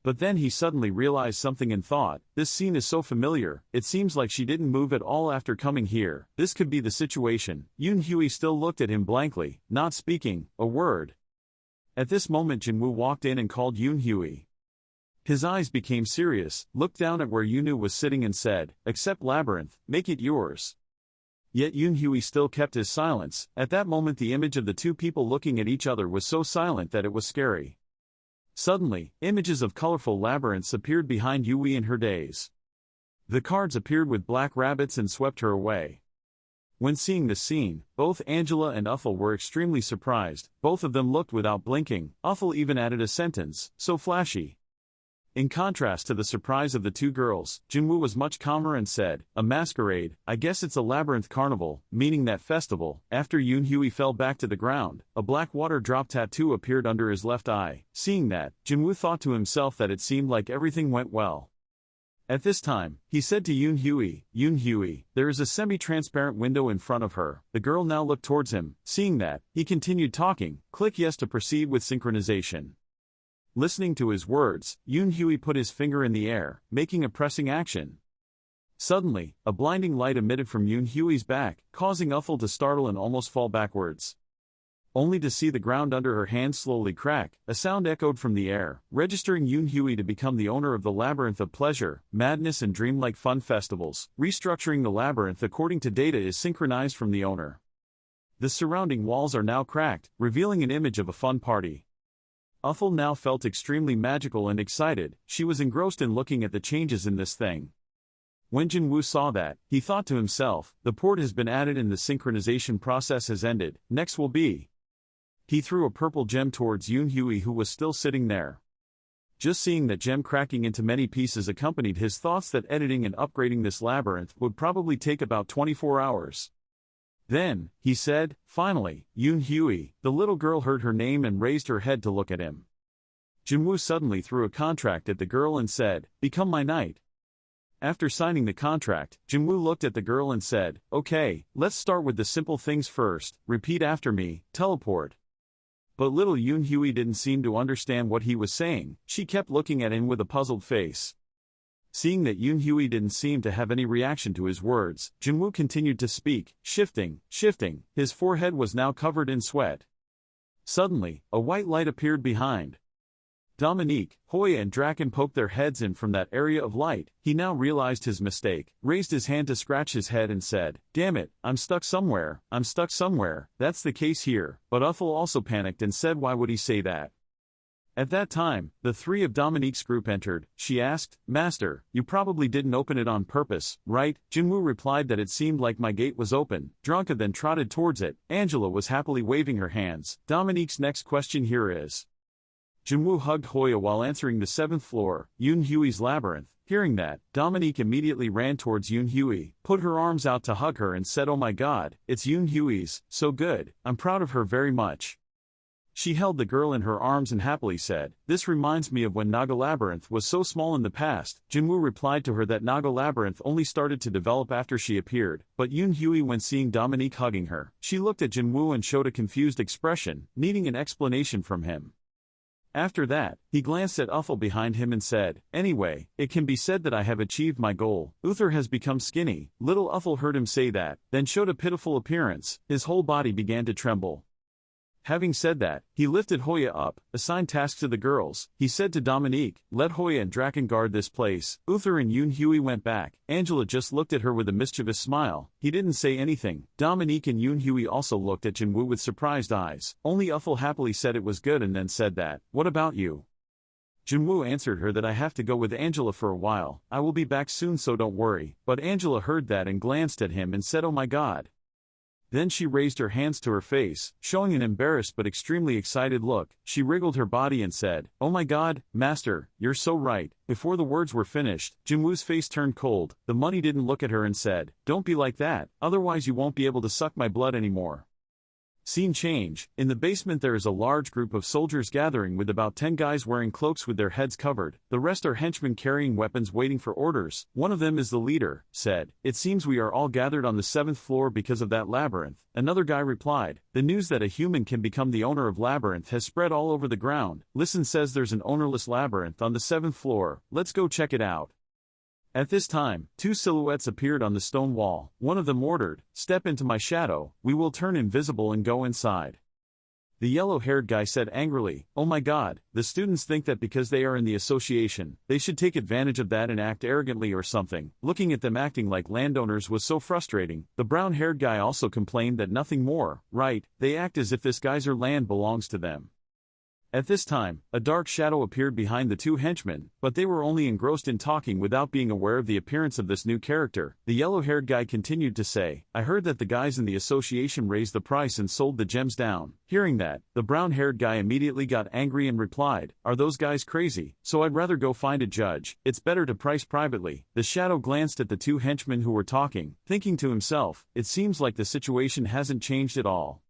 But then he suddenly realized something and thought, "This scene is so familiar, it seems like she didn't move at all after coming here. This could be the situation." Yoon Hui still looked at him blankly, not speaking a word. At this moment Jin-woo walked in and called Yoon Hui. His eyes became serious, looked down at where Yoon was sitting and said, "Accept Labyrinth, make it yours." Yet Yoon Hui still kept his silence. At that moment the image of the 2 people looking at each other was so silent that it was scary. Suddenly, images of colorful labyrinths appeared behind Yui and her days. The cards appeared with black rabbits and swept her away. When seeing this scene, both Angela and Uthal were extremely surprised. Both of them looked without blinking. Uthal even added a sentence, "So flashy." In contrast to the surprise of the two girls, Jinwoo was much calmer and said, "A masquerade, I guess it's a labyrinth carnival," meaning that festival. After Yoonhui fell back to the ground, a black water drop tattoo appeared under his left eye. Seeing that, Jinwoo thought to himself that it seemed like everything went well. At this time, he said to Yoonhui, there is a semi-transparent window in front of her. The girl now looked towards him. Seeing that, he continued talking. Click yes to proceed with synchronization. Listening to his words, Yoonhui put his finger in the air, making a pressing action. Suddenly, a blinding light emitted from Yoonhui's back, causing Uthal to startle and almost fall backwards. Only to see the ground under her hands slowly crack, a sound echoed from the air, registering Yoonhui to become the owner of the Labyrinth of Pleasure, Madness and Dreamlike Fun Festivals. Restructuring the labyrinth according to data is synchronized from the owner. The surrounding walls are now cracked, revealing an image of a fun party. Uthal now felt extremely magical and excited. She was engrossed in looking at the changes in this thing. When Jinwoo saw that, he thought to himself, the port has been added and the synchronization process has ended. Next will be. He threw a purple gem towards Yoonhui, who was still sitting there. Just seeing that gem cracking into many pieces accompanied his thoughts that editing and upgrading this labyrinth would probably take about 24 hours. Then, he said, finally, Yoonhui. The little girl heard her name and raised her head to look at him. Jinwoo suddenly threw a contract at the girl and said, "Become my knight." After signing the contract, Jinwoo looked at the girl and said, "Okay, let's start with the simple things first. Repeat after me, teleport." But little Yoonhui didn't seem to understand what he was saying. She kept looking at him with a puzzled face. Seeing that Yoonhui didn't seem to have any reaction to his words, Jinwoo continued to speak, shifting. His forehead was now covered in sweat. Suddenly, a white light appeared behind. Dominique, Hoya and Draken poked their heads in from that area of light. He now realized his mistake, raised his hand to scratch his head and said, "Damn it, I'm stuck somewhere. That's the case here." But Uthal also panicked and said why would he say that? At that time, the three of Dominique's group entered. She asked, "Master, you probably didn't open it on purpose, right?" Jinwoo replied that it seemed like my gate was open. Dronka then trotted towards it. Angela was happily waving her hands. Dominique's next question here is. Jinwoo hugged Hoya while answering the 7th floor, Yoonhui's labyrinth. Hearing that, Dominique immediately ran towards Yoonhui, put her arms out to hug her and said, "Oh my god, it's Yoonhui's, so good, I'm proud of her very much." She held the girl in her arms and happily said, "This reminds me of when Naga Labyrinth was so small in the past." Jinwoo replied to her that Naga Labyrinth only started to develop after she appeared, but Yoonhui when seeing Dominique hugging her, she looked at Jinwoo and showed a confused expression, needing an explanation from him. After that, he glanced at Uthal behind him and said, "Anyway, it can be said that I have achieved my goal. Uther has become skinny." Little Uthal heard him say that, then showed a pitiful appearance. His whole body began to tremble. Having said that, he lifted Hoya up, assigned tasks to the girls. He said to Dominique, "Let Hoya and Draken guard this place." Uther and Yoonhui went back. Angela just looked at her with a mischievous smile. He didn't say anything. Dominique and Yoonhui also looked at Jinwoo with surprised eyes. Only Uthal happily said it was good and then said that, "What about you?" Jinwoo answered her that I have to go with Angela for a while. I will be back soon, so don't worry. But Angela heard that and glanced at him and said, "Oh my god." Then she raised her hands to her face, showing an embarrassed but extremely excited look. She wriggled her body and said, "Oh my god, master, you're so right." Before the words were finished, Jinwoo's face turned cold. The money didn't look at her and said, "Don't be like that, otherwise you won't be able to suck my blood anymore." Scene change. In the basement there is a large group of soldiers gathering with about 10 guys wearing cloaks with their heads covered. The rest are henchmen carrying weapons waiting for orders. One of them is the leader, said, "It seems we are all gathered on the 7th floor because of that labyrinth." Another guy replied, "The news that a human can become the owner of labyrinth has spread all over the ground. Listen says there's an ownerless labyrinth on the 7th floor. Let's go check it out." At this time, two silhouettes appeared on the stone wall. One of them ordered, "Step into my shadow, we will turn invisible and go inside." The yellow-haired guy said angrily, "Oh my god, the students think that because they are in the association, they should take advantage of that and act arrogantly or something." Looking at them acting like landowners was so frustrating. The brown-haired guy also complained that nothing more, right, they act as if this geyser land belongs to them. At this time, a dark shadow appeared behind the two henchmen, but they were only engrossed in talking without being aware of the appearance of this new character. The yellow-haired guy continued to say, I heard that the guys in the association raised the price and sold the gems down. Hearing that, the brown-haired guy immediately got angry and replied, are those guys crazy? So I'd rather go find a judge. It's better to price privately. The shadow glanced at the two henchmen who were talking, thinking to himself, it seems like the situation hasn't changed at all.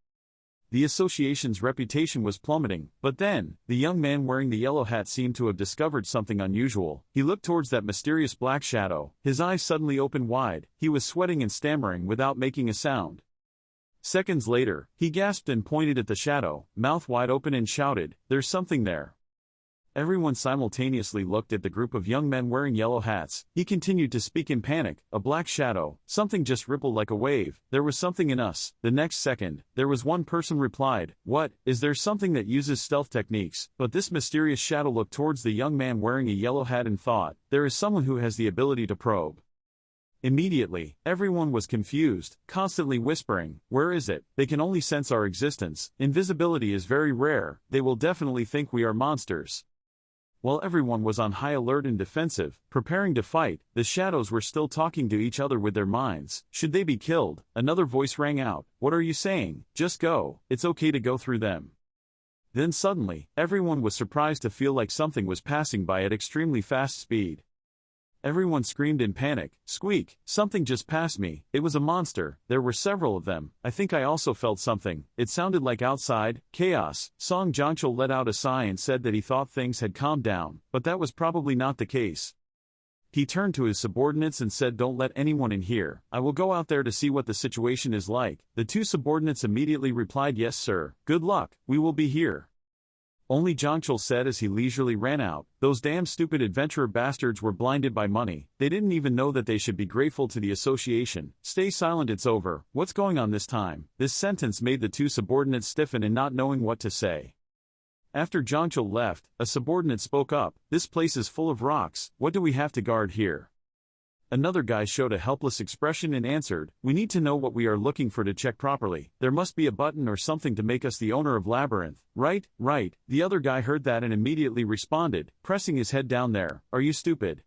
The association's reputation was plummeting, but then, the young man wearing the yellow hat seemed to have discovered something unusual. He looked towards that mysterious black shadow, his eyes suddenly opened wide, he was sweating and stammering without making a sound. Seconds later, he gasped and pointed at the shadow, mouth wide open and shouted, there's something there. Everyone simultaneously looked at the group of young men wearing yellow hats. He continued to speak in panic, a black shadow, something just rippled like a wave, there was something in us. The next second, there was one person replied, what, is there something that uses stealth techniques? But this mysterious shadow looked towards the young man wearing a yellow hat and thought, there is someone who has the ability to probe. Immediately, everyone was confused, constantly whispering, where is it? They can only sense our existence, invisibility is very rare, they will definitely think we are monsters. While everyone was on high alert and defensive, preparing to fight, the shadows were still talking to each other with their minds. Should they be killed? Another voice rang out, what are you saying? Just go, it's okay to go through them. Then suddenly, everyone was surprised to feel like something was passing by at extremely fast speed. Everyone screamed in panic, squeak, something just passed me, it was a monster, there were several of them, I think I also felt something, it sounded like outside, chaos. Song Jongchul let out a sigh and said that he thought things had calmed down, but that was probably not the case. He turned to his subordinates and said don't let anyone in here, I will go out there to see what the situation is like. The two subordinates immediately replied yes sir, good luck, we will be here. Only Jongchul said as he leisurely ran out, those damn stupid adventurer bastards were blinded by money, they didn't even know that they should be grateful to the association. Stay silent, it's over, what's going on this time? This sentence made the two subordinates stiffen in not knowing what to say. After Jongchul left, a subordinate spoke up, this place is full of rocks, what do we have to guard here? Another guy showed a helpless expression and answered, we need to know what we are looking for to check properly, there must be a button or something to make us the owner of Labyrinth. Right, right, the other guy heard that and immediately responded, pressing his head down there, are you stupid?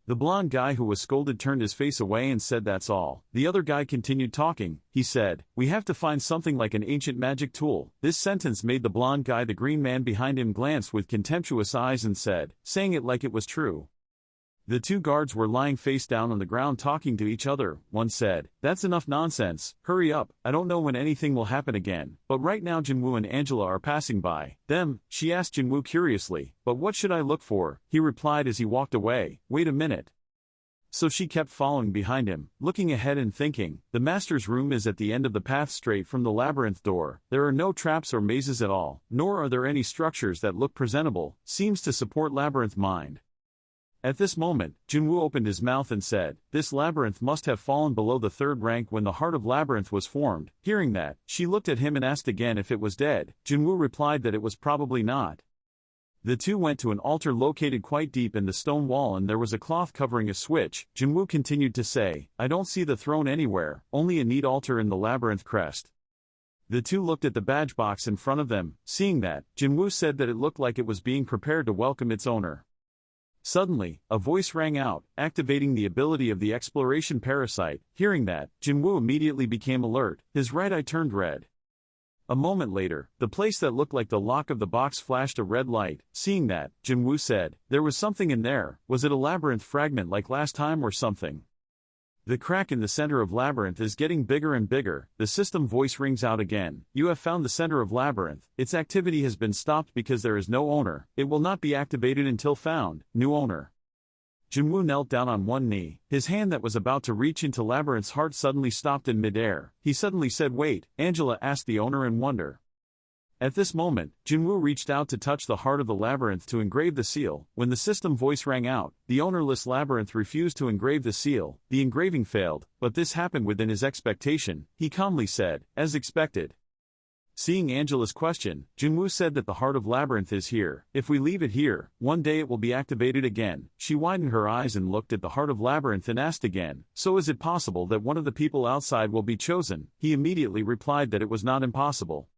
The blonde guy who was scolded turned his face away and said that's all. The other guy continued talking, he said, we have to find something like an ancient magic tool. This sentence made the blonde guy, the green man behind him, glance with contemptuous eyes and said, saying it like it was true. The two guards were lying face down on the ground talking to each other. One said, that's enough nonsense, hurry up, I don't know when anything will happen again, but right now Jinwoo and Angela are passing by. Them, she asked Jinwoo curiously, but what should I look for? He replied as he walked away, wait a minute. So she kept following behind him, looking ahead and thinking, the master's room is at the end of the path straight from the labyrinth door, there are no traps or mazes at all, nor are there any structures that look presentable, seems to support labyrinth mind. At this moment, Jinwoo opened his mouth and said, this labyrinth must have fallen below the third rank when the heart of labyrinth was formed. Hearing that, she looked at him and asked again if it was dead. Jinwoo replied that it was probably not. The two went to an altar located quite deep in the stone wall and there was a cloth covering a switch. Jinwoo continued to say, I don't see the throne anywhere, only a neat altar in the labyrinth crest. The two looked at the badge box in front of them. Seeing that, Jinwoo said that it looked like it was being prepared to welcome its owner. Suddenly, a voice rang out, activating the ability of the exploration parasite. Hearing that, Jinwoo immediately became alert, his right eye turned red. A moment later, the place that looked like the lock of the box flashed a red light. Seeing that, Jinwoo said, there was something in there, was it a labyrinth fragment like last time or something? The crack in the center of labyrinth is getting bigger and bigger. The system voice rings out again. You have found the center of labyrinth. Its activity has been stopped because there is no owner. It will not be activated until found. New owner. Jinwoo knelt down on one knee. His hand that was about to reach into Labyrinth's heart suddenly stopped in midair. He suddenly said, wait, Angela asked the owner in wonder. At this moment, Jinwoo reached out to touch the heart of the labyrinth to engrave the seal. When the system voice rang out, the ownerless labyrinth refused to engrave the seal. The engraving failed, but this happened within his expectation. He calmly said, as expected. Seeing Angela's question, Jinwoo said that the heart of labyrinth is here. If we leave it here, one day it will be activated again. She widened her eyes and looked at the heart of labyrinth and asked again, so is it possible that one of the people outside will be chosen? He immediately replied that it was not impossible.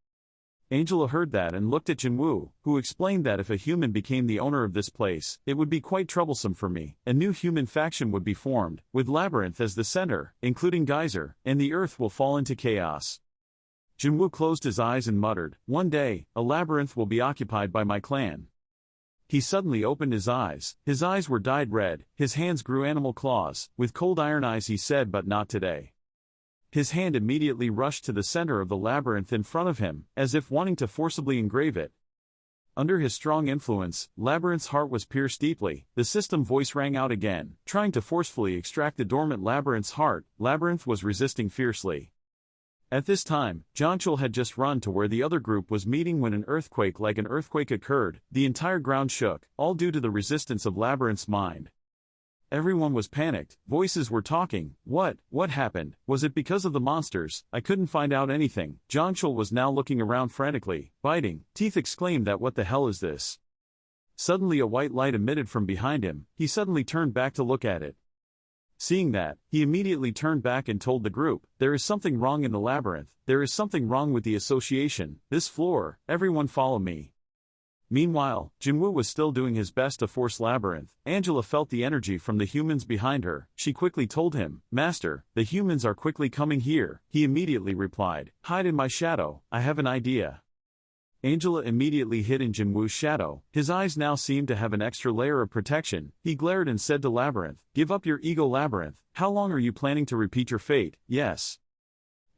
Angela heard that and looked at Jinwoo, who explained that if a human became the owner of this place, it would be quite troublesome for me. A new human faction would be formed, with Labyrinth as the center, including Geyser, and the earth will fall into chaos. Jinwoo closed his eyes and muttered, "One day, a labyrinth will be occupied by my clan." He suddenly opened his eyes were dyed red, his hands grew animal claws, with cold iron eyes he said, "But not today." His hand immediately rushed to the center of the labyrinth in front of him, as if wanting to forcibly engrave it. Under his strong influence, Labyrinth's heart was pierced deeply. The system voice rang out again, trying to forcefully extract the dormant Labyrinth's heart. Labyrinth was resisting fiercely. At this time, Jonchul had just run to where the other group was meeting when an earthquake occurred. The entire ground shook, all due to the resistance of Labyrinth's mind. Everyone was panicked, voices were talking. What happened? Was it because of the monsters? I couldn't find out anything. Jonchul was now looking around frantically, biting teeth, exclaimed that what the hell is this? Suddenly a white light emitted from behind him. He suddenly turned back to look at it. Seeing that, he immediately turned back and told the group, "There is something wrong in the labyrinth, there is something wrong with the association, this floor, everyone follow me." Meanwhile, Jinwoo was still doing his best to force Labyrinth. Angela felt the energy from the humans behind her. She quickly told him, "Master, the humans are quickly coming here." He immediately replied, "Hide in my shadow, I have an idea." Angela immediately hid in Jinwoo's shadow. His eyes now seemed to have an extra layer of protection. He glared and said to Labyrinth, "Give up your ego, Labyrinth. How long are you planning to repeat your fate?" "Yes."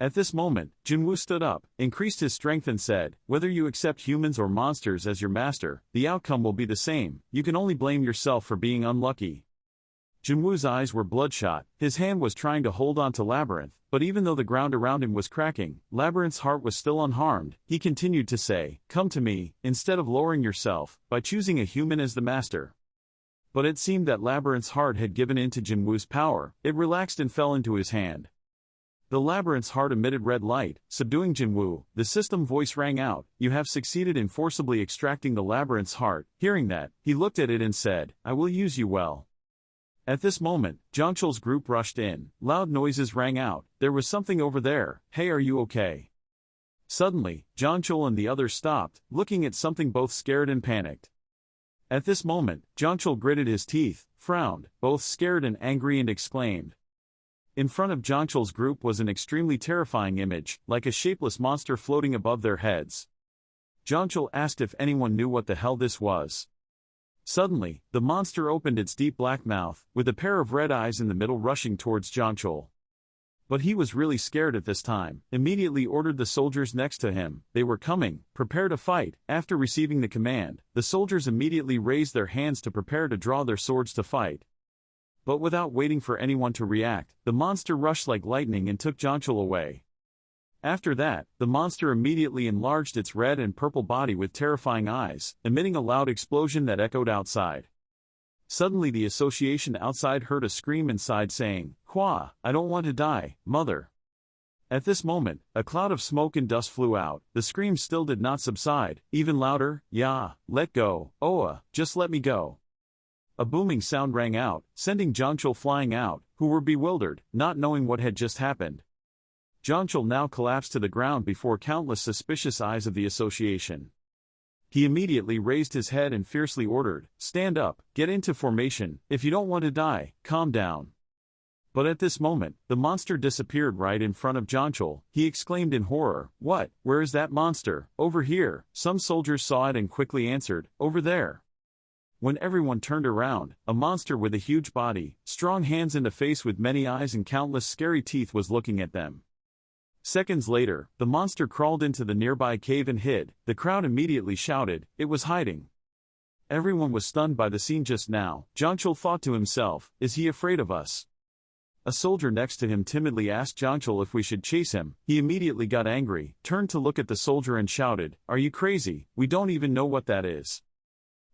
At this moment, Jinwoo stood up, increased his strength and said, "Whether you accept humans or monsters as your master, the outcome will be the same. You can only blame yourself for being unlucky." Jinwoo's eyes were bloodshot. His hand was trying to hold on to Labyrinth, but even though the ground around him was cracking, Labyrinth's heart was still unharmed. He continued to say, "Come to me, instead of lowering yourself, by choosing a human as the master." But it seemed that Labyrinth's heart had given in to Jinwoo's power. It relaxed and fell into his hand. The Labyrinth's heart emitted red light, subduing Jinwoo. The system voice rang out, "You have succeeded in forcibly extracting the Labyrinth's heart." Hearing that, he looked at it and said, "I will use you well." At this moment, Jonchul's group rushed in. Loud noises rang out. "There was something over there. Hey, are you okay?" Suddenly, Jonchul and the others stopped, looking at something both scared and panicked. At this moment, Jonchul gritted his teeth, frowned, both scared and angry, and exclaimed. In front of Jonchul's group was an extremely terrifying image, like a shapeless monster floating above their heads. Jonchul asked if anyone knew what the hell this was. Suddenly, the monster opened its deep black mouth, with a pair of red eyes in the middle, rushing towards Jonchul. But he was really scared at this time, immediately ordered the soldiers next to him. They were coming, prepare to fight. After receiving the command, the soldiers immediately raised their hands to prepare to draw their swords to fight. But without waiting for anyone to react, the monster rushed like lightning and took Jonchul away. After that, the monster immediately enlarged its red and purple body with terrifying eyes, emitting a loud explosion that echoed outside. Suddenly the association outside heard a scream inside saying, "Hua, I don't want to die, mother." At this moment, a cloud of smoke and dust flew out. The scream still did not subside, even louder, "Yeah, let go, Oa, just let me go." A booming sound rang out, sending Jonchul flying out, who were bewildered, not knowing what had just happened. Jonchul now collapsed to the ground before countless suspicious eyes of the association. He immediately raised his head and fiercely ordered, "Stand up, get into formation, if you don't want to die, calm down." But at this moment, the monster disappeared right in front of Jonchul. He exclaimed in horror, "What? Where is that monster?" "Over here." Some soldiers saw it and quickly answered, "Over there." When everyone turned around, a monster with a huge body, strong hands and a face with many eyes and countless scary teeth was looking at them. Seconds later, the monster crawled into the nearby cave and hid. The crowd immediately shouted, "It was hiding." Everyone was stunned by the scene just now. Jonchul thought to himself, "Is he afraid of us?" A soldier next to him timidly asked Jonchul if we should chase him. He immediately got angry, turned to look at the soldier and shouted, "Are you crazy? We don't even know what that is."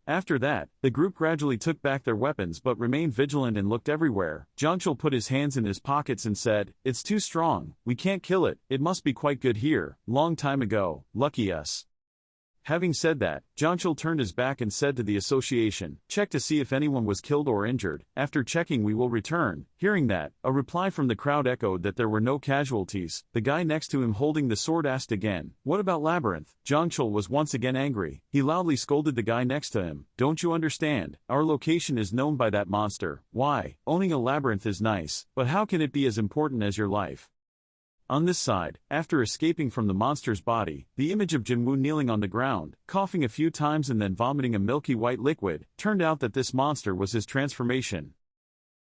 After that, the group gradually took back their weapons but remained vigilant and looked everywhere. Jonchul put his hands in his pockets and said, "It's too strong, we can't kill it, it must be quite good here, long time ago, lucky us." Having said that, Jonchul turned his back and said to the association, "Check to see if anyone was killed or injured. After checking we will return." Hearing that, a reply from the crowd echoed that there were no casualties. The guy next to him holding the sword asked again, "What about Labyrinth?" Jonchul was once again angry. He loudly scolded the guy next to him, "Don't you understand? Our location is known by that monster. Why? Owning a labyrinth is nice, but how can it be as important as your life?" On this side, after escaping from the monster's body, the image of Jinwoo kneeling on the ground, coughing a few times and then vomiting a milky white liquid, turned out that this monster was his transformation.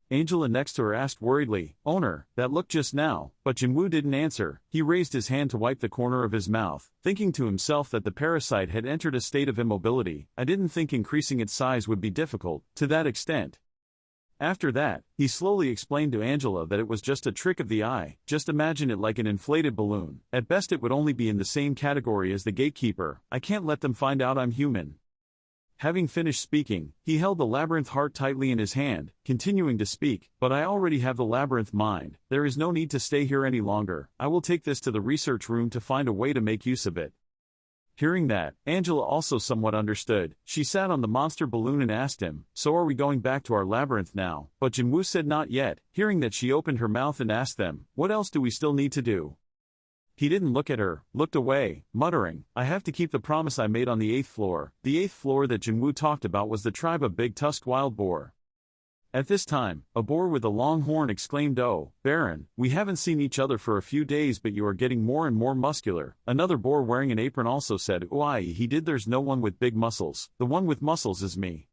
Angela next to her asked worriedly, "Owner, that looked just now," but Jinwoo didn't answer. He raised his hand to wipe the corner of his mouth, thinking to himself that the parasite had entered a state of immobility. I didn't think increasing its size would be difficult, to that extent. After that, he slowly explained to Angela that it was just a trick of the eye. Just imagine it like an inflated balloon. At best it would only be in the same category as the gatekeeper. I can't let them find out I'm human. Having finished speaking, he held the labyrinth heart tightly in his hand, continuing to speak, "But I already have the labyrinth mind. There is no need to stay here any longer. I will take this to the research room to find a way to make use of it." Hearing that, Angela also somewhat understood. She sat on the monster balloon and asked him, "So are we going back to our labyrinth now?" But Jinwoo said not yet. Hearing that, she opened her mouth and asked them, "What else do we still need to do?" He didn't look at her, looked away, muttering, "I have to keep the promise I made on the 8th floor." The 8th floor that Jinwoo talked about was the tribe of big-tusked wild boar. At this time, a boar with a long horn exclaimed, "Oh, Baron, we haven't seen each other for a few days but you are getting more and more muscular." Another boar wearing an apron also said, "Why, he did, there's no one with big muscles. The one with muscles is me."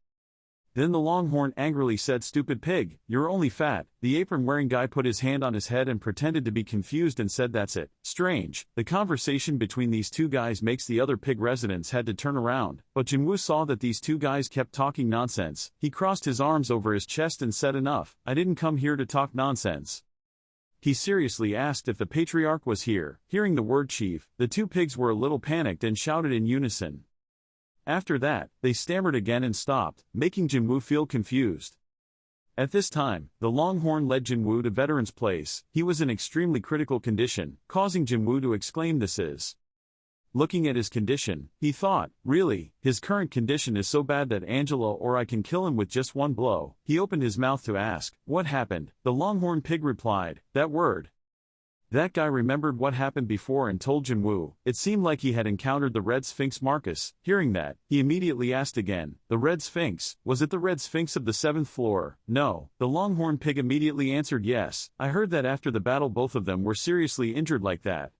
Then the longhorn angrily said, "Stupid pig, you're only fat." The apron-wearing guy put his hand on his head and pretended to be confused and said, "That's it." Strange. The conversation between these two guys makes the other pig residents had to turn around, but Jinwoo saw that these two guys kept talking nonsense. He crossed his arms over his chest and said, "Enough, I didn't come here to talk nonsense." He seriously asked if the patriarch was here. Hearing the word chief, the two pigs were a little panicked and shouted in unison. After that, they stammered again and stopped, making Jinwoo feel confused. At this time, the longhorn led Jinwoo to Veteran's place. He was in extremely critical condition, causing Jinwoo to exclaim, "This is..." Looking at his condition, he thought, really, his current condition is so bad that Angela or I can kill him with just one blow. He opened his mouth to ask, "What happened?" The longhorn pig replied, "That word." That guy remembered what happened before and told Jinwoo. It seemed like he had encountered the Red Sphinx Marcus. Hearing that, he immediately asked again, "The Red Sphinx, was it the Red Sphinx of the 7th floor?" "No." The longhorn pig immediately answered, "Yes. I heard that after the battle both of them were seriously injured like that."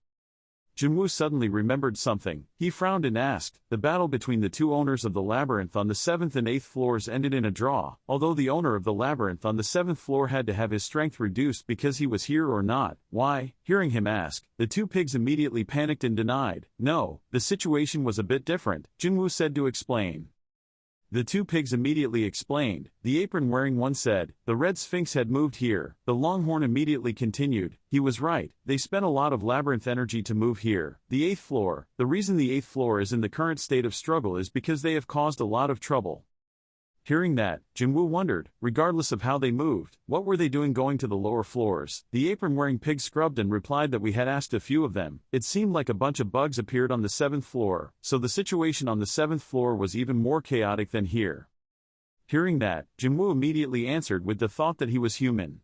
Jinwoo suddenly remembered something. He frowned and asked, "The battle between the two owners of the labyrinth on the 7th and 8th floors ended in a draw, although the owner of the labyrinth on the 7th floor had to have his strength reduced because he was here or not. Why?" Hearing him ask, the two pigs immediately panicked and denied, "No, the situation was a bit different." Jinwoo said to explain. The two pigs immediately explained. The apron-wearing one said, "The Red Sphinx had moved here." The longhorn immediately continued, "He was right. They spent a lot of labyrinth energy to move here. The 8th floor. The reason the 8th floor is in the current state of struggle is because they have caused a lot of trouble." Hearing that, Jinwoo wondered, regardless of how they moved, what were they doing going to the lower floors? The apron-wearing pig scrubbed and replied that we had asked a few of them. It seemed like a bunch of bugs appeared on the 7th floor, so the situation on the 7th floor was even more chaotic than here. Hearing that, Jinwoo immediately answered with the thought that he was human.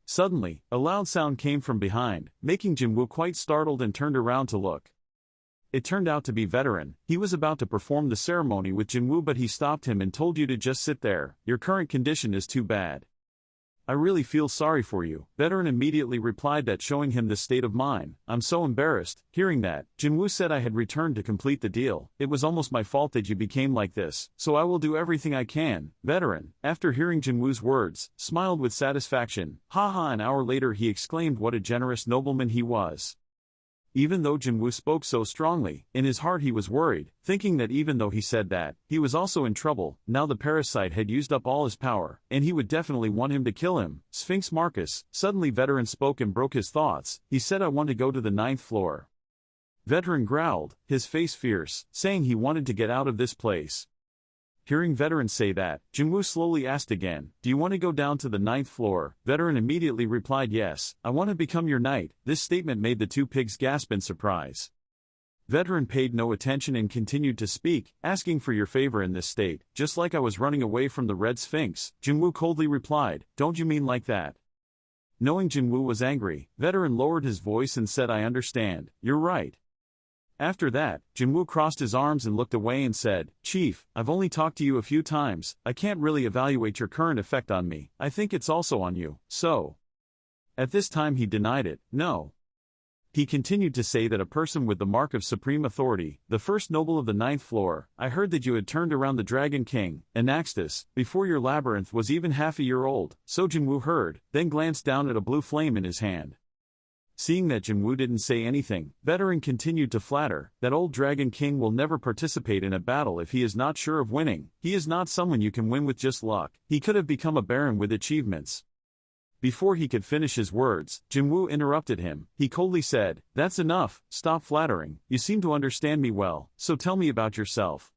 Suddenly, a loud sound came from behind, making Jinwoo quite startled and turned around to look. It turned out to be Veteran. He was about to perform the ceremony with Jinwoo but he stopped him and told you to just sit there. Your current condition is too bad. I really feel sorry for you. Veteran immediately replied that showing him the state of mind. I'm so embarrassed. Hearing that, Jinwoo said I had returned to complete the deal. It was almost my fault that you became like this, so I will do everything I can. Veteran, after hearing Jinwoo's words, smiled with satisfaction. Haha, an hour later he exclaimed what a generous nobleman he was. Even though Jinwoo spoke so strongly, in his heart he was worried, thinking that even though he said that, he was also in trouble. Now the parasite had used up all his power, and he would definitely want him to kill him. Sphinx Marcus. Suddenly Veteran spoke and broke his thoughts. He said, "I want to go to the 9th floor." Veteran growled, his face fierce, saying he wanted to get out of this place. Hearing Veteran say that, Jinwoo slowly asked again, "Do you want to go down to the 9th floor?" Veteran immediately replied, "Yes, I want to become your knight." This statement made the two pigs gasp in surprise. Veteran paid no attention and continued to speak, asking for your favor in this state, just like I was running away from the Red Sphinx. Jinwoo coldly replied, don't you mean like that? Knowing Jinwoo was angry, Veteran lowered his voice and said, I understand, you're right. After that, Jinwoo crossed his arms and looked away and said, Chief, I've only talked to you a few times, I can't really evaluate your current effect on me, I think it's also on you, so. At this time he denied it, no. He continued to say that a person with the mark of supreme authority, the first noble of the 9th floor, I heard that you had turned around the Dragon King, Anaxtus, before your labyrinth was even half a year old, so Jinwoo heard, then glanced down at a blue flame in his hand. Seeing that Jinwoo didn't say anything, Veteran continued to flatter, that old Dragon King will never participate in a battle if he is not sure of winning, he is not someone you can win with just luck, he could have become a baron with achievements. Before he could finish his words, Jinwoo interrupted him. He coldly said, that's enough, stop flattering, you seem to understand me well, so tell me about yourself.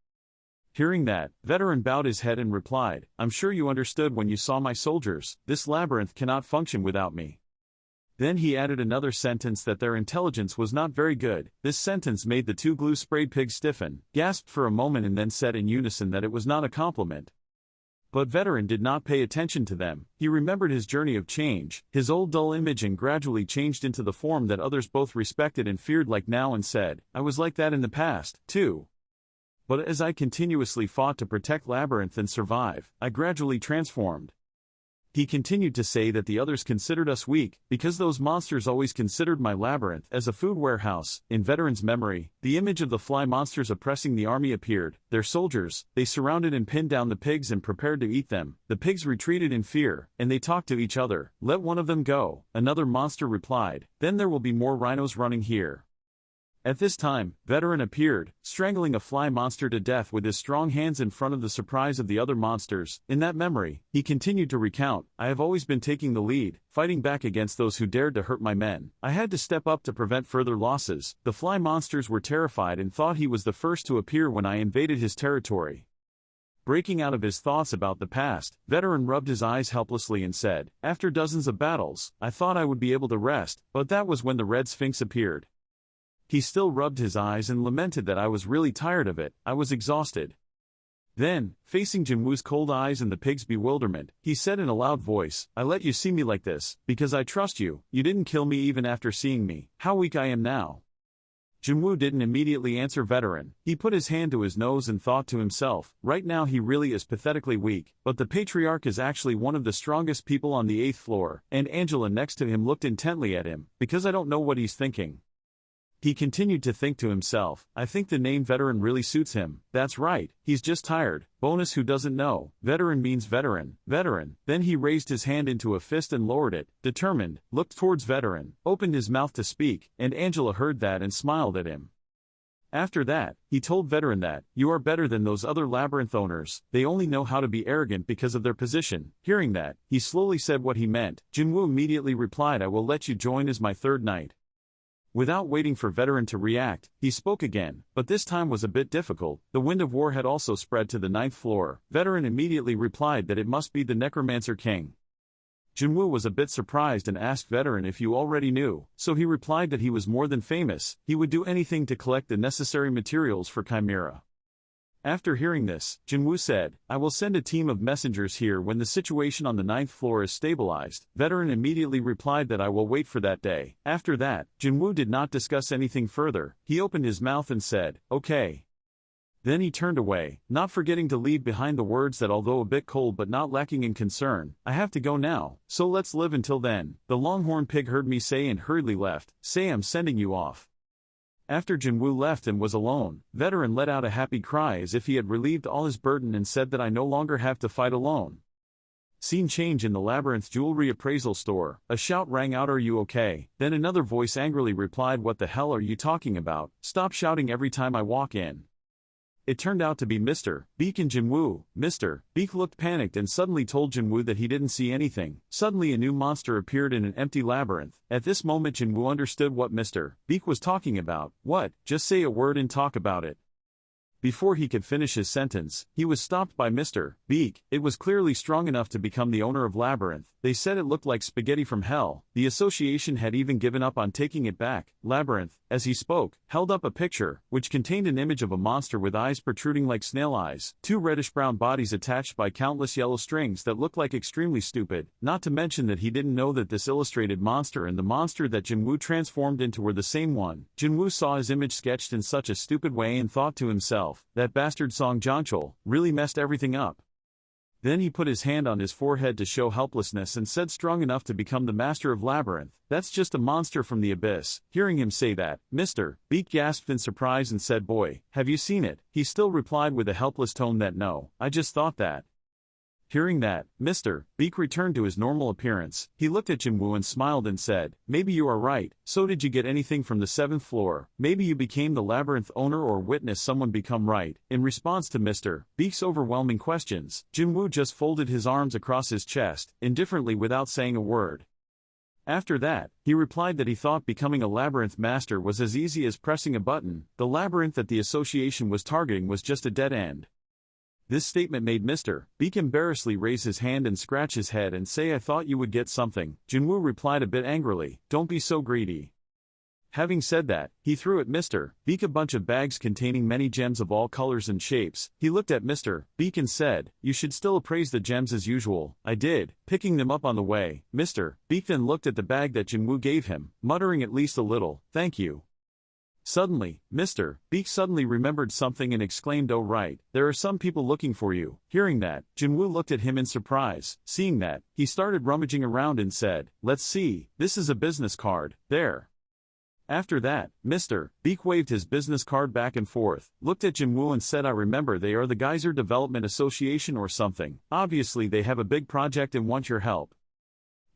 Hearing that, Veteran bowed his head and replied, I'm sure you understood when you saw my soldiers, this labyrinth cannot function without me. Then he added another sentence that their intelligence was not very good. This sentence made the two glue-sprayed pigs stiffen, gasped for a moment and then said in unison that it was not a compliment. But Veteran did not pay attention to them. He remembered his journey of change, his old dull image, and gradually changed into the form that others both respected and feared like now, and said, I was like that in the past, too. But as I continuously fought to protect Labyrinth and survive, I gradually transformed. He continued to say that the others considered us weak, because those monsters always considered my labyrinth as a food warehouse. In Veteran's memory, the image of the fly monsters oppressing the army appeared, their soldiers, they surrounded and pinned down the pigs and prepared to eat them. The pigs retreated in fear, and they talked to each other, let one of them go, another monster replied, then there will be more rhinos running here. At this time, Veteran appeared, strangling a fly monster to death with his strong hands in front of the surprise of the other monsters. In that memory, he continued to recount, I have always been taking the lead, fighting back against those who dared to hurt my men. I had to step up to prevent further losses. The fly monsters were terrified and thought he was the first to appear when I invaded his territory. Breaking out of his thoughts about the past, Veteran rubbed his eyes helplessly and said, after dozens of battles, I thought I would be able to rest, but that was when the Red Sphinx appeared. He still rubbed his eyes and lamented that I was really tired of it, I was exhausted. Then, facing Jinwoo's cold eyes and the pig's bewilderment, he said in a loud voice, I let you see me like this, because I trust you, you didn't kill me even after seeing me, how weak I am now. Jinwoo didn't immediately answer Veteran. He put his hand to his nose and thought to himself, right now he really is pathetically weak, but the patriarch is actually one of the strongest people on the 8th floor, and Angela next to him looked intently at him, because I don't know what he's thinking. He continued to think to himself, I think the name Veteran really suits him, that's right, he's just tired, bonus who doesn't know, Veteran means veteran, veteran. Then he raised his hand into a fist and lowered it, determined, looked towards Veteran, opened his mouth to speak, and Angela heard that and smiled at him. After that, he told Veteran that, you are better than those other labyrinth owners, they only know how to be arrogant because of their position. Hearing that, he slowly said what he meant. Jinwoo immediately replied, I will let you join as my third knight. Without waiting for Veteran to react, he spoke again, but this time was a bit difficult. The wind of war had also spread to the 9th floor. Veteran immediately replied that it must be the Necromancer King. Jinwoo was a bit surprised and asked Veteran if you already knew, so he replied that he was more than famous, he would do anything to collect the necessary materials for Chimera. After hearing this, Jinwoo said, I will send a team of messengers here when the situation on the 9th floor is stabilized. Veteran immediately replied that I will wait for that day. After that, Jinwoo did not discuss anything further. He opened his mouth and said, okay. Then he turned away, not forgetting to leave behind the words that although a bit cold but not lacking in concern, I have to go now, so let's live until then. The longhorn pig heard me say and hurriedly left, say I'm sending you off. After Jinwoo left and was alone, Veteran let out a happy cry as if he had relieved all his burden and said that I no longer have to fight alone. Scene change in the Labyrinth jewelry appraisal store. A shout rang out, are you okay? Then another voice angrily replied, what the hell are you talking about? Stop shouting every time I walk in. It turned out to be Mr. Beak and Jinwoo. Mr. Beak looked panicked and suddenly told Jinwoo that he didn't see anything. Suddenly a new monster appeared in an empty labyrinth. At this moment Jinwoo understood what Mr. Beak was talking about. What? Just say a word and talk about it. Before he could finish his sentence, he was stopped by Mr. Beak. It was clearly strong enough to become the owner of Labyrinth. They said it looked like spaghetti from hell. The association had even given up on taking it back. Labyrinth, as he spoke, held up a picture, which contained an image of a monster with eyes protruding like snail eyes, two reddish-brown bodies attached by countless yellow strings that looked like extremely stupid, not to mention that he didn't know that this illustrated monster and the monster that Jinwoo transformed into were the same one. Jinwoo saw his image sketched in such a stupid way and thought to himself, that bastard Song Jonchul really messed everything up. Then he put his hand on his forehead to show helplessness and said, strong enough to become the master of Labyrinth, that's just a monster from the abyss. Hearing him say that, Mr. Beak gasped in surprise and said, boy, have you seen it? He still replied with a helpless tone that no, I just thought that. Hearing that, Mr. Beak returned to his normal appearance. He looked at Jinwoo and smiled and said, maybe you are right, so did you get anything from the 7th floor? Maybe you became the labyrinth owner or witnessed someone become right. In response to Mr. Beak's overwhelming questions, Jinwoo just folded his arms across his chest, indifferently without saying a word. After that, he replied that he thought becoming a labyrinth master was as easy as pressing a button. The labyrinth that the association was targeting was just a dead end. This statement made Mr. Beak embarrassedly raise his hand and scratch his head and say, I thought you would get something. Jinwoo replied a bit angrily, don't be so greedy. Having said that, he threw at Mr. Beak a bunch of bags containing many gems of all colors and shapes. He looked at Mr. Beak and said, you should still appraise the gems as usual. I did, picking them up on the way. Mr. Beak then looked at the bag that Jinwoo gave him, muttering at least a little, thank you. Suddenly, Mr. Beak suddenly remembered something and exclaimed, oh right, there are some people looking for you. Hearing that, Jinwoo looked at him in surprise. Seeing that, he started rummaging around and said, let's see, this is a business card, there. After that, Mr. Beak waved his business card back and forth, looked at Jinwoo and said, I remember they are the Geyser Development Association or something. Obviously they have a big project and want your help.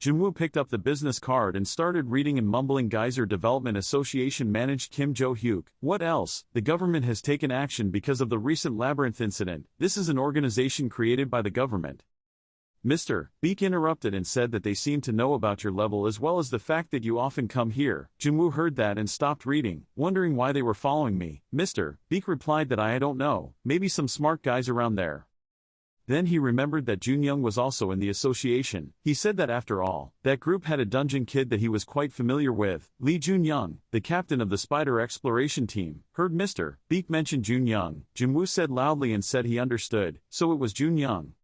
Jinwoo picked up the business card and started reading and mumbling. Geyser Development Association managed Kim Jo-hyuk. What else? The government has taken action because of the recent labyrinth incident. This is an organization created by the government. Mr. Beak interrupted and said that they seem to know about your level as well as the fact that you often come here. Jinwoo heard that and stopped reading, wondering why they were following me. Mr. Beak replied that I don't know, maybe some smart guys around there. Then he remembered that Junyoung was also in the association. He said that after all, that group had a dungeon kid that he was quite familiar with, Lee Junyoung, the captain of the spider exploration team. Heard Mr. Beak mention Junyoung, Jinwoo said loudly and said he understood, so it was Junyoung.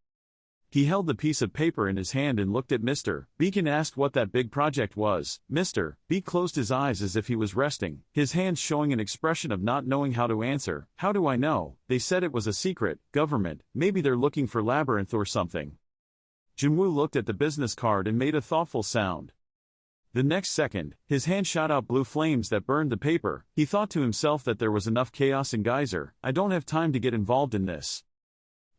He held the piece of paper in his hand and looked at Mr. Beak and asked what that big project was. Mr. Beak closed his eyes as if he was resting, his hands showing an expression of not knowing how to answer. How do I know? They said it was a secret, government, maybe they're looking for labyrinth or something. Jinwoo looked at the business card and made a thoughtful sound. The next second, his hand shot out blue flames that burned the paper. He thought to himself that there was enough chaos in Geyser. I don't have time to get involved in this.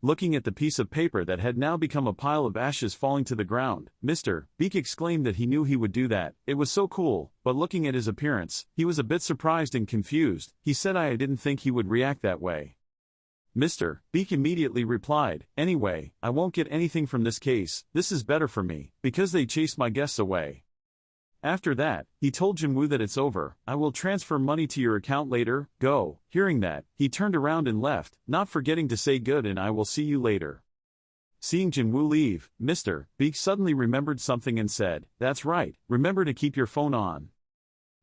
Looking at the piece of paper that had now become a pile of ashes falling to the ground, Mr. Beak exclaimed that he knew he would do that. It was so cool, but looking at his appearance, he was a bit surprised and confused. He said I didn't think he would react that way. Mr. Beak immediately replied, anyway, I won't get anything from this case. This is better for me, because they chased my guests away. After that, he told Jinwoo that it's over. I will transfer money to your account later, go. Hearing that, he turned around and left, not forgetting to say good and I will see you later. Seeing Jinwoo leave, Mr. Beak suddenly remembered something and said, that's right, remember to keep your phone on.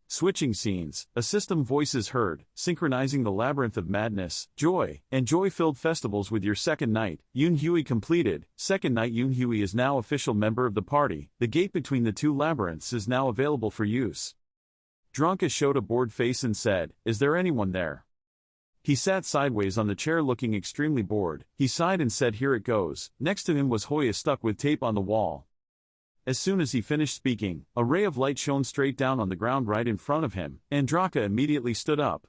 Switching scenes, a system voice is heard, synchronizing the labyrinth of madness, joy, and joy-filled festivals with your second night. Yoon Hui completed. Second night. Yoon Hui is now official member of the party. The gate between the two labyrinths is now available for use. Dronka showed a bored face and said, is there anyone there? He sat sideways on the chair looking extremely bored. He sighed and said here it goes. Next to him was Hoya stuck with tape on the wall. As soon as he finished speaking, a ray of light shone straight down on the ground right in front of him, and Dronka immediately stood up.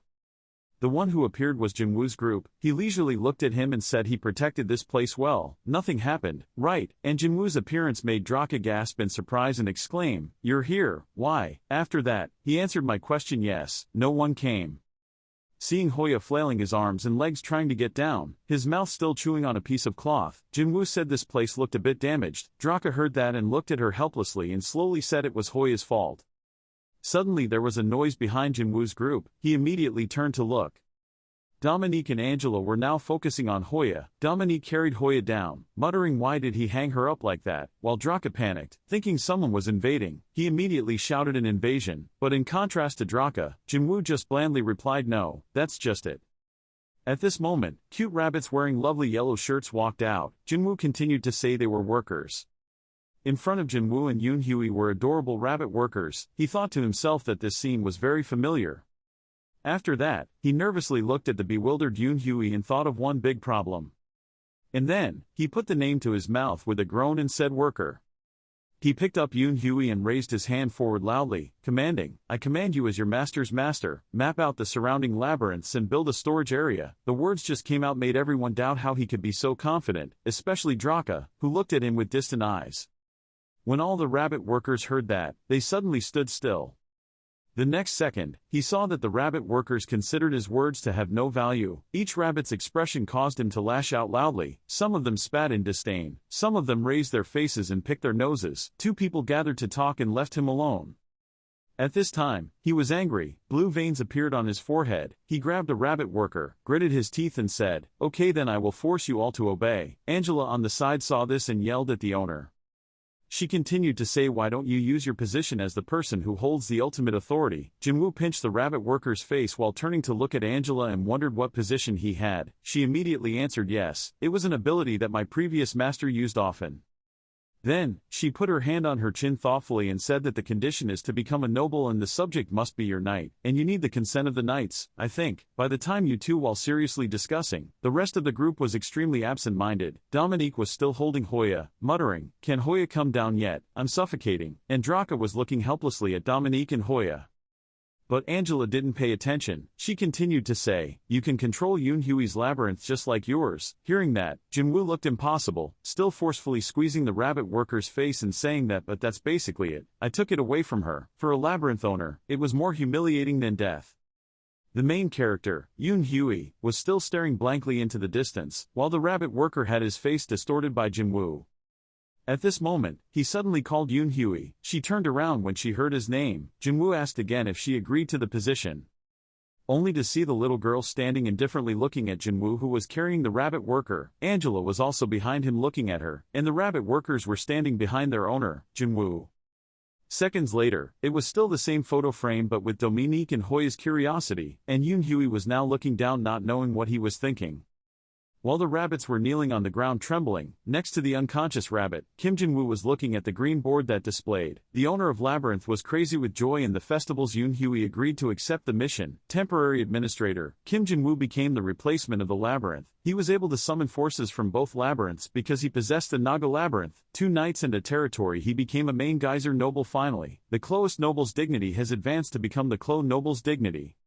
The one who appeared was Jinwoo's group. He leisurely looked at him and said he protected this place well. Nothing happened, right? And Jinwoo's appearance made Dronka gasp in surprise and exclaim, you're here, why? After that, he answered my question yes, no one came. Seeing Hoya flailing his arms and legs trying to get down, his mouth still chewing on a piece of cloth, Jinwoo said this place looked a bit damaged. Dronka heard that and looked at her helplessly and slowly said it was Hoya's fault. Suddenly there was a noise behind Jinwoo's group. He immediately turned to look. Dominique and Angela were now focusing on Hoya. Dominique carried Hoya down, muttering why did he hang her up like that, while Draka panicked, thinking someone was invading. He immediately shouted an invasion, but in contrast to Draka, Jinwoo just blandly replied no, that's just it. At this moment, cute rabbits wearing lovely yellow shirts walked out. Jinwoo continued to say they were workers. In front of Jinwoo and Yoonhui were adorable rabbit workers. He thought to himself that this scene was very familiar. After that, he nervously looked at the bewildered Yoonhui and thought of one big problem. And then, he put the name to his mouth with a groan and said worker. He picked up Yoonhui and raised his hand forward loudly, commanding, I command you as your master's master, map out the surrounding labyrinths and build a storage area. The words just came out made everyone doubt how he could be so confident, especially Draka, who looked at him with distant eyes. When all the rabbit workers heard that, they suddenly stood still. The next second, he saw that the rabbit workers considered his words to have no value. Each rabbit's expression caused him to lash out loudly. Some of them spat in disdain. Some of them raised their faces and picked their noses. 2 people gathered to talk and left him alone. At this time, he was angry. Blue veins appeared on his forehead. He grabbed a rabbit worker, gritted his teeth and said, okay then I will force you all to obey. Angela on the side saw this and yelled at the owner. She continued to say why don't you use your position as the person who holds the ultimate authority. Jinwoo pinched the rabbit worker's face while turning to look at Angela and wondered what position he had. She immediately answered yes, it was an ability that my previous master used often. Then, she put her hand on her chin thoughtfully and said that the condition is to become a noble and the subject must be your knight, and you need the consent of the knights, I think. By the time you two while seriously discussing, the rest of the group was extremely absent-minded. Dominique was still holding Hoya, muttering, can Hoya come down yet, I'm suffocating, and Draka was looking helplessly at Dominique and Hoya. But Angela didn't pay attention. She continued to say, you can control Yoonhui's labyrinth just like yours. Hearing that, Jinwoo looked impossible, still forcefully squeezing the rabbit worker's face and saying that but that's basically it. I took it away from her. For a labyrinth owner, it was more humiliating than death. The main character, Yoonhui, was still staring blankly into the distance, while the rabbit worker had his face distorted by Jinwoo. At this moment, he suddenly called Yoonhui. She turned around when she heard his name. Jinwoo asked again if she agreed to the position. Only to see the little girl standing indifferently looking at Jinwoo who was carrying the rabbit worker. Angela was also behind him looking at her, and the rabbit workers were standing behind their owner, Jinwoo. Seconds later, it was still the same photo frame but with Dominique and Hoya's curiosity, and Yoonhui was now looking down not knowing what he was thinking. While the rabbits were kneeling on the ground trembling, next to the unconscious rabbit, Kim Jinwoo was looking at the green board that displayed. The owner of Labyrinth was crazy with joy and the festival's Yoonhui agreed to accept the mission. Temporary administrator, Kim Jinwoo became the replacement of the Labyrinth. He was able to summon forces from both labyrinths because he possessed the Naga Labyrinth, 2 knights and a territory. He became a main geyser noble finally. The Cloist noble's dignity has advanced to become the Clo noble's dignity.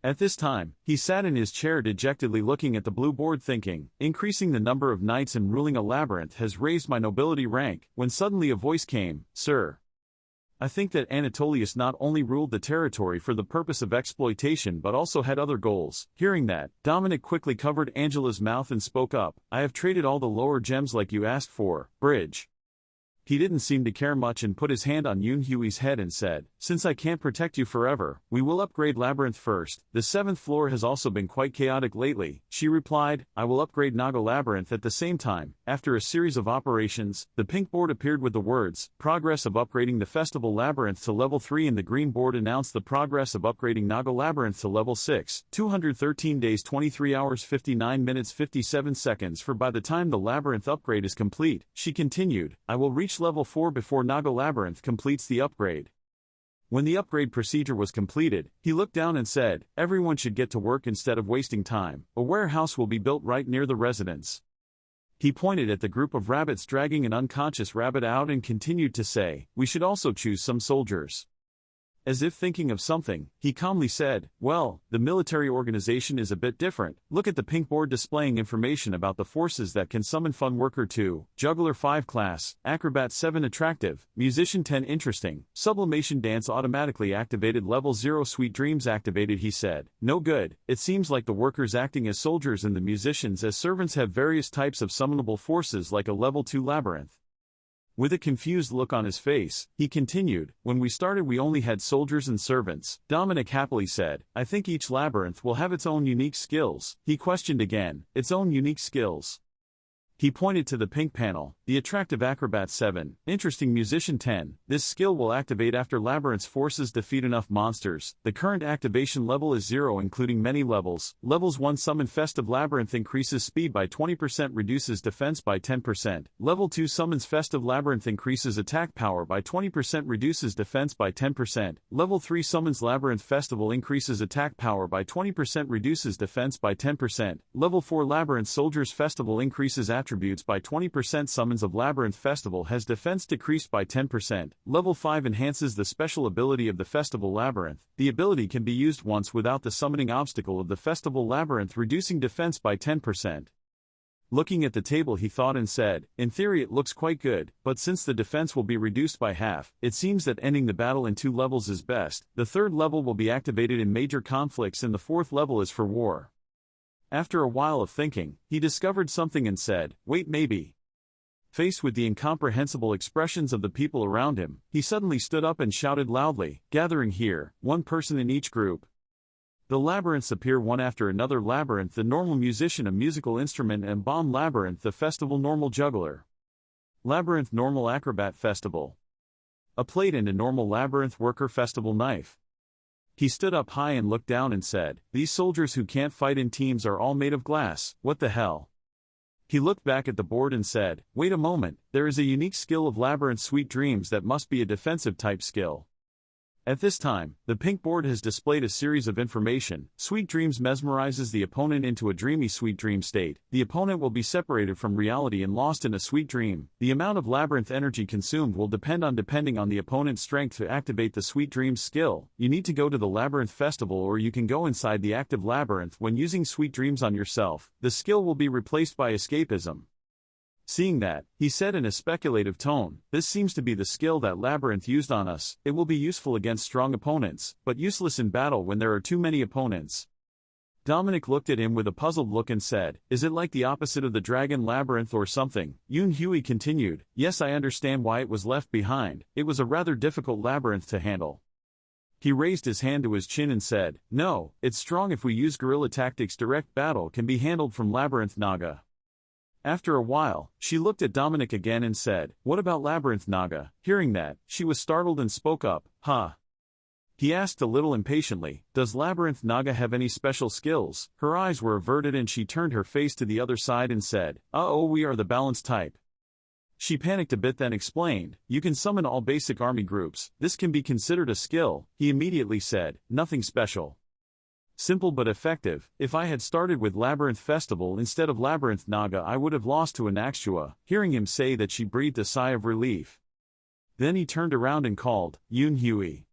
At this time, he sat in his chair dejectedly looking at the blue board thinking, increasing the number of knights and ruling a labyrinth has raised my nobility rank, when suddenly a voice came, Sir. I think that Anatolius not only ruled the territory for the purpose of exploitation but also had other goals. Hearing that, Dominic quickly covered Angela's mouth and spoke up, I have traded all the lower gems like you asked for, Bridge. He didn't seem to care much and put his hand on Yoonhui's head and said, since I can't protect you forever, we will upgrade Labyrinth first. The 7th floor has also been quite chaotic lately. She replied, I will upgrade Naga Labyrinth at the same time. After a series of operations, the pink board appeared with the words, progress of upgrading the Festival Labyrinth to level 3 and the green board announced the progress of upgrading Naga Labyrinth to level 6, 213 days 23 hours 59 minutes 57 seconds for by the time the Labyrinth upgrade is complete. She continued, I will reach level 4 before Naga Labyrinth completes the upgrade. When the upgrade procedure was completed, he looked down and said, everyone should get to work instead of wasting time. A warehouse will be built right near the residence. He pointed at the group of rabbits dragging an unconscious rabbit out and continued to say, we should also choose some soldiers. As if thinking of something, he calmly said, well, the military organization is a bit different. Look at the pink board displaying information about the forces that can summon Fun Worker 2, Juggler 5 class, Acrobat 7 attractive, Musician 10 interesting, Sublimation Dance automatically activated level 0 Sweet Dreams activated. He said, no good, it seems like the workers acting as soldiers and the musicians as servants have various types of summonable forces like a level 2 labyrinth. With a confused look on his face, he continued, when we started we only had soldiers and servants. Dominic happily said, I think each labyrinth will have its own unique skills. He questioned again, its own unique skills. He pointed to the pink panel, the attractive acrobat 7, interesting musician 10. This skill will activate after labyrinth's forces defeat enough monsters. The current activation level is 0 including many levels. Levels 1 summon festive labyrinth increases speed by 20% reduces defense by 10%. Level 2 summons festive labyrinth increases attack power by 20% reduces defense by 10%. Level 3 summons labyrinth festival increases attack power by 20% reduces defense by 10%. Level 4 labyrinth soldiers festival increases attributes by 20%. Summons of Labyrinth Festival has defense decreased by 10%. Level 5 enhances the special ability of the Festival Labyrinth. The ability can be used once without the summoning obstacle of the Festival Labyrinth, reducing defense by 10%. Looking at the table he thought and said, in theory it looks quite good, but since the defense will be reduced by half, it seems that ending the battle in 2 levels is best. The 3rd level will be activated in major conflicts and the 4th level is for war. After a while of thinking, he discovered something and said, wait, maybe. Faced with the incomprehensible expressions of the people around him, he suddenly stood up and shouted loudly, gathering here, 1 person in each group. The labyrinths appear one after another. Labyrinth the normal musician, a musical instrument, and bomb labyrinth the festival normal juggler. Labyrinth normal acrobat festival. A plate and a normal labyrinth worker festival knife. He stood up high and looked down and said, these soldiers who can't fight in teams are all made of glass, what the hell? He looked back at the board and said, wait a moment, there is a unique skill of Labyrinth Sweet Dreams that must be a defensive type skill. At this time, the pink board has displayed a series of information. Sweet Dreams mesmerizes the opponent into a dreamy sweet dream state. The opponent will be separated from reality and lost in a sweet dream. The amount of labyrinth energy consumed will depending on the opponent's strength to activate the Sweet Dreams skill. You need to go to the Labyrinth Festival or you can go inside the active labyrinth. When using Sweet Dreams on yourself, the skill will be replaced by escapism. Seeing that, he said in a speculative tone, this seems to be the skill that Labyrinth used on us. It will be useful against strong opponents, but useless in battle when there are too many opponents. Dominic looked at him with a puzzled look and said, is it like the opposite of the Dragon Labyrinth or something? Yoon Huey continued, yes, I understand why it was left behind. It was a rather difficult labyrinth to handle. He raised his hand to his chin and said, no, it's strong if we use guerrilla tactics. Direct battle can be handled from Labyrinth Naga. After a while, she looked at Dominic again and said, what about Labyrinth Naga? Hearing that, she was startled and spoke up, huh? He asked a little impatiently, does Labyrinth Naga have any special skills? Her eyes were averted and she turned her face to the other side and said, uh-oh, we are the balanced type. She panicked a bit then explained, you can summon all basic army groups, this can be considered a skill. He immediately said, nothing special. Simple but effective. If I had started with Labyrinth Festival instead of Labyrinth Naga I would have lost to Anaxua. Hearing him say that she breathed a sigh of relief. Then he turned around and called, Yoon Huey.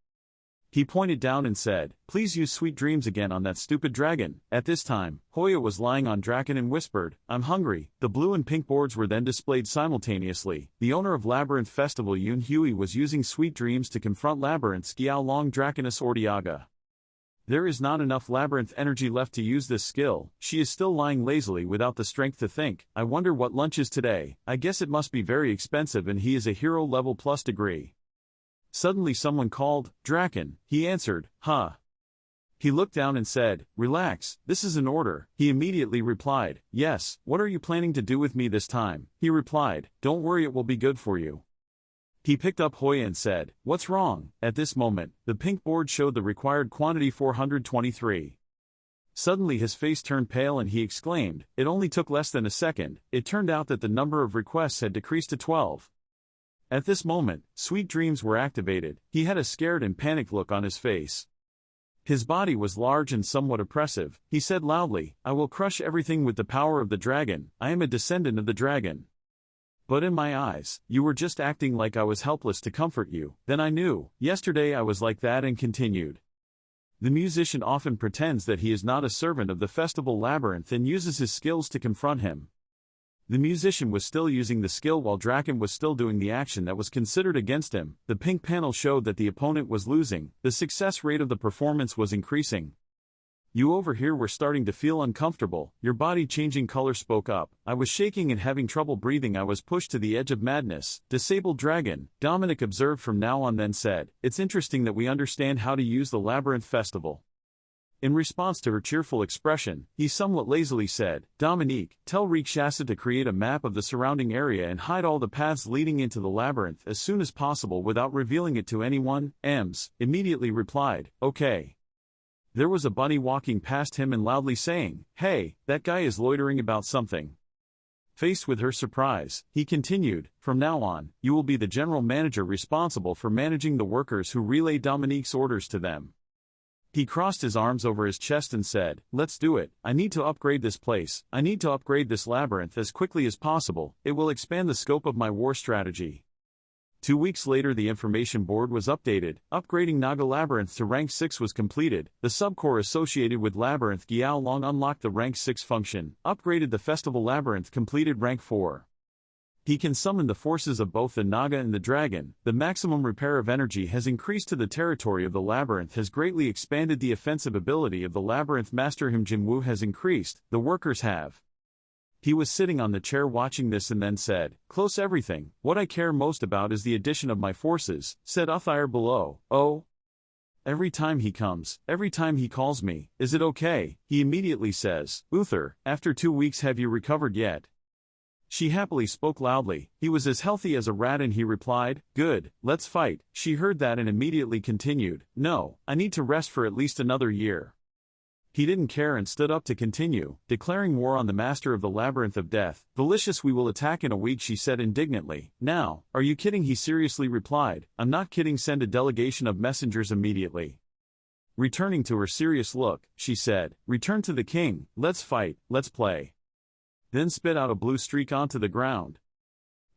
He pointed down and said, please use Sweet Dreams again on that stupid dragon. At this time, Hoya was lying on Draken and whispered, I'm hungry. The blue and pink boards were then displayed simultaneously. The owner of Labyrinth Festival Yoon Huey was using Sweet Dreams to confront Labyrinth's Xiaolong Draconus Ortiaga. There is not enough labyrinth energy left to use this skill. She is still lying lazily without the strength to think. I wonder what lunch is today. I guess it must be very expensive and he is a hero level plus degree. Suddenly someone called, Draken. He answered, huh. He looked down and said, relax, this is an order. He immediately replied, yes, what are you planning to do with me this time? He replied, don't worry, it will be good for you. He picked up Hoya and said, what's wrong? At this moment, the pink board showed the required quantity 423. Suddenly his face turned pale and he exclaimed, it only took less than a second. It turned out that the number of requests had decreased to 12. At this moment, Sweet Dreams were activated. He had a scared and panicked look on his face. His body was large and somewhat oppressive. He said loudly, I will crush everything with the power of the dragon. I am a descendant of the dragon. But in my eyes, you were just acting like I was helpless to comfort you. Then I knew. Yesterday I was like that. And continued. The musician often pretends that he is not a servant of the festival labyrinth and uses his skills to confront him. The musician was still using the skill while Draken was still doing the action that was considered against him. The pink panel showed that the opponent was losing. The success rate of the performance was increasing. You over here were starting to feel uncomfortable, your body changing color spoke up. I was shaking and having trouble breathing. I was pushed to the edge of madness. Disabled dragon, Dominic observed from now on, then said, it's interesting that we understand how to use the Labyrinth Festival. In response to her cheerful expression, he somewhat lazily said, Dominique, tell Rikshasa to create a map of the surrounding area and hide all the paths leading into the labyrinth as soon as possible without revealing it to anyone. Ems immediately replied, okay. There was a bunny walking past him and loudly saying, hey, that guy is loitering about something. Faced with her surprise, he continued, from now on, you will be the general manager responsible for managing the workers who relay Dominique's orders to them. He crossed his arms over his chest and said, let's do it. I need to upgrade this place. I need to upgrade this labyrinth as quickly as possible. It will expand the scope of my war strategy. 2 weeks later, the information board was updated. Upgrading Naga Labyrinth to rank 6 was completed. The subcore associated with Labyrinth Giao Long unlocked the rank 6 function. Upgraded the Festival Labyrinth, completed rank 4. He can summon the forces of both the Naga and the Dragon. The maximum repair of energy has increased to the territory of the Labyrinth, has greatly expanded the offensive ability of the Labyrinth Master. Him Jinwoo has increased, the workers have. He was sitting on the chair watching this and then said, close everything. What I care most about is the addition of my forces, said Uthyr below. Oh? Every time he comes, every time he calls me, is it okay? He immediately says, Uthyr, after 2 weeks have you recovered yet? She happily spoke loudly. He was as healthy as a rat and he replied, good, let's fight. She heard that and immediately continued, no, I need to rest for at least another year. He didn't care and stood up to continue, declaring war on the master of the Labyrinth of Death. Delicious, we will attack in a week, she said indignantly. Now, are you kidding? He seriously replied, I'm not kidding, send a delegation of messengers immediately. Returning to her serious look, she said, return to the king, let's fight, let's play. Then spit out a blue streak onto the ground.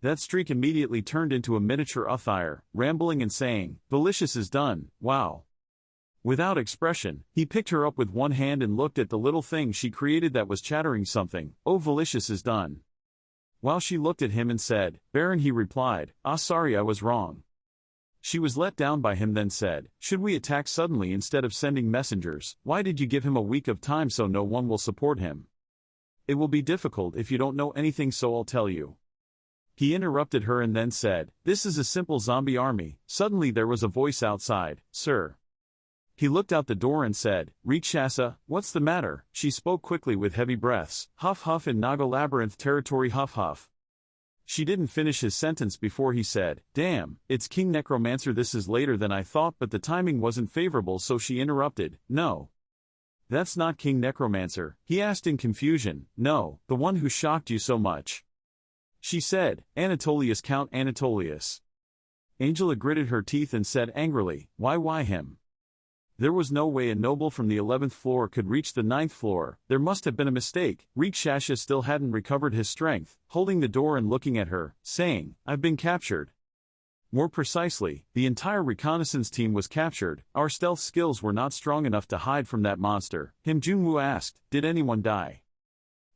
That streak immediately turned into a miniature Uthyr, rambling and saying, Delicious is done, wow. Without expression, he picked her up with one hand and looked at the little thing she created that was chattering something. Oh, Delicious is done. While she looked at him and said, Baron, he replied, sorry, I was wrong. She was let down by him, then said, should we attack suddenly instead of sending messengers? Why did you give him a week of time so no one will support him? It will be difficult if you don't know anything, so I'll tell you. He interrupted her and then said, this is a simple zombie army. Suddenly there was a voice outside, sir. He looked out the door and said, Rikshasa, what's the matter? She spoke quickly with heavy breaths, huff huff in Naga Labyrinth territory, huff huff. She didn't finish his sentence before he said, damn, it's King Necromancer. This is later than I thought, but the timing wasn't favorable, so she interrupted, no. That's not King Necromancer, he asked in confusion. No, the one who shocked you so much. She said, Anatolius, Count Anatolius. Angela gritted her teeth and said angrily, why him? There was no way a noble from the 11th floor could reach the 9th floor, there must have been a mistake. Rikshasa still hadn't recovered his strength, holding the door and looking at her, saying, I've been captured. More precisely, the entire reconnaissance team was captured. Our stealth skills were not strong enough to hide from that monster. Him Junwoo asked, did anyone die?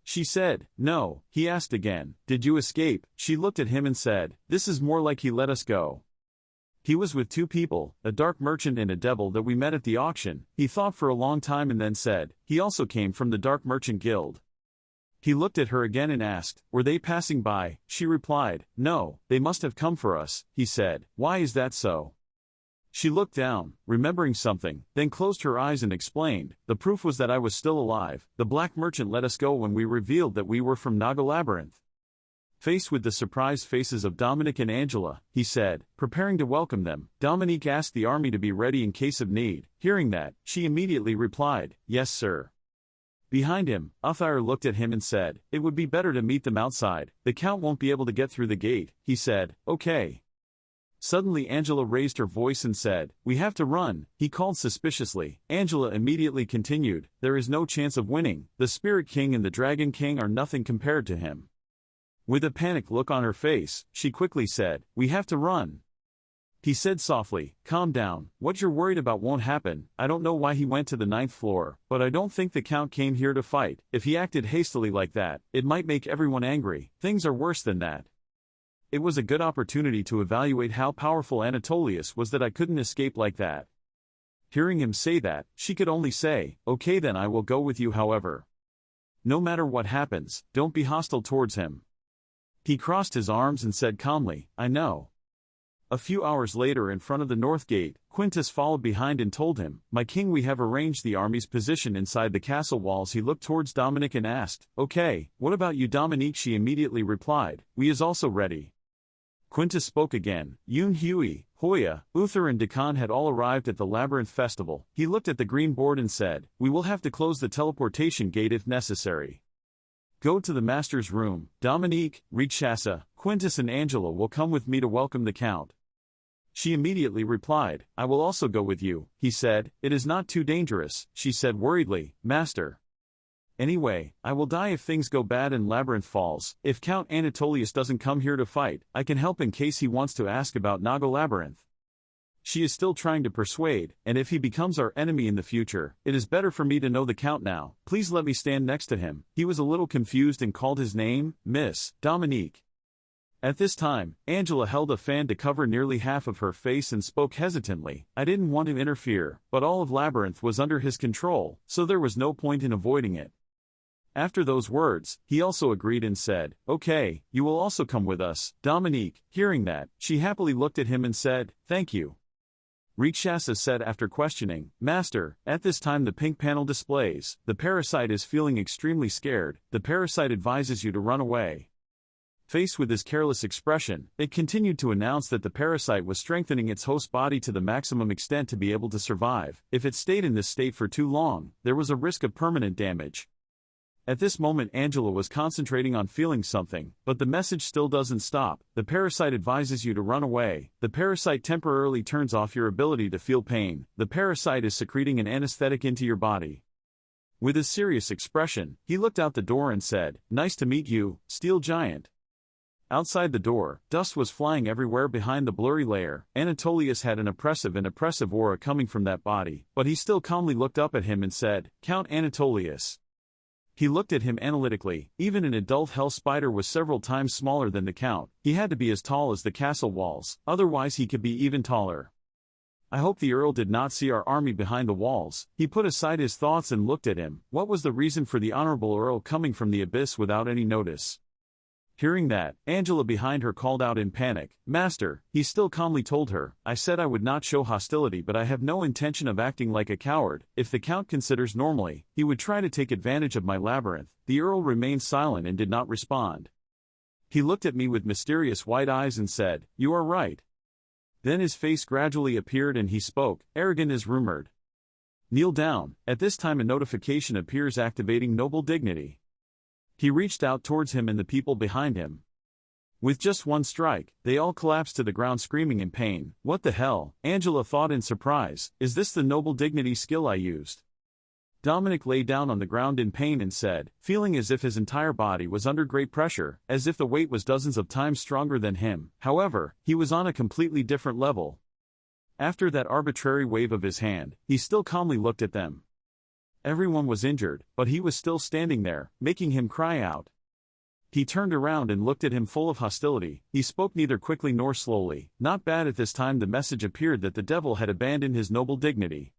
She said, no. He asked again, did you escape? She looked at him and said, this is more like he let us go. He was with 2 people, a dark merchant and a devil that we met at the auction. He thought for a long time and then said, he also came from the Dark Merchant Guild. He looked at her again and asked, were they passing by? She replied, no, they must have come for us. He said, why is that so? She looked down, remembering something, then closed her eyes and explained, the proof was that I was still alive. The black merchant let us go when we revealed that we were from Naga Labyrinth. Faced with the surprised faces of Dominic and Angela, he said, preparing to welcome them. Dominique asked the army to be ready in case of need. Hearing that, she immediately replied, yes sir. Behind him, Uthyr looked at him and said, it would be better to meet them outside. The count won't be able to get through the gate. He said, okay. Suddenly Angela raised her voice and said, we have to run. He called suspiciously. Angela immediately continued, there is no chance of winning. The Spirit King and the Dragon King are nothing compared to him. With a panicked look on her face, she quickly said, we have to run. He said softly, calm down, what you're worried about won't happen. I don't know why he went to the 9th floor, but I don't think the count came here to fight. If he acted hastily like that, it might make everyone angry. Things are worse than that. It was a good opportunity to evaluate how powerful Anatolius was that I couldn't escape like that. Hearing him say that, she could only say, okay then I will go with you however. No matter what happens, don't be hostile towards him. He crossed his arms and said calmly, I know. A few hours later in front of the north gate, Quintus followed behind and told him, My king, we have arranged the army's position inside the castle walls. He looked towards Dominic and asked, Okay, what about you Dominique? She immediately replied, We is also ready. Quintus spoke again. Yoon Hui, Hoya, Uther and Dakan had all arrived at the Labyrinth Festival. He looked at the green board and said, We will have to close the teleportation gate if necessary. Go to the master's room. Dominique, Rikshasa, Quintus and Angela will come with me to welcome the count. She immediately replied, I will also go with you. He said, It is not too dangerous, she said worriedly, Master. Anyway, I will die if things go bad and Labyrinth falls. If Count Anatolius doesn't come here to fight, I can help in case he wants to ask about Naga Labyrinth. She is still trying to persuade, and if he becomes our enemy in the future, it is better for me to know the Count now. Please let me stand next to him. He was a little confused and called his name, Miss Dominique. At this time, Angela held a fan to cover nearly half of her face and spoke hesitantly. I didn't want to interfere, but all of Labyrinth was under his control, so there was no point in avoiding it. After those words, he also agreed and said, Okay, you will also come with us. Dominique, hearing that, she happily looked at him and said, Thank you. Rikshasa said after questioning, Master, at this time the pink panel displays, the parasite is feeling extremely scared. The parasite advises you to run away. Faced with his careless expression, it continued to announce that the parasite was strengthening its host body to the maximum extent to be able to survive. If it stayed in this state for too long, there was a risk of permanent damage. At this moment Angela was concentrating on feeling something, but the message still doesn't stop. The parasite advises you to run away. The parasite temporarily turns off your ability to feel pain. The parasite is secreting an anesthetic into your body. With a serious expression, he looked out the door and said, Nice to meet you, Steel Giant. Outside the door, dust was flying everywhere behind the blurry layer. Anatolius had an oppressive aura coming from that body, but he still calmly looked up at him and said, Count Anatolius. He looked at him analytically. Even an adult hell spider was several times smaller than the Count. He had to be as tall as the castle walls, otherwise he could be even taller. I hope the Earl did not see our army behind the walls. He put aside his thoughts and looked at him. What was the reason for the Honorable Earl coming from the abyss without any notice? Hearing that, Angela behind her called out in panic, Master. He still calmly told her, I said I would not show hostility, but I have no intention of acting like a coward. If the Count considers normally, he would try to take advantage of my labyrinth. The Earl remained silent and did not respond. He looked at me with mysterious white eyes and said, You are right. Then his face gradually appeared and he spoke, Arrogant as rumored. Kneel down. At this time a notification appears activating noble dignity. He reached out towards him and the people behind him. With just one strike, they all collapsed to the ground screaming in pain. What the hell? Angela thought in surprise, is this the noble dignity skill I used? Dominic lay down on the ground in pain and said, feeling as if his entire body was under great pressure, as if the weight was dozens of times stronger than him. However, he was on a completely different level. After that arbitrary wave of his hand, he still calmly looked at them. Everyone was injured, but he was still standing there, making him cry out. He turned around and looked at him full of hostility. He spoke neither quickly nor slowly. Not bad. At this time the message appeared that the devil had abandoned his noble dignity.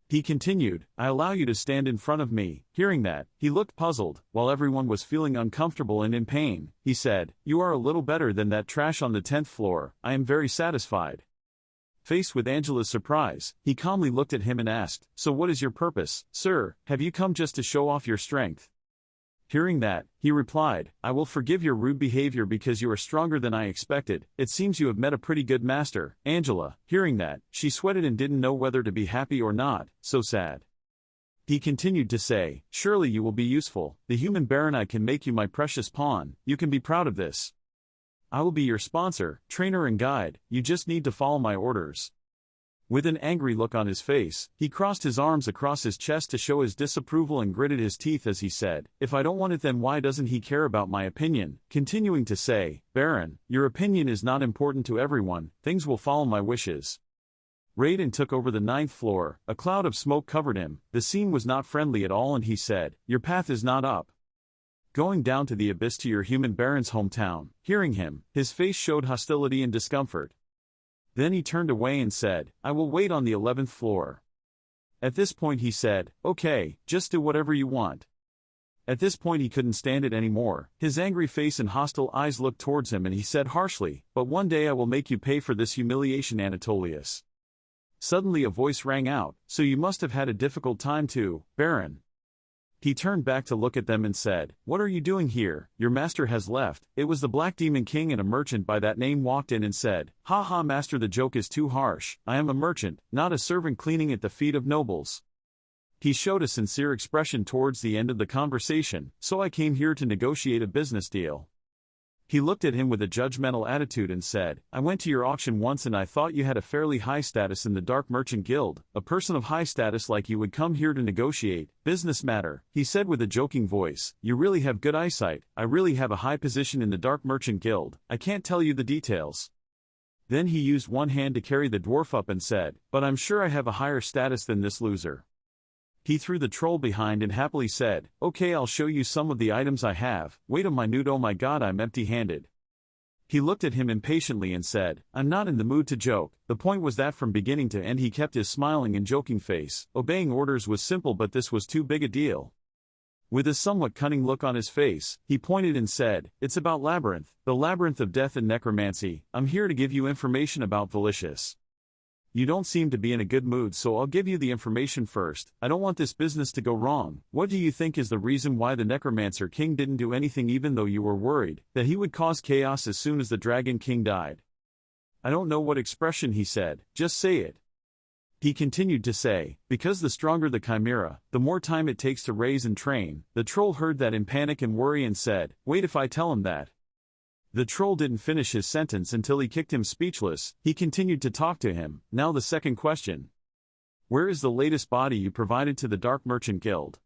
He continued, I allow you to stand in front of me. Hearing that, he looked puzzled. While everyone was feeling uncomfortable and in pain, he said, You are a little better than that trash on the 10th floor. I am very satisfied. Faced with Angela's surprise, he calmly looked at him and asked, So what is your purpose, sir? Have you come just to show off your strength? Hearing that, he replied, I will forgive your rude behavior because you are stronger than I expected. It seems you have met a pretty good master. Angela, hearing that, she sweated and didn't know whether to be happy or not, so sad. He continued to say, Surely you will be useful. The human baron can make you my precious pawn. You can be proud of this. I will be your sponsor, trainer and guide. You just need to follow my orders. With an angry look on his face, he crossed his arms across his chest to show his disapproval and gritted his teeth as he said, If I don't want it, then why doesn't he care about my opinion? Continuing to say, Baron, your opinion is not important to everyone. Things will follow my wishes. Raiden took over the 9th floor. A cloud of smoke covered him. The scene was not friendly at all and he said, Your path is not up. Going down to the abyss to your human baron's hometown. Hearing him, his face showed hostility and discomfort. Then he turned away and said, I will wait on the 11th floor. At this point he said, "Okay, just do whatever you want." At this point he couldn't stand it anymore. His angry face and hostile eyes looked towards him and he said harshly, "But one day I will make you pay for this humiliation, Anatolius." Suddenly a voice rang out, "So you must have had a difficult time too, Baron." He turned back to look at them and said, "What are you doing here? Your master has left." It was the Black Demon King, and a merchant by that name walked in and said, "Ha ha, master, the joke is too harsh. I am a merchant, not a servant cleaning at the feet of nobles." He showed a sincere expression towards the end of the conversation, "So I came here to negotiate a business deal." He looked at him with a judgmental attitude and said, "I went to your auction once and I thought you had a fairly high status in the Dark Merchant Guild. A person of high status like you would come here to negotiate business matter," he said with a joking voice. "You really have good eyesight. I really have a high position in the Dark Merchant Guild. I can't tell you the details." Then he used one hand to carry the dwarf up and said, "But I'm sure I have a higher status than this loser." He threw the troll behind and happily said, "Okay, I'll show you some of the items I have. Wait a minute, oh my god, I'm empty-handed." He looked at him impatiently and said, "I'm not in the mood to joke." The point was that from beginning to end he kept his smiling and joking face. Obeying orders was simple, but this was too big a deal. With a somewhat cunning look on his face, he pointed and said, "It's about Labyrinth, the Labyrinth of Death and Necromancy. I'm here to give you information about Delicious. You don't seem to be in a good mood, so I'll give you the information first. I don't want this business to go wrong. What do you think is the reason why the Necromancer King didn't do anything even though you were worried that he would cause chaos as soon as the Dragon King died?" "I don't know what expression," he said, "just say it." He continued to say, "Because the stronger the chimera, the more time it takes to raise and train." The troll heard that in panic and worry and said, "Wait, if I tell him that?" The troll didn't finish his sentence until he kicked him speechless. He continued to talk to him. "Now the second question. Where is the latest body you provided to the Dark Merchant Guild?"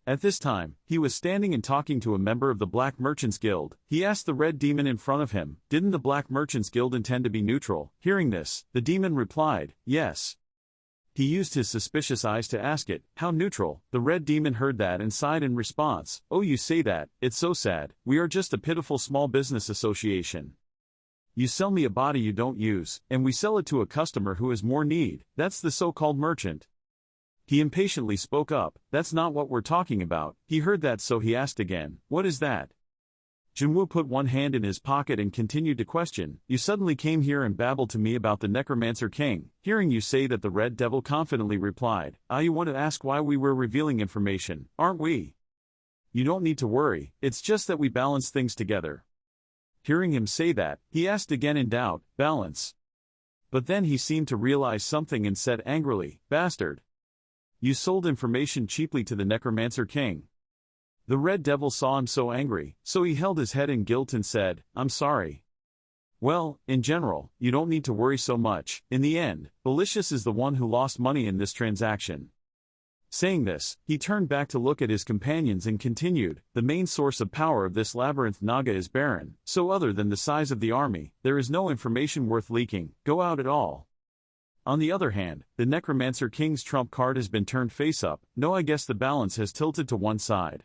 At this time, he was standing and talking to a member of the Black Merchants Guild. He asked the red demon in front of him, "Didn't the Black Merchants Guild intend to be neutral?" Hearing this, the demon replied, "Yes." He used his suspicious eyes to ask it, "How neutral?" The red demon heard that and sighed in response, "Oh, you say that, it's so sad. We are just a pitiful small business association. You sell me a body you don't use, and we sell it to a customer who has more need. That's the so-called merchant." He impatiently spoke up, "That's not what we're talking about." He heard that, so he asked again, "What is that?" Jinwoo put one hand in his pocket and continued to question, "You suddenly came here and babbled to me about the Necromancer King." Hearing you say that, the Red Devil confidently replied, "Ah, you want to ask why we were revealing information, aren't we? You don't need to worry, it's just that we balance things together." Hearing him say that, he asked again in doubt, "Balance?" But then he seemed to realize something and said angrily, "Bastard! You sold information cheaply to the Necromancer King." The Red Devil saw him so angry, so he held his head in guilt and said, "I'm sorry." "Well, in general, you don't need to worry so much. In the end, Delicious is the one who lost money in this transaction." Saying this, he turned back to look at his companions and continued, "The main source of power of this labyrinth Naga is barren, so other than the size of the army, there is no information worth leaking, go out at all. On the other hand, the Necromancer King's trump card has been turned face up. No, I guess the balance has tilted to one side.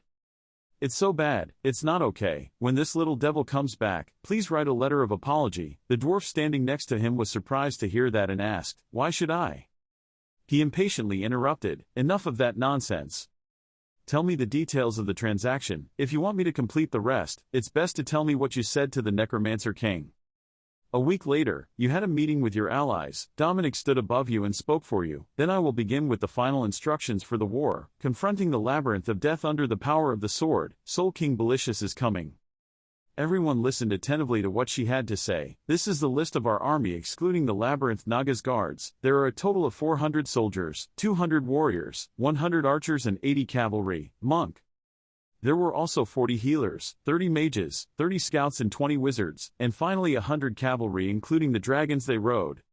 It's so bad, it's not okay. When this little devil comes back, please write a letter of apology." The dwarf standing next to him was surprised to hear that and asked, "Why should I?" He impatiently interrupted, "Enough of that nonsense. Tell me the details of the transaction. If you want me to complete the rest, it's best to tell me what you said to the Necromancer King." "A week later, you had a meeting with your allies. Dominic stood above you and spoke for you. Then I will begin with the final instructions for the war, confronting the Labyrinth of Death under the power of the sword. Soul King Delicious is coming." Everyone listened attentively to what she had to say. "This is the list of our army excluding the Labyrinth Naga's guards. There are a total of 400 soldiers, 200 warriors, 100 archers and 80 cavalry, monk. There were also 40 healers, 30 mages, 30 scouts and 20 wizards, and finally 100 cavalry including the dragons they rode.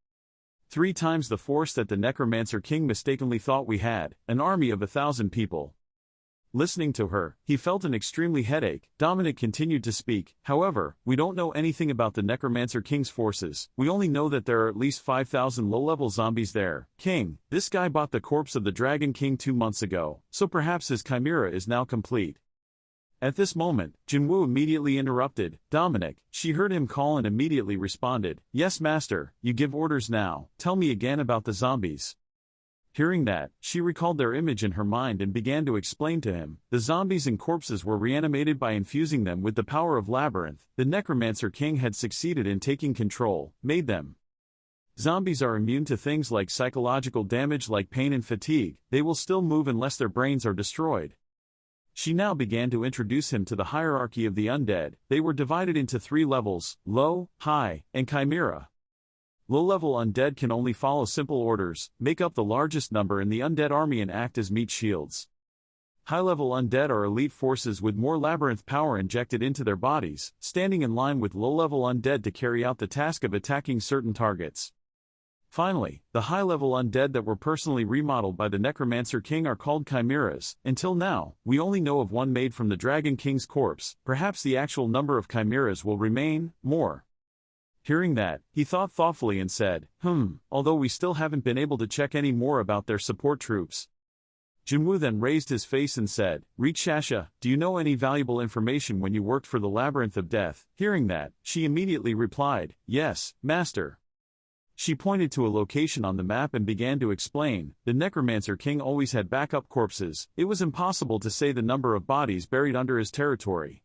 3 times the force that the Necromancer King mistakenly thought we had, an army of 1,000 people." Listening to her, he felt an extremely headache. Dominic continued to speak, "However, we don't know anything about the Necromancer King's forces. We only know that there are at least 5,000 low-level zombies there. King, this guy bought the corpse of the Dragon King 2 months ago, so perhaps his chimera is now complete." At this moment, Jinwoo immediately interrupted, "Dominic," she heard him call and immediately responded, "Yes master, you give orders now. Tell me again about the zombies." Hearing that, she recalled their image in her mind and began to explain to him. The zombies and corpses were reanimated by infusing them with the power of Labyrinth. The Necromancer King had succeeded in taking control, made them. Zombies are immune to things like psychological damage like pain and fatigue. They will still move unless their brains are destroyed. She now began to introduce him to the hierarchy of the undead. They were divided into 3 levels: low, high, and chimera. Low-level undead can only follow simple orders, make up the largest number in the undead army and act as meat shields. High-level undead are elite forces with more labyrinth power injected into their bodies, standing in line with low-level undead to carry out the task of attacking certain targets. Finally, the high-level undead that were personally remodeled by the Necromancer King are called chimeras. Until now, we only know of one made from the Dragon King's corpse. Perhaps the actual number of chimeras will remain more. Hearing that, he thought thoughtfully and said, although we still haven't been able to check any more about their support troops. Jinwoo then raised his face and said, Rikshasha, do you know any valuable information when you worked for the Labyrinth of Death? Hearing that, she immediately replied, yes, master. She pointed to a location on the map and began to explain. The Necromancer King always had backup corpses. It was impossible to say the number of bodies buried under his territory.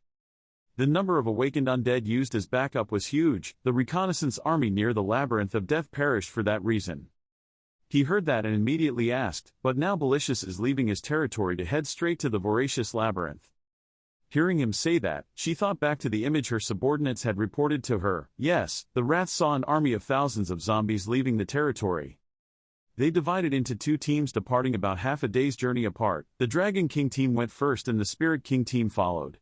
The number of awakened undead used as backup was huge. The reconnaissance army near the Labyrinth of Death perished for that reason. He heard that and immediately asked, but now Belicious is leaving his territory to head straight to the voracious labyrinth. Hearing him say that, she thought back to the image her subordinates had reported to her. Yes, the rats saw an army of thousands of zombies leaving the territory. They divided into 2 teams departing about half a day's journey apart. The Dragon King team went first and the Spirit King team followed.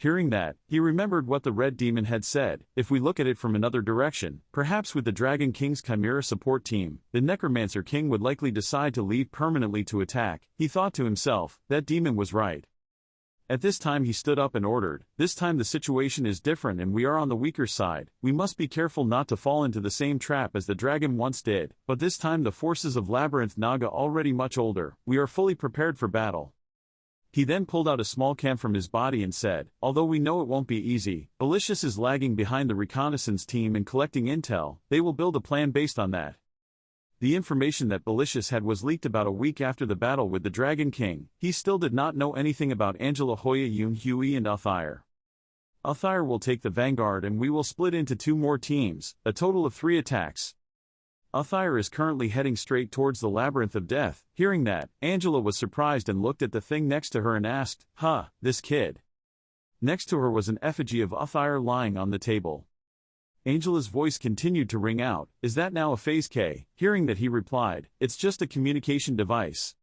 Hearing that, he remembered what the Red Demon had said. If we look at it from another direction, perhaps with the Dragon King's Chimera support team, the Necromancer King would likely decide to leave permanently to attack. He thought to himself, that demon was right. At this time he stood up and ordered, this time the situation is different and we are on the weaker side. We must be careful not to fall into the same trap as the dragon once did, but this time the forces of Labyrinth Naga already much older. We are fully prepared for battle. He then pulled out a small cam from his body and said, although we know it won't be easy, Belicious is lagging behind the reconnaissance team in collecting intel. They will build a plan based on that. The information that Belicious had was leaked about a week after the battle with the Dragon King. He still did not know anything about Angela Hoya, Yoon Huey and Althire. Althire will take the vanguard and we will split into 2 more teams, a total of 3 attacks. Althire is currently heading straight towards the Labyrinth of Death. Hearing that, Angela was surprised and looked at the thing next to her and asked, this kid. Next to her was an effigy of Althire lying on the table. Angela's voice continued to ring out, is that now a phase K? Hearing that he replied, it's just a communication device.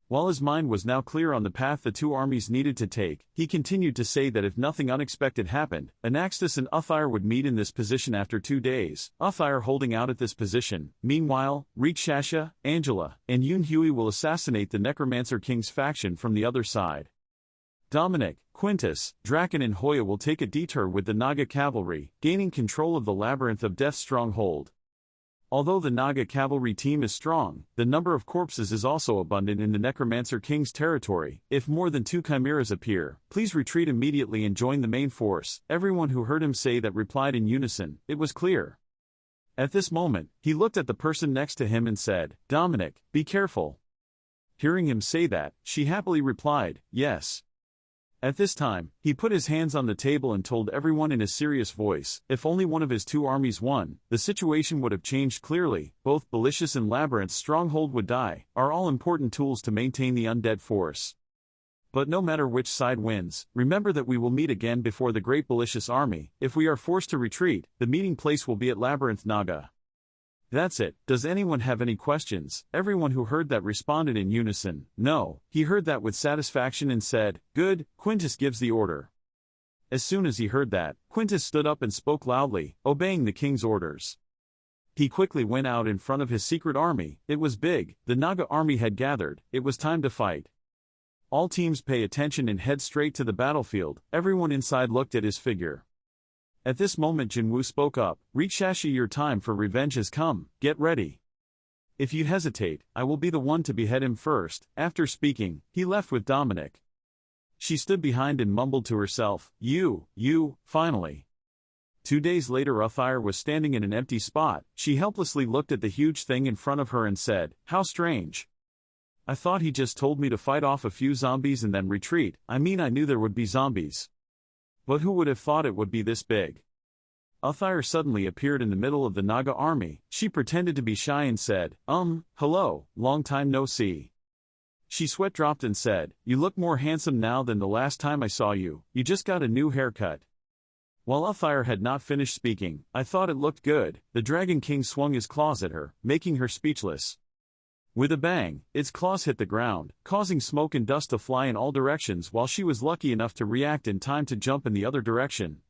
While his mind was now clear on the path the 2 armies needed to take, he continued to say that if nothing unexpected happened, Anaxtis and Althire would meet in this position after 2 days, Althire holding out at this position. Meanwhile, Rikshasha, Angela, and Yoon Huey will assassinate the Necromancer King's faction from the other side. Dominic, Quintus, Draken and Hoya will take a detour with the Naga cavalry, gaining control of the Labyrinth of Death stronghold. Although the Naga cavalry team is strong, the number of corpses is also abundant in the Necromancer King's territory. If more than 2 chimeras appear, please retreat immediately and join the main force. Everyone who heard him say that replied in unison, it was clear. At this moment, he looked at the person next to him and said, Dominic, be careful. Hearing him say that, she happily replied, yes. At this time, he put his hands on the table and told everyone in a serious voice, if only one of his 2 armies won, the situation would have changed clearly. Both Belicious and Labyrinth's stronghold would die, are all important tools to maintain the undead force. But no matter which side wins, remember that we will meet again before the great Belicious army. If we are forced to retreat, the meeting place will be at Labyrinth Naga. That's it. Does anyone have any questions? Everyone who heard that responded in unison, no. He heard that with satisfaction and said, good. Quintus gives the order. As soon as he heard that, Quintus stood up and spoke loudly, obeying the king's orders. He quickly went out in front of his secret army. It was big. The Naga army had gathered. It was time to fight. All teams pay attention and head straight to the battlefield. Everyone inside looked at his figure. At this moment Jinwoo spoke up, Rikshasha, your time for revenge has come, get ready. If you hesitate, I will be the one to behead him first. After speaking, he left with Dominic. She stood behind and mumbled to herself, you, finally. 2 days later, Uthyre was standing in an empty spot. She helplessly looked at the huge thing in front of her and said, "How strange. I thought he just told me to fight off a few zombies and then retreat. I mean, I knew there would be zombies. But who would have thought it would be this big?" Uthyre suddenly appeared in the middle of the Naga army. She pretended to be shy and said, hello, long time no see." She sweat dropped and said, "You look more handsome now than the last time I saw you. You just got a new haircut." While Uthyre had not finished speaking, "I thought it looked good." The Dragon King swung his claws at her, making her speechless. With a bang, its claws hit the ground, causing smoke and dust to fly in all directions while she was lucky enough to react in time to jump in the other direction.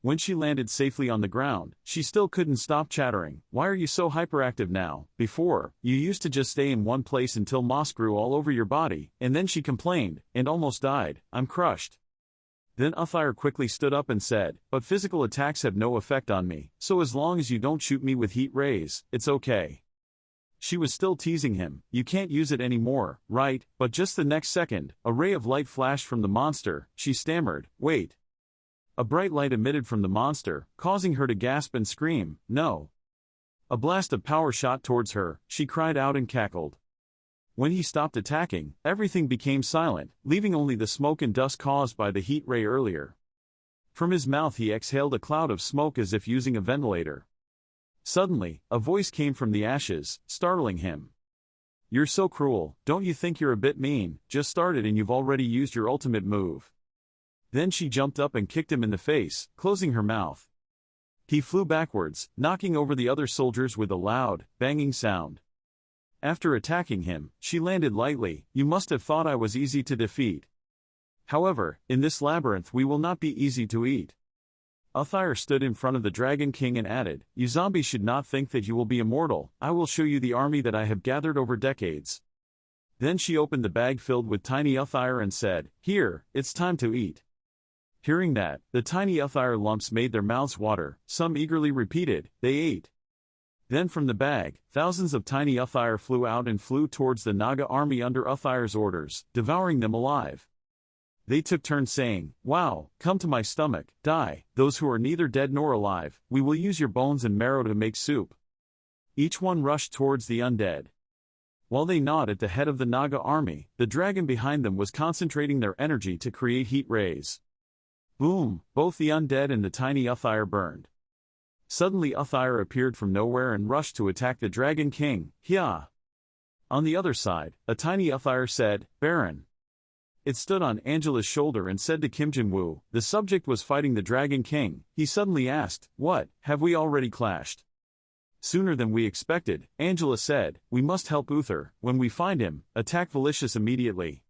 When she landed safely on the ground, she still couldn't stop chattering. "Why are you so hyperactive now? Before, you used to just stay in one place until moss grew all over your body," and then she complained, and almost died. "I'm crushed." Then Uthyre quickly stood up and said, "But physical attacks have no effect on me, so as long as you don't shoot me with heat rays, it's okay." She was still teasing him. "You can't use it anymore, right?" But just the next second, a ray of light flashed from the monster. She stammered, "Wait." A bright light emitted from the monster, causing her to gasp and scream, "No." A blast of power shot towards her. She cried out and cackled. When he stopped attacking, everything became silent, leaving only the smoke and dust caused by the heat ray earlier. From his mouth he exhaled a cloud of smoke as if using a ventilator. Suddenly, a voice came from the ashes, startling him. "You're so cruel, don't you think you're a bit mean? Just started and you've already used your ultimate move." Then she jumped up and kicked him in the face, closing her mouth. He flew backwards, knocking over the other soldiers with a loud, banging sound. After attacking him, she landed lightly. "You must have thought I was easy to defeat. However, in this labyrinth we will not be easy to eat." Uthyre stood in front of the Dragon King and added, "You zombies should not think that you will be immortal. I will show you the army that I have gathered over decades." Then she opened the bag filled with tiny Uthyre and said, "Here, it's time to eat." Hearing that, the tiny Uthyre lumps made their mouths water. Some eagerly repeated, "They ate." Then from the bag, thousands of tiny Uthyre flew out and flew towards the Naga army under Uthyre's orders, devouring them alive. They took turns saying, "Wow, come to my stomach, die, those who are neither dead nor alive, we will use your bones and marrow to make soup." Each one rushed towards the undead. While they gnawed at the head of the Naga army, the dragon behind them was concentrating their energy to create heat rays. Boom, both the undead and the tiny Uthyre burned. Suddenly Uthyre appeared from nowhere and rushed to attack the Dragon King. "Hya!" On the other side, a tiny Uthyre said, "Baron." It stood on Angela's shoulder and said to Kim Jin-woo, the subject was fighting the Dragon King. He suddenly asked, "What, have we already clashed?" "Sooner than we expected," Angela said. "We must help Uther. When we find him, attack Vicious immediately."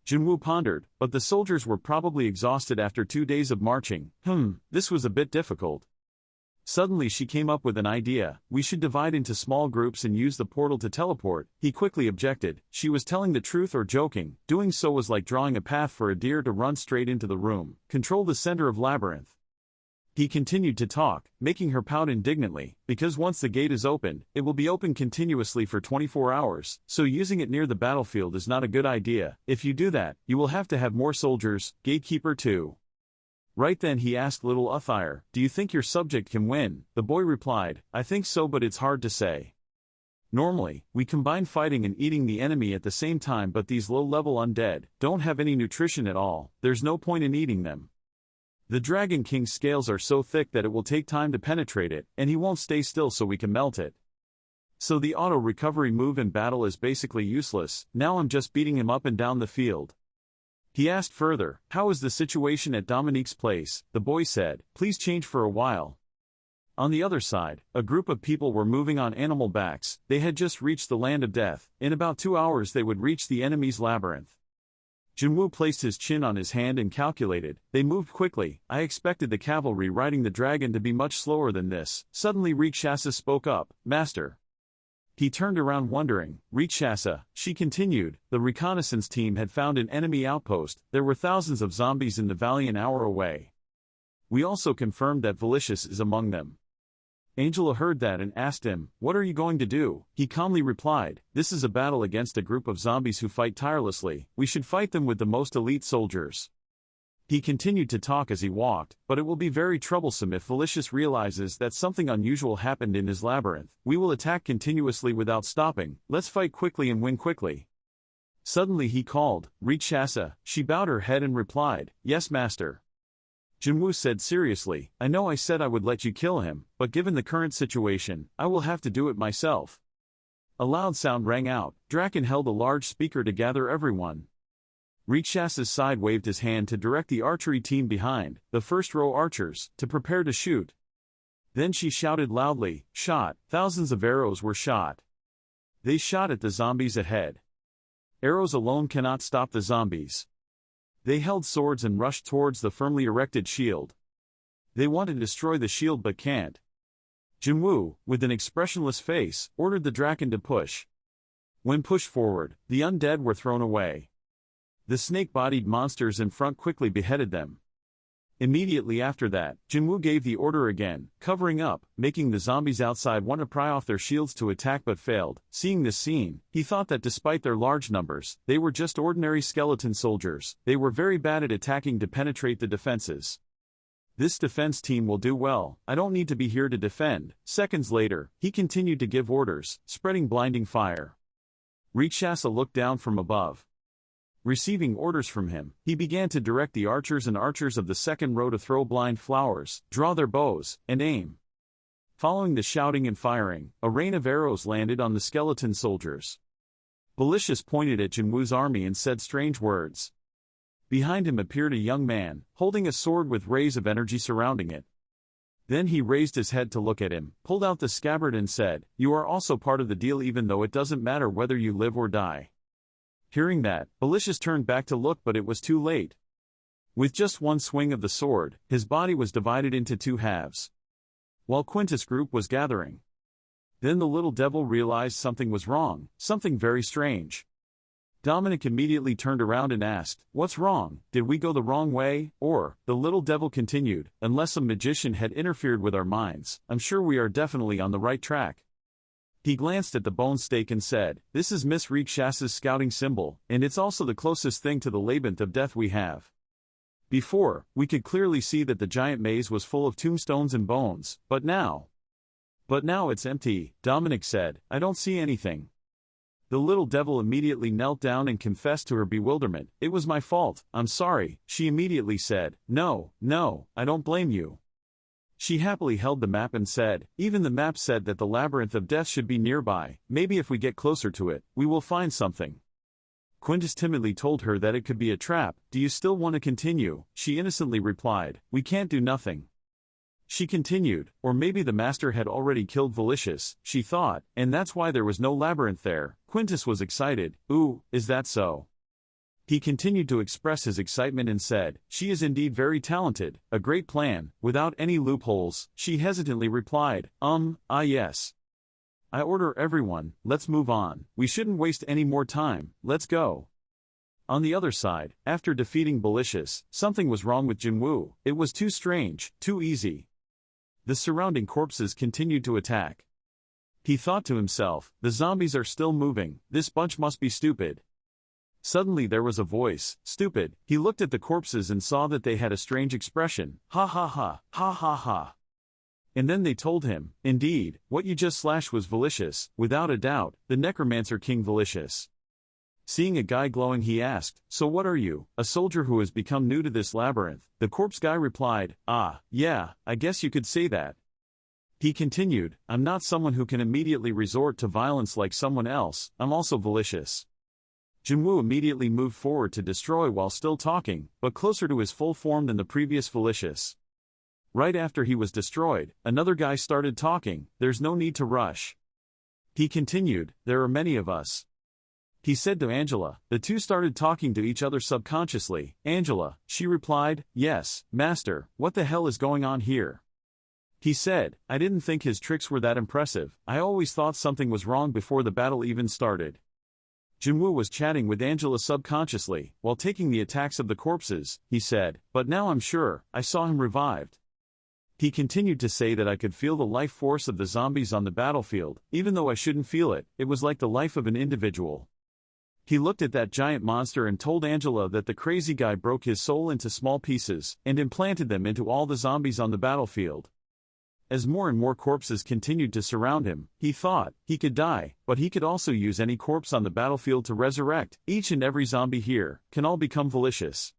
Jin-woo pondered, but the soldiers were probably exhausted after 2 days of marching. This was a bit difficult. Suddenly she came up with an idea. "We should divide into small groups and use the portal to teleport." He quickly objected. She was telling the truth or joking. Doing so was like drawing a path for a deer to run straight into the room. Control the center of labyrinth. He continued to talk, making her pout indignantly, because once the gate is opened, it will be open continuously for 24 hours, so using it near the battlefield is not a good idea. If you do that, you will have to have more soldiers, gatekeeper too. Right then he asked little Uthyre, "Do you think your subject can win?" The boy replied, "I think so, but it's hard to say. Normally, we combine fighting and eating the enemy at the same time, but these low-level undead don't have any nutrition at all. There's no point in eating them. The Dragon King's scales are so thick that it will take time to penetrate it, and he won't stay still so we can melt it. So the auto-recovery move in battle is basically useless. Now I'm just beating him up and down the field." He asked further, "How is the situation at Dominique's place?" The boy said, "Please change for a while." On the other side, a group of people were moving on animal backs. They had just reached the land of death. In about 2 hours they would reach the enemy's labyrinth. Jin-woo placed his chin on his hand and calculated. They moved quickly. "I expected the cavalry riding the dragon to be much slower than this." Suddenly Rikshasa spoke up, "Master." He turned around wondering. "Rikshasa," she continued, "the reconnaissance team had found an enemy outpost. There were thousands of zombies in the valley an hour away. We also confirmed that Vicious is among them." Angela heard that and asked him, "What are you going to do?" He calmly replied, "This is a battle against a group of zombies who fight tirelessly. We should fight them with the most elite soldiers." He continued to talk as he walked, but it will be very troublesome if Valicious realizes that something unusual happened in his labyrinth. We will attack continuously without stopping. Let's fight quickly and win quickly. Suddenly he called, Rikshasa. She bowed her head and replied, Yes, master. Jinwoo said seriously, I know I said I would let you kill him, but given the current situation, I will have to do it myself. A loud sound rang out. Draken held a large speaker to gather everyone. Rikshasa's side waved his hand to direct the archery team behind, the first row archers, to prepare to shoot. Then she shouted loudly, Shot! Thousands of arrows were shot. They shot at the zombies ahead. Arrows alone cannot stop the zombies. They held swords and rushed towards the firmly erected shield. They want to destroy the shield but can't. Jinwoo, with an expressionless face, ordered the Draken to push. When pushed forward, the undead were thrown away. The snake-bodied monsters in front quickly beheaded them. Immediately after that, Jinwoo gave the order again, covering up, making the zombies outside want to pry off their shields to attack but failed. Seeing this scene, he thought that despite their large numbers, they were just ordinary skeleton soldiers. They were very bad at attacking to penetrate the defenses. This defense team will do well, I don't need to be here to defend. Seconds later, he continued to give orders, spreading blinding fire. Rikshasa looked down from above. Receiving orders from him, he began to direct the archers and archers of the second row to throw blind flowers, draw their bows, and aim. Following the shouting and firing, a rain of arrows landed on the skeleton soldiers. Valicious pointed at Jinwoo's army and said strange words. Behind him appeared a young man, holding a sword with rays of energy surrounding it. Then he raised his head to look at him, pulled out the scabbard and said, You are also part of the deal even though it doesn't matter whether you live or die. Hearing that, Valicious turned back to look but it was too late. With just one swing of the sword, his body was divided into two halves. While Quintus' group was gathering. Then the little devil realized something was wrong, something very strange. Dominic immediately turned around and asked, What's wrong? Did we go the wrong way? Or, the little devil continued, unless a magician had interfered with our minds, I'm sure we are definitely on the right track. He glanced at the bone stake and said, This is Miss Rikshasa's scouting symbol, and it's also the closest thing to the labyrinth of death we have. Before, we could clearly see that the giant maze was full of tombstones and bones, but now it's empty, Dominic said, I don't see anything. The little devil immediately knelt down and confessed to her bewilderment, It was my fault, I'm sorry. She immediately said, No, I don't blame you. She happily held the map and said, Even the map said that the labyrinth of death should be nearby, maybe if we get closer to it, we will find something. Quintus timidly told her that it could be a trap. Do you still want to continue? She innocently replied, We can't do nothing. She continued, Or maybe the master had already killed Valicious, she thought, and that's why there was no labyrinth there. Quintus was excited, Ooh, is that so? He continued to express his excitement and said, She is indeed very talented, a great plan, without any loopholes. She hesitantly replied, yes. I order everyone, let's move on, we shouldn't waste any more time, let's go. On the other side, after defeating Valicious, something was wrong with Jinwoo, it was too strange, too easy. The surrounding corpses continued to attack. He thought to himself, the zombies are still moving, this bunch must be stupid. Suddenly there was a voice, stupid. He looked at the corpses and saw that they had a strange expression, ha ha ha, ha ha ha. And then they told him, indeed, what you just slashed was Valicious, without a doubt, the necromancer King Valicious. Seeing a guy glowing he asked, so what are you, a soldier who has become new to this labyrinth? The corpse guy replied, yeah, I guess you could say that. He continued, I'm not someone who can immediately resort to violence like someone else, I'm also Valicious. Jinwoo immediately moved forward to destroy while still talking, but closer to his full form than the previous Valicious. Right after he was destroyed, another guy started talking, there's no need to rush. He continued, there are many of us. He said to Angela, the two started talking to each other subconsciously. Angela, she replied, yes, master, what the hell is going on here? He said, I didn't think his tricks were that impressive, I always thought something was wrong before the battle even started. Jinwoo was chatting with Angela subconsciously, while taking the attacks of the corpses, he said, but now I'm sure, I saw him revived. He continued to say that I could feel the life force of the zombies on the battlefield, even though I shouldn't feel it, it was like the life of an individual. He looked at that giant monster and told Angela that the crazy guy broke his soul into small pieces and implanted them into all the zombies on the battlefield. As more and more corpses continued to surround him, he thought he could die, but he could also use any corpse on the battlefield to resurrect. Each and every zombie here can all become vicious.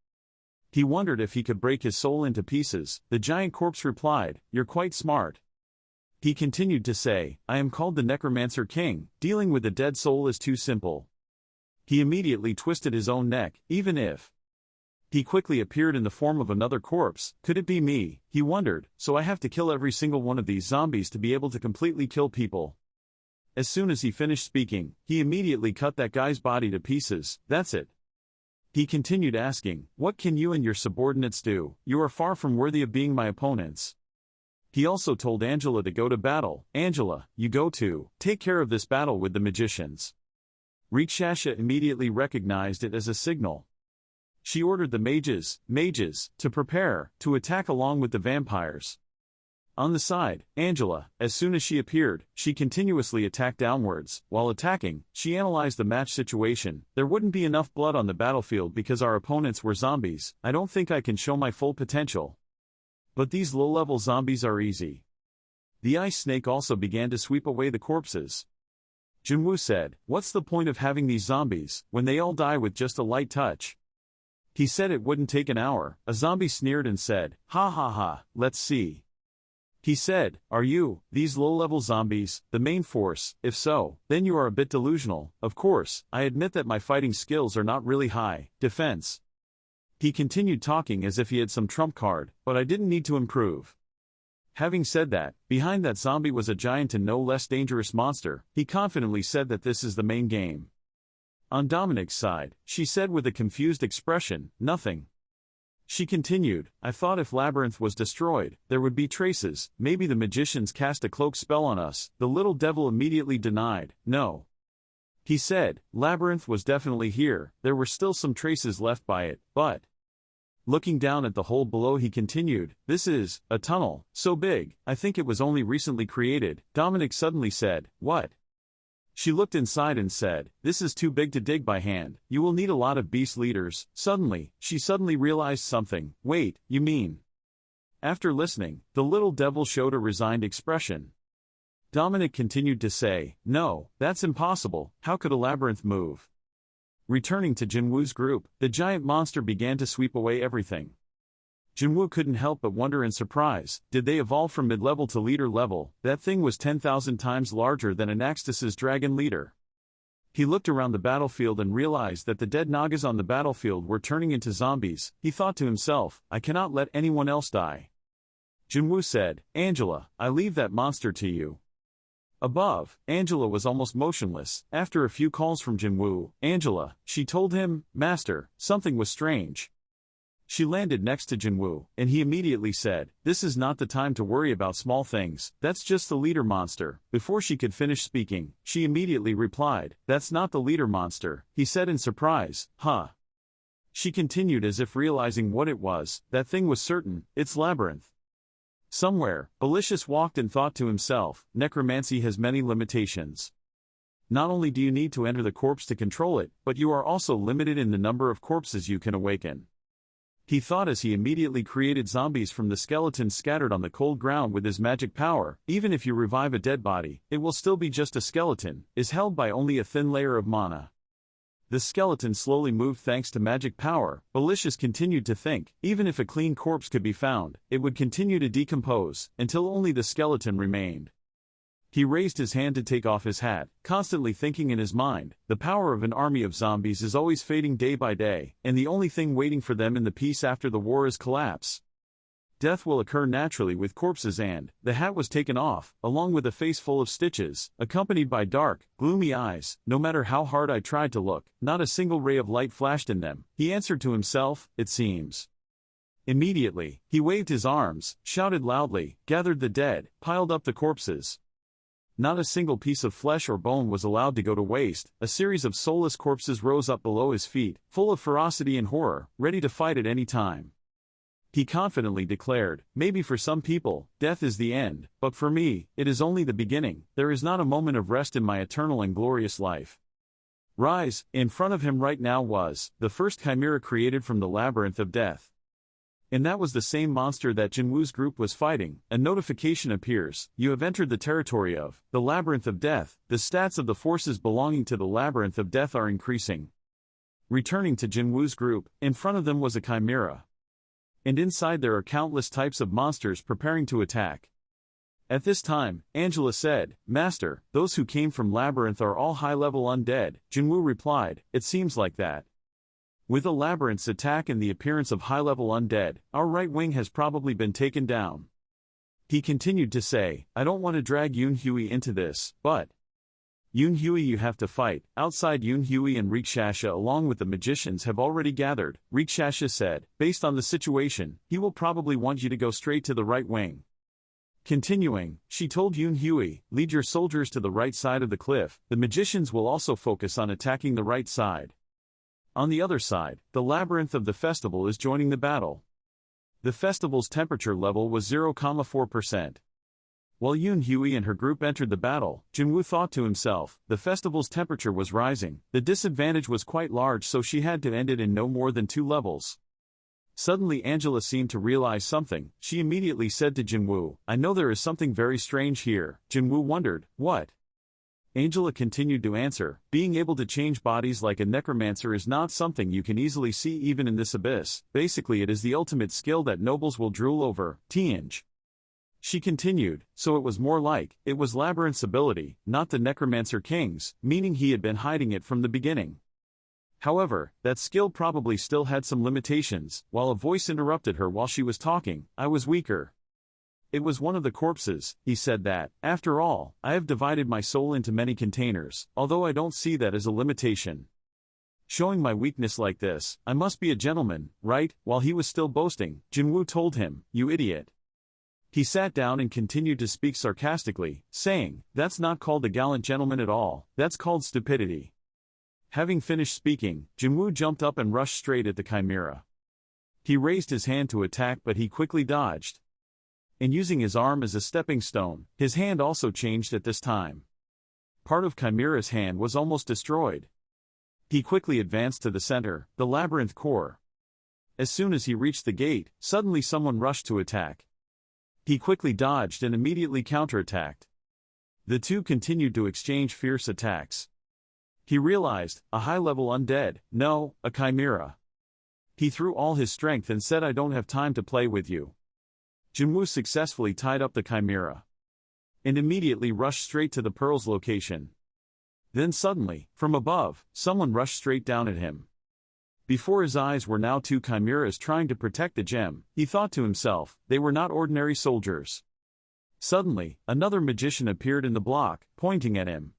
He wondered if he could break his soul into pieces. The giant corpse replied, "You're quite smart." He continued to say, "I am called the Necromancer King. Dealing with the dead soul is too simple." He immediately twisted his own neck, even if he quickly appeared in the form of another corpse. Could it be me? He wondered, so I have to kill every single one of these zombies to be able to completely kill people. As soon as he finished speaking, he immediately cut that guy's body to pieces. That's it. He continued asking, "What can you and your subordinates do? You are far from worthy of being my opponents." He also told Angela to go to battle. "Angela, you go to take care of this battle with the magicians." Rikshasha immediately recognized it as a signal. She ordered the mages to prepare to attack along with the vampires. On the side, Angela, as soon as she appeared, she continuously attacked downwards. While attacking, she analyzed the match situation. There wouldn't be enough blood on the battlefield because our opponents were zombies. I don't think I can show my full potential. But these low-level zombies are easy. The ice snake also began to sweep away the corpses. Jinwoo said, "What's the point of having these zombies, when they all die with just a light touch?" He said it wouldn't take an hour. A zombie sneered and said, "Ha ha ha, let's see." He said, "Are you, these low-level zombies, the main force? If so, then you are a bit delusional. Of course, I admit that my fighting skills are not really high. Defense." He continued talking as if he had some trump card, but I didn't need to improve. Having said that, behind that zombie was a giant and no less dangerous monster. He confidently said that this is the main game. On Dominic's side, she said with a confused expression, "Nothing." She continued, "I thought if Labyrinth was destroyed, there would be traces. Maybe the magicians cast a cloak spell on us." The little devil immediately denied, "No." He said, "Labyrinth was definitely here. There were still some traces left by it, but..." Looking down at the hole below, he continued, "This is a tunnel, so big, I think it was only recently created." Dominic suddenly said, "What?" She looked inside and said, "This is too big to dig by hand. You will need a lot of beast leaders." She suddenly realized something. "Wait, you mean..." After listening, the little devil showed a resigned expression. Dominic continued to say, "No, that's impossible. How could a labyrinth move?" Returning to Jinwoo's group, the giant monster began to sweep away everything. Jinwoo couldn't help but wonder in surprise, did they evolve from mid-level to leader level? That thing was 10,000 times larger than Anaxtas's dragon leader. He looked around the battlefield and realized that the dead Nagas on the battlefield were turning into zombies. He thought to himself, "I cannot let anyone else die." Jinwoo said, "Angela, I leave that monster to you." Above, Angela was almost motionless. After a few calls from Jinwoo, "Angela," she told him, "Master, something was strange." She landed next to Jinwoo, and he immediately said, "This is not the time to worry about small things. That's just the leader monster." Before she could finish speaking, she immediately replied, "That's not the leader monster," he said in surprise. "Huh?" She continued as if realizing what it was. That thing was certain, it's Labyrinth. Somewhere, Belicious walked and thought to himself, necromancy has many limitations. Not only do you need to enter the corpse to control it, but you are also limited in the number of corpses you can awaken. He thought as he immediately created zombies from the skeletons scattered on the cold ground with his magic power. Even if you revive a dead body, it will still be just a skeleton, is held by only a thin layer of mana. The skeleton slowly moved thanks to magic power. Belicious continued to think, even if a clean corpse could be found, it would continue to decompose, until only the skeleton remained. He raised his hand to take off his hat, constantly thinking in his mind, the power of an army of zombies is always fading day by day, and the only thing waiting for them in the peace after the war is collapse. Death will occur naturally with corpses, and the hat was taken off, along with a face full of stitches, accompanied by dark, gloomy eyes. No matter how hard I tried to look, not a single ray of light flashed in them. He answered to himself, "It seems." Immediately, he waved his arms, shouted loudly, gathered the dead, piled up the corpses. Not a single piece of flesh or bone was allowed to go to waste. A series of soulless corpses rose up below his feet, full of ferocity and horror, ready to fight at any time. He confidently declared, "Maybe for some people, death is the end, but for me, it is only the beginning. There is not a moment of rest in my eternal and glorious life." Rise, in front of him right now was the first chimera created from the Labyrinth of Death. And that was the same monster that Jinwoo's group was fighting. A notification appears: you have entered the territory of the Labyrinth of Death. The stats of the forces belonging to the Labyrinth of Death are increasing. Returning to Jinwoo's group, in front of them was a chimera. And inside there are countless types of monsters preparing to attack. At this time, Angela said, "Master, those who came from Labyrinth are all high-level undead." Jinwoo replied, "It seems like that. With the Labyrinth's attack and the appearance of high-level undead, our right wing has probably been taken down." He continued to say, "I don't want to drag Yoonhui into this, but Yoonhui you have to fight." Outside, Yoonhui and Rikshasha along with the magicians have already gathered. Rikshasha said, "Based on the situation, he will probably want you to go straight to the right wing." Continuing, she told Yoonhui, "Lead your soldiers to the right side of the cliff. The magicians will also focus on attacking the right side." On the other side, the labyrinth of the festival is joining the battle. The festival's temperature level was 0,4%. While Yoonhui and her group entered the battle, Jinwoo thought to himself, the festival's temperature was rising. The disadvantage was quite large, so she had to end it in no more than 2 levels. Suddenly Angela seemed to realize something. She immediately said to Jinwoo, "I know there is something very strange here." Jinwoo wondered, "What?" Angela continued to answer, "Being able to change bodies like a necromancer is not something you can easily see even in this abyss. Basically it is the ultimate skill that nobles will drool over." Tianj. She continued, "So it was more like, it was Labyrinth's ability, not the Necromancer King's, meaning he had been hiding it from the beginning. However, that skill probably still had some limitations." While a voice interrupted her while she was talking, "I was weaker. It was one of the corpses." He said that, "After all, I have divided my soul into many containers, although I don't see that as a limitation. Showing my weakness like this, I must be a gentleman, right?" While he was still boasting, Jinwoo told him, "You idiot." He sat down and continued to speak sarcastically, saying, "That's not called a gallant gentleman at all, that's called stupidity." Having finished speaking, Jinwoo jumped up and rushed straight at the chimera. He raised his hand to attack but he quickly dodged. And using his arm as a stepping stone, his hand also changed at this time. Part of Chimera's hand was almost destroyed. He quickly advanced to the center, the labyrinth core. As soon as he reached the gate, suddenly someone rushed to attack. He quickly dodged and immediately counterattacked. The two continued to exchange fierce attacks. He realized, a high-level undead, no, a chimera. He threw all his strength and said, "I don't have time to play with you." Jinwoo successfully tied up the chimera. And immediately rushed straight to the pearl's location. Then suddenly, from above, someone rushed straight down at him. Before his eyes were now 2 chimeras trying to protect the gem. He thought to himself, they were not ordinary soldiers. Suddenly, another magician appeared in the block, pointing at him.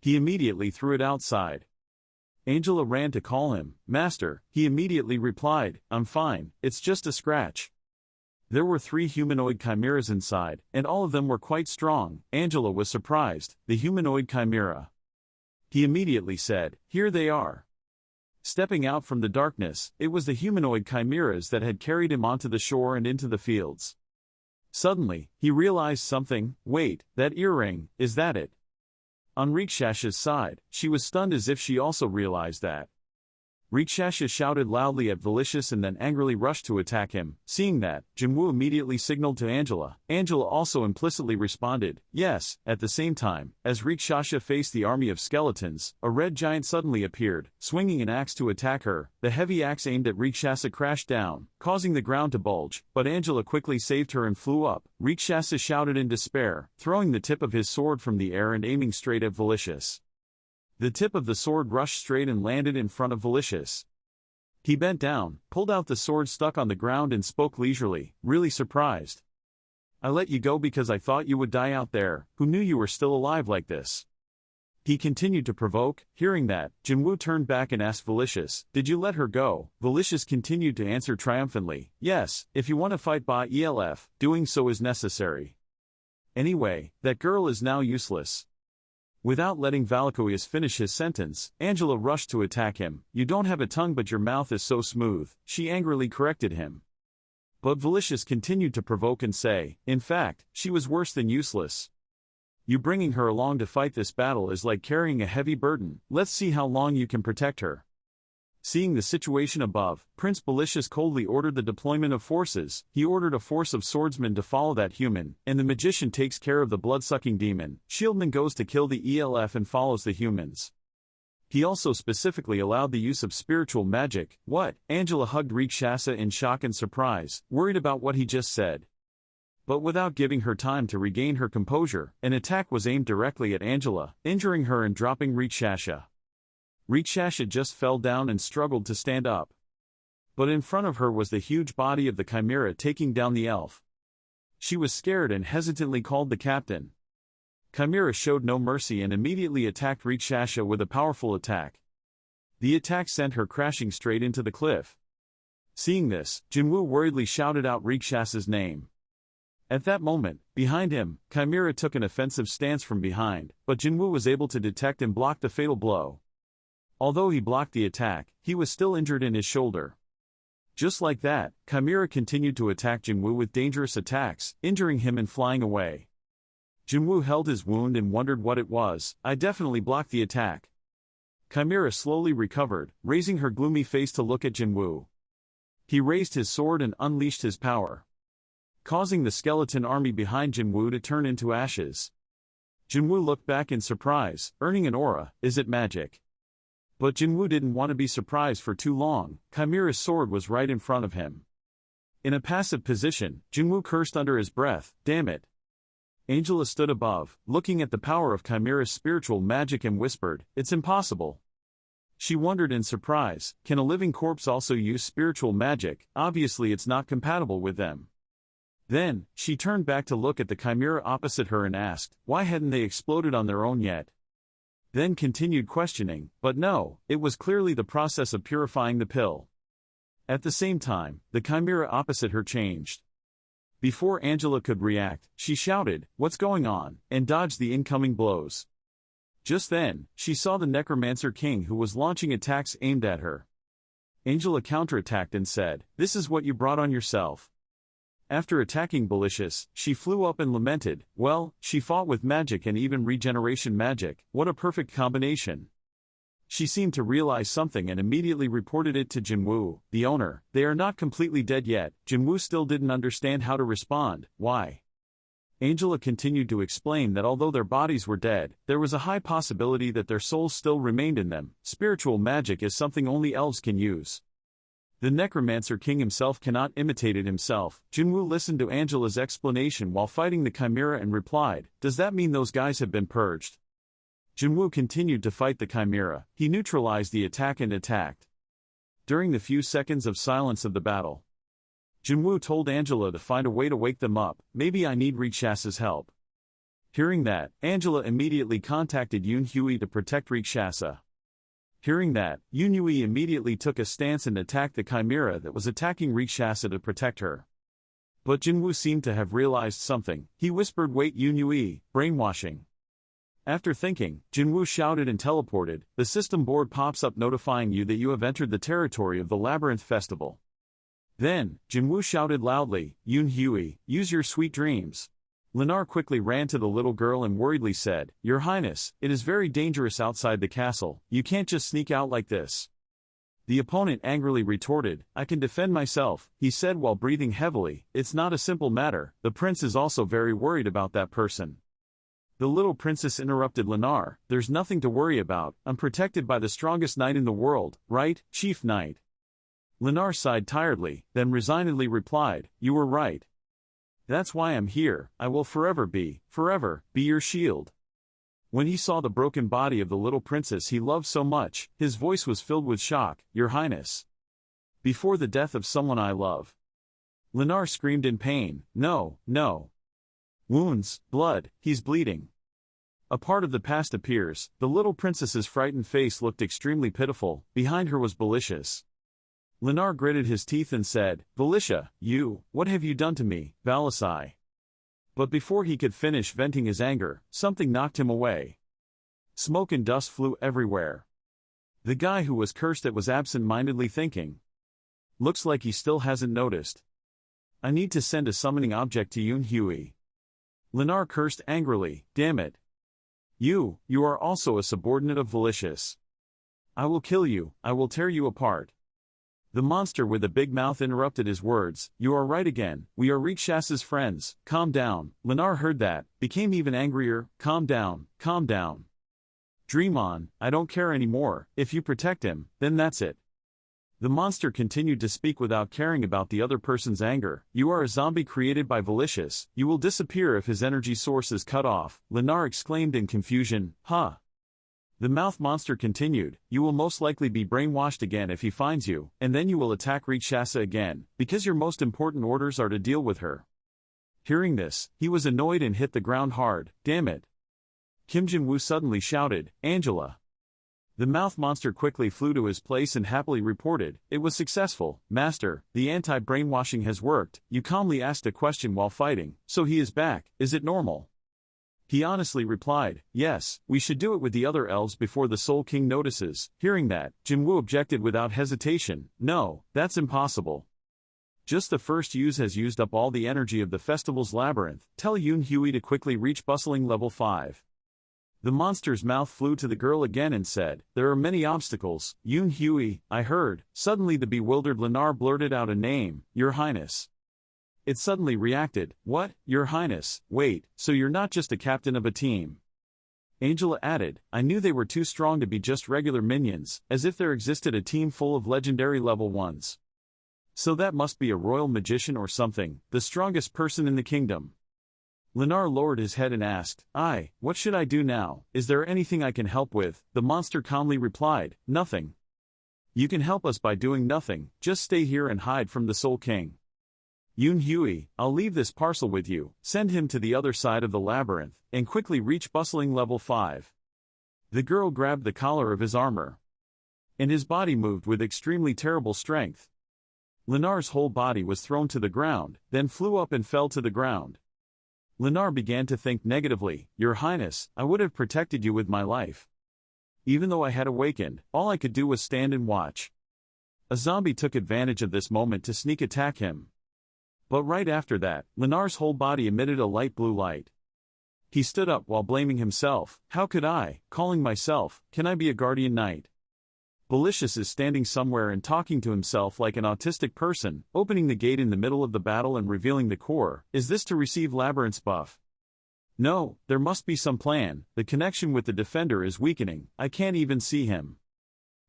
He immediately threw it outside. Angela ran to call him, "Master." He immediately replied, "I'm fine, it's just a scratch." There were 3 humanoid chimeras inside, and all of them were quite strong. Angela was surprised. The humanoid chimera. He immediately said, "Here they are." Stepping out from the darkness, it was the humanoid chimeras that had carried him onto the shore and into the fields. Suddenly, he realized something. Wait, that earring, is that it? On Rikshasha's side, she was stunned as if she also realized that. Rikshasha shouted loudly at Velicious and then angrily rushed to attack him. Seeing that, Jinwoo immediately signaled to Angela. Angela also implicitly responded, "Yes." At the same time, as Rikshasha faced the army of skeletons, a red giant suddenly appeared, swinging an axe to attack her. The heavy axe aimed at Rikshasha crashed down, causing the ground to bulge, but Angela quickly saved her and flew up. Rikshasha shouted in despair, throwing the tip of his sword from the air and aiming straight at Velicious. The tip of the sword rushed straight and landed in front of Velicious. He bent down, pulled out the sword stuck on the ground and spoke leisurely, really surprised. "I let you go because I thought you would die out there. Who knew you were still alive like this?" He continued to provoke. Hearing that, Jinwoo turned back and asked Velicious, "Did you let her go?" Velicious continued to answer triumphantly, "Yes, if you want to fight by ELF, doing so is necessary. Anyway, that girl is now useless." Without letting Valkoius finish his sentence, Angela rushed to attack him. "You don't have a tongue but your mouth is so smooth," she angrily corrected him. But Velicious continued to provoke and say, "In fact, she was worse than useless." You bringing her along to fight this battle is like carrying a heavy burden, let's see how long you can protect her. Seeing the situation above, Prince Belicious coldly ordered the deployment of forces. He ordered a force of swordsmen to follow that human, and the magician takes care of the blood-sucking demon. Shieldman goes to kill the ELF and follows the humans. He also specifically allowed the use of spiritual magic. What? Angela hugged Rikshasa in shock and surprise, worried about what he just said. But without giving her time to regain her composure, an attack was aimed directly at Angela, injuring her and dropping Rikshasa. Rikshasa just fell down and struggled to stand up. But in front of her was the huge body of the chimera taking down the elf. She was scared and hesitantly called the captain. Chimera showed no mercy and immediately attacked Rikshasa with a powerful attack. The attack sent her crashing straight into the cliff. Seeing this, Jinwoo worriedly shouted out Rikshasa's name. At that moment, behind him, Chimera took an offensive stance from behind, but Jinwoo was able to detect and block the fatal blow. Although he blocked the attack, he was still injured in his shoulder. Just like that, Chimera continued to attack Jinwoo with dangerous attacks, injuring him and flying away. Jinwoo held his wound and wondered what it was. I definitely blocked the attack. Chimera slowly recovered, raising her gloomy face to look at Jinwoo. He raised his sword and unleashed his power, causing the skeleton army behind Jinwoo to turn into ashes. Jinwoo looked back in surprise, earning an aura. Is it magic? But Jinwoo didn't want to be surprised for too long. Chimera's sword was right in front of him. In a passive position, Jinwoo cursed under his breath, damn it. Angela stood above, looking at the power of Chimera's spiritual magic and whispered, it's impossible. She wondered in surprise, can a living corpse also use spiritual magic? Obviously it's not compatible with them. Then, she turned back to look at the chimera opposite her and asked, why hadn't they exploded on their own yet? Then continued questioning, but no, it was clearly the process of purifying the pill. At the same time, the chimera opposite her changed. Before Angela could react, she shouted, what's going on, and dodged the incoming blows. Just then, she saw the Necromancer King who was launching attacks aimed at her. Angela counterattacked and said, this is what you brought on yourself. After attacking Belicious, she flew up and lamented, well, she fought with magic and even regeneration magic, what a perfect combination. She seemed to realize something and immediately reported it to Jinwoo, the owner. They are not completely dead yet. Jinwoo still didn't understand how to respond. Why? Angela continued to explain that although their bodies were dead, there was a high possibility that their souls still remained in them. Spiritual magic is something only elves can use. The Necromancer King himself cannot imitate it himself. Jinwoo listened to Angela's explanation while fighting the chimera and replied, does that mean those guys have been purged? Jinwoo continued to fight the chimera. He neutralized the attack and attacked. During the few seconds of silence of the battle, Jinwoo told Angela to find a way to wake them up. Maybe I need Rikshasa's help. Hearing that, Angela immediately contacted Yoon Hui to protect Rikshasa. Hearing that, Yoon Hui immediately took a stance and attacked the chimera that was attacking Rikshasa to protect her. But Jinwoo seemed to have realized something. He whispered, wait Yoon Hui, brainwashing. After thinking, Jinwoo shouted and teleported. The system board pops up notifying you that you have entered the territory of the Labyrinth Festival. Then, Jinwoo shouted loudly, Yoon Hui, use your sweet dreams. Lennar quickly ran to the little girl and worriedly said, Your Highness, it is very dangerous outside the castle, you can't just sneak out like this. The opponent angrily retorted, I can defend myself, he said while breathing heavily. It's not a simple matter, the prince is also very worried about that person. The little princess interrupted Lennar, there's nothing to worry about, I'm protected by the strongest knight in the world, right, Chief Knight? Lennar sighed tiredly, then resignedly replied, You were right. That's why I'm here, I will forever be your shield. When he saw the broken body of the little princess he loved so much, his voice was filled with shock, Your Highness. Before the death of someone I love. Lennar screamed in pain, No, no. Wounds, blood, he's bleeding. A part of the past appears, the little princess's frightened face looked extremely pitiful, behind her was Belicious. Lennar gritted his teeth and said, Valicia, what have you done to me, Balasai? But before he could finish venting his anger, something knocked him away. Smoke and dust flew everywhere. The guy who was cursed was absent-mindedly thinking. Looks like he still hasn't noticed. I need to send a summoning object to Yoon Hui. Lennar cursed angrily, damn it. You are also a subordinate of Malicious. I will kill you, I will tear you apart. The monster with the big mouth interrupted his words, you are right again, we are Rikshas's friends, calm down. Lennar heard that, became even angrier, calm down, calm down. Dream on, I don't care anymore, if you protect him, then that's it. The monster continued to speak without caring about the other person's anger, you are a zombie created by Malicious, you will disappear if his energy source is cut off, Lennar exclaimed in confusion, huh? The mouth monster continued, you will most likely be brainwashed again if he finds you, and then you will attack Rikshasa again, because your most important orders are to deal with her. Hearing this, he was annoyed and hit the ground hard, damn it. Kim Jin-woo suddenly shouted, Angela. The mouth monster quickly flew to his place and happily reported, it was successful, Master, the anti-brainwashing has worked. You calmly asked a question while fighting, so he is back, is it normal? He honestly replied, yes, we should do it with the other elves before the Soul King notices. Hearing that, Jin-woo objected without hesitation, no, that's impossible. Just the first use has used up all the energy of the festival's labyrinth, tell Yoon Hui to quickly reach bustling level 5. The monster's mouth flew to the girl again and said, there are many obstacles, Yoon Hui, I heard. Suddenly the bewildered Lennar blurted out a name, Your Highness. It suddenly reacted, what, Your Highness, wait, so you're not just a captain of a team. Angela added, I knew they were too strong to be just regular minions, as if there existed a team full of legendary level 1s. So that must be a royal magician or something, the strongest person in the kingdom. Lennar lowered his head and asked, what should I do now, is there anything I can help with? The monster calmly replied, nothing. You can help us by doing nothing, just stay here and hide from the Soul King. Yoon Hui, I'll leave this parcel with you, send him to the other side of the labyrinth, and quickly reach bustling level 5. The girl grabbed the collar of his armor. And his body moved with extremely terrible strength. Lennar's whole body was thrown to the ground, then flew up and fell to the ground. Lennar began to think negatively, Your Highness, I would have protected you with my life. Even though I had awakened, all I could do was stand and watch. A zombie took advantage of this moment to sneak attack him. But right after that, Lennar's whole body emitted a light blue light. He stood up while blaming himself, how could I, calling myself, can I be a guardian knight? Malicious is standing somewhere and talking to himself like an autistic person, opening the gate in the middle of the battle and revealing the core, is this to receive Labyrinth's buff? No, there must be some plan, the connection with the defender is weakening, I can't even see him.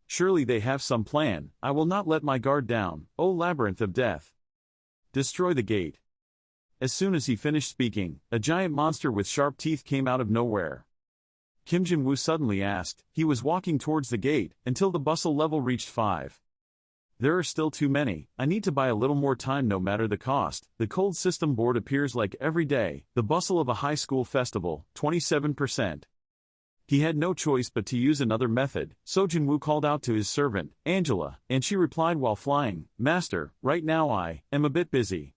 Surely they have some plan, I will not let my guard down, O Labyrinth of Death. Destroy the gate. As soon as he finished speaking, a giant monster with sharp teeth came out of nowhere. Kim Jin-woo suddenly asked, he was walking towards the gate, until the bustle level reached 5. There are still too many, I need to buy a little more time no matter the cost. The cold system board appears like every day, the bustle of a high school festival, 27%. He had no choice but to use another method, so Jin-woo called out to his servant, Angela, and she replied while flying, Master, right now I am a bit busy.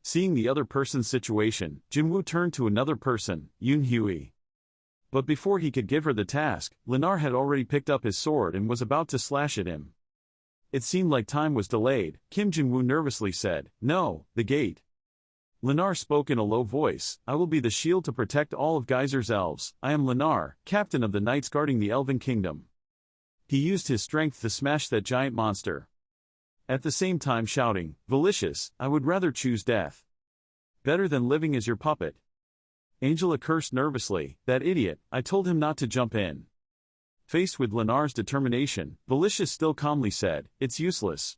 Seeing the other person's situation, Jin-woo turned to another person, Yoon Hui. But before he could give her the task, Lennar had already picked up his sword and was about to slash at him. It seemed like time was delayed. Kim Jin-woo nervously said, no, the gate. Lennar spoke in a low voice, I will be the shield to protect all of Geyser's elves, I am Lennar, captain of the knights guarding the Elven Kingdom. He used his strength to smash that giant monster. At the same time shouting, Malicious, I would rather choose death. Better than living as your puppet. Angela cursed nervously, that idiot, I told him not to jump in. Faced with Lennar's determination, Malicious still calmly said, it's useless.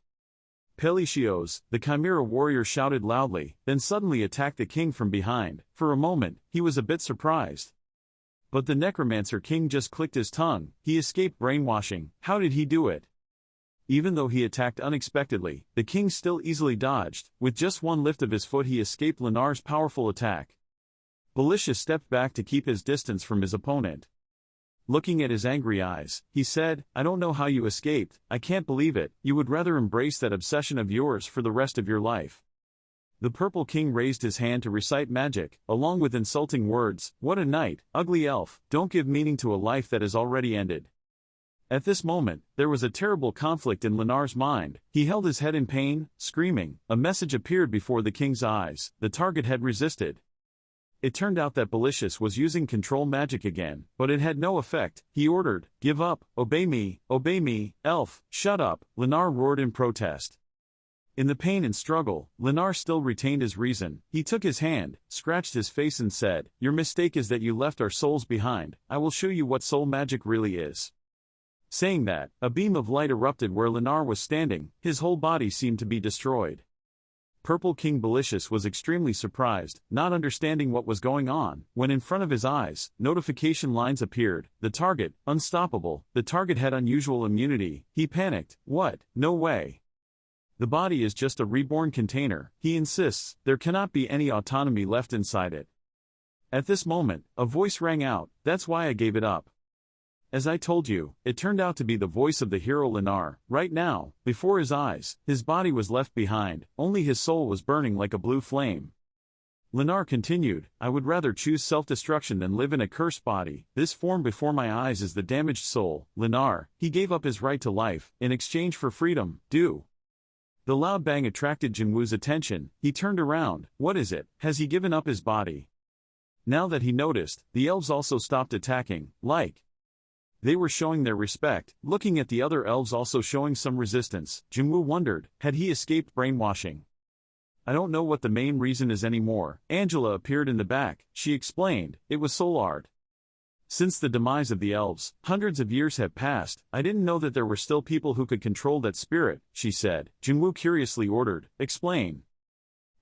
Pelicios, the Chimera warrior shouted loudly, then suddenly attacked the king from behind. For a moment, he was a bit surprised. But the Necromancer King just clicked his tongue, he escaped brainwashing, how did he do it? Even though he attacked unexpectedly, the king still easily dodged, with just one lift of his foot he escaped Lennar's powerful attack. Malicious stepped back to keep his distance from his opponent. Looking at his angry eyes, he said, I don't know how you escaped, I can't believe it, you would rather embrace that obsession of yours for the rest of your life. The Purple King raised his hand to recite magic, along with insulting words, what a knight, ugly elf, don't give meaning to a life that has already ended. At this moment, there was a terrible conflict in Lennar's mind, he held his head in pain, screaming, a message appeared before the king's eyes, the target had resisted. It turned out that Belicious was using control magic again, but it had no effect. He ordered, "Give up, obey me, elf, shut up," Lennar roared in protest. In the pain and struggle, Lennar still retained his reason. He took his hand, scratched his face and said, "Your mistake is that you left our souls behind. I will show you what soul magic really is." Saying that, a beam of light erupted where Lennar was standing. His whole body seemed to be destroyed. Purple King Belicious was extremely surprised, not understanding what was going on, when in front of his eyes, notification lines appeared. The target, unstoppable. The target had unusual immunity. He panicked. What? No way. The body is just a reborn container, he insists. There cannot be any autonomy left inside it. At this moment, a voice rang out, "That's why I gave it up." As I told you, it turned out to be the voice of the hero Lennar. Right now, before his eyes, his body was left behind, only his soul was burning like a blue flame. Lennar continued, "I would rather choose self-destruction than live in a cursed body. This form before my eyes is the damaged soul." Lennar, he gave up his right to life, in exchange for freedom. The loud bang attracted Jinwoo's attention. He turned around. What is it? Has he given up his body? Now that he noticed, the elves also stopped attacking, they were showing their respect, looking at the other elves also showing some resistance. Jinwoo wondered, had he escaped brainwashing? "I don't know what the main reason is anymore." Angela appeared in the back. She explained, "It was soul art. Since the demise of the elves, hundreds of years have passed. I didn't know that there were still people who could control that spirit," she said. Jinwoo curiously ordered, "Explain."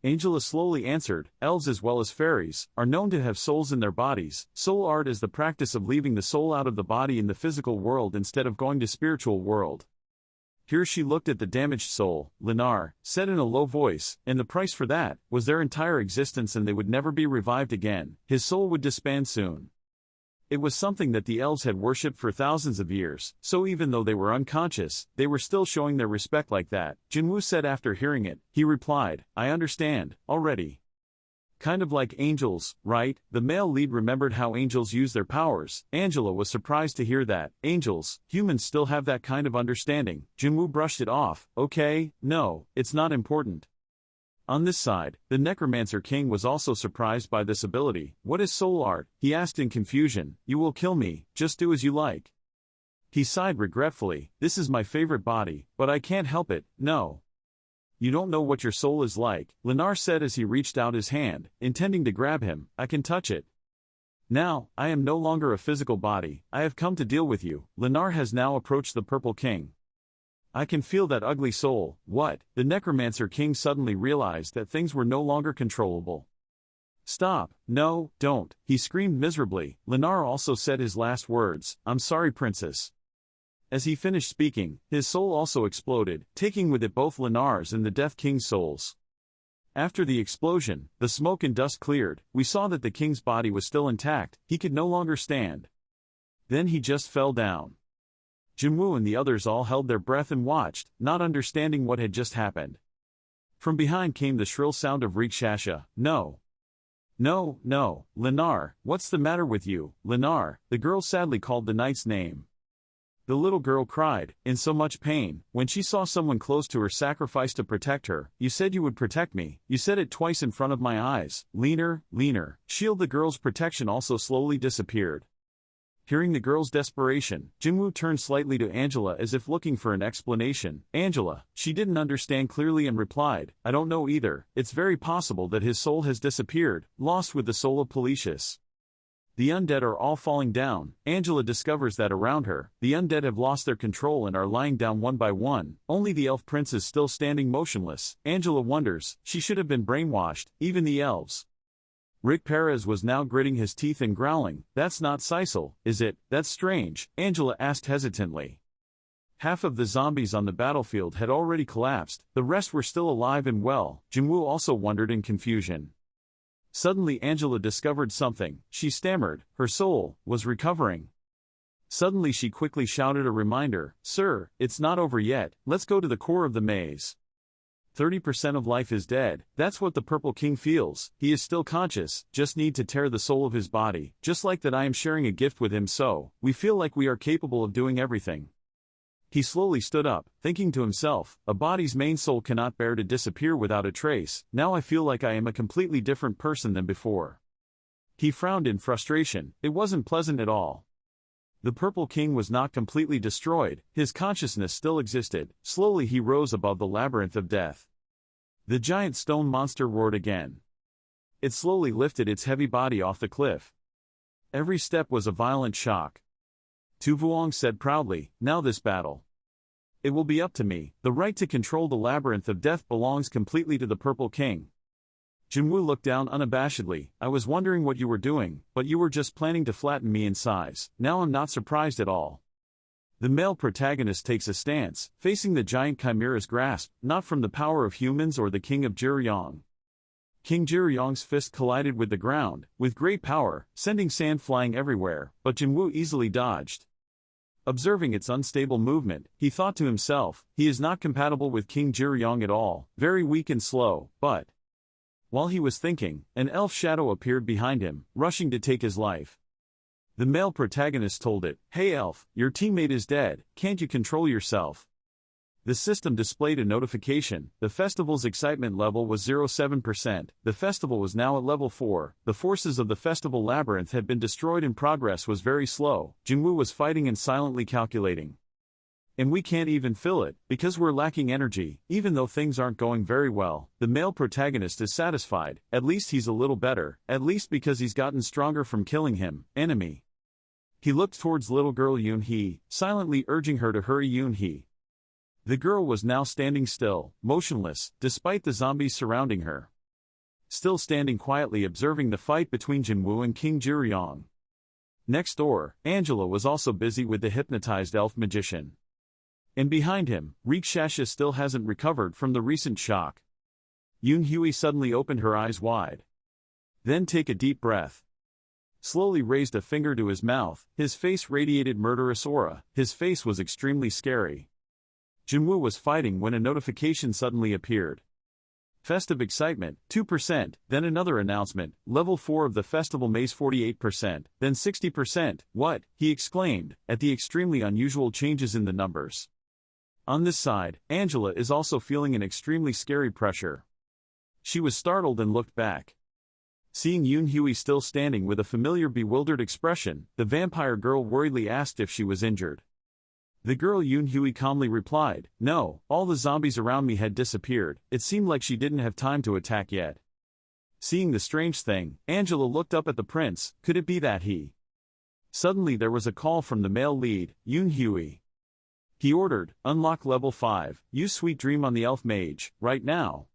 Angela slowly answered, "Elves as well as fairies are known to have souls in their bodies. Soul art is the practice of leaving the soul out of the body in the physical world instead of going to spiritual world." Here she looked at the damaged soul. Lennar said in a low voice, "And the price for that was their entire existence and they would never be revived again. His soul would disband soon." It was something that the elves had worshipped for thousands of years, so even though they were unconscious, they were still showing their respect like that. Jinwoo said after hearing it. He replied, "I understand, already. Kind of like angels, right?" The male lead remembered how angels use their powers. Angela was surprised to hear that. Angels, humans still have that kind of understanding. Jinwoo brushed it off. "Okay, no, it's not important." On this side, the Necromancer King was also surprised by this ability. "What is soul art?" he asked in confusion. "You will kill me, just do as you like." He sighed regretfully. "This is my favorite body, but I can't help it, no." "You don't know what your soul is like," Lennar said as he reached out his hand, intending to grab him. "I can touch it. Now, I am no longer a physical body, I have come to deal with you." Lennar has now approached the Purple King. "I can feel that ugly soul." What? The Necromancer King suddenly realized that things were no longer controllable. "Stop, no, don't," he screamed miserably. Lennar also said his last words, "I'm sorry, princess." As he finished speaking, his soul also exploded, taking with it both Lennar's and the Death King's souls. After the explosion, the smoke and dust cleared. We saw that the king's body was still intact. He could no longer stand. Then he just fell down. Jinwoo and the others all held their breath and watched, not understanding what had just happened. From behind came the shrill sound of Rikshasha. "No. No, no, Lennar, what's the matter with you?" "Lennar," the girl sadly called the knight's name. The little girl cried, in so much pain, when she saw someone close to her sacrifice to protect her. "You said you would protect me. You said it twice in front of my eyes." Leaner, leaner. Shield. The girl's protection also slowly disappeared. Hearing the girl's desperation, Jinwoo turned slightly to Angela as if looking for an explanation. Angela, she didn't understand clearly and replied, "I don't know either. It's very possible that his soul has disappeared, lost with the soul of Belicious. The undead are all falling down." Angela discovers that around her, the undead have lost their control and are lying down one by one. Only the elf prince is still standing motionless. Angela wonders, she should have been brainwashed, even the elves. Rick Perez was now gritting his teeth and growling, "That's not Sisal, is it?" "That's strange," Angela asked hesitantly. Half of the zombies on the battlefield had already collapsed, the rest were still alive and well. Jinwoo also wondered in confusion. Suddenly Angela discovered something. She stammered, her soul was recovering. Suddenly she quickly shouted a reminder, "Sir, it's not over yet, let's go to the core of the maze." 30% of life is dead. That's what the Purple King feels. He is still conscious, just need to tear the soul of his body. Just like that I am sharing a gift with him, so we feel like we are capable of doing everything. He slowly stood up, thinking to himself, a body's main soul cannot bear to disappear without a trace. Now I feel like I am a completely different person than before. He frowned in frustration. It wasn't pleasant at all. The Purple King was not completely destroyed, his consciousness still existed. Slowly he rose above the labyrinth of death. The giant stone monster roared again. It slowly lifted its heavy body off the cliff. Every step was a violent shock. Tu Vuong said proudly, "Now this battle. It will be up to me. The right to control the labyrinth of death belongs completely to the Purple King." Jinwoo looked down unabashedly. "I was wondering what you were doing, but you were just planning to flatten me in size. Now I'm not surprised at all." The male protagonist takes a stance, facing the giant chimera's grasp, not from the power of humans or the king of Jiryong. King Jiryong's fist collided with the ground, with great power, sending sand flying everywhere, but Jinwoo easily dodged. Observing its unstable movement, he thought to himself, he is not compatible with King Jiryong at all, very weak and slow, but... While he was thinking, an elf shadow appeared behind him, rushing to take his life. The male protagonist told it, "Hey elf, your teammate is dead, can't you control yourself?" The system displayed a notification. The festival's excitement level was 07%. The festival was now at level 4. The forces of the festival labyrinth had been destroyed and progress was very slow. Jinwoo was fighting and silently calculating. And we can't even fill it, because we're lacking energy. Even though things aren't going very well, the male protagonist is satisfied. At least he's a little better, at least because he's gotten stronger from killing him, enemy. He looked towards little girl Yoon-hee, silently urging her to hurry. Yoon-hee. The girl was now standing still, motionless, despite the zombies surrounding her. Still standing quietly observing the fight between Jinwoo and King Jiryong. Next door, Angela was also busy with the hypnotized elf magician. And behind him, Rikshasha still hasn't recovered from the recent shock. Yoon-hee suddenly opened her eyes wide. Then take a deep breath. Slowly raised a finger to his mouth, his face radiated murderous aura, his face was extremely scary. Jinwoo was fighting when a notification suddenly appeared. Festive excitement, 2%, then another announcement, level 4 of the festival maze 48%, then 60%, what? He exclaimed, at the extremely unusual changes in the numbers. On this side, Angela is also feeling an extremely scary pressure. She was startled and looked back. Seeing Yoon-hee still standing with a familiar bewildered expression, the vampire girl worriedly asked if she was injured. The girl Yoon-hee calmly replied, "No, all the zombies around me had disappeared." It seemed like she didn't have time to attack yet. Seeing the strange thing, Angela looked up at the prince. Could it be that he... Suddenly there was a call from the male lead, Yoon-hee. He ordered, "Unlock level 5, use Sweet Dream on the elf mage, right now."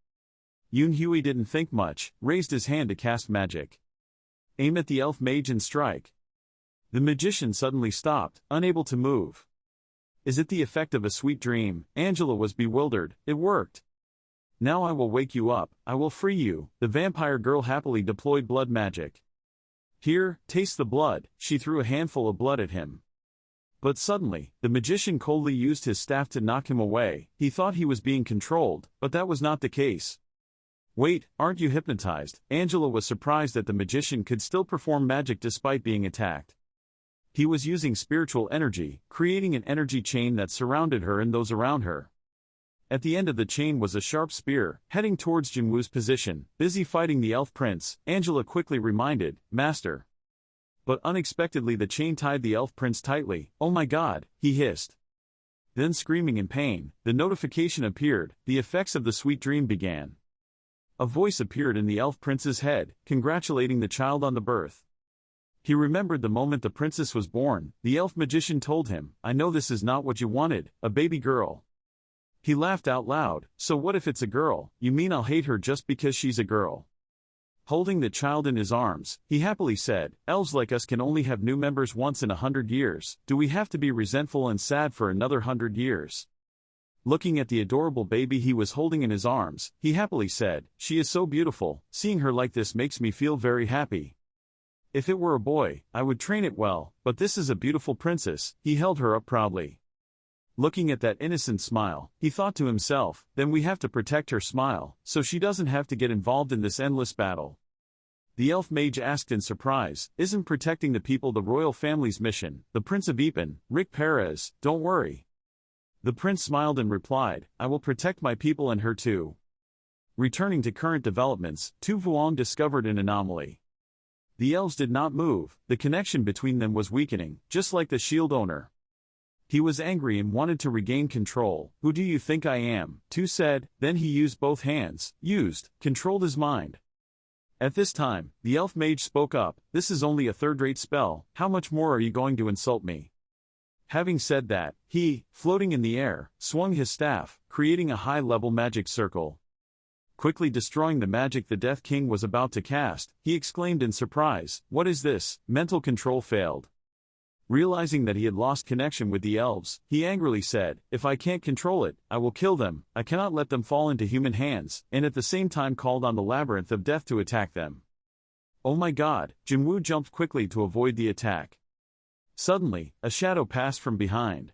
Yoon-hee didn't think much, raised his hand to cast magic. "Aim at the elf mage and strike." The magician suddenly stopped, unable to move. Is it the effect of a sweet dream? Angela was bewildered. It worked. "Now I will wake you up, I will free you." The vampire girl happily deployed blood magic. "Here, taste the blood." She threw a handful of blood at him. But suddenly, the magician coldly used his staff to knock him away. He thought he was being controlled, but that was not the case. "Wait, aren't you hypnotized?" Angela was surprised that the magician could still perform magic despite being attacked. He was using spiritual energy, creating an energy chain that surrounded her and those around her. At the end of the chain was a sharp spear, heading towards Jinwoo's position. Busy fighting the elf prince, Angela quickly reminded, "Master." But unexpectedly the chain tied the elf prince tightly. "Oh my god," he hissed. Then screaming in pain, the notification appeared, the effects of the sweet dream began. A voice appeared in the elf prince's head, congratulating the child on the birth. He remembered the moment the princess was born. The elf magician told him, "I know this is not what you wanted, a baby girl." He laughed out loud. "So what if it's a girl? You mean I'll hate her just because she's a girl?" Holding the child in his arms, he happily said, "Elves like us can only have new members once in 100 years. Do we have to be resentful and sad for another 100 years? Looking at the adorable baby he was holding in his arms, he happily said, "She is so beautiful. Seeing her like this makes me feel very happy. If it were a boy, I would train it well, but this is a beautiful princess." He held her up proudly. Looking at that innocent smile, he thought to himself, "Then we have to protect her smile, so she doesn't have to get involved in this endless battle." The elf mage asked in surprise, "Isn't protecting the people the royal family's mission?" The Prince of Ipan, Rick Perez, "Don't worry." The prince smiled and replied, "I will protect my people and her too." Returning to current developments, Tu Vuong discovered an anomaly. The elves did not move, the connection between them was weakening, just like the shield owner. He was angry and wanted to regain control. Who do you think I am? Tu said, then he used both hands, controlled his mind. At this time, the elf mage spoke up, this is only a third-rate spell, how much more are you going to insult me? Having said that, he, floating in the air, swung his staff, creating a high-level magic circle. Quickly destroying the magic the Death King was about to cast, he exclaimed in surprise, what is this? Mental control failed. Realizing that he had lost connection with the elves, he angrily said, if I can't control it, I will kill them, I cannot let them fall into human hands, and at the same time called on the Labyrinth of Death to attack them. Oh my god, Jinwoo jumped quickly to avoid the attack. Suddenly, a shadow passed from behind.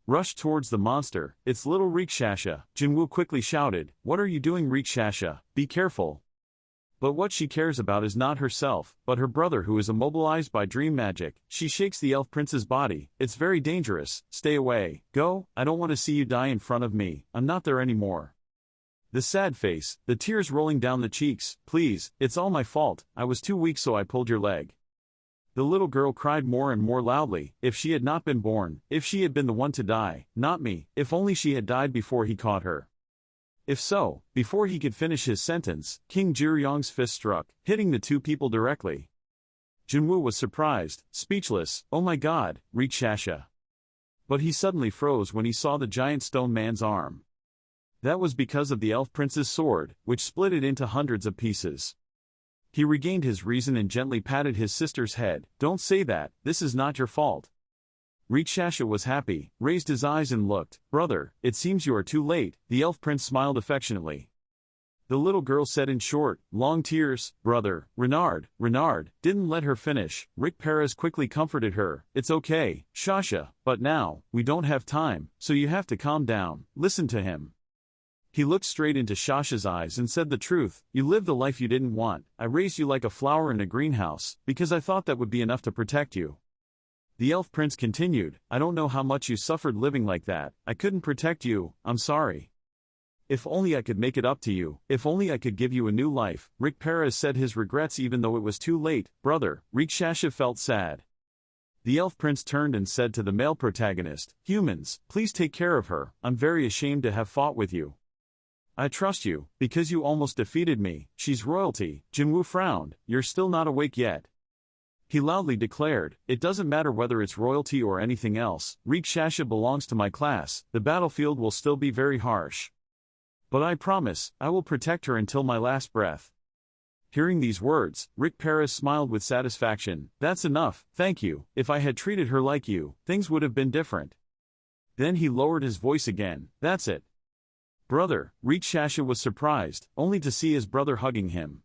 Rushed towards the monster, it's little Rikshasha. Jinwoo quickly shouted, what are you doing Rikshasha, be careful. But what she cares about is not herself, but her brother who is immobilized by dream magic. She shakes the elf prince's body, it's very dangerous, stay away, go, I don't want to see you die in front of me, I'm not there anymore. The sad face, the tears rolling down the cheeks, please, it's all my fault, I was too weak so I pulled your leg. The little girl cried more and more loudly, if she had not been born, if she had been the one to die, not me, if only she had died before he caught her. If so, before he could finish his sentence, King Jiryong's fist struck, hitting the two people directly. Jinwoo was surprised, speechless, oh my god, Rikshasha. But he suddenly froze when he saw the giant stone man's arm. That was because of the elf prince's sword, which split it into hundreds of pieces. He regained his reason and gently patted his sister's head, don't say that, this is not your fault. Rikshasha was happy, raised his eyes and looked, brother, it seems you are too late, the elf prince smiled affectionately. The little girl said in short, long tears, brother, Renard, didn't let her finish. Rick Perez quickly comforted her, it's okay, Shasha, but now, we don't have time, so you have to calm down, listen to him. He looked straight into Shasha's eyes and said the truth, you lived the life you didn't want, I raised you like a flower in a greenhouse, because I thought that would be enough to protect you. The elf prince continued, I don't know how much you suffered living like that, I couldn't protect you, I'm sorry. If only I could make it up to you, if only I could give you a new life. Rick Perez said his regrets even though it was too late, brother, Rikshasha felt sad. The elf prince turned and said to the male protagonist, humans, please take care of her, I'm very ashamed to have fought with you. I trust you, because you almost defeated me, she's royalty. Jinwoo frowned, you're still not awake yet. He loudly declared, it doesn't matter whether it's royalty or anything else, Rikshasha belongs to my class, the battlefield will still be very harsh. But I promise, I will protect her until my last breath. Hearing these words, Rick Perez smiled with satisfaction, that's enough, thank you, if I had treated her like you, things would have been different. Then he lowered his voice again, that's it. Brother, Rikshasha was surprised, only to see his brother hugging him.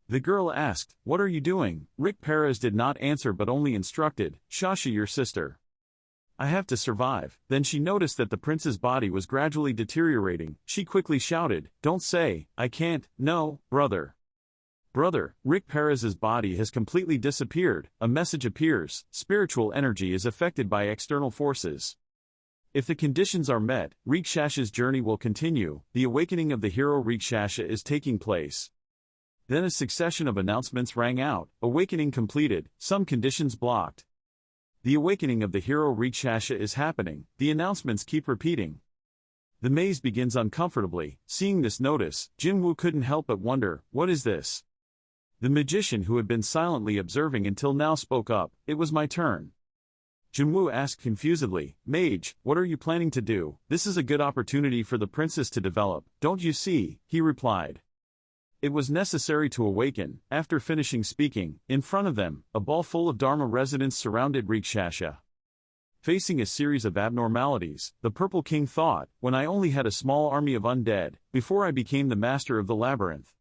The girl asked, what are you doing? Rick Perez did not answer but only instructed, Shasha your sister. I have to survive. Then she noticed that the prince's body was gradually deteriorating. She quickly shouted, don't say, I can't, no, brother. Brother, Rick Perez's body has completely disappeared, a message appears, spiritual energy is affected by external forces. If the conditions are met, Rikshasha's journey will continue, the awakening of the hero Rikshasha is taking place. Then a succession of announcements rang out, awakening completed, some conditions blocked. The awakening of the hero Rikshasha is happening, the announcements keep repeating. The maze begins uncomfortably, seeing this notice, Jinwoo couldn't help but wonder, what is this? The magician who had been silently observing until now spoke up, it was my turn. Jinwoo asked confusedly, Mage, what are you planning to do? This is a good opportunity for the princess to develop, don't you see? He replied. It was necessary to awaken. After finishing speaking, in front of them, a ball full of Dharma residents surrounded Rikshasha. Facing a series of abnormalities, the Purple King thought, when I only had a small army of undead, before I became the master of the labyrinth.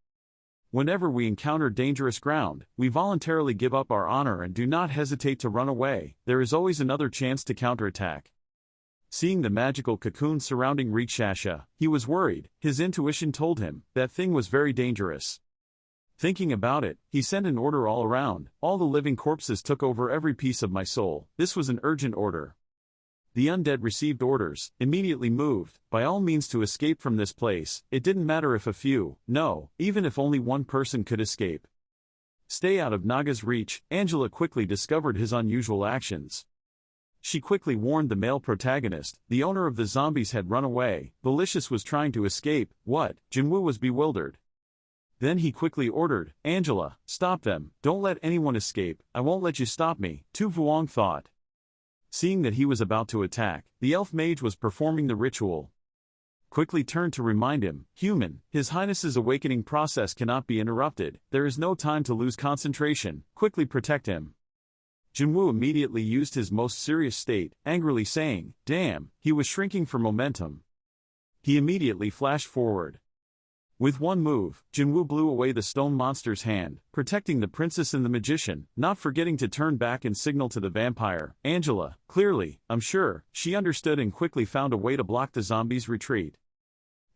Whenever we encounter dangerous ground, we voluntarily give up our honor and do not hesitate to run away, there is always another chance to counterattack. Seeing the magical cocoon surrounding Rikshasha, he was worried, his intuition told him, that thing was very dangerous. Thinking about it, he sent an order all around, all the living corpses took over every piece of my soul, this was an urgent order. The undead received orders, immediately moved, by all means to escape from this place, it didn't matter if a few, no, even if only one person could escape. stay out of Naga's reach. Angela quickly discovered his unusual actions. She quickly warned the male protagonist. The owner of the zombies had run away. Delicious was trying to escape. What? Jinwoo was bewildered. Then he quickly ordered, Angela, stop them, don't let anyone escape, I won't let you stop me, Tu Vuong thought. Seeing that he was about to attack, the elf mage was performing the ritual. Quickly turned to remind him, human, His Highness's awakening process cannot be interrupted, there is no time to lose concentration, quickly protect him. Jinwoo immediately used his most serious state, angrily saying, damn, he was shrinking for momentum. He immediately flashed forward. With one move, Jinwoo blew away the stone monster's hand, protecting the princess and the magician, not forgetting to turn back and signal to the vampire, Angela, clearly, I'm sure, she understood and quickly found a way to block the zombie's retreat.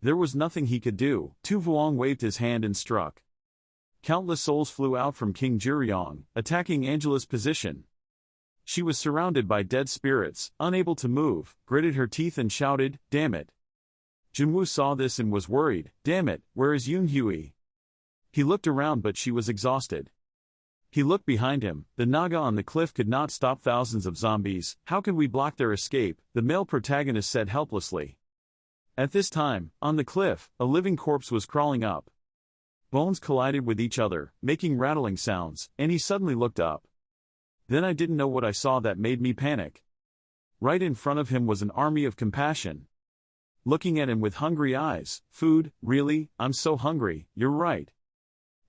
There was nothing he could do. Tu Vuong waved his hand and struck. Countless souls flew out from King Jiryong, attacking Angela's position. She was surrounded by dead spirits, unable to move, gritted her teeth and shouted, damn it. Jinwoo saw this and was worried, damn it, where is Yoon Hui? He looked around but she was exhausted. He looked behind him, the Naga on the cliff could not stop thousands of zombies, how can we block their escape, the male protagonist said helplessly. At this time, on the cliff, a living corpse was crawling up. Bones collided with each other, making rattling sounds, and he suddenly looked up. Then I didn't know what I saw that made me panic. Right in front of him was an army of compassion. Looking at him with hungry eyes, food, really, I'm so hungry, you're right.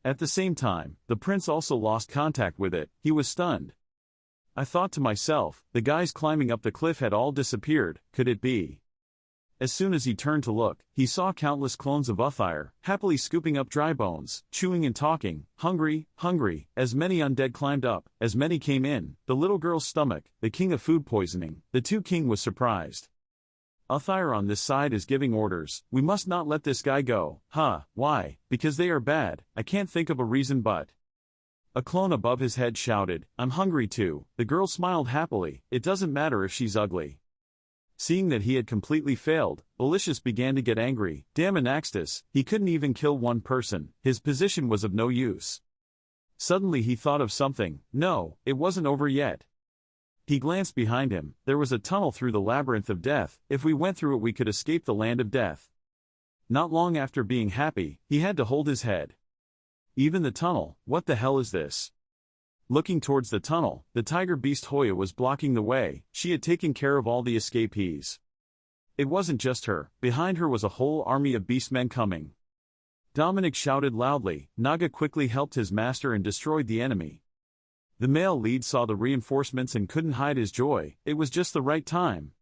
At the same time, the prince also lost contact with it, he was stunned. I thought to myself, the guys climbing up the cliff had all disappeared, could it be? As soon as he turned to look, he saw countless clones of Uthire, happily scooping up dry bones, chewing and talking, hungry, hungry, as many undead climbed up, as many came in, the little girl's stomach, the king of food poisoning, the two king was surprised. Uthire on this side is giving orders, we must not let this guy go, why, because they are bad, I can't think of a reason but. A clone above his head shouted, I'm hungry too, the girl smiled happily, it doesn't matter if she's ugly. Seeing that he had completely failed, Delicious began to get angry, damn Anaxtis, he couldn't even kill one person, his position was of no use. Suddenly he thought of something, no, it wasn't over yet. He glanced behind him, there was a tunnel through the labyrinth of death, if we went through it we could escape the land of death. Not long after being happy, he had to hold his head. Even the tunnel, what the hell is this? Looking towards the tunnel, the tiger beast Hoya was blocking the way, she had taken care of all the escapees. It wasn't just her, behind her was a whole army of beastmen coming. Dominic shouted loudly, Naga quickly helped his master and destroyed the enemy. The male lead saw the reinforcements and couldn't hide his joy, it was just the right time.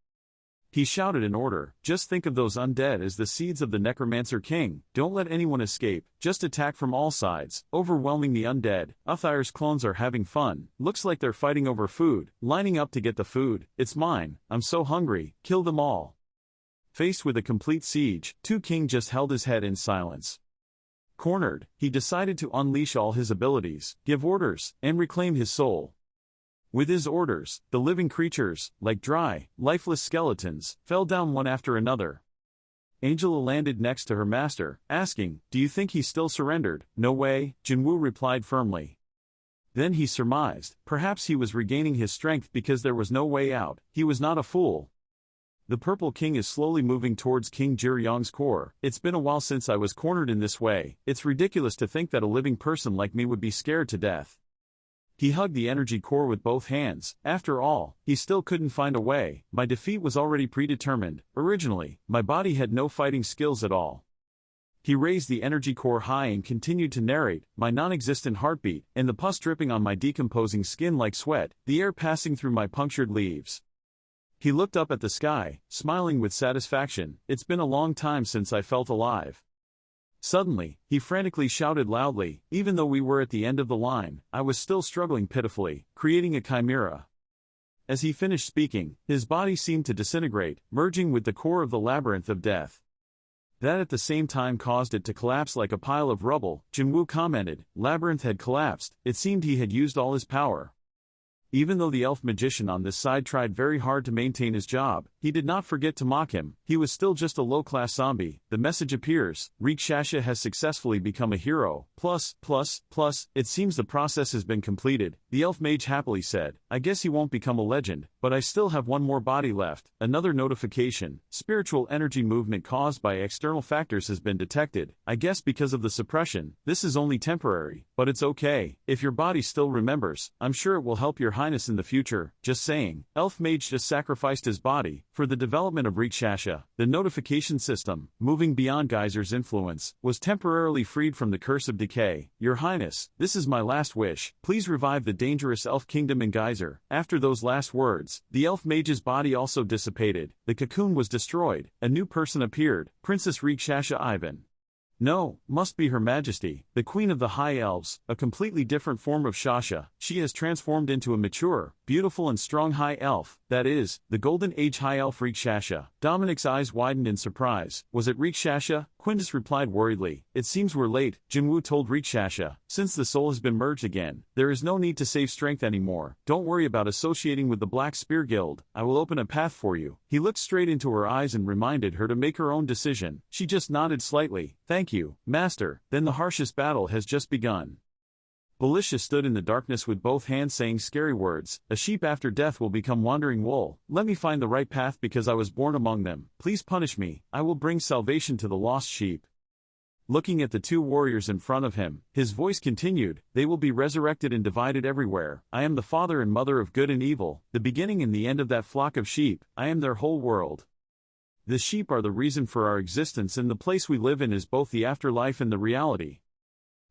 He shouted an order, just think of those undead as the seeds of the Necromancer King, don't let anyone escape, just attack from all sides, overwhelming the undead. Uthire's clones are having fun, looks like they're fighting over food, lining up to get the food, it's mine, I'm so hungry, kill them all. Faced with a complete siege, Tu King just held his head in silence. Cornered, he decided to unleash all his abilities, give orders, and reclaim his soul. With his orders, the living creatures, like dry, lifeless skeletons, fell down one after another. Angela landed next to her master, asking, do you think he still surrendered? No way, Jinwoo replied firmly. Then he surmised, perhaps he was regaining his strength because there was no way out, he was not a fool. The Purple King is slowly moving towards King Jiryong's core. It's been a while since I was cornered in this way, it's ridiculous to think that a living person like me would be scared to death. He hugged the energy core with both hands, after all, he still couldn't find a way, my defeat was already predetermined, originally, my body had no fighting skills at all. He raised the energy core high and continued to narrate, my non-existent heartbeat, and the pus dripping on my decomposing skin like sweat, the air passing through my punctured leaves. He looked up at the sky, smiling with satisfaction, it's been a long time since I felt alive. Suddenly, he frantically shouted loudly, even though we were at the end of the line, I was still struggling pitifully, creating a chimera. As he finished speaking, his body seemed to disintegrate, merging with the core of the labyrinth of death. That at the same time caused it to collapse like a pile of rubble. Jinwoo commented, labyrinth had collapsed, it seemed he had used all his power. Even though the elf magician on this side tried very hard to maintain his job, he did not forget to mock him. He was still just a low-class zombie. The message appears, Rikshasha has successfully become a hero. Plus, it seems the process has been completed, the elf mage happily said. I guess he won't become a legend, but I still have one more body left. Another notification. Spiritual energy movement caused by external factors has been detected. I guess because of the suppression, this is only temporary, but it's okay. If your body still remembers, I'm sure it will help your highness in the future. Just saying. Elf mage just sacrificed his body for the development of Rikshasha. The notification system, moving beyond Geyser's influence, was temporarily freed from the curse of decay. Your highness, this is my last wish. Please revive the dangerous elf kingdom in Geyser. After those last words, the elf mage's body also dissipated. The cocoon was destroyed. A new person appeared, Princess Rikshasha Ivan. No, must be Her Majesty, the Queen of the High Elves, a completely different form of Shasha. She has transformed into a mature, beautiful and strong High Elf, that is, the Golden Age High Elf Rikshasha. Dominic's eyes widened in surprise. Was it Rikshasha? Quintus replied worriedly. It seems we're late, Jinwoo told Rikshasha. Since the soul has been merged again, there is no need to save strength anymore. Don't worry about associating with the Black Spear Guild. I will open a path for you. He looked straight into her eyes and reminded her to make her own decision. She just nodded slightly. Thank you, Master. Then the harshest battle has just begun. Belisha stood in the darkness with both hands saying scary words. A sheep after death will become wandering wool. Let me find the right path because I was born among them. Please punish me. I will bring salvation to the lost sheep. Looking at the two warriors in front of him, his voice continued, they will be resurrected and divided everywhere. I am the father and mother of good and evil, the beginning and the end of that flock of sheep. I am their whole world. The sheep are the reason for our existence, and the place we live in is both the afterlife and the reality.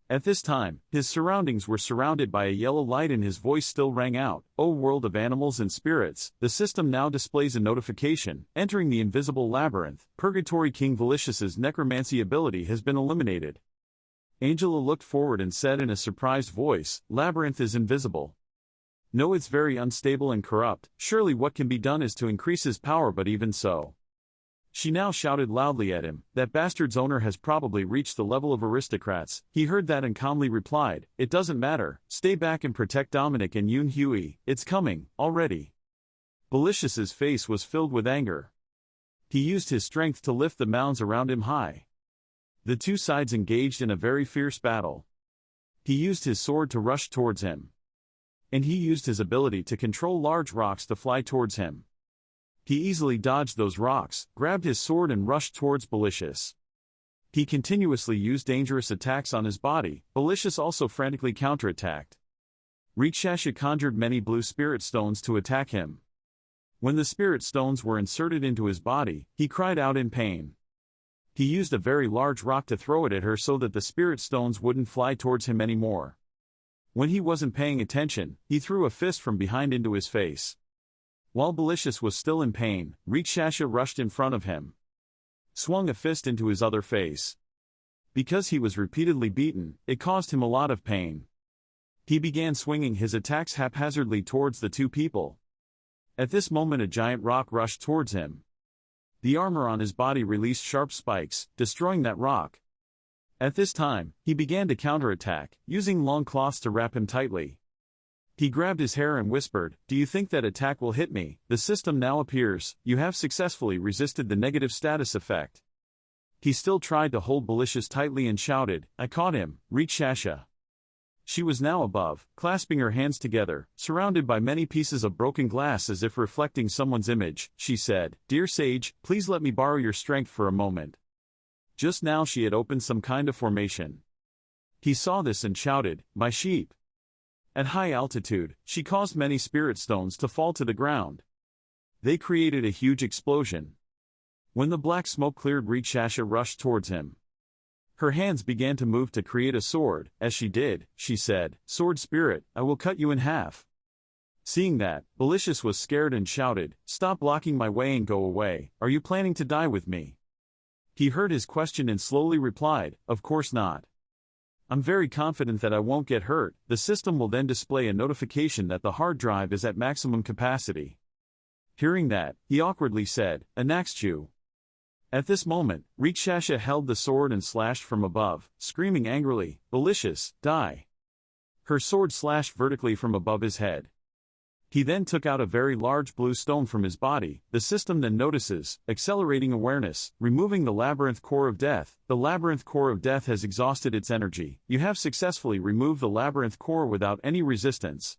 At this time, his surroundings were surrounded by a yellow light and his voice still rang out. O world of animals and spirits, the system now displays a notification. Entering the invisible labyrinth, Purgatory King Valicius's necromancy ability has been eliminated. Angela looked forward and said in a surprised voice, Labyrinth is invisible. No, it's very unstable and corrupt. Surely what can be done is to increase his power, but even so. She now shouted loudly at him, that bastard's owner has probably reached the level of aristocrats. He heard that and calmly replied, it doesn't matter, stay back and protect Dominic and Yoon Hui, it's coming, already. Belicius's face was filled with anger. He used his strength to lift the mounds around him high. The two sides engaged in a very fierce battle. He used his sword to rush towards him. And he used his ability to control large rocks to fly towards him. He easily dodged those rocks, grabbed his sword and rushed towards Belicius. He continuously used dangerous attacks on his body. Belicius also frantically counterattacked. Rikshasha conjured many blue spirit stones to attack him. When the spirit stones were inserted into his body, he cried out in pain. He used a very large rock to throw it at her so that the spirit stones wouldn't fly towards him anymore. When he wasn't paying attention, he threw a fist from behind into his face. While Belicius was still in pain, Rikshasha rushed in front of him. Swung a fist into his other face. Because he was repeatedly beaten, it caused him a lot of pain. He began swinging his attacks haphazardly towards the two people. At this moment a giant rock rushed towards him. The armor on his body released sharp spikes, destroying that rock. At this time, he began to counterattack, using long cloths to wrap him tightly. He grabbed his hair and whispered, do you think that attack will hit me? The system now appears, you have successfully resisted the negative status effect. He still tried to hold Belicius tightly and shouted, I caught him, Rikshasha. She was now above, clasping her hands together, surrounded by many pieces of broken glass as if reflecting someone's image. She said, Dear sage, please let me borrow your strength for a moment. Just now she had opened some kind of formation. He saw this and shouted, my sheep. At high altitude, she caused many spirit stones to fall to the ground. They created a huge explosion. When the black smoke cleared, Rikshasha rushed towards him. Her hands began to move to create a sword. As she did, she said, Sword spirit, I will cut you in half. Seeing that, Belicius was scared and shouted, Stop blocking my way and go away. Are you planning to die with me? He heard his question and slowly replied, Of course not. I'm very confident that I won't get hurt. The system will then display a notification that the hard drive is at maximum capacity. Hearing that, he awkwardly said, Anaxchu. At this moment, Rikshasha held the sword and slashed from above, screaming angrily, Belicius, die. Her sword slashed vertically from above his head. He then took out a very large blue stone from his body. The system then notices, accelerating awareness, removing the labyrinth core of death. The labyrinth core of death has exhausted its energy. You have successfully removed the labyrinth core without any resistance.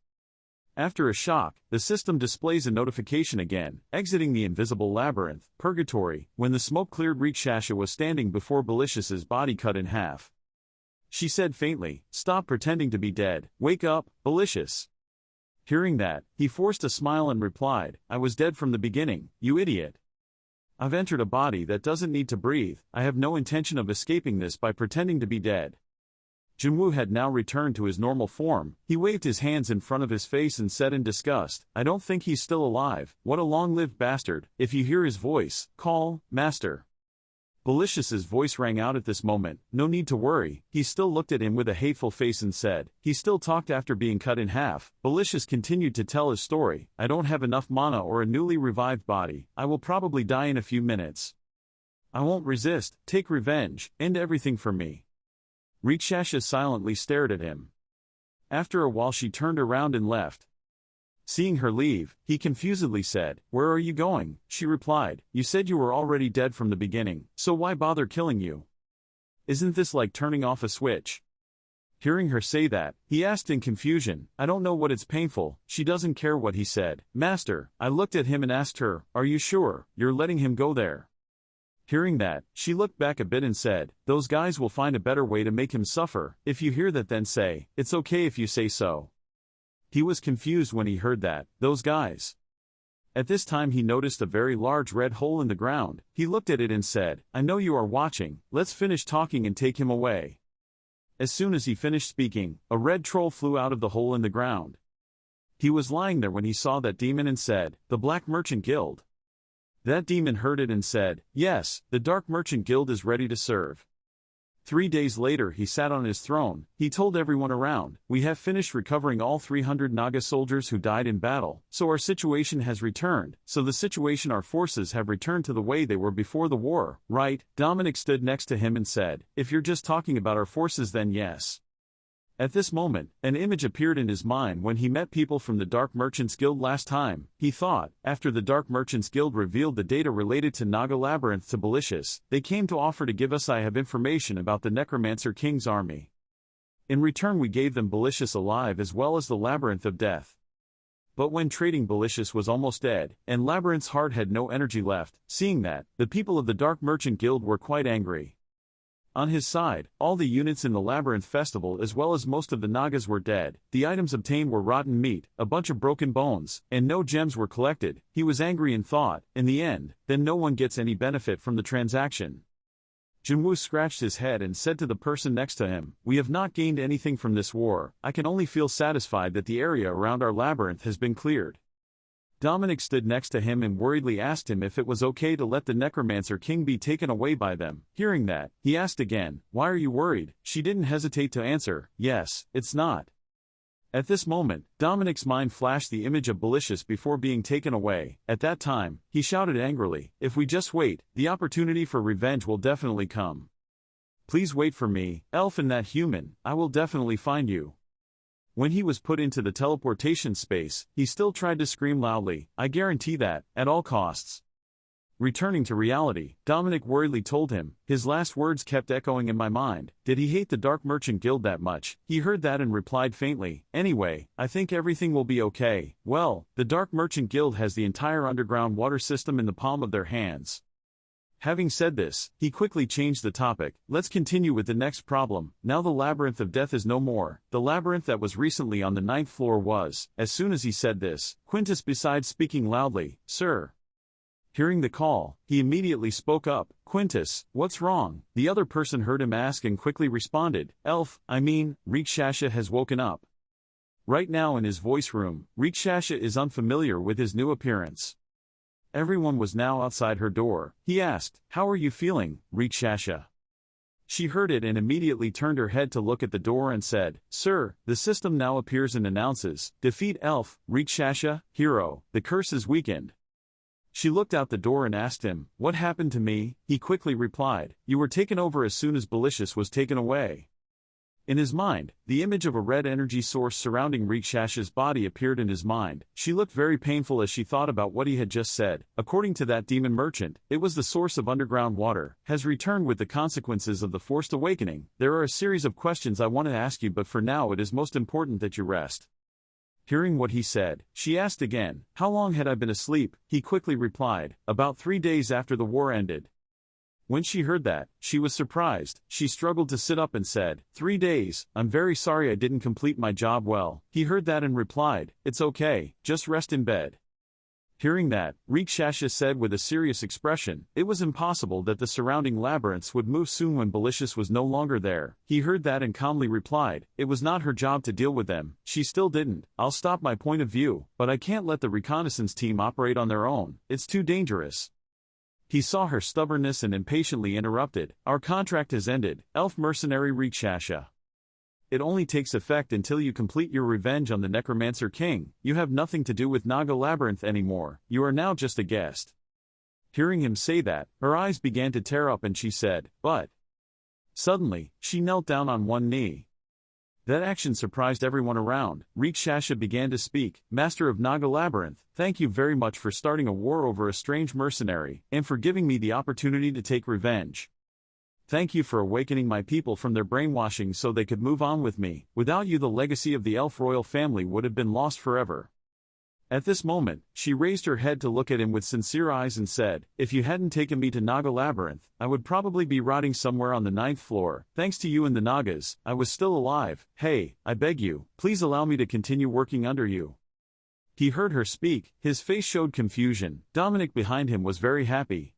After a shock, the system displays a notification again, exiting the invisible labyrinth, purgatory, when the smoke cleared. Rikshasha was standing before Belicious's body cut in half. She said faintly, "Stop pretending to be dead, wake up, Belicious." Hearing that, he forced a smile and replied, "I was dead from the beginning, you idiot. I've entered a body that doesn't need to breathe. I have no intention of escaping this by pretending to be dead." Junwoo had now returned to his normal form. He waved his hands in front of his face and said in disgust, "I don't think he's still alive. What a long-lived bastard. If you hear his voice, call, Master." Belicious's voice rang out at this moment. "No need to worry." He still looked at him with a hateful face and said, "He still talked after being cut in half." Belicious continued to tell his story. "I don't have enough mana or a newly revived body. I will probably die in a few minutes. I won't resist. Take revenge. End everything for me." Rikshasha silently stared at him. After a while she turned around and left. Seeing her leave, he confusedly said, "Where are you going?" She replied, "You said you were already dead from the beginning, so why bother killing you? Isn't this like turning off a switch?" Hearing her say that, he asked in confusion, "I don't know what it's painful." She doesn't care what he said. "Master," I looked at him and asked her, "Are you sure you're letting him go there?" Hearing that, she looked back a bit and said, "Those guys will find a better way to make him suffer. If you hear that, then say, it's okay if you say so." He was confused when he heard that, "Those guys." At this time he noticed a very large red hole in the ground. He looked at it and said, "I know you are watching, let's finish talking and take him away." As soon as he finished speaking, a red troll flew out of the hole in the ground. He was lying there when he saw that demon and said, "The Black Merchant Guild." That demon heard it and said, "Yes, the Dark Merchant Guild is ready to serve." 3 days later he sat on his throne. He told everyone around, "We have finished recovering all 300 Naga soldiers who died in battle, so our situation has returned, our forces have returned to the way they were before the war, right?" Dominic stood next to him and said, "If you're just talking about our forces then yes." At this moment, an image appeared in his mind when he met people from the Dark Merchants Guild last time. He thought, after the Dark Merchants Guild revealed the data related to Naga Labyrinth to Belicious, they came to offer to give us I have information about the Necromancer King's army. In return we gave them Belicious alive as well as the Labyrinth of Death. But when trading, Belicious was almost dead, and Labyrinth's heart had no energy left. Seeing that, the people of the Dark Merchant Guild were quite angry. On his side, all the units in the Labyrinth Festival as well as most of the Nagas were dead. The items obtained were rotten meat, a bunch of broken bones, and no gems were collected. He was angry and thought, in the end, then no one gets any benefit from the transaction. Junwoo scratched his head and said to the person next to him, "We have not gained anything from this war. I can only feel satisfied that the area around our labyrinth has been cleared." Dominic stood next to him and worriedly asked him if it was okay to let the Necromancer King be taken away by them. Hearing that, he asked again, "Why are you worried?" She didn't hesitate to answer, "Yes, it's not." At this moment, Dominic's mind flashed the image of Belicious before being taken away. At that time, he shouted angrily, "If we just wait, the opportunity for revenge will definitely come. Please wait for me, elf and that human, I will definitely find you." When he was put into the teleportation space, he still tried to scream loudly, "I guarantee that, at all costs." Returning to reality, Dominic worriedly told him, "His last words kept echoing in my mind. Did he hate the Dark Merchant Guild that much?" He heard that and replied faintly, "Anyway, I think everything will be okay." Well, the Dark Merchant Guild has the entire underground water system in the palm of their hands. Having said this, he quickly changed the topic. Let's continue with the next problem. Now the Labyrinth of Death is no more. The labyrinth that was recently on the 9th floor was. As soon as he said this, Quintus, besides speaking loudly, "Sir." Hearing the call, he immediately spoke up, "Quintus, what's wrong?" The other person heard him ask and quickly responded, Rikshasha has woken up. Right now in his voice room, Rikshasha is unfamiliar with his new appearance. Everyone was now outside her door. He asked, "How are you feeling, Rikshasha?" She heard it and immediately turned her head to look at the door and said, "Sir, the system now appears and announces, defeat elf, Rikshasha, hero, the curse is weakened." She looked out the door and asked him, "What happened to me?" He quickly replied, "You were taken over as soon as Belicious was taken away." In his mind, the image of a red energy source surrounding Rikshasha's body appeared in his mind. She looked very painful as she thought about what he had just said. According to that demon merchant, it was the source of underground water, has returned with the consequences of the forced awakening. There are a series of questions I want to ask you, but for now it is most important that you rest. Hearing what he said, she asked again, how long had I been asleep? He quickly replied, about 3 days after the war ended. When she heard that, she was surprised. She struggled to sit up and said, 3 days, I'm very sorry I didn't complete my job well. He heard that and replied, it's okay, just rest in bed. Hearing that, Rikshasha said with a serious expression, it was impossible that the surrounding labyrinths would move soon when Belicious was no longer there. He heard that and calmly replied, it was not her job to deal with them. She still didn't. I'll stop my point of view, but I can't let the reconnaissance team operate on their own. It's too dangerous. He saw her stubbornness and impatiently interrupted, our contract has ended, elf mercenary Rikshasha. It only takes effect until you complete your revenge on the Necromancer King. You have nothing to do with Naga Labyrinth anymore, you are now just a guest. Hearing him say that, her eyes began to tear up and she said, but... Suddenly, she knelt down on one knee. That action surprised everyone around. Rikshasha began to speak, Master of Naga Labyrinth, thank you very much for starting a war over a strange mercenary, and for giving me the opportunity to take revenge. Thank you for awakening my people from their brainwashing so they could move on with me. Without you the legacy of the elf royal family would have been lost forever. At this moment, she raised her head to look at him with sincere eyes and said, if you hadn't taken me to Naga Labyrinth, I would probably be rotting somewhere on the 9th floor. Thanks to you and the Nagas, I was still alive. Hey, I beg you, please allow me to continue working under you. He heard her speak, his face showed confusion. Dominic behind him was very happy.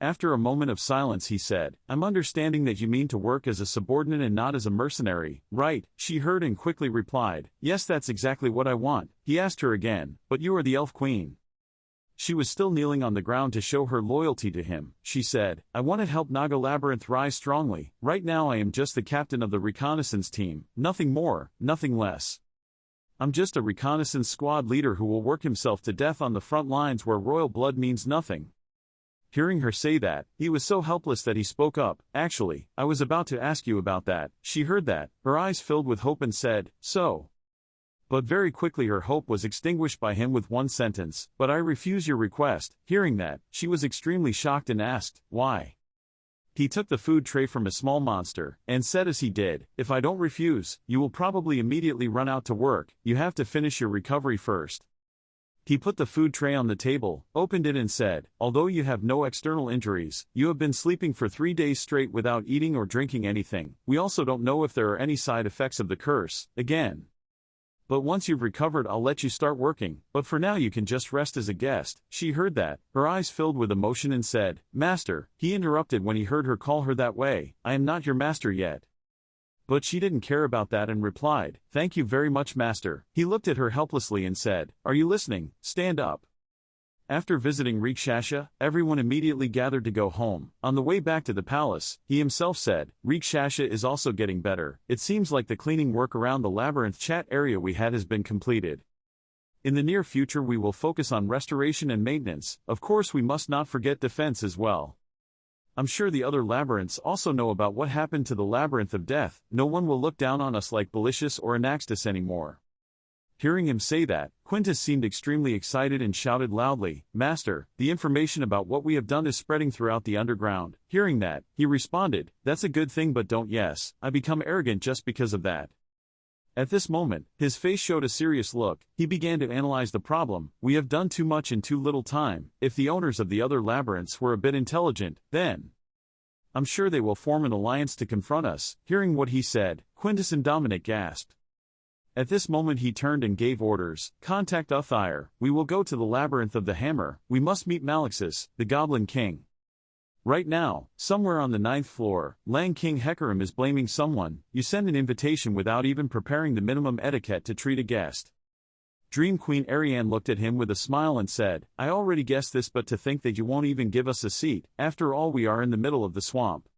After a moment of silence he said, I'm understanding that you mean to work as a subordinate and not as a mercenary, right? She heard and quickly replied, yes, that's exactly what I want. He asked her again, but you are the elf queen. She was still kneeling on the ground to show her loyalty to him. She said, I want to help Naga Labyrinth rise strongly. Right now I am just the captain of the reconnaissance team, nothing more, nothing less. I'm just a reconnaissance squad leader who will work himself to death on the front lines where royal blood means nothing. Hearing her say that, he was so helpless that he spoke up, actually, I was about to ask you about that. She heard that, her eyes filled with hope and said, so. But very quickly her hope was extinguished by him with one sentence, but I refuse your request. Hearing that, she was extremely shocked and asked, why? He took the food tray from a small monster, and said as he did, if I don't refuse, you will probably immediately run out to work, you have to finish your recovery first. He put the food tray on the table, opened it and said, although you have no external injuries, you have been sleeping for 3 days straight without eating or drinking anything. We also don't know if there are any side effects of the curse, again. But once you've recovered I'll let you start working, but for now you can just rest as a guest. She heard that, her eyes filled with emotion and said, Master. He interrupted when he heard her call her that way, I am not your master yet. But she didn't care about that and replied, thank you very much, Master. He looked at her helplessly and said, are you listening? Stand up. After visiting Rikshasha, everyone immediately gathered to go home. On the way back to the palace, he himself said, Rikshasha is also getting better. It seems like the cleaning work around the labyrinth chat area we had has been completed. In the near future we will focus on restoration and maintenance. Of course we must not forget defense as well. I'm sure the other labyrinths also know about what happened to the Labyrinth of Death. No one will look down on us like Belicious or Anaxtus anymore. Hearing him say that, Quintus seemed extremely excited and shouted loudly, Master, the information about what we have done is spreading throughout the underground. Hearing that, he responded, that's a good thing, but don't I become arrogant just because of that. At this moment, his face showed a serious look. He began to analyze the problem. We have done too much in too little time. If the owners of the other labyrinths were a bit intelligent, then I'm sure they will form an alliance to confront us. Hearing what he said, Quintus and Dominic gasped. At this moment he turned and gave orders, contact Uthyre. We will go to the Labyrinth of the Hammer. We must meet Malixus, the Goblin King. Right now, somewhere on the 9th floor, Lang King Hecarim is blaming someone. You send an invitation without even preparing the minimum etiquette to treat a guest. Dream Queen Ariane looked at him with a smile and said, I already guessed this, but to think that you won't even give us a seat. After all, we are in the middle of the swamp.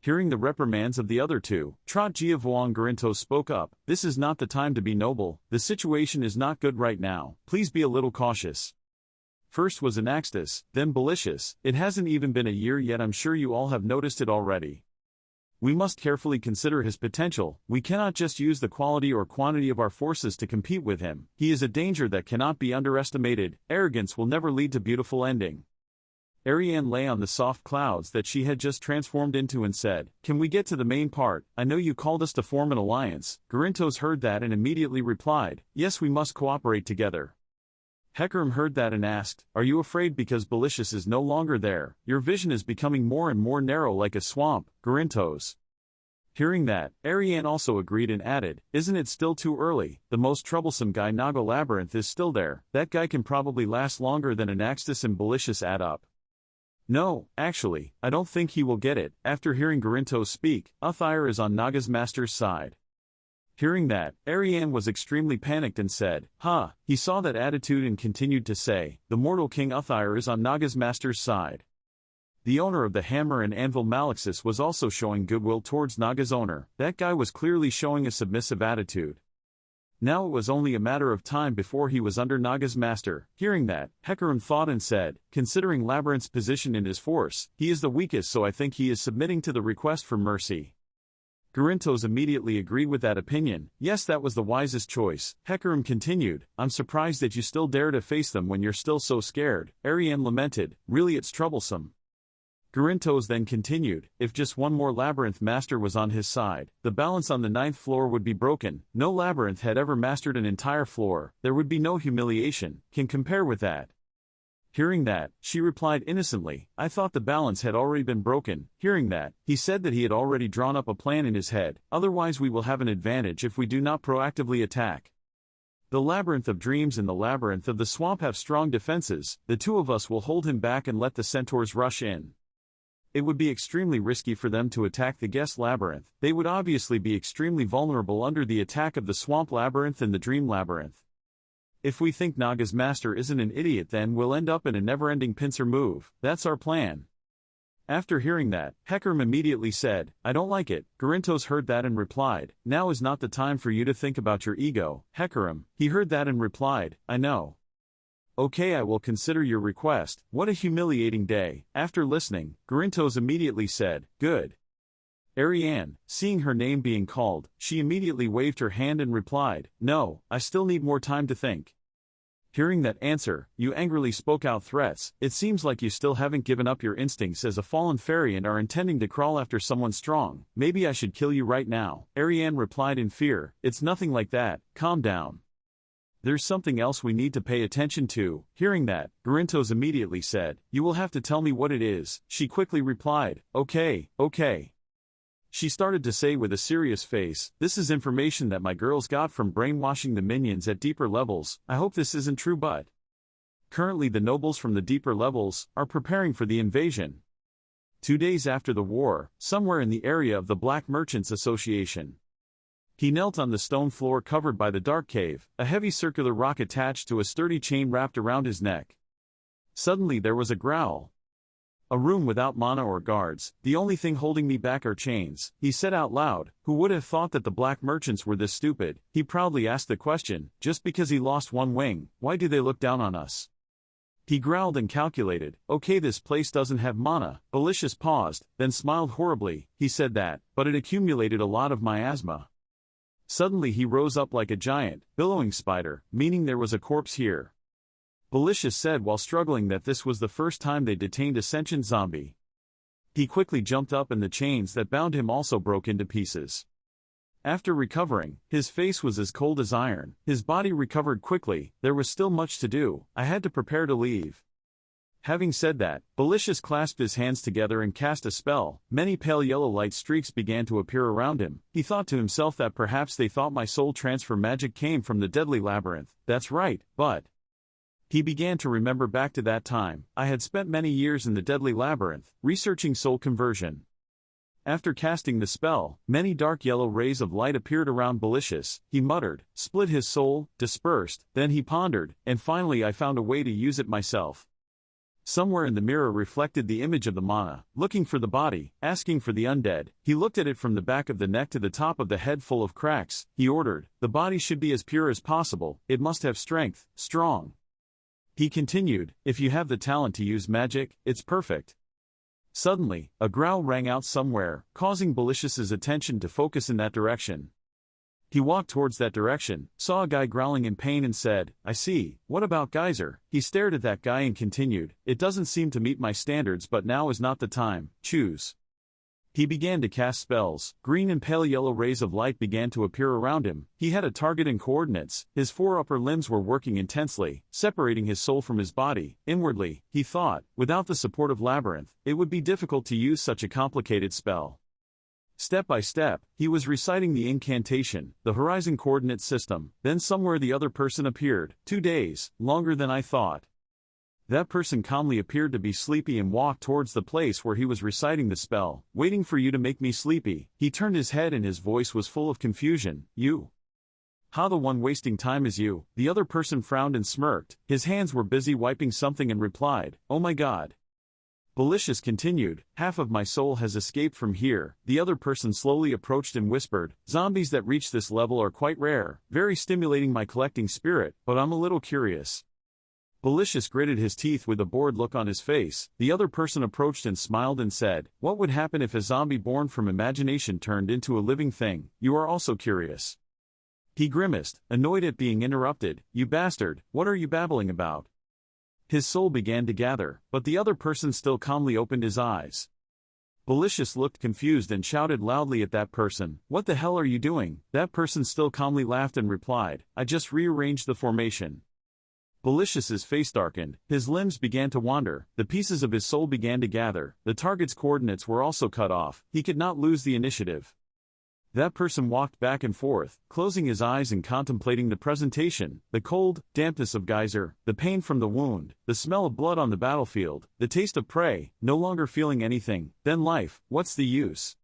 Hearing the reprimands of the other two, Trot Giavoan Garinto spoke up, this is not the time to be noble. The situation is not good right now. Please be a little cautious. First was Anaxtus, then Belicious. It hasn't even been a year yet, I'm sure you all have noticed it already. We must carefully consider his potential. We cannot just use the quality or quantity of our forces to compete with him. He is a danger that cannot be underestimated. Arrogance will never lead to beautiful ending. Ariane lay on the soft clouds that she had just transformed into and said, "Can we get to the main part? I know you called us to form an alliance." Garintos heard that and immediately replied, "Yes, we must cooperate together." Hecarim heard that and asked, "Are you afraid because Belicious is no longer there? Your vision is becoming more and more narrow like a swamp, Garintos." Hearing that, Ariane also agreed and added, "Isn't it still too early? The most troublesome guy Naga Labyrinth is still there. That guy can probably last longer than Anaxtis and Belicious add up." "No, actually, I don't think he will get it." After hearing Garintos speak, Uthyre is on Naga's master's side. Hearing that, Ariane was extremely panicked and said, He saw that attitude and continued to say, "The mortal king Uthyre is on Naga's master's side." The owner of the hammer and anvil Malexis was also showing goodwill towards Naga's owner. That guy was clearly showing a submissive attitude. Now it was only a matter of time before he was under Naga's master. Hearing that, Hecarim thought and said, "Considering Labyrinth's position in his force, he is the weakest, so I think he is submitting to the request for mercy." Garintos immediately agreed with that opinion. "Yes, that was the wisest choice." Hecarim continued, "I'm surprised that you still dare to face them when you're still so scared." Ariane lamented, "Really, it's troublesome." Garintos then continued, "If just one more Labyrinth master was on his side, the balance on the 9th floor would be broken. No Labyrinth had ever mastered an entire floor. There would be no humiliation can compare with that." Hearing that, she replied innocently, "I thought the balance had already been broken." Hearing that, he said that he had already drawn up a plan in his head. "Otherwise we will have an advantage if we do not proactively attack. The Labyrinth of Dreams and the Labyrinth of the Swamp have strong defenses. The two of us will hold him back and let the centaurs rush in. It would be extremely risky for them to attack the guest labyrinth. They would obviously be extremely vulnerable under the attack of the Swamp Labyrinth and the Dream Labyrinth. If we think Naga's master isn't an idiot, then we'll end up in a never-ending pincer move. That's our plan." After hearing that, Hecarim immediately said, "I don't like it." Garintos heard that and replied, "Now is not the time for you to think about your ego, Hecarim." He heard that and replied, "I know. Okay, I will consider your request." What a humiliating day. After listening, Garintos immediately said, "Good." Ariane, seeing her name being called, she immediately waved her hand and replied, "No, I still need more time to think." Hearing that answer, you angrily spoke out threats. "It seems like you still haven't given up your instincts as a fallen fairy and are intending to crawl after someone strong. Maybe I should kill you right now." Ariane replied in fear, "It's nothing like that, calm down. There's something else we need to pay attention to." Hearing that, Garintos immediately said, "You will have to tell me what it is." She quickly replied, Okay. She started to say with a serious face, "This is information that my girls got from brainwashing the minions at deeper levels. I hope this isn't true, but currently the nobles from the deeper levels are preparing for the invasion. 2 days after the war, somewhere in the area of the Black Merchants Association." He knelt on the stone floor covered by the dark cave, a heavy circular rock attached to a sturdy chain wrapped around his neck. Suddenly there was a growl. "A room without mana or guards, the only thing holding me back are chains," he said out loud. Who would have thought that the black merchants were this stupid? He proudly asked the question, just because he lost one wing, why do they look down on us? He growled and calculated, "Okay, this place doesn't have mana." Belicious paused, then smiled horribly. He said that, but it accumulated a lot of miasma. Suddenly he rose up like a giant, billowing spider, meaning there was a corpse here. Belicious said while struggling that this was the first time they detained a sentient zombie. He quickly jumped up and the chains that bound him also broke into pieces. After recovering, his face was as cold as iron. His body recovered quickly. There was still much to do. I had to prepare to leave. Having said that, Belicious clasped his hands together and cast a spell. Many pale yellow light streaks began to appear around him. He thought to himself that perhaps they thought my soul transfer magic came from the deadly labyrinth. That's right, but he began to remember back to that time. I had spent many years in the deadly labyrinth, researching soul conversion. After casting the spell, many dark yellow rays of light appeared around Belicious. He muttered, split his soul, dispersed, then he pondered, and finally I found a way to use it myself. Somewhere in the mirror reflected the image of the mana, looking for the body, asking for the undead. He looked at it from the back of the neck to the top of the head full of cracks. He ordered, the body should be as pure as possible, it must have strength, strong. He continued, if you have the talent to use magic, it's perfect. Suddenly, a growl rang out somewhere, causing Belicious's attention to focus in that direction. He walked towards that direction, saw a guy growling in pain and said, "I see, what about Geyser?" He stared at that guy and continued, "It doesn't seem to meet my standards, but now is not the time, choose." He began to cast spells. Green and pale yellow rays of light began to appear around him. He had a target and coordinates. His four upper limbs were working intensely, separating his soul from his body. Inwardly, he thought, without the support of Labyrinth, it would be difficult to use such a complicated spell. Step by step, he was reciting the incantation, the horizon coordinate system. Then somewhere the other person appeared. 2 days, longer than I thought. That person calmly appeared to be sleepy and walked towards the place where he was reciting the spell. "Waiting for you to make me sleepy." He turned his head and his voice was full of confusion. "You? How the one wasting time is you?" The other person frowned and smirked. His hands were busy wiping something and replied, "Oh my god." Belicious continued, "Half of my soul has escaped from here." The other person slowly approached and whispered, "Zombies that reach this level are quite rare, very stimulating my collecting spirit, but I'm a little curious." Belicious gritted his teeth with a bored look on his face. The other person approached and smiled and said, "What would happen if a zombie born from imagination turned into a living thing? You are also curious." He grimaced, annoyed at being interrupted. "You bastard, what are you babbling about?" His soul began to gather, but the other person still calmly opened his eyes. Belicious looked confused and shouted loudly at that person, "What the hell are you doing?" That person still calmly laughed and replied, "I just rearranged the formation." Belicious's face darkened, his limbs began to wander, the pieces of his soul began to gather, the target's coordinates were also cut off, he could not lose the initiative. That person walked back and forth, closing his eyes and contemplating the presentation, the cold, dampness of Geyser, the pain from the wound, the smell of blood on the battlefield, the taste of prey, no longer feeling anything, then life, what's the use?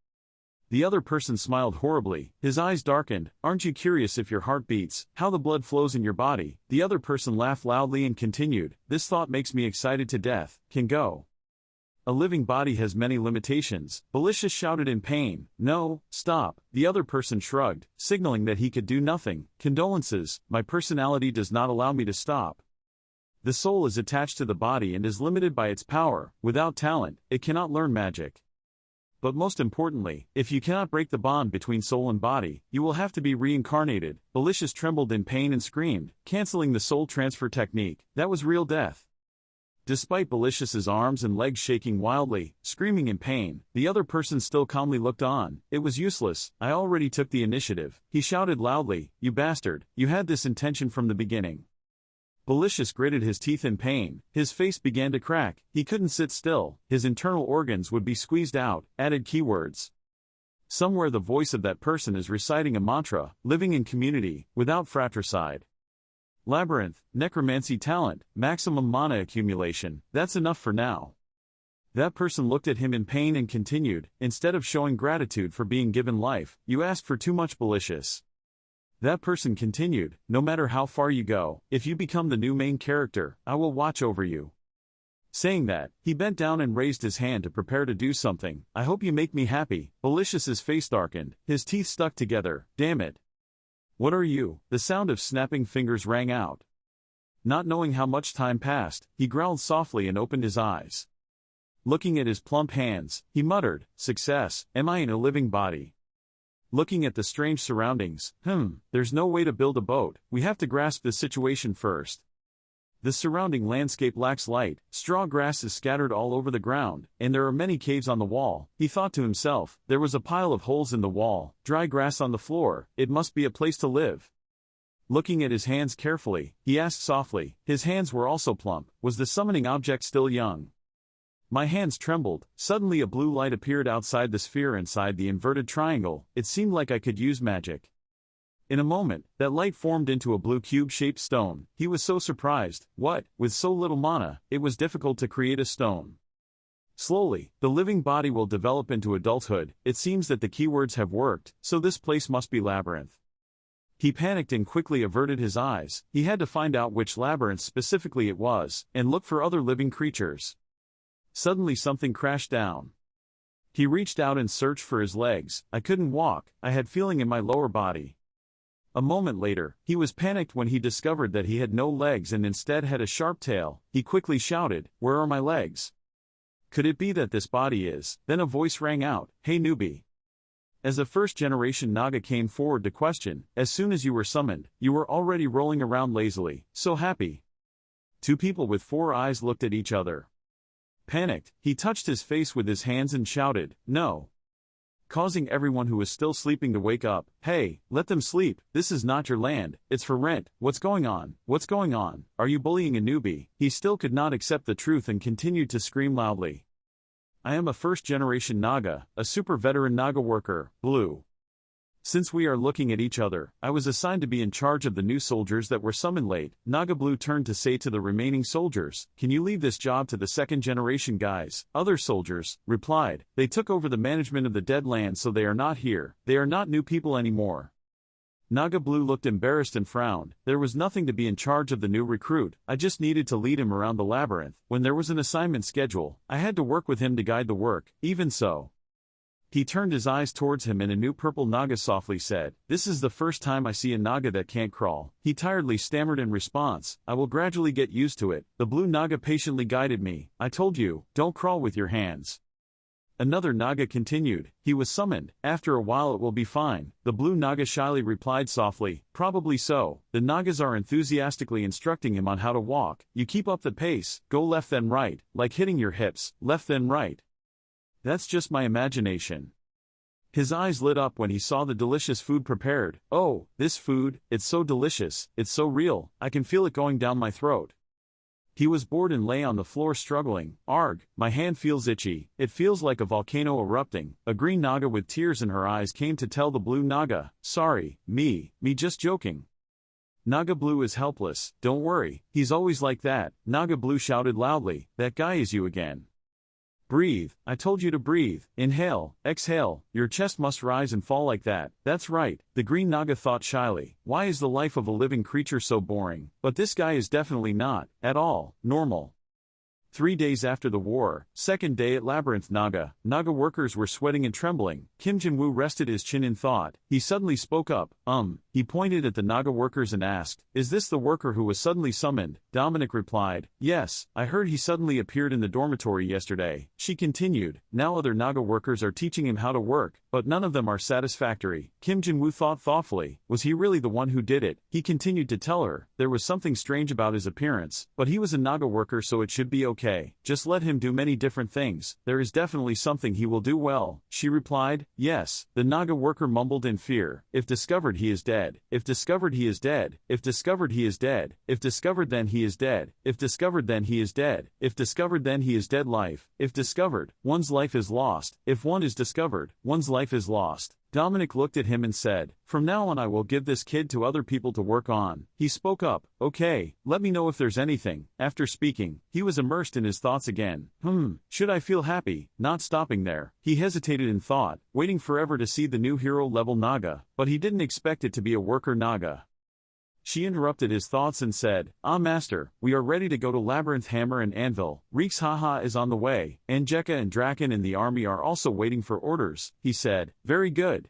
The other person smiled horribly, his eyes darkened. "Aren't you curious if your heart beats, how the blood flows in your body?" The other person laughed loudly and continued, "This thought makes me excited to death. Can go. A living body has many limitations." Belicious shouted in pain, "No, stop." The other person shrugged, signaling that he could do nothing. "Condolences, my personality does not allow me to stop. The soul is attached to the body and is limited by its power. Without talent, it cannot learn magic. But most importantly, if you cannot break the bond between soul and body, you will have to be reincarnated." Belicious trembled in pain and screamed, canceling the soul transfer technique. That was real death. Despite Belicious's arms and legs shaking wildly, screaming in pain, the other person still calmly looked on. "It was useless, I already took the initiative." He shouted loudly, "You bastard, you had this intention from the beginning." Belicious gritted his teeth in pain, his face began to crack, he couldn't sit still, his internal organs would be squeezed out. Added keywords. Somewhere the voice of that person is reciting a mantra, living in community, without fratricide. Labyrinth, necromancy talent, maximum mana accumulation, that's enough for now. That person looked at him in pain and continued, "Instead of showing gratitude for being given life, you ask for too much." Belicious. That person continued, "No matter how far you go, if you become the new main character, I will watch over you." Saying that, he bent down and raised his hand to prepare to do something. "I hope you make me happy." Belicious's face darkened, his teeth stuck together. "Damn it. What are you?" The sound of snapping fingers rang out. Not knowing how much time passed, he growled softly and opened his eyes. Looking at his plump hands, he muttered, "Success, am I in a living body?" Looking at the strange surroundings, there's no way to build a boat, we have to grasp the situation first. The surrounding landscape lacks light, straw grass is scattered all over the ground, and there are many caves on the wall. He thought to himself, there was a pile of holes in the wall, dry grass on the floor, it must be a place to live. Looking at his hands carefully, he asked softly, his hands were also plump, was the summoning object still young? My hands trembled, suddenly a blue light appeared outside the sphere inside the inverted triangle, it seemed like I could use magic. In a moment, that light formed into a blue cube-shaped stone. He was so surprised. What? With so little mana, it was difficult to create a stone. Slowly, the living body will develop into adulthood. It seems that the keywords have worked, so this place must be Labyrinth. He panicked and quickly averted his eyes. He had to find out which labyrinth specifically it was, and look for other living creatures. Suddenly something crashed down. He reached out and searched for his legs. I couldn't walk, I had feeling in my lower body. A moment later, he was panicked when he discovered that he had no legs and instead had a sharp tail. He quickly shouted, "Where are my legs?" Could it be that this body is? Then a voice rang out, "Hey newbie." As a first-generation Naga came forward to question, as soon as you were summoned, you were already rolling around lazily, so happy. Two people with 4 eyes looked at each other. Panicked, he touched his face with his hands and shouted, "No!" causing everyone who was still sleeping to wake up. "Hey, let them sleep, this is not your land, it's for rent, what's going on, what's going on, are you bullying a newbie?" He still could not accept the truth and continued to scream loudly. "I am a first-generation Naga, a super veteran Naga worker, Blue. Since we are looking at each other, I was assigned to be in charge of the new soldiers that were summoned late." Naga Blue turned to say to the remaining soldiers, "Can you leave this job to the second-generation guys?" Other soldiers replied, "They took over the management of the dead land, so they are not here, they are not new people anymore." Naga Blue looked embarrassed and frowned. "There was nothing to be in charge of the new recruit, I just needed to lead him around the labyrinth. When there was an assignment schedule, I had to work with him to guide the work, even so." He turned his eyes towards him and a new purple Naga softly said, "This is the first time I see a Naga that can't crawl." He tiredly stammered in response, "I will gradually get used to it." The blue Naga patiently guided me. "I told you, don't crawl with your hands." Another Naga continued, "He was summoned, after a while it will be fine." The blue Naga shyly replied softly, "Probably so." The Nagas are enthusiastically instructing him on how to walk. "You keep up the pace, go left then right, like hitting your hips, left then right." "That's just my imagination." His eyes lit up when he saw the delicious food prepared. "Oh, this food, it's so delicious, it's so real, I can feel it going down my throat." He was bored and lay on the floor struggling. "Arg, my hand feels itchy, it feels like a volcano erupting." A green Naga with tears in her eyes came to tell the blue Naga, "Sorry, me just joking." Naga Blue is helpless, "Don't worry, he's always like that." Naga Blue shouted loudly, "That guy is you again. Breathe, I told you to breathe. Inhale, exhale, your chest must rise and fall like that." "That's right," the green Naga thought shyly. "Why is the life of a living creature so boring? But this guy is definitely not, at all, normal." 3 days after the war, second day at Labyrinth Naga workers were sweating and trembling. Kim Jin-woo rested his chin in thought. He suddenly spoke up, He pointed at the Naga workers and asked, "Is this the worker who was suddenly summoned?" Dominic replied, "Yes, I heard he suddenly appeared in the dormitory yesterday." She continued, "Now other Naga workers are teaching him how to work, but none of them are satisfactory." Kim Jin-woo thought thoughtfully, was he really the one who did it? He continued to tell her, there was something strange about his appearance, but he was a Naga worker so it should be okay. Just let him do many different things, there is definitely something he will do well. She replied, "Yes." The Naga worker mumbled in fear, "If discovered he is dead. If discovered he is dead. If discovered he is dead. If discovered then he is dead. If discovered then he is dead. If discovered then he is dead." Life. If discovered, one's life is lost. If one is discovered, one's life is lost. Dominic looked at him and said, "From now on I will give this kid to other people to work on." He spoke up, "Okay, let me know if there's anything." After speaking, he was immersed in his thoughts again. Should I feel happy? Not stopping there. He hesitated in thought, waiting forever to see the new hero-level Naga, but he didn't expect it to be a worker Naga. She interrupted his thoughts and said, Master, we are ready to go to Labyrinth. Hammer and Anvil. Reeks Haha is on the way. Angeka and Draken in the army are also waiting for orders." He said, "Very good."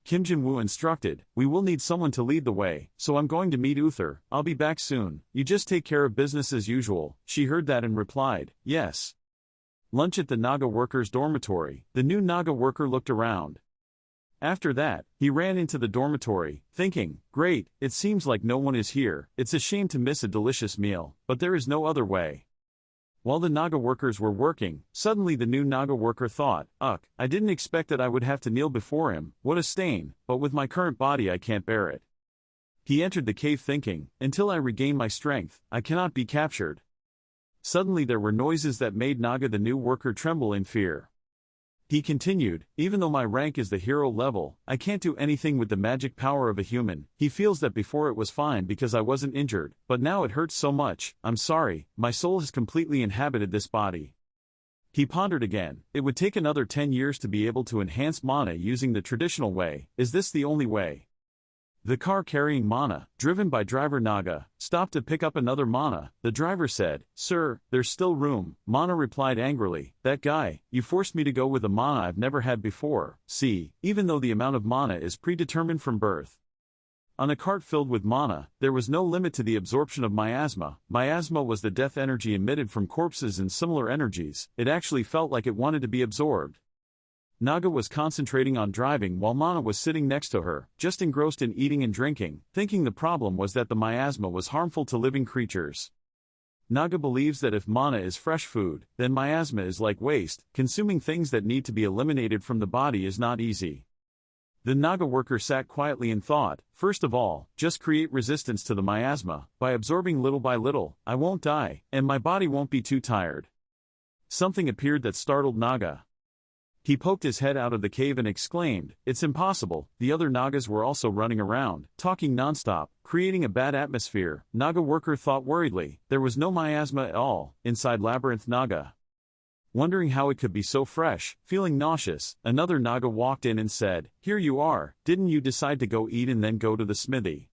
Kim Jin-woo instructed, "We will need someone to lead the way, so I'm going to meet Uther. I'll be back soon. You just take care of business as usual." She heard that and replied, "Yes." Lunch at the Naga workers' dormitory. The new Naga worker looked around. After that, he ran into the dormitory, thinking, "Great, it seems like no one is here. It's a shame to miss a delicious meal, but there is no other way." While the Naga workers were working, suddenly the new Naga worker thought, I didn't expect that I would have to kneel before him, what a stain, but with my current body I can't bear it. He entered the cave thinking, until I regain my strength, I cannot be captured. Suddenly there were noises that made Naga the new worker tremble in fear. He continued, "Even though my rank is the hero level, I can't do anything with the magic power of a human." He feels that before it was fine because I wasn't injured, but now it hurts so much. "I'm sorry, my soul has completely inhabited this body." He pondered again, it would take another 10 years to be able to enhance mana using the traditional way. Is this the only way? The car carrying Mana, driven by driver Naga, stopped to pick up another Mana. The driver said, "Sir, there's still room." Mana replied angrily, "That guy, you forced me to go with a Mana I've never had before. See, even though the amount of Mana is predetermined from birth." On a cart filled with mana, there was no limit to the absorption of miasma. Miasma was the death energy emitted from corpses and similar energies. It actually felt like it wanted to be absorbed. Naga was concentrating on driving while Mana was sitting next to her, just engrossed in eating and drinking, thinking the problem was that the miasma was harmful to living creatures. Naga believes that if mana is fresh food, then miasma is like waste. Consuming things that need to be eliminated from the body is not easy. The Naga worker sat quietly and thought, first of all, just create resistance to the miasma. By absorbing little by little, I won't die, and my body won't be too tired. Something appeared that startled Naga. He poked his head out of the cave and exclaimed, "It's impossible." The other Nagas were also running around, talking nonstop, creating a bad atmosphere. Naga worker thought worriedly, there was no miasma at all inside Labyrinth Naga. Wondering how it could be so fresh, feeling nauseous, another Naga walked in and said, "Here you are, didn't you decide to go eat and then go to the smithy?"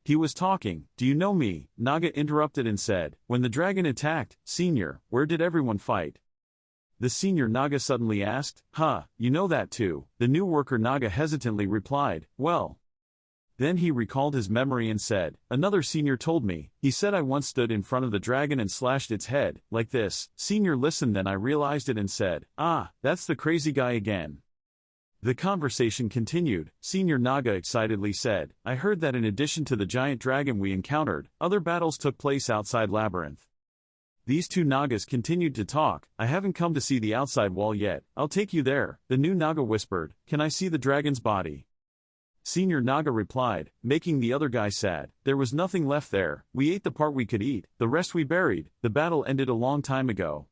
He was talking. "Do you know me?" Naga interrupted and said, "When the dragon attacked, Senior, where did everyone fight?" The senior Naga suddenly asked, "Huh, you know that too?" The new worker Naga hesitantly replied, "Well." Then he recalled his memory and said, "Another senior told me. He said I once stood in front of the dragon and slashed its head, like this." Senior listened, then I realized it and said, "Ah, that's the crazy guy again." The conversation continued. Senior Naga excitedly said, "I heard that in addition to the giant dragon we encountered, other battles took place outside Labyrinth." These two Nagas continued to talk. "I haven't come to see the outside wall yet. I'll take you there." The new Naga whispered, "Can I see the dragon's body?" Senior Naga replied, making the other guy sad, "There was nothing left there. We ate the part we could eat, the rest we buried. The battle ended a long time ago."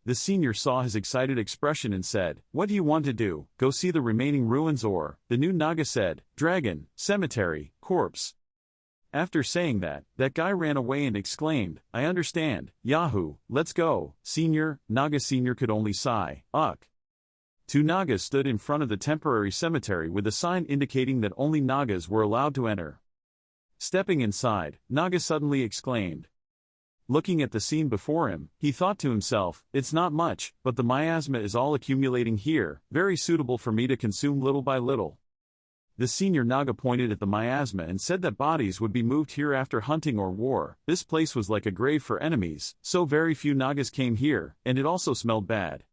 The senior saw his excited expression and said, "What do you want to do? Go see the remaining ruins or?" The new Naga said, "Dragon, cemetery, corpse." After saying that, that guy ran away and exclaimed, "I understand, Yahoo, let's go." Senior Naga Senior could only sigh, "Ugh." Two Nagas stood in front of the temporary cemetery with a sign indicating that only Nagas were allowed to enter. Stepping inside, Naga suddenly exclaimed. Looking at the scene before him, he thought to himself, "It's not much, but the miasma is all accumulating here, very suitable for me to consume little by little." The senior Naga pointed at the miasma and said that bodies would be moved here after hunting or war. This place was like a grave for enemies, so very few Nagas came here, and it also smelled bad.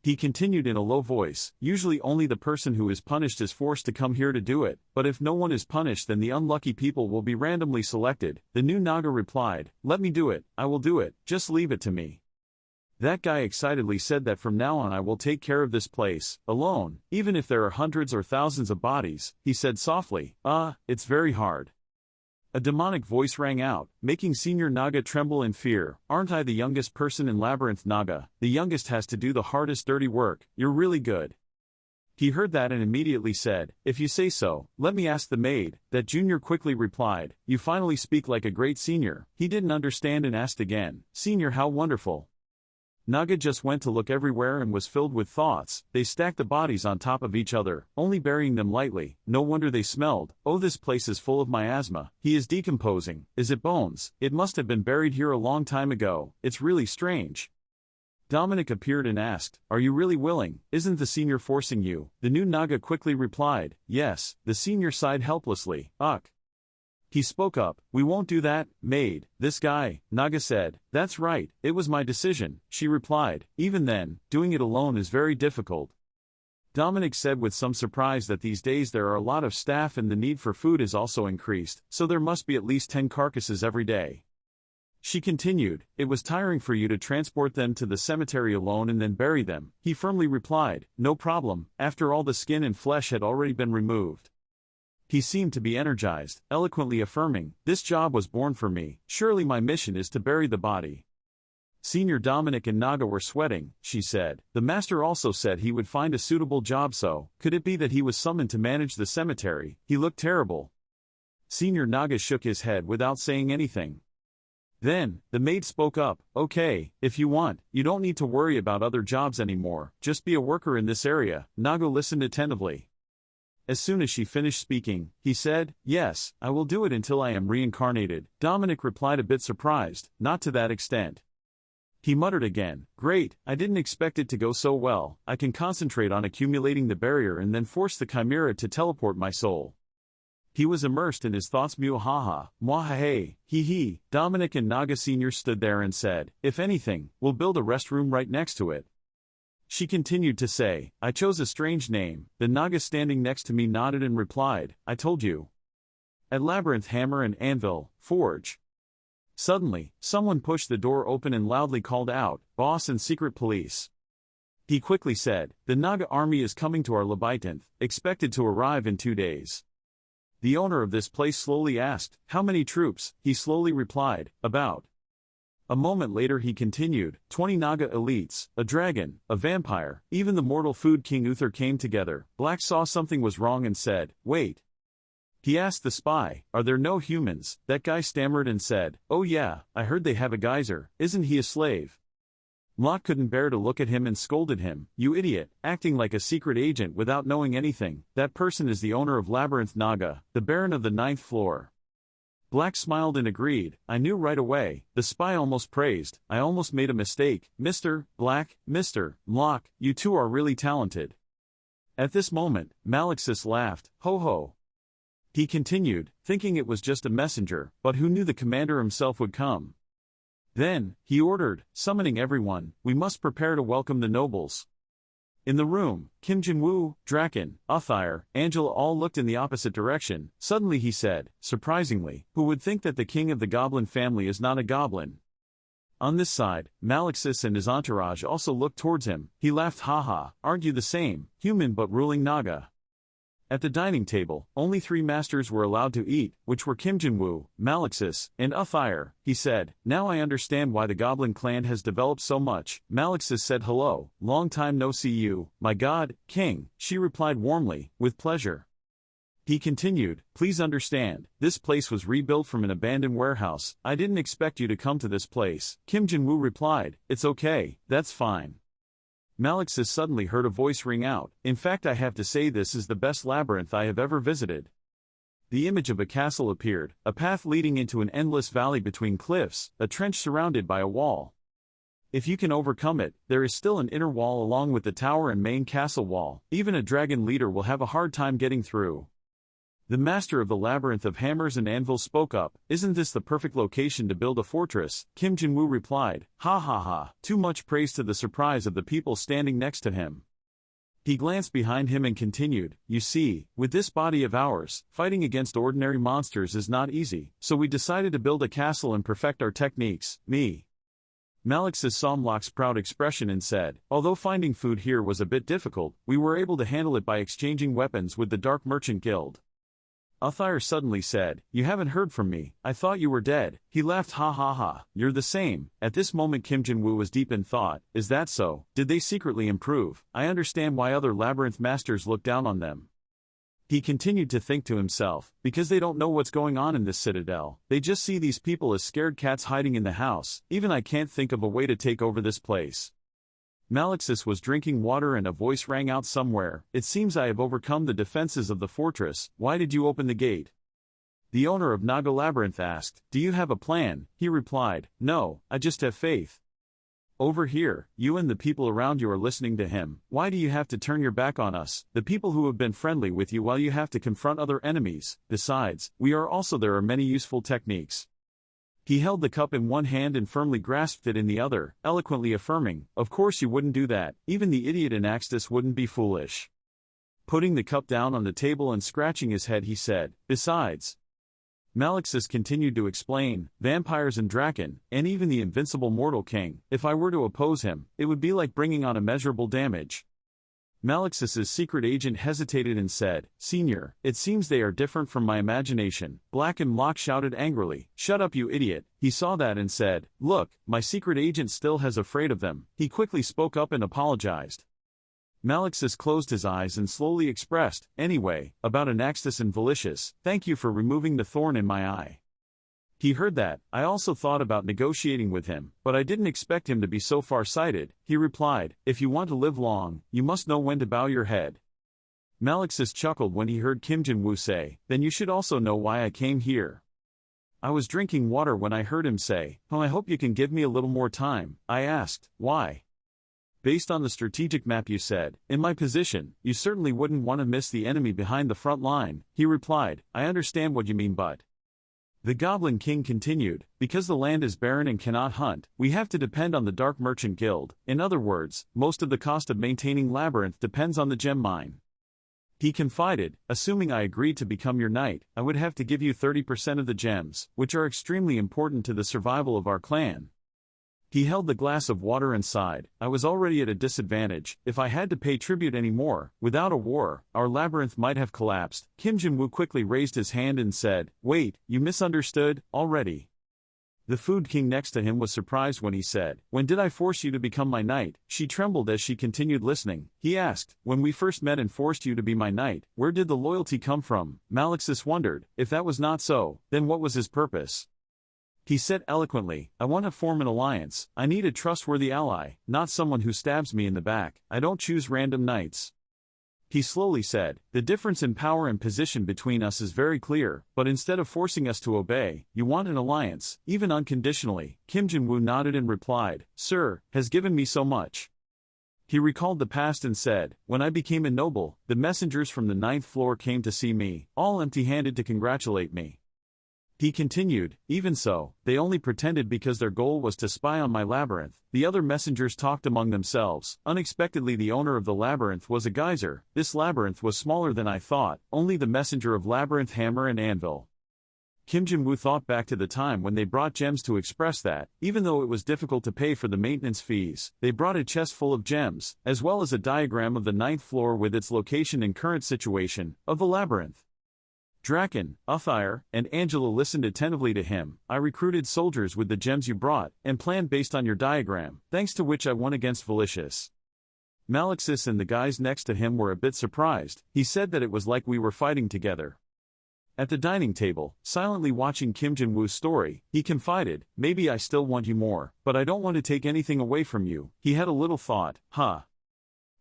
He continued in a low voice, "Usually only the person who is punished is forced to come here to do it, but if no one is punished then the unlucky people will be randomly selected." The new Naga replied, "Let me do it, I will do it, just leave it to me." That guy excitedly said that from now on I will take care of this place, alone, even if there are hundreds or thousands of bodies. He said softly, It's very hard." A demonic voice rang out, making Senior Naga tremble in fear. "Aren't I the youngest person in Labyrinth Naga? The youngest has to do the hardest dirty work. You're really good." He heard that and immediately said, "If you say so, let me ask the maid." That junior quickly replied, "You finally speak like a great senior." He didn't understand and asked again, "Senior, how wonderful." Naga just went to look everywhere and was filled with thoughts. They stacked the bodies on top of each other, only burying them lightly. No wonder they smelled. "Oh, this place is full of miasma. He is decomposing. Is it bones? It must have been buried here a long time ago. It's really strange." Dominic appeared and asked, "Are you really willing? Isn't the senior forcing you?" The new Naga quickly replied, "Yes." The senior sighed helplessly, "Ugh." He spoke up, "We won't do that, maid." "This guy," Naga said. "That's right, it was my decision," she replied. "Even then, doing it alone is very difficult." Dominic said with some surprise that these days there are a lot of staff and the need for food is also increased, so there must be at least 10 carcasses every day. She continued, "It was tiring for you to transport them to the cemetery alone and then bury them." He firmly replied, "No problem, after all the skin and flesh had already been removed." He seemed to be energized, eloquently affirming, "This job was born for me. Surely my mission is to bury the body." Senior Dominic and Naga were sweating. She said, "The master also said he would find a suitable job, so could it be that he was summoned to manage the cemetery? He looked terrible." Senior Naga shook his head without saying anything. Then, the maid spoke up, "Okay, if you want, you don't need to worry about other jobs anymore, just be a worker in this area." Naga listened attentively. As soon as she finished speaking, he said, "Yes, I will do it until I am reincarnated." Dominic replied a bit surprised, "Not to that extent." He muttered again, "Great, I didn't expect it to go so well. I can concentrate on accumulating the barrier and then force the chimera to teleport my soul." He was immersed in his thoughts. Muahaha, mwahahe, hee. Dominic and Naga Sr. stood there and said, if anything, we'll build a restroom right next to it. She continued to say, I chose a strange name. The Naga standing next to me nodded and replied, I told you. At Labyrinth Hammer and Anvil, Forge. Suddenly, someone pushed the door open and loudly called out, Boss and Secret Police. He quickly said, the Naga army is coming to our Labyrinth, expected to arrive in 2 days. The owner of this place slowly asked, how many troops? He slowly replied, about. A moment later he continued, 20 Naga elites, a dragon, a vampire, even the mortal food king Uther came together. Black saw something was wrong and said, wait. He asked the spy, are there no humans? That guy stammered and said, oh yeah, I heard they have a geyser, isn't he a slave? Mlot couldn't bear to look at him and scolded him, you idiot, acting like a secret agent without knowing anything. That person is the owner of Labyrinth Naga, the Baron of the 9th floor. Black smiled and agreed, I knew right away. The spy almost praised, I almost made a mistake, Mr. Black, Mr. Mlot, you two are really talented. At this moment, Malexis laughed, ho ho. He continued, thinking it was just a messenger, but who knew the commander himself would come. Then, he ordered, summoning everyone, we must prepare to welcome the nobles. In the room, Kim Jin-woo, Draken, Uthyr, Angela all looked in the opposite direction. Suddenly he said, surprisingly, who would think that the king of the goblin family is not a goblin? On this side, Malexis and his entourage also looked towards him. He laughed, haha, aren't you the same, human but ruling Naga? At the dining table, only 3 masters were allowed to eat, which were Kim Jin-woo, Malexis, and Uthyr. He said, now I understand why the Goblin clan has developed so much. Malexis said hello, long time no see you, my god, king. She replied warmly, with pleasure. He continued, please understand, this place was rebuilt from an abandoned warehouse. I didn't expect you to come to this place. Kim Jin-woo replied, it's okay, that's fine. Malexis suddenly heard a voice ring out, in fact I have to say this is the best labyrinth I have ever visited. The image of a castle appeared, a path leading into an endless valley between cliffs, a trench surrounded by a wall. If you can overcome it, there is still an inner wall along with the tower and main castle wall. Even a dragon leader will have a hard time getting through. The master of the labyrinth of hammers and anvils spoke up, isn't this the perfect location to build a fortress? Kim Jin-woo replied, ha ha ha, too much praise to the surprise of the people standing next to him. He glanced behind him and continued, you see, with this body of ours, fighting against ordinary monsters is not easy, so we decided to build a castle and perfect our techniques. Me. Malexis saw Mlot's proud expression and said, although finding food here was a bit difficult, we were able to handle it by exchanging weapons with the Dark Merchant Guild. Uthyr suddenly said, you haven't heard from me, I thought you were dead. He laughed, ha ha ha, you're the same. At this moment Kim Jin-woo was deep in thought, is that so? Did they secretly improve? I understand why other labyrinth masters look down on them. He continued to think to himself, because they don't know what's going on in this citadel, they just see these people as scared cats hiding in the house. Even I can't think of a way to take over this place. Malexis was drinking water and a voice rang out somewhere, it seems I have overcome the defenses of the fortress. Why did you open the gate? The owner of Naga Labyrinth asked, do you have a plan? He replied, no, I just have faith. Over here, you and the people around you are listening to him. Why do you have to turn your back on us, the people who have been friendly with you, while you have to confront other enemies? Besides, there are many useful techniques. He held the cup in one hand and firmly grasped it in the other, eloquently affirming, of course you wouldn't do that, even the idiot Anaxtis wouldn't be foolish. Putting the cup down on the table and scratching his head he said, besides. Malexis continued to explain, vampires and Draken, and even the invincible mortal king, if I were to oppose him, it would be like bringing on immeasurable damage. Malexis's secret agent hesitated and said, Senior, it seems they are different from my imagination. Black and Mlot shouted angrily, shut up you idiot. He saw that and said, look, my secret agent still has afraid of them. He quickly spoke up and apologized. Malexis closed his eyes and slowly expressed, anyway, about Anaxtis and Valicious, thank you for removing the thorn in my eye. He heard that. I also thought about negotiating with him, but I didn't expect him to be so far-sighted. He replied, if you want to live long, you must know when to bow your head. Malexis chuckled when he heard Kim Jin-woo say, then you should also know why I came here. I was drinking water when I heard him say, oh I hope you can give me a little more time. I asked, why? Based on the strategic map you said, in my position, you certainly wouldn't want to miss the enemy behind the front line, he replied. I understand what you mean, but... The Goblin King continued, because the land is barren and cannot hunt, we have to depend on the Dark Merchant Guild. In other words, most of the cost of maintaining Labyrinth depends on the gem mine. He confided, assuming I agreed to become your knight, I would have to give you 30% of the gems, which are extremely important to the survival of our clan. He held the glass of water and sighed. I was already at a disadvantage. If I had to pay tribute anymore, without a war, our labyrinth might have collapsed. Kim Jin-woo quickly raised his hand and said, wait, you misunderstood, already. The Food King next to him was surprised when he said, when did I force you to become my knight? She trembled as she continued listening. He asked, when we first met and forced you to be my knight, where did the loyalty come from? Malexis wondered, if that was not so, then what was his purpose? He said eloquently, I want to form an alliance. I need a trustworthy ally, not someone who stabs me in the back. I don't choose random knights. He slowly said, the difference in power and position between us is very clear, but instead of forcing us to obey, you want an alliance, even unconditionally. Kim Jin-woo nodded and replied, Sir, has given me so much. He recalled the past and said, when I became a noble, the messengers from the 9th floor came to see me, all empty-handed to congratulate me. He continued, even so, they only pretended because their goal was to spy on my labyrinth. The other messengers talked among themselves. Unexpectedly, the owner of the labyrinth was a geyser. This labyrinth was smaller than I thought, only the messenger of labyrinth hammer and anvil. Kim Jin-woo thought back to the time when they brought gems to express that, even though it was difficult to pay for the maintenance fees, they brought a chest full of gems, as well as a diagram of the 9th floor with its location and current situation, of the labyrinth. Draken, Uthyr, and Angela listened attentively to him. I recruited soldiers with the gems you brought, and planned based on your diagram, thanks to which I won against Valicious. Malexis and the guys next to him were a bit surprised. He said that it was like we were fighting together. At the dining table, silently watching Kim Jin-woo's story, he confided, maybe I still want you more, but I don't want to take anything away from you. He had a little thought,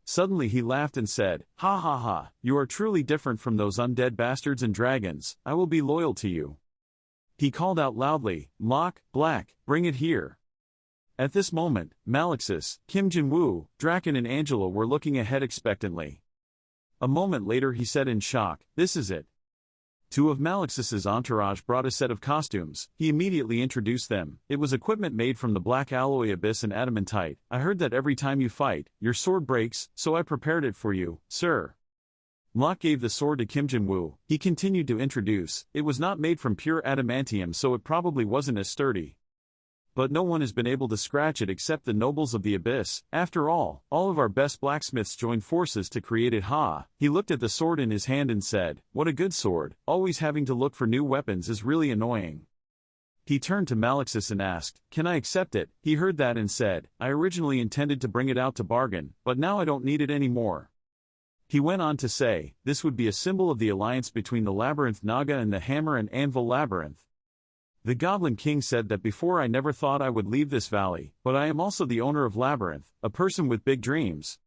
Suddenly he laughed and said, ha ha ha, you are truly different from those undead bastards and dragons. I will be loyal to you. He called out loudly, Mock, Black, bring it here. At this moment, Malexis, Kim Jin-woo, Draken and Angela were looking ahead expectantly. A moment later he said in shock, this is it. Two of Malexis's entourage brought a set of costumes. He immediately introduced them. It was equipment made from the black alloy abyss and adamantite. I heard that every time you fight, your sword breaks, so I prepared it for you, sir. Mock gave the sword to Kim Jin-woo. He continued to introduce, it was not made from pure adamantium, so it probably wasn't as sturdy. But no one has been able to scratch it except the nobles of the abyss. After all of our best blacksmiths joined forces to create it. He looked at the sword in his hand and said, what a good sword. Always having to look for new weapons is really annoying. He turned to Malexis and asked, can I accept it? He heard that and said, I originally intended to bring it out to bargain, but now I don't need it anymore. He went on to say, this would be a symbol of the alliance between the Labyrinth Naga and the Hammer and Anvil Labyrinth. The Goblin King said that before I never thought I would leave this valley, but I am also the owner of Labyrinth, a person with big dreams.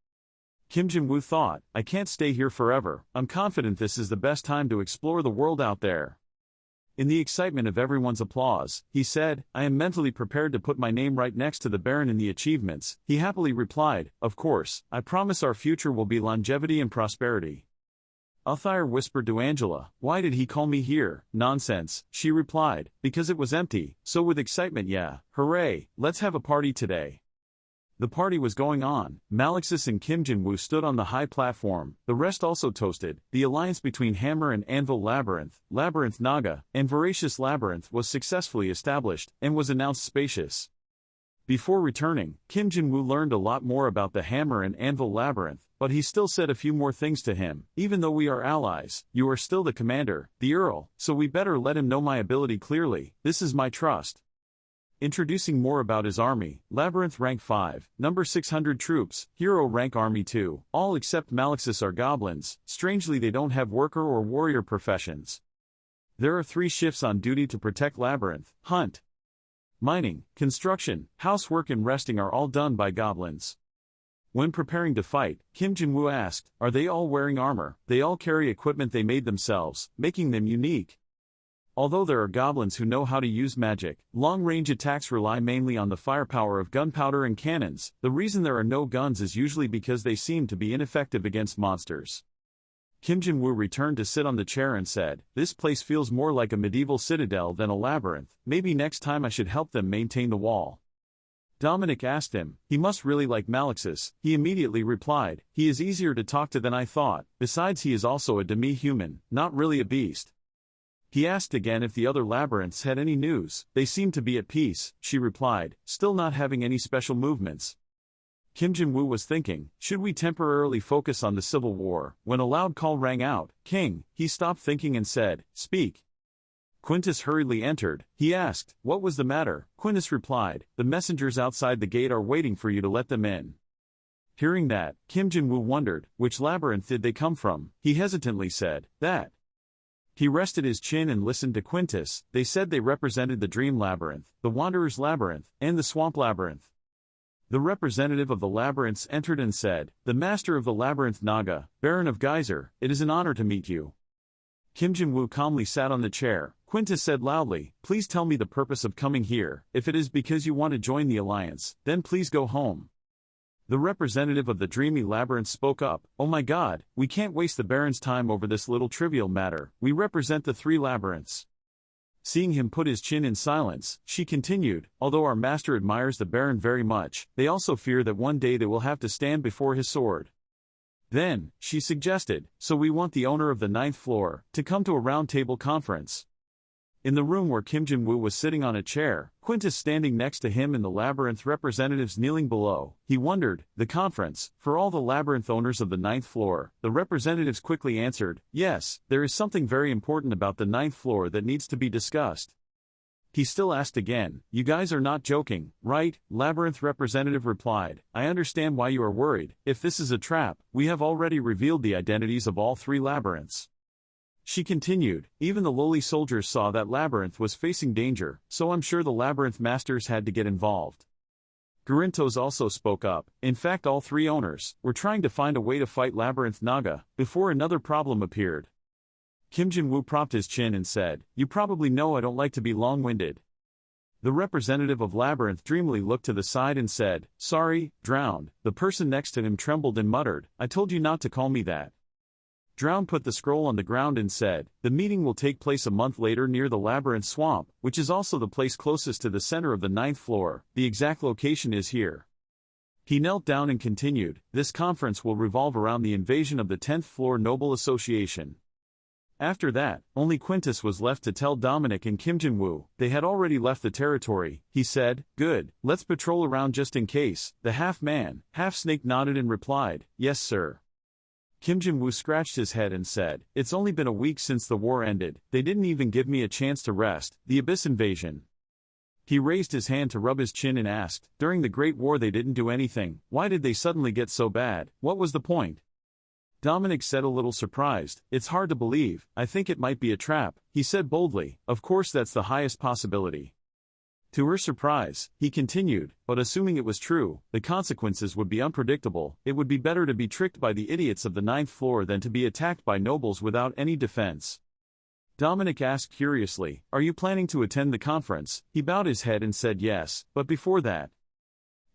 Kim Jin-woo thought, I can't stay here forever. I'm confident this is the best time to explore the world out there. In the excitement of everyone's applause, he said, I am mentally prepared to put my name right next to the Baron in the achievements. He happily replied, of course, I promise our future will be longevity and prosperity. Uthyr whispered to Angela, why did he call me here? Nonsense, she replied, because it was empty. So with excitement, yeah, hooray, let's have a party today. The party was going on. Malexis and Kim Jin-woo stood on the high platform. The rest also toasted. The alliance between Hammer and Anvil Labyrinth, Labyrinth Naga, and Voracious Labyrinth was successfully established, and was announced spacious. Before returning, Kim Jin-woo learned a lot more about the Hammer and Anvil Labyrinth, but he still said a few more things to him. Even though we are allies, you are still the commander, the Earl, so we better let him know my ability clearly. This is my trust. Introducing more about his army, Labyrinth rank 5, number 600 troops, Hero rank army 2, all except Malexis are goblins. Strangely they don't have worker or warrior professions. There are 3 shifts on duty to protect Labyrinth: hunt, mining, construction, housework and resting are all done by goblins. When preparing to fight, Kim Jin-woo asked, are they all wearing armor? They all carry equipment they made themselves, making them unique. Although there are goblins who know how to use magic, long-range attacks rely mainly on the firepower of gunpowder and cannons. The reason there are no guns is usually because they seem to be ineffective against monsters. Kim Jin-woo returned to sit on the chair and said, "This place feels more like a medieval citadel than a labyrinth. Maybe next time I should help them maintain the wall." Dominic asked him, "He must really like Malexis." He immediately replied, "He is easier to talk to than I thought, besides he is also a demi-human, not really a beast." He asked again if the other labyrinths had any news. "They seem to be at peace," she replied, still not having any special movements. Kim Jin-woo was thinking, should we temporarily focus on the civil war, when a loud call rang out, "King." He stopped thinking and said, "Speak." Quintus hurriedly entered. He asked, "What was the matter?" Quintus replied, "The messengers outside the gate are waiting for you to let them in." Hearing that, Kim Jin-woo wondered, which labyrinth did they come from? He hesitantly said, "That." He rested his chin and listened to Quintus. They said they represented the Dream Labyrinth, the Wanderer's Labyrinth, and the Swamp Labyrinth. The representative of the labyrinths entered and said, "The master of the labyrinth Naga, Baron of Geyser, it is an honor to meet you." Kim Jin-woo calmly sat on the chair. Quintus said loudly, "Please tell me the purpose of coming here. If it is because you want to join the alliance, then please go home." The representative of the dreamy labyrinth spoke up, "Oh my god, we can't waste the Baron's time over this little trivial matter. We represent the 3 labyrinths." Seeing him put his chin in silence, she continued, "Although our master admires the Baron very much, they also fear that one day they will have to stand before his sword." Then, she suggested, "So we want the owner of the 9th floor to come to a round-table conference." In the room where Kim Jin-woo was sitting on a chair, Quintus standing next to him and the labyrinth representatives kneeling below, he wondered, "The conference, for all the labyrinth owners of the 9th floor?" The representatives quickly answered, "Yes, there is something very important about the 9th floor that needs to be discussed." He still asked again, "You guys are not joking, right?" Labyrinth representative replied, "I understand why you are worried. If this is a trap, we have already revealed the identities of all 3 labyrinths." She continued, "Even the lowly soldiers saw that labyrinth was facing danger, so I'm sure the labyrinth masters had to get involved." Gurintos also spoke up. "In fact, all 3 owners were trying to find a way to fight Labyrinth Naga before another problem appeared." Kim Jin-woo propped his chin and said, "You probably know I don't like to be long-winded." The representative of Labyrinth dreamily looked to the side and said, "Sorry, Drowned." The person next to him trembled and muttered, "I told you not to call me that." Drown put the scroll on the ground and said, "The meeting will take place a month later near the Labyrinth Swamp, which is also the place closest to the center of the 9th floor. The exact location is here." He knelt down and continued, "This conference will revolve around the invasion of the 10th floor Noble Association." After that, only Quintus was left to tell Dominic and Kim Jin-woo. They had already left the territory. He said, "Good, let's patrol around just in case." The half-man, half-snake nodded and replied, "Yes sir." Kim Jin-woo scratched his head and said, "It's only been a week since the war ended. They didn't even give me a chance to rest. The Abyss invasion." He raised his hand to rub his chin and asked, "During the Great War they didn't do anything. Why did they suddenly get so bad? What was the point?" Dominic said a little surprised, "It's hard to believe. I think it might be a trap." He said boldly, "Of course that's the highest possibility." To her surprise, he continued, "But assuming it was true, the consequences would be unpredictable. It would be better to be tricked by the idiots of the 9th floor than to be attacked by nobles without any defense." Dominic asked curiously, "Are you planning to attend the conference?" He bowed his head and said yes, but before that.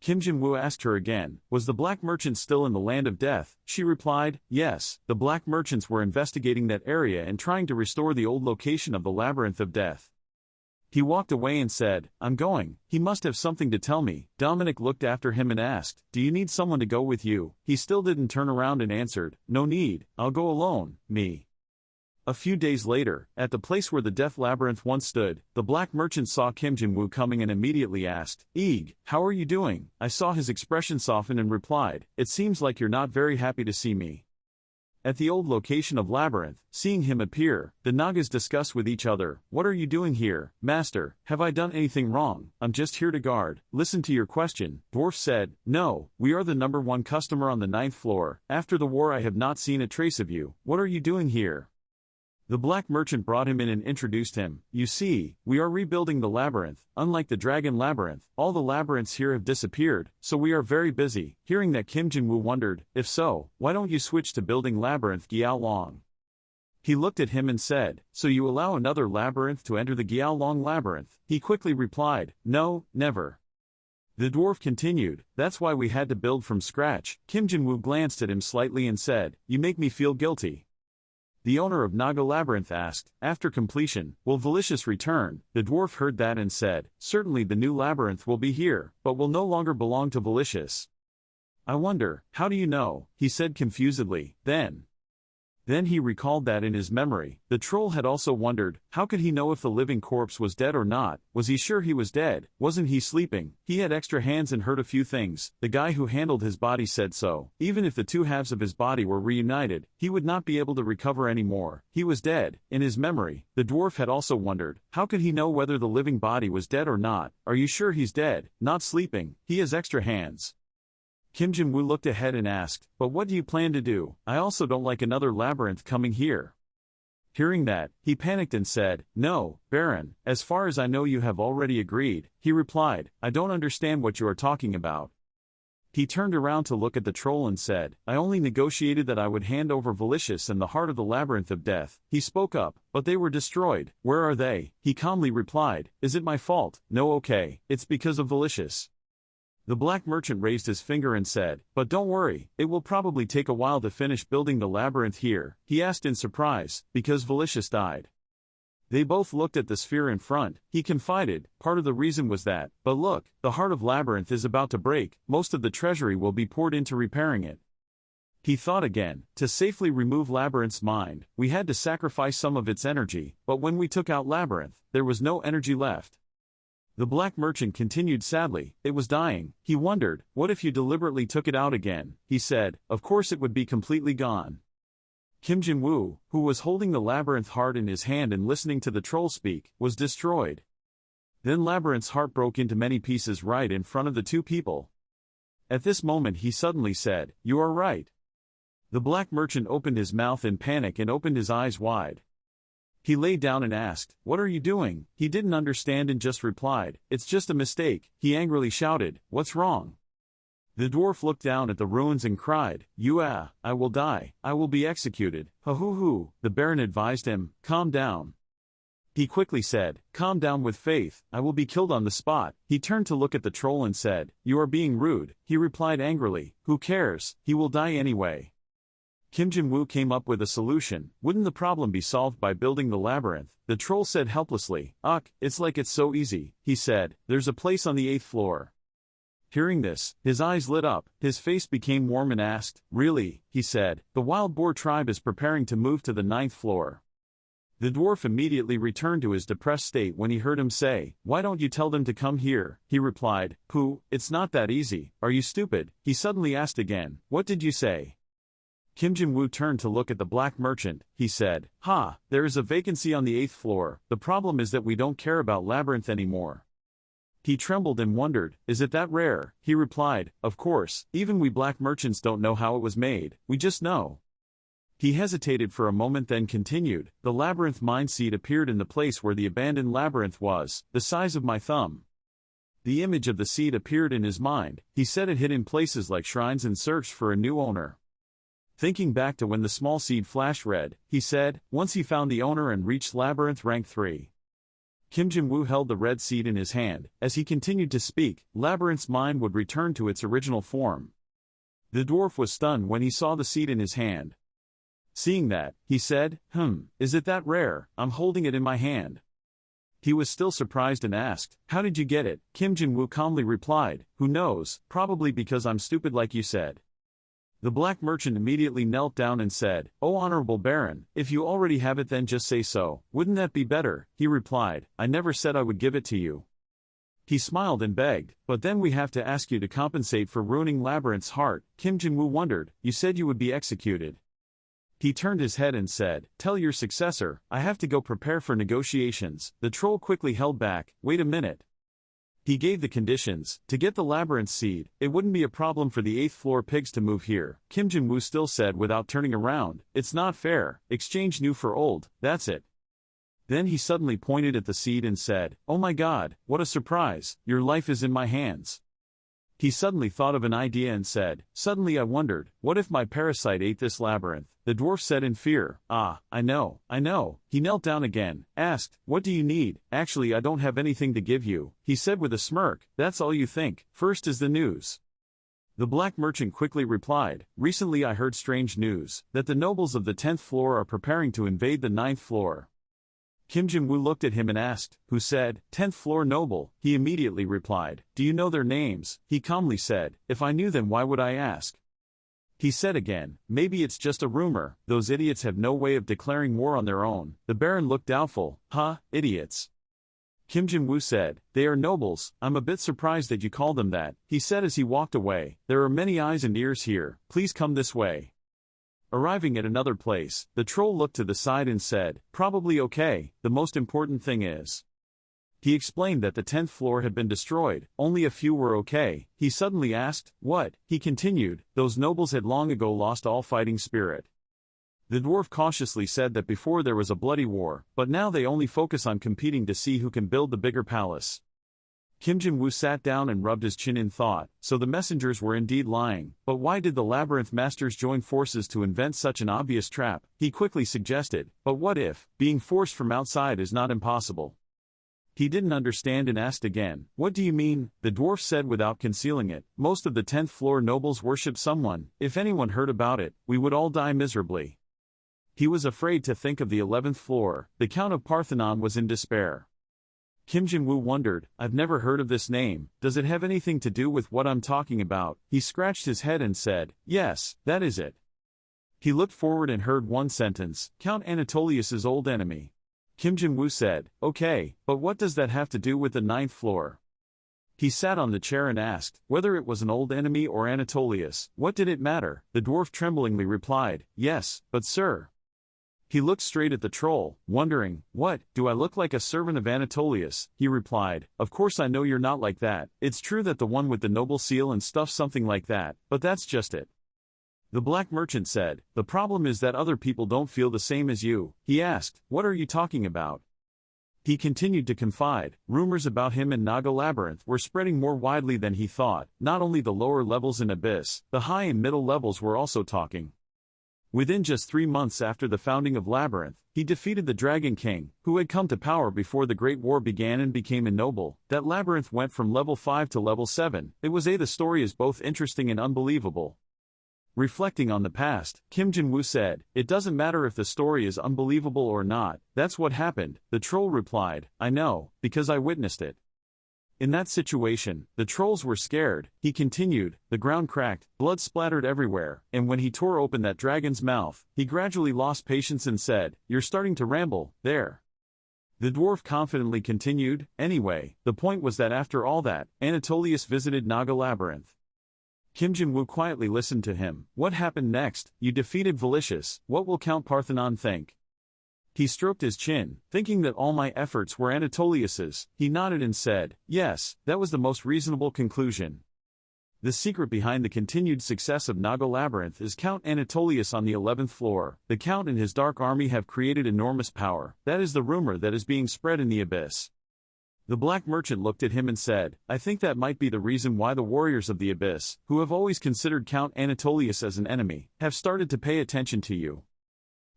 Kim Jin-woo asked her again, "Was the black merchant still in the land of death?" She replied, "Yes, the black merchants were investigating that area and trying to restore the old location of the Labyrinth of Death." He walked away and said, "I'm going. He must have something to tell me." Dominic looked after him and asked, "Do you need someone to go with you?" He still didn't turn around and answered, "No need, I'll go alone, me." A few days later, at the place where the Death Labyrinth once stood, the black merchant saw Kim Jin-woo coming and immediately asked, "Eeg, how are you doing?" I saw his expression soften and replied, "It seems like you're not very happy to see me." At the old location of Labyrinth, seeing him appear, the Nagas discussed with each other, "What are you doing here, Master? Have I done anything wrong?" "I'm just here to guard." "Listen to your question," Dwarf said. "No, we are the #1 customer on the 9th floor. After the war I have not seen a trace of you. What are you doing here?" The black merchant brought him in and introduced him. "You see, we are rebuilding the labyrinth. Unlike the Dragon Labyrinth, all the labyrinths here have disappeared, so we are very busy." Hearing that, Kim Jin-woo wondered, "If so, why don't you switch to building Labyrinth Giao Long?" He looked at him and said, "So you allow another labyrinth to enter the Giaolong labyrinth?" He quickly replied, "No, never." The dwarf continued, "That's why we had to build from scratch." Kim Jin-woo glanced at him slightly and said, "You make me feel guilty." The owner of Naga Labyrinth asked, "After completion, will Valicious return?" The dwarf heard that and said, "Certainly the new labyrinth will be here, but will no longer belong to Valicious." "I wonder, how do you know?" he said confusedly. Then he recalled that in his memory, the troll had also wondered, how could he know if the living corpse was dead or not? Was he sure he was dead? Wasn't he sleeping? He had extra hands and heard a few things. The guy who handled his body said so. Even if the two halves of his body were reunited, he would not be able to recover anymore. He was dead. In his memory, the dwarf had also wondered, how could he know whether the living body was dead or not? Are you sure he's dead, not sleeping? He has extra hands. Kim Jin-woo looked ahead and asked, "But what do you plan to do? I also don't like another labyrinth coming here." Hearing that, he panicked and said, "No, Baron, as far as I know you have already agreed." He replied, "I don't understand what you are talking about." He turned around to look at the troll and said, "I only negotiated that I would hand over Valicious and the heart of the labyrinth of death." He spoke up, "But they were destroyed. Where are they?" He calmly replied, "Is it my fault?" "No, okay, it's because of Valicious." The black merchant raised his finger and said, "But don't worry, it will probably take a while to finish building the labyrinth here." He asked in surprise, "Because Valicious died?" They both looked at the sphere in front. He confided, "Part of the reason was that, but look, the heart of labyrinth is about to break, most of the treasury will be poured into repairing it." He thought again, to safely remove Labyrinth's mind, we had to sacrifice some of its energy, but when we took out Labyrinth, there was no energy left. The black merchant continued sadly, "It was dying." He wondered, what if you deliberately took it out again? He said, "Of course it would be completely gone." Kim Jin-woo, who was holding the labyrinth heart in his hand and listening to the troll speak, was destroyed. Then Labyrinth's heart broke into many pieces right in front of the two people. At this moment he suddenly said, "You are right." The black merchant opened his mouth in panic and opened his eyes wide. He lay down and asked, "What are you doing?" He didn't understand and just replied, "It's just a mistake." He angrily shouted, "What's wrong?" The dwarf looked down at the ruins and cried, I will die, I will be executed." "Hoo." The baron advised him, "Calm down." He quickly said, "Calm down with faith, I will be killed on the spot." He turned to look at the troll and said, "You are being rude." He replied angrily, "Who cares, he will die anyway." Kim Jin-woo came up with a solution. Wouldn't the problem be solved by building the labyrinth? The troll said helplessly, "Ugh, it's like it's so easy." He said, "There's a place on the 8th floor." Hearing this, his eyes lit up, his face became warm and asked, "Really?" He said, "The wild boar tribe is preparing to move to the 9th floor." The dwarf immediately returned to his depressed state when he heard him say, "Why don't you tell them to come here?" He replied, "Pooh, it's not that easy. Are you stupid?" He suddenly asked again, "What did you say?" Kim Jin-woo turned to look at the black merchant. He said, "Ha, there is a vacancy on the 8th floor. The problem is that we don't care about Labyrinth anymore." He trembled and wondered, "Is it that rare?" He replied, "Of course, even we black merchants don't know how it was made, we just know." He hesitated for a moment then continued, "The Labyrinth mind seed appeared in the place where the abandoned labyrinth was, the size of my thumb." The image of the seed appeared in his mind. He said it hid in places like shrines and searched for a new owner. Thinking back to when the small seed flashed red, he said, once he found the owner and reached Labyrinth rank 3. Kim Jin-woo held the red seed in his hand. As he continued to speak, Labyrinth's mind would return to its original form. The dwarf was stunned when he saw the seed in his hand. Seeing that, he said, is it that rare? I'm holding it in my hand." He was still surprised and asked, "How did you get it?" Kim Jin-woo calmly replied, "Who knows, probably because I'm stupid like you said." The black merchant immediately knelt down and said, "Oh honorable baron, if you already have it then just say so, wouldn't that be better?" He replied, "I never said I would give it to you." He smiled and begged, "But then we have to ask you to compensate for ruining Labyrinth's heart." Kim Jin-woo wondered, "You said you would be executed." He turned his head and said, "Tell your successor, I have to go prepare for negotiations." The troll quickly held back, "Wait a minute." He gave the conditions. To get the labyrinth seed, it wouldn't be a problem for the 8th floor pigs to move here. Kim Jin-woo still said without turning around, "It's not fair. Exchange new for old, that's it." Then he suddenly pointed at the seed and said, "Oh my god, what a surprise, your life is in my hands." He suddenly thought of an idea and said, "Suddenly I wondered, what if my parasite ate this labyrinth?" The dwarf said in fear, "Ah, I know, I know." He knelt down again, asked, "What do you need?" "Actually, I don't have anything to give you," he said with a smirk. "That's all you think. First is the news." The black merchant quickly replied, "Recently I heard strange news, that the nobles of the 10th floor are preparing to invade the 9th floor. Kim Jin-woo looked at him and asked, "Who said, 10th floor noble?" He immediately replied, "Do you know their names?" He calmly said, "If I knew them, why would I ask?" He said again, "Maybe it's just a rumor, those idiots have no way of declaring war on their own." The Baron looked doubtful. "Huh, idiots?" Kim Jin-woo said, "They are nobles. I'm a bit surprised that you call them that," he said as he walked away. "There are many eyes and ears here, please come this way." Arriving at another place, the troll looked to the side and said, "Probably okay, the most important thing is." He explained that the 10th floor had been destroyed, only a few were okay. He suddenly asked, "What?" He continued, "Those nobles had long ago lost all fighting spirit." The dwarf cautiously said that before there was a bloody war, but now they only focus on competing to see who can build the bigger palace. Kim Jin-woo sat down and rubbed his chin in thought, so the messengers were indeed lying, but why did the labyrinth masters join forces to invent such an obvious trap? He quickly suggested, "But what if, being forced from outside is not impossible?" He didn't understand and asked again, "What do you mean?" The dwarf said without concealing it, "Most of the 10th floor nobles worship someone. If anyone heard about it, we would all die miserably." He was afraid to think of the 11th floor. The Count of Parthenon was in despair. Kim Jin-woo wondered, "I've never heard of this name, does it have anything to do with what I'm talking about?" He scratched his head and said, "Yes, that is it." He looked forward and heard one sentence, "Count Anatolius's old enemy." Kim Jin-woo said, "Okay, but what does that have to do with the 9th floor?" He sat on the chair and asked, whether it was an old enemy or Anatolius, what did it matter? The dwarf tremblingly replied, "Yes, but sir." He looked straight at the troll, wondering, "What, do I look like a servant of Anatolius?" He replied, "Of course I know you're not like that. It's true that the one with the noble seal and stuff something like that, but that's just it." The black merchant said, "The problem is that other people don't feel the same as you." He asked, "What are you talking about?" He continued to confide, rumors about him and Naga Labyrinth were spreading more widely than he thought. Not only the lower levels in Abyss, the high and middle levels were also talking. Within just 3 months after the founding of Labyrinth, he defeated the Dragon King, who had come to power before the Great War began and became ennobled. That Labyrinth went from level 5 to level 7. The story is both interesting and unbelievable. Reflecting on the past, Kim Jin-woo said, "It doesn't matter if the story is unbelievable or not, that's what happened." The troll replied, "I know, because I witnessed it." In that situation, the trolls were scared. He continued, "The ground cracked, blood splattered everywhere, and when he tore open that dragon's mouth, he gradually lost patience and said, 'You're starting to ramble, there.'" The dwarf confidently continued, "Anyway, the point was that after all that, Anatolius visited Naga Labyrinth." Kim Jin-woo quietly listened to him. "What happened next? You defeated Valicious, what will Count Parthenon think?" He stroked his chin, thinking that all my efforts were Anatolius's. He nodded and said, "Yes, that was the most reasonable conclusion." The secret behind the continued success of Naga Labyrinth is Count Anatolius on the 11th floor. The Count and his dark army have created enormous power. That is the rumor that is being spread in the Abyss. The black merchant looked at him and said, "I think that might be the reason why the warriors of the Abyss, who have always considered Count Anatolius as an enemy, have started to pay attention to you."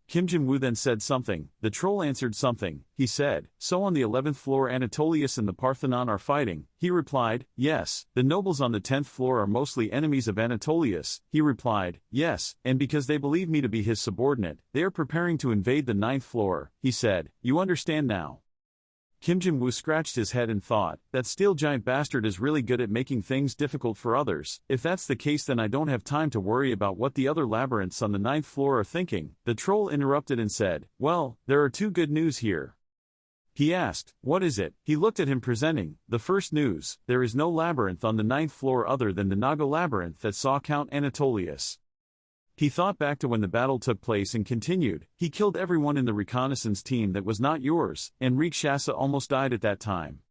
Kim Jin-woo then said something. The troll answered something. He said, "So on the 11th floor Anatolius and the Parthenon are fighting?" He replied, "Yes." "The nobles on the 10th floor are mostly enemies of Anatolius." He replied, "Yes, and because they believe me to be his subordinate, they are preparing to invade the 9th floor." He said, "You understand now." Kim Jin-woo scratched his head and thought, "That steel giant bastard is really good at making things difficult for others. If that's the case, then I don't have time to worry about what the other labyrinths on the 9th floor are thinking." The troll interrupted and said, "Well, there are 2 good news here." He asked, "What is it?" He looked at him presenting, "The first news, there is no labyrinth on the 9th floor other than the Naga Labyrinth that saw Count Anatolius." He thought back to when the battle took place and continued, "He killed everyone in the reconnaissance team that was not yours, and Rikshasa almost died at that time."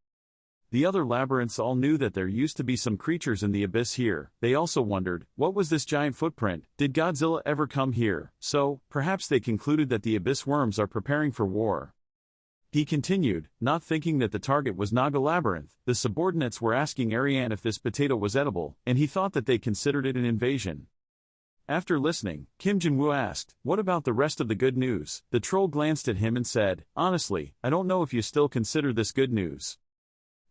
The other labyrinths all knew that there used to be some creatures in the Abyss here. They also wondered, what was this giant footprint? Did Godzilla ever come here? So, perhaps they concluded that the Abyss worms are preparing for war. He continued, not thinking that the target was Naga Labyrinth. The subordinates were asking Ariane if this potato was edible, and he thought that they considered it an invasion. After listening, Kim Jin-woo asked, "What about the rest of the good news?" The troll glanced at him and said, "Honestly, I don't know if you still consider this good news."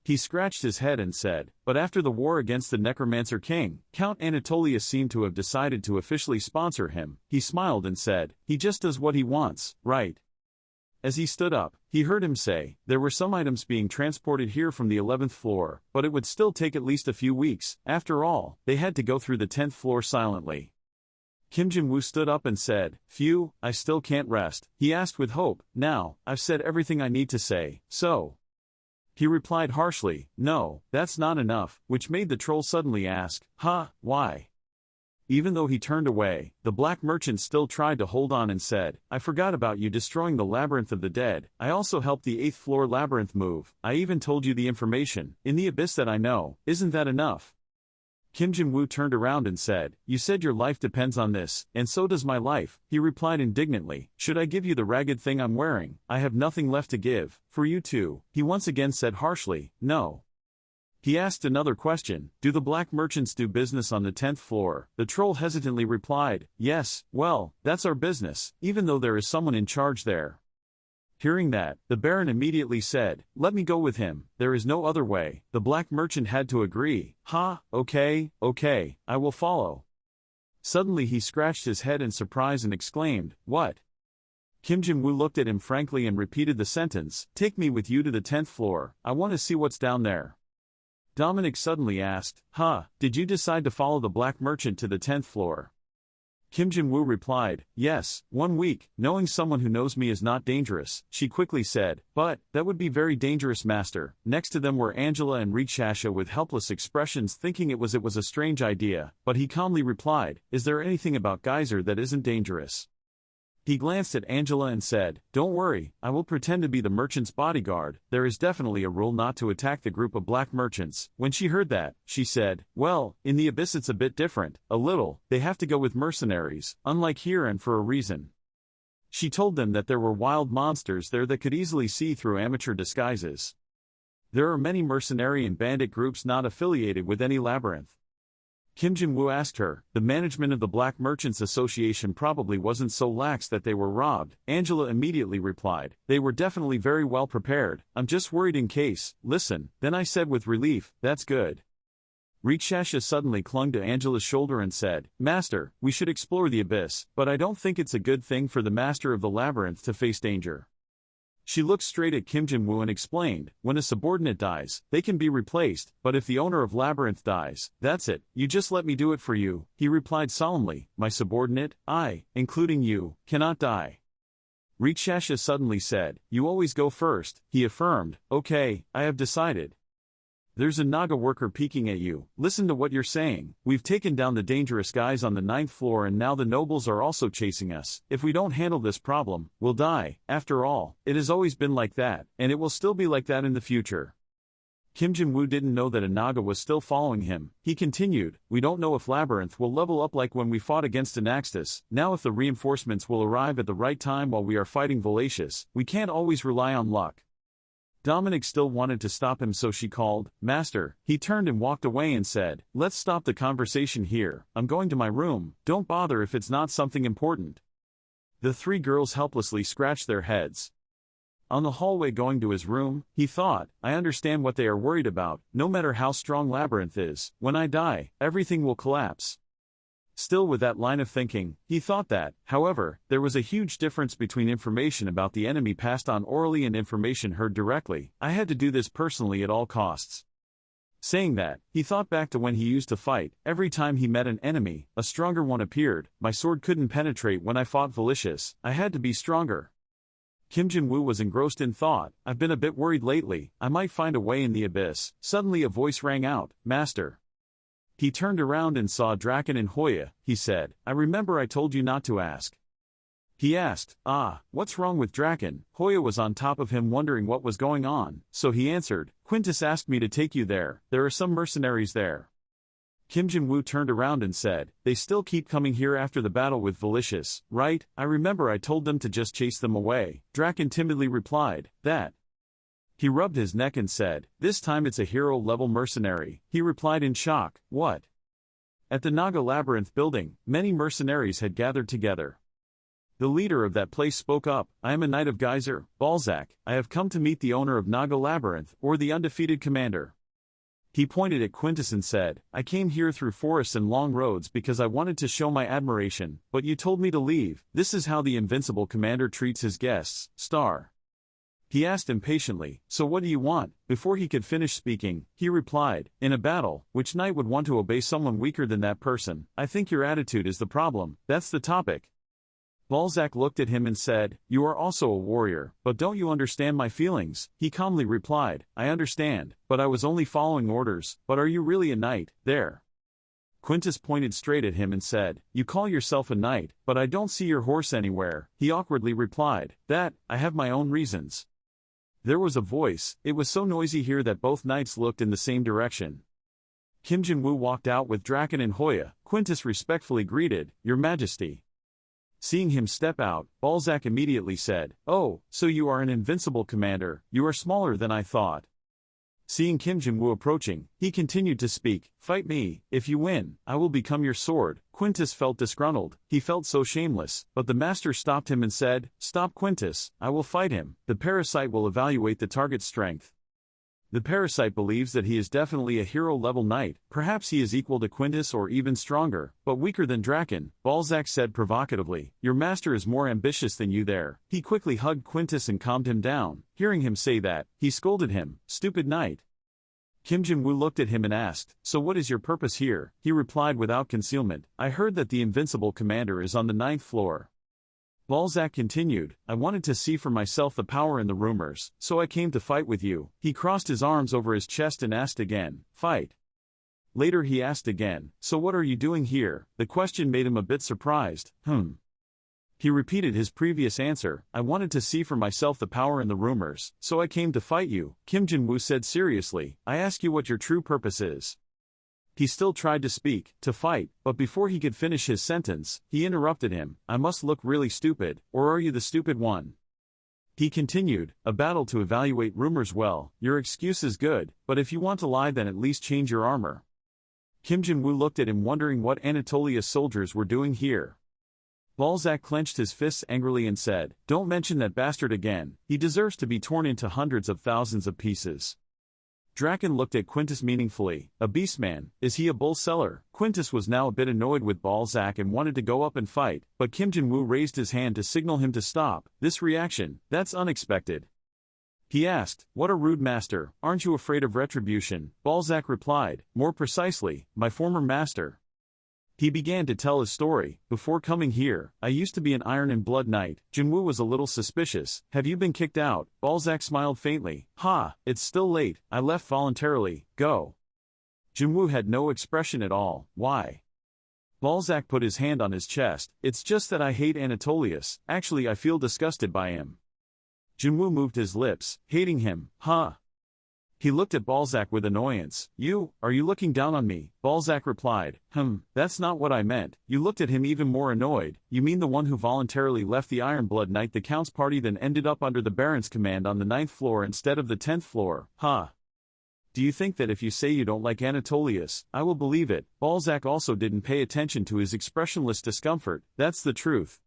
He scratched his head and said, "But after the war against the Necromancer King, Count Anatolius seemed to have decided to officially sponsor him." He smiled and said, "He just does what he wants, right?" As he stood up, he heard him say, "There were some items being transported here from the 11th floor, but it would still take at least a few weeks. After all, they had to go through the 10th floor silently." Kim Jin-woo stood up and said, "Phew, I still can't rest." He asked with hope, "Now, I've said everything I need to say, so?" He replied harshly, "No, that's not enough," which made the troll suddenly ask, "Huh, why?" Even though he turned away, the black merchant still tried to hold on and said, "I forgot about you destroying the Labyrinth of the Dead. I also helped the 8th floor labyrinth move. I even told you the information in the abyss that I know. Isn't that enough?" Kim Jin-woo turned around and said, "You said your life depends on this, and so does my life." He replied indignantly, "Should I give you the ragged thing I'm wearing? I have nothing left to give. For you too." He once again said harshly, "No." He asked another question, "Do the black merchants do business on the 10th floor?" The troll hesitantly replied, "Yes, well, that's our business, even though there is someone in charge there." Hearing that, the Baron immediately said, "Let me go with him, there is no other way." The black merchant had to agree, Okay, I will follow." Suddenly he scratched his head in surprise and exclaimed, "What?" Kim Jin-woo looked at him frankly and repeated the sentence, "Take me with you to the 10th floor, I want to see what's down there." Dominic suddenly asked, Did you decide to follow the black merchant to the 10th floor?" Kim Jin-woo replied, "Yes, 1 week, knowing someone who knows me is not dangerous." She quickly said, "But, that would be very dangerous, master." Next to them were Angela and Rikshasha with helpless expressions thinking it was a strange idea, but he calmly replied, "Is there anything about Geyser that isn't dangerous?" He glanced at Angela and said, "Don't worry, I will pretend to be the merchant's bodyguard. There is definitely a rule not to attack the group of black merchants." When she heard that, she said, "Well, in the abyss it's a bit different, a little. They have to go with mercenaries, unlike here, and for a reason." She told them that there were wild monsters there that could easily see through amateur disguises. There are many mercenary and bandit groups not affiliated with any labyrinth. Kim Jin-woo asked her, "The management of the Black Merchants Association probably wasn't so lax that they were robbed." Angela immediately replied, "They were definitely very well prepared. I'm just worried in case." "Listen," then I said with relief, "That's good." Rikshasha suddenly clung to Angela's shoulder and said, "Master, we should explore the abyss, but I don't think it's a good thing for the master of the labyrinth to face danger." She looked straight at Kim Jin-woo and explained, "When a subordinate dies, they can be replaced, but if the owner of Labyrinth dies, that's it, you just let me do it for you." He replied solemnly, "My subordinate, I, including you, cannot die." Rikshasha suddenly said, "You always go first." He affirmed, "Okay, I have decided." "There's a Naga worker peeking at you. Listen to what you're saying. We've taken down the dangerous guys on the 9th floor and now the nobles are also chasing us. If we don't handle this problem, we'll die. After all, it has always been like that, and it will still be like that in the future." Kim Jin-woo didn't know that a Naga was still following him. He continued, "We don't know if Labyrinth will level up like when we fought against Anaxtis. Now if the reinforcements will arrive at the right time while we are fighting Valacious, we can't always rely on luck." Dominic still wanted to stop him, so she called, "Master." He turned and walked away and said, "Let's stop the conversation here. I'm going to my room. Don't bother if it's not something important." The 3 girls helplessly scratched their heads. On the hallway going to his room, he thought, "I understand what they are worried about. No matter how strong Labyrinth is, when I die, everything will collapse." Still with that line of thinking, he thought that, however, there was a huge difference between information about the enemy passed on orally and information heard directly. "I had to do this personally at all costs." Saying that, he thought back to when he used to fight. Every time he met an enemy, a stronger one appeared. "My sword couldn't penetrate when I fought Valacious. I had to be stronger." Kim Jin-woo was engrossed in thought. "I've been a bit worried lately. I might find a way in the abyss." Suddenly a voice rang out, "Master." He turned around and saw Draken and Hoya. He said, "I remember I told you not to ask." He asked, What's wrong with Draken?" Hoya was on top of him wondering what was going on, so he answered, "Quintus asked me to take you there. There are some mercenaries there." Kim Jin-woo turned around and said, "They still keep coming here after the battle with Valacious, right? I remember I told them to just chase them away." Draken timidly replied, "That He rubbed his neck and said, "This time it's a hero-level mercenary." He replied in shock, "What?" At the Naga Labyrinth building, many mercenaries had gathered together. The leader of that place spoke up, "I am a knight of Geyser, Balzac. I have come to meet the owner of Naga Labyrinth, or the undefeated commander." He pointed at Quintus and said, "I came here through forests and long roads because I wanted to show my admiration, but you told me to leave. This is how the invincible commander treats his guests, star." He asked impatiently, "So what do you want?" Before he could finish speaking, he replied, "In a battle, which knight would want to obey someone weaker than that person? I think your attitude is the problem, that's the topic." Balzac looked at him and said, "You are also a warrior, but don't you understand my feelings?" He calmly replied, "I understand, but I was only following orders. But are you really a knight, there?" Quintus pointed straight at him and said, "You call yourself a knight, but I don't see your horse anywhere." He awkwardly replied, "That, I have my own reasons." There was a voice. It was so noisy here that both knights looked in the same direction. Kim Jin-woo walked out with Draken and Hoya. Quintus respectfully greeted, "Your Majesty." Seeing him step out, Balzac immediately said, "Oh, so you are an invincible commander. You are smaller than I thought." Seeing Kim Jin-woo approaching, he continued to speak, "Fight me. If you win, I will become your sword." Quintus felt disgruntled. He felt so shameless, but the master stopped him and said, "Stop Quintus, I will fight him." The parasite will evaluate the target's strength. The parasite believes that he is definitely a hero-level knight. Perhaps he is equal to Quintus or even stronger, but weaker than Draken. Balzac said provocatively, "Your master is more ambitious than you there." He quickly hugged Quintus and calmed him down. Hearing him say that, he scolded him, "Stupid knight." Kim Jin-woo looked at him and asked, "So what is your purpose here?" He replied without concealment, "I heard that the invincible commander is on the 9th floor. Balzac continued, "I wanted to see for myself the power in the rumors, so I came to fight with you." He crossed his arms over his chest and asked again, "Fight?" Later he asked again, "So what are you doing here?" The question made him a bit surprised. He repeated his previous answer, "I wanted to see for myself the power in the rumors, so I came to fight you." Kim Jin-woo said seriously, "I ask you what your true purpose is." He still tried to speak, "To fight," but before he could finish his sentence, he interrupted him, "I must look really stupid, or are you the stupid one?" He continued, "A battle to evaluate rumors. Well, your excuse is good, but if you want to lie then at least change your armor." Kim Jin-woo looked at him wondering what Anatolia's soldiers were doing here. Balzac clenched his fists angrily and said, "Don't mention that bastard again. He deserves to be torn into hundreds of thousands of pieces." Draken looked at Quintus meaningfully. "A beastman, is he a bull seller?" Quintus was now a bit annoyed with Balzac and wanted to go up and fight, but Kim Jin-woo raised his hand to signal him to stop. This reaction, that's unexpected. He asked, "What a rude master, aren't you afraid of retribution?" Balzac replied, "More precisely, my former master." He began to tell his story. "Before coming here, I used to be an Iron and Blood knight." Jinwoo was a little suspicious. "Have you been kicked out?" Balzac smiled faintly. "Ha, it's still late, I left voluntarily, go." Jinwoo had no expression at all. "Why?" Balzac put his hand on his chest. "It's just that I hate Anatolius, actually I feel disgusted by him." Jinwoo moved his lips, "Hating him, huh?" He looked at Balzac with annoyance. Are you looking down on me?" Balzac replied, That's not what I meant." You looked at him even more annoyed. "You mean the one who voluntarily left the Iron Blood Knight the Count's party then ended up under the Baron's command on the 9th floor instead of the 10th floor, huh? Do you think that if you say you don't like Anatolius, I will believe it?" Balzac also didn't pay attention to his expressionless discomfort. "That's the truth."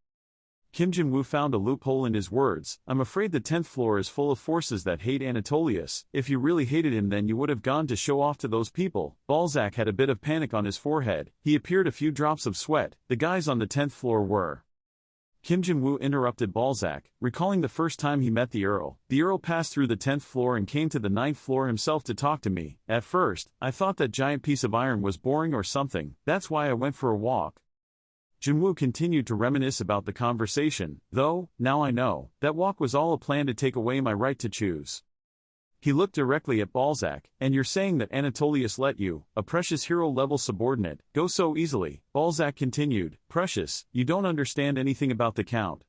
Kim Jin-woo found a loophole in his words. "I'm afraid the 10th floor is full of forces that hate Anatolius. If you really hated him then you would have gone to show off to those people." Balzac had a bit of panic on his forehead. He appeared a few drops of sweat. "The guys on the 10th floor were..." Kim Jin-woo interrupted Balzac, recalling the first time he met the Earl. "The Earl passed through the 10th floor and came to the 9th floor himself to talk to me. At first, I thought that giant piece of iron was boring or something. That's why I went for a walk." Jinwoo continued to reminisce about the conversation, "Though, now I know, that walk was all a plan to take away my right to choose." He looked directly at Balzac. "And you're saying that Anatolius let you, a precious hero-level subordinate, go so easily?" Balzac continued, "Precious, you don't understand anything about the Count."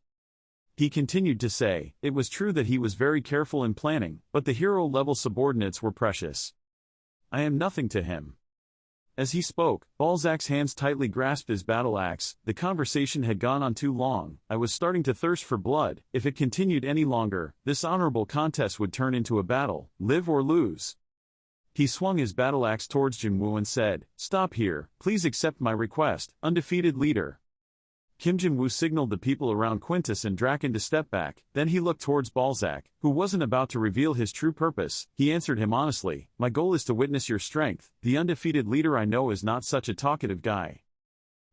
He continued to say, "It was true that he was very careful in planning, but the hero-level subordinates were precious. I am nothing to him. As he spoke, Balzac's hands tightly grasped his battle axe. The conversation had gone on too long. I was starting to thirst for blood. If it continued any longer, this honorable contest would turn into a battle, live or lose. He swung his battle axe towards Jinwoo and said, "Stop here, please accept my request, undefeated leader." Kim Jinwoo signaled the people around Quintus and Draken to step back, then he looked towards Balzac, who wasn't about to reveal his true purpose. He answered him honestly, "My goal is to witness your strength. The undefeated leader I know is not such a talkative guy."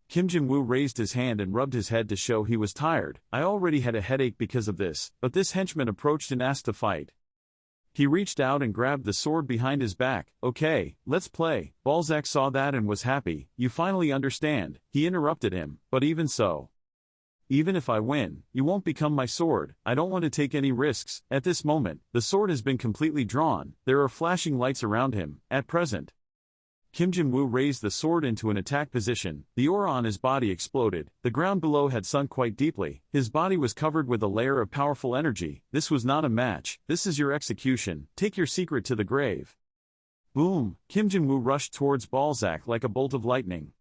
Kim Jinwoo raised his hand and rubbed his head to show he was tired. I already had a headache because of this, but this henchman approached and asked to fight. He reached out and grabbed the sword behind his back. "Okay, let's play." Balzac saw that and was happy. "You finally understand," he interrupted him, "but even so. Even if I win, you won't become my sword. I don't want to take any risks." At this moment, the sword has been completely drawn. There are flashing lights around him. At present, Kim Jinwoo raised the sword into an attack position. The aura on his body exploded. The ground below had sunk quite deeply. His body was covered with a layer of powerful energy. This was not a match. This is your execution. Take your secret to the grave. Boom! Kim Jinwoo rushed towards Balzac like a bolt of lightning.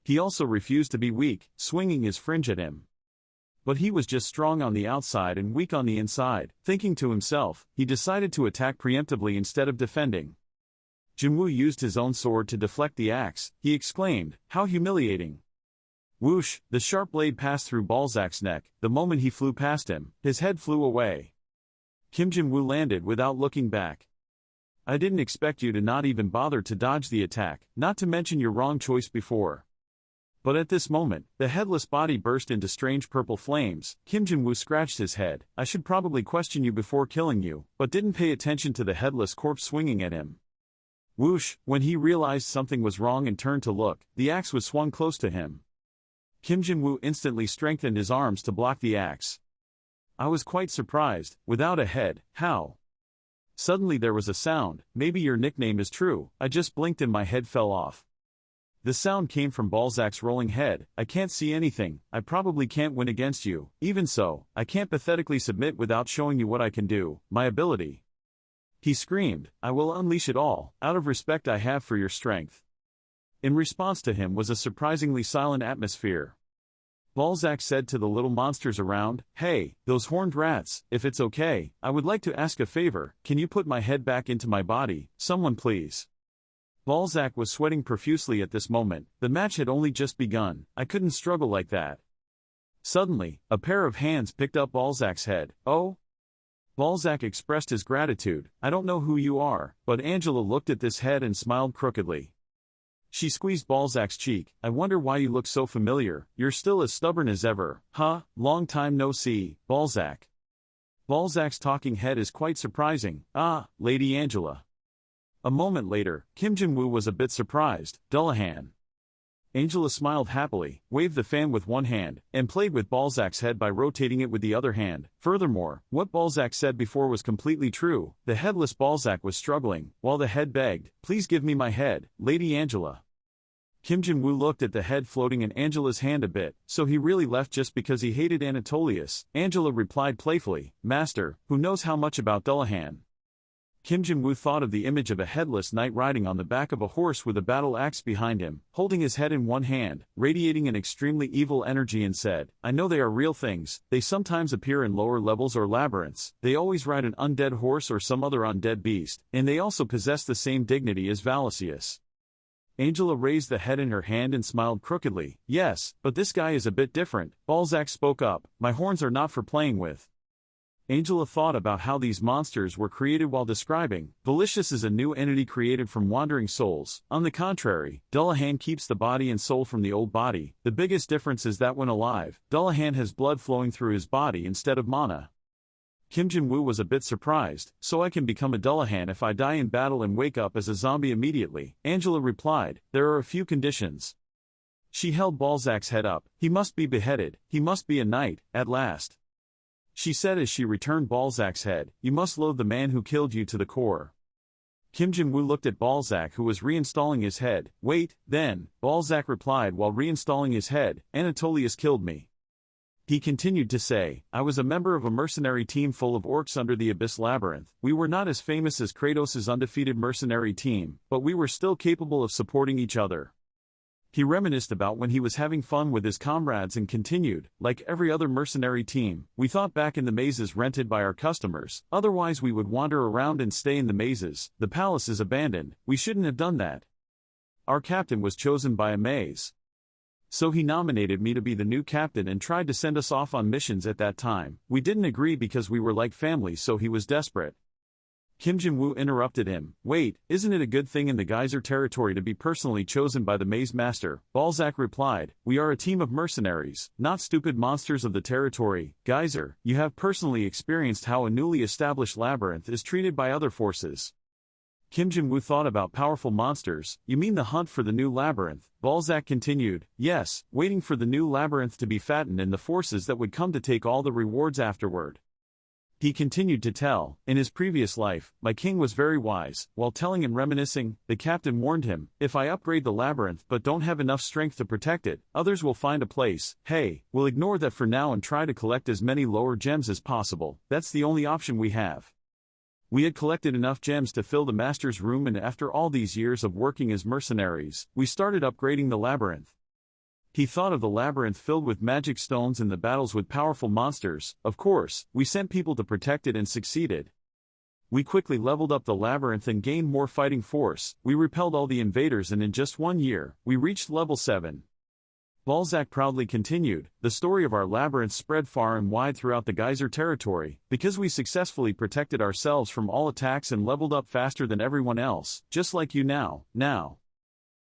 He also refused to be weak, swinging his fringe at him. But he was just strong on the outside and weak on the inside. Thinking to himself, he decided to attack preemptively instead of defending. Jinwoo used his own sword to deflect the axe. He exclaimed, "How humiliating!" Whoosh! The sharp blade passed through Balzac's neck. The moment he flew past him, his head flew away. Kim Jinwoo landed without looking back. "I didn't expect you to not even bother to dodge the attack, not to mention your wrong choice before." But at this moment, the headless body burst into strange purple flames. Kim Jinwoo scratched his head. "I should probably question you before killing you," but didn't pay attention to the headless corpse swinging at him. Whoosh! When he realized something was wrong and turned to look, the axe was swung close to him. Kim Jinwoo instantly strengthened his arms to block the axe. I was quite surprised. Without a head, how? Suddenly there was a sound. "Maybe your nickname is true." I just blinked and my head fell off. The sound came from Balzac's rolling head. "I can't see anything. I probably can't win against you. Even so, I can't pathetically submit without showing you what I can do, my ability." He screamed, "I will unleash it all, out of respect I have for your strength." In response to him was a surprisingly silent atmosphere. Balzac said to the little monsters around, "Hey, those horned rats, if it's okay, I would like to ask a favor. Can you put my head back into my body, someone please?" Balzac was sweating profusely at this moment. The match had only just begun. I couldn't struggle like that. Suddenly, a pair of hands picked up Balzac's head. "Oh?" Balzac expressed his gratitude. "I don't know who you are," but Angela looked at this head and smiled crookedly. She squeezed Balzac's cheek. "I wonder why you look so familiar. You're still as stubborn as ever, huh? Long time no see, Balzac." Balzac's talking head is quite surprising. "Ah, Lady Angela." A moment later, Kim Jinwoo was a bit surprised. "Dullahan." Angela smiled happily, waved the fan with one hand, and played with Balzac's head by rotating it with the other hand. Furthermore, what Balzac said before was completely true. The headless Balzac was struggling, while the head begged, "Please give me my head, Lady Angela." Kim Jinwoo looked at the head floating in Angela's hand a bit. "So he really left just because he hated Anatolius?" Angela replied playfully, "Master, who knows how much about Dullahan?" Kim Jinwoo thought of the image of a headless knight riding on the back of a horse with a battle axe behind him, holding his head in one hand, radiating an extremely evil energy and said, "I know they are real things. They sometimes appear in lower levels or labyrinths. They always ride an undead horse or some other undead beast, and they also possess the same dignity as Valesius." Angela raised the head in her hand and smiled crookedly. "Yes, but this guy is a bit different." Balzac spoke up, "My horns are not for playing with." Angela thought about how these monsters were created while describing, "Valesius is a new entity created from wandering souls. On the contrary, Dullahan keeps the body and soul from the old body. The biggest difference is that when alive, Dullahan has blood flowing through his body instead of mana." Kim Jinwoo was a bit surprised. "So I can become a Dullahan if I die in battle and wake up as a zombie immediately?" Angela replied, "There are a few conditions." She held Balzac's head up. "He must be beheaded. He must be a knight, at last," she said as she returned Balzac's head. "You must loathe the man who killed you to the core." Kim Jinwoo looked at Balzac who was reinstalling his head. "Wait, then," Balzac replied while reinstalling his head, "Anatolius killed me." He continued to say, I was a member of a mercenary team full of orcs under the Abyss Labyrinth. We were not as famous as Kratos' undefeated mercenary team, but we were still capable of supporting each other. He reminisced about when he was having fun with his comrades and continued, like every other mercenary team, we thought back in the mazes rented by our customers, otherwise we would wander around and stay in the mazes. The palace is abandoned, we shouldn't have done that. Our captain was chosen by a maze. So he nominated me to be the new captain and tried to send us off on missions at that time. We didn't agree because we were like family, so he was desperate. Kim Jin-woo interrupted him. Wait, isn't it a good thing in the geyser territory to be personally chosen by the maze master? Balzac replied, we are a team of mercenaries, not stupid monsters of the territory. Geyser, you have personally experienced how a newly established labyrinth is treated by other forces. Kim Jin-woo thought about powerful monsters. You mean the hunt for the new labyrinth? Balzac continued, yes, waiting for the new labyrinth to be fattened and the forces that would come to take all the rewards afterward. He continued to tell, in his previous life, my king was very wise. While telling and reminiscing, the captain warned him, if I upgrade the labyrinth but don't have enough strength to protect it, others will find a place. Hey, we'll ignore that for now and try to collect as many lower gems as possible. That's the only option we have. We had collected enough gems to fill the master's room, and after all these years of working as mercenaries, we started upgrading the labyrinth. He thought of the labyrinth filled with magic stones and the battles with powerful monsters. Of course, we sent people to protect it and succeeded. We quickly leveled up the labyrinth and gained more fighting force. We repelled all the invaders, and in just 1 year, we reached level 7. Balzac proudly continued, the story of our labyrinth spread far and wide throughout the geyser territory, because we successfully protected ourselves from all attacks and leveled up faster than everyone else, just like you now.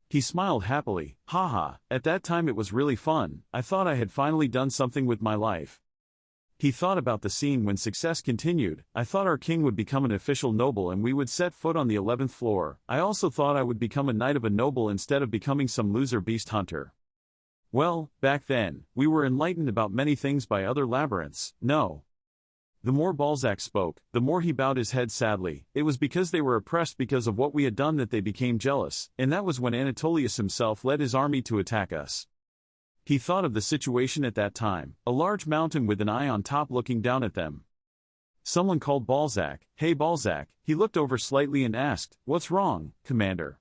He smiled happily, haha, at that time it was really fun, I thought I had finally done something with my life. He thought about the scene when success continued, I thought our king would become an official noble and we would set foot on the 11th floor. I also thought I would become a knight of a noble instead of becoming some loser beast hunter. Well, back then, we were enlightened about many things by other labyrinths. No. The more Balzac spoke, the more he bowed his head sadly. It was because they were oppressed because of what we had done that they became jealous, and that was when Anatolius himself led his army to attack us. He thought of the situation at that time, a large mountain with an eye on top looking down at them. Someone called Balzac. Hey Balzac. He looked over slightly and asked, what's wrong, Commander?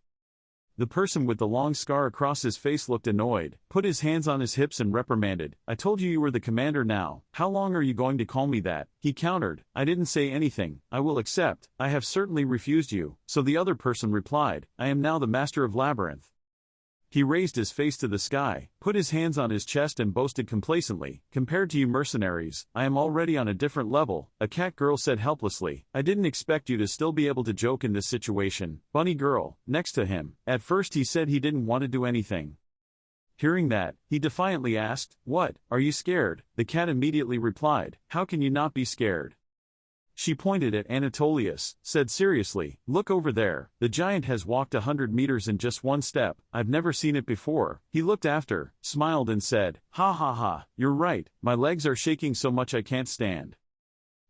The person with the long scar across his face looked annoyed, put his hands on his hips and reprimanded. I told you were the commander now. How long are you going to call me that? He countered. I didn't say anything. I will accept. I have certainly refused you. So the other person replied, I am now the master of labyrinth. He raised his face to the sky, put his hands on his chest and boasted complacently, compared to you mercenaries, I am already on a different level. A cat girl said helplessly, I didn't expect you to still be able to joke in this situation. Bunny girl, next to him. At first he said he didn't want to do anything. Hearing that, he defiantly asked, what, are you scared? The cat immediately replied, how can you not be scared? She pointed at Anatolius, said seriously, look over there, the giant has walked 100 meters in just 1 step, I've never seen it before. He looked after, smiled and said, ha ha ha, you're right, my legs are shaking so much I can't stand.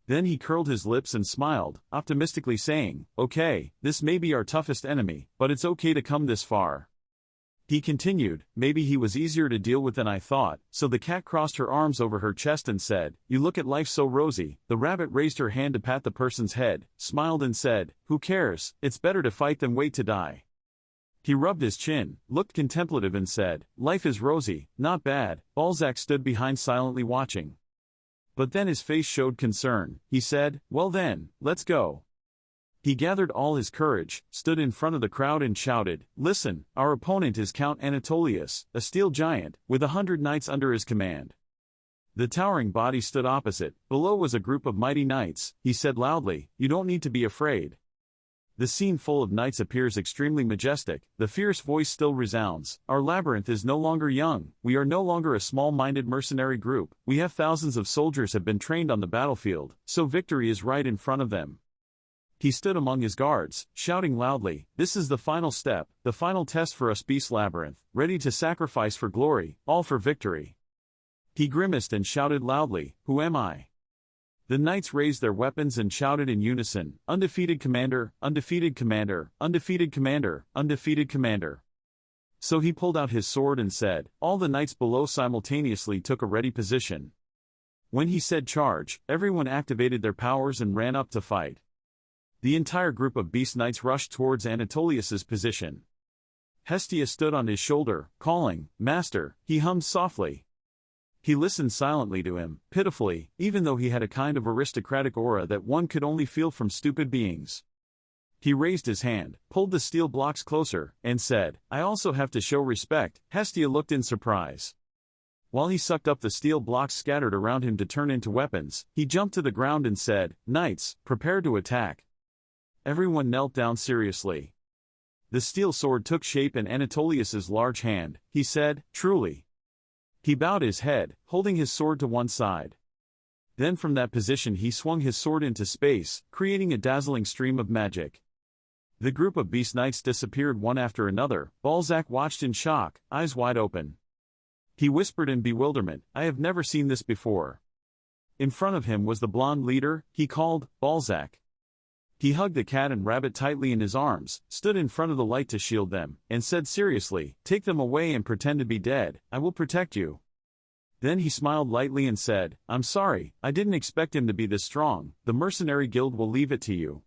Then he curled his lips and smiled, optimistically saying, okay, this may be our toughest enemy, but it's okay to come this far. He continued, maybe he was easier to deal with than I thought, so the cat crossed her arms over her chest and said, you look at life so rosy. The rabbit raised her hand to pat the person's head, smiled and said, who cares, it's better to fight than wait to die. He rubbed his chin, looked contemplative and said, life is rosy, not bad. Balzac stood behind silently watching. But then his face showed concern. He said, well then, let's go. He gathered all his courage, stood in front of the crowd and shouted, listen, our opponent is Count Anatolius, a steel giant, with 100 knights under his command. The towering body stood opposite, below was a group of mighty knights. He said loudly, you don't need to be afraid. The scene full of knights appears extremely majestic, the fierce voice still resounds, our labyrinth is no longer young, we are no longer a small-minded mercenary group, we have thousands of soldiers have been trained on the battlefield, so victory is right in front of them. He stood among his guards, shouting loudly, this is the final step, the final test for us Beast Labyrinth, ready to sacrifice for glory, all for victory. He grimaced and shouted loudly, who am I? The knights raised their weapons and shouted in unison, undefeated commander, undefeated commander, undefeated commander, undefeated commander. So he pulled out his sword and said, all the knights below simultaneously took a ready position. When he said charge, everyone activated their powers and ran up to fight. The entire group of beast knights rushed towards Anatolius's position. Hestia stood on his shoulder, calling, "Master," he hummed softly. He listened silently to him, pitifully, even though he had a kind of aristocratic aura that one could only feel from stupid beings. He raised his hand, pulled the steel blocks closer, and said, "I also have to show respect." Hestia looked in surprise. While he sucked up the steel blocks scattered around him to turn into weapons, he jumped to the ground and said, "Knights, prepare to attack." Everyone knelt down seriously. The steel sword took shape in Anatolius's large hand. He said, "Truly." He bowed his head, holding his sword to one side. Then from that position he swung his sword into space, creating a dazzling stream of magic. The group of beast knights disappeared one after another. Balzac watched in shock, eyes wide open. He whispered in bewilderment, "I have never seen this before." In front of him was the blonde leader. He called, "Balzac." He hugged the cat and rabbit tightly in his arms, stood in front of the light to shield them, and said seriously, "Take them away and pretend to be dead, I will protect you." Then he smiled lightly and said, "I'm sorry, I didn't expect him to be this strong, the mercenary guild will leave it to you."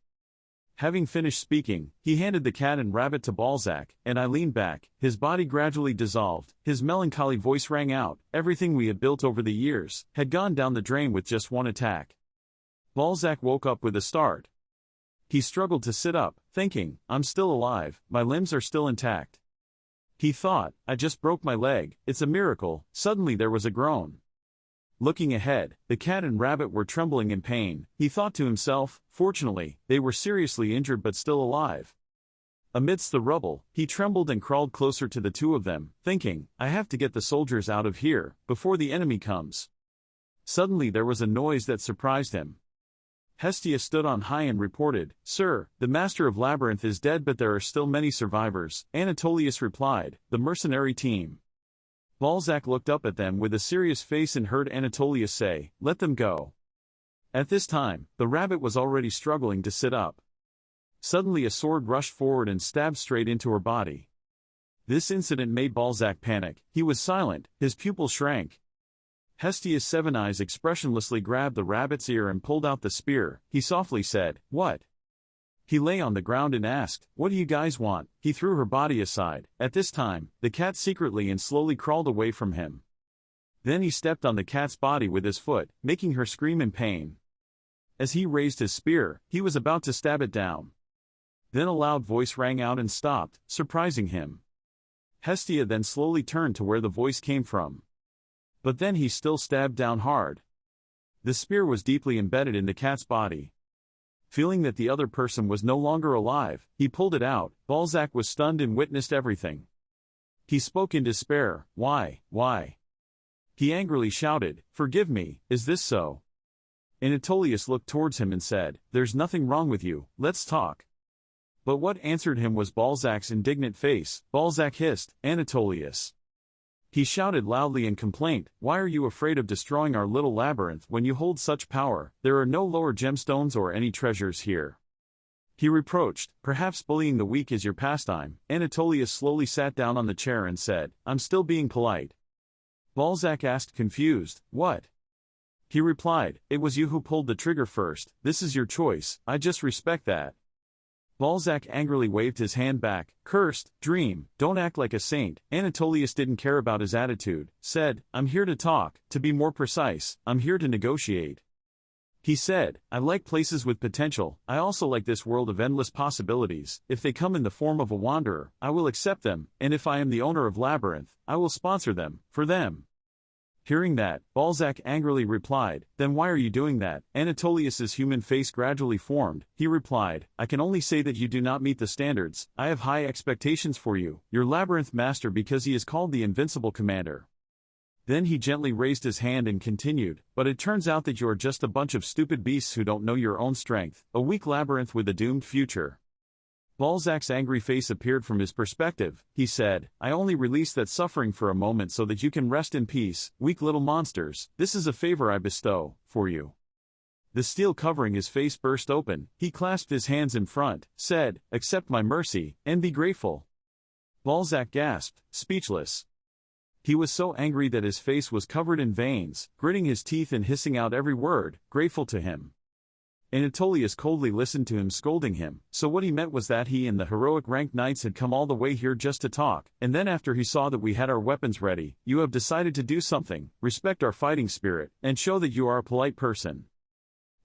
Having finished speaking, he handed the cat and rabbit to Balzac, and I leaned back. His body gradually dissolved, his melancholy voice rang out, "Everything we had built over the years had gone down the drain with just one attack." Balzac woke up with a start. He struggled to sit up, thinking, "I'm still alive, my limbs are still intact." He thought, "I just broke my leg, it's a miracle." Suddenly there was a groan. Looking ahead, the cat and rabbit were trembling in pain. He thought to himself, fortunately, they were seriously injured but still alive. Amidst the rubble, he trembled and crawled closer to the two of them, thinking, "I have to get the soldiers out of here, before the enemy comes." Suddenly there was a noise that surprised him. Hestia stood on high and reported, "Sir, the master of Labyrinth is dead but there are still many survivors." Anatolius replied, "The mercenary team." Balzac looked up at them with a serious face and heard Anatolius say, "Let them go." At this time, the rabbit was already struggling to sit up. Suddenly a sword rushed forward and stabbed straight into her body. This incident made Balzac panic. He was silent, his pupils shrank. Hestia's 7 eyes expressionlessly grabbed the rabbit's ear and pulled out the spear. He softly said, "What?" He lay on the ground and asked, "What do you guys want?" He threw her body aside. At this time, the cat secretly and slowly crawled away from him. Then he stepped on the cat's body with his foot, making her scream in pain. As he raised his spear, he was about to stab it down. Then a loud voice rang out and stopped, surprising him. Hestia then slowly turned to where the voice came from. But then he still stabbed down hard. The spear was deeply embedded in the cat's body. Feeling that the other person was no longer alive, he pulled it out. Balzac was stunned and witnessed everything. He spoke in despair, "Why, why?" He angrily shouted, "Forgive me, is this so?" Anatolius looked towards him and said, "There's nothing wrong with you, let's talk." But what answered him was Balzac's indignant face. Balzac hissed, "Anatolius." He shouted loudly in complaint, "Why are you afraid of destroying our little labyrinth when you hold such power? There are no lower gemstones or any treasures here." He reproached, "Perhaps bullying the weak is your pastime." Anatolius slowly sat down on the chair and said, "I'm still being polite." Balzac asked confused, "What?" He replied, "It was you who pulled the trigger first, this is your choice, I just respect that." Balzac angrily waved his hand back, cursed, "Dream, don't act like a saint." Anatolius didn't care about his attitude, said, "I'm here to talk, to be more precise, I'm here to negotiate." He said, "I like places with potential, I also like this world of endless possibilities. If they come in the form of a wanderer, I will accept them, and if I am the owner of Labyrinth, I will sponsor them, for them." Hearing that, Balzac angrily replied, "Then why are you doing that?" Anatolius's human face gradually formed. He replied, "I can only say that you do not meet the standards. I have high expectations for you, your labyrinth master, because he is called the Invincible Commander." Then he gently raised his hand and continued, "But it turns out that you are just a bunch of stupid beasts who don't know your own strength, a weak labyrinth with a doomed future." Balzac's angry face appeared from his perspective. He said, "I only release that suffering for a moment so that you can rest in peace, weak little monsters. This is a favor I bestow, for you." The steel covering his face burst open. He clasped his hands in front, said, "Accept my mercy, and be grateful." Balzac gasped, speechless. He was so angry that his face was covered in veins, gritting his teeth and hissing out every word, grateful to him. Anatolius coldly listened to him scolding him, so what he meant was that he and the heroic ranked knights had come all the way here just to talk, and then after he saw that we had our weapons ready, you have decided to do something, respect our fighting spirit, and show that you are a polite person.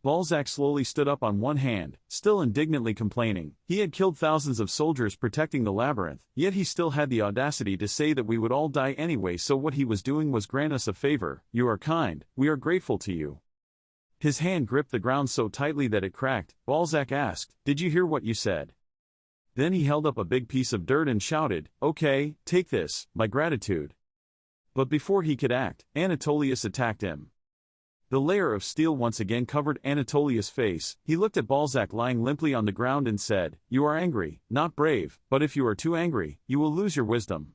Balzac slowly stood up on one hand, still indignantly complaining. He had killed thousands of soldiers protecting the labyrinth, yet he still had the audacity to say that we would all die anyway, so what he was doing was grant us a favor. You are kind, we are grateful to you. His hand gripped the ground so tightly that it cracked. Balzac asked, "Did you hear what you said?" Then he held up a big piece of dirt and shouted, "Okay, take this, my gratitude." But before he could act, Anatolius attacked him. The layer of steel once again covered Anatolius' face. He looked at Balzac lying limply on the ground and said, "You are angry, not brave, but if you are too angry, you will lose your wisdom."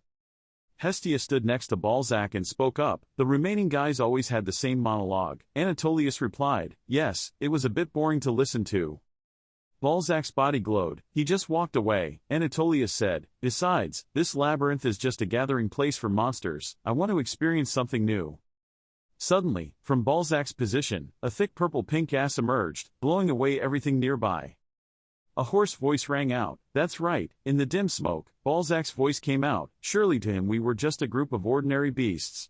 Hestia stood next to Balzac and spoke up. The remaining guys always had the same monologue. Anatolius replied, "Yes, it was a bit boring to listen to." Balzac's body glowed. He just walked away. Anatolius said, "Besides, this labyrinth is just a gathering place for monsters. I want to experience something new." Suddenly, from Balzac's position, a thick purple-pink gas emerged, blowing away everything nearby. A hoarse voice rang out. That's right, in the dim smoke, Balzac's voice came out. Surely to him we were just a group of ordinary beasts.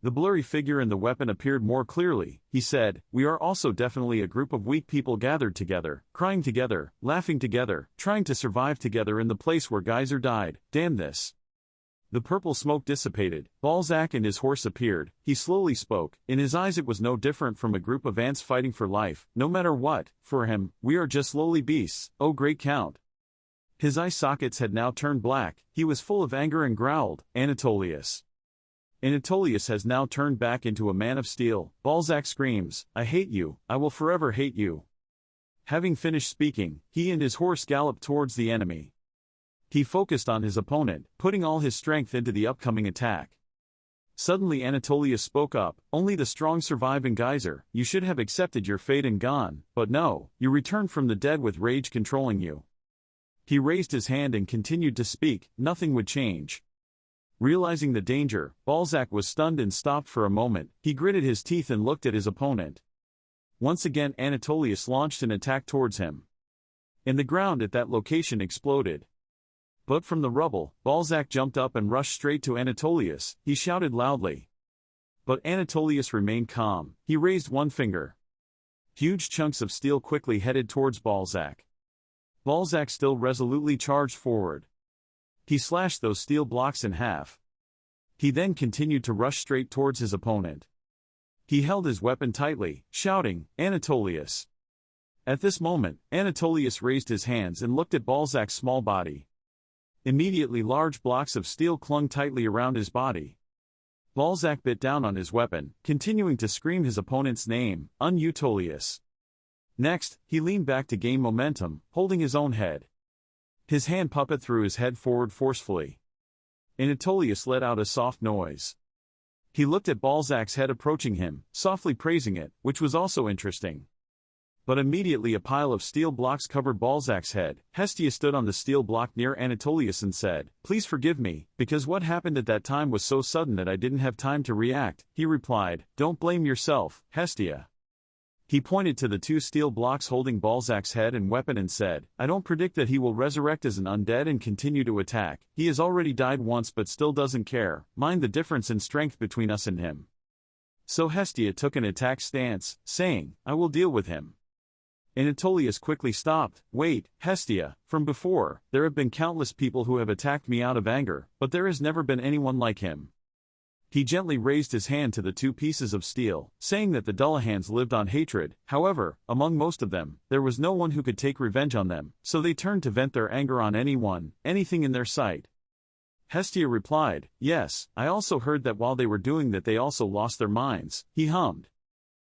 The blurry figure and the weapon appeared more clearly. He said, "We are also definitely a group of weak people gathered together, crying together, laughing together, trying to survive together in the place where Geyser died. Damn this." The purple smoke dissipated. Balzac and his horse appeared. He slowly spoke. In his eyes it was no different from a group of ants fighting for life. No matter what, for him, we are just lowly beasts, oh great count. His eye sockets had now turned black. He was full of anger and growled, Anatolius. Anatolius has now turned back into a man of steel. Balzac screams, "I hate you, I will forever hate you." Having finished speaking, he and his horse galloped towards the enemy. He focused on his opponent, putting all his strength into the upcoming attack. Suddenly Anatolius spoke up, "Only the strong survive in Geyser. You should have accepted your fate and gone, but no, you returned from the dead with rage controlling you." He raised his hand and continued to speak. Nothing would change. Realizing the danger, Balzac was stunned and stopped for a moment. He gritted his teeth and looked at his opponent. Once again Anatolius launched an attack towards him. And the ground at that location exploded. But from the rubble, Balzac jumped up and rushed straight to Anatolius. He shouted loudly. But Anatolius remained calm. He raised one finger. Huge chunks of steel quickly headed towards Balzac. Balzac still resolutely charged forward. He slashed those steel blocks in half. He then continued to rush straight towards his opponent. He held his weapon tightly, shouting, "Anatolius." At this moment, Anatolius raised his hands and looked at Balzac's small body. Immediately large blocks of steel clung tightly around his body. Balzac bit down on his weapon, continuing to scream his opponent's name, Unutolius. Next, he leaned back to gain momentum, holding his own head. His hand puppet threw his head forward forcefully. Anatolius let out a soft noise. He looked at Balzac's head approaching him, softly praising it, which was also interesting. But immediately a pile of steel blocks covered Balzac's head. Hestia stood on the steel block near Anatolius and said, "Please forgive me, because what happened at that time was so sudden that I didn't have time to react." He replied, "Don't blame yourself, Hestia." He pointed to the two steel blocks holding Balzac's head and weapon and said, "I don't predict that he will resurrect as an undead and continue to attack. He has already died once but still doesn't care. Mind the difference in strength between us and him." So Hestia took an attack stance, saying, "I will deal with him." Anatolius quickly stopped. "Wait, Hestia, from before, there have been countless people who have attacked me out of anger, but there has never been anyone like him." He gently raised his hand to the two pieces of steel, saying that the Dullahans lived on hatred. However, among most of them, there was no one who could take revenge on them, so they turned to vent their anger on anyone, anything in their sight. Hestia replied, "Yes, I also heard that while they were doing that they also lost their minds." He hummed.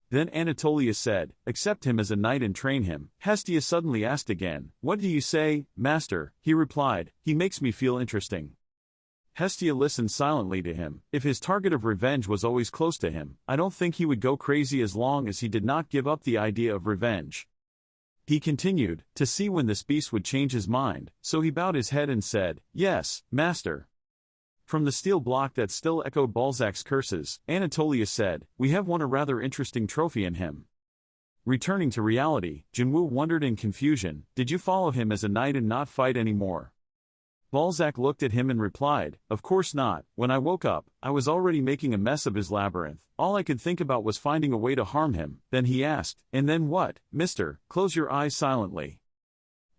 Then Anatolius said, "Accept him as a knight and train him." Hestia suddenly asked again, "What do you say, master?" He replied, "He makes me feel interesting." Hestia listened silently to him. If his target of revenge was always close to him, I don't think he would go crazy as long as he did not give up the idea of revenge. He continued, to see when this beast would change his mind, so he bowed his head and said, "Yes, master." From the steel block that still echoed Balzac's curses, Anatolius said, "We have won a rather interesting trophy in him." Returning to reality, Jinwoo wondered in confusion, "Did you follow him as a knight and not fight anymore?" Balzac looked at him and replied, "Of course not. When I woke up, I was already making a mess of his labyrinth. All I could think about was finding a way to harm him." Then he asked, "And then what, mister? Close your eyes silently."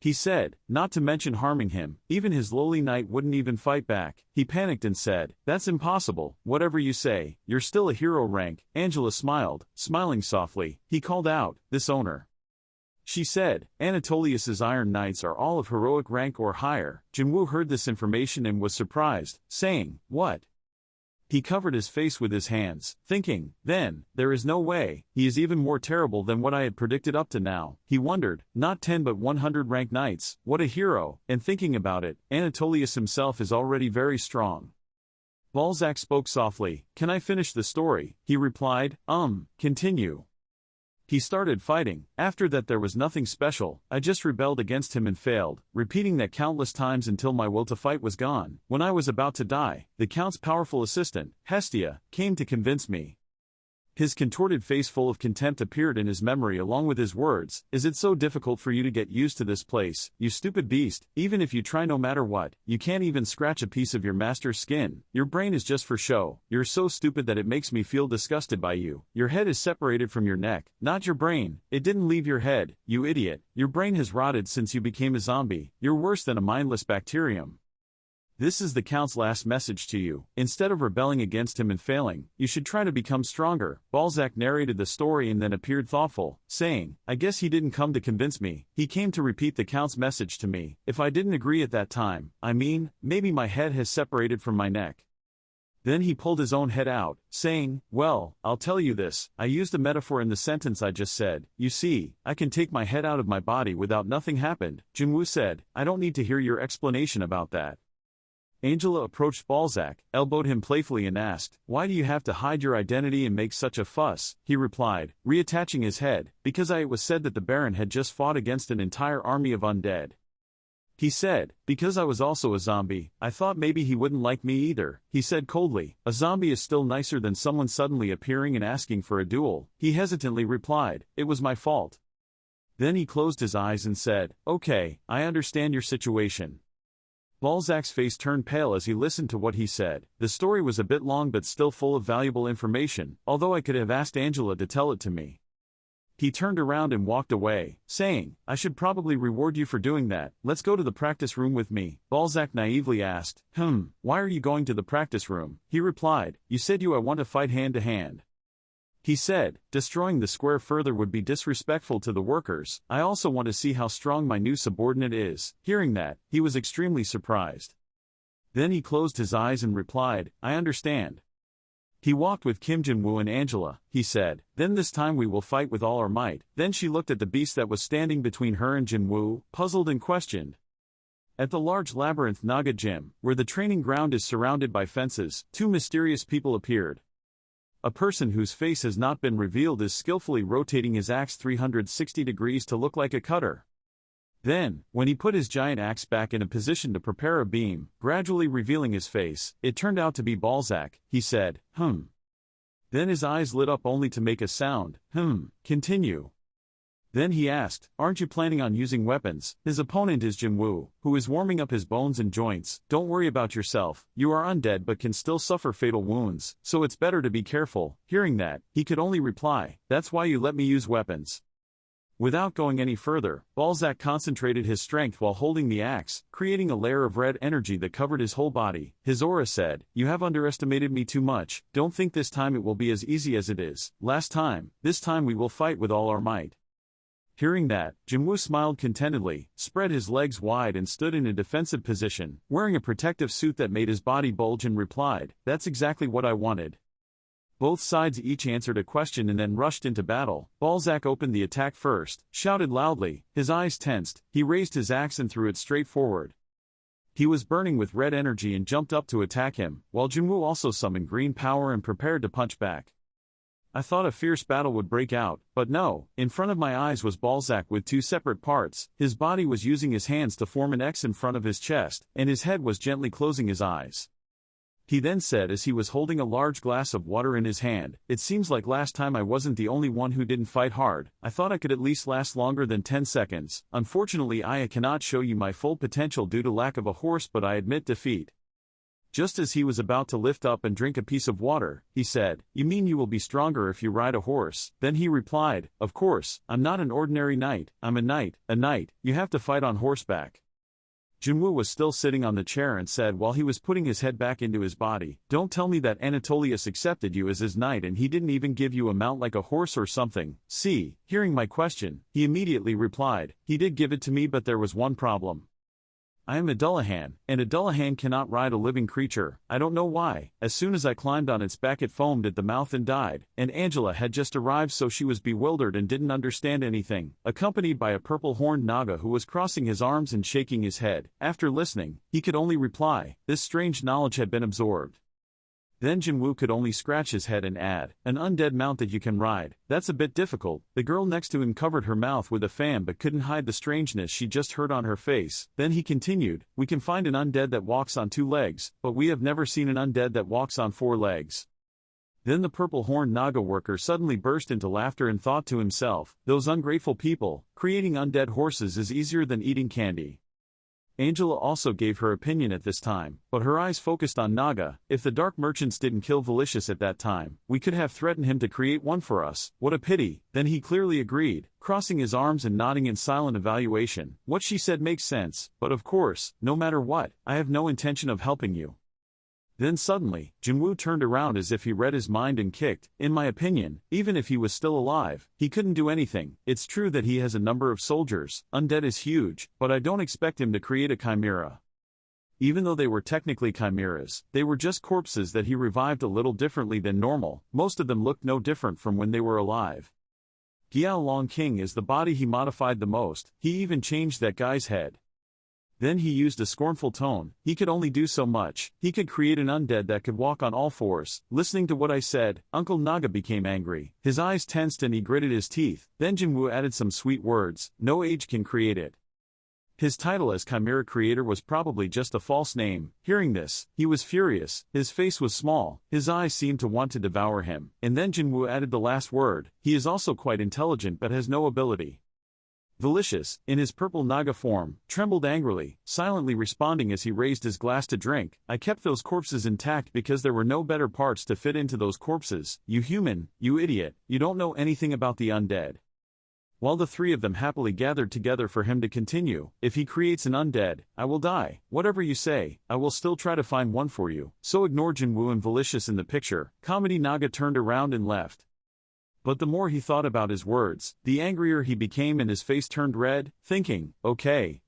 He said, "Not to mention harming him, even his lowly knight wouldn't even fight back." He panicked and said, "That's impossible. Whatever you say, you're still a hero rank." Angela smiled, smiling softly. He called out, "This owner." She said, "Anatolius's Iron Knights are all of heroic rank or higher." Jinwoo heard this information and was surprised, saying, "What?" He covered his face with his hands, thinking, "Then, there is no way, he is even more terrible than what I had predicted up to now." He wondered, not 10 but 100 rank knights, what a hero, and thinking about it, Anatolius himself is already very strong. Balzac spoke softly, "Can I finish the story?" He replied, Continue." He started fighting. After that there was nothing special, I just rebelled against him and failed, repeating that countless times until my will to fight was gone. When I was about to die, the Count's powerful assistant, Hestia, came to convince me. His contorted face full of contempt appeared in his memory along with his words, "Is it so difficult for you to get used to this place, you stupid beast? Even if you try no matter what, you can't even scratch a piece of your master's skin. Your brain is just for show. You're so stupid that it makes me feel disgusted by you. Your head is separated from your neck, not your brain. It didn't leave your head, you idiot. Your brain has rotted since you became a zombie. You're worse than a mindless bacterium. This is the Count's last message to you. Instead of rebelling against him and failing, you should try to become stronger." Balzac narrated the story and then appeared thoughtful, saying, "I guess he didn't come to convince me. He came to repeat the Count's message to me. If I didn't agree at that time, maybe my head has separated from my neck." Then he pulled his own head out, saying, "Well, I'll tell you this, I used a metaphor in the sentence I just said. You see, I can take my head out of my body without nothing happened." Jinwoo said, "I don't need to hear your explanation about that." Angela approached Balzac, elbowed him playfully and asked, "Why do you have to hide your identity and make such a fuss?" He replied, reattaching his head, "Because it was said that the Baron had just fought against an entire army of undead." He said, "Because I was also a zombie, I thought maybe he wouldn't like me either." He said coldly, "A zombie is still nicer than someone suddenly appearing and asking for a duel." He hesitantly replied, "It was my fault." Then he closed his eyes and said, "Okay, I understand your situation." Balzac's face turned pale as he listened to what he said. The story was a bit long but still full of valuable information, although I could have asked Angela to tell it to me. He turned around and walked away, saying, "I should probably reward you for doing that. Let's go to the practice room with me." Balzac naively asked, Why are you going to the practice room?" He replied, "You said I want to fight hand to hand." He said, "Destroying the square further would be disrespectful to the workers. I also want to see how strong my new subordinate is." Hearing that, he was extremely surprised. Then he closed his eyes and replied, "I understand." He walked with Kim Jinwoo and Angela, he said, "Then this time we will fight with all our might." Then she looked at the beast that was standing between her and Jinwoo, puzzled and questioned. At the large labyrinth Naga Gym, where the training ground is surrounded by fences, two mysterious people appeared. A person whose face has not been revealed is skillfully rotating his axe 360 degrees to look like a cutter. Then, when he put his giant axe back in a position to prepare a beam, gradually revealing his face, it turned out to be Balzac. He said, Then his eyes lit up only to make a sound, Continue. Then he asked, "Aren't you planning on using weapons?" His opponent is Jinwoo, who is warming up his bones and joints. "Don't worry about yourself, you are undead but can still suffer fatal wounds, so it's better to be careful." Hearing that, he could only reply, "That's why you let me use weapons." Without going any further, Balzac concentrated his strength while holding the axe, creating a layer of red energy that covered his whole body. His aura said, "You have underestimated me too much. Don't think this time it will be as easy as it is last time. This time we will fight with all our might." Hearing that, Jinwoo smiled contentedly, spread his legs wide and stood in a defensive position, wearing a protective suit that made his body bulge and replied, "That's exactly what I wanted." Both sides each answered a question and then rushed into battle. Balzac opened the attack first, shouted loudly, his eyes tensed, he raised his axe and threw it straight forward. He was burning with red energy and jumped up to attack him, while Jinwoo also summoned green power and prepared to punch back. I thought a fierce battle would break out, but no, in front of my eyes was Balzac with two separate parts. His body was using his hands to form an X in front of his chest, and his head was gently closing his eyes. He then said as he was holding a large glass of water in his hand, "It seems like last time I wasn't the only one who didn't fight hard. I thought I could at least last longer than 10 seconds. Unfortunately I cannot show you my full potential due to lack of a horse, but I admit defeat." Just as he was about to lift up and drink a piece of water, he said, "You mean you will be stronger if you ride a horse?" Then he replied, "Of course, I'm not an ordinary knight, I'm a knight, you have to fight on horseback." Junwoo was still sitting on the chair and said while he was putting his head back into his body, "Don't tell me that Anatolius accepted you as his knight and he didn't even give you a mount like a horse or something." See, hearing my question, he immediately replied, "He did give it to me, but there was one problem. I am a Dullahan, and a Dullahan cannot ride a living creature. I don't know why. As soon as I climbed on its back it foamed at the mouth and died." And Angela had just arrived, so she was bewildered and didn't understand anything, accompanied by a purple-horned Naga who was crossing his arms and shaking his head. After listening, he could only reply, "This strange knowledge had been absorbed." Then Jinwoo could only scratch his head and add, "An undead mount that you can ride, that's a bit difficult." The girl next to him covered her mouth with a fan but couldn't hide the strangeness she just heard on her face. Then he continued, "We can find an undead that walks on 2 legs, but we have never seen an undead that walks on 4 legs. Then the purple-horned Naga worker suddenly burst into laughter and thought to himself, "Those ungrateful people, creating undead horses is easier than eating candy." Angela also gave her opinion at this time, but her eyes focused on Naga. "If the dark merchants didn't kill Valicious at that time, we could have threatened him to create one for us. What a pity." Then he clearly agreed, crossing his arms and nodding in silent evaluation. "What she said makes sense, but of course, no matter what, I have no intention of helping you." Then suddenly, Jinwoo turned around as if he read his mind and kicked. "In my opinion, even if he was still alive, he couldn't do anything. It's true that he has a number of soldiers, undead is huge, but I don't expect him to create a chimera." Even though they were technically chimeras, they were just corpses that he revived a little differently than normal. Most of them looked no different from when they were alive. Giao Long King is the body he modified the most. He even changed that guy's head. Then he used a scornful tone. "He could only do so much. He could create an undead that could walk on all 4s. Listening to what I said, Uncle Naga became angry. His eyes tensed and he gritted his teeth. Then Jinwoo added some sweet words. "No age can create it." His title as Chimera Creator was probably just a false name. Hearing this, he was furious. His face was small, his eyes seemed to want to devour him. And then Jinwoo added the last word. "He is also quite intelligent but has no ability." Valicious, in his purple Naga form, trembled angrily, silently responding as he raised his glass to drink. "I kept those corpses intact because there were no better parts to fit into those corpses. You human, you idiot, you don't know anything about the undead." While the 3 of them happily gathered together for him to continue, "If he creates an undead, I will die. Whatever you say, I will still try to find one for you." So ignore Jinwoo and Valicious in the picture. Comedy Naga turned around and left. But the more he thought about his words, the angrier he became and his face turned red, thinking, okay,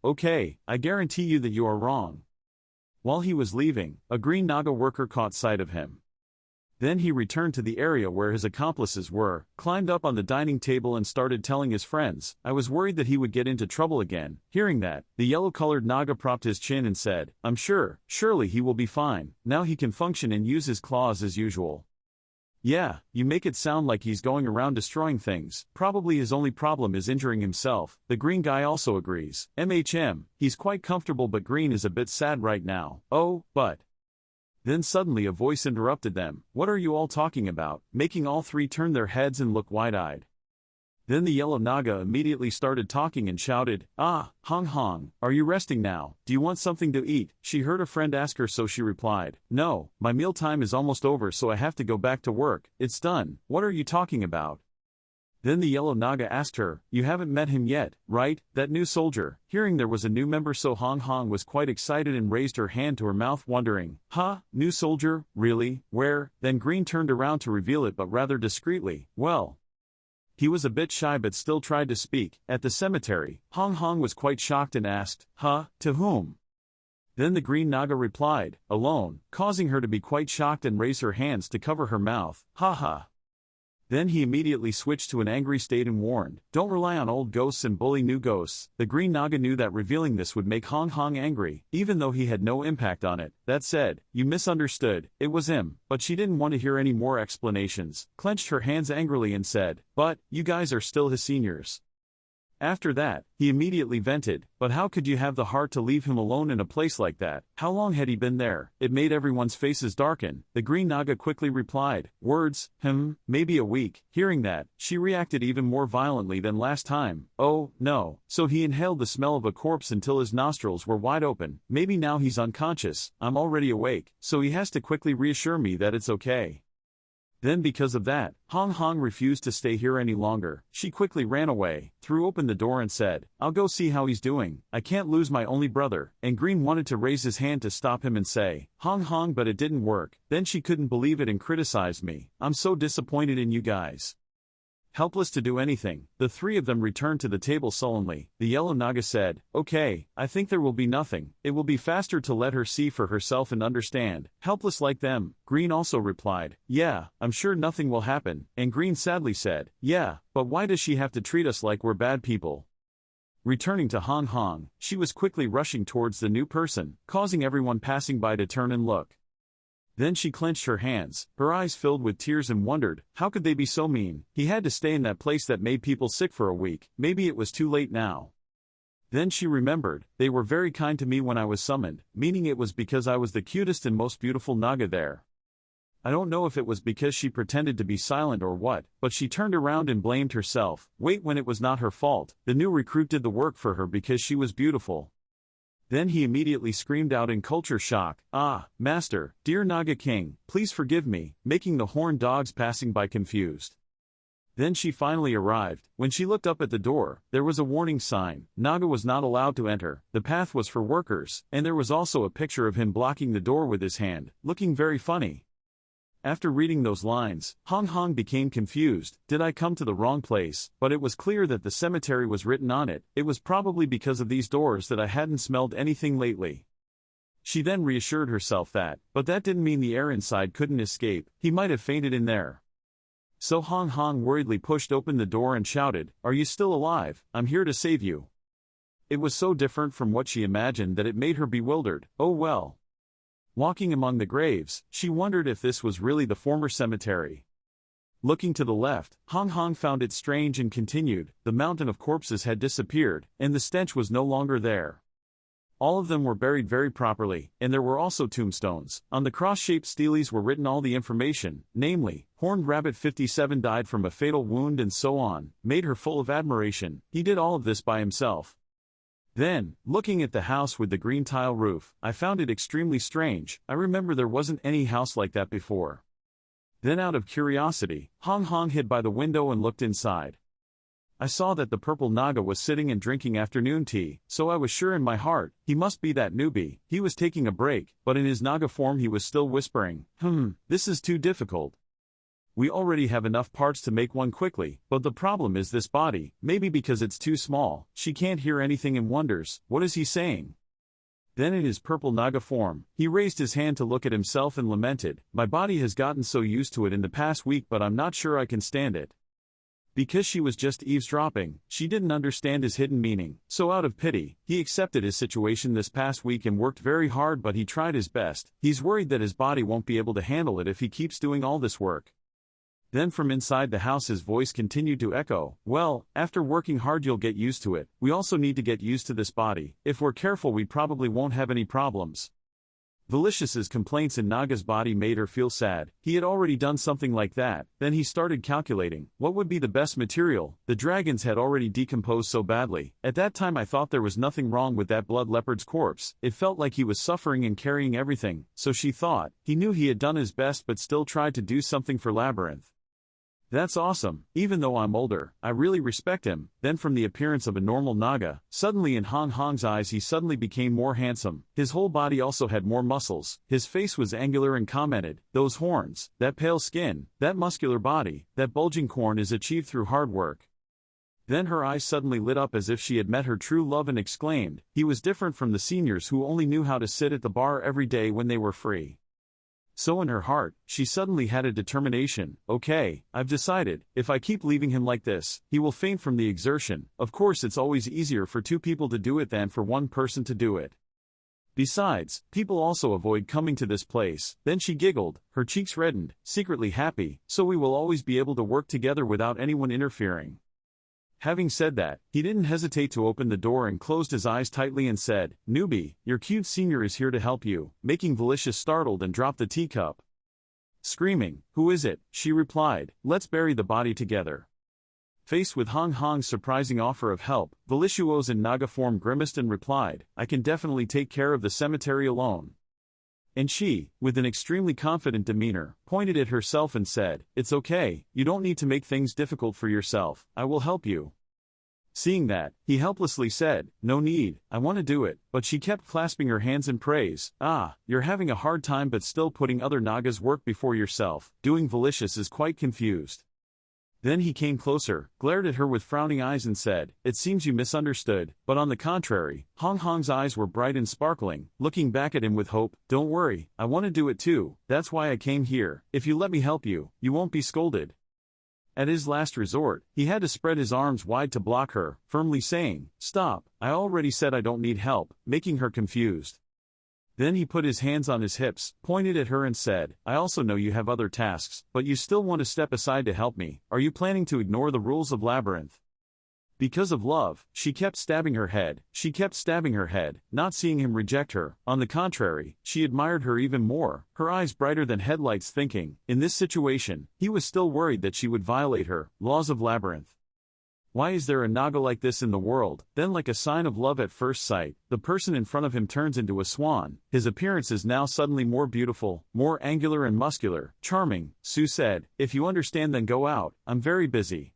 I guarantee you that you are wrong." While he was leaving, a green Naga worker caught sight of him. Then he returned to the area where his accomplices were, climbed up on the dining table and started telling his friends. "I was worried that he would get into trouble again." Hearing that, the yellow-colored Naga propped his chin and said, Surely he will be fine. Now he can function and use his claws as usual." "Yeah, you make it sound like he's going around destroying things. Probably his only problem is injuring himself." The green guy also agrees. He's quite comfortable, but green is a bit sad right now." "Oh, but..." Then suddenly a voice interrupted them. "What are you all talking about?" making all 3 turn their heads and look wide-eyed. Then the yellow Naga immediately started talking and shouted, "Ah, Hong, are you resting now? Do you want something to eat?" She heard a friend ask her, so she replied, "No, my mealtime is almost over, so I have to go back to work. It's done." "What are you talking about?" Then the yellow Naga asked her, "You haven't met him yet, right? That new soldier." Hearing there was a new member, so Hong was quite excited and raised her hand to her mouth wondering, "Huh? New soldier? Really? Where?" Then Green turned around to reveal it, but rather discreetly. "Well..." He was a bit shy but still tried to speak. "At the cemetery." Hong was quite shocked and asked, "Huh? To whom?" Then the green Naga replied, "Alone," causing her to be quite shocked and raise her hands to cover her mouth. "Ha." Then he immediately switched to an angry state and warned, "Don't rely on old ghosts and bully new ghosts." The green Naga knew that revealing this would make Hong angry, even though he had no impact on it. That said, "You misunderstood, it was him," but she didn't want to hear any more explanations, clenched her hands angrily and said, "But, you guys are still his seniors." After that, he immediately vented, "But how could you have the heart to leave him alone in a place like that? How long had he been there?" It made everyone's faces darken. The green Naga quickly replied, "Words, maybe a week." Hearing that, she reacted even more violently than last time. "Oh, no." So he inhaled the smell of a corpse until his nostrils were wide open. "Maybe now he's unconscious, I'm already awake, so he has to quickly reassure me that it's okay." Then because of that, Hong Hong refused to stay here any longer. She quickly ran away, threw open the door and said, "I'll go see how he's doing. I can't lose my only brother." And Green wanted to raise his hand to stop him and say, "Hong Hong," but it didn't work. Then she couldn't believe it and criticized me. "I'm so disappointed in you guys." Helpless to do anything, the three of them returned to the table sullenly. The yellow Naga said, "Okay, I think there will be nothing. It will be faster to let her see for herself and understand." Helpless like them, Green also replied, "Yeah, I'm sure nothing will happen." And Green sadly said, "Yeah, but why does she have to treat us like we're bad people?" Returning to Hong Hong, she was quickly rushing towards the new person, causing everyone passing by to turn and look. Then she clenched her hands, her eyes filled with tears, and wondered, how could they be so mean? He had to stay in that place that made people sick for a week. Maybe it was too late now. Then she remembered, they were very kind to me when I was summoned, meaning it was because I was the cutest and most beautiful Naga there. I don't know if it was because she pretended to be silent or what, but she turned around and blamed herself. Wait, when it was not her fault, the new recruit did the work for her because she was beautiful. Then he immediately screamed out in culture shock, "Ah, Master, dear Naga King, please forgive me," making the horned dogs passing by confused. Then she finally arrived. When she looked up at the door, there was a warning sign. Naga was not allowed to enter, the path was for workers, and there was also a picture of him blocking the door with his hand, looking very funny. After reading those lines, Hong Hong became confused. Did I come to the wrong place? But it was clear that the cemetery was written on it. It was probably because of these doors that I hadn't smelled anything lately. She then reassured herself but that didn't mean the air inside couldn't escape. He might have fainted in there. So Hong Hong worriedly pushed open the door and shouted, "Are you still alive? I'm here to save you." It was so different from what she imagined that it made her bewildered. Oh well. Walking among the graves, she wondered if this was really the former cemetery. Looking to the left, Hong Hong found it strange and continued. The mountain of corpses had disappeared, and the stench was no longer there. All of them were buried very properly, and there were also tombstones. On the cross-shaped steles were written all the information, namely, Horned Rabbit 57 died from a fatal wound and so on, made her full of admiration. He did all of this by himself. Then, looking at the house with the green tile roof, I found it extremely strange. I remember there wasn't any house like that before. Then out of curiosity, Hong Hong hid by the window and looked inside. I saw that the purple Naga was sitting and drinking afternoon tea, so I was sure in my heart, he must be that newbie. He was taking a break, but in his Naga form he was still whispering, "This is too difficult. We already have enough parts to make one quickly, but the problem is this body. Maybe because it's too small, she can't hear anything and wonders, what is he saying?" Then in his purple Naga form, he raised his hand to look at himself and lamented, "My body has gotten so used to it in the past week, but I'm not sure I can stand it." Because she was just eavesdropping, she didn't understand his hidden meaning, so out of pity, he accepted his situation this past week and worked very hard, but he tried his best. He's worried that his body won't be able to handle it if he keeps doing all this work. Then from inside the house his voice continued to echo, "Well, after working hard you'll get used to it. We also need to get used to this body. If we're careful we probably won't have any problems." Velocious's complaints in Naga's body made her feel sad. He had already done something like that. Then he started calculating, what would be the best material? The dragons had already decomposed so badly. At that time I thought there was nothing wrong with that blood leopard's corpse. It felt like he was suffering and carrying everything, so she thought. He knew he had done his best but still tried to do something for Labyrinth. That's awesome. Even though I'm older, I really respect him. Then from the appearance of a normal Naga, suddenly in Hong Hong's eyes he suddenly became more handsome. His whole body also had more muscles. His face was angular and commented, "Those horns, that pale skin, that muscular body, that bulging corn is achieved through hard work." Then her eyes suddenly lit up as if she had met her true love and exclaimed, he was different from the seniors who only knew how to sit at the bar every day when they were free. So in her heart, she suddenly had a determination. Okay, I've decided, if I keep leaving him like this, he will faint from the exertion. Of course it's always easier for two people to do it than for one person to do it. Besides, people also avoid coming to this place. Then she giggled, her cheeks reddened, secretly happy, so we will always be able to work together without anyone interfering. Having said that, he didn't hesitate to open the door and closed his eyes tightly and said, "Newbie, your cute senior is here to help you," making Velicious startled and dropped the teacup. Screaming, "Who is it?" she replied, "Let's bury the body together." Faced with Hong Hong's surprising offer of help, Voluptuous in Naga form grimaced and replied, "I can definitely take care of the cemetery alone." And she, with an extremely confident demeanor, pointed at herself and said, "It's okay, you don't need to make things difficult for yourself, I will help you." Seeing that, he helplessly said, "No need, I want to do it," but she kept clasping her hands in praise. "Ah, you're having a hard time but still putting other Nagas' work before yourself," doing Velicious is quite confused. Then he came closer, glared at her with frowning eyes and said, "It seems you misunderstood," but on the contrary, Hong Hong's eyes were bright and sparkling, looking back at him with hope. "Don't worry, I want to do it too, that's why I came here, if you let me help you, you won't be scolded." At his last resort, he had to spread his arms wide to block her, firmly saying, "Stop, I already said I don't need help," making her confused. Then he put his hands on his hips, pointed at her and said, "I also know you have other tasks, but you still want to step aside to help me. Are you planning to ignore the rules of Labyrinth?" Because of love, she kept stabbing her head, not seeing him reject her. On the contrary, she admired her even more, her eyes brighter than headlights, thinking, in this situation, he was still worried that she would violate her laws of Labyrinth. Why is there a Naga like this in the world? Then, like a sign of love at first sight, the person in front of him turns into a swan. His appearance is now suddenly more beautiful, more angular and muscular. "Charming," Sue said, "if you understand then go out, I'm very busy."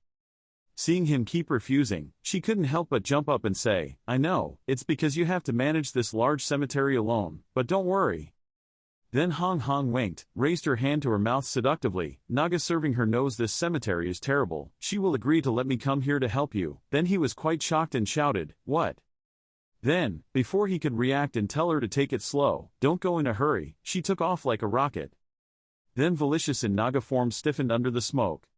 Seeing him keep refusing, she couldn't help but jump up and say, "I know, it's because you have to manage this large cemetery alone, but don't worry." Then Hong Hong winked, raised her hand to her mouth seductively. "Naga serving her knows this cemetery is terrible. She will agree to let me come here to help you." Then he was quite shocked and shouted, "What?" Then, before he could react and tell her to take it slow, "Don't go in a hurry," she took off like a rocket. Then Velicious in Naga form stiffened under the smoke.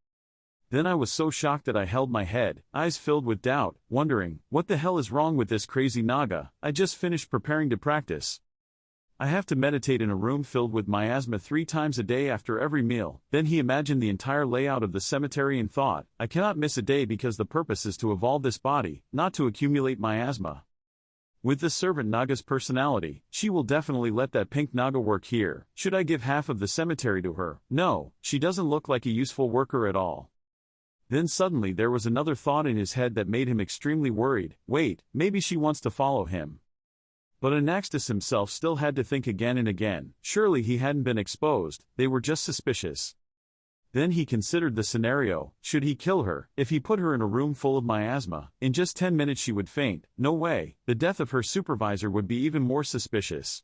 Then I was so shocked that I held my head, eyes filled with doubt, wondering, what the hell is wrong with this crazy Naga? I just finished preparing to practice. I have to meditate in a room filled with miasma 3 times a day after every meal. Then he imagined the entire layout of the cemetery and thought, I cannot miss a day because the purpose is to evolve this body, not to accumulate miasma. With the servant Naga's personality, she will definitely let that pink Naga work here. Should I give half of the cemetery to her? No, she doesn't look like a useful worker at all. Then suddenly there was another thought in his head that made him extremely worried. Wait, maybe she wants to follow him. But Anaxtis himself still had to think again and again. Surely he hadn't been exposed, they were just suspicious. Then he considered the scenario. Should he kill her? If he put her in a room full of miasma, in just 10 minutes she would faint. No way, the death of her supervisor would be even more suspicious.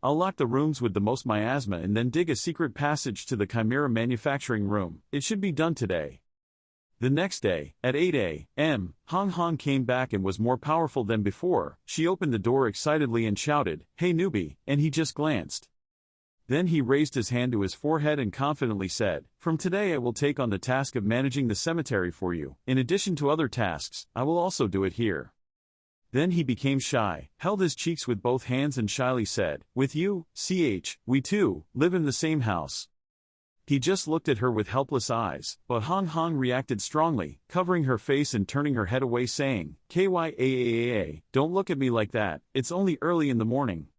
I'll lock the rooms with the most miasma and then dig a secret passage to the Chimera manufacturing room. It should be done today. The next day, at 8 a.m., Hong Hong came back and was more powerful than before. She opened the door excitedly and shouted, "Hey newbie," and he just glanced. Then he raised his hand to his forehead and confidently said, "From today I will take on the task of managing the cemetery for you. In addition to other tasks, I will also do it here." Then he became shy, held his cheeks with both hands and shyly said, "With you, we too, live in the same house." He just looked at her with helpless eyes, but Hong Hong reacted strongly, covering her face and turning her head away saying, "Kyaa, don't look at me like that, it's only early in the morning."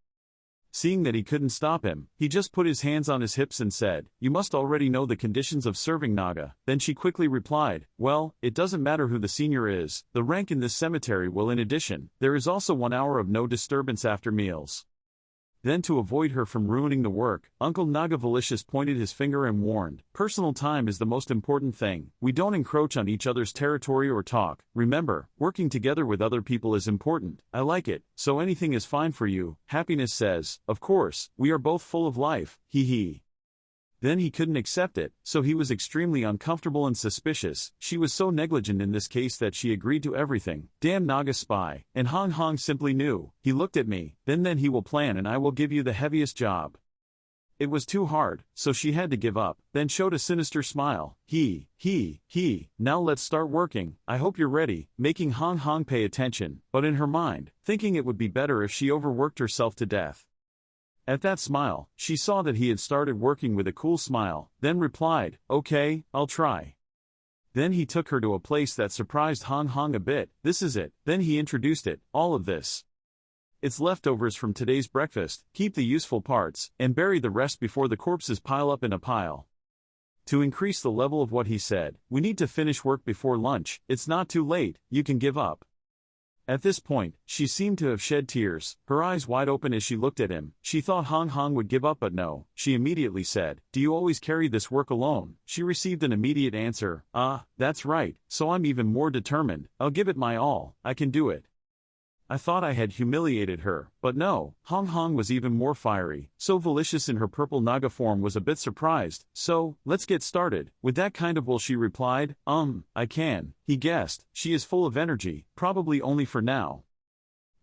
Seeing that he couldn't stop him, he just put his hands on his hips and said, "You must already know the conditions of serving Naga." Then she quickly replied, "Well, it doesn't matter who the senior is, the rank in this cemetery will. In addition, there is also 1 hour of no disturbance after meals." Then to avoid her from ruining the work, Uncle Naga Velicious pointed his finger and warned, "Personal time is the most important thing. We don't encroach on each other's territory or talk. Remember, working together with other people is important. I like it, so anything is fine for you." Happiness says, "Of course, we are both full of life, hee hee." Then he couldn't accept it, so he was extremely uncomfortable and suspicious. She was so negligent in this case that she agreed to everything. Damn Naga spy. And Hong Hong simply knew. He looked at me, then he will plan and I will give you the heaviest job. It was too hard, so she had to give up, then showed a sinister smile. He, now let's start working. I hope you're ready, making Hong Hong pay attention, but in her mind, thinking it would be better if she overworked herself to death. At that smile, she saw that he had started working with a cool smile, then replied, "Okay, I'll try." Then he took her to a place that surprised Hong Hong a bit. This is it. Then he introduced it, all of this. It's leftovers from today's breakfast, keep the useful parts, and bury the rest before the corpses pile up in a pile. To increase the level of what he said, we need to finish work before lunch, it's not too late, you can give up. At this point, she seemed to have shed tears, her eyes wide open as she looked at him. She thought Hong Hong would give up, but no, she immediately said, "Do you always carry this work alone?" She received an immediate answer, "That's right, so I'm even more determined, I'll give it my all, I can do it." I thought I had humiliated her, but no, Hong Hong was even more fiery, so Velicious in her purple Naga form was a bit surprised. "So, let's get started, with that kind of will," she replied. I can," he guessed, "she is full of energy, probably only for now."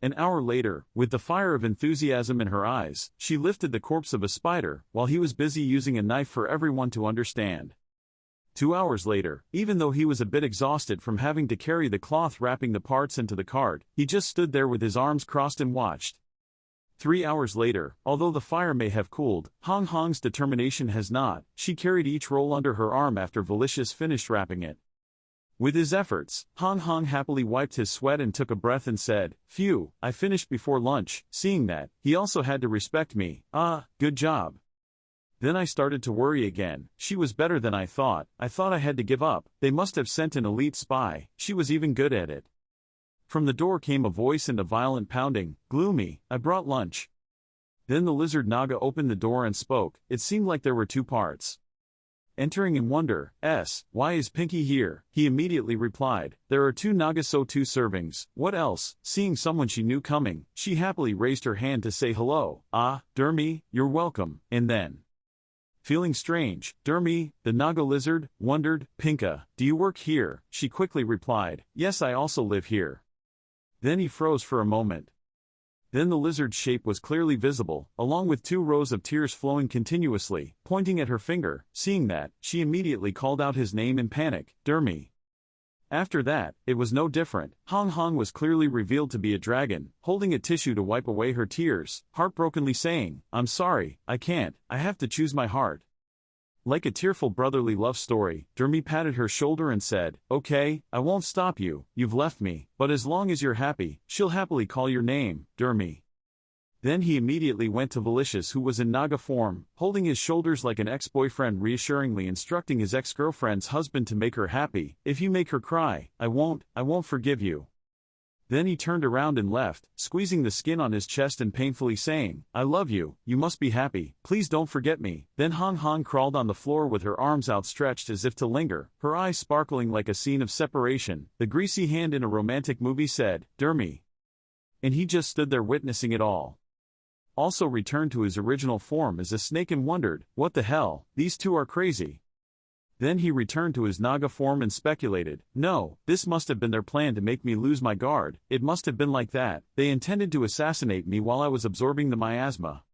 An hour later, with the fire of enthusiasm in her eyes, she lifted the corpse of a spider, while he was busy using a knife for everyone to understand. 2 hours later, even though he was a bit exhausted from having to carry the cloth wrapping the parts into the cart, he just stood there with his arms crossed and watched. 3 hours later, although the fire may have cooled, Hong Hong's determination has not. She carried each roll under her arm after Velicious finished wrapping it. With his efforts, Hong Hong happily wiped his sweat and took a breath and said, "Phew, I finished before lunch." Seeing that, he also had to respect me. Good job. Then I started to worry again. She was better than I thought I had to give up. They must have sent an elite spy, she was even good at it. From the door came a voice and a violent pounding. "Gloomy, I brought lunch." Then the lizard Naga opened the door and spoke. It seemed like there were 2 parts. Entering in wonder, "Why is Pinky here?" He immediately replied, "There are 2 Naga, so 2 servings, what else?" Seeing someone she knew coming, she happily raised her hand to say hello. "Dermy, you're welcome," and then, feeling strange, Dermy, the Naga lizard, wondered, "Pinka, do you work here?" She quickly replied, "Yes, I also live here." Then he froze for a moment. Then the lizard's shape was clearly visible, along with 2 rows of tears flowing continuously, pointing at her finger. Seeing that, she immediately called out his name in panic, "Dermy." After that, it was no different. Hong Hong was clearly revealed to be a dragon, holding a tissue to wipe away her tears, heartbrokenly saying, "I'm sorry, I can't, I have to choose my heart." Like a tearful brotherly love story, Dermy patted her shoulder and said, "Okay, I won't stop you, you've left me, but as long as you're happy, she'll happily call your name, Dermy." Then he immediately went to Velicious, who was in Naga form, holding his shoulders like an ex-boyfriend, reassuringly instructing his ex-girlfriend's husband to make her happy. "If you make her cry, I won't forgive you." Then he turned around and left, squeezing the skin on his chest and painfully saying, "I love you, you must be happy, please don't forget me." Then Hong Hong crawled on the floor with her arms outstretched as if to linger, her eyes sparkling like a scene of separation. The greasy hand in a romantic movie said, "Dermy." And he just stood there witnessing it all. Also returned to his original form as a snake and wondered, "What the hell, these 2 are crazy." Then he returned to his Naga form and speculated, "No, this must have been their plan to make me lose my guard, it must have been like that, they intended to assassinate me while I was absorbing the miasma.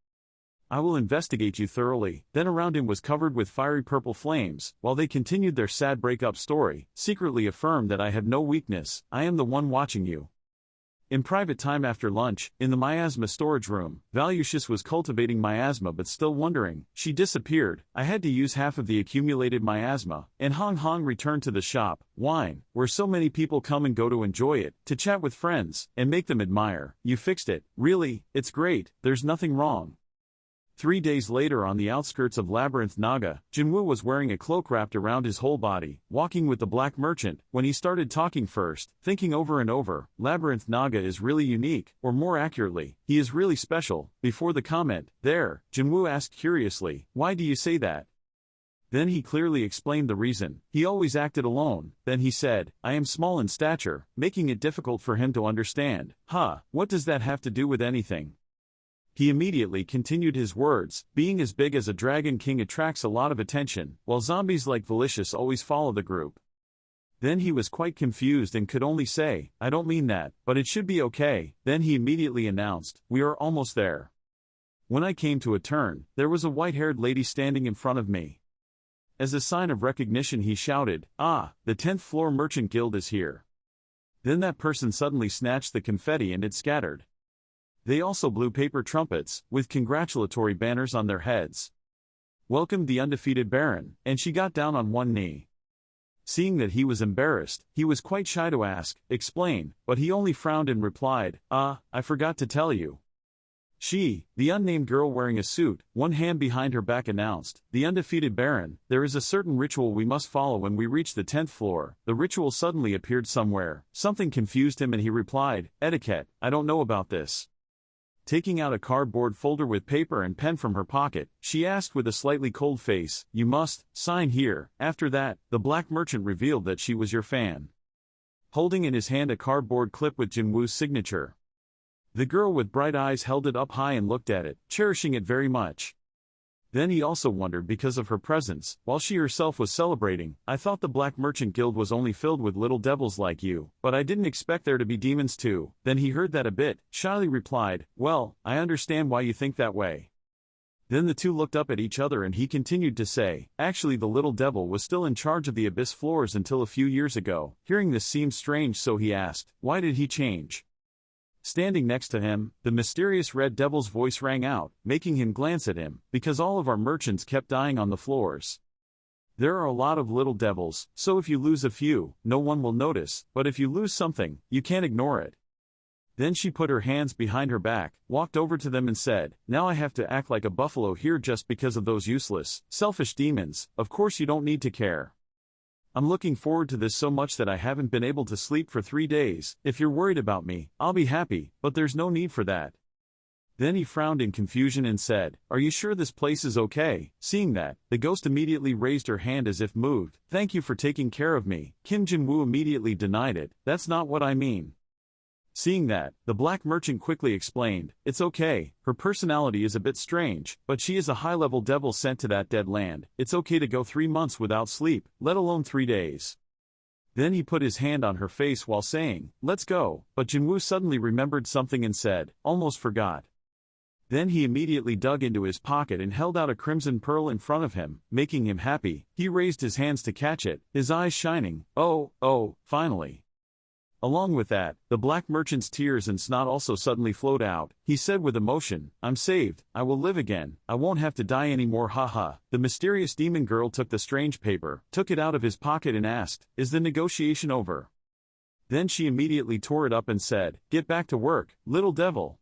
I will investigate you thoroughly." Then around him was covered with fiery purple flames, while they continued their sad breakup story, secretly affirmed that I have no weakness, I am the one watching you. In private time after lunch, in the miasma storage room, Velicious was cultivating miasma but still wondering. She disappeared, I had to use half of the accumulated miasma, and Hong Hong returned to the shop, wine, where so many people come and go to enjoy it, to chat with friends, and make them admire. "You fixed it, really, it's great, there's nothing wrong." 3 days later, on the outskirts of Labyrinth Naga, Jinwoo was wearing a cloak wrapped around his whole body, walking with the black merchant, when he started talking first, thinking over and over, Labyrinth Naga is really unique, or more accurately, he is really special. Before the comment, "There," Jinwoo asked curiously, "Why do you say that?" Then he clearly explained the reason. He always acted alone. Then he said, "I am small in stature," making it difficult for him to understand. What does that have to do with anything? He immediately continued his words, "Being as big as a dragon king attracts a lot of attention, while zombies like Velicious always follow the group." Then he was quite confused and could only say, "I don't mean that, but it should be okay." Then he immediately announced, "We are almost there." When I came to a turn, there was a white-haired lady standing in front of me. As a sign of recognition he shouted, "The 10th floor merchant guild is here." Then that person suddenly snatched the confetti and it scattered. They also blew paper trumpets, with congratulatory banners on their heads. "Welcome the undefeated Baron," and she got down on one knee. Seeing that he was embarrassed, he was quite shy to ask, explain, but he only frowned and replied, I forgot to tell you. She, the unnamed girl wearing a suit, one hand behind her back announced, the undefeated Baron, there is a certain ritual we must follow when we reach the 10th floor. The ritual suddenly appeared somewhere, something confused him and he replied, etiquette, I don't know about this. Taking out a cardboard folder with paper and pen from her pocket, she asked with a slightly cold face, you must sign here. After that, the black merchant revealed that she was your fan. Holding in his hand a cardboard clip with Jinwoo's signature. The girl with bright eyes held it up high and looked at it, cherishing it very much. Then he also wondered because of her presence, while she herself was celebrating, I thought the Black Merchant Guild was only filled with little devils like you, but I didn't expect there to be demons too. Then he heard that a bit, shyly replied, well, I understand why you think that way. Then the two looked up at each other and he continued to say, actually the little devil was still in charge of the abyss floors until a few years ago. Hearing this seemed strange so he asked, why did he change? Standing next to him, the mysterious red devil's voice rang out, making him glance at him, because all of our merchants kept dying on the floors. There are a lot of little devils, so if you lose a few, no one will notice, but if you lose something, you can't ignore it. Then she put her hands behind her back, walked over to them and said, now I have to act like a buffalo here just because of those useless, selfish demons. Of course you don't need to care. I'm looking forward to this so much that I haven't been able to sleep for 3 days. If you're worried about me, I'll be happy, but there's no need for that. Then he frowned in confusion and said, are you sure this place is okay? Seeing that, the ghost immediately raised her hand as if moved. Thank you for taking care of me. Kim Jinwoo immediately denied it. That's not what I mean. Seeing that, the black merchant quickly explained, it's okay, her personality is a bit strange, but she is a high-level devil sent to that dead land. It's okay to go 3 months without sleep, let alone 3 days. Then he put his hand on her face while saying, let's go, but Jinwoo suddenly remembered something and said, almost forgot. Then he immediately dug into his pocket and held out a crimson pearl in front of him, making him happy. He raised his hands to catch it, his eyes shining, oh, finally. Along with that, the black merchant's tears and snot also suddenly flowed out. He said with emotion, I'm saved, I will live again, I won't have to die anymore haha. The mysterious demon girl took the strange paper, took it out of his pocket and asked, is the negotiation over? Then she immediately tore it up and said, get back to work, little devil.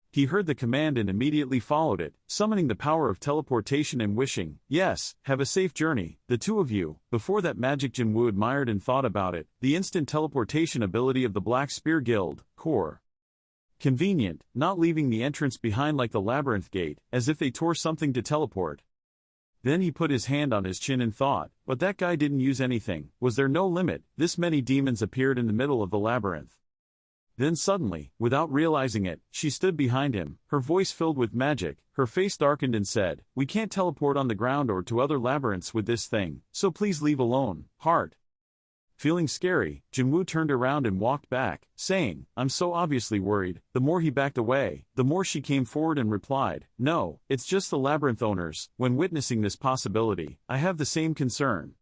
He heard the command and immediately followed it, summoning the power of teleportation and wishing, yes, have a safe journey, the two of you. Before that magic Jinwoo admired and thought about it, the instant teleportation ability of the Black Spear Guild, core. Convenient, not leaving the entrance behind like the labyrinth gate, as if they tore something to teleport. Then he put his hand on his chin and thought, but that guy didn't use anything, was there no limit? This many demons appeared in the middle of the labyrinth. Then suddenly, without realizing it, she stood behind him, her voice filled with magic, her face darkened and said, we can't teleport on the ground or to other labyrinths with this thing, so please leave alone, heart. Feeling scary, Jinwoo turned around and walked back, saying, I'm so obviously worried. The more he backed away, the more she came forward and replied, no, it's just the labyrinth owners. When witnessing this possibility, I have the same concern.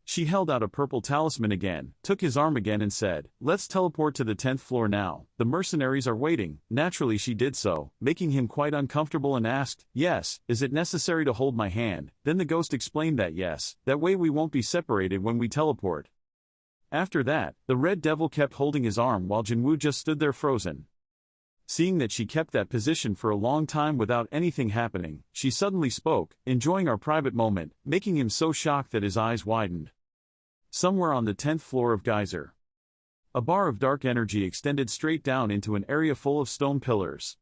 She held out a purple talisman again, took his arm again and said, let's teleport to the 10th floor now, the mercenaries are waiting. Naturally she did so, making him quite uncomfortable and asked, yes, is it necessary to hold my hand? Then the ghost explained that yes, that way we won't be separated when we teleport. After that, the red devil kept holding his arm while Jinwoo just stood there frozen. Seeing that she kept that position for a long time without anything happening, she suddenly spoke, enjoying our private moment, making him so shocked that his eyes widened. Somewhere on the 10th floor of Geyser, a bar of dark energy extended straight down into an area full of stone pillars.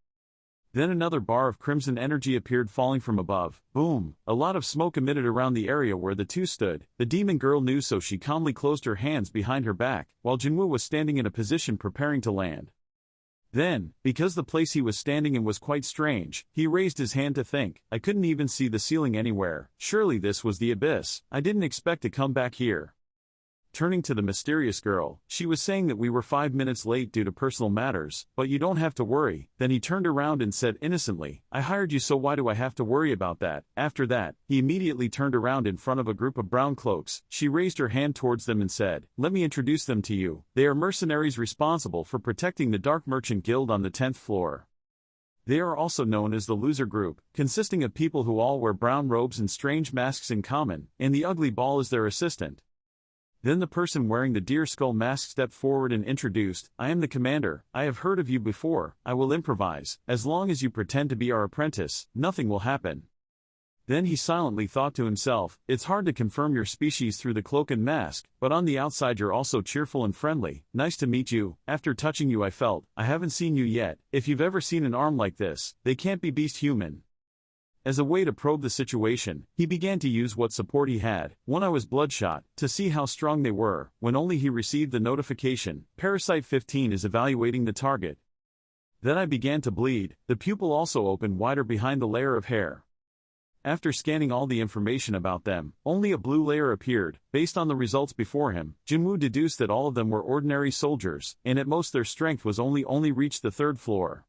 Then another bar of crimson energy appeared falling from above. Boom! A lot of smoke emitted around the area where the two stood. The demon girl knew, so she calmly closed her hands behind her back, while Jinwoo was standing in a position preparing to land. Then, because the place he was standing in was quite strange, he raised his hand to think, I couldn't even see the ceiling anywhere. Surely this was the abyss. I didn't expect to come back here. Turning to the mysterious girl, she was saying that we were 5 minutes late due to personal matters, but you don't have to worry. Then he turned around and said innocently, I hired you, so why do I have to worry about that? After that, he immediately turned around in front of a group of brown cloaks. She raised her hand towards them and said, let me introduce them to you. They are mercenaries responsible for protecting the Dark Merchant Guild on the 10th floor. They are also known as the Loser Group, consisting of people who all wear brown robes and strange masks in common, and the Ugly Ball is their assistant. Then the person wearing the deer skull mask stepped forward and introduced, "I am the commander, I have heard of you before, I will improvise, as long as you pretend to be our apprentice, nothing will happen." Then he silently thought to himself, "It's hard to confirm your species through the cloak and mask, but on the outside you're also cheerful and friendly, nice to meet you, after touching you I felt, I haven't seen you yet, if you've ever seen an arm like this, they can't be beast human." As a way to probe the situation, he began to use what support he had, one eye was bloodshot, to see how strong they were, when only he received the notification, "Parasite 15 is evaluating the target." Then I began to bleed, the pupil also opened wider behind the layer of hair. After scanning all the information about them, only a blue layer appeared. Based on the results before him, Jinwoo deduced that all of them were ordinary soldiers, and at most their strength was only reached the 3rd floor.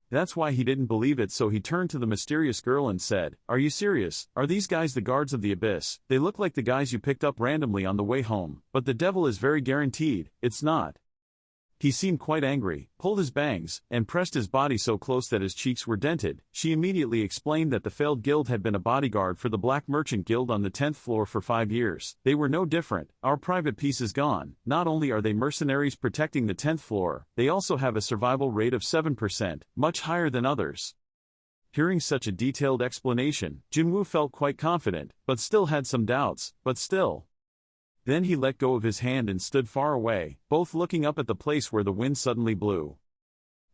That's why he didn't believe it, so he turned to the mysterious girl and said, "Are you serious? Are these guys the guards of the abyss? They look like the guys you picked up randomly on the way home, but the devil is very guaranteed, it's not." He seemed quite angry, pulled his bangs, and pressed his body so close that his cheeks were dented. She immediately explained that the failed guild had been a bodyguard for the Black Merchant Guild on the 10th floor for 5 years. They were no different, our private piece is gone. Not only are they mercenaries protecting the 10th floor, they also have a survival rate of 7%, much higher than others. Hearing such a detailed explanation, Jinwoo felt quite confident, but still had some doubts, Then he let go of his hand and stood far away, both looking up at the place where the wind suddenly blew.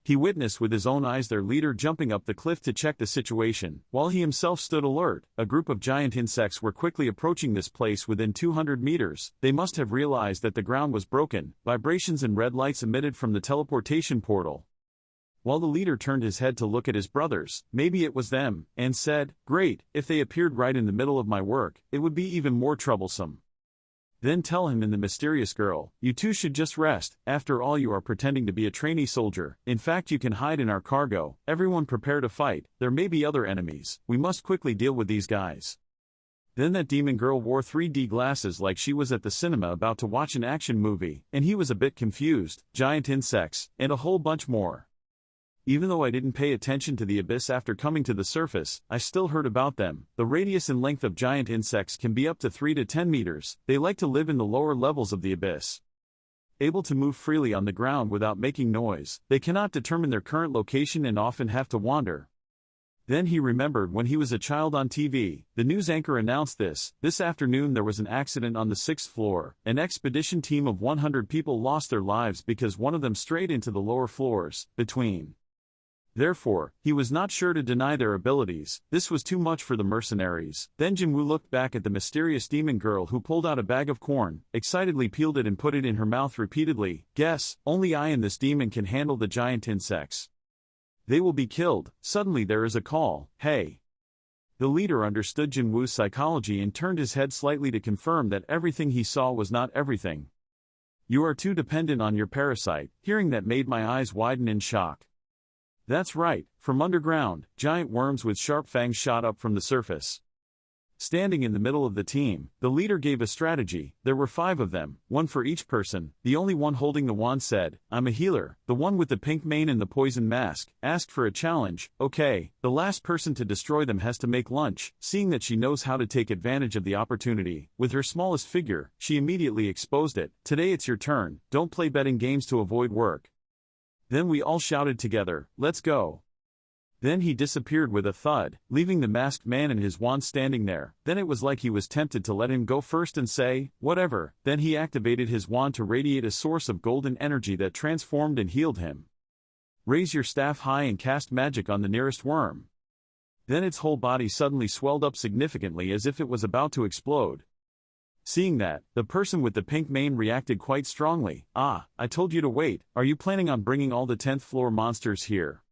He witnessed with his own eyes their leader jumping up the cliff to check the situation, while he himself stood alert. A group of giant insects were quickly approaching this place within 200 meters. They must have realized that the ground was broken, vibrations and red lights emitted from the teleportation portal. While the leader turned his head to look at his brothers, maybe it was them, and said, "Great, if they appeared right in the middle of my work, it would be even more troublesome." Then tell him and the mysterious girl, "You two should just rest, after all you are pretending to be a trainee soldier, in fact you can hide in our cargo, everyone prepare to fight, there may be other enemies, we must quickly deal with these guys." Then that demon girl wore 3D glasses like she was at the cinema about to watch an action movie, and he was a bit confused, giant insects, and a whole bunch more. Even though I didn't pay attention to the abyss after coming to the surface, I still heard about them. The radius and length of giant insects can be up to 3 to 10 meters. They like to live in the lower levels of the abyss. Able to move freely on the ground without making noise, they cannot determine their current location and often have to wander. Then he remembered when he was a child on TV, the news anchor announced this afternoon there was an accident on the 6th floor. An expedition team of 100 people lost their lives because one of them strayed into the lower floors, between. Therefore, he was not sure to deny their abilities. This was too much for the mercenaries. Then Jinwoo looked back at the mysterious demon girl who pulled out a bag of corn, excitedly peeled it and put it in her mouth repeatedly. "Guess, only I and this demon can handle the giant insects. They will be killed." Suddenly there is a call, "Hey!" The leader understood Jinwoo's psychology and turned his head slightly to confirm that everything he saw was not everything. "You are too dependent on your parasite." Hearing that made my eyes widen in shock. That's right, from underground, giant worms with sharp fangs shot up from the surface. Standing in the middle of the team, the leader gave a strategy. There were 5 of them, one for each person. The only one holding the wand said, "I'm a healer." The one with the pink mane and the poison mask asked for a challenge. "Okay, the last person to destroy them has to make lunch." Seeing that she knows how to take advantage of the opportunity, with her smallest figure, she immediately exposed it. "Today it's your turn, don't play betting games to avoid work." Then we all shouted together, "Let's go." Then he disappeared with a thud, leaving the masked man and his wand standing there. Then it was like he was tempted to let him go first and say, "Whatever." Then he activated his wand to radiate a source of golden energy that transformed and healed him. "Raise your staff high and cast magic on the nearest worm." Then its whole body suddenly swelled up significantly as if it was about to explode. Seeing that, the person with the pink mane reacted quite strongly. "Ah, I told you to wait. Are you planning on bringing all the 10th floor monsters here?"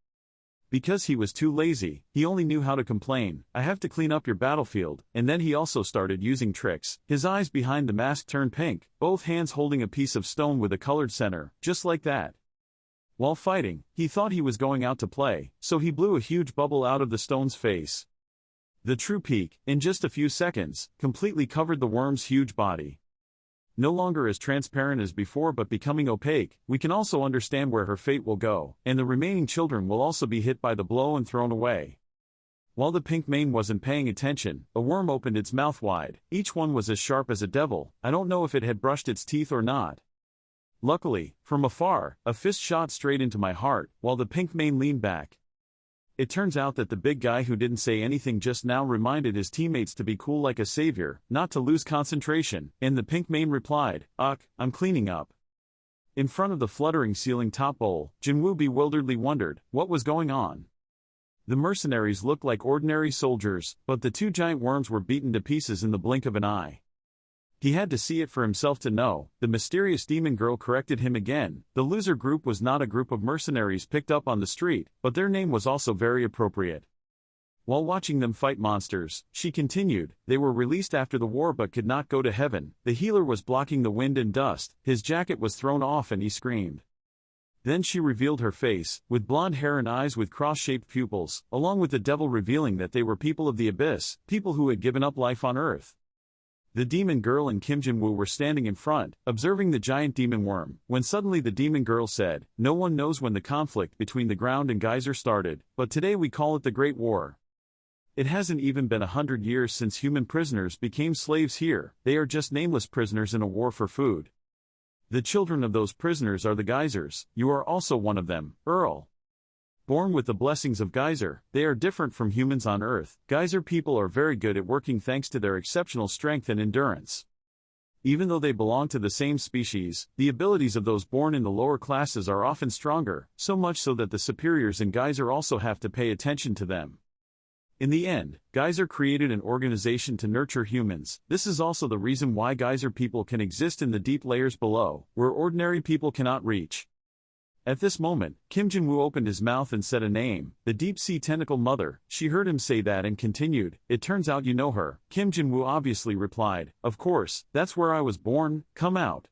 Because he was too lazy, he only knew how to complain, "I have to clean up your battlefield." And then he also started using tricks. His eyes behind the mask turned pink, both hands holding a piece of stone with a colored center, just like that. While fighting, he thought he was going out to play, so he blew a huge bubble out of the stone's face. The true peak, in just a few seconds, completely covered the worm's huge body. No longer as transparent as before but becoming opaque, we can also understand where her fate will go, and the remaining children will also be hit by the blow and thrown away. While the pink mane wasn't paying attention, a worm opened its mouth wide. Each one was as sharp as a devil. I don't know if it had brushed its teeth or not. Luckily, from afar, a fist shot straight into my heart, while the pink mane leaned back. It turns out that the big guy who didn't say anything just now reminded his teammates to be cool like a savior, not to lose concentration, and the pink mane replied, "Ugh, I'm cleaning up." In front of the fluttering ceiling top bowl, Jinwoo bewilderedly wondered what was going on. The mercenaries looked like ordinary soldiers, but the two giant worms were beaten to pieces in the blink of an eye. He had to see it for himself to know. The mysterious demon girl corrected him again. The loser group was not a group of mercenaries picked up on the street, but their name was also very appropriate. While watching them fight monsters, she continued, they were released after the war but could not go to heaven. The healer was blocking the wind and dust, his jacket was thrown off and he screamed. Then she revealed her face, with blonde hair and eyes with cross-shaped pupils, along with the devil revealing that they were people of the abyss, people who had given up life on earth. The demon girl and Kim Jinwoo were standing in front, observing the giant demon worm, when suddenly the demon girl said, "No one knows when the conflict between the ground and geyser started, but today we call it the Great War. It hasn't even been 100 years since human prisoners became slaves here, they are just nameless prisoners in a war for food. The children of those prisoners are the geysers, you are also one of them, Earl. Born with the blessings of geyser, they are different from humans on Earth. Geyser people are very good at working thanks to their exceptional strength and endurance. Even though they belong to the same species, the abilities of those born in the lower classes are often stronger, so much so that the superiors in geyser also have to pay attention to them. In the end, geyser created an organization to nurture humans. This is also the reason why geyser people can exist in the deep layers below, where ordinary people cannot reach. At this moment, Kim Jinwoo opened his mouth and said a name, the deep-sea tentacle mother. She heard him say that and continued, "It turns out you know her." Kim Jinwoo obviously replied, "Of course, that's where I was born, come out."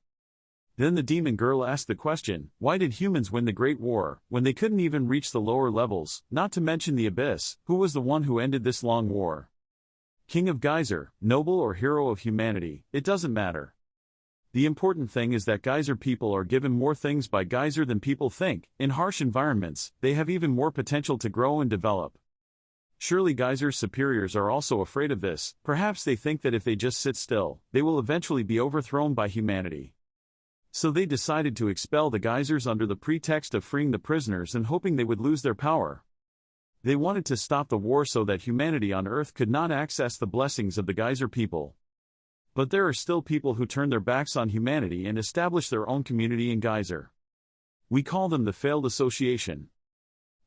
Then the demon girl asked the question, why did humans win the Great War, when they couldn't even reach the lower levels, not to mention the abyss? Who was the one who ended this long war? King of Geyser, noble or hero of humanity, it doesn't matter. The important thing is that geyser people are given more things by geyser than people think. In harsh environments, they have even more potential to grow and develop. Surely geyser's superiors are also afraid of this. Perhaps they think that if they just sit still, they will eventually be overthrown by humanity. So they decided to expel the geysers under the pretext of freeing the prisoners and hoping they would lose their power. They wanted to stop the war so that humanity on Earth could not access the blessings of the geyser people. But there are still people who turn their backs on humanity and establish their own community in geyser. We call them the failed association.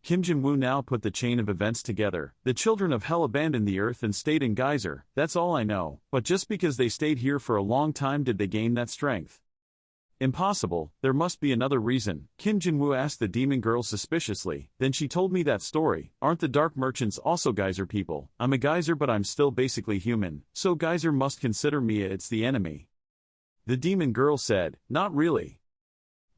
Kim Jinwoo now put the chain of events together. The children of hell abandoned the earth and stayed in geyser, that's all I know. But just because they stayed here for a long time did they gain that strength? Impossible, there must be another reason. Kim Jinwoo asked the demon girl suspiciously. Then she told me that story. Aren't the dark merchants also geyser people? I'm a geyser but I'm still basically human, so geyser must consider me it's the enemy. The demon girl said, not really.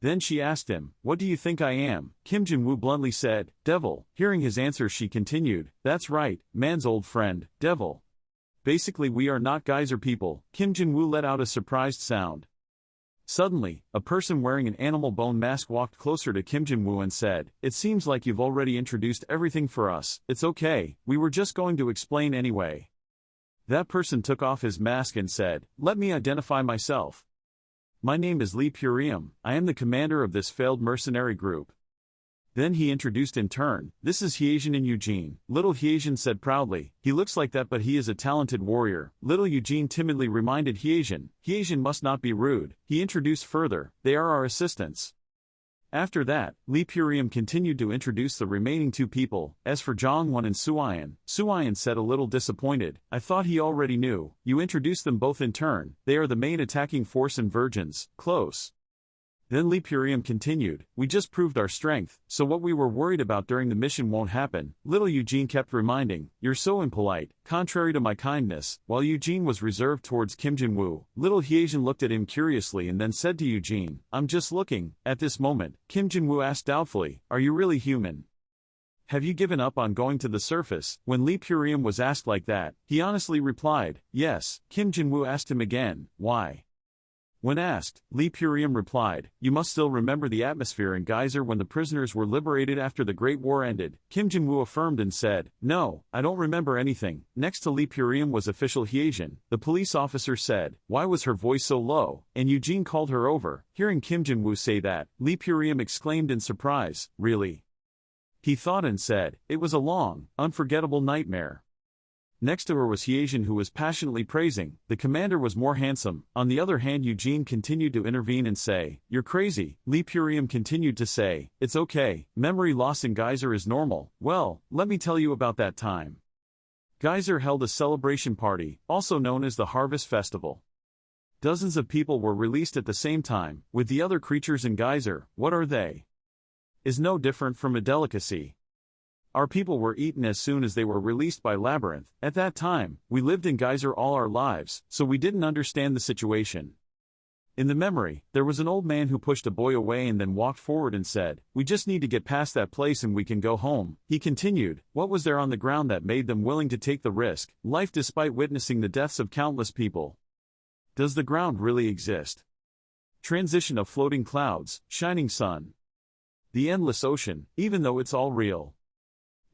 Then she asked him, what do you think I am? Kim Jinwoo bluntly said, devil. Hearing his answer she continued, that's right, man's old friend, devil. Basically we are not geyser people. Kim Jinwoo let out a surprised sound. Suddenly, a person wearing an animal bone mask walked closer to Kim Jinwoo and said, it seems like you've already introduced everything for us. It's okay, we were just going to explain anyway. That person took off his mask and said, let me identify myself. My name is Lee Purium, I am the commander of this failed mercenary group. Then he introduced in turn, this is Hyejin and Eugene. Little Hyejin said proudly, he looks like that but he is a talented warrior. Little Eugene timidly reminded Hyejin, Hyejin must not be rude. He introduced further, they are our assistants. After that, Lee Purium continued to introduce the remaining two people. As for Jongwon and Suian said a little disappointed, I thought he already knew. You introduced them both in turn, they are the main attacking force and virgins, close. Then Lee Purium continued, we just proved our strength, so what we were worried about during the mission won't happen. Little Eugene kept reminding, you're so impolite, contrary to my kindness. While Eugene was reserved towards Kim Jinwoo, little Hyejin looked at him curiously and then said to Eugene, I'm just looking. At this moment, Kim Jinwoo asked doubtfully, are you really human? Have you given up on going to the surface? When Lee Purium was asked like that, he honestly replied, yes. Kim Jinwoo asked him again, why? When asked, Lee Purium replied, "You must still remember the atmosphere in Geyser when the prisoners were liberated after the Great War ended." Kim Jin-woo affirmed and said, "No, I don't remember anything." Next to Lee Purium was official Hyejin. The police officer said, "Why was her voice so low?" And Eugene called her over. Hearing Kim Jin-woo say that, Lee Purium exclaimed in surprise, "Really?" He thought and said, "It was a long, unforgettable nightmare." Next to her was Hyejin, who was passionately praising, "The commander was more handsome." On the other hand, Eugene continued to intervene and say, "You're crazy." Lee Purium continued to say, "It's okay, memory loss in Geyser is normal." Well, let me tell you about that time. Geyser held a celebration party, also known as the Harvest Festival. Dozens of people were released at the same time, with the other creatures in Geyser. What are they? Is no different from a delicacy. Our people were eaten as soon as they were released by Labyrinth. At that time, we lived in Geyser all our lives, so we didn't understand the situation. In the memory, there was an old man who pushed a boy away and then walked forward and said, "We just need to get past that place and we can go home." He continued, "What was there on the ground that made them willing to take the risk? Life despite witnessing the deaths of countless people. Does the ground really exist? Transition of floating clouds, shining sun. The endless ocean, even though it's all real.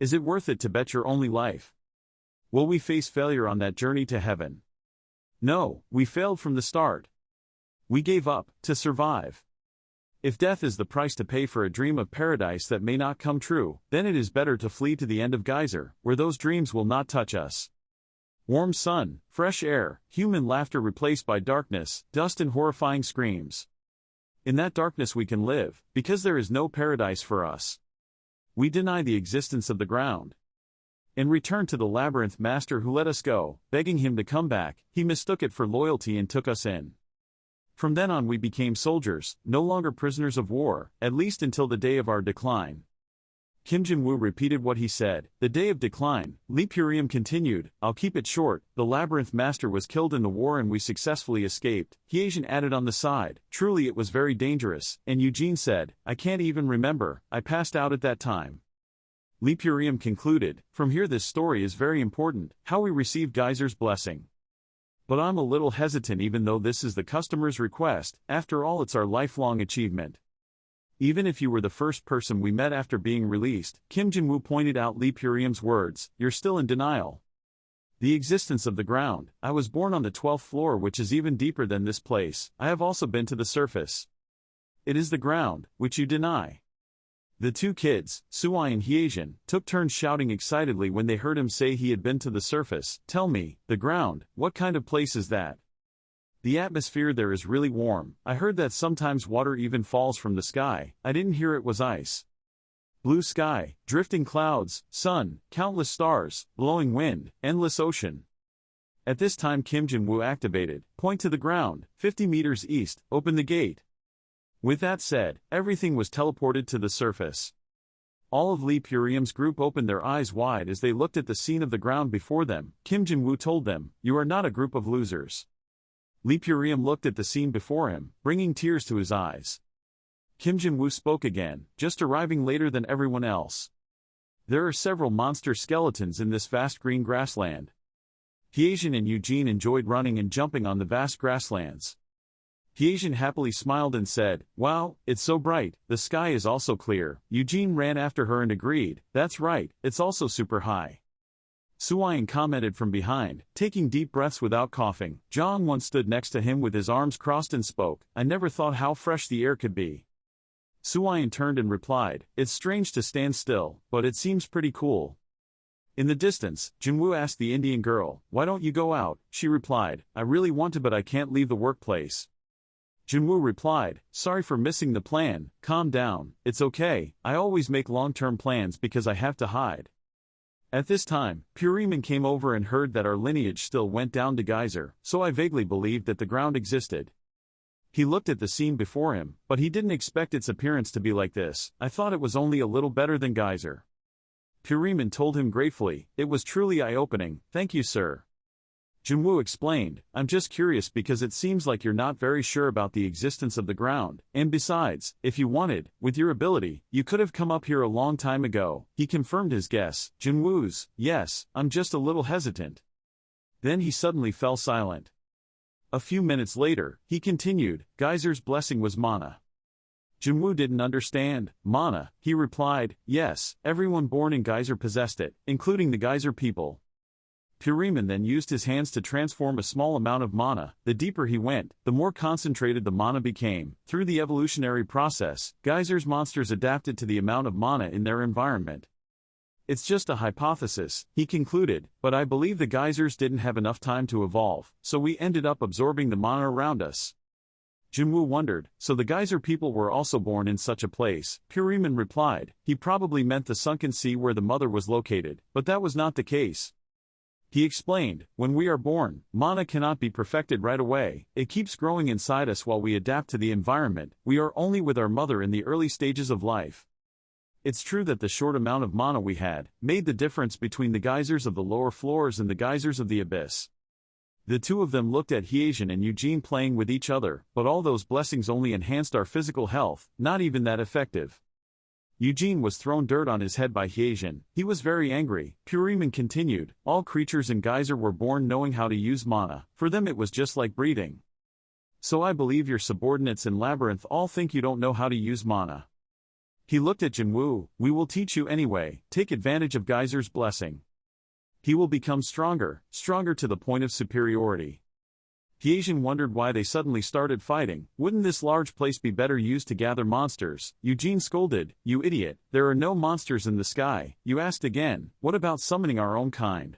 Is it worth it to bet your only life? Will we face failure on that journey to heaven? No, we failed from the start. We gave up, to survive. If death is the price to pay for a dream of paradise that may not come true, then it is better to flee to the end of Geyser, where those dreams will not touch us. Warm sun, fresh air, human laughter replaced by darkness, dust and horrifying screams. In that darkness we can live, because there is no paradise for us. We deny the existence of the ground. In return to the Labyrinth master who let us go, begging him to come back, he mistook it for loyalty and took us in. From then on we became soldiers, no longer prisoners of war, at least until the day of our decline." Kim Jin-woo repeated what he said. "The day of decline." Lee Purium continued, "I'll keep it short. The Labyrinth master was killed in the war and we successfully escaped." Hyejin added on the side, "Truly it was very dangerous." And Eugene said, "I can't even remember, I passed out at that time." Lee Purium concluded, "From here this story is very important, how we received Geyser's blessing. But I'm a little hesitant even though this is the customer's request, after all it's our lifelong achievement." "Even if you were the first person we met after being released," Kim Jin-woo pointed out Lee Purium's words, "you're still in denial. The existence of the ground. I was born on the 12th floor, which is even deeper than this place. I have also been to the surface. It is the ground, which you deny." The two kids, Suai and Hyejin, took turns shouting excitedly when they heard him say he had been to the surface. "Tell me, the ground, what kind of place is that? The atmosphere there is really warm. I heard that sometimes water even falls from the sky. I didn't hear it was ice. Blue sky, drifting clouds, sun, countless stars, blowing wind, endless ocean." At this time Kim Jin-woo activated, "Point to the ground, 50 meters east, open the gate." With that said, everything was teleported to the surface. All of Lee Purium's group opened their eyes wide as they looked at the scene of the ground before them. Kim Jin-woo told them, "You are not a group of losers." Lee Purium looked at the scene before him, bringing tears to his eyes. Kim Jin-woo spoke again, "Just arriving later than everyone else. There are several monster skeletons in this vast green grassland." Hyejin and Eugene enjoyed running and jumping on the vast grasslands. Hyejin happily smiled and said, "Wow, it's so bright, the sky is also clear." Eugene ran after her and agreed, "That's right, it's also super high." Suai commented from behind, taking deep breaths without coughing. Jong Won stood next to him with his arms crossed and spoke, "I never thought how fresh the air could be." Suai turned and replied, "It's strange to stand still, but it seems pretty cool." In the distance, Jinwoo asked the Indian girl, "Why don't you go out?" She replied, "I really want to but I can't leave the workplace." Jinwoo replied, "Sorry for missing the plan, calm down, it's okay, I always make long-term plans because I have to hide." At this time, Puriman came over and heard that our lineage still went down to Geyser, so I vaguely believed that the ground existed. He looked at the scene before him, but he didn't expect its appearance to be like this. "I thought it was only a little better than Geyser." Puriman told him gratefully, "It was truly eye-opening, thank you sir." Jinwoo explained, "I'm just curious because it seems like you're not very sure about the existence of the ground, and besides, if you wanted, with your ability, you could have come up here a long time ago." He confirmed his guess, Jinwoo's, "Yes, I'm just a little hesitant." Then he suddenly fell silent. A few minutes later, he continued, Geyser's blessing was mana. Jinwoo didn't understand. Mana, he replied, yes, everyone born in Geyser possessed it, including the Geyser people. Puriman then used his hands to transform a small amount of mana. The deeper he went, the more concentrated the mana became. Through the evolutionary process, Geyser's monsters adapted to the amount of mana in their environment. It's just a hypothesis, he concluded, but I believe the Geysers didn't have enough time to evolve, so we ended up absorbing the mana around us. Jinwoo wondered, so the Geyser people were also born in such a place. Puriman replied, he probably meant the sunken sea where the mother was located, but that was not the case. He explained, when we are born, mana cannot be perfected right away, it keeps growing inside us while we adapt to the environment. We are only with our mother in the early stages of life. It's true that the short amount of mana we had made the difference between the Geysers of the lower floors and the Geysers of the abyss. The two of them looked at Hyejin and Eugene playing with each other, but all those blessings only enhanced our physical health, not even that effective. Eugene was thrown dirt on his head by Hyejin. He was very angry. Puriman continued, all creatures in Geyser were born knowing how to use mana. For them it was just like breathing. So I believe your subordinates in Labyrinth all think you don't know how to use mana. He looked at Jinwoo, we will teach you anyway, take advantage of Geyser's blessing. He will become stronger, stronger to the point of superiority. Hyejin wondered why they suddenly started fighting. Wouldn't this large place be better used to gather monsters? Eugene scolded, you idiot, there are no monsters in the sky. You asked again, what about summoning our own kind?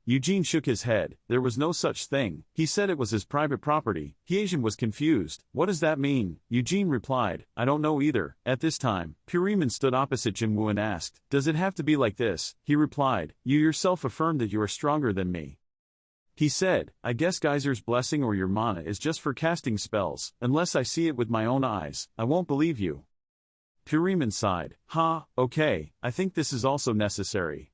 Eugene shook his head, there was no such thing. He said it was his private property. Hyejin was confused, what does that mean? Eugene replied, I don't know either. At this time, Puriman stood opposite Jinwoo and asked, does it have to be like this? He replied, you yourself affirmed that you are stronger than me. He said, I guess Geyser's blessing or your mana is just for casting spells. Unless I see it with my own eyes, I won't believe you. Puriman sighed, okay, I think this is also necessary.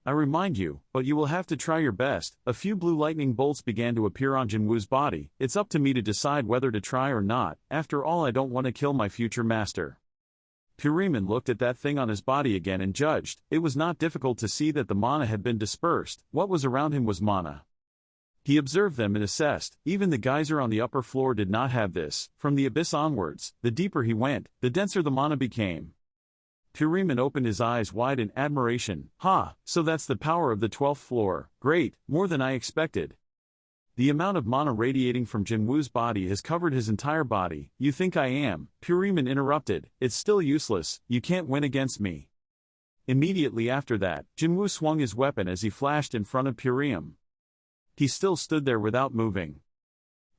I remind you, but you will have to try your best. A few blue lightning bolts began to appear on Jinwoo's body. It's up to me to decide whether to try or not. After all, I don't want to kill my future master. Puriman looked at that thing on his body again and judged. It was not difficult to see that the mana had been dispersed. What was around him was mana. He observed them and assessed. Even the Geyser on the upper floor did not have this. From the abyss onwards, the deeper he went, the denser the mana became. Puriman opened his eyes wide in admiration. So that's the power of the 12th floor. Great, more than I expected. The amount of mana radiating from Jinwoo's body has covered his entire body. You think I am? Puriman interrupted. It's still useless, you can't win against me. Immediately after that, Jinwoo swung his weapon as he flashed in front of Puriman. He still stood there without moving.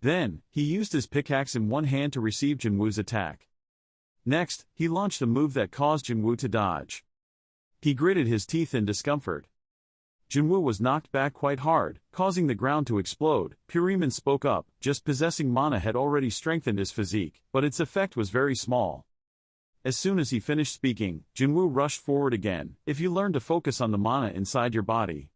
Then, he used his pickaxe in one hand to receive Jinwoo's attack. Next, he launched a move that caused Jinwoo to dodge. He gritted his teeth in discomfort. Jinwoo was knocked back quite hard, causing the ground to explode. Puriman spoke up, just possessing mana had already strengthened his physique, but its effect was very small. As soon as he finished speaking, Jinwoo rushed forward again. If you learn to focus on the mana inside your body,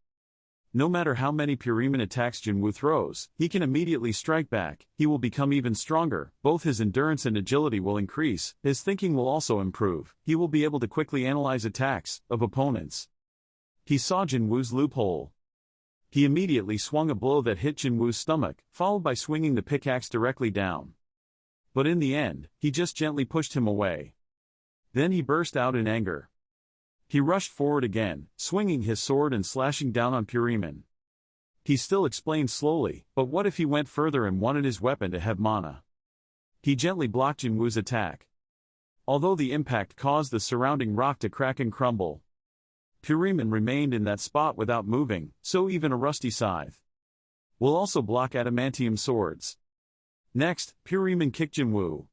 no matter how many Puriman attacks Jinwoo throws, he can immediately strike back. He will become even stronger. Both his endurance and agility will increase. His thinking will also improve. He will be able to quickly analyze attacks of opponents. He saw Jinwoo's loophole. He immediately swung a blow that hit Jinwoo's stomach, followed by swinging the pickaxe directly down. But in the end, he just gently pushed him away. Then he burst out in anger. He rushed forward again, swinging his sword and slashing down on Puriman. He still explained slowly, but what if he went further and wanted his weapon to have mana? He gently blocked Jinwoo's attack. Although the impact caused the surrounding rock to crack and crumble, Puriman remained in that spot without moving, so even a rusty scythe will also block adamantium swords. Next, Puriman kicked Jinwoo.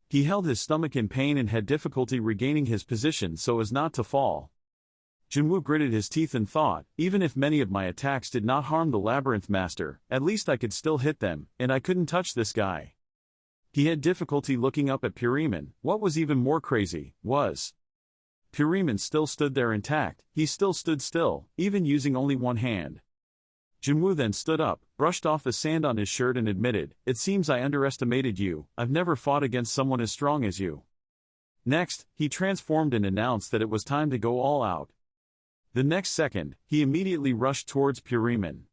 He held his stomach in pain and had difficulty regaining his position so as not to fall. Jinwoo gritted his teeth and thought, even if many of my attacks did not harm the Labyrinth Master, at least I could still hit them, and I couldn't touch this guy. He had difficulty looking up at Puriman. What was even more crazy was Puriman still stood there intact. He still stood still, even using only one hand. Jinwoo then stood up, brushed off the sand on his shirt and admitted, it seems I underestimated you. I've never fought against someone as strong as you. Next, he transformed and announced that it was time to go all out. The next second, he immediately rushed towards Puriman.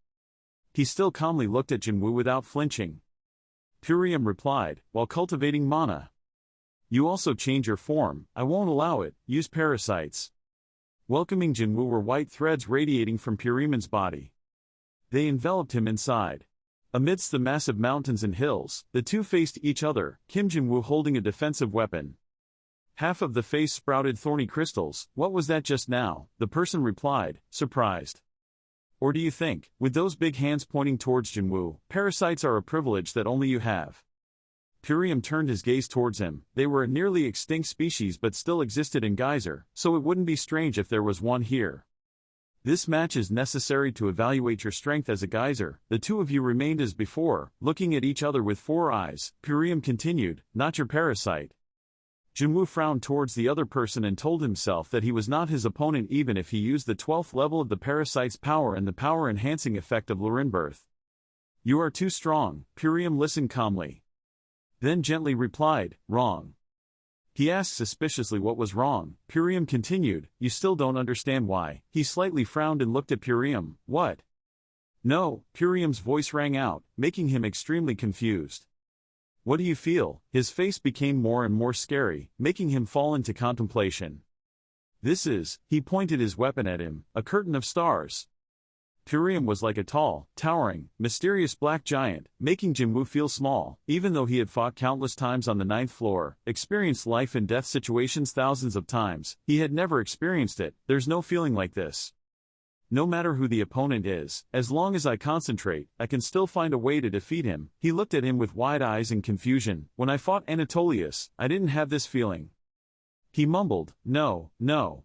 He still calmly looked at Jinwoo without flinching. Purium replied, while cultivating mana. You also change your form, I won't allow it, use parasites. Welcoming Jinwoo were white threads radiating from Purium's body. They enveloped him inside. Amidst the massive mountains and hills, the two faced each other, Kim Jinwoo holding a defensive weapon. Half of the face sprouted thorny crystals. What was that just now? The person replied, surprised. Or do you think, with those big hands pointing towards Jinwoo, parasites are a privilege that only you have? Purium turned his gaze towards him. They were a nearly extinct species but still existed in Geyser, so it wouldn't be strange if there was one here. This match is necessary to evaluate your strength as a geyser. The two of you remained as before, looking at each other with 4 eyes. Purium continued, not your parasite. Jinwoo frowned towards the other person and told himself that he was not his opponent even if he used the 12th level of the parasite's power and the power-enhancing effect of Labyrinth. You are too strong, Purium listened calmly. Then gently replied, wrong. He asked suspiciously what was wrong. Purium continued, you still don't understand why. He slightly frowned and looked at Purium, what? No, Purium's voice rang out, making him extremely confused. What do you feel? His face became more and more scary, making him fall into contemplation. This is, he pointed his weapon at him, a curtain of stars. Purium was like a tall, towering, mysterious black giant, making Jinwoo feel small, even though he had fought countless times on the 9th floor, experienced life and death situations thousands of times, he had never experienced it. There's no feeling like this. No matter who the opponent is, as long as I concentrate, I can still find a way to defeat him. He looked at him with wide eyes in confusion. When I fought Anatolius, I didn't have this feeling. He mumbled, no, no.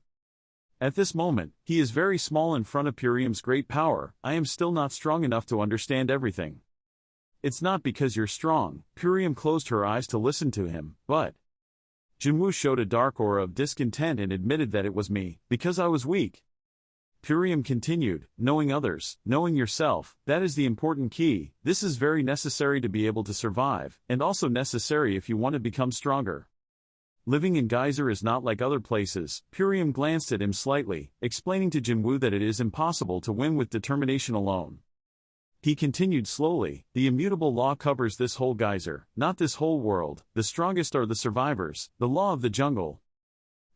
At this moment, he is very small in front of Purium's great power. I am still not strong enough to understand everything. It's not because you're strong. Purium closed her eyes to listen to him, but Jinwoo showed a dark aura of discontent and admitted that it was me, because I was weak. Purium continued, knowing others, knowing yourself, that is the important key. This is very necessary to be able to survive, and also necessary if you want to become stronger. Living in Geyser is not like other places. Purium glanced at him slightly, explaining to Jinwoo that it is impossible to win with determination alone. He continued slowly, the immutable law covers this whole Geyser, not this whole world. The strongest are the survivors, the law of the jungle.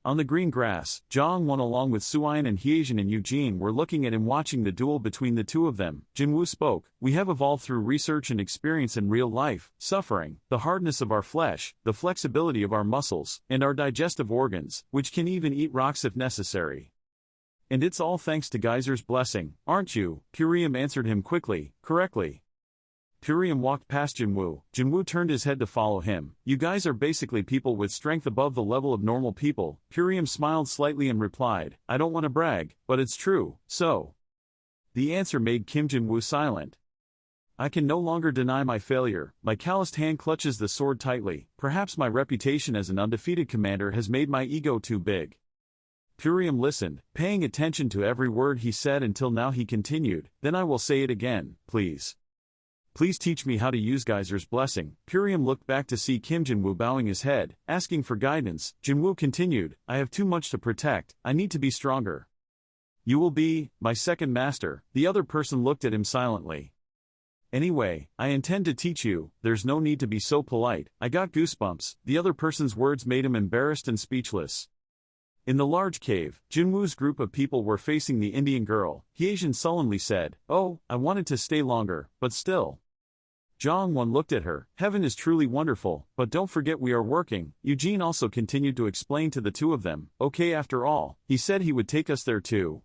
On the green grass, Jong Won along with Suian and Hyejin and Eugene were looking at him watching the duel between the two of them. Jinwoo spoke, we have evolved through research and experience in real life, suffering, the hardness of our flesh, the flexibility of our muscles, and our digestive organs, which can even eat rocks if necessary. And it's all thanks to Geyser's blessing, aren't you? Purium answered him quickly, correctly. Purium walked past Jinwoo. Jinwoo turned his head to follow him. You guys are basically people with strength above the level of normal people. Purium smiled slightly and replied, I don't want to brag, but it's true, so. The answer made Kim Jinwoo silent. I can no longer deny my failure. My calloused hand clutches the sword tightly. Perhaps my reputation as an undefeated commander has made my ego too big. Purium listened, paying attention to every word he said until now. He continued, then I will say it again, please. Please teach me how to use Geyser's blessing. Purium looked back to see Kim Jinwoo bowing his head, asking for guidance. Jinwoo continued, I have too much to protect, I need to be stronger. You will be my second master. The other person looked at him silently. Anyway, I intend to teach you. There's no need to be so polite. I got goosebumps. The other person's words made him embarrassed and speechless. In the large cave, Jinwoo's group of people were facing the Indian girl. Hyejin sullenly said, oh, I wanted to stay longer, but still. Jong Won looked at her, heaven is truly wonderful, but don't forget we are working. Eugene also continued to explain to the two of them, okay after all, he said he would take us there too.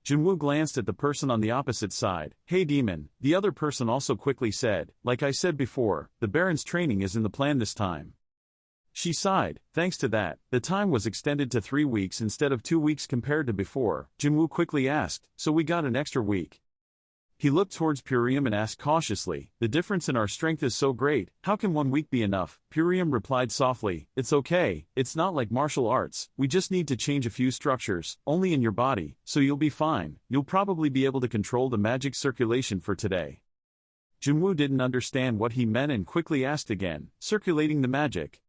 Jinwoo glanced at the person on the opposite side, hey demon, the other person also quickly said, like I said before, the Baron's training is in the plan this time. She sighed, thanks to that, the time was extended to 3 weeks instead of 2 weeks compared to before. Jinwoo quickly asked, so we got an extra week. He looked towards Purium and asked cautiously, the difference in our strength is so great, how can 1 week be enough? Purium replied softly, it's okay, it's not like martial arts, we just need to change a few structures, only in your body, so you'll be fine, you'll probably be able to control the magic circulation for today. Jinwoo didn't understand what he meant and quickly asked again, circulating the magic.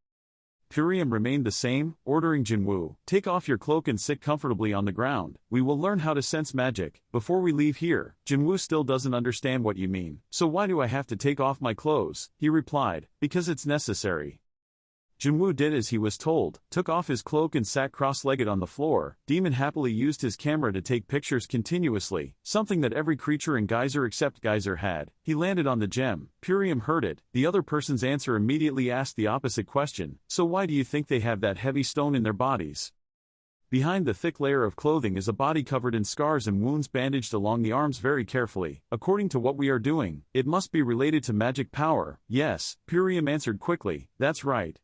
Purium remained the same, ordering Jinwoo, "Take off your cloak and sit comfortably on the ground. We will learn how to sense magic before we leave here." Jinwoo still doesn't understand what you mean. "So why do I have to take off my clothes?" he replied. "Because it's necessary." Jinwoo did as he was told, took off his cloak and sat cross-legged on the floor. Demon happily used his camera to take pictures continuously, something that every creature in Geyser except Geyser had. He landed on the gem. Purium heard it. The other person's answer immediately asked the opposite question. "So why do you think they have that heavy stone in their bodies?" Behind the thick layer of clothing is a body covered in scars and wounds bandaged along the arms very carefully. "According to what we are doing, it must be related to magic power." "Yes," Purium answered quickly, "that's right.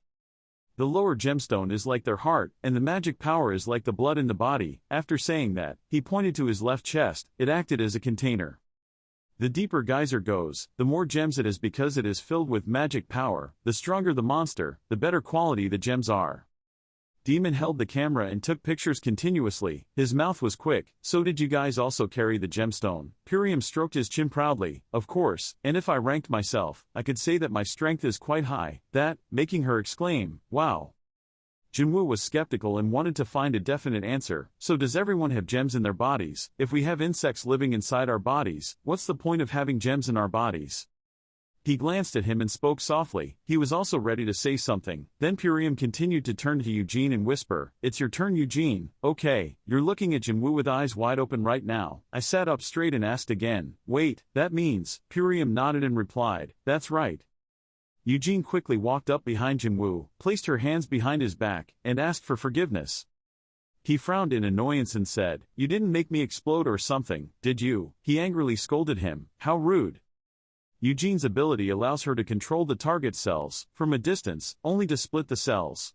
The lower gemstone is like their heart, and the magic power is like the blood in the body." After saying that, he pointed to his left chest. It acted as a container. The deeper Geyser goes, the more gems it is because it is filled with magic power. The stronger the monster, the better quality the gems are. Demon held the camera and took pictures continuously. His mouth was quick. "So did you guys also carry the gemstone?" Purium stroked his chin proudly. "Of course, and if I ranked myself, I could say that my strength is quite high." That, making her exclaim, "Wow." Jinwoo was skeptical and wanted to find a definite answer. "So does everyone have gems in their bodies? If we have insects living inside our bodies, what's the point of having gems in our bodies?" He glanced at him and spoke softly. He was also ready to say something. Then Purium continued to turn to Eugene and whisper, "It's your turn, Eugene." "Okay, you're looking at Jinwoo with eyes wide open right now." I sat up straight and asked again, "Wait, that means..." Purium nodded and replied, "That's right." Eugene quickly walked up behind Jinwoo, placed her hands behind his back, and asked for forgiveness. He frowned in annoyance and said, "You didn't make me explode or something, did you?" He angrily scolded him. "How rude." Eugene's ability allows her to control the target cells, from a distance, only to split the cells.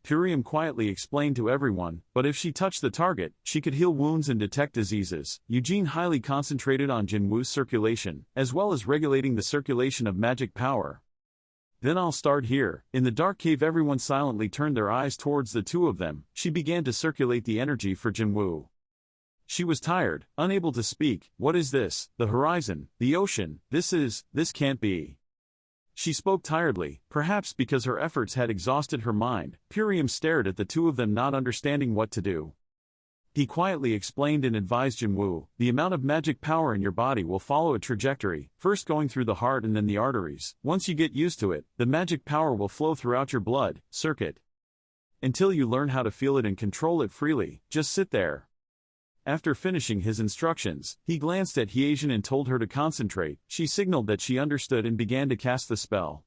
Purium quietly explained to everyone, but if she touched the target, she could heal wounds and detect diseases. Eugene highly concentrated on Jinwoo's circulation, as well as regulating the circulation of magic power. "Then I'll start here." In the dark cave everyone silently turned their eyes towards the two of them. She began to circulate the energy for Jinwoo. She was tired, unable to speak. "What is this? The horizon, the ocean, this can't be." She spoke tiredly, perhaps because her efforts had exhausted her mind. Purium stared at the two of them, not understanding what to do. He quietly explained and advised Jinwoo, "The amount of magic power in your body will follow a trajectory, first going through the heart and then the arteries. Once you get used to it, the magic power will flow throughout your blood circuit. Until you learn how to feel it and control it freely, just sit there." After finishing his instructions, he glanced at Hyesian and told her to concentrate. She signaled that she understood and began to cast the spell.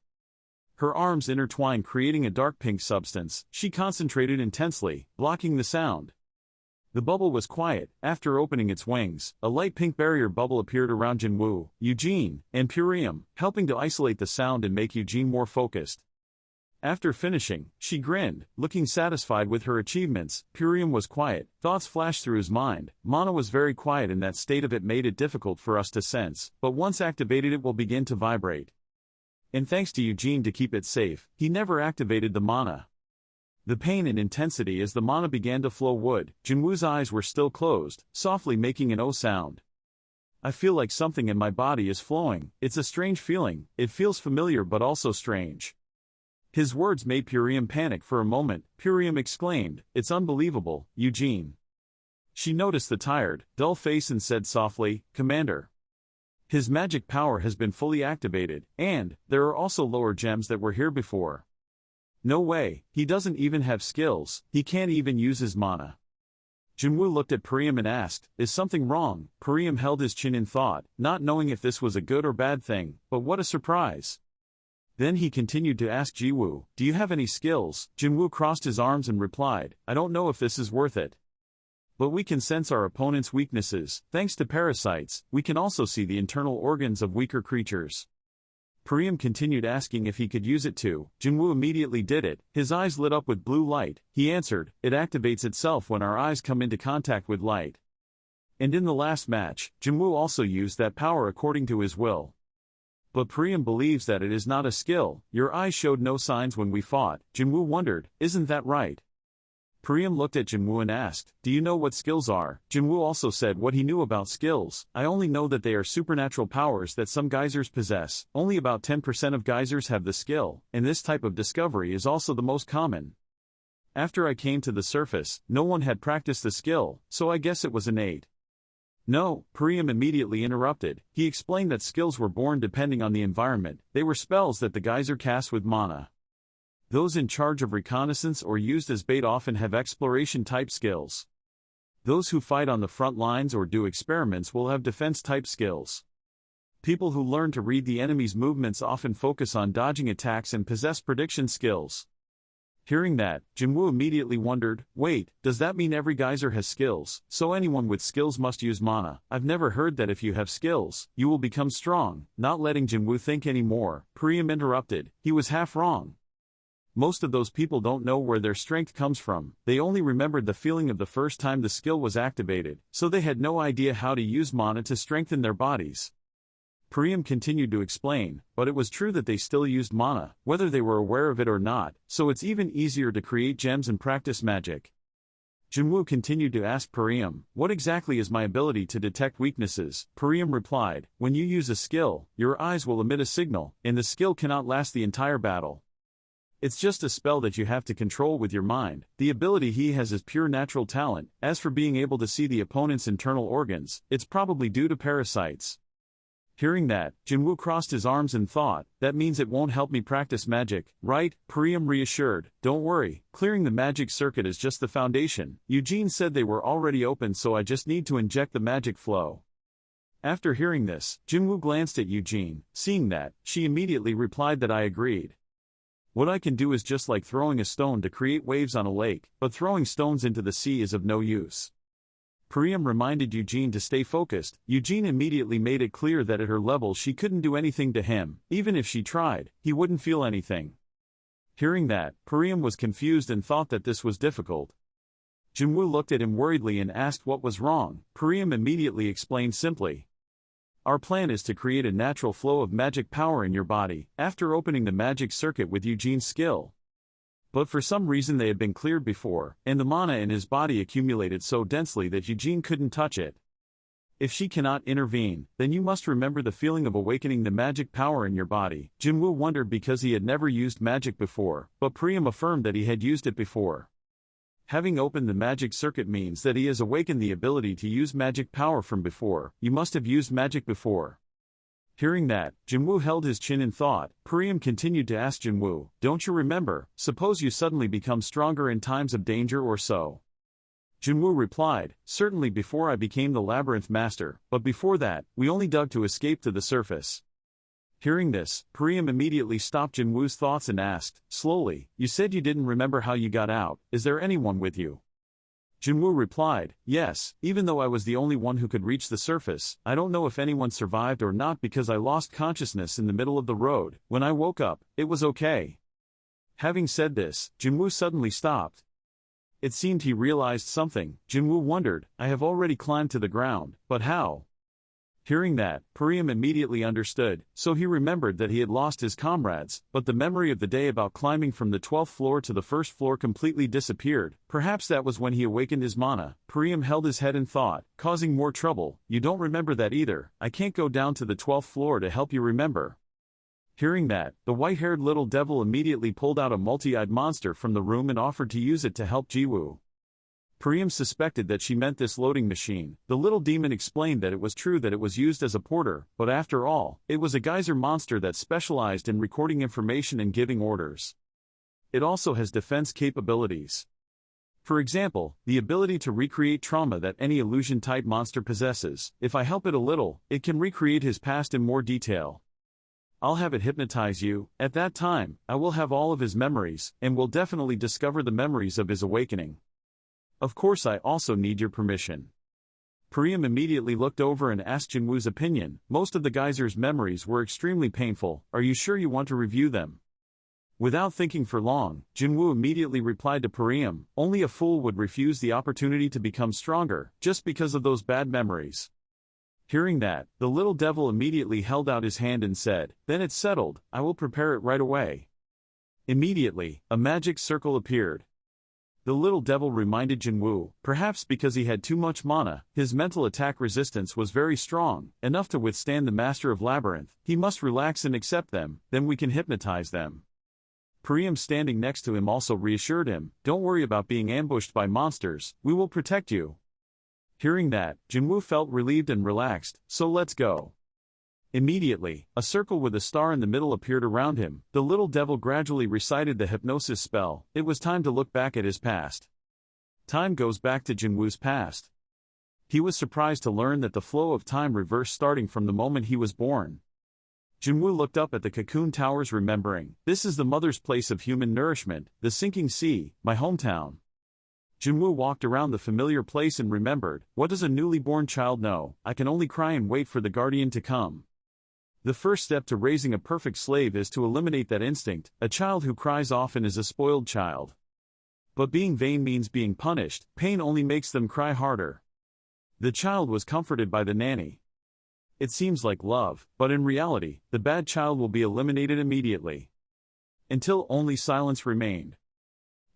Her arms intertwined, creating a dark pink substance. She concentrated intensely, blocking the sound. The bubble was quiet. After opening its wings, a light pink barrier bubble appeared around Jinwoo, Eugene, and Purium, helping to isolate the sound and make Eugene more focused. After finishing, she grinned, looking satisfied with her achievements. Purium was quiet. Thoughts flashed through his mind. Mana was very quiet, and that state of it made it difficult for us to sense, but once activated it will begin to vibrate. And thanks to Eugene to keep it safe, he never activated the mana. The pain and intensity as the mana began to flow would. Jinwoo's eyes were still closed, softly making an O sound. "I feel like something in my body is flowing. It's a strange feeling. It feels familiar but also strange." His words made Purium panic for a moment. Purium exclaimed, "It's unbelievable, Eugene." She noticed the tired, dull face and said softly, "Commander. His magic power has been fully activated, and there are also lower gems that were here before." "No way, he doesn't even have skills, he can't even use his mana." Jinwoo looked at Purium and asked, "Is something wrong?" Purium held his chin in thought, not knowing if this was a good or bad thing, but what a surprise. Then he continued to ask Jiwoo, "Do you have any skills?" Jinwoo crossed his arms and replied, "I don't know if this is worth it. But we can sense our opponent's weaknesses. Thanks to parasites, we can also see the internal organs of weaker creatures." Purium continued asking if he could use it too. Jinwoo immediately did it. His eyes lit up with blue light. He answered, "It activates itself when our eyes come into contact with light." And in the last match, Jinwoo also used that power according to his will. But Purium believes that it is not a skill. "Your eyes showed no signs when we fought." Jinwoo wondered, "Isn't that right?" Priam looked at Jinwoo and asked, "Do you know what skills are?" Jinwoo also said what he knew about skills. "I only know that they are supernatural powers that some geysers possess. Only about 10% of geysers have the skill, and this type of discovery is also the most common. After I came to the surface, no one had practiced the skill, so I guess it was innate." "No," Priam immediately interrupted. He explained that skills were born depending on the environment. They were spells that the geyser cast with mana. Those in charge of reconnaissance or used as bait often have exploration-type skills. Those who fight on the front lines or do experiments will have defense-type skills. People who learn to read the enemy's movements often focus on dodging attacks and possess prediction skills. Hearing that, Jinwoo immediately wondered, "Wait, does that mean every geyser has skills, so anyone with skills must use mana? I've never heard that if you have skills, you will become strong." Not letting Jinwoo think anymore, Priam interrupted. He was half wrong. Most of those people don't know where their strength comes from. They only remembered the feeling of the first time the skill was activated, so they had no idea how to use mana to strengthen their bodies. Priam continued to explain, but it was true that they still used mana, whether they were aware of it or not, so it's even easier to create gems and practice magic. Jinwoo continued to ask Priam, "What exactly is my ability to detect weaknesses?" Priam replied, "When you use a skill, your eyes will emit a signal, and the skill cannot last the entire battle. It's just a spell that you have to control with your mind. The ability he has is pure natural talent. As for being able to see the opponent's internal organs, it's probably due to parasites." Hearing that, Jinwoo crossed his arms and thought, "That means it won't help me practice magic, right?" Priam reassured, "Don't worry, clearing the magic circuit is just the foundation. Eugene said they were already open, so I just need to inject the magic flow." After hearing this, Jinwoo glanced at Eugene. Seeing that, she immediately replied that I agreed. "What I can do is just like throwing a stone to create waves on a lake, but throwing stones into the sea is of no use." Priam reminded Eugene to stay focused. Eugene immediately made it clear that at her level she couldn't do anything to him. Even if she tried, he wouldn't feel anything. Hearing that, Priam was confused and thought that this was difficult. Jinwoo looked at him worriedly and asked what was wrong. Priam immediately explained simply, "Our plan is to create a natural flow of magic power in your body, after opening the magic circuit with Eugene's skill." But for some reason they had been cleared before, and the mana in his body accumulated so densely that Eugene couldn't touch it. "If she cannot intervene, then you must remember the feeling of awakening the magic power in your body." Jinwoo wondered because he had never used magic before, but Priam affirmed that he had used it before. Having opened the magic circuit means that he has awakened the ability to use magic power from before. You must have used magic before. Hearing that, Jinwoo held his chin in thought. Priam continued to ask Jinwoo, "Don't you remember? Suppose you suddenly become stronger in times of danger or so." Jinwoo replied, "Certainly before I became the labyrinth master, but before that, we only dug to escape to the surface." Hearing this, Priam immediately stopped Jinwoo's thoughts and asked, slowly, "You said you didn't remember how you got out. Is there anyone with you?" Jinwoo replied, "Yes, even though I was the only one who could reach the surface, I don't know if anyone survived or not because I lost consciousness in the middle of the road. When I woke up, it was okay." Having said this, Jinwoo suddenly stopped. It seemed he realized something. Jinwoo wondered, "I have already climbed to the ground, but how?" Hearing that, Priam immediately understood, so he remembered that he had lost his comrades, but the memory of the day about climbing from the 12th floor to the first floor completely disappeared. Perhaps that was when he awakened his mana. Priam held his head and thought, causing more trouble, "You don't remember that either. I can't go down to the 12th floor to help you remember." Hearing that, the white-haired little devil immediately pulled out a multi-eyed monster from the room and offered to use it to help Jiwoo. Priam suspected that she meant this loading machine. The little demon explained that it was true that it was used as a porter, but after all, it was a geyser monster that specialized in recording information and giving orders. It also has defense capabilities. For example, the ability to recreate trauma that any illusion-type monster possesses. If I help it a little, it can recreate his past in more detail. I'll have it hypnotize you. At that time, I will have all of his memories, and will definitely discover the memories of his awakening. Of course I also need your permission. Priam immediately looked over and asked Jinwoo's opinion. Most of the geyser's memories were extremely painful. Are you sure you want to review them? Without thinking for long, Jinwoo immediately replied to Priam, "Only a fool would refuse the opportunity to become stronger, just because of those bad memories." Hearing that, the little devil immediately held out his hand and said, "Then it's settled, I will prepare it right away." Immediately, a magic circle appeared. the little devil reminded Jinwoo. Perhaps because he had too much mana, his mental attack resistance was very strong, enough to withstand the Master of Labyrinth. He must relax and accept them, then we can hypnotize them. Priam standing next to him also reassured him, don't worry about being ambushed by monsters, we will protect you. Hearing that, Jinwoo felt relieved and relaxed, so let's go. Immediately, a circle with a star in the middle appeared around him. The little devil gradually recited the hypnosis spell. It was time to look back at his past. Time goes back to Jinwoo's past. He was surprised to learn that the flow of time reversed starting from the moment he was born. Jinwoo looked up at the cocoon towers remembering, this is the mother's place of human nourishment, the sinking sea, my hometown. Jinwoo walked around the familiar place and remembered, what does a newly born child know? I can only cry and wait for the guardian to come. The first step to raising a perfect slave is to eliminate that instinct. A child who cries often is a spoiled child. But being vain means being punished, pain only makes them cry harder. The child was comforted by the nanny. It seems like love, but in reality, the bad child will be eliminated immediately. Until only silence remained.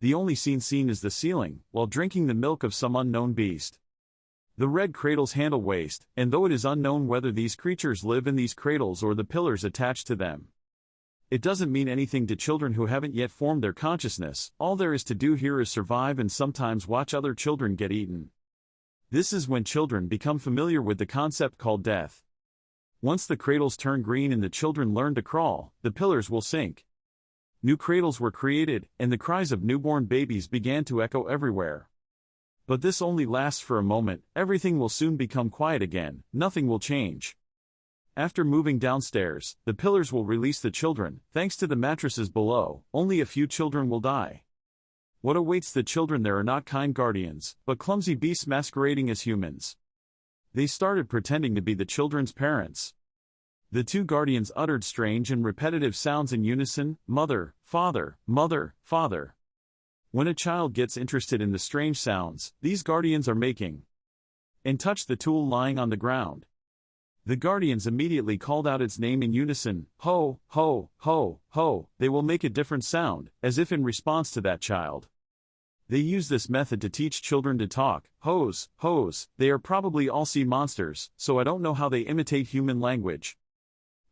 The only scene seen is the ceiling, while drinking the milk of some unknown beast. The red cradles handle waste, and though it is unknown whether these creatures live in these cradles or the pillars attached to them. It doesn't mean anything to children who haven't yet formed their consciousness. All there is to do here is survive and sometimes watch other children get eaten. This is when children become familiar with the concept called death. Once the cradles turn green and the children learn to crawl, the pillars will sink. New cradles were created, and the cries of newborn babies began to echo everywhere. But this only lasts for a moment. Everything will soon become quiet again, nothing will change. After moving downstairs, the pillars will release the children. Thanks to the mattresses below, only a few children will die. What awaits the children there are not kind guardians, but clumsy beasts masquerading as humans. They started pretending to be the children's parents. The two guardians uttered strange and repetitive sounds in unison, mother, father, mother, father. When a child gets interested in the strange sounds these guardians are making, and touched the tool lying on the ground, the guardians immediately called out its name in unison, ho, ho, ho, ho. They will make a different sound, as if in response to that child. They use this method to teach children to talk. Hose, hose, they are probably all sea monsters, so I don't know how they imitate human language.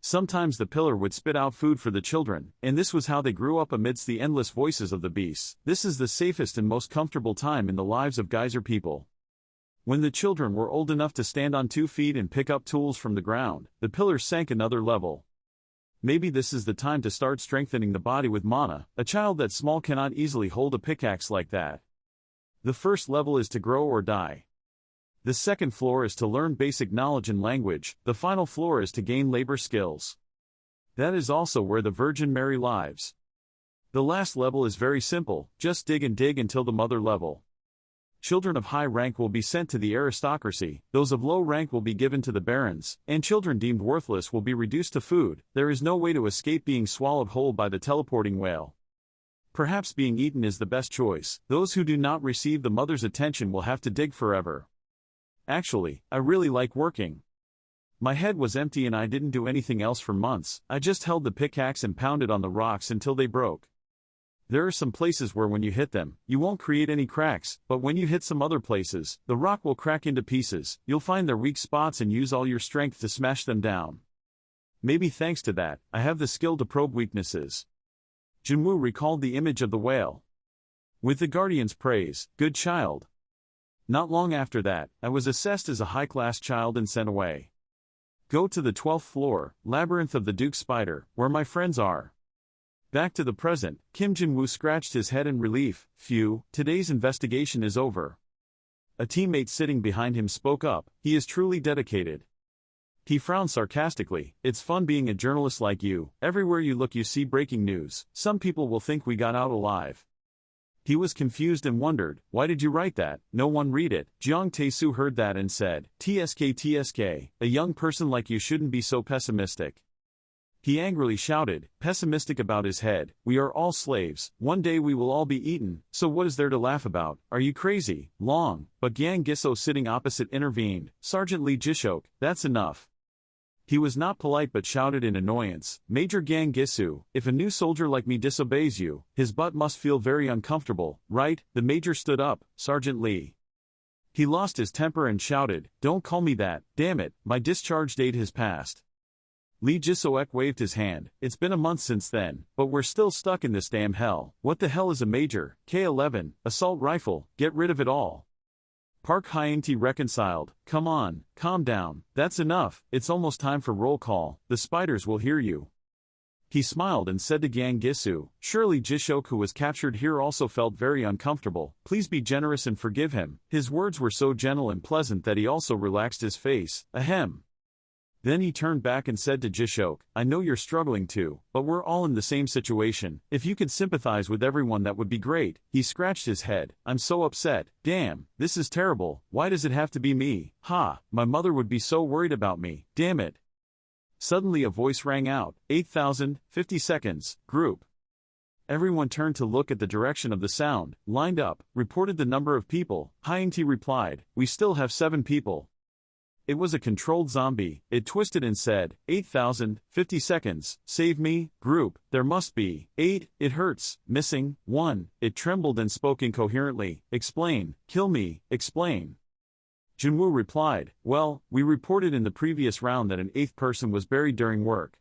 Sometimes the pillar would spit out food for the children, and this was how they grew up amidst the endless voices of the beasts. This is the safest and most comfortable time in the lives of geyser people. When the children were old enough to stand on 2 feet and pick up tools from the ground, the pillars sank another level. Maybe this is the time to start strengthening the body with mana. A child that small cannot easily hold a pickaxe like that. The first level is to grow or die. The second floor is to learn basic knowledge and language. The final floor is to gain labor skills. That is also where the Virgin Mary lives. The last level is very simple, just dig and dig until the mother level. Children of high rank will be sent to the aristocracy, those of low rank will be given to the barons, and children deemed worthless will be reduced to food. There is no way to escape being swallowed whole by the teleporting whale. Perhaps being eaten is the best choice. Those who do not receive the mother's attention will have to dig forever. Actually, I really like working. My head was empty and I didn't do anything else for months. I just held the pickaxe and pounded on the rocks until they broke. There are some places where when you hit them, you won't create any cracks, but when you hit some other places, the rock will crack into pieces. You'll find their weak spots and use all your strength to smash them down. Maybe thanks to that, I have the skill to probe weaknesses. Jinwoo recalled the image of the whale. With the guardian's praise, good child. Not long after that, I was assessed as a high-class child and sent away. Go to the 12th floor, Labyrinth of the Duke Spider, where my friends are. Back to the present, Kim Jinwoo scratched his head in relief. Phew, today's investigation is over. A teammate sitting behind him spoke up, he is truly dedicated. He frowned sarcastically, it's fun being a journalist like you, everywhere you look you see breaking news, some people will think we got out alive. He was confused and wondered, why did you write that? No one read it. Jiang Taesu heard that and said, TSK, a young person like you shouldn't be so pessimistic. He angrily shouted, pessimistic about his head, we are all slaves, one day we will all be eaten, so what is there to laugh about? Are you crazy? Long, but Gyang Giso sitting opposite intervened, Sergeant Lee Jishok, that's enough. He was not polite but shouted in annoyance, "Major Gang Gisu, if a new soldier like me disobeys you, his butt must feel very uncomfortable, right?" The major stood up, "Sergeant Lee." He lost his temper and shouted, "Don't call me that, damn it, my discharge date has passed." Lee Jisoek waved his hand, "It's been a month since then, but we're still stuck in this damn hell. What the hell is a major? K-11, assault rifle, get rid of it all." Park Hyung-tae reconciled, "Come on, calm down, that's enough, it's almost time for roll call, the spiders will hear you." He smiled and said to Gang Gisu, "Surely Jishok, who was captured here, also felt very uncomfortable, please be generous and forgive him." His words were so gentle and pleasant that he also relaxed his face, ahem. Then he turned back and said to Jishok, "I know you're struggling too, but we're all in the same situation. If you could sympathize with everyone, that would be great." He scratched his head, "I'm so upset, damn, this is terrible, why does it have to be me? Ha, my mother would be so worried about me, damn it." Suddenly a voice rang out, 8,000, 50 seconds, group. Everyone turned to look at the direction of the sound, lined up, reported the number of people. Hyung-tae replied, "We still have 7 people." It was a controlled zombie. It twisted and said, 8,000, 50 seconds, save me, group, there must be 8, it hurts, missing, 1, it trembled and spoke incoherently, explain, kill me, explain. Junwoo replied, "Well, we reported in the previous round that an 8th person was buried during work."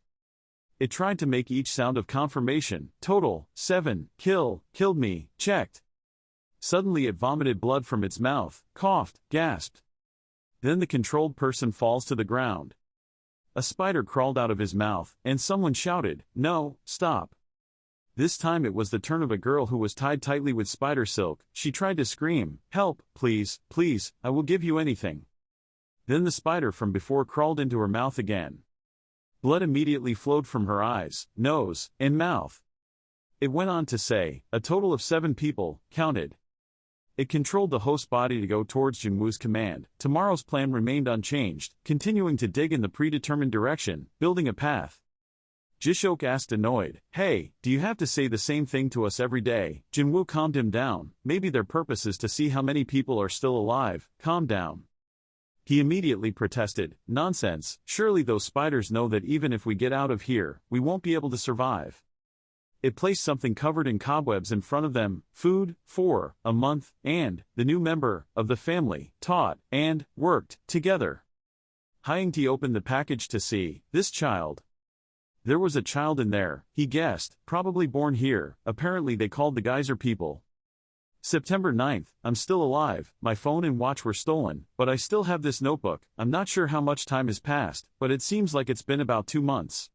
It tried to make each sound of confirmation, total, 7, killed me, checked. Suddenly it vomited blood from its mouth, coughed, gasped. Then the controlled person falls to the ground. A spider crawled out of his mouth, and someone shouted, "No, stop." This time it was the turn of a girl who was tied tightly with spider silk. She tried to scream, "Help, please, please, I will give you anything." Then the spider from before crawled into her mouth again. Blood immediately flowed from her eyes, nose, and mouth. It went on to say, a total of 7 people, counted. It controlled the host body to go towards Junwoo's command. Tomorrow's plan remained unchanged, continuing to dig in the predetermined direction, building a path. Jishok asked annoyed, "Hey, do you have to say the same thing to us every day?" Junwoo calmed him down, "Maybe their purpose is to see how many people are still alive, calm down." He immediately protested, "Nonsense, surely those spiders know that even if we get out of here, we won't be able to survive." It placed something covered in cobwebs in front of them, food, for a month, and the new member of the family taught and worked together. Hyung-tae opened the package to see this child. There was a child in there, he guessed, probably born here. Apparently they called the geyser people. September 9th, I'm still alive, my phone and watch were stolen, but I still have this notebook. I'm not sure how much time has passed, but it seems like it's been about 2 months.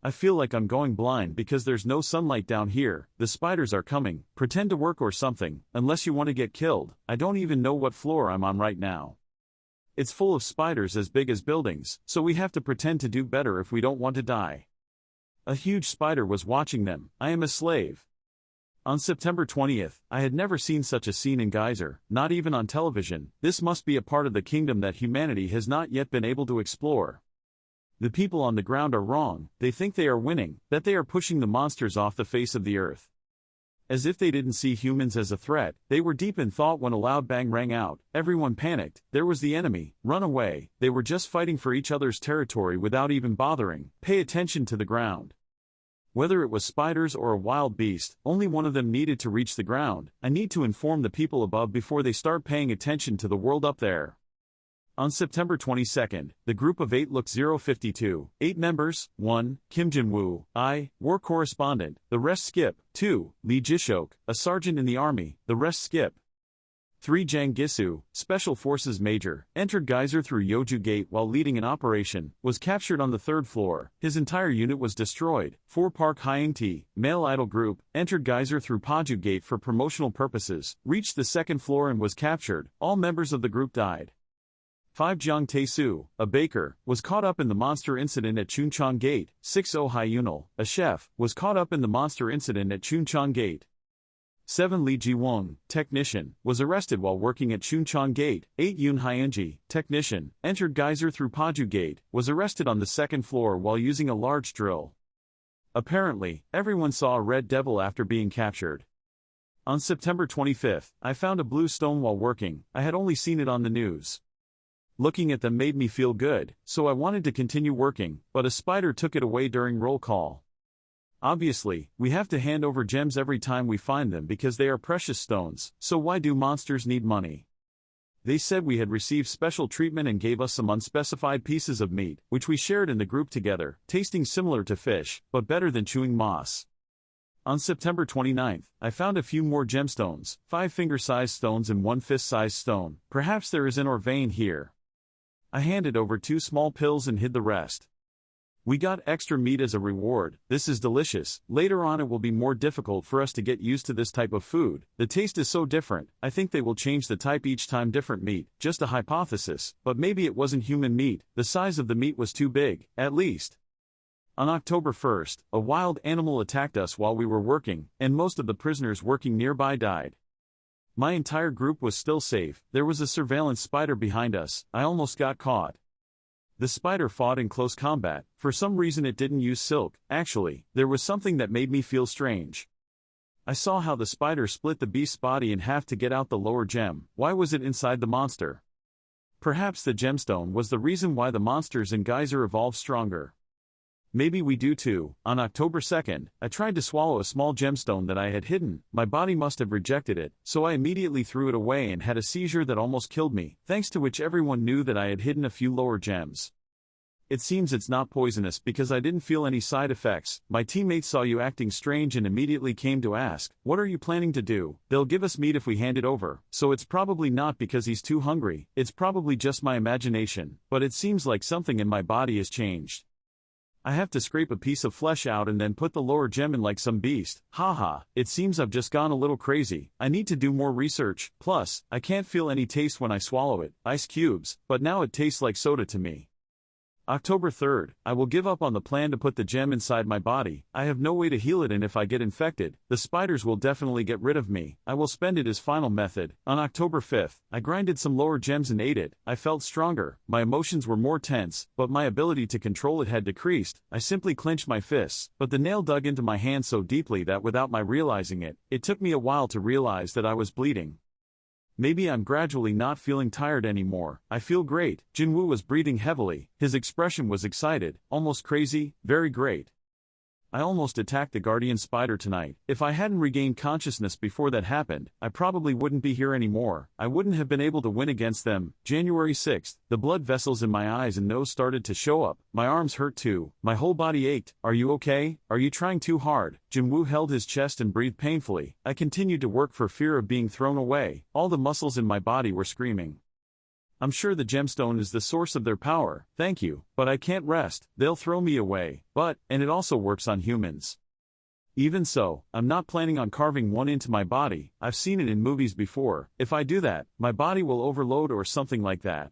I feel like I'm going blind because there's no sunlight down here, the spiders are coming, pretend to work or something, unless you want to get killed. I don't even know what floor I'm on right now. It's full of spiders as big as buildings, so we have to pretend to do better if we don't want to die. A huge spider was watching them. I am a slave. On September 20th, I had never seen such a scene in Geyser, not even on television. This must be a part of the kingdom that humanity has not yet been able to explore. The people on the ground are wrong, they think they are winning, that they are pushing the monsters off the face of the earth. As if they didn't see humans as a threat, they were deep in thought when a loud bang rang out. Everyone panicked, there was the enemy, run away, they were just fighting for each other's territory without even bothering. Pay attention to the ground. Whether it was spiders or a wild beast, only one of them needed to reach the ground. I need to inform the people above before they start paying attention to the world up there. On September 22nd, the group of 8 looked 052, 8 members, 1, Kim Junwoo, I, war correspondent, the rest skip, 2, Lee Jishok, a sergeant in the army, the rest skip. 3 Jang Gisu, Special Forces Major, entered Geyser through Yeoju Gate while leading an operation, was captured on the 3rd floor, his entire unit was destroyed. 4 Park Hyung-tae, Male Idol Group, entered Geyser through Paju Gate for promotional purposes, reached the 2nd floor and was captured, all members of the group died. 5 Jung Tae-soo, a baker, was caught up in the monster incident at Chuncheon Gate. 6 Oh Hyunil, a chef, was caught up in the monster incident at Chuncheon Gate. 7 Lee Ji-won, technician, was arrested while working at Chuncheon Gate. 8 Yoon Hyunji, technician, entered Geyser through Paju Gate, was arrested on the 2nd floor while using a large drill. Apparently, everyone saw a red devil after being captured. On September 25th, I found a blue stone while working. I had only seen it on the news. Looking at them made me feel good, so I wanted to continue working, but a spider took it away during roll call. Obviously, we have to hand over gems every time we find them because they are precious stones, so why do monsters need money? They said we had received special treatment and gave us some unspecified pieces of meat, which we shared in the group together, tasting similar to fish, but better than chewing moss. On September 29th, I found a few more gemstones, 5 finger-sized stones and 1 fist-sized stone. Perhaps there is an or vein here. I handed over 2 small pills and hid the rest. We got extra meat as a reward. This is delicious. Later on it will be more difficult for us to get used to this type of food. The taste is so different. I think they will change the type each time. Different meat, just a hypothesis, but maybe it wasn't human meat. The size of the meat was too big, at least. On October 1st, a wild animal attacked us while we were working, and most of the prisoners working nearby died. My entire group was still safe. There was a surveillance spider behind us. I almost got caught. The spider fought in close combat. For some reason it didn't use silk. Actually, there was something that made me feel strange. I saw how the spider split the beast's body in half to get out the lower gem. Why was it inside the monster? Perhaps the gemstone was the reason why the monsters in Geyser evolved stronger. Maybe we do too. On October 2nd, I tried to swallow a small gemstone that I had hidden. My body must have rejected it, so I immediately threw it away and had a seizure that almost killed me, thanks to which everyone knew that I had hidden a few lower gems. It seems it's not poisonous because I didn't feel any side effects. My teammates saw you acting strange and immediately came to ask, "What are you planning to do?" They'll give us meat if we hand it over, so it's probably not because he's too hungry, it's probably just my imagination, but it seems like something in my body has changed. I have to scrape a piece of flesh out and then put the lower gem in like some beast. Haha, it seems I've just gone a little crazy. I need to do more research. Plus, I can't feel any taste when I swallow it. Ice cubes, but now it tastes like soda to me. October 3rd, I will give up on the plan to put the gem inside my body. I have no way to heal it, and if I get infected, the spiders will definitely get rid of me. I will spend it as final method. On October 5th, I grinded some lower gems and ate it. I felt stronger. My emotions were more tense, but my ability to control it had decreased. I simply clenched my fists, but the nail dug into my hand so deeply that without my realizing it, it took me a while to realize that I was bleeding. Maybe I'm gradually not feeling tired anymore. I feel great. Jinwoo was breathing heavily. His expression was excited, almost crazy, very great. I almost attacked the guardian spider tonight. If I hadn't regained consciousness before that happened, I probably wouldn't be here anymore. I wouldn't have been able to win against them. January 6th, the blood vessels in my eyes and nose started to show up. My arms hurt too. My whole body ached. Are you okay? Are you trying too hard? Jinwoo held his chest and breathed painfully. I continued to work for fear of being thrown away. All the muscles in my body were screaming. I'm sure the gemstone is the source of their power, thank you, but I can't rest, they'll throw me away, and it also works on humans. Even so, I'm not planning on carving one into my body. I've seen it in movies before. If I do that, my body will overload or something like that.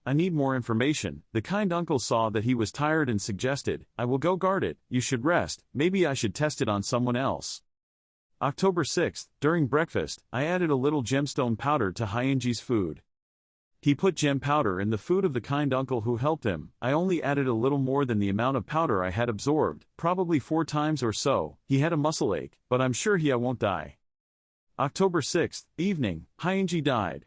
I need more information. The kind uncle saw that he was tired and suggested, I will go guard it. You should rest. Maybe I should test it on someone else. October 6th, during breakfast, I added a little gemstone powder to Hyunji's food. He put gem powder in the food of the kind uncle who helped him. I only added a little more than the amount of powder I had absorbed, probably 4 times or so. He had a muscle ache, but I'm sure I won't die. October 6th, evening, Hyunji died.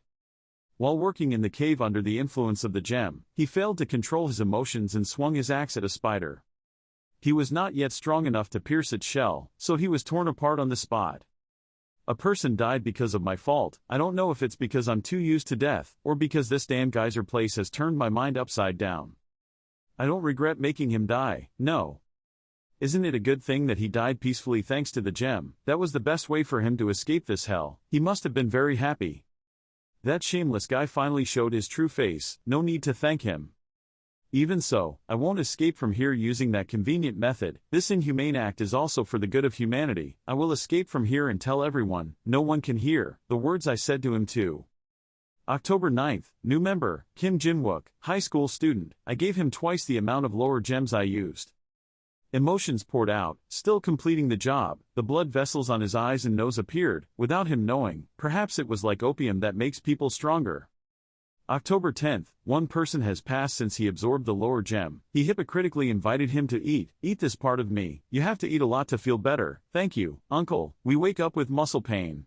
While working in the cave under the influence of the gem, he failed to control his emotions and swung his axe at a spider. He was not yet strong enough to pierce its shell, so he was torn apart on the spot. A person died because of my fault. I don't know if it's because I'm too used to death, or because this damn geyser place has turned my mind upside down. I don't regret making him die, no. Isn't it a good thing that he died peacefully thanks to the gem? That was the best way for him to escape this hell. He must have been very happy. That shameless guy finally showed his true face, no need to thank him. Even so, I won't escape from here using that convenient method. This inhumane act is also for the good of humanity. I will escape from here and tell everyone, no one can hear, the words I said to him too. October 9th, new member, Kim Jinwook, high school student. I gave him twice the amount of lower gems I used. Emotions poured out, still completing the job. The blood vessels on his eyes and nose appeared, without him knowing. Perhaps it was like opium that makes people stronger. October 10th, one person has passed since he absorbed the lower gem. He hypocritically invited him to eat. Eat this part of me. You have to eat a lot to feel better. Thank you, uncle. We wake up with muscle pain.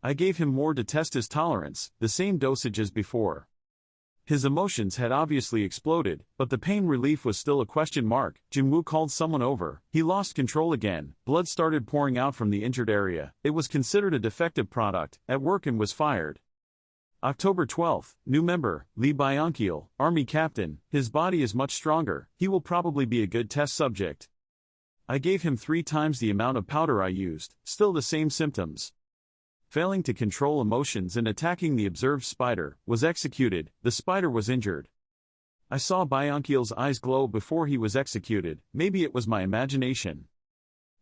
I gave him more to test his tolerance, the same dosage as before. His emotions had obviously exploded, but the pain relief was still a question mark. Jinwoo called someone over. He lost control again. Blood started pouring out from the injured area. It was considered a defective product at work and was fired. October 12th, new member, Lee Byung-kil, Army Captain. His body is much stronger. He will probably be a good test subject. I gave him 3 times the amount of powder I used, still the same symptoms. Failing to control emotions and attacking the observed spider, was executed. The spider was injured. I saw Byung-kil's eyes glow before he was executed. Maybe it was my imagination.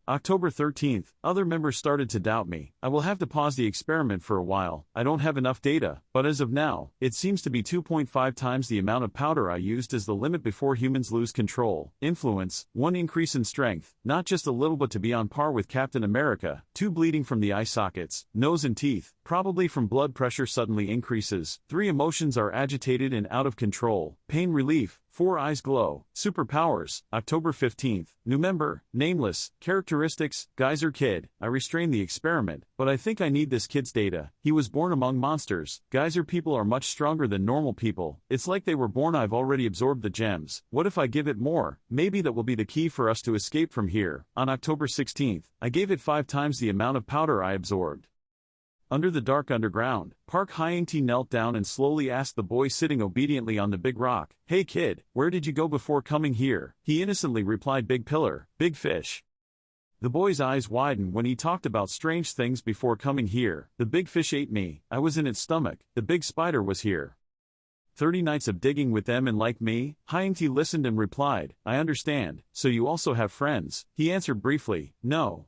October 13th, other members started to doubt me. I will have to pause the experiment for a while. I don't have enough data, but as of now, it seems to be 2.5 times the amount of powder I used as the limit before humans lose control. Influence, 1 increase in strength, not just a little but to be on par with Captain America. 2 bleeding from the eye sockets, nose and teeth, probably from blood pressure suddenly increases. 3 emotions are agitated and out of control. Pain relief. 4 eyes glow. Superpowers. October 15th. New member, nameless. Characteristics, Geyser Kid. I restrained the experiment, but I think I need this kid's data. He was born among monsters. Geyser people are much stronger than normal people. It's like they were born. I've already absorbed the gems. What if I give it more? Maybe that will be the key for us to escape from here. On October 16th, I gave it 5 times the amount of powder I absorbed. Under the dark underground, Park Hyung-tae knelt down and slowly asked the boy sitting obediently on the big rock, "Hey kid, where did you go before coming here?" He innocently replied, "Big pillar, big fish." The boy's eyes widened when he talked about strange things before coming here. The big fish ate me. I was in its stomach. The big spider was here. 30 nights of digging with them and like me? Hyung-tae listened and replied, "I understand, so you also have friends?" He answered briefly, "No."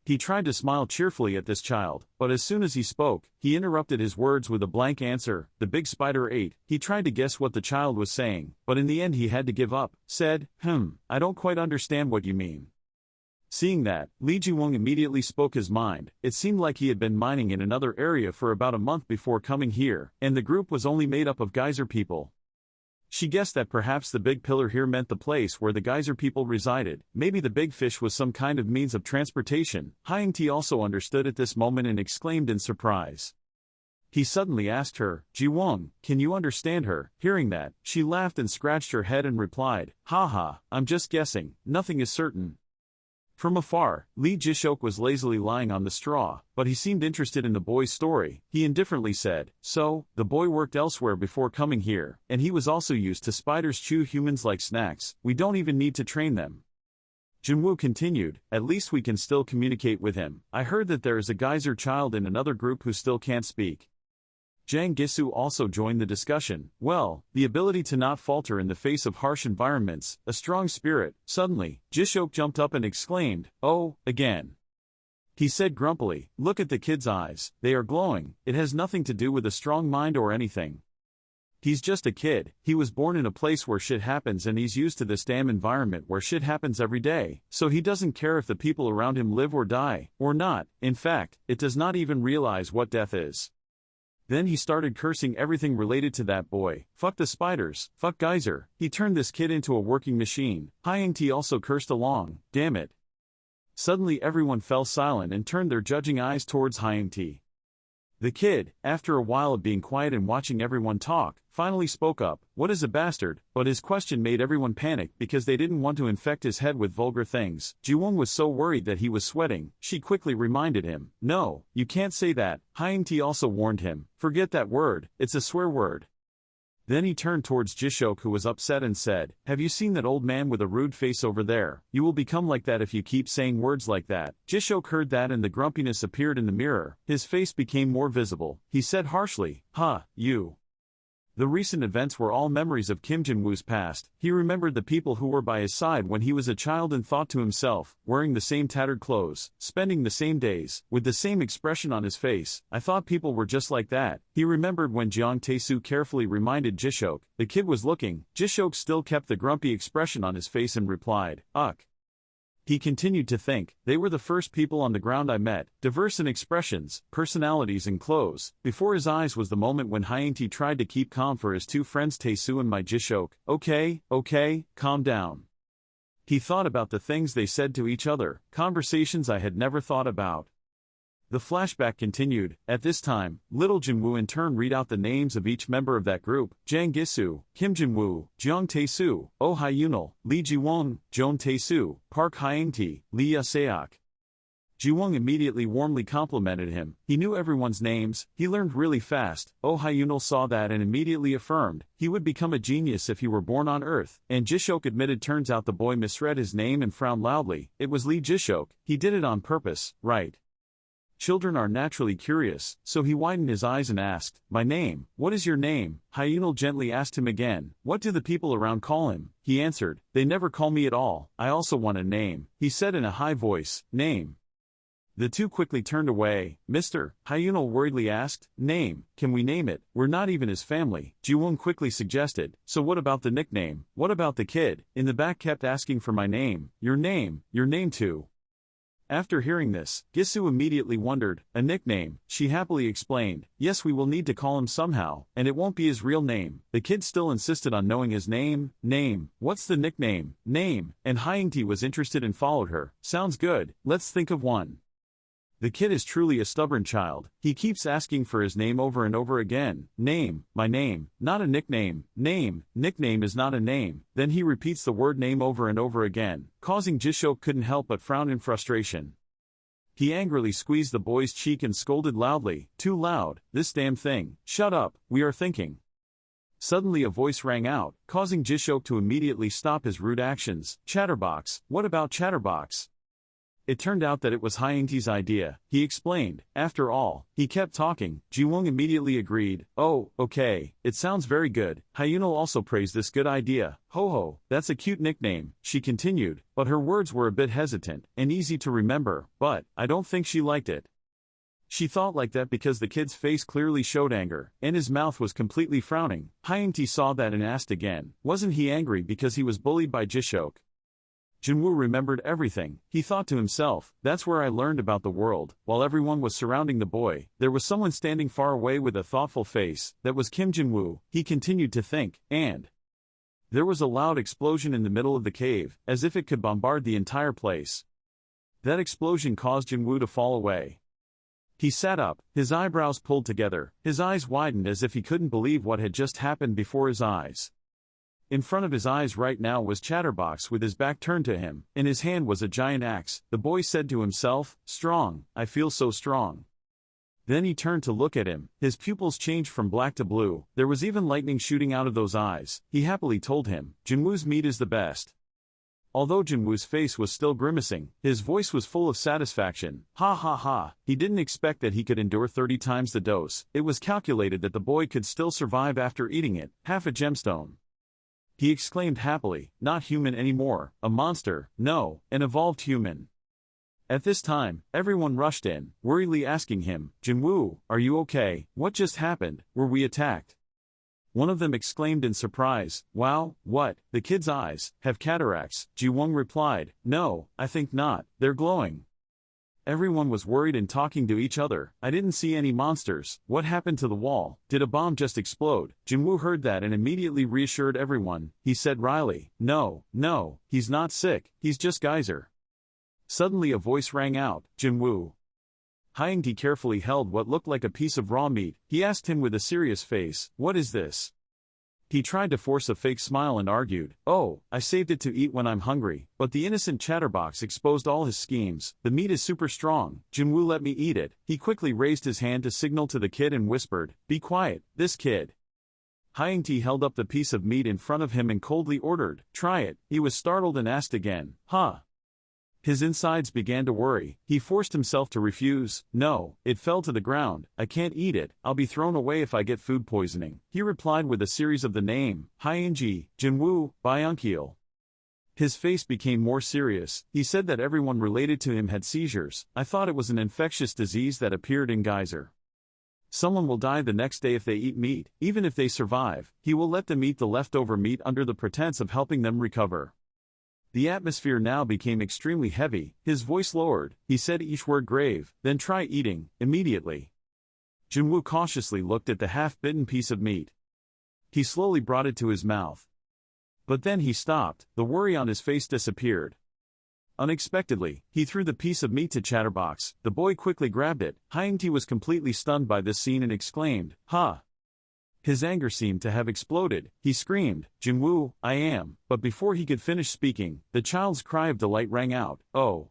He tried to smile cheerfully at this child, but as soon as he spoke, he interrupted his words with a blank answer. The big spider ate. He tried to guess what the child was saying, but in the end he had to give up, said, I don't quite understand what you mean." Seeing that, Lee Ji-woong immediately spoke his mind. It seemed like he had been mining in another area for about a month before coming here, and the group was only made up of geyser people. She guessed that perhaps the big pillar here meant the place where the geyser people resided. Maybe the big fish was some kind of means of transportation. Hyung-tae also understood at this moment and exclaimed in surprise. He suddenly asked her, "Ji-woong, can you understand her?" Hearing that, she laughed and scratched her head and replied, "Haha, I'm just guessing, nothing is certain." From afar, Lee Ji-seok was lazily lying on the straw, but he seemed interested in the boy's story. He indifferently said, "So, the boy worked elsewhere before coming here, and he was also used to spiders chew humans like snacks. We don't even need to train them." Jinwoo continued, "At least we can still communicate with him. I heard that there is a geyser child in another group who still can't speak." Jang Gisu also joined the discussion. "Well, the ability to not falter in the face of harsh environments, a strong spirit." Suddenly, Ji-seok jumped up and exclaimed, "Oh, again." He said grumpily, "Look at the kid's eyes, they are glowing. It has nothing to do with a strong mind or anything. He's just a kid. He was born in a place where shit happens and he's used to this damn environment where shit happens every day, so he doesn't care if the people around him live or die, or not. In fact, it does not even realize what death is." Then he started cursing everything related to that boy. Fuck the spiders, fuck Geyser. He turned this kid into a working machine. Hyung-tae also cursed along, "Damn it." Suddenly everyone fell silent and turned their judging eyes towards Hyung-tae. The kid, after a while of being quiet and watching everyone talk, finally spoke up. "What is a bastard?" But his question made everyone panic because they didn't want to infect his head with vulgar things. Ji-woong was so worried that he was sweating. She quickly reminded him, "No, you can't say that." Hyung-tae also warned him, "Forget that word, it's a swear word." Then he turned towards Ji-seok, who was upset, and said, "Have you seen that old man with a rude face over there? You will become like that if you keep saying words like that." Ji-seok heard that and the grumpiness appeared in the mirror. His face became more visible. He said harshly, You." The recent events were all memories of Kim Jin-woo's past. He remembered the people who were by his side when he was a child and thought to himself, wearing the same tattered clothes, spending the same days, with the same expression on his face. "I thought people were just like that." He remembered when Jeong Tae-soo carefully reminded Ji-seok, the kid was looking. Ji-seok still kept the grumpy expression on his face and replied, "Ugh." He continued to think, "They were the first people on the ground I met, diverse in expressions, personalities and clothes." Before his eyes was the moment when Hyung-tae tried to keep calm for his two friends Tae-soo and my Ji-seok. Okay, calm down." He thought about the things they said to each other, conversations I had never thought about. The flashback continued. At this time, little Jinwoo in turn read out the names of each member of that group: Jang Gisu, Kim Jinwoo, Jeong Tae-soo, Oh Hyunil, Lee Ji-won, Joan Tae-soo, Park Hyung-tae, Lee Ya-seok. Ji-won immediately warmly complimented him. He knew everyone's names, he learned really fast. Oh Hyunil saw that and immediately affirmed he would become a genius if he were born on Earth. And Jishok admitted turns out the boy misread his name and frowned loudly. It was Lee Jishok, he did it on purpose, right? Children are naturally curious, so he widened his eyes and asked, "My name, what is your name?" Hyunil gently asked him again, "What do the people around call him?" He answered, "They never call me at all, I also want a name," he said in a high voice, "Name." The two quickly turned away. "Mr. Hyunil worriedly asked, "Name, can we name it? We're not even his family." Ji-won quickly suggested, "So what about the nickname? What about the kid in the back kept asking for my name, your name too?" After hearing this, Gisu immediately wondered, "A nickname," she happily explained, "Yes, we will need to call him somehow, and it won't be his real name." The kid still insisted on knowing his name. What's the nickname? Name, and Hyung-tae was interested and followed her. "Sounds good, let's think of one." The kid is truly a stubborn child. He keeps asking for his name over and over again. "Name, my name, not a nickname. Name, nickname is not a name." Then he repeats the word name over and over again, causing Jishok couldn't help but frown in frustration. He angrily squeezed the boy's cheek and scolded loudly, "Too loud, this damn thing. Shut up, we are thinking." Suddenly a voice rang out, causing Jishok to immediately stop his rude actions. "Chatterbox, what about Chatterbox?" It turned out that it was Hyung-tae's idea. He explained. After all, he kept talking. Ji-won immediately agreed. "Oh, okay, it sounds very good." Hyunil also praised this good idea. "Ho-ho, that's a cute nickname," she continued, but her words were a bit hesitant and easy to remember, but I don't think she liked it. She thought like that because the kid's face clearly showed anger, and his mouth was completely frowning. Hyung-tae saw that and asked again, wasn't he angry because he was bullied by Jishok? Jinwoo remembered everything. He thought to himself, that's where I learned about the world. While everyone was surrounding the boy, there was someone standing far away with a thoughtful face. That was Kim Jinwoo. He continued to think, and there was a loud explosion in the middle of the cave, as if it could bombard the entire place. That explosion caused Jinwoo to fall away. He sat up, his eyebrows pulled together, his eyes widened as if he couldn't believe what had just happened before his eyes. In front of his eyes right now was Chatterbox with his back turned to him. In his hand was a giant axe. The boy said to himself, strong, I feel so strong. Then he turned to look at him. His pupils changed from black to blue. There was even lightning shooting out of those eyes. He happily told him, Jinwoo's meat is the best. Although Jinwoo's face was still grimacing, his voice was full of satisfaction. Ha ha ha. He didn't expect that he could endure 30 times the dose. It was calculated that the boy could still survive after eating it. Half a gemstone. He exclaimed happily, not human anymore, a monster, no, an evolved human. At this time, everyone rushed in, worriedly asking him, Jinwoo, are you okay? What just happened? Were we attacked? One of them exclaimed in surprise, wow, what? The kid's eyes have cataracts. Ji-won replied, no, I think not, they're glowing. Everyone was worried and talking to each other. I didn't see any monsters. What happened to the wall? Did a bomb just explode? Jinwoo heard that and immediately reassured everyone. He said wryly, no, he's not sick, he's just geyser. Suddenly a voice rang out, Jinwoo. Hyung-tae carefully held what looked like a piece of raw meat. He asked him with a serious face, what is this? He tried to force a fake smile and argued, oh, I saved it to eat when I'm hungry, but the innocent Chatterbox exposed all his schemes. The meat is super strong. Jinwoo, let me eat it. He quickly raised his hand to signal to the kid and whispered, be quiet, this kid. Hyung-tae held up the piece of meat in front of him and coldly ordered, try it. He was startled and asked again, huh? His insides began to worry. He forced himself to refuse. No, it fell to the ground. I can't eat it. I'll be thrown away if I get food poisoning. He replied with a series of the name, Hyung-jae, Jinwoo, Byung-kil. His face became more serious. He said that everyone related to him had seizures. I thought it was an infectious disease that appeared in geyser. Someone will die the next day if they eat meat. Even if they survive, he will let them eat the leftover meat under the pretense of helping them recover. The atmosphere now became extremely heavy. His voice lowered. He said each word grave, then try eating, immediately. Jinwoo cautiously looked at the half-bitten piece of meat. He slowly brought it to his mouth. But then he stopped. The worry on his face disappeared. Unexpectedly, he threw the piece of meat to Chatterbox. The boy quickly grabbed it. Hyangti was completely stunned by this scene and exclaimed, "Ha!" His anger seemed to have exploded. He screamed, "Jinwoo, I am." But before he could finish speaking, the child's cry of delight rang out, "Oh!"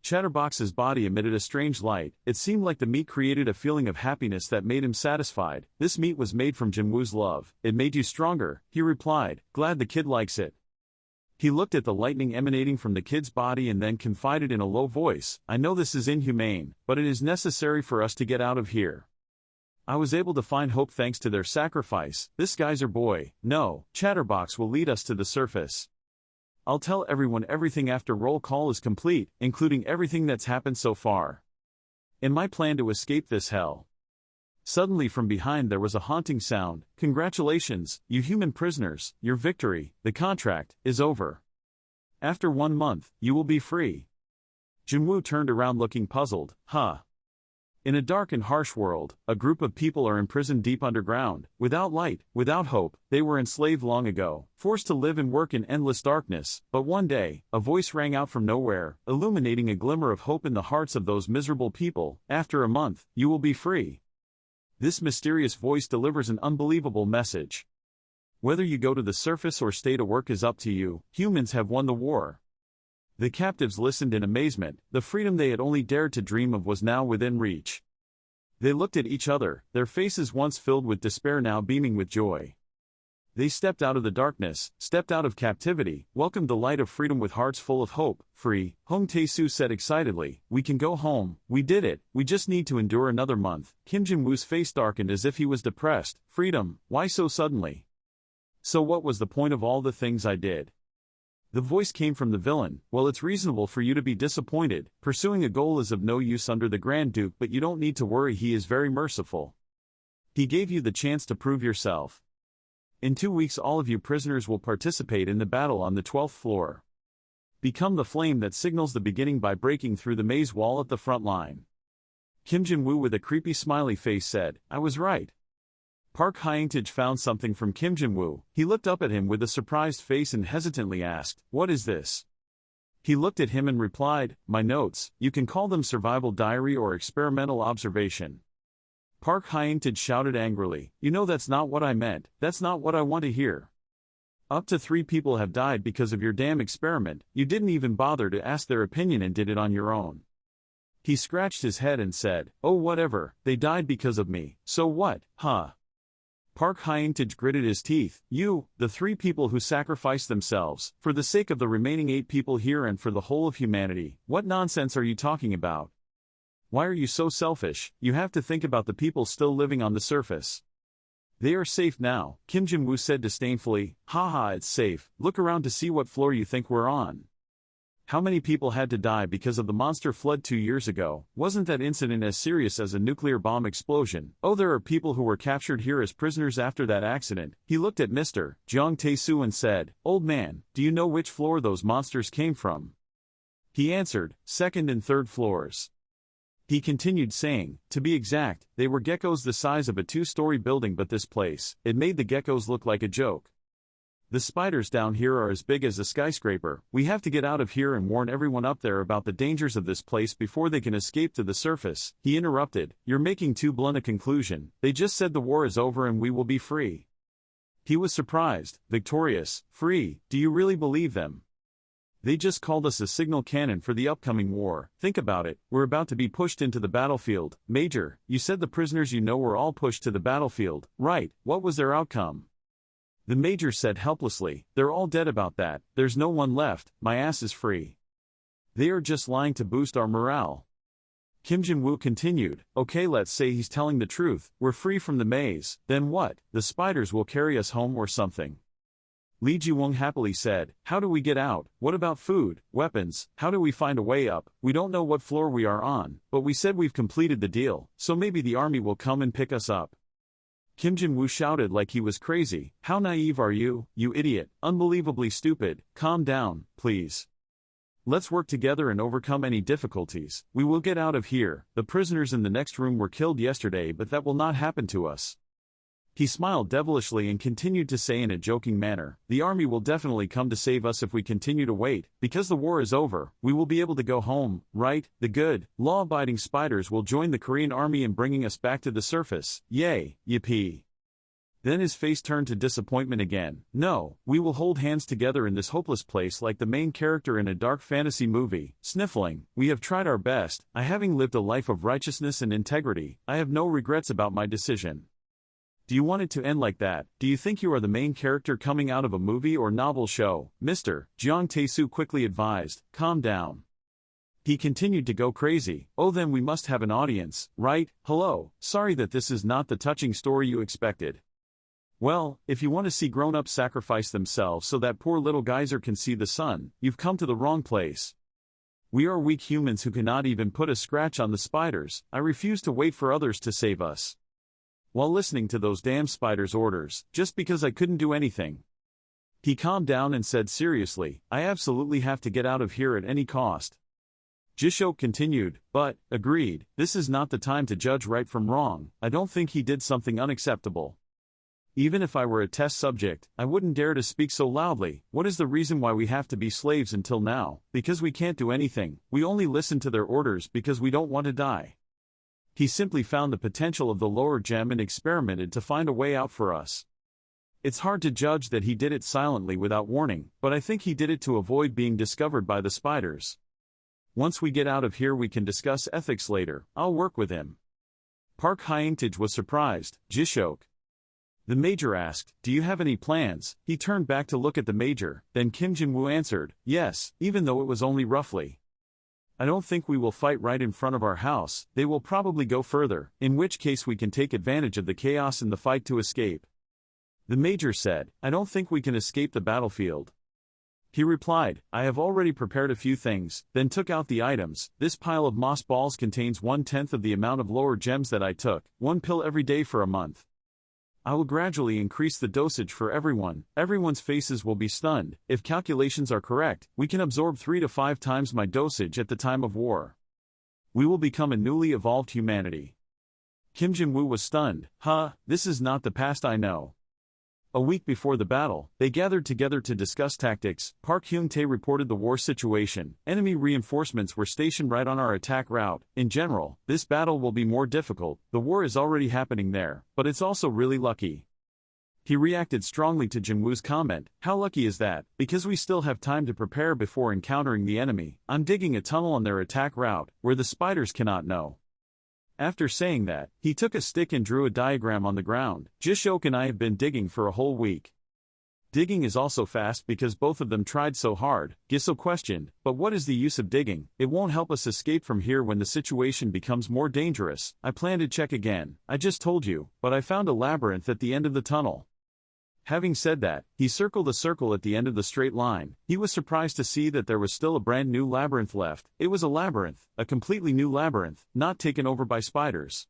Chatterbox's body emitted a strange light. It seemed like the meat created a feeling of happiness that made him satisfied. "This meat was made from Jinwoo's love. It made you stronger," he replied. "Glad the kid likes it." He looked at the lightning emanating from the kid's body and then confided in a low voice, "I know this is inhumane, but it is necessary for us to get out of here. I was able to find hope thanks to their sacrifice. This geyser boy, no, Chatterbox will lead us to the surface. I'll tell everyone everything after roll call is complete, including everything that's happened so far. In my plan to escape this hell." Suddenly from behind there was a haunting sound. "Congratulations, you human prisoners, your victory, the contract, is over. After 1 month, you will be free." Jinwoo turned around looking puzzled. "Huh? In a dark and harsh world, a group of people are imprisoned deep underground, without light, without hope. They were enslaved long ago, forced to live and work in endless darkness. But one day, a voice rang out from nowhere, illuminating a glimmer of hope in the hearts of those miserable people. After a month, you will be free." This mysterious voice delivers an unbelievable message. Whether you go to the surface or stay to work is up to you. Humans have won the war. The captives listened in amazement. The freedom they had only dared to dream of was now within reach. They looked at each other, their faces once filled with despair now beaming with joy. They stepped out of the darkness, stepped out of captivity, welcomed the light of freedom with hearts full of hope. "Free," Hong Tae-soo said excitedly. "We can go home. We did it. We just need to endure another month." Kim Jin-woo's face darkened as if he was depressed. "Freedom, why so suddenly? So what was the point of all the things I did?" The voice came from the villain. "Well, it's reasonable for you to be disappointed. Pursuing a goal is of no use under the Grand Duke, but you don't need to worry, he is very merciful. He gave you the chance to prove yourself. In 2 weeks all of you prisoners will participate in the battle on the 12th floor. Become the flame that signals the beginning by breaking through the maze wall at the front line." Kim Jin-woo with a creepy smiley face said, "I was right." Park Hyang-tej found something from Kim Jin-woo. He looked up at him with a surprised face and hesitantly asked, "What is this?" He looked at him and replied, "My notes. You can call them survival diary or experimental observation." Park Hyang-tej shouted angrily, "You know that's not what I meant. That's not what I want to hear. Up to 3 people have died because of your damn experiment. You didn't even bother to ask their opinion and did it on your own." He scratched his head and said, "Oh whatever, they died because of me. So what, huh?" Park Hyang-tej gritted his teeth. "You, the 3 people who sacrificed themselves, for the sake of the remaining 8 people here and for the whole of humanity. What nonsense are you talking about? Why are you so selfish? You have to think about the people still living on the surface. They are safe now," Kim Jin-woo said disdainfully. "Haha, it's safe. Look around to see what floor you think we're on. How many people had to die because of the monster flood 2 years ago? Wasn't that incident as serious as a nuclear bomb explosion? Oh, there are people who were captured here as prisoners after that accident." He looked at Mr. Jeong Tae-soo and said, "Old man, do you know which floor those monsters came from?" He answered, "2nd and 3rd floors." He continued saying, "To be exact, they were geckos the size of a 2-story building, but this place, it made the geckos look like a joke. The spiders down here are as big as a skyscraper. We have to get out of here and warn everyone up there about the dangers of this place before they can escape to the surface." He interrupted, "You're making too blunt a conclusion. They just said the war is over and we will be free." He was surprised. "Victorious, free, do you really believe them? They just called us a signal cannon for the upcoming war. Think about it, we're about to be pushed into the battlefield." "Major, you said the prisoners you know were all pushed to the battlefield, right? What was their outcome?" The major said helplessly, "They're all dead about that. There's no one left. My ass is free. They are just lying to boost our morale." Kim Jin-woo continued, "Okay, let's say he's telling the truth. We're free from the maze. Then what? The spiders will carry us home or something." Lee Ji-won happily said, "How do we get out? What about food, weapons? How do we find a way up? We don't know what floor we are on, but we said we've completed the deal, so maybe the army will come and pick us up." Kim Jin-woo shouted like he was crazy, "How naive are you, you idiot, unbelievably stupid. Calm down, please. Let's work together and overcome any difficulties. We will get out of here. The prisoners in the next room were killed yesterday, but that will not happen to us." He smiled devilishly and continued to say in a joking manner, "The army will definitely come to save us if we continue to wait. Because the war is over, we will be able to go home, right? The good, law-abiding spiders will join the Korean army in bringing us back to the surface. Yay, yippee." Then his face turned to disappointment again. "No, we will hold hands together in this hopeless place like the main character in a dark fantasy movie." Sniffling, "We have tried our best. Having lived a life of righteousness and integrity, I have no regrets about my decision." "Do you want it to end like that? Do you think you are the main character coming out of a movie or novel show, Mr. Jiang Tae-soo quickly advised. "Calm down." He continued to go crazy. "Oh, then we must have an audience, right? Hello, sorry that this is not the touching story you expected. Well, if you want to see grown-ups sacrifice themselves so that poor little geyser can see the sun, you've come to the wrong place. We are weak humans who cannot even put a scratch on the spiders. I refuse to wait for others to save us. While listening to those damn spiders' orders, just because I couldn't do anything." He calmed down and said seriously, "I absolutely have to get out of here at any cost." Jishok continued, "But, agreed, this is not the time to judge right from wrong. I don't think he did something unacceptable. Even if I were a test subject, I wouldn't dare to speak so loudly. What is the reason why we have to be slaves until now? Because we can't do anything. We only listen to their orders because we don't want to die. He simply found the potential of the lower gem and experimented to find a way out for us. It's hard to judge that he did it silently without warning, but I think he did it to avoid being discovered by the spiders. Once we get out of here we can discuss ethics later. I'll work with him." Park Hyung-tae was surprised. "Jishok?" The major asked, "Do you have any plans?" He turned back to look at the major, then Kim Jin-woo answered, "Yes, even though it was only roughly. I don't think we will fight right in front of our house. They will probably go further, in which case we can take advantage of the chaos in the fight to escape." The major said, "I don't think we can escape the battlefield." He replied, "I have already prepared a few things," then took out the items. "This pile of moss balls contains 1/10 of the amount of lower gems that I took, 1 pill every day for a month. I will gradually increase the dosage for everyone. Everyone's faces will be stunned. If calculations are correct, we can absorb 3 to 5 times my dosage at the time of war. We will become a newly evolved humanity." Kim Jin-woo was stunned. This is not the past I know." A week before the battle, they gathered together to discuss tactics. Park Hyung-tae reported the war situation. "Enemy reinforcements were stationed right on our attack route. In general, this battle will be more difficult. The war is already happening there, but it's also really lucky." He reacted strongly to Jin-woo's comment. "How lucky is that? Because we still have time to prepare before encountering the enemy. I'm digging a tunnel on their attack route, where the spiders cannot know." After saying that, he took a stick and drew a diagram on the ground. "Jishok and I have been digging for a whole week. Digging is also fast because both of them tried so hard." Giso questioned, "But what is the use of digging? It won't help us escape from here when the situation becomes more dangerous." "I plan to check again. I just told you, but I found a labyrinth at the end of the tunnel." Having said that, he circled a circle at the end of the straight line. He was surprised to see that there was still a brand new labyrinth left. It was a labyrinth, a completely new labyrinth, not taken over by spiders.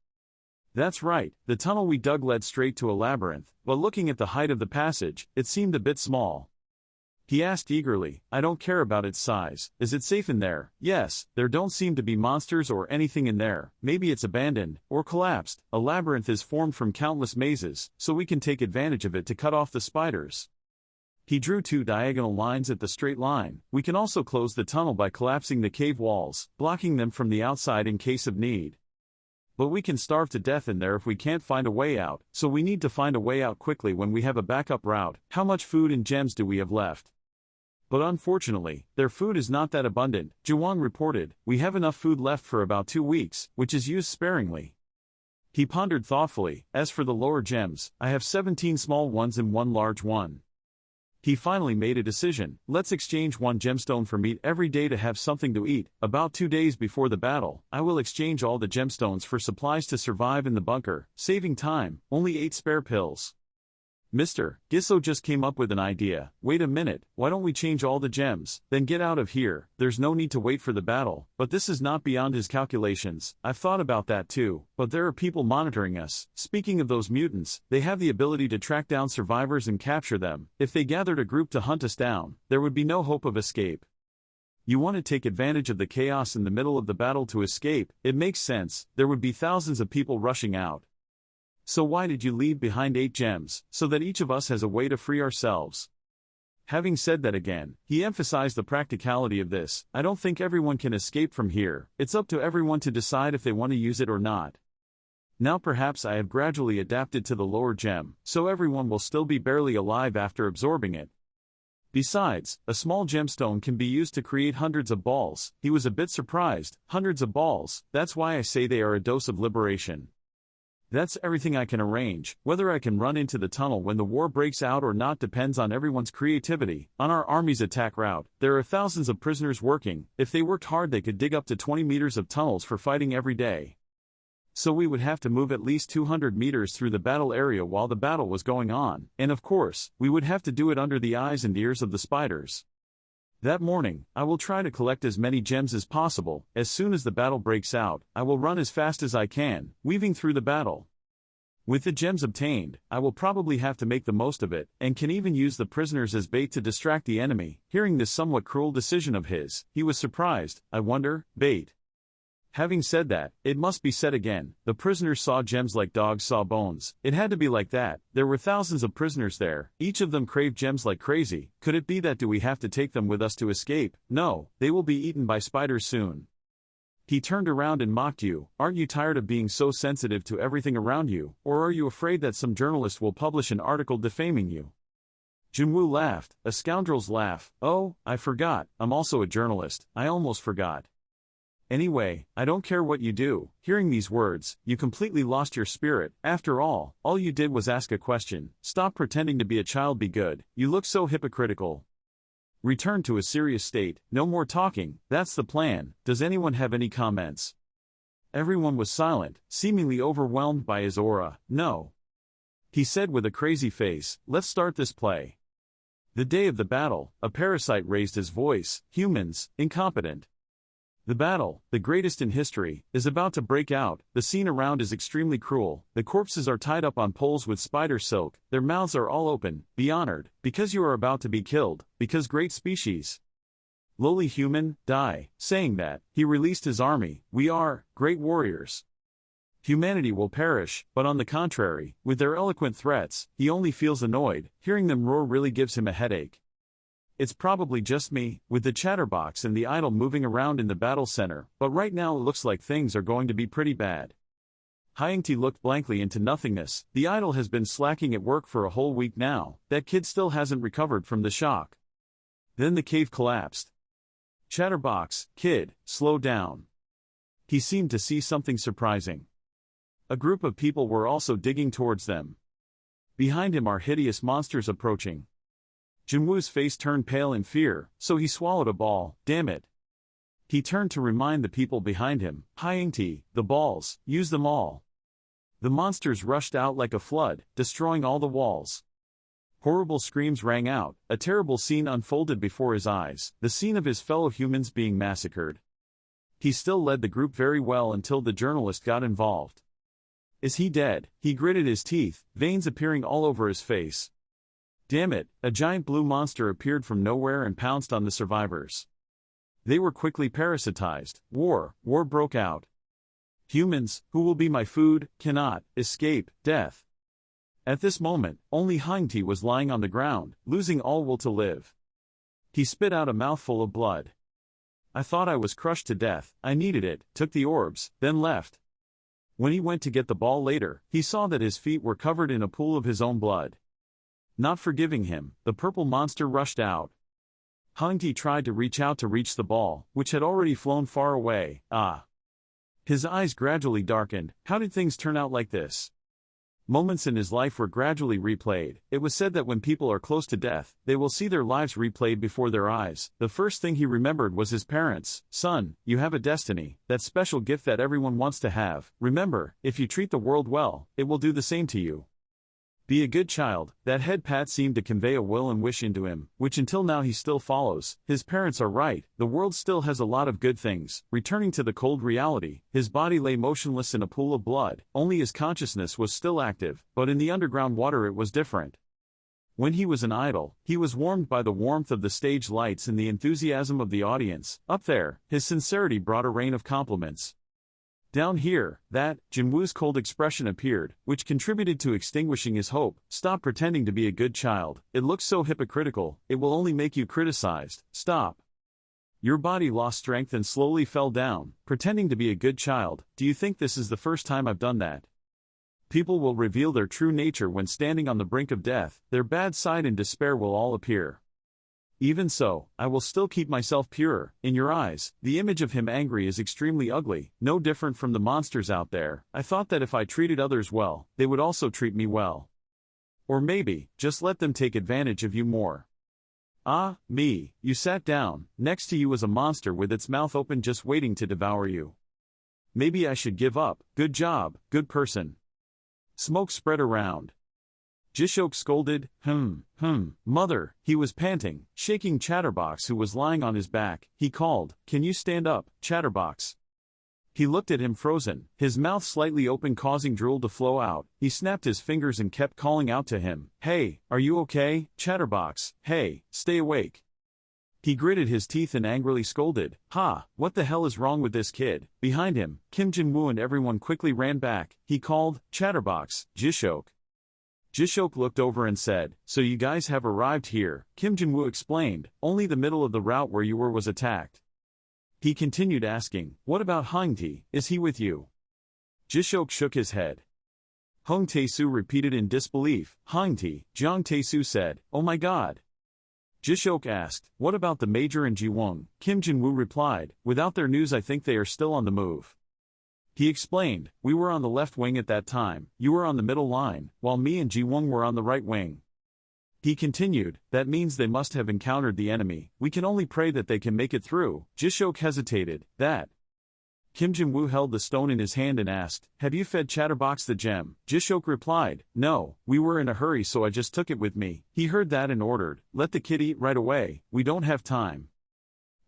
That's right, the tunnel we dug led straight to a labyrinth, but looking at the height of the passage, it seemed a bit small. He asked eagerly, "I don't care about its size. Is it safe in there?" "Yes, there don't seem to be monsters or anything in there. Maybe it's abandoned, or collapsed. A labyrinth is formed from countless mazes, so we can take advantage of it to cut off the spiders." He drew 2 diagonal lines at the straight line. "We can also close the tunnel by collapsing the cave walls, blocking them from the outside in case of need. But we can starve to death in there if we can't find a way out, so we need to find a way out quickly when we have a backup route. How much food and gems do we have left?" "But unfortunately, their food is not that abundant," Jiwon reported. "We have enough food left for about 2 weeks, which is used sparingly." He pondered thoughtfully. "As for the lower gems, I have 17 small ones and 1 large one." He finally made a decision. "Let's exchange 1 gemstone for meat every day to have something to eat. About 2 days before the battle, I will exchange all the gemstones for supplies to survive in the bunker, saving time. Only 8 spare pills." Mr. Giso just came up with an idea. "Wait a minute, why don't we change all the gems, then get out of here? There's no need to wait for the battle." But this is not beyond his calculations. "I've thought about that too, but there are people monitoring us. Speaking of those mutants, they have the ability to track down survivors and capture them. If they gathered a group to hunt us down, there would be no hope of escape. You want to take advantage of the chaos in the middle of the battle to escape. It makes sense, there would be thousands of people rushing out. So why did you leave behind 8 gems, so that each of us has a way to free ourselves? Having said that again, he emphasized the practicality of this. I don't think everyone can escape from here, it's up to everyone to decide if they want to use it or not. Now perhaps I have gradually adapted to the lower gem, so everyone will still be barely alive after absorbing it. Besides, a small gemstone can be used to create hundreds of balls. He was a bit surprised. Hundreds of balls, that's why I say they are a dose of liberation. That's everything I can arrange. Whether I can run into the tunnel when the war breaks out or not depends on everyone's creativity. On our army's attack route, there are thousands of prisoners working. If they worked hard, they could dig up to 20 meters of tunnels for fighting every day. So we would have to move at least 200 meters through the battle area while the battle was going on, and of course, we would have to do it under the eyes and ears of the spiders. That morning, I will try to collect as many gems as possible. As soon as the battle breaks out, I will run as fast as I can, weaving through the battle. With the gems obtained, I will probably have to make the most of it, and can even use the prisoners as bait to distract the enemy. Hearing this somewhat cruel decision of his, he was surprised. I wonder, bait. Having said that, it must be said again, the prisoners saw gems like dogs saw bones. It had to be like that. There were thousands of prisoners there, each of them craved gems like crazy. Could it be that do we have to take them with us to escape? No, they will be eaten by spiders soon. He turned around and mocked you. Aren't you tired of being so sensitive to everything around you, or are you afraid that some journalist will publish an article defaming you? Junwoo laughed, a scoundrel's laugh. Oh, I forgot, I'm also a journalist, I almost forgot. Anyway, I don't care what you do. Hearing these words, you completely lost your spirit. After all you did was ask a question. Stop pretending to be a child, be good. You look so hypocritical. Return to a serious state, no more talking, that's the plan. Does anyone have any comments? Everyone was silent, seemingly overwhelmed by his aura. No. He said with a crazy face, let's start this play. The day of the battle, a parasite raised his voice. Humans, incompetent. The battle, the greatest in history, is about to break out. The scene around is extremely cruel. The corpses are tied up on poles with spider silk, their mouths are all open. Be honored, because you are about to be killed, because great species. Lowly human, die. Saying that, he released his army. We are great warriors. Humanity will perish, but on the contrary, with their eloquent threats, he only feels annoyed. Hearing them roar really gives him a headache. It's probably just me, with the chatterbox and the idol moving around in the battle center, but right now it looks like things are going to be pretty bad. Hyangti looked blankly into nothingness. The idol has been slacking at work for a whole week now. That kid still hasn't recovered from the shock. Then the cave collapsed. Chatterbox, kid, slow down. He seemed to see something surprising. A group of people were also digging towards them. Behind him are hideous monsters approaching. Junwoo's face turned pale in fear, so he swallowed a ball. Damn it. He turned to remind the people behind him. Hyangti, the balls, use them all. The monsters rushed out like a flood, destroying all the walls. Horrible screams rang out. A terrible scene unfolded before his eyes, the scene of his fellow humans being massacred. He still led the group very well until the journalist got involved. Is he dead? He gritted his teeth, veins appearing all over his face. Damn it, a giant blue monster appeared from nowhere and pounced on the survivors. They were quickly parasitized. War broke out. Humans, who will be my food, cannot escape death. At this moment, only Hyangti was lying on the ground, losing all will to live. He spit out a mouthful of blood. I thought I was crushed to death. I needed it, took the orbs, then left. When he went to get the ball later, he saw that his feet were covered in a pool of his own blood. Not forgiving him, the purple monster rushed out. Hyangti tried to reach out to reach the ball, which had already flown far away. His eyes gradually darkened. How did things turn out like this? Moments in his life were gradually replayed. It was said that when people are close to death, they will see their lives replayed before their eyes. The first thing he remembered was his parents. Son, you have a destiny, that special gift that everyone wants to have. Remember, if you treat the world well, it will do the same to you. Be a good child. That head pat seemed to convey a will and wish into him, which until now he still follows. His parents are right, the world still has a lot of good things. Returning to the cold reality, his body lay motionless in a pool of blood, only his consciousness was still active, but in the underground water it was different. When he was an idol, he was warmed by the warmth of the stage lights and the enthusiasm of the audience. Up there, his sincerity brought a rain of compliments. Down here, that, Jinwoo's cold expression appeared, which contributed to extinguishing his hope. Stop pretending to be a good child, it looks so hypocritical, it will only make you criticized, stop. Your body lost strength and slowly fell down, pretending to be a good child. Do you think this is the first time I've done that? People will reveal their true nature when standing on the brink of death, their bad side and despair will all appear. Even so, I will still keep myself pure. In your eyes, the image of him angry is extremely ugly, no different from the monsters out there. I thought that if I treated others well, they would also treat me well. Or maybe, just let them take advantage of you more. Ah, me, you sat down, next to you was a monster with its mouth open just waiting to devour you. Maybe I should give up. Good job, good person. Smoke spread around. Jishok scolded, mother, he was panting, shaking Chatterbox who was lying on his back. He called, can you stand up, Chatterbox? He looked at him frozen, his mouth slightly open causing drool to flow out. He snapped his fingers and kept calling out to him, hey, are you okay, Chatterbox, hey, stay awake. He gritted his teeth and angrily scolded, ha, what the hell is wrong with this kid? Behind him, Kim Jinwoo and everyone quickly ran back. He called, Chatterbox, Jishok. Jishok looked over and said, so you guys have arrived here. Kim Jinwoo explained, only the middle of the route where you were was attacked. He continued asking, what about Hongtae, is he with you? Jishok shook his head. Hong Tae-soo repeated in disbelief, Hongtae, Jiang Tae-soo said, oh my god. Jishok asked, what about the Major and Ji-won? Kim Jinwoo replied, without their news I think they are still on the move. He explained, we were on the left wing at that time, you were on the middle line, while me and Ji-won were on the right wing. He continued, that means they must have encountered the enemy, we can only pray that they can make it through. Jishok hesitated, that. Kim Jinwoo held the stone in his hand and asked, have you fed Chatterbox the gem? Jishok replied, no, we were in a hurry so I just took it with me. He heard that and ordered, let the kid eat right away, we don't have time.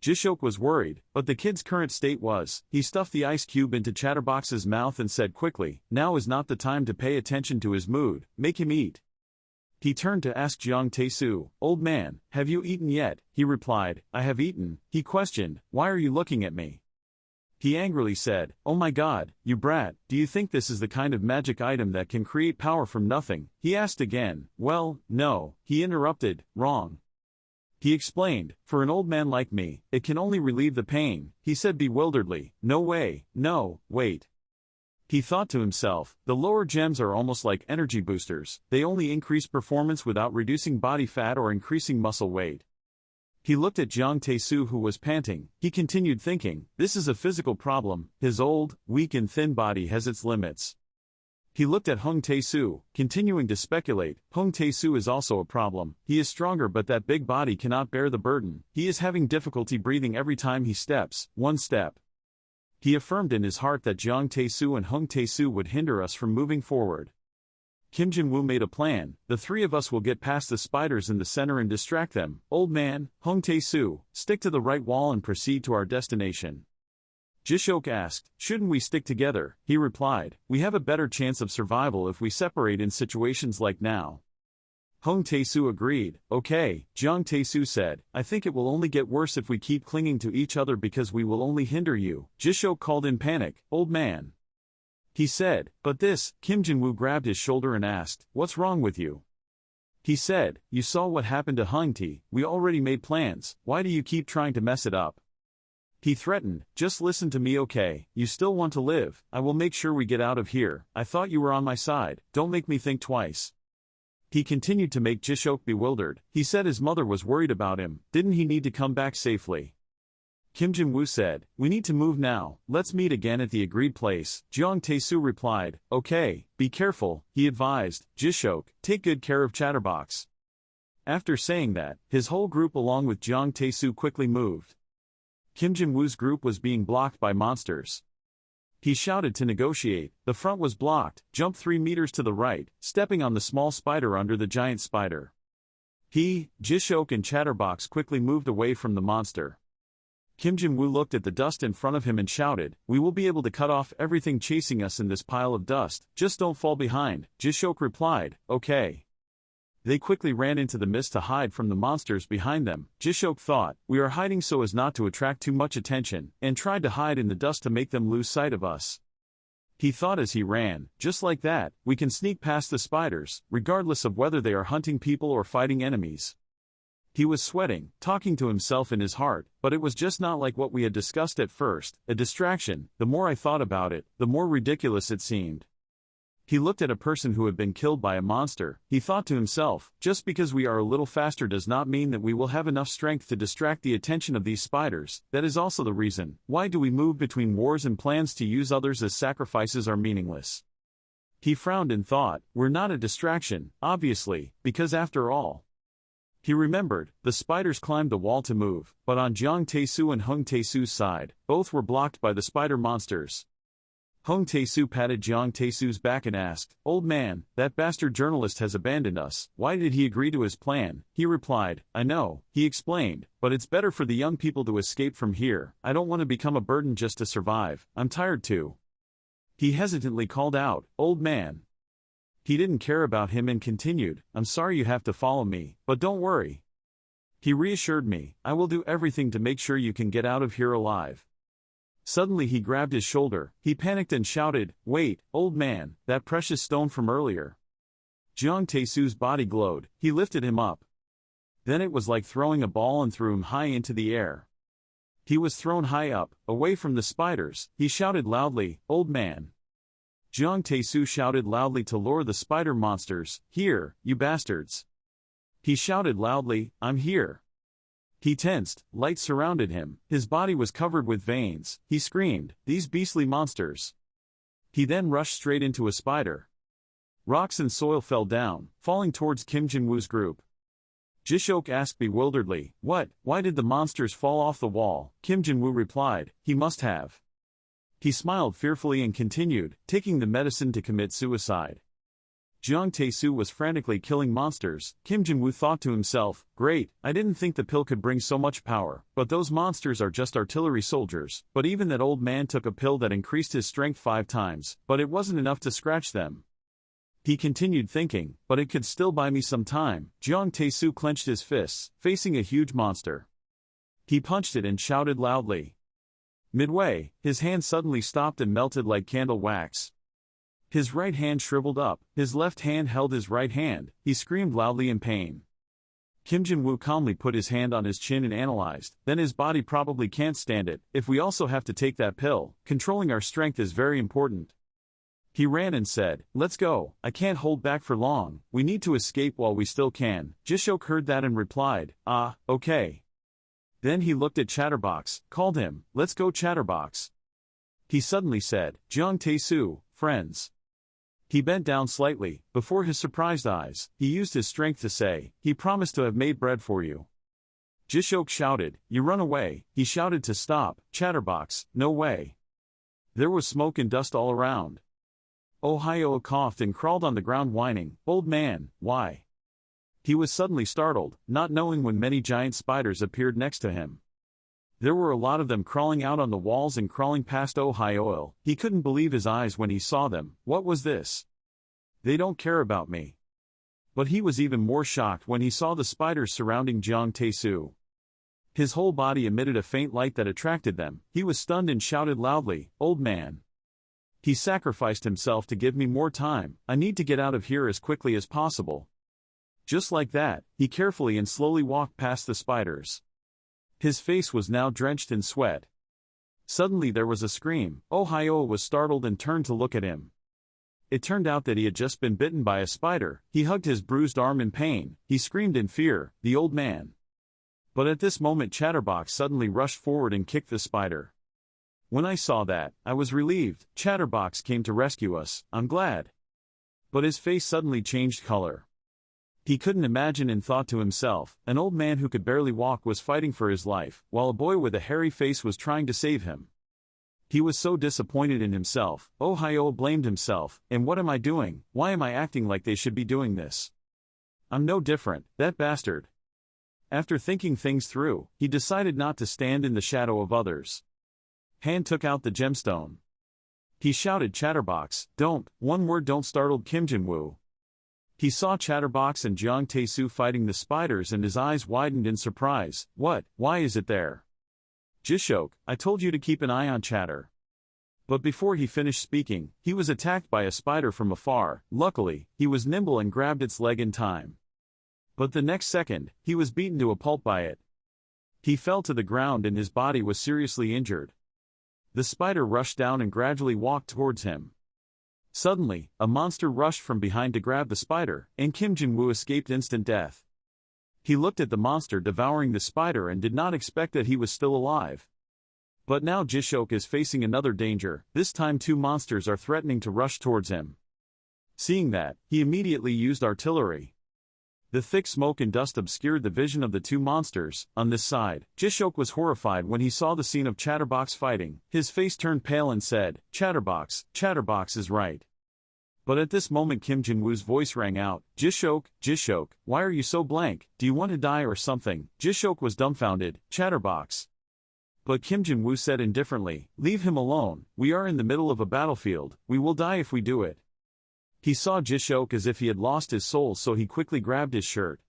Jishok was worried, but the kid's current state was, he stuffed the ice cube into Chatterbox's mouth and said quickly, now is not the time to pay attention to his mood, make him eat. He turned to ask Jiang Tae-soo, old man, have you eaten yet? He replied, I have eaten. He questioned, why are you looking at me? He angrily said, oh my god, you brat, do you think this is the kind of magic item that can create power from nothing? He asked again, well, no, he interrupted, wrong. He explained, for an old man like me, it can only relieve the pain. He said bewilderedly, no way, no, wait. He thought to himself, the lower gems are almost like energy boosters, they only increase performance without reducing body fat or increasing muscle weight. He looked at Jiang Tae-soo who was panting. He continued thinking, this is a physical problem, his old, weak and thin body has its limits. He looked at Hong Tae-soo, continuing to speculate, Hong Tae-soo is also a problem, he is stronger but that big body cannot bear the burden, he is having difficulty breathing every time he steps, one step. He affirmed in his heart that Jiang Tae-soo and Hong Tae-soo would hinder us from moving forward. Kim Jinwoo made a plan, the three of us will get past the spiders in the center and distract them. Old man, Hong Tae-soo, stick to the right wall and proceed to our destination. Jishok asked, shouldn't we stick together? He replied, we have a better chance of survival if we separate in situations like now. Hong Tae-soo agreed, okay. Jiang Tae-soo said, I think it will only get worse if we keep clinging to each other because we will only hinder you. Jishok called in panic, old man. He said, but this. Kim Jinwoo grabbed his shoulder and asked, what's wrong with you? He said, you saw what happened to Hongtae, we already made plans, why do you keep trying to mess it up? He threatened, just listen to me okay, you still want to live, I will make sure we get out of here, I thought you were on my side, don't make me think twice. He continued to make Jishok bewildered. He said his mother was worried about him, didn't he need to come back safely? Kim Jinwoo said, we need to move now, let's meet again at the agreed place. Jiang Tae-soo replied, okay, be careful, he advised, Jishok, take good care of Chatterbox. After saying that, his whole group along with Jiang Tae-soo quickly moved. Kim Jinwoo's group was being blocked by monsters. He shouted to negotiate, the front was blocked, jumped 3 meters to the right, stepping on the small spider under the giant spider. He, Jishok and Chatterbox quickly moved away from the monster. Kim Jinwoo looked at the dust in front of him and shouted, we will be able to cut off everything chasing us in this pile of dust, just don't fall behind. Jishok replied, okay. They quickly ran into the mist to hide from the monsters behind them. Jishok thought, we are hiding so as not to attract too much attention, and tried to hide in the dust to make them lose sight of us. He thought as he ran, just like that, we can sneak past the spiders, regardless of whether they are hunting people or fighting enemies. He was sweating, talking to himself in his heart, but it was just not like what we had discussed at first, a distraction. The more I thought about it, the more ridiculous it seemed. He looked at a person who had been killed by a monster. He thought to himself, just because we are a little faster does not mean that we will have enough strength to distract the attention of these spiders. That is also the reason, why do we move between wars and plans to use others as sacrifices are meaningless. He frowned and thought, we're not a distraction, obviously, because after all. He remembered, the spiders climbed the wall to move, but on Jiang Taesu and Hung Taesu's side, both were blocked by the spider monsters. Hung Taesu patted Jiang Taesu's back and asked, "Old man, that bastard journalist has abandoned us. Why did he agree to his plan?" He replied, "I know," he explained, "but it's better for the young people to escape from here. I don't want to become a burden just to survive. I'm tired too." He hesitantly called out, "Old man." He didn't care about him and continued, "I'm sorry you have to follow me, but don't worry." He reassured me, "I will do everything to make sure you can get out of here alive." Suddenly he grabbed his shoulder. He panicked and shouted, "Wait, old man, that precious stone from earlier." Jiang Taesu's body glowed. He lifted him up. Then it was like throwing a ball and threw him high into the air. He was thrown high up, away from the spiders. He shouted loudly, "Old man." Jiang Taesu shouted loudly to lure the spider monsters, "Here, you bastards." He shouted loudly, "I'm here." He tensed, light surrounded him, his body was covered with veins. He screamed, "These beastly monsters." He then rushed straight into a spider. Rocks and soil fell down, falling towards Kim Jin-woo's group. Jishok asked bewilderedly, "What? Why did the monsters fall off the wall?" Kim Jin-woo replied, "He must have." He smiled fearfully and continued, taking the medicine to commit suicide. Jiang Taesu was frantically killing monsters. Kim Jin-woo thought to himself, "Great, I didn't think the pill could bring so much power, but those monsters are just artillery soldiers." But even that old man took a pill that increased his strength 5 times, but it wasn't enough to scratch them. He continued thinking, "But it could still buy me some time." Jiang Taesu clenched his fists, facing a huge monster. He punched it and shouted loudly. Midway, his hand suddenly stopped and melted like candle wax. His right hand shriveled up, his left hand held his right hand. He screamed loudly in pain. Kim Jin-woo calmly put his hand on his chin and analyzed, "Then his body probably can't stand it. If we also have to take that pill, controlling our strength is very important." He ran and said, "Let's go, I can't hold back for long, we need to escape while we still can." Jishok heard that and replied, "Ah, okay." Then he looked at Chatterbox, called him, "Let's go Chatterbox." He suddenly said, "Jiang Taesu, friends." He bent down slightly, before his surprised eyes. He used his strength to say, "He promised to have made bread for you." Jishok shouted, "You run away." He shouted to stop. Chatterbox, "No way." There was smoke and dust all around. Ohio coughed and crawled on the ground whining, "Old man, why?" He was suddenly startled, not knowing when many giant spiders appeared next to him. There were a lot of them crawling out on the walls and crawling past Ohio. He couldn't believe his eyes when he saw them. What was this? They don't care about me. But he was even more shocked when he saw the spiders surrounding Jiang Taesu. His whole body emitted a faint light that attracted them. He was stunned and shouted loudly, "Old man." He sacrificed himself to give me more time. I need to get out of here as quickly as possible. Just like that, he carefully and slowly walked past the spiders. His face was now drenched in sweat. Suddenly there was a scream. Ohio was startled and turned to look at him. It turned out that he had just been bitten by a spider. He hugged his bruised arm in pain. He screamed in fear, "The old man." But at this moment Chatterbox suddenly rushed forward and kicked the spider. When I saw that, I was relieved. Chatterbox came to rescue us, I'm glad. But his face suddenly changed color. He couldn't imagine and thought to himself, an old man who could barely walk was fighting for his life, while a boy with a hairy face was trying to save him. He was so disappointed in himself. Ohio blamed himself, "And what am I doing? Why am I acting like they should be doing this? I'm no different, that bastard." After thinking things through, he decided not to stand in the shadow of others. Han took out the gemstone. He shouted, "Chatterbox, don't, one word don't," startled Kim Jin-woo. He saw Chatterbox and Jiang Taesu fighting the spiders and his eyes widened in surprise. "What? Why is it there?" "Jishok, I told you to keep an eye on Chatter." But before he finished speaking, he was attacked by a spider from afar. Luckily, he was nimble and grabbed its leg in time. But the next second, he was beaten to a pulp by it. He fell to the ground and his body was seriously injured. The spider rushed down and gradually walked towards him. Suddenly, a monster rushed from behind to grab the spider, and Kim Jin-woo escaped instant death. He looked at the monster devouring the spider and did not expect that he was still alive. But now Jishok is facing another danger. This time two monsters are threatening to rush towards him. Seeing that, he immediately used artillery. The thick smoke and dust obscured the vision of the two monsters. On this side, Jishok was horrified when he saw the scene of Chatterbox fighting. His face turned pale and said, Chatterbox is right. But at this moment Kim Jin-woo's voice rang out, Jishok, why are you so blank? Do you want to die or something? Jishok was dumbfounded. Chatterbox. But Kim Jin-woo said indifferently, leave him alone, we are in the middle of a battlefield, we will die if we do it. He saw Jishok as if he had lost his soul, so he quickly grabbed his shirt.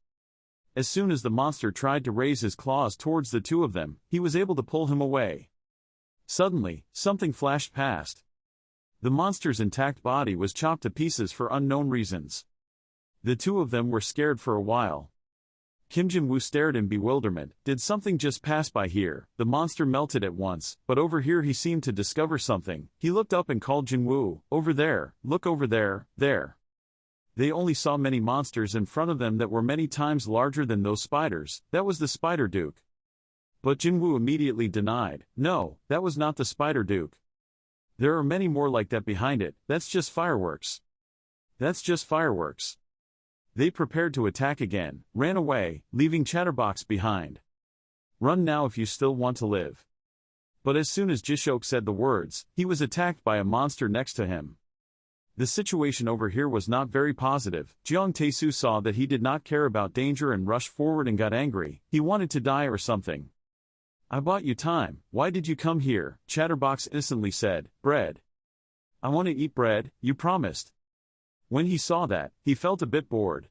As soon as the monster tried to raise his claws towards the two of them, he was able to pull him away. Suddenly, something flashed past. The monster's intact body was chopped to pieces for unknown reasons. The two of them were scared for a while. Kim Jin-woo stared in bewilderment. Did something just pass by here? The monster melted at once, but over here he seemed to discover something. He looked up and called Jin-woo, over there, look over there, there. They only saw many monsters in front of them that were many times larger than those spiders. That was the Spider Duke. But Jin-woo immediately denied, no, that was not the Spider Duke. There are many more like that behind it, that's just fireworks. That's just fireworks. They prepared to attack again, ran away, leaving Chatterbox behind. Run now if you still want to live. But as soon as Jishok said the words, he was attacked by a monster next to him. The situation over here was not very positive. Jeong Tae-soo saw that he did not care about danger and rushed forward and got angry. He wanted to die or something. I bought you time, why did you come here? Chatterbox innocently said, bread. I want to eat bread, you promised. When he saw that, he felt a bit bored.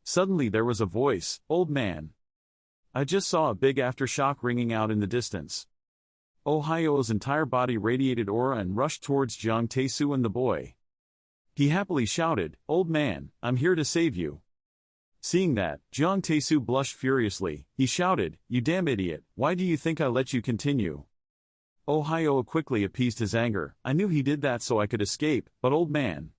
Suddenly there was a voice, old man. I just saw a big aftershock ringing out in the distance. Oh-hyo's entire body radiated aura and rushed towards Jeong Tae-soo and the boy. He happily shouted, old man, I'm here to save you. Seeing that, Jeong Tae-soo blushed furiously. He shouted, you damn idiot, why do you think I let you continue? Oh-hyo quickly appeased his anger. I knew he did that so I could escape, but old man.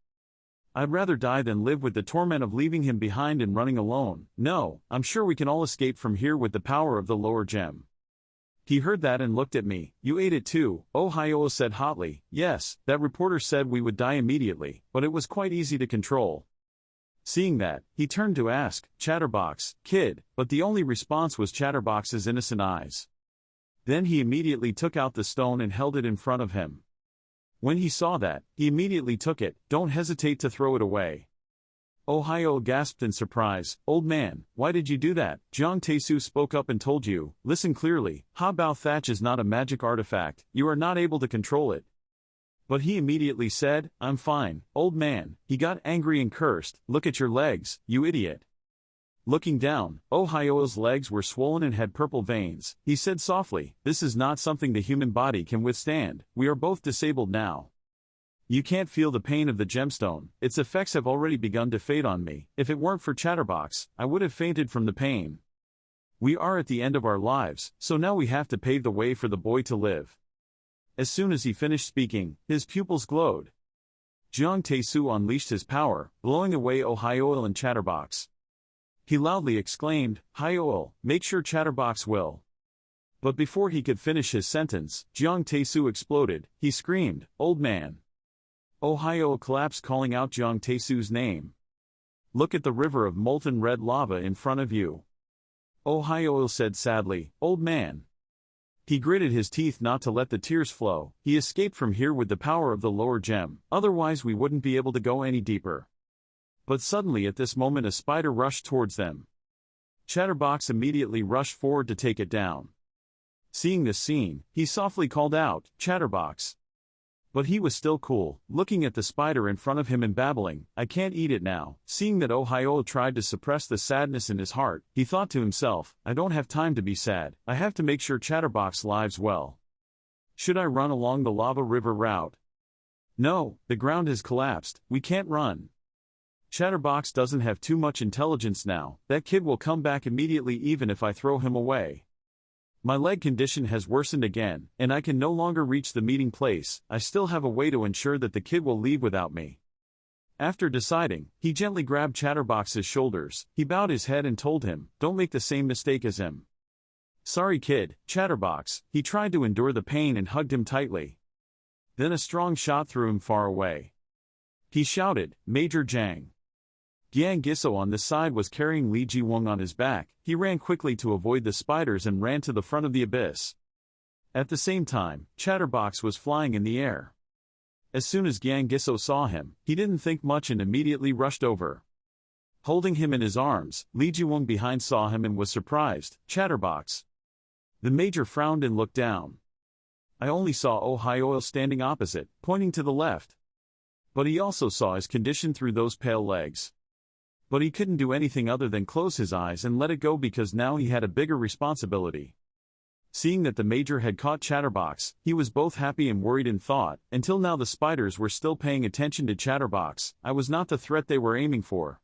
I'd rather die than live with the torment of leaving him behind and running alone. No, I'm sure we can all escape from here with the power of the lower gem. He heard that and looked at me. You ate it too, Oh-hyo said hotly. Yes, that reporter said we would die immediately, but it was quite easy to control. Seeing that, he turned to ask, Chatterbox, kid, but the only response was Chatterbox's innocent eyes. Then he immediately took out the stone and held it in front of him. When he saw that, he immediately took it. Don't hesitate to throw it away. Oh-hyo gasped in surprise. Old man, why did you do that? Jeong Tae-soo spoke up and told you, listen clearly, Ha Bao Thatch is not a magic artifact, you are not able to control it. But he immediately said, I'm fine, old man. He got angry and cursed, look at your legs, you idiot. Looking down, Oh-hyo's legs were swollen and had purple veins. He said softly, this is not something the human body can withstand, we are both disabled now. You can't feel the pain of the gemstone, its effects have already begun to fade on me. If it weren't for Chatterbox, I would have fainted from the pain. We are at the end of our lives, so now we have to pave the way for the boy to live. As soon as he finished speaking, his pupils glowed. Jeong Tae-soo unleashed his power, blowing away Oh-hyo and Chatterbox. He loudly exclaimed, Hyo, make sure Chatterbox will. But before he could finish his sentence, Jeong Tae-soo exploded. He screamed, old man. Oh-hyo collapsed, calling out Jeong Tae-soo's name. Look at the river of molten red lava in front of you. Oh-hyo said sadly, old man. He gritted his teeth not to let the tears flow. He escaped from here with the power of the lower gem, otherwise we wouldn't be able to go any deeper. But suddenly at this moment a spider rushed towards them. Chatterbox immediately rushed forward to take it down. Seeing this scene, he softly called out, Chatterbox. But he was still cool, looking at the spider in front of him and babbling, I can't eat it now. Seeing that Oh-hyo tried to suppress the sadness in his heart, he thought to himself, I don't have time to be sad, I have to make sure Chatterbox lives well. Should I run along the lava river route? No, the ground has collapsed, we can't run. Chatterbox doesn't have too much intelligence now, that kid will come back immediately even if I throw him away. My leg condition has worsened again, and I can no longer reach the meeting place. I still have a way to ensure that the kid will leave without me. After deciding, he gently grabbed Chatterbox's shoulders, he bowed his head and told him, don't make the same mistake as him. Sorry kid, Chatterbox. He tried to endure the pain and hugged him tightly. Then a strong shot threw him far away. He shouted, Major Jang. Gyang Giso on this side was carrying Li Jiwang on his back. He ran quickly to avoid the spiders and ran to the front of the abyss. At the same time, Chatterbox was flying in the air. As soon as Gyang Giso saw him, he didn't think much and immediately rushed over. Holding him in his arms, Li Jiwang behind saw him and was surprised. Chatterbox. The major frowned and looked down. I only saw Oh Hai Oil standing opposite, pointing to the left. But he also saw his condition through those pale legs. But he couldn't do anything other than close his eyes and let it go because now he had a bigger responsibility. Seeing that the major had caught Chatterbox, he was both happy and worried and thought, until now the spiders were still paying attention to Chatterbox. I was not the threat they were aiming for.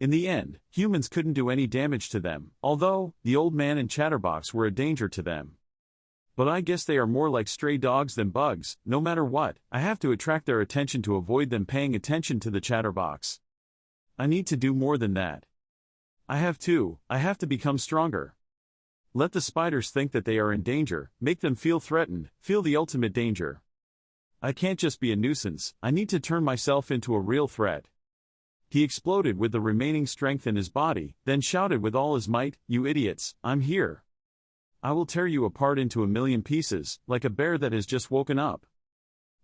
In the end, humans couldn't do any damage to them, although, the old man and Chatterbox were a danger to them. But I guess they are more like stray dogs than bugs. No matter what, I have to attract their attention to avoid them paying attention to the Chatterbox. I need to do more than that. I have to become stronger. Let the spiders think that they are in danger, make them feel threatened, feel the ultimate danger. I can't just be a nuisance, I need to turn myself into a real threat. He exploded with the remaining strength in his body, then shouted with all his might, you idiots, I'm here. I will tear you apart into a million pieces, like a bear that has just woken up.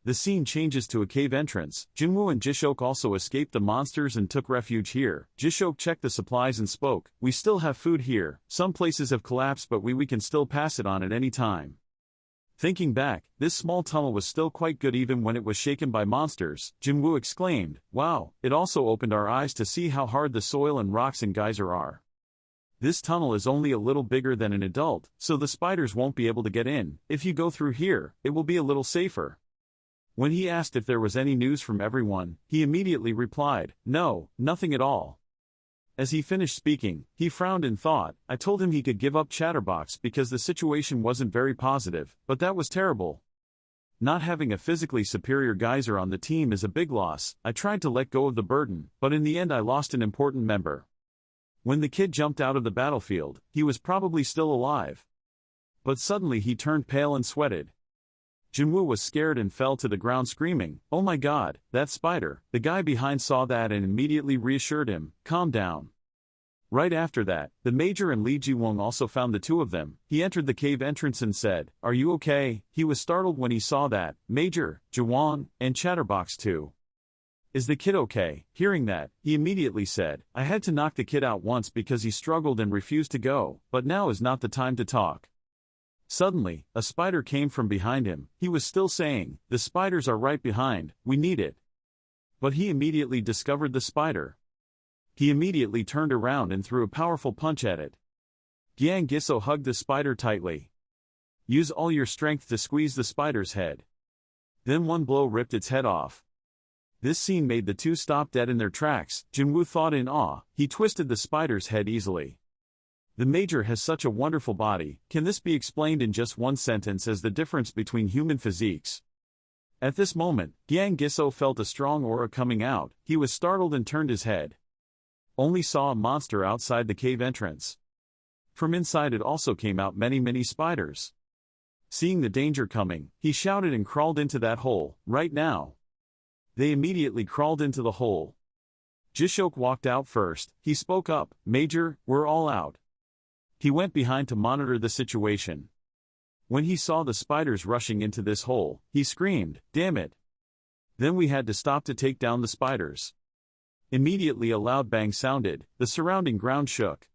The scene changes to a cave entrance. Jinwoo and Jishok also escaped the monsters and took refuge here. Jishok checked the supplies and spoke, we still have food here, some places have collapsed but we can still pass it on at any time. Thinking back, this small tunnel was still quite good even when it was shaken by monsters. Jinwoo exclaimed, wow, it also opened our eyes to see how hard the soil and rocks in Geyser are. This tunnel is only a little bigger than an adult, so the spiders won't be able to get in. If you go through here, it will be a little safer. When he asked if there was any news from everyone, he immediately replied, no, nothing at all. As he finished speaking, he frowned and thought, I told him he could give up Chatterbox because the situation wasn't very positive, but that was terrible. Not having a physically superior geyser on the team is a big loss. I tried to let go of the burden, but in the end I lost an important member. When the kid jumped out of the battlefield, he was probably still alive. But suddenly he turned pale and sweated. Jinwoo was scared and fell to the ground screaming, oh my god, that spider. The guy behind saw that and immediately reassured him, calm down. Right after that, the major and Li Jiwang also found the two of them. He entered the cave entrance and said, are you okay? He was startled when he saw that, Major, Jiwang, and Chatterbox too. Is the kid okay? Hearing that, he immediately said, I had to knock the kid out once because he struggled and refused to go, but now is not the time to talk. Suddenly, a spider came from behind him. He was still saying, the spiders are right behind, we need it. But he immediately discovered the spider. He immediately turned around and threw a powerful punch at it. Gyang Giso hugged the spider tightly. Use all your strength to squeeze the spider's head. Then one blow ripped its head off. This scene made the two stop dead in their tracks. Jinwoo thought in awe, he twisted the spider's head easily. The major has such a wonderful body. Can this be explained in just one sentence as the difference between human physiques? At this moment, Gyang Giso felt a strong aura coming out. He was startled and turned his head. Only saw a monster outside the cave entrance. From inside it also came out many spiders. Seeing the danger coming, he shouted and crawled into that hole, right now. They immediately crawled into the hole. Jishok walked out first. He spoke up, Major, we're all out. He went behind to monitor the situation. When he saw the spiders rushing into this hole, he screamed, damn it. Then we had to stop to take down the spiders. Immediately a loud bang sounded, the surrounding ground shook.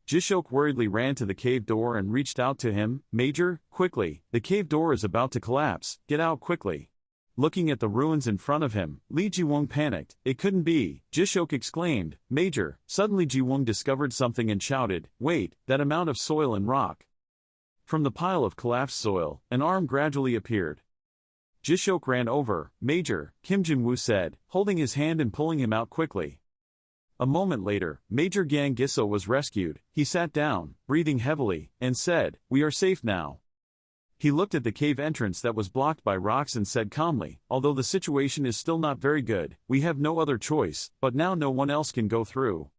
Jishok worriedly ran to the cave door and reached out to him, Major, quickly, the cave door is about to collapse, get out quickly. Looking at the ruins in front of him, Li Jiwang panicked. It couldn't be. Jishok exclaimed, Major. Suddenly Jiwang discovered something and shouted, wait, that amount of soil and rock. From the pile of collapsed soil, an arm gradually appeared. Jishok ran over. Major, Kim Jin-woo said, holding his hand and pulling him out quickly. A moment later, Major Gang Giso was rescued. He sat down, breathing heavily, and said, "We are safe now." He looked at the cave entrance that was blocked by rocks and said calmly, "Although the situation is still not very good, we have no other choice, but now no one else can go through.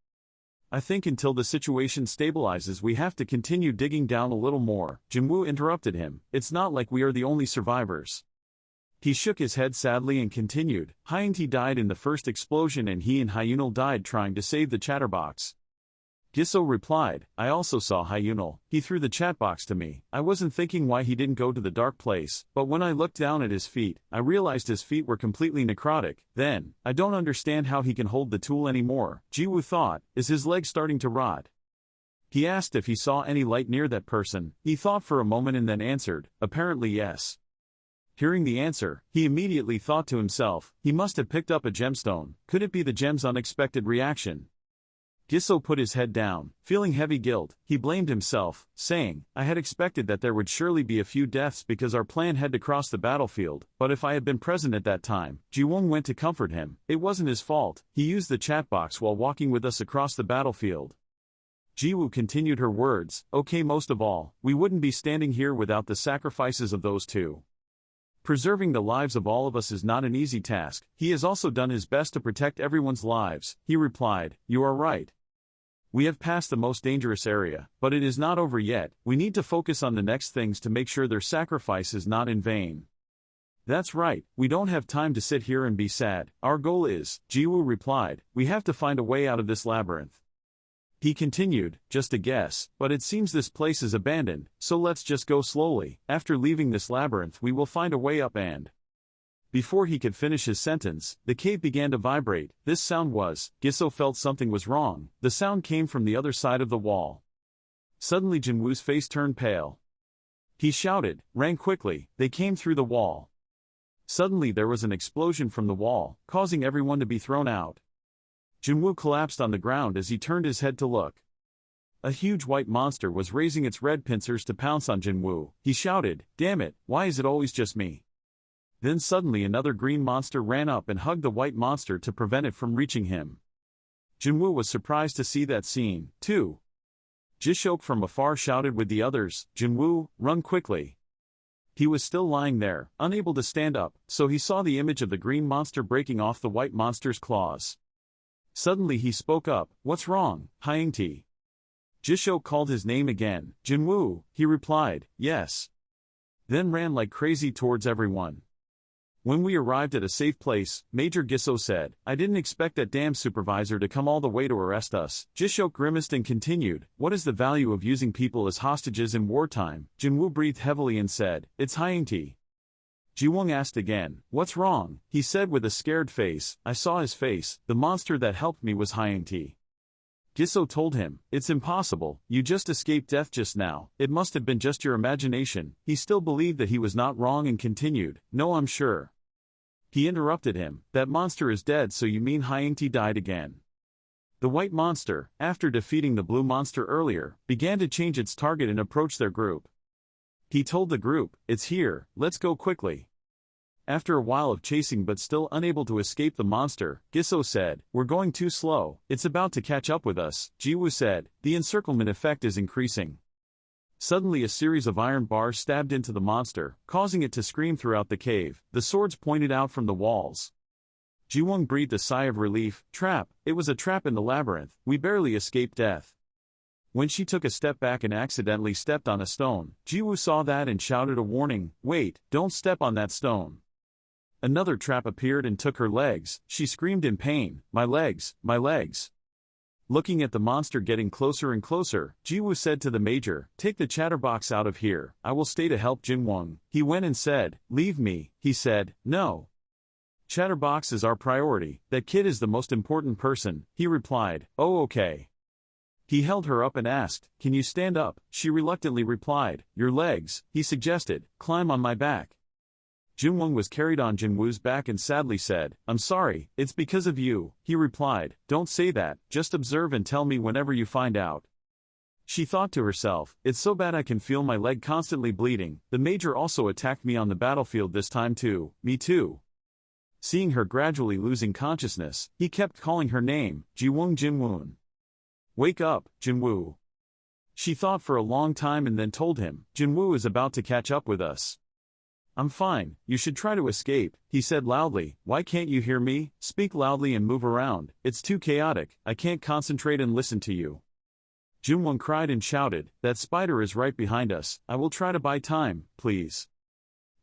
I think until the situation stabilizes we have to continue digging down a little more." Jinwoo interrupted him, "It's not like we are the only survivors." He shook his head sadly and continued, "Hyuntae died in the first explosion and he and Hyunal died trying to save the chatterbox." Giso replied, "I also saw Hyunal. He threw the chatbox to me. I wasn't thinking why he didn't go to the dark place, but when I looked down at his feet, I realized his feet were completely necrotic. Then, I don't understand how he can hold the tool anymore." Jiwoo thought, "Is his leg starting to rot?" He asked if he saw any light near that person. He thought for a moment and then answered, "Apparently yes." Hearing the answer, he immediately thought to himself, he must have picked up a gemstone. Could it be the gem's unexpected reaction? Giso put his head down, feeling heavy guilt. He blamed himself, saying, "I had expected that there would surely be a few deaths because our plan had to cross the battlefield, but if I had been present at that time." Ji-won went to comfort him. "It wasn't his fault. He used the chatbox while walking with us across the battlefield." Ji-woo continued her words, "Okay, most of all, we wouldn't be standing here without the sacrifices of those two. Preserving the lives of all of us is not an easy task. He has also done his best to protect everyone's lives." He replied, "You are right. We have passed the most dangerous area, but it is not over yet. We need to focus on the next things to make sure their sacrifice is not in vain." "That's right, we don't have time to sit here and be sad. Our goal is," Ji-woo replied, "we have to find a way out of this labyrinth." He continued, "Just a guess, but it seems this place is abandoned, so let's just go slowly. After leaving this labyrinth we will find a way up and..." Before he could finish his sentence, the cave began to vibrate. This sound was, Giso felt something was wrong. The sound came from the other side of the wall. Suddenly Jinwoo's face turned pale. He shouted, ran quickly, they came through the wall. Suddenly there was an explosion from the wall, causing everyone to be thrown out. Jinwoo collapsed on the ground as he turned his head to look. A huge white monster was raising its red pincers to pounce on Jinwoo. He shouted, "Damn it, why is it always just me?" Then suddenly another green monster ran up and hugged the white monster to prevent it from reaching him. Jinwoo was surprised to see that scene, too. Jishok from afar shouted with the others, "Jinwoo, run quickly." He was still lying there, unable to stand up, so he saw the image of the green monster breaking off the white monster's claws. Suddenly he spoke up, "What's wrong, Hyuntae?" Jishok called his name again, "Jinwoo," he replied, "Yes." Then ran like crazy towards everyone. When we arrived at a safe place, Major Giso said, "I didn't expect that damn supervisor to come all the way to arrest us." Jishok grimaced and continued, "What is the value of using people as hostages in wartime?" Jinwoo breathed heavily and said, "It's Hyuntae." Jiwon asked again, "What's wrong?" He said with a scared face, "I saw his face. The monster that helped me was Hyuntae." Giso told him, "It's impossible, you just escaped death just now. It must have been just your imagination." He still believed that he was not wrong and continued, "No, I'm sure." He interrupted him, "That monster is dead, so you mean Hyuntae died again?" The white monster, after defeating the blue monster earlier, began to change its target and approach their group. He told the group, "It's here, let's go quickly." After a while of chasing but still unable to escape the monster, Giso said, "We're going too slow, it's about to catch up with us." Jiwoo said, "The encirclement effect is increasing." Suddenly a series of iron bars stabbed into the monster, causing it to scream throughout the cave. The swords pointed out from the walls. Jiwon breathed a sigh of relief. "Trap, it was a trap in the labyrinth, we barely escaped death." When she took a step back and accidentally stepped on a stone, Jiwoo saw that and shouted a warning, "Wait, don't step on that stone." Another trap appeared and took her legs. She screamed in pain, "My legs, my legs." Looking at the monster getting closer and closer, Jiwoo said to the major, "Take the chatterbox out of here, I will stay to help Jinwon." He went and said, "Leave me." He said, "No. Chatterbox is our priority, that kid is the most important person." He replied, "Oh okay." He held her up and asked, "Can you stand up?" She reluctantly replied, "Your legs." He suggested, "Climb on my back." Jinwon was carried on Jinwoo's back and sadly said, "I'm sorry, it's because of you." He replied, "Don't say that, just observe and tell me whenever you find out." She thought to herself, it's so bad I can feel my leg constantly bleeding. The major also attacked me on the battlefield this time too. Me too. Seeing her gradually losing consciousness, he kept calling her name, Jiwoong Jinwoon. Wake up, Jinwoo. She thought for a long time and then told him, Jinwoo is about to catch up with us. I'm fine, you should try to escape, he said loudly. Why can't you hear me? Speak loudly and move around, it's too chaotic, I can't concentrate and listen to you. Jinwoong cried and shouted, that spider is right behind us, I will try to buy time, please.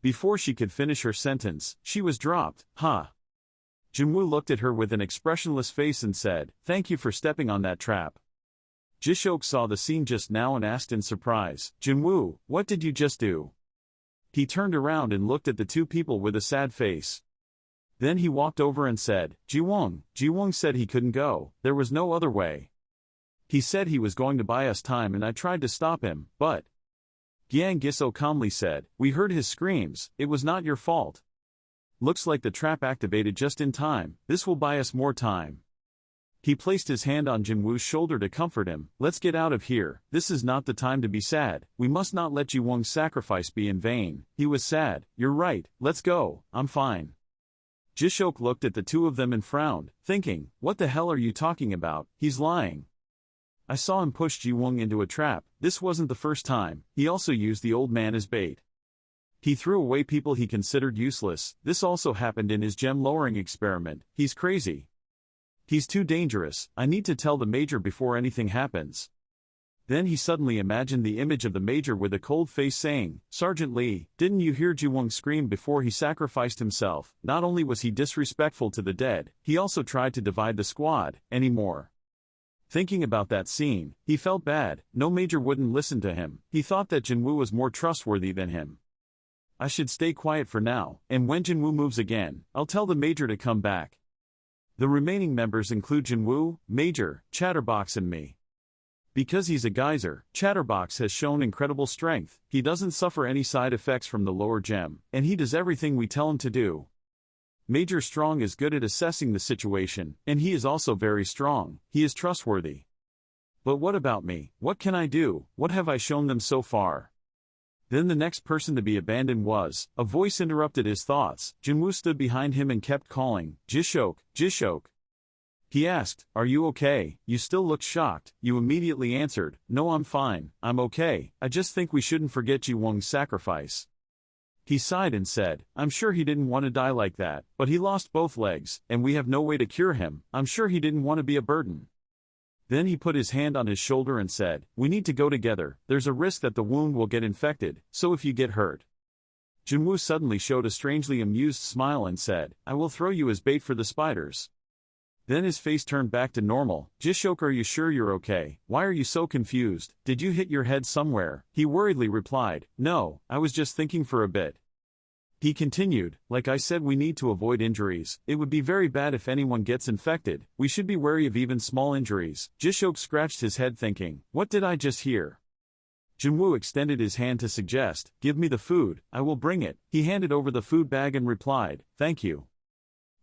Before she could finish her sentence, she was dropped. Jinwoo looked at her with an expressionless face and said, thank you for stepping on that trap. Jishok saw the scene just now and asked in surprise, Jinwoo, what did you just do? He turned around and looked at the two people with a sad face. Then he walked over and said, Jiwoong said he couldn't go, there was no other way. He said he was going to buy us time and I tried to stop him, but... Gyang Giso calmly said, we heard his screams, it was not your fault. Looks like the trap activated just in time, this will buy us more time. He placed his hand on Jinwoo's shoulder to comfort him, let's get out of here, this is not the time to be sad, we must not let Jiwoong's sacrifice be in vain. He was sad, you're right, let's go, I'm fine. Jishok looked at the two of them and frowned, thinking, what the hell are you talking about, he's lying. I saw him push Jiwoong into a trap, this wasn't the first time, he also used the old man as bait. He threw away people he considered useless, this also happened in his gem lowering experiment, he's crazy. He's too dangerous, I need to tell the major before anything happens. Then he suddenly imagined the image of the major with a cold face saying, Sergeant Lee, didn't you hear Jiwoong scream before he sacrificed himself? Not only was he disrespectful to the dead, he also tried to divide the squad, anymore. Thinking about that scene, he felt bad, no major wouldn't listen to him, he thought that Jinwoo was more trustworthy than him. I should stay quiet for now, and when Jinwoo moves again, I'll tell the major to come back. The remaining members include Jinwoo, Major, Chatterbox and me. Because he's a geyser, Chatterbox has shown incredible strength, he doesn't suffer any side effects from the lower gem, and he does everything we tell him to do. Major Strong is good at assessing the situation, and he is also very strong, he is trustworthy. But what about me, what can I do, what have I shown them so far? Then the next person to be abandoned was, a voice interrupted his thoughts, Jinwoo stood behind him and kept calling, Jishok, Jishok. He asked, are you okay? You still look shocked. You immediately answered, no I'm fine, I'm okay, I just think we shouldn't forget Jiwoong's sacrifice. He sighed and said, I'm sure he didn't want to die like that, but he lost both legs, and we have no way to cure him, I'm sure he didn't want to be a burden. Then he put his hand on his shoulder and said, we need to go together, there's a risk that the wound will get infected, so if you get hurt. Jinwoo suddenly showed a strangely amused smile and said, I will throw you as bait for the spiders. Then his face turned back to normal. Jishok, are you sure you're okay? Why are you so confused? Did you hit your head somewhere? He worriedly replied, no, I was just thinking for a bit. He continued, like I said, we need to avoid injuries, it would be very bad if anyone gets infected, we should be wary of even small injuries. Jishok scratched his head thinking, what did I just hear? Jinwoo extended his hand to suggest, give me the food, I will bring it. He handed over the food bag and replied, thank you.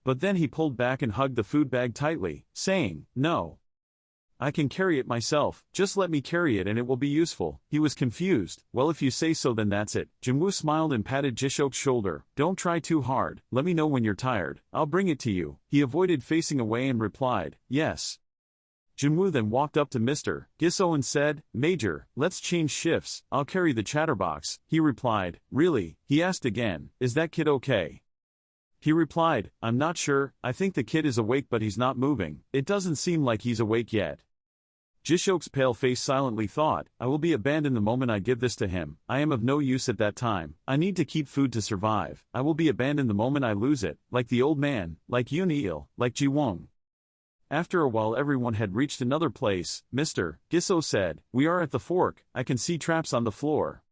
But then he pulled back and hugged the food bag tightly, saying, no. I can carry it myself, just let me carry it and it will be useful. He was confused, well if you say so then that's it. Jinwoo smiled and patted Jishok's shoulder, don't try too hard, let me know when you're tired, I'll bring it to you. He avoided facing away and replied, yes. Jinwoo then walked up to Mr. Giso and said, Major, let's change shifts, I'll carry the chatterbox. He replied, really? He asked again, is that kid okay? He replied, I'm not sure, I think the kid is awake but he's not moving, it doesn't seem like he's awake yet. Jishok's pale face silently thought, I will be abandoned the moment I give this to him, I am of no use at that time, I need to keep food to survive, I will be abandoned the moment I lose it, like the old man, like Yoon-il, like Jiwoong. After a while everyone had reached another place. Mr. Giso said, we are at the fork, I can see traps on the floor.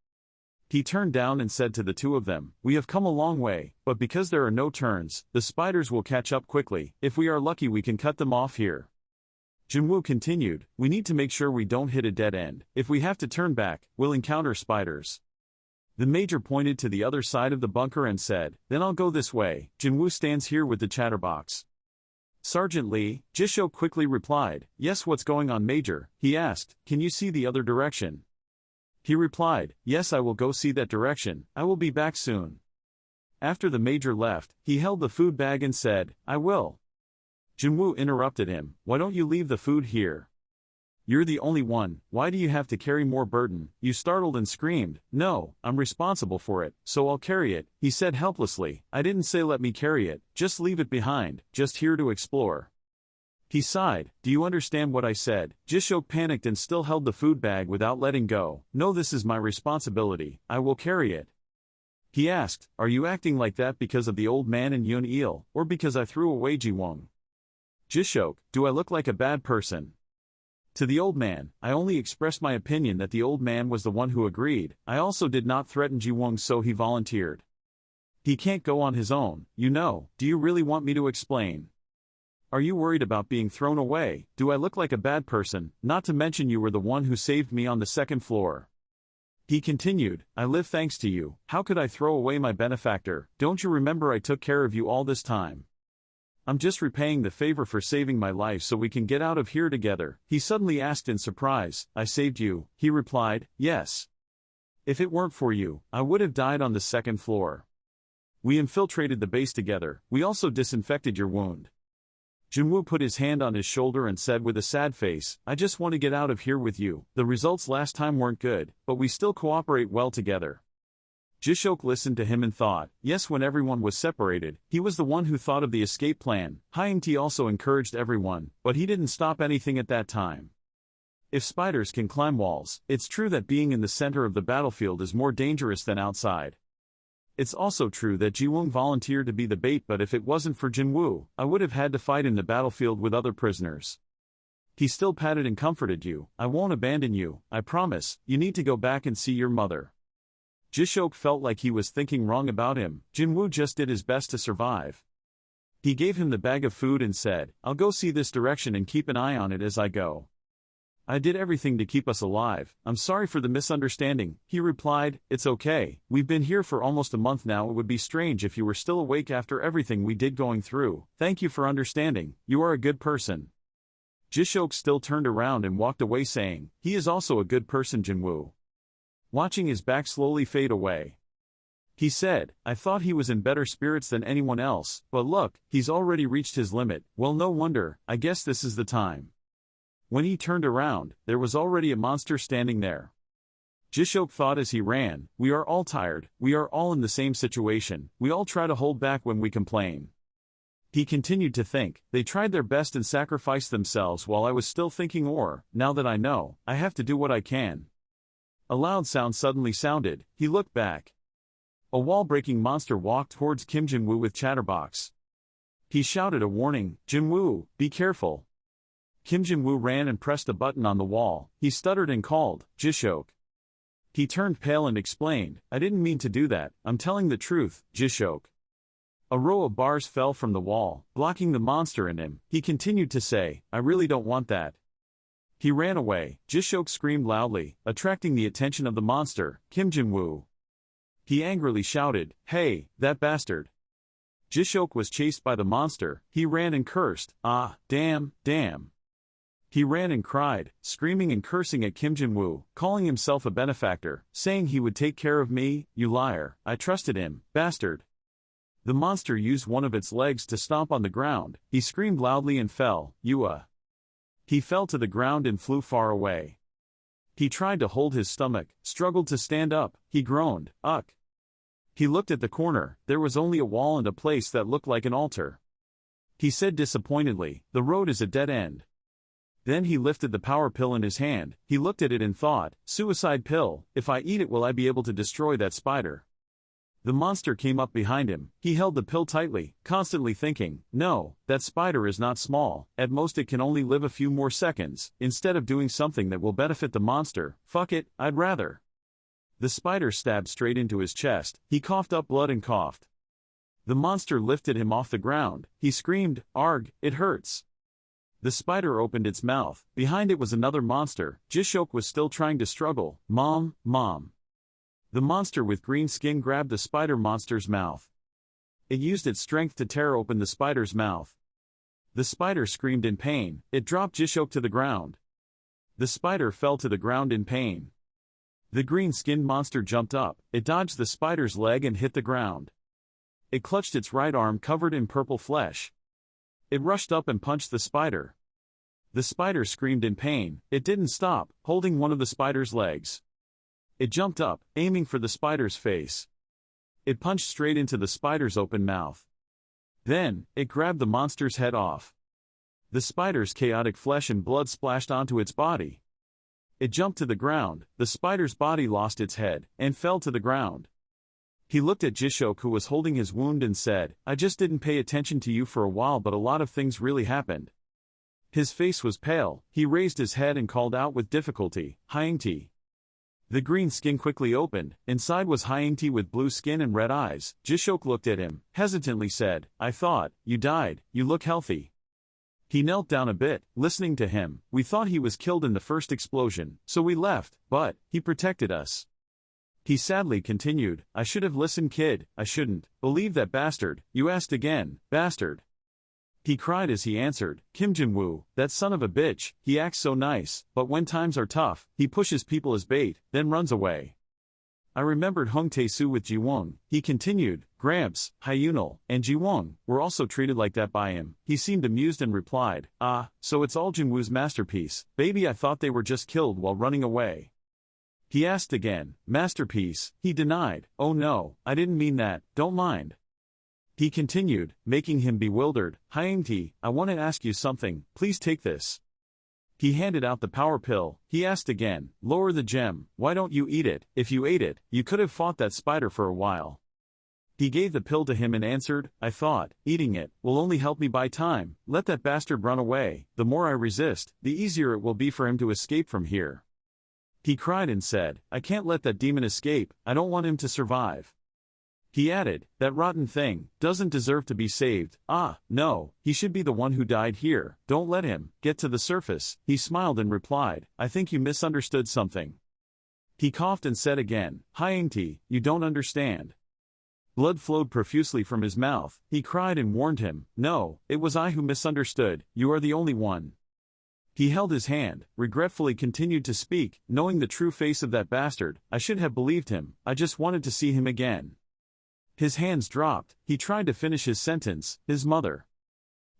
He turned down and said to the two of them, we have come a long way, but because there are no turns, the spiders will catch up quickly, if we are lucky we can cut them off here. Jinwoo continued, we need to make sure we don't hit a dead end, if we have to turn back, we'll encounter spiders. The major pointed to the other side of the bunker and said, then I'll go this way, Jinwoo stands here with the chatterbox. Sergeant Lee, Jisho quickly replied, yes, what's going on, Major? He asked, can you see the other direction? He replied, yes, I will go see that direction, I will be back soon. After the Major left, he held the food bag and said, I will. Jinwoo interrupted him, why don't you leave the food here? You're the only one, why do you have to carry more burden? You startled and screamed, no, I'm responsible for it, so I'll carry it, he said helplessly. I didn't say let me carry it, just leave it behind, just here to explore. He sighed, do you understand what I said? Jisho panicked and still held the food bag without letting go. No, this is my responsibility, I will carry it. He asked, are you acting like that because of the old man and Yun-il, or because I threw away Jiwon? Jisho, do I look like a bad person? To the old man, I only expressed my opinion that the old man was the one who agreed. I also did not threaten Jiwon, so he volunteered. He can't go on his own, you know. Do you really want me to explain? Are you worried about being thrown away? Do I look like a bad person, not to mention you were the one who saved me on the second floor? He continued, I live thanks to you, how could I throw away my benefactor? Don't you remember I took care of you all this time? I'm just repaying the favor for saving my life so we can get out of here together. He suddenly asked in surprise, I saved you? He replied, yes. If it weren't for you, I would have died on the second floor. We infiltrated the base together, we also disinfected your wound. Jinwoo put his hand on his shoulder and said with a sad face, I just want to get out of here with you. The results last time weren't good, but we still cooperate well together. Jishok listened to him and thought, yes, when everyone was separated, he was the one who thought of the escape plan. Hyung-tae also encouraged everyone, but he didn't stop anything at that time. If spiders can climb walls, it's true that being in the center of the battlefield is more dangerous than outside. It's also true that Jiwon volunteered to be the bait, but if it wasn't for Jinwoo, I would have had to fight in the battlefield with other prisoners. He still patted and comforted you. I won't abandon you, I promise. You need to go back and see your mother. Jishok felt like he was thinking wrong about him. Jinwoo just did his best to survive. He gave him the bag of food and said, I'll go see this direction and keep an eye on it as I go. I did everything to keep us alive. I'm sorry for the misunderstanding, he replied. It's okay, we've been here for almost a month now. It would be strange if you were still awake after everything we did going through. Thank you for understanding, you are a good person. Jishok still turned around and walked away saying, he is also a good person. Jinwoo, watching his back slowly fade away, he said, I thought he was in better spirits than anyone else, but look, he's already reached his limit. Well, no wonder, I guess this is the time. When he turned around, there was already a monster standing there. Jishok thought as he ran, we are all tired, we are all in the same situation, we all try to hold back when we complain. He continued to think, they tried their best and sacrificed themselves while I was still thinking, or, now that I know, I have to do what I can. A loud sound suddenly sounded. He looked back. A wall-breaking monster walked towards Kim Jinwoo with chatterbox. He shouted a warning, Jinwoo, be careful. Kim Jinwoo ran and pressed a button on the wall. He stuttered and called, Jishok. He turned pale and explained, I didn't mean to do that, I'm telling the truth, Jishok. A row of bars fell from the wall, blocking the monster in him. He continued to say, I really don't want that. He ran away. Jishok screamed loudly, attracting the attention of the monster, Kim Jinwoo. He angrily shouted, hey, that bastard. Jishok was chased by the monster. He ran and cursed, ah, damn, damn. He ran and cried, screaming and cursing at Kim Jinwoo, calling himself a benefactor, saying he would take care of me. You liar, I trusted him, bastard. The monster used one of its legs to stomp on the ground. He screamed loudly and fell, He fell to the ground and flew far away. He tried to hold his stomach, struggled to stand up. He groaned, ugh. He looked at the corner. There was only a wall and a place that looked like an altar. He said disappointedly, the road is a dead end. Then he lifted the power pill in his hand. He looked at it and thought, suicide pill, if I eat it will I be able to destroy that spider? The monster came up behind him. He held the pill tightly, constantly thinking, no, that spider is not small, at most it can only live a few more seconds. Instead of doing something that will benefit the monster, fuck it, I'd rather. The spider stabbed straight into his chest. He coughed up blood and coughed. The monster lifted him off the ground. He screamed, arg, it hurts. The spider opened its mouth. Behind it was another monster. Jishok was still trying to struggle. Mom, mom. The monster with green skin grabbed the spider monster's mouth. It used its strength to tear open the spider's mouth. The spider screamed in pain. It dropped Jishok to the ground. The spider fell to the ground in pain. The green-skinned monster jumped up. It dodged the spider's leg and hit the ground. It clutched its right arm covered in purple flesh. It rushed up and punched the spider. The spider screamed in pain. It didn't stop, holding one of the spider's legs. It jumped up, aiming for the spider's face. It punched straight into the spider's open mouth. Then, it grabbed the monster's head off. The spider's chaotic flesh and blood splashed onto its body. It jumped to the ground. The spider's body lost its head, and fell to the ground. He looked at Jishok, who was holding his wound, and said, "I just didn't pay attention to you for a while, but a lot of things really happened." His face was pale. He raised his head and called out with difficulty, "Hyangti." The green skin quickly opened. Inside was Hyangti with blue skin and red eyes. Jishok looked at him, hesitantly said, "I thought, you died, you look healthy." He knelt down a bit, listening to him. "We thought he was killed in the first explosion, so we left, but he protected us." He sadly continued, "I should have listened, kid, I shouldn't believe that bastard. You asked again, bastard." He cried as he answered, "Kim Jin-woo, that son of a bitch, he acts so nice, but when times are tough, he pushes people as bait, then runs away." I remembered Hong Tae-soo with Ji-won. He continued, "Gramps, Hyunal, and Ji-won were also treated like that by him." He seemed amused and replied, "Ah, so it's all Jin-woo's masterpiece. Baby, I thought they were just killed while running away." He asked again, "Masterpiece?" He denied, "Oh no, I didn't mean that, don't mind." He continued, making him bewildered, "Hyangti, I want to ask you something, please take this." He handed out the power pill. He asked again, "Lower the gem, why don't you eat it? If you ate it, you could have fought that spider for a while." He gave the pill to him and answered, "I thought, eating it will only help me buy time. Let that bastard run away. The more I resist, the easier it will be for him to escape from here." He cried and said, "I can't let that demon escape, I don't want him to survive." He added, "That rotten thing doesn't deserve to be saved. Ah, no, he should be the one who died here. Don't let him get to the surface." He smiled and replied, "I think you misunderstood something." He coughed and said again, "Hyangti, you don't understand." Blood flowed profusely from his mouth. He cried and warned him, "No, it was I who misunderstood, you are the only one." He held his hand, regretfully continued to speak, "Knowing the true face of that bastard, I should have believed him, I just wanted to see him again." His hands dropped. He tried to finish his sentence, "His mother.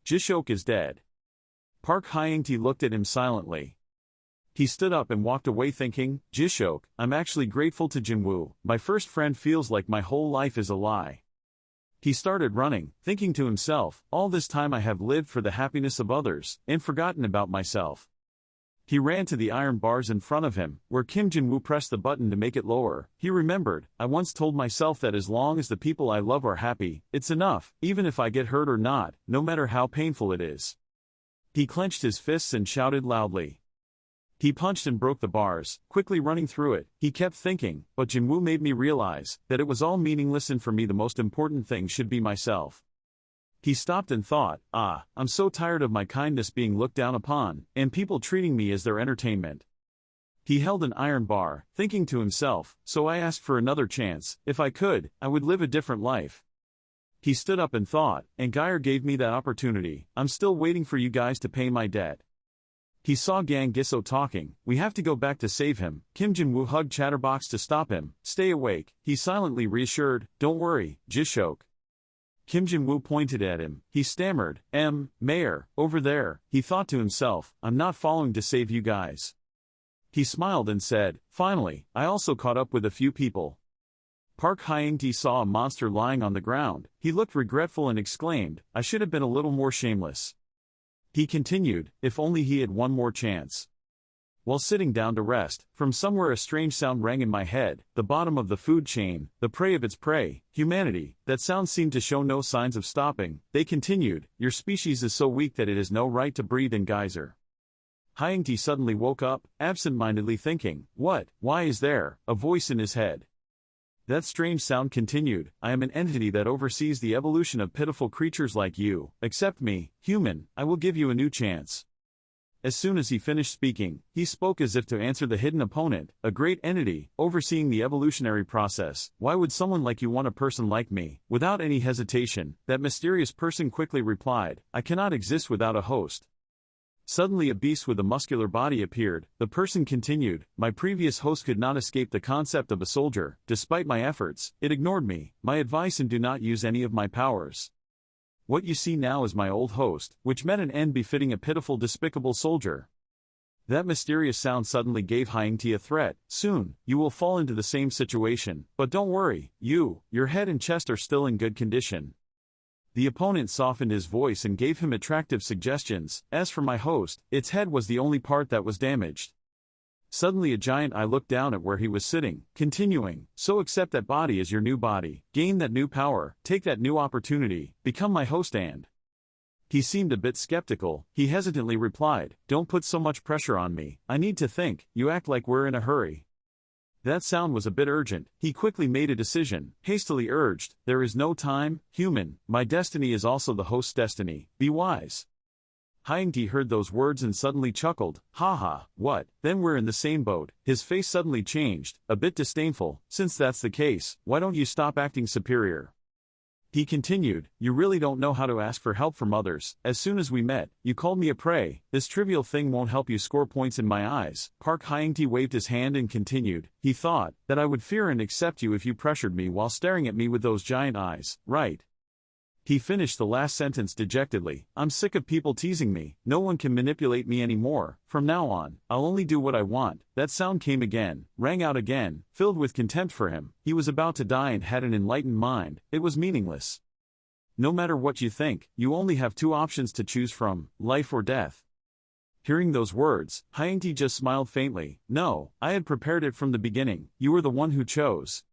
Jishok is dead." Park Hyangti looked at him silently. He stood up and walked away thinking, "Jishok, I'm actually grateful to Jinwoo. My first friend feels like my whole life is a lie." He started running, thinking to himself, "All this time I have lived for the happiness of others, and forgotten about myself." He ran to the iron bars in front of him, where Kim Jin-woo pressed the button to make it lower. He remembered, "I once told myself that as long as the people I love are happy, it's enough, even if I get hurt or not, no matter how painful it is." He clenched his fists and shouted loudly. He punched and broke the bars, quickly running through it. He kept thinking, "But Jinwoo made me realize that it was all meaningless and for me the most important thing should be myself." He stopped and thought, I'm so tired of my kindness being looked down upon, and people treating me as their entertainment." He held an iron bar, thinking to himself, "So I asked for another chance. If I could, I would live a different life." He stood up and thought, "And Geyer gave me that opportunity. I'm still waiting for you guys to pay my debt." He saw Gang Giso talking. "We have to go back to save him." Kim Jin-woo hugged Chatterbox to stop him. "Stay awake," he silently reassured. "Don't worry, Jishok." Kim Jin-woo pointed at him. He stammered, Mayor, over there." He thought to himself, "I'm not following to save you guys." He smiled and said, "Finally, I also caught up with a few people." Park Hyangti saw a monster lying on the ground. He looked regretful and exclaimed, "I should have been a little more shameless." He continued, "If only he had one more chance." While sitting down to rest, from somewhere a strange sound rang in my head, the bottom of the food chain, the prey of its prey, humanity. That sound seemed to show no signs of stopping. They continued, "Your species is so weak that it has no right to breathe in geyser." Hyangti suddenly woke up, absent-mindedly thinking, "What? Why is there a voice in his head?" That strange sound continued, "I am an entity that oversees the evolution of pitiful creatures like you. Accept me, human, I will give you a new chance." As soon as he finished speaking, he spoke as if to answer the hidden opponent, a great entity, overseeing the evolutionary process. Why would someone like you want a person like me? Without any hesitation, that mysterious person quickly replied, I cannot exist without a host. Suddenly a beast with a muscular body appeared. The person continued, my previous host could not escape the concept of a soldier. Despite my efforts, it ignored me, my advice, and do not use any of my powers. What you see now is my old host, which met an end befitting a pitiful, despicable soldier. That mysterious sound suddenly gave Hyangti a threat. Soon, you will fall into the same situation, but don't worry, your head and chest are still in good condition. The opponent softened his voice and gave him attractive suggestions. As for my host, its head was the only part that was damaged. Suddenly a giant eye looked down at where he was sitting, continuing, so accept that body as your new body, gain that new power, take that new opportunity, become my host and... He seemed a bit skeptical. He hesitantly replied, don't put so much pressure on me, I need to think, you act like we're in a hurry. That sound was a bit urgent. He quickly made a decision, hastily urged, there is no time, human, my destiny is also the host's destiny, be wise. Hyangti heard those words and suddenly chuckled, haha, what, then we're in the same boat. His face suddenly changed, a bit disdainful, since that's the case, why don't you stop acting superior? He continued, you really don't know how to ask for help from others. As soon as we met, you called me a prey. This trivial thing won't help you score points in my eyes. Park Hyangti waved his hand and continued, he thought that I would fear and accept you if you pressured me while staring at me with those giant eyes, right? He finished the last sentence dejectedly, I'm sick of people teasing me, no one can manipulate me anymore, from now on, I'll only do what I want. That sound came again, rang out again, filled with contempt for him. He was about to die and had an enlightened mind, it was meaningless. No matter what you think, you only have two options to choose from, life or death. Hearing those words, Hyangti just smiled faintly, no, I had prepared it from the beginning, you were the one who chose.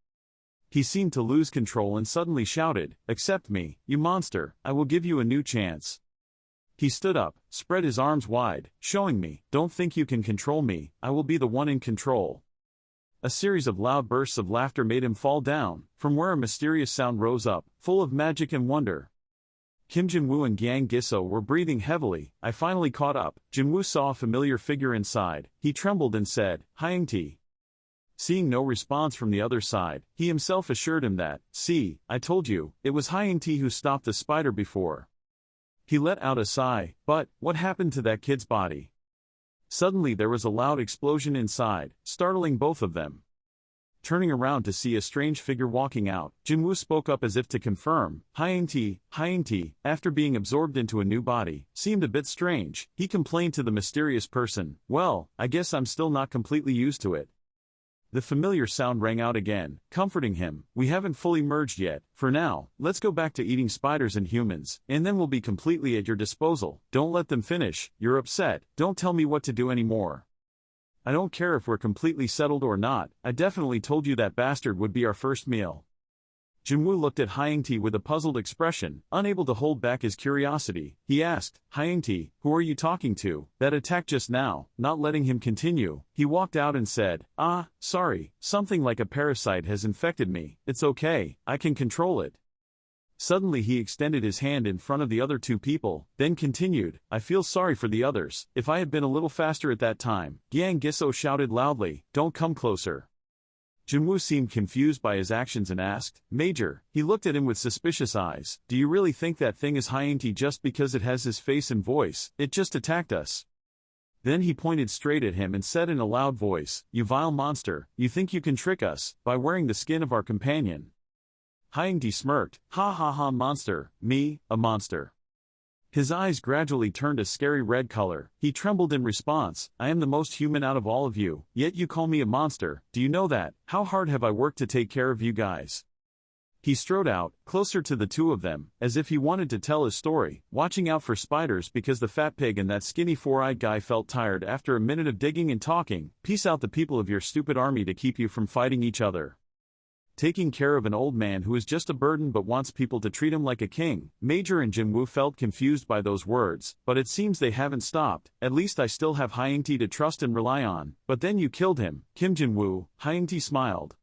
He seemed to lose control and suddenly shouted, accept me, you monster, I will give you a new chance. He stood up, spread his arms wide, showing me, don't think you can control me, I will be the one in control. A series of loud bursts of laughter made him fall down, from where a mysterious sound rose up, full of magic and wonder. Kim Jinwoo and Gyang Giso were breathing heavily. I finally caught up. Jinwoo saw a familiar figure inside. He trembled and said, Hyangti. Seeing no response from the other side, he himself assured him that, see, I told you, it was Hyangti who stopped the spider before. He let out a sigh, but, what happened to that kid's body? Suddenly there was a loud explosion inside, startling both of them. Turning around to see a strange figure walking out, Jinwoo spoke up as if to confirm, Hyangti, after being absorbed into a new body, seemed a bit strange. He complained to the mysterious person, well, I guess I'm still not completely used to it. The familiar sound rang out again, comforting him, we haven't fully merged yet, for now, let's go back to eating spiders and humans, and then we'll be completely at your disposal. Don't let them finish, you're upset, don't tell me what to do anymore. I don't care if we're completely settled or not, I definitely told you that bastard would be our first meal. Jinwoo looked at Hyangti with a puzzled expression, unable to hold back his curiosity. He asked, Hyangti, who are you talking to? That attack just now, not letting him continue. He walked out and said, sorry, something like a parasite has infected me. It's okay, I can control it. Suddenly he extended his hand in front of the other two people, then continued, I feel sorry for the others. If I had been a little faster at that time. Gyang Giso shouted loudly, don't come closer. Jinwoo seemed confused by his actions and asked, Major. He looked at him with suspicious eyes. Do you really think that thing is Hyangti just because it has his face and voice? It just attacked us. Then he pointed straight at him and said in a loud voice, you vile monster, you think you can trick us, by wearing the skin of our companion. Hyangti smirked, ha ha ha monster, me, a monster. His eyes gradually turned a scary red color. He trembled in response, I am the most human out of all of you, yet you call me a monster, do you know that? How hard have I worked to take care of you guys? He strode out, closer to the two of them, as if he wanted to tell his story, watching out for spiders because the fat pig and that skinny four-eyed guy felt tired after a minute of digging and talking. Peace out the people of your stupid army to keep you from fighting each other. Taking care of an old man who is just a burden but wants people to treat him like a king. Major and Jinwoo felt confused by those words, but it seems they haven't stopped. At least I still have Hyangti to trust and rely on. But then you killed him, Kim Jinwoo. Hyangti smiled.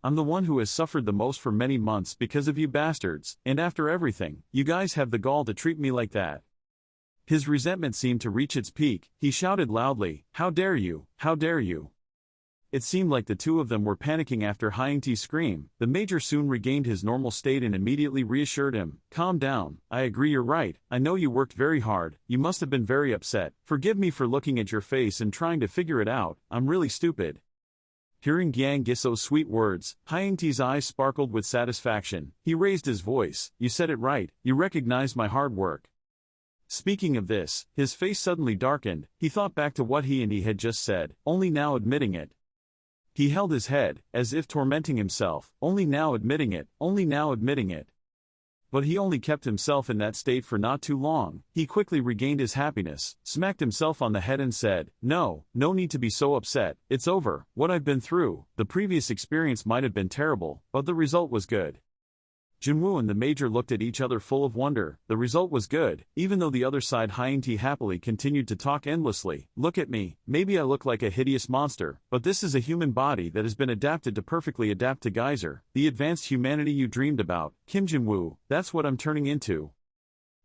I'm the one who has suffered the most for many months because of you bastards, and after everything, you guys have the gall to treat me like that. His resentment seemed to reach its peak. He shouted loudly, "How dare you! How dare you!" It seemed like the two of them were panicking after Hyangti's scream. The Major soon regained his normal state and immediately reassured him, "Calm down, I agree, you're right, I know you worked very hard, you must have been very upset, forgive me for looking at your face and trying to figure it out, I'm really stupid." Hearing Gyang Giso's sweet words, Hyangti's eyes sparkled with satisfaction. He raised his voice, "You said it right, you recognized my hard work." Speaking of this, his face suddenly darkened. He thought back to what he had just said, only now admitting it. He held his head, as if tormenting himself, only now admitting it, only now admitting it. But he only kept himself in that state for not too long. He quickly regained his happiness, smacked himself on the head and said, "No need to be so upset, it's over, what I've been through, the previous experience might have been terrible, but the result was good." Jinwoo and the Major looked at each other full of wonder. The result was good, even though the other side Hyangti happily continued to talk endlessly. "Look at me, maybe I look like a hideous monster, but this is a human body that has been adapted to perfectly adapt to Geyser, the advanced humanity you dreamed about, Kim Jinwoo, that's what I'm turning into."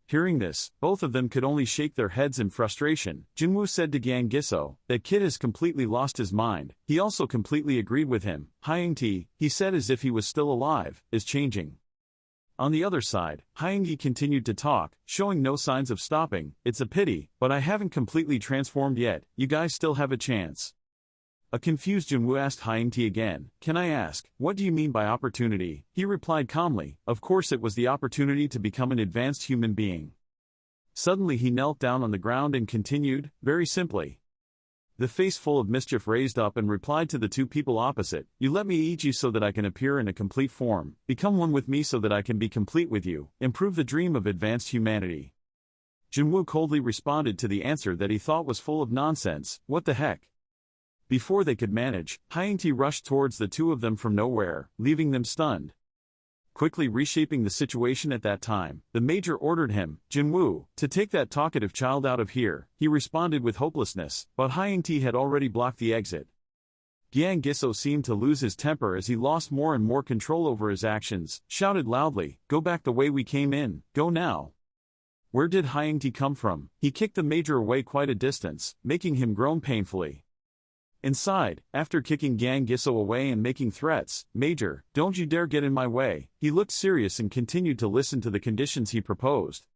Hearing this, both of them could only shake their heads in frustration. Jinwoo said to Gyang Giso, "That kid has completely lost his mind." He also completely agreed with him. Hyangti, he said as if he was still alive, is changing. On the other side, Hyanggi continued to talk, showing no signs of stopping. "It's a pity, but I haven't completely transformed yet, you guys still have a chance." A confused Jinwoo asked Hyangti again, "Can I ask, what do you mean by opportunity?" He replied calmly, "Of course it was the opportunity to become an advanced human being." Suddenly he knelt down on the ground and continued, very simply. The face full of mischief raised up and replied to the two people opposite, "You let me eat you so that I can appear in a complete form, become one with me so that I can be complete with you, improve the dream of advanced humanity." Jinwoo coldly responded to the answer that he thought was full of nonsense, "What the heck?" Before they could manage, Hyangti rushed towards the two of them from nowhere, leaving them stunned. Quickly reshaping the situation at that time, the Major ordered him, "Jinwoo, to take that talkative child out of here." He responded with hopelessness, but Hyangti had already blocked the exit. Gyang Giso seemed to lose his temper as he lost more and more control over his actions, shouted loudly, "Go back the way we came in, go now." Where did Hyangti come from? He kicked the Major away quite a distance, making him groan painfully. Inside, after kicking Gyang Giso away and making threats, "Major, don't you dare get in my way," he looked serious and continued to listen to the conditions he proposed.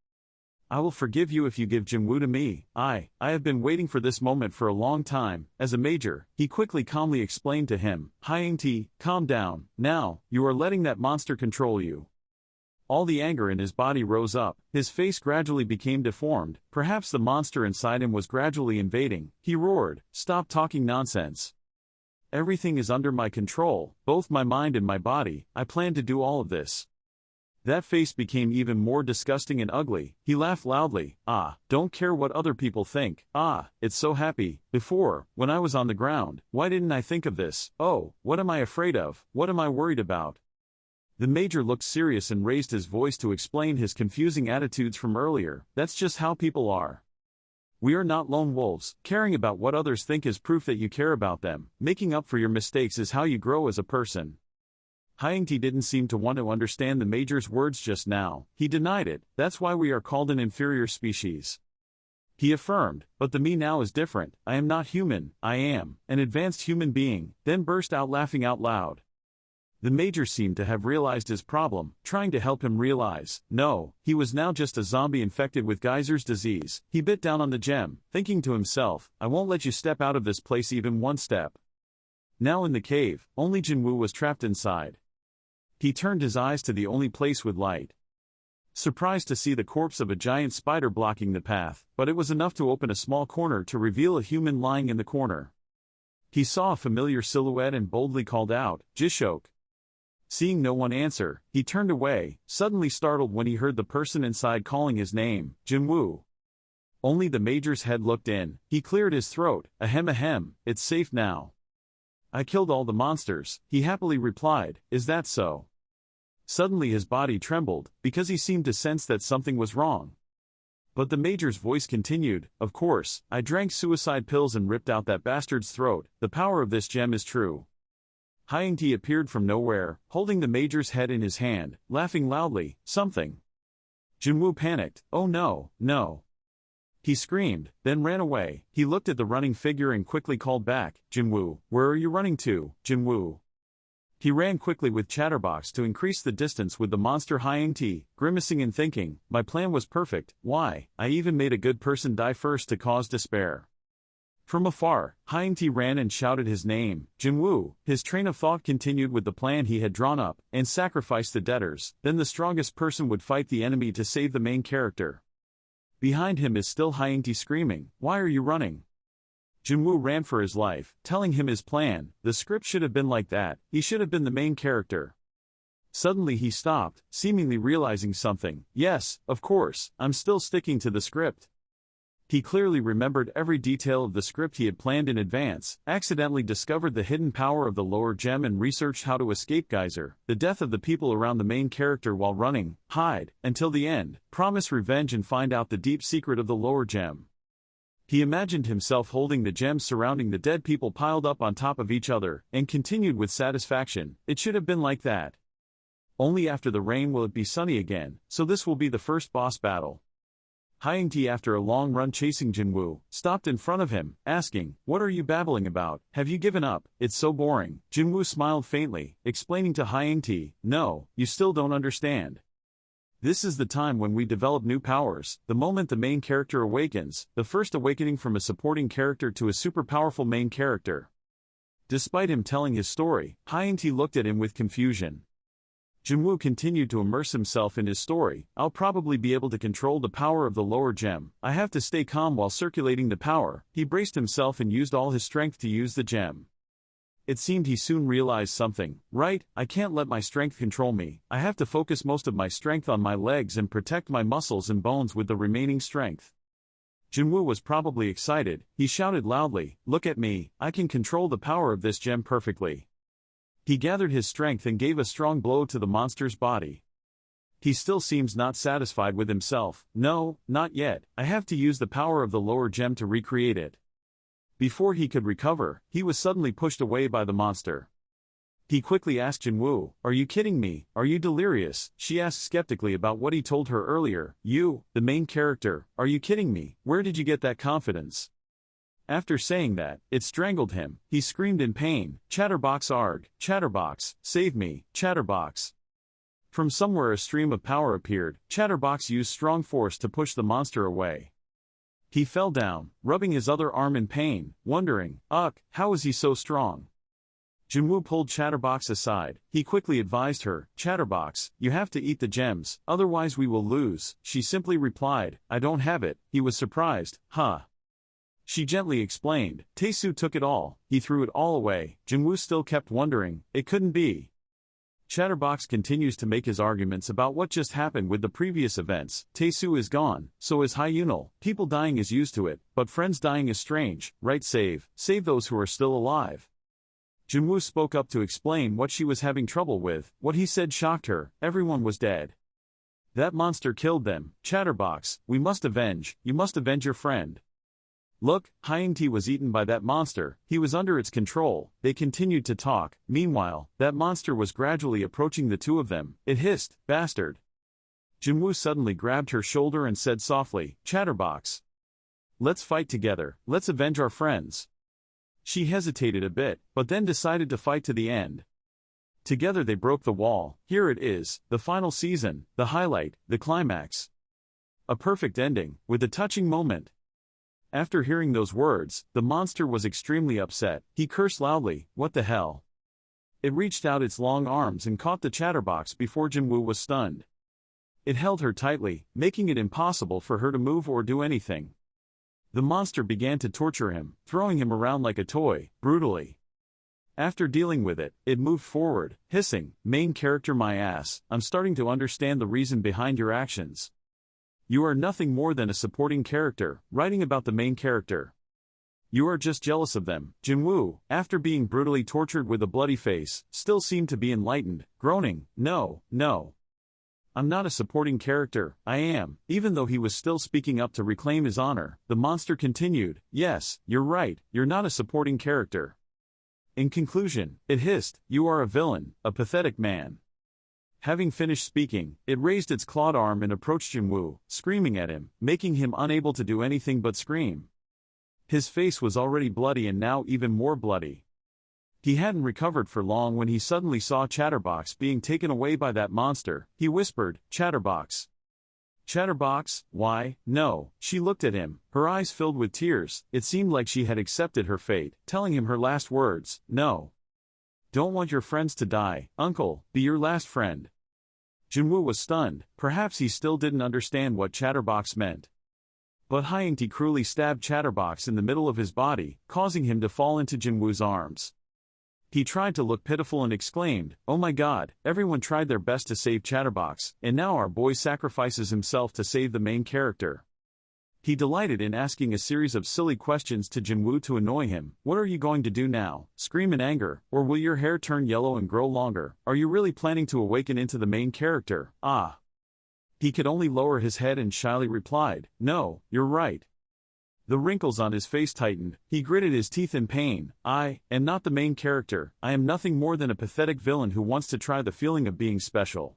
"I will forgive you if you give Jinwoo to me. I have been waiting for this moment for a long time." As a Major, he quickly calmly explained to him, "Hyangti, calm down, now, you are letting that monster control you." All the anger in his body rose up, his face gradually became deformed, perhaps the monster inside him was gradually invading. He roared, "Stop talking nonsense. Everything is under my control, both my mind and my body, I plan to do all of this." That face became even more disgusting and ugly. He laughed loudly, "Don't care what other people think, it's so happy. Before, when I was on the ground, why didn't I think of this? Oh, what am I afraid of, what am I worried about?" The Major looked serious and raised his voice to explain his confusing attitudes from earlier. "That's just how people are. We are not lone wolves. Caring about what others think is proof that you care about them. Making up for your mistakes is how you grow as a person." Hyangti didn't seem to want to understand the Major's words just now. He denied it. "That's why we are called an inferior species," he affirmed, "but the me now is different. I am not human, I am an advanced human being," then burst out laughing out loud. The Major seemed to have realized his problem, trying to help him realize, no, he was now just a zombie infected with Geyser's disease. He bit down on the gem, thinking to himself, "I won't let you step out of this place even one step." Now in the cave, only Jinwoo was trapped inside. He turned his eyes to the only place with light. Surprised to see the corpse of a giant spider blocking the path, but it was enough to open a small corner to reveal a human lying in the corner. He saw a familiar silhouette and boldly called out, "Jishok." Seeing no one answer, he turned away, suddenly startled when he heard the person inside calling his name, "Jinwoo." Only the Major's head looked in. He cleared his throat, ahem, "It's safe now. I killed all the monsters," he happily replied, "Is that so?" Suddenly his body trembled, because he seemed to sense that something was wrong. But the Major's voice continued, "Of course, I drank suicide pills and ripped out that bastard's throat. The power of this gem is true." Hyangti appeared from nowhere, holding the Major's head in his hand, laughing loudly, "Something." Jinwoo panicked, "Oh no, no." He screamed, then ran away. He looked at the running figure and quickly called back, Jinwoo, where are you running to, Jinwoo? He ran quickly with Chatterbox to increase the distance with the monster Hyangti, grimacing and thinking, my plan was perfect, why, I even made a good person die first to cause despair. From afar, Hyangti ran and shouted his name, Jinwoo. His train of thought continued with the plan he had drawn up, and sacrifice the debtors, then the strongest person would fight the enemy to save the main character. Behind him is still Hyangti screaming, why are you running? Jinwoo ran for his life, telling him his plan. The script should have been like that, he should have been the main character. Suddenly he stopped, seemingly realizing something. Yes, of course, I'm still sticking to the script. He clearly remembered every detail of the script he had planned in advance, accidentally discovered the hidden power of the lower gem and researched how to escape Geyser, the death of the people around the main character while running, hide, until the end, promise revenge and find out the deep secret of the lower gem. He imagined himself holding the gems surrounding the dead people piled up on top of each other, and continued with satisfaction, it should have been like that. Only after the rain will it be sunny again, so this will be the first boss battle. Hyangti, after a long run chasing Jinwoo, stopped in front of him, asking, what are you babbling about, have you given up, it's so boring. Jinwoo smiled faintly, explaining to Hyangti, no, you still don't understand. This is the time when we develop new powers, the moment the main character awakens, the first awakening from a supporting character to a super powerful main character. Despite him telling his story, Hyangti looked at him with confusion. Jinwoo continued to immerse himself in his story, I'll probably be able to control the power of the lower gem, I have to stay calm while circulating the power. He braced himself and used all his strength to use the gem. It seemed he soon realized something, right, I can't let my strength control me, I have to focus most of my strength on my legs and protect my muscles and bones with the remaining strength. Jinwoo was probably excited, he shouted loudly, look at me, I can control the power of this gem perfectly. He gathered his strength and gave a strong blow to the monster's body. He still seems not satisfied with himself, no, not yet, I have to use the power of the lower gem to recreate it. Before he could recover, he was suddenly pushed away by the monster. He quickly asked Jinwoo, are you kidding me, are you delirious? She asked skeptically about what he told her earlier, you, the main character, are you kidding me, where did you get that confidence? After saying that, it strangled him, he screamed in pain, Chatterbox arg, Chatterbox, save me, Chatterbox. From somewhere a stream of power appeared, Chatterbox used strong force to push the monster away. He fell down, rubbing his other arm in pain, wondering, ugh, how is he so strong? Jinwoo pulled Chatterbox aside, he quickly advised her, Chatterbox, you have to eat the gems, otherwise we will lose. She simply replied, I don't have it. He was surprised, huh? She gently explained, Taesu took it all, he threw it all away. Jinwoo still kept wondering, it couldn't be. Chatterbox continues to make his arguments about what just happened with the previous events. Taesu is gone, so is Hyunal, people dying is used to it, but friends dying is strange, right? Save those who are still alive. Jinwoo spoke up to explain what she was having trouble with, what he said shocked her, everyone was dead. That monster killed them, Chatterbox, you must avenge your friend. Look, Hyangti was eaten by that monster, he was under its control, they continued to talk, meanwhile, that monster was gradually approaching the two of them, it hissed, bastard. Jinwoo suddenly grabbed her shoulder and said softly, Chatterbox. Let's fight together, let's avenge our friends. She hesitated a bit, but then decided to fight to the end. Together they broke the wall, here it is, the final season, the highlight, the climax. A perfect ending, with a touching moment. After hearing those words, the monster was extremely upset, he cursed loudly, what the hell? It reached out its long arms and caught the Chatterbox before Jinwoo was stunned. It held her tightly, making it impossible for her to move or do anything. The monster began to torture him, throwing him around like a toy, brutally. After dealing with it, it moved forward, hissing, main character my ass, I'm starting to understand the reason behind your actions. You are nothing more than a supporting character, writing about the main character. You are just jealous of them. Jinwoo, after being brutally tortured with a bloody face, still seemed to be enlightened, groaning, no. I'm not a supporting character, I am. Even though he was still speaking up to reclaim his honor, the monster continued, yes, you're right, you're not a supporting character. In conclusion, it hissed, you are a villain, a pathetic man. Having finished speaking, it raised its clawed arm and approached Jinwoo, screaming at him, making him unable to do anything but scream. His face was already bloody and now even more bloody. He hadn't recovered for long when he suddenly saw Chatterbox being taken away by that monster. He whispered, "Chatterbox." "Chatterbox, why, no." She looked at him, her eyes filled with tears. It seemed like she had accepted her fate, telling him her last words, "No. Don't want your friends to die, uncle, be your last friend." Jinwoo was stunned. Perhaps he still didn't understand what Chatterbox meant. But Hyangti cruelly stabbed Chatterbox in the middle of his body, causing him to fall into Jinwoo's arms. He tried to look pitiful and exclaimed, "Oh my god, everyone tried their best to save Chatterbox, and now our boy sacrifices himself to save the main character." He delighted in asking a series of silly questions to Jinwoo to annoy him. "What are you going to do now? Scream in anger, or will your hair turn yellow and grow longer? Are you really planning to awaken into the main character?" Ah. He could only lower his head and shyly replied, "No, you're right." The wrinkles on his face tightened. He gritted his teeth in pain. "I am not the main character. I am nothing more than a pathetic villain who wants to try the feeling of being special."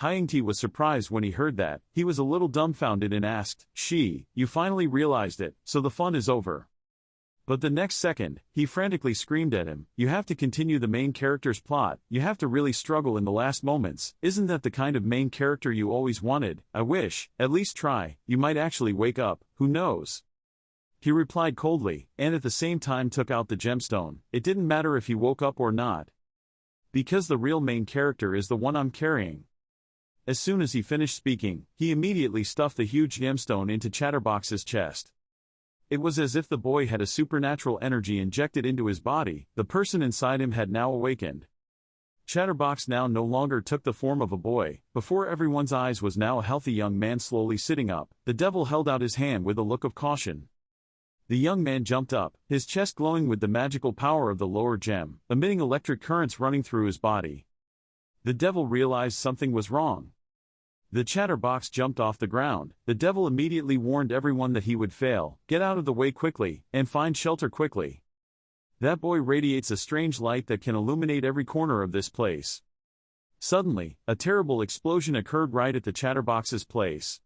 Hyangti was surprised when he heard that. He was a little dumbfounded and asked, You finally realized it, so the fun is over." But the next second, he frantically screamed at him, "You have to continue the main character's plot, you have to really struggle in the last moments. Isn't that the kind of main character you always wanted? I wish, at least try, you might actually wake up, who knows?" He replied coldly, and at the same time took out the gemstone. It didn't matter if he woke up or not. Because the real main character is the one I'm carrying. As soon as he finished speaking, he immediately stuffed the huge gemstone into Chatterbox's chest. It was as if the boy had a supernatural energy injected into his body. The person inside him had now awakened. Chatterbox now no longer took the form of a boy. Before everyone's eyes was now a healthy young man slowly sitting up. The devil held out his hand with a look of caution. The young man jumped up, his chest glowing with the magical power of the lower gem, emitting electric currents running through his body. The devil realized something was wrong. The Chatterbox jumped off the ground. The devil immediately warned everyone that he would fail. "Get out of the way quickly, and find shelter quickly. That boy radiates a strange light that can illuminate every corner of this place." Suddenly, a terrible explosion occurred right at the Chatterbox's place.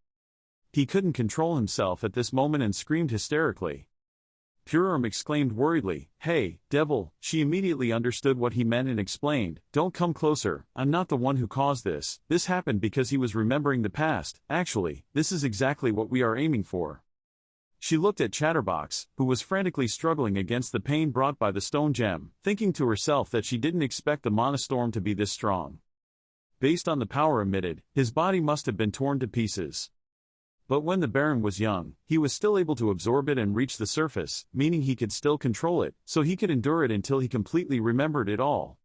He couldn't control himself at this moment and screamed hysterically. Purim exclaimed worriedly, "Hey, devil." She immediately understood what he meant and explained, "Don't come closer, I'm not the one who caused this. This happened because he was remembering the past. Actually, this is exactly what we are aiming for." She looked at Chatterbox, who was frantically struggling against the pain brought by the stone gem, thinking to herself that she didn't expect the monostorm to be this strong. Based on the power emitted, his body must have been torn to pieces. But when the Baron was young, he was still able to absorb it and reach the surface, meaning he could still control it, so he could endure it until he completely remembered it all.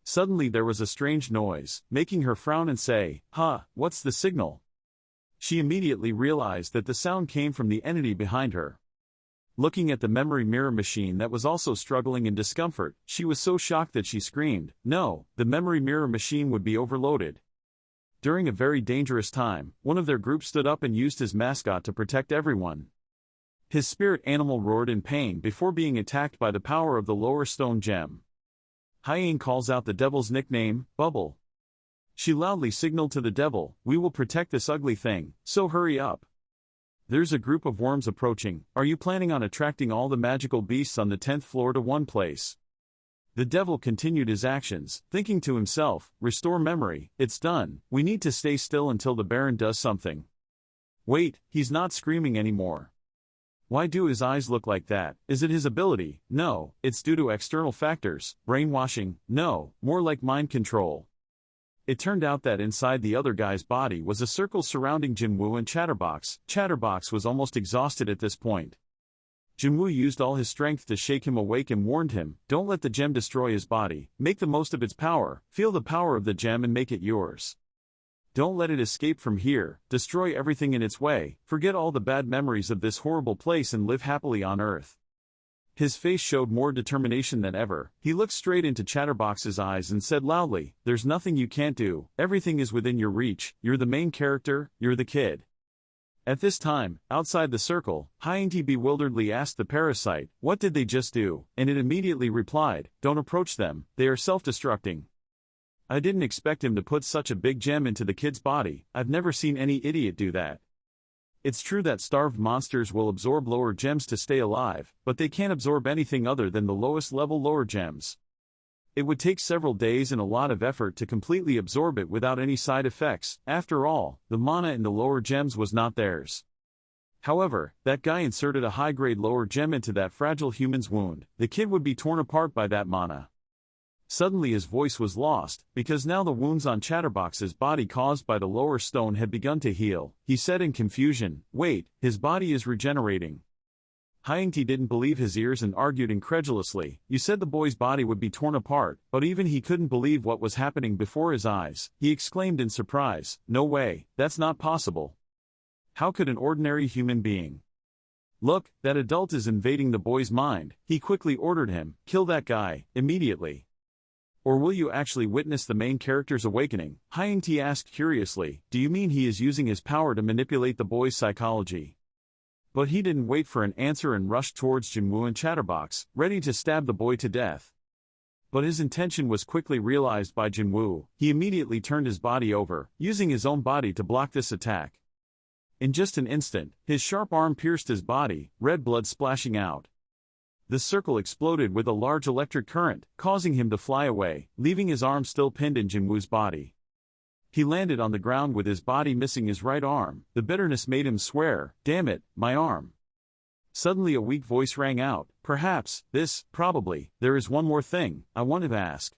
Suddenly there was a strange noise, making her frown and say, What's the signal?" She immediately realized that the sound came from the entity behind her. Looking at the memory mirror machine that was also struggling in discomfort, she was so shocked that she screamed, "No, the memory mirror machine would be overloaded." During a very dangerous time, one of their group stood up and used his mascot to protect everyone. His spirit animal roared in pain before being attacked by the power of the lower stone gem. Hyang calls out the devil's nickname, Bubble. She loudly signaled to the devil, "We will protect this ugly thing, so hurry up. There's a group of worms approaching. Are you planning on attracting all the magical beasts on the 10th floor to one place?" The devil continued his actions, thinking to himself, "Restore memory, it's done, we need to stay still until the Baron does something." Wait, he's not screaming anymore. Why do his eyes look like that? Is it his ability? No, it's due to external factors. Brainwashing? No, more like mind control. It turned out that inside the other guy's body was a circle surrounding Jinwoo and Chatterbox. Chatterbox was almost exhausted at this point. Jinwoo used all his strength to shake him awake and warned him, "Don't let the gem destroy his body, make the most of its power, feel the power of the gem and make it yours. Don't let it escape from here, destroy everything in its way, forget all the bad memories of this horrible place and live happily on Earth." His face showed more determination than ever. He looked straight into Chatterbox's eyes and said loudly, "There's nothing you can't do, everything is within your reach, you're the main character, you're the kid." At this time, outside the circle, Hyangti bewilderedly asked the parasite, "What did they just do?" And it immediately replied, "Don't approach them, they are self-destructing." I didn't expect him to put such a big gem into the kid's body. I've never seen any idiot do that. It's true that starved monsters will absorb lower gems to stay alive, but they can't absorb anything other than the lowest level lower gems. It would take several days and a lot of effort to completely absorb it without any side effects. After all, the mana in the lower gems was not theirs. However, that guy inserted a high-grade lower gem into that fragile human's wound. The kid would be torn apart by that mana. Suddenly his voice was lost, because now the wounds on Chatterbox's body caused by the lower stone had begun to heal. He said in confusion, "Wait, his body is regenerating." Hyangti didn't believe his ears and argued incredulously, "You said the boy's body would be torn apart," but even he couldn't believe what was happening before his eyes. He exclaimed in surprise, "No way, that's not possible. How could an ordinary human being?" "Look, that adult is invading the boy's mind." He quickly ordered him, "Kill that guy, immediately. Or will you actually witness the main character's awakening?" Hyangti asked curiously, "Do you mean he is using his power to manipulate the boy's psychology?" But he didn't wait for an answer and rushed towards Jinwoo and Chatterbox, ready to stab the boy to death. But his intention was quickly realized by Jinwoo. He immediately turned his body over, using his own body to block this attack. In just an instant, his sharp arm pierced his body, red blood splashing out. The circle exploded with a large electric current, causing him to fly away, leaving his arm still pinned in Jinwoo's body. He landed on the ground with his body missing his right arm. The bitterness made him swear, "Damn it, my arm." Suddenly a weak voice rang out, probably, there is one more thing I want to ask.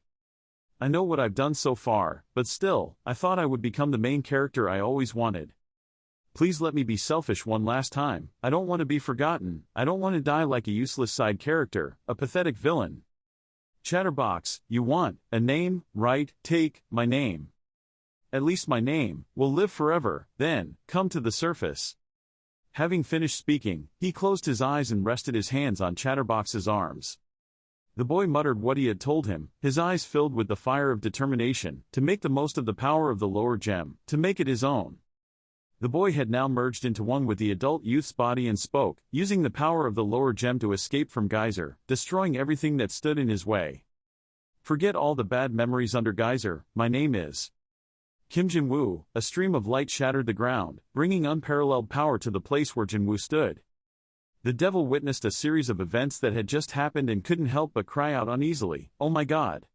I know what I've done so far, but still, I thought I would become the main character I always wanted. Please let me be selfish one last time. I don't want to be forgotten. I don't want to die like a useless side character, a pathetic villain. Chatterbox, you want a name, right? Take my name. At least my name will live forever, then, come to the surface." Having finished speaking, he closed his eyes and rested his hands on Chatterbox's arms. The boy muttered what he had told him, his eyes filled with the fire of determination, to make the most of the power of the lower gem, to make it his own. The boy had now merged into one with the adult youth's body and spoke, using the power of the lower gem to escape from Geyser, destroying everything that stood in his way. "Forget all the bad memories under Geyser, my name is Kim Jinwoo." A stream of light shattered the ground, bringing unparalleled power to the place where Jinwoo stood. The devil witnessed a series of events that had just happened and couldn't help but cry out uneasily, "Oh my God!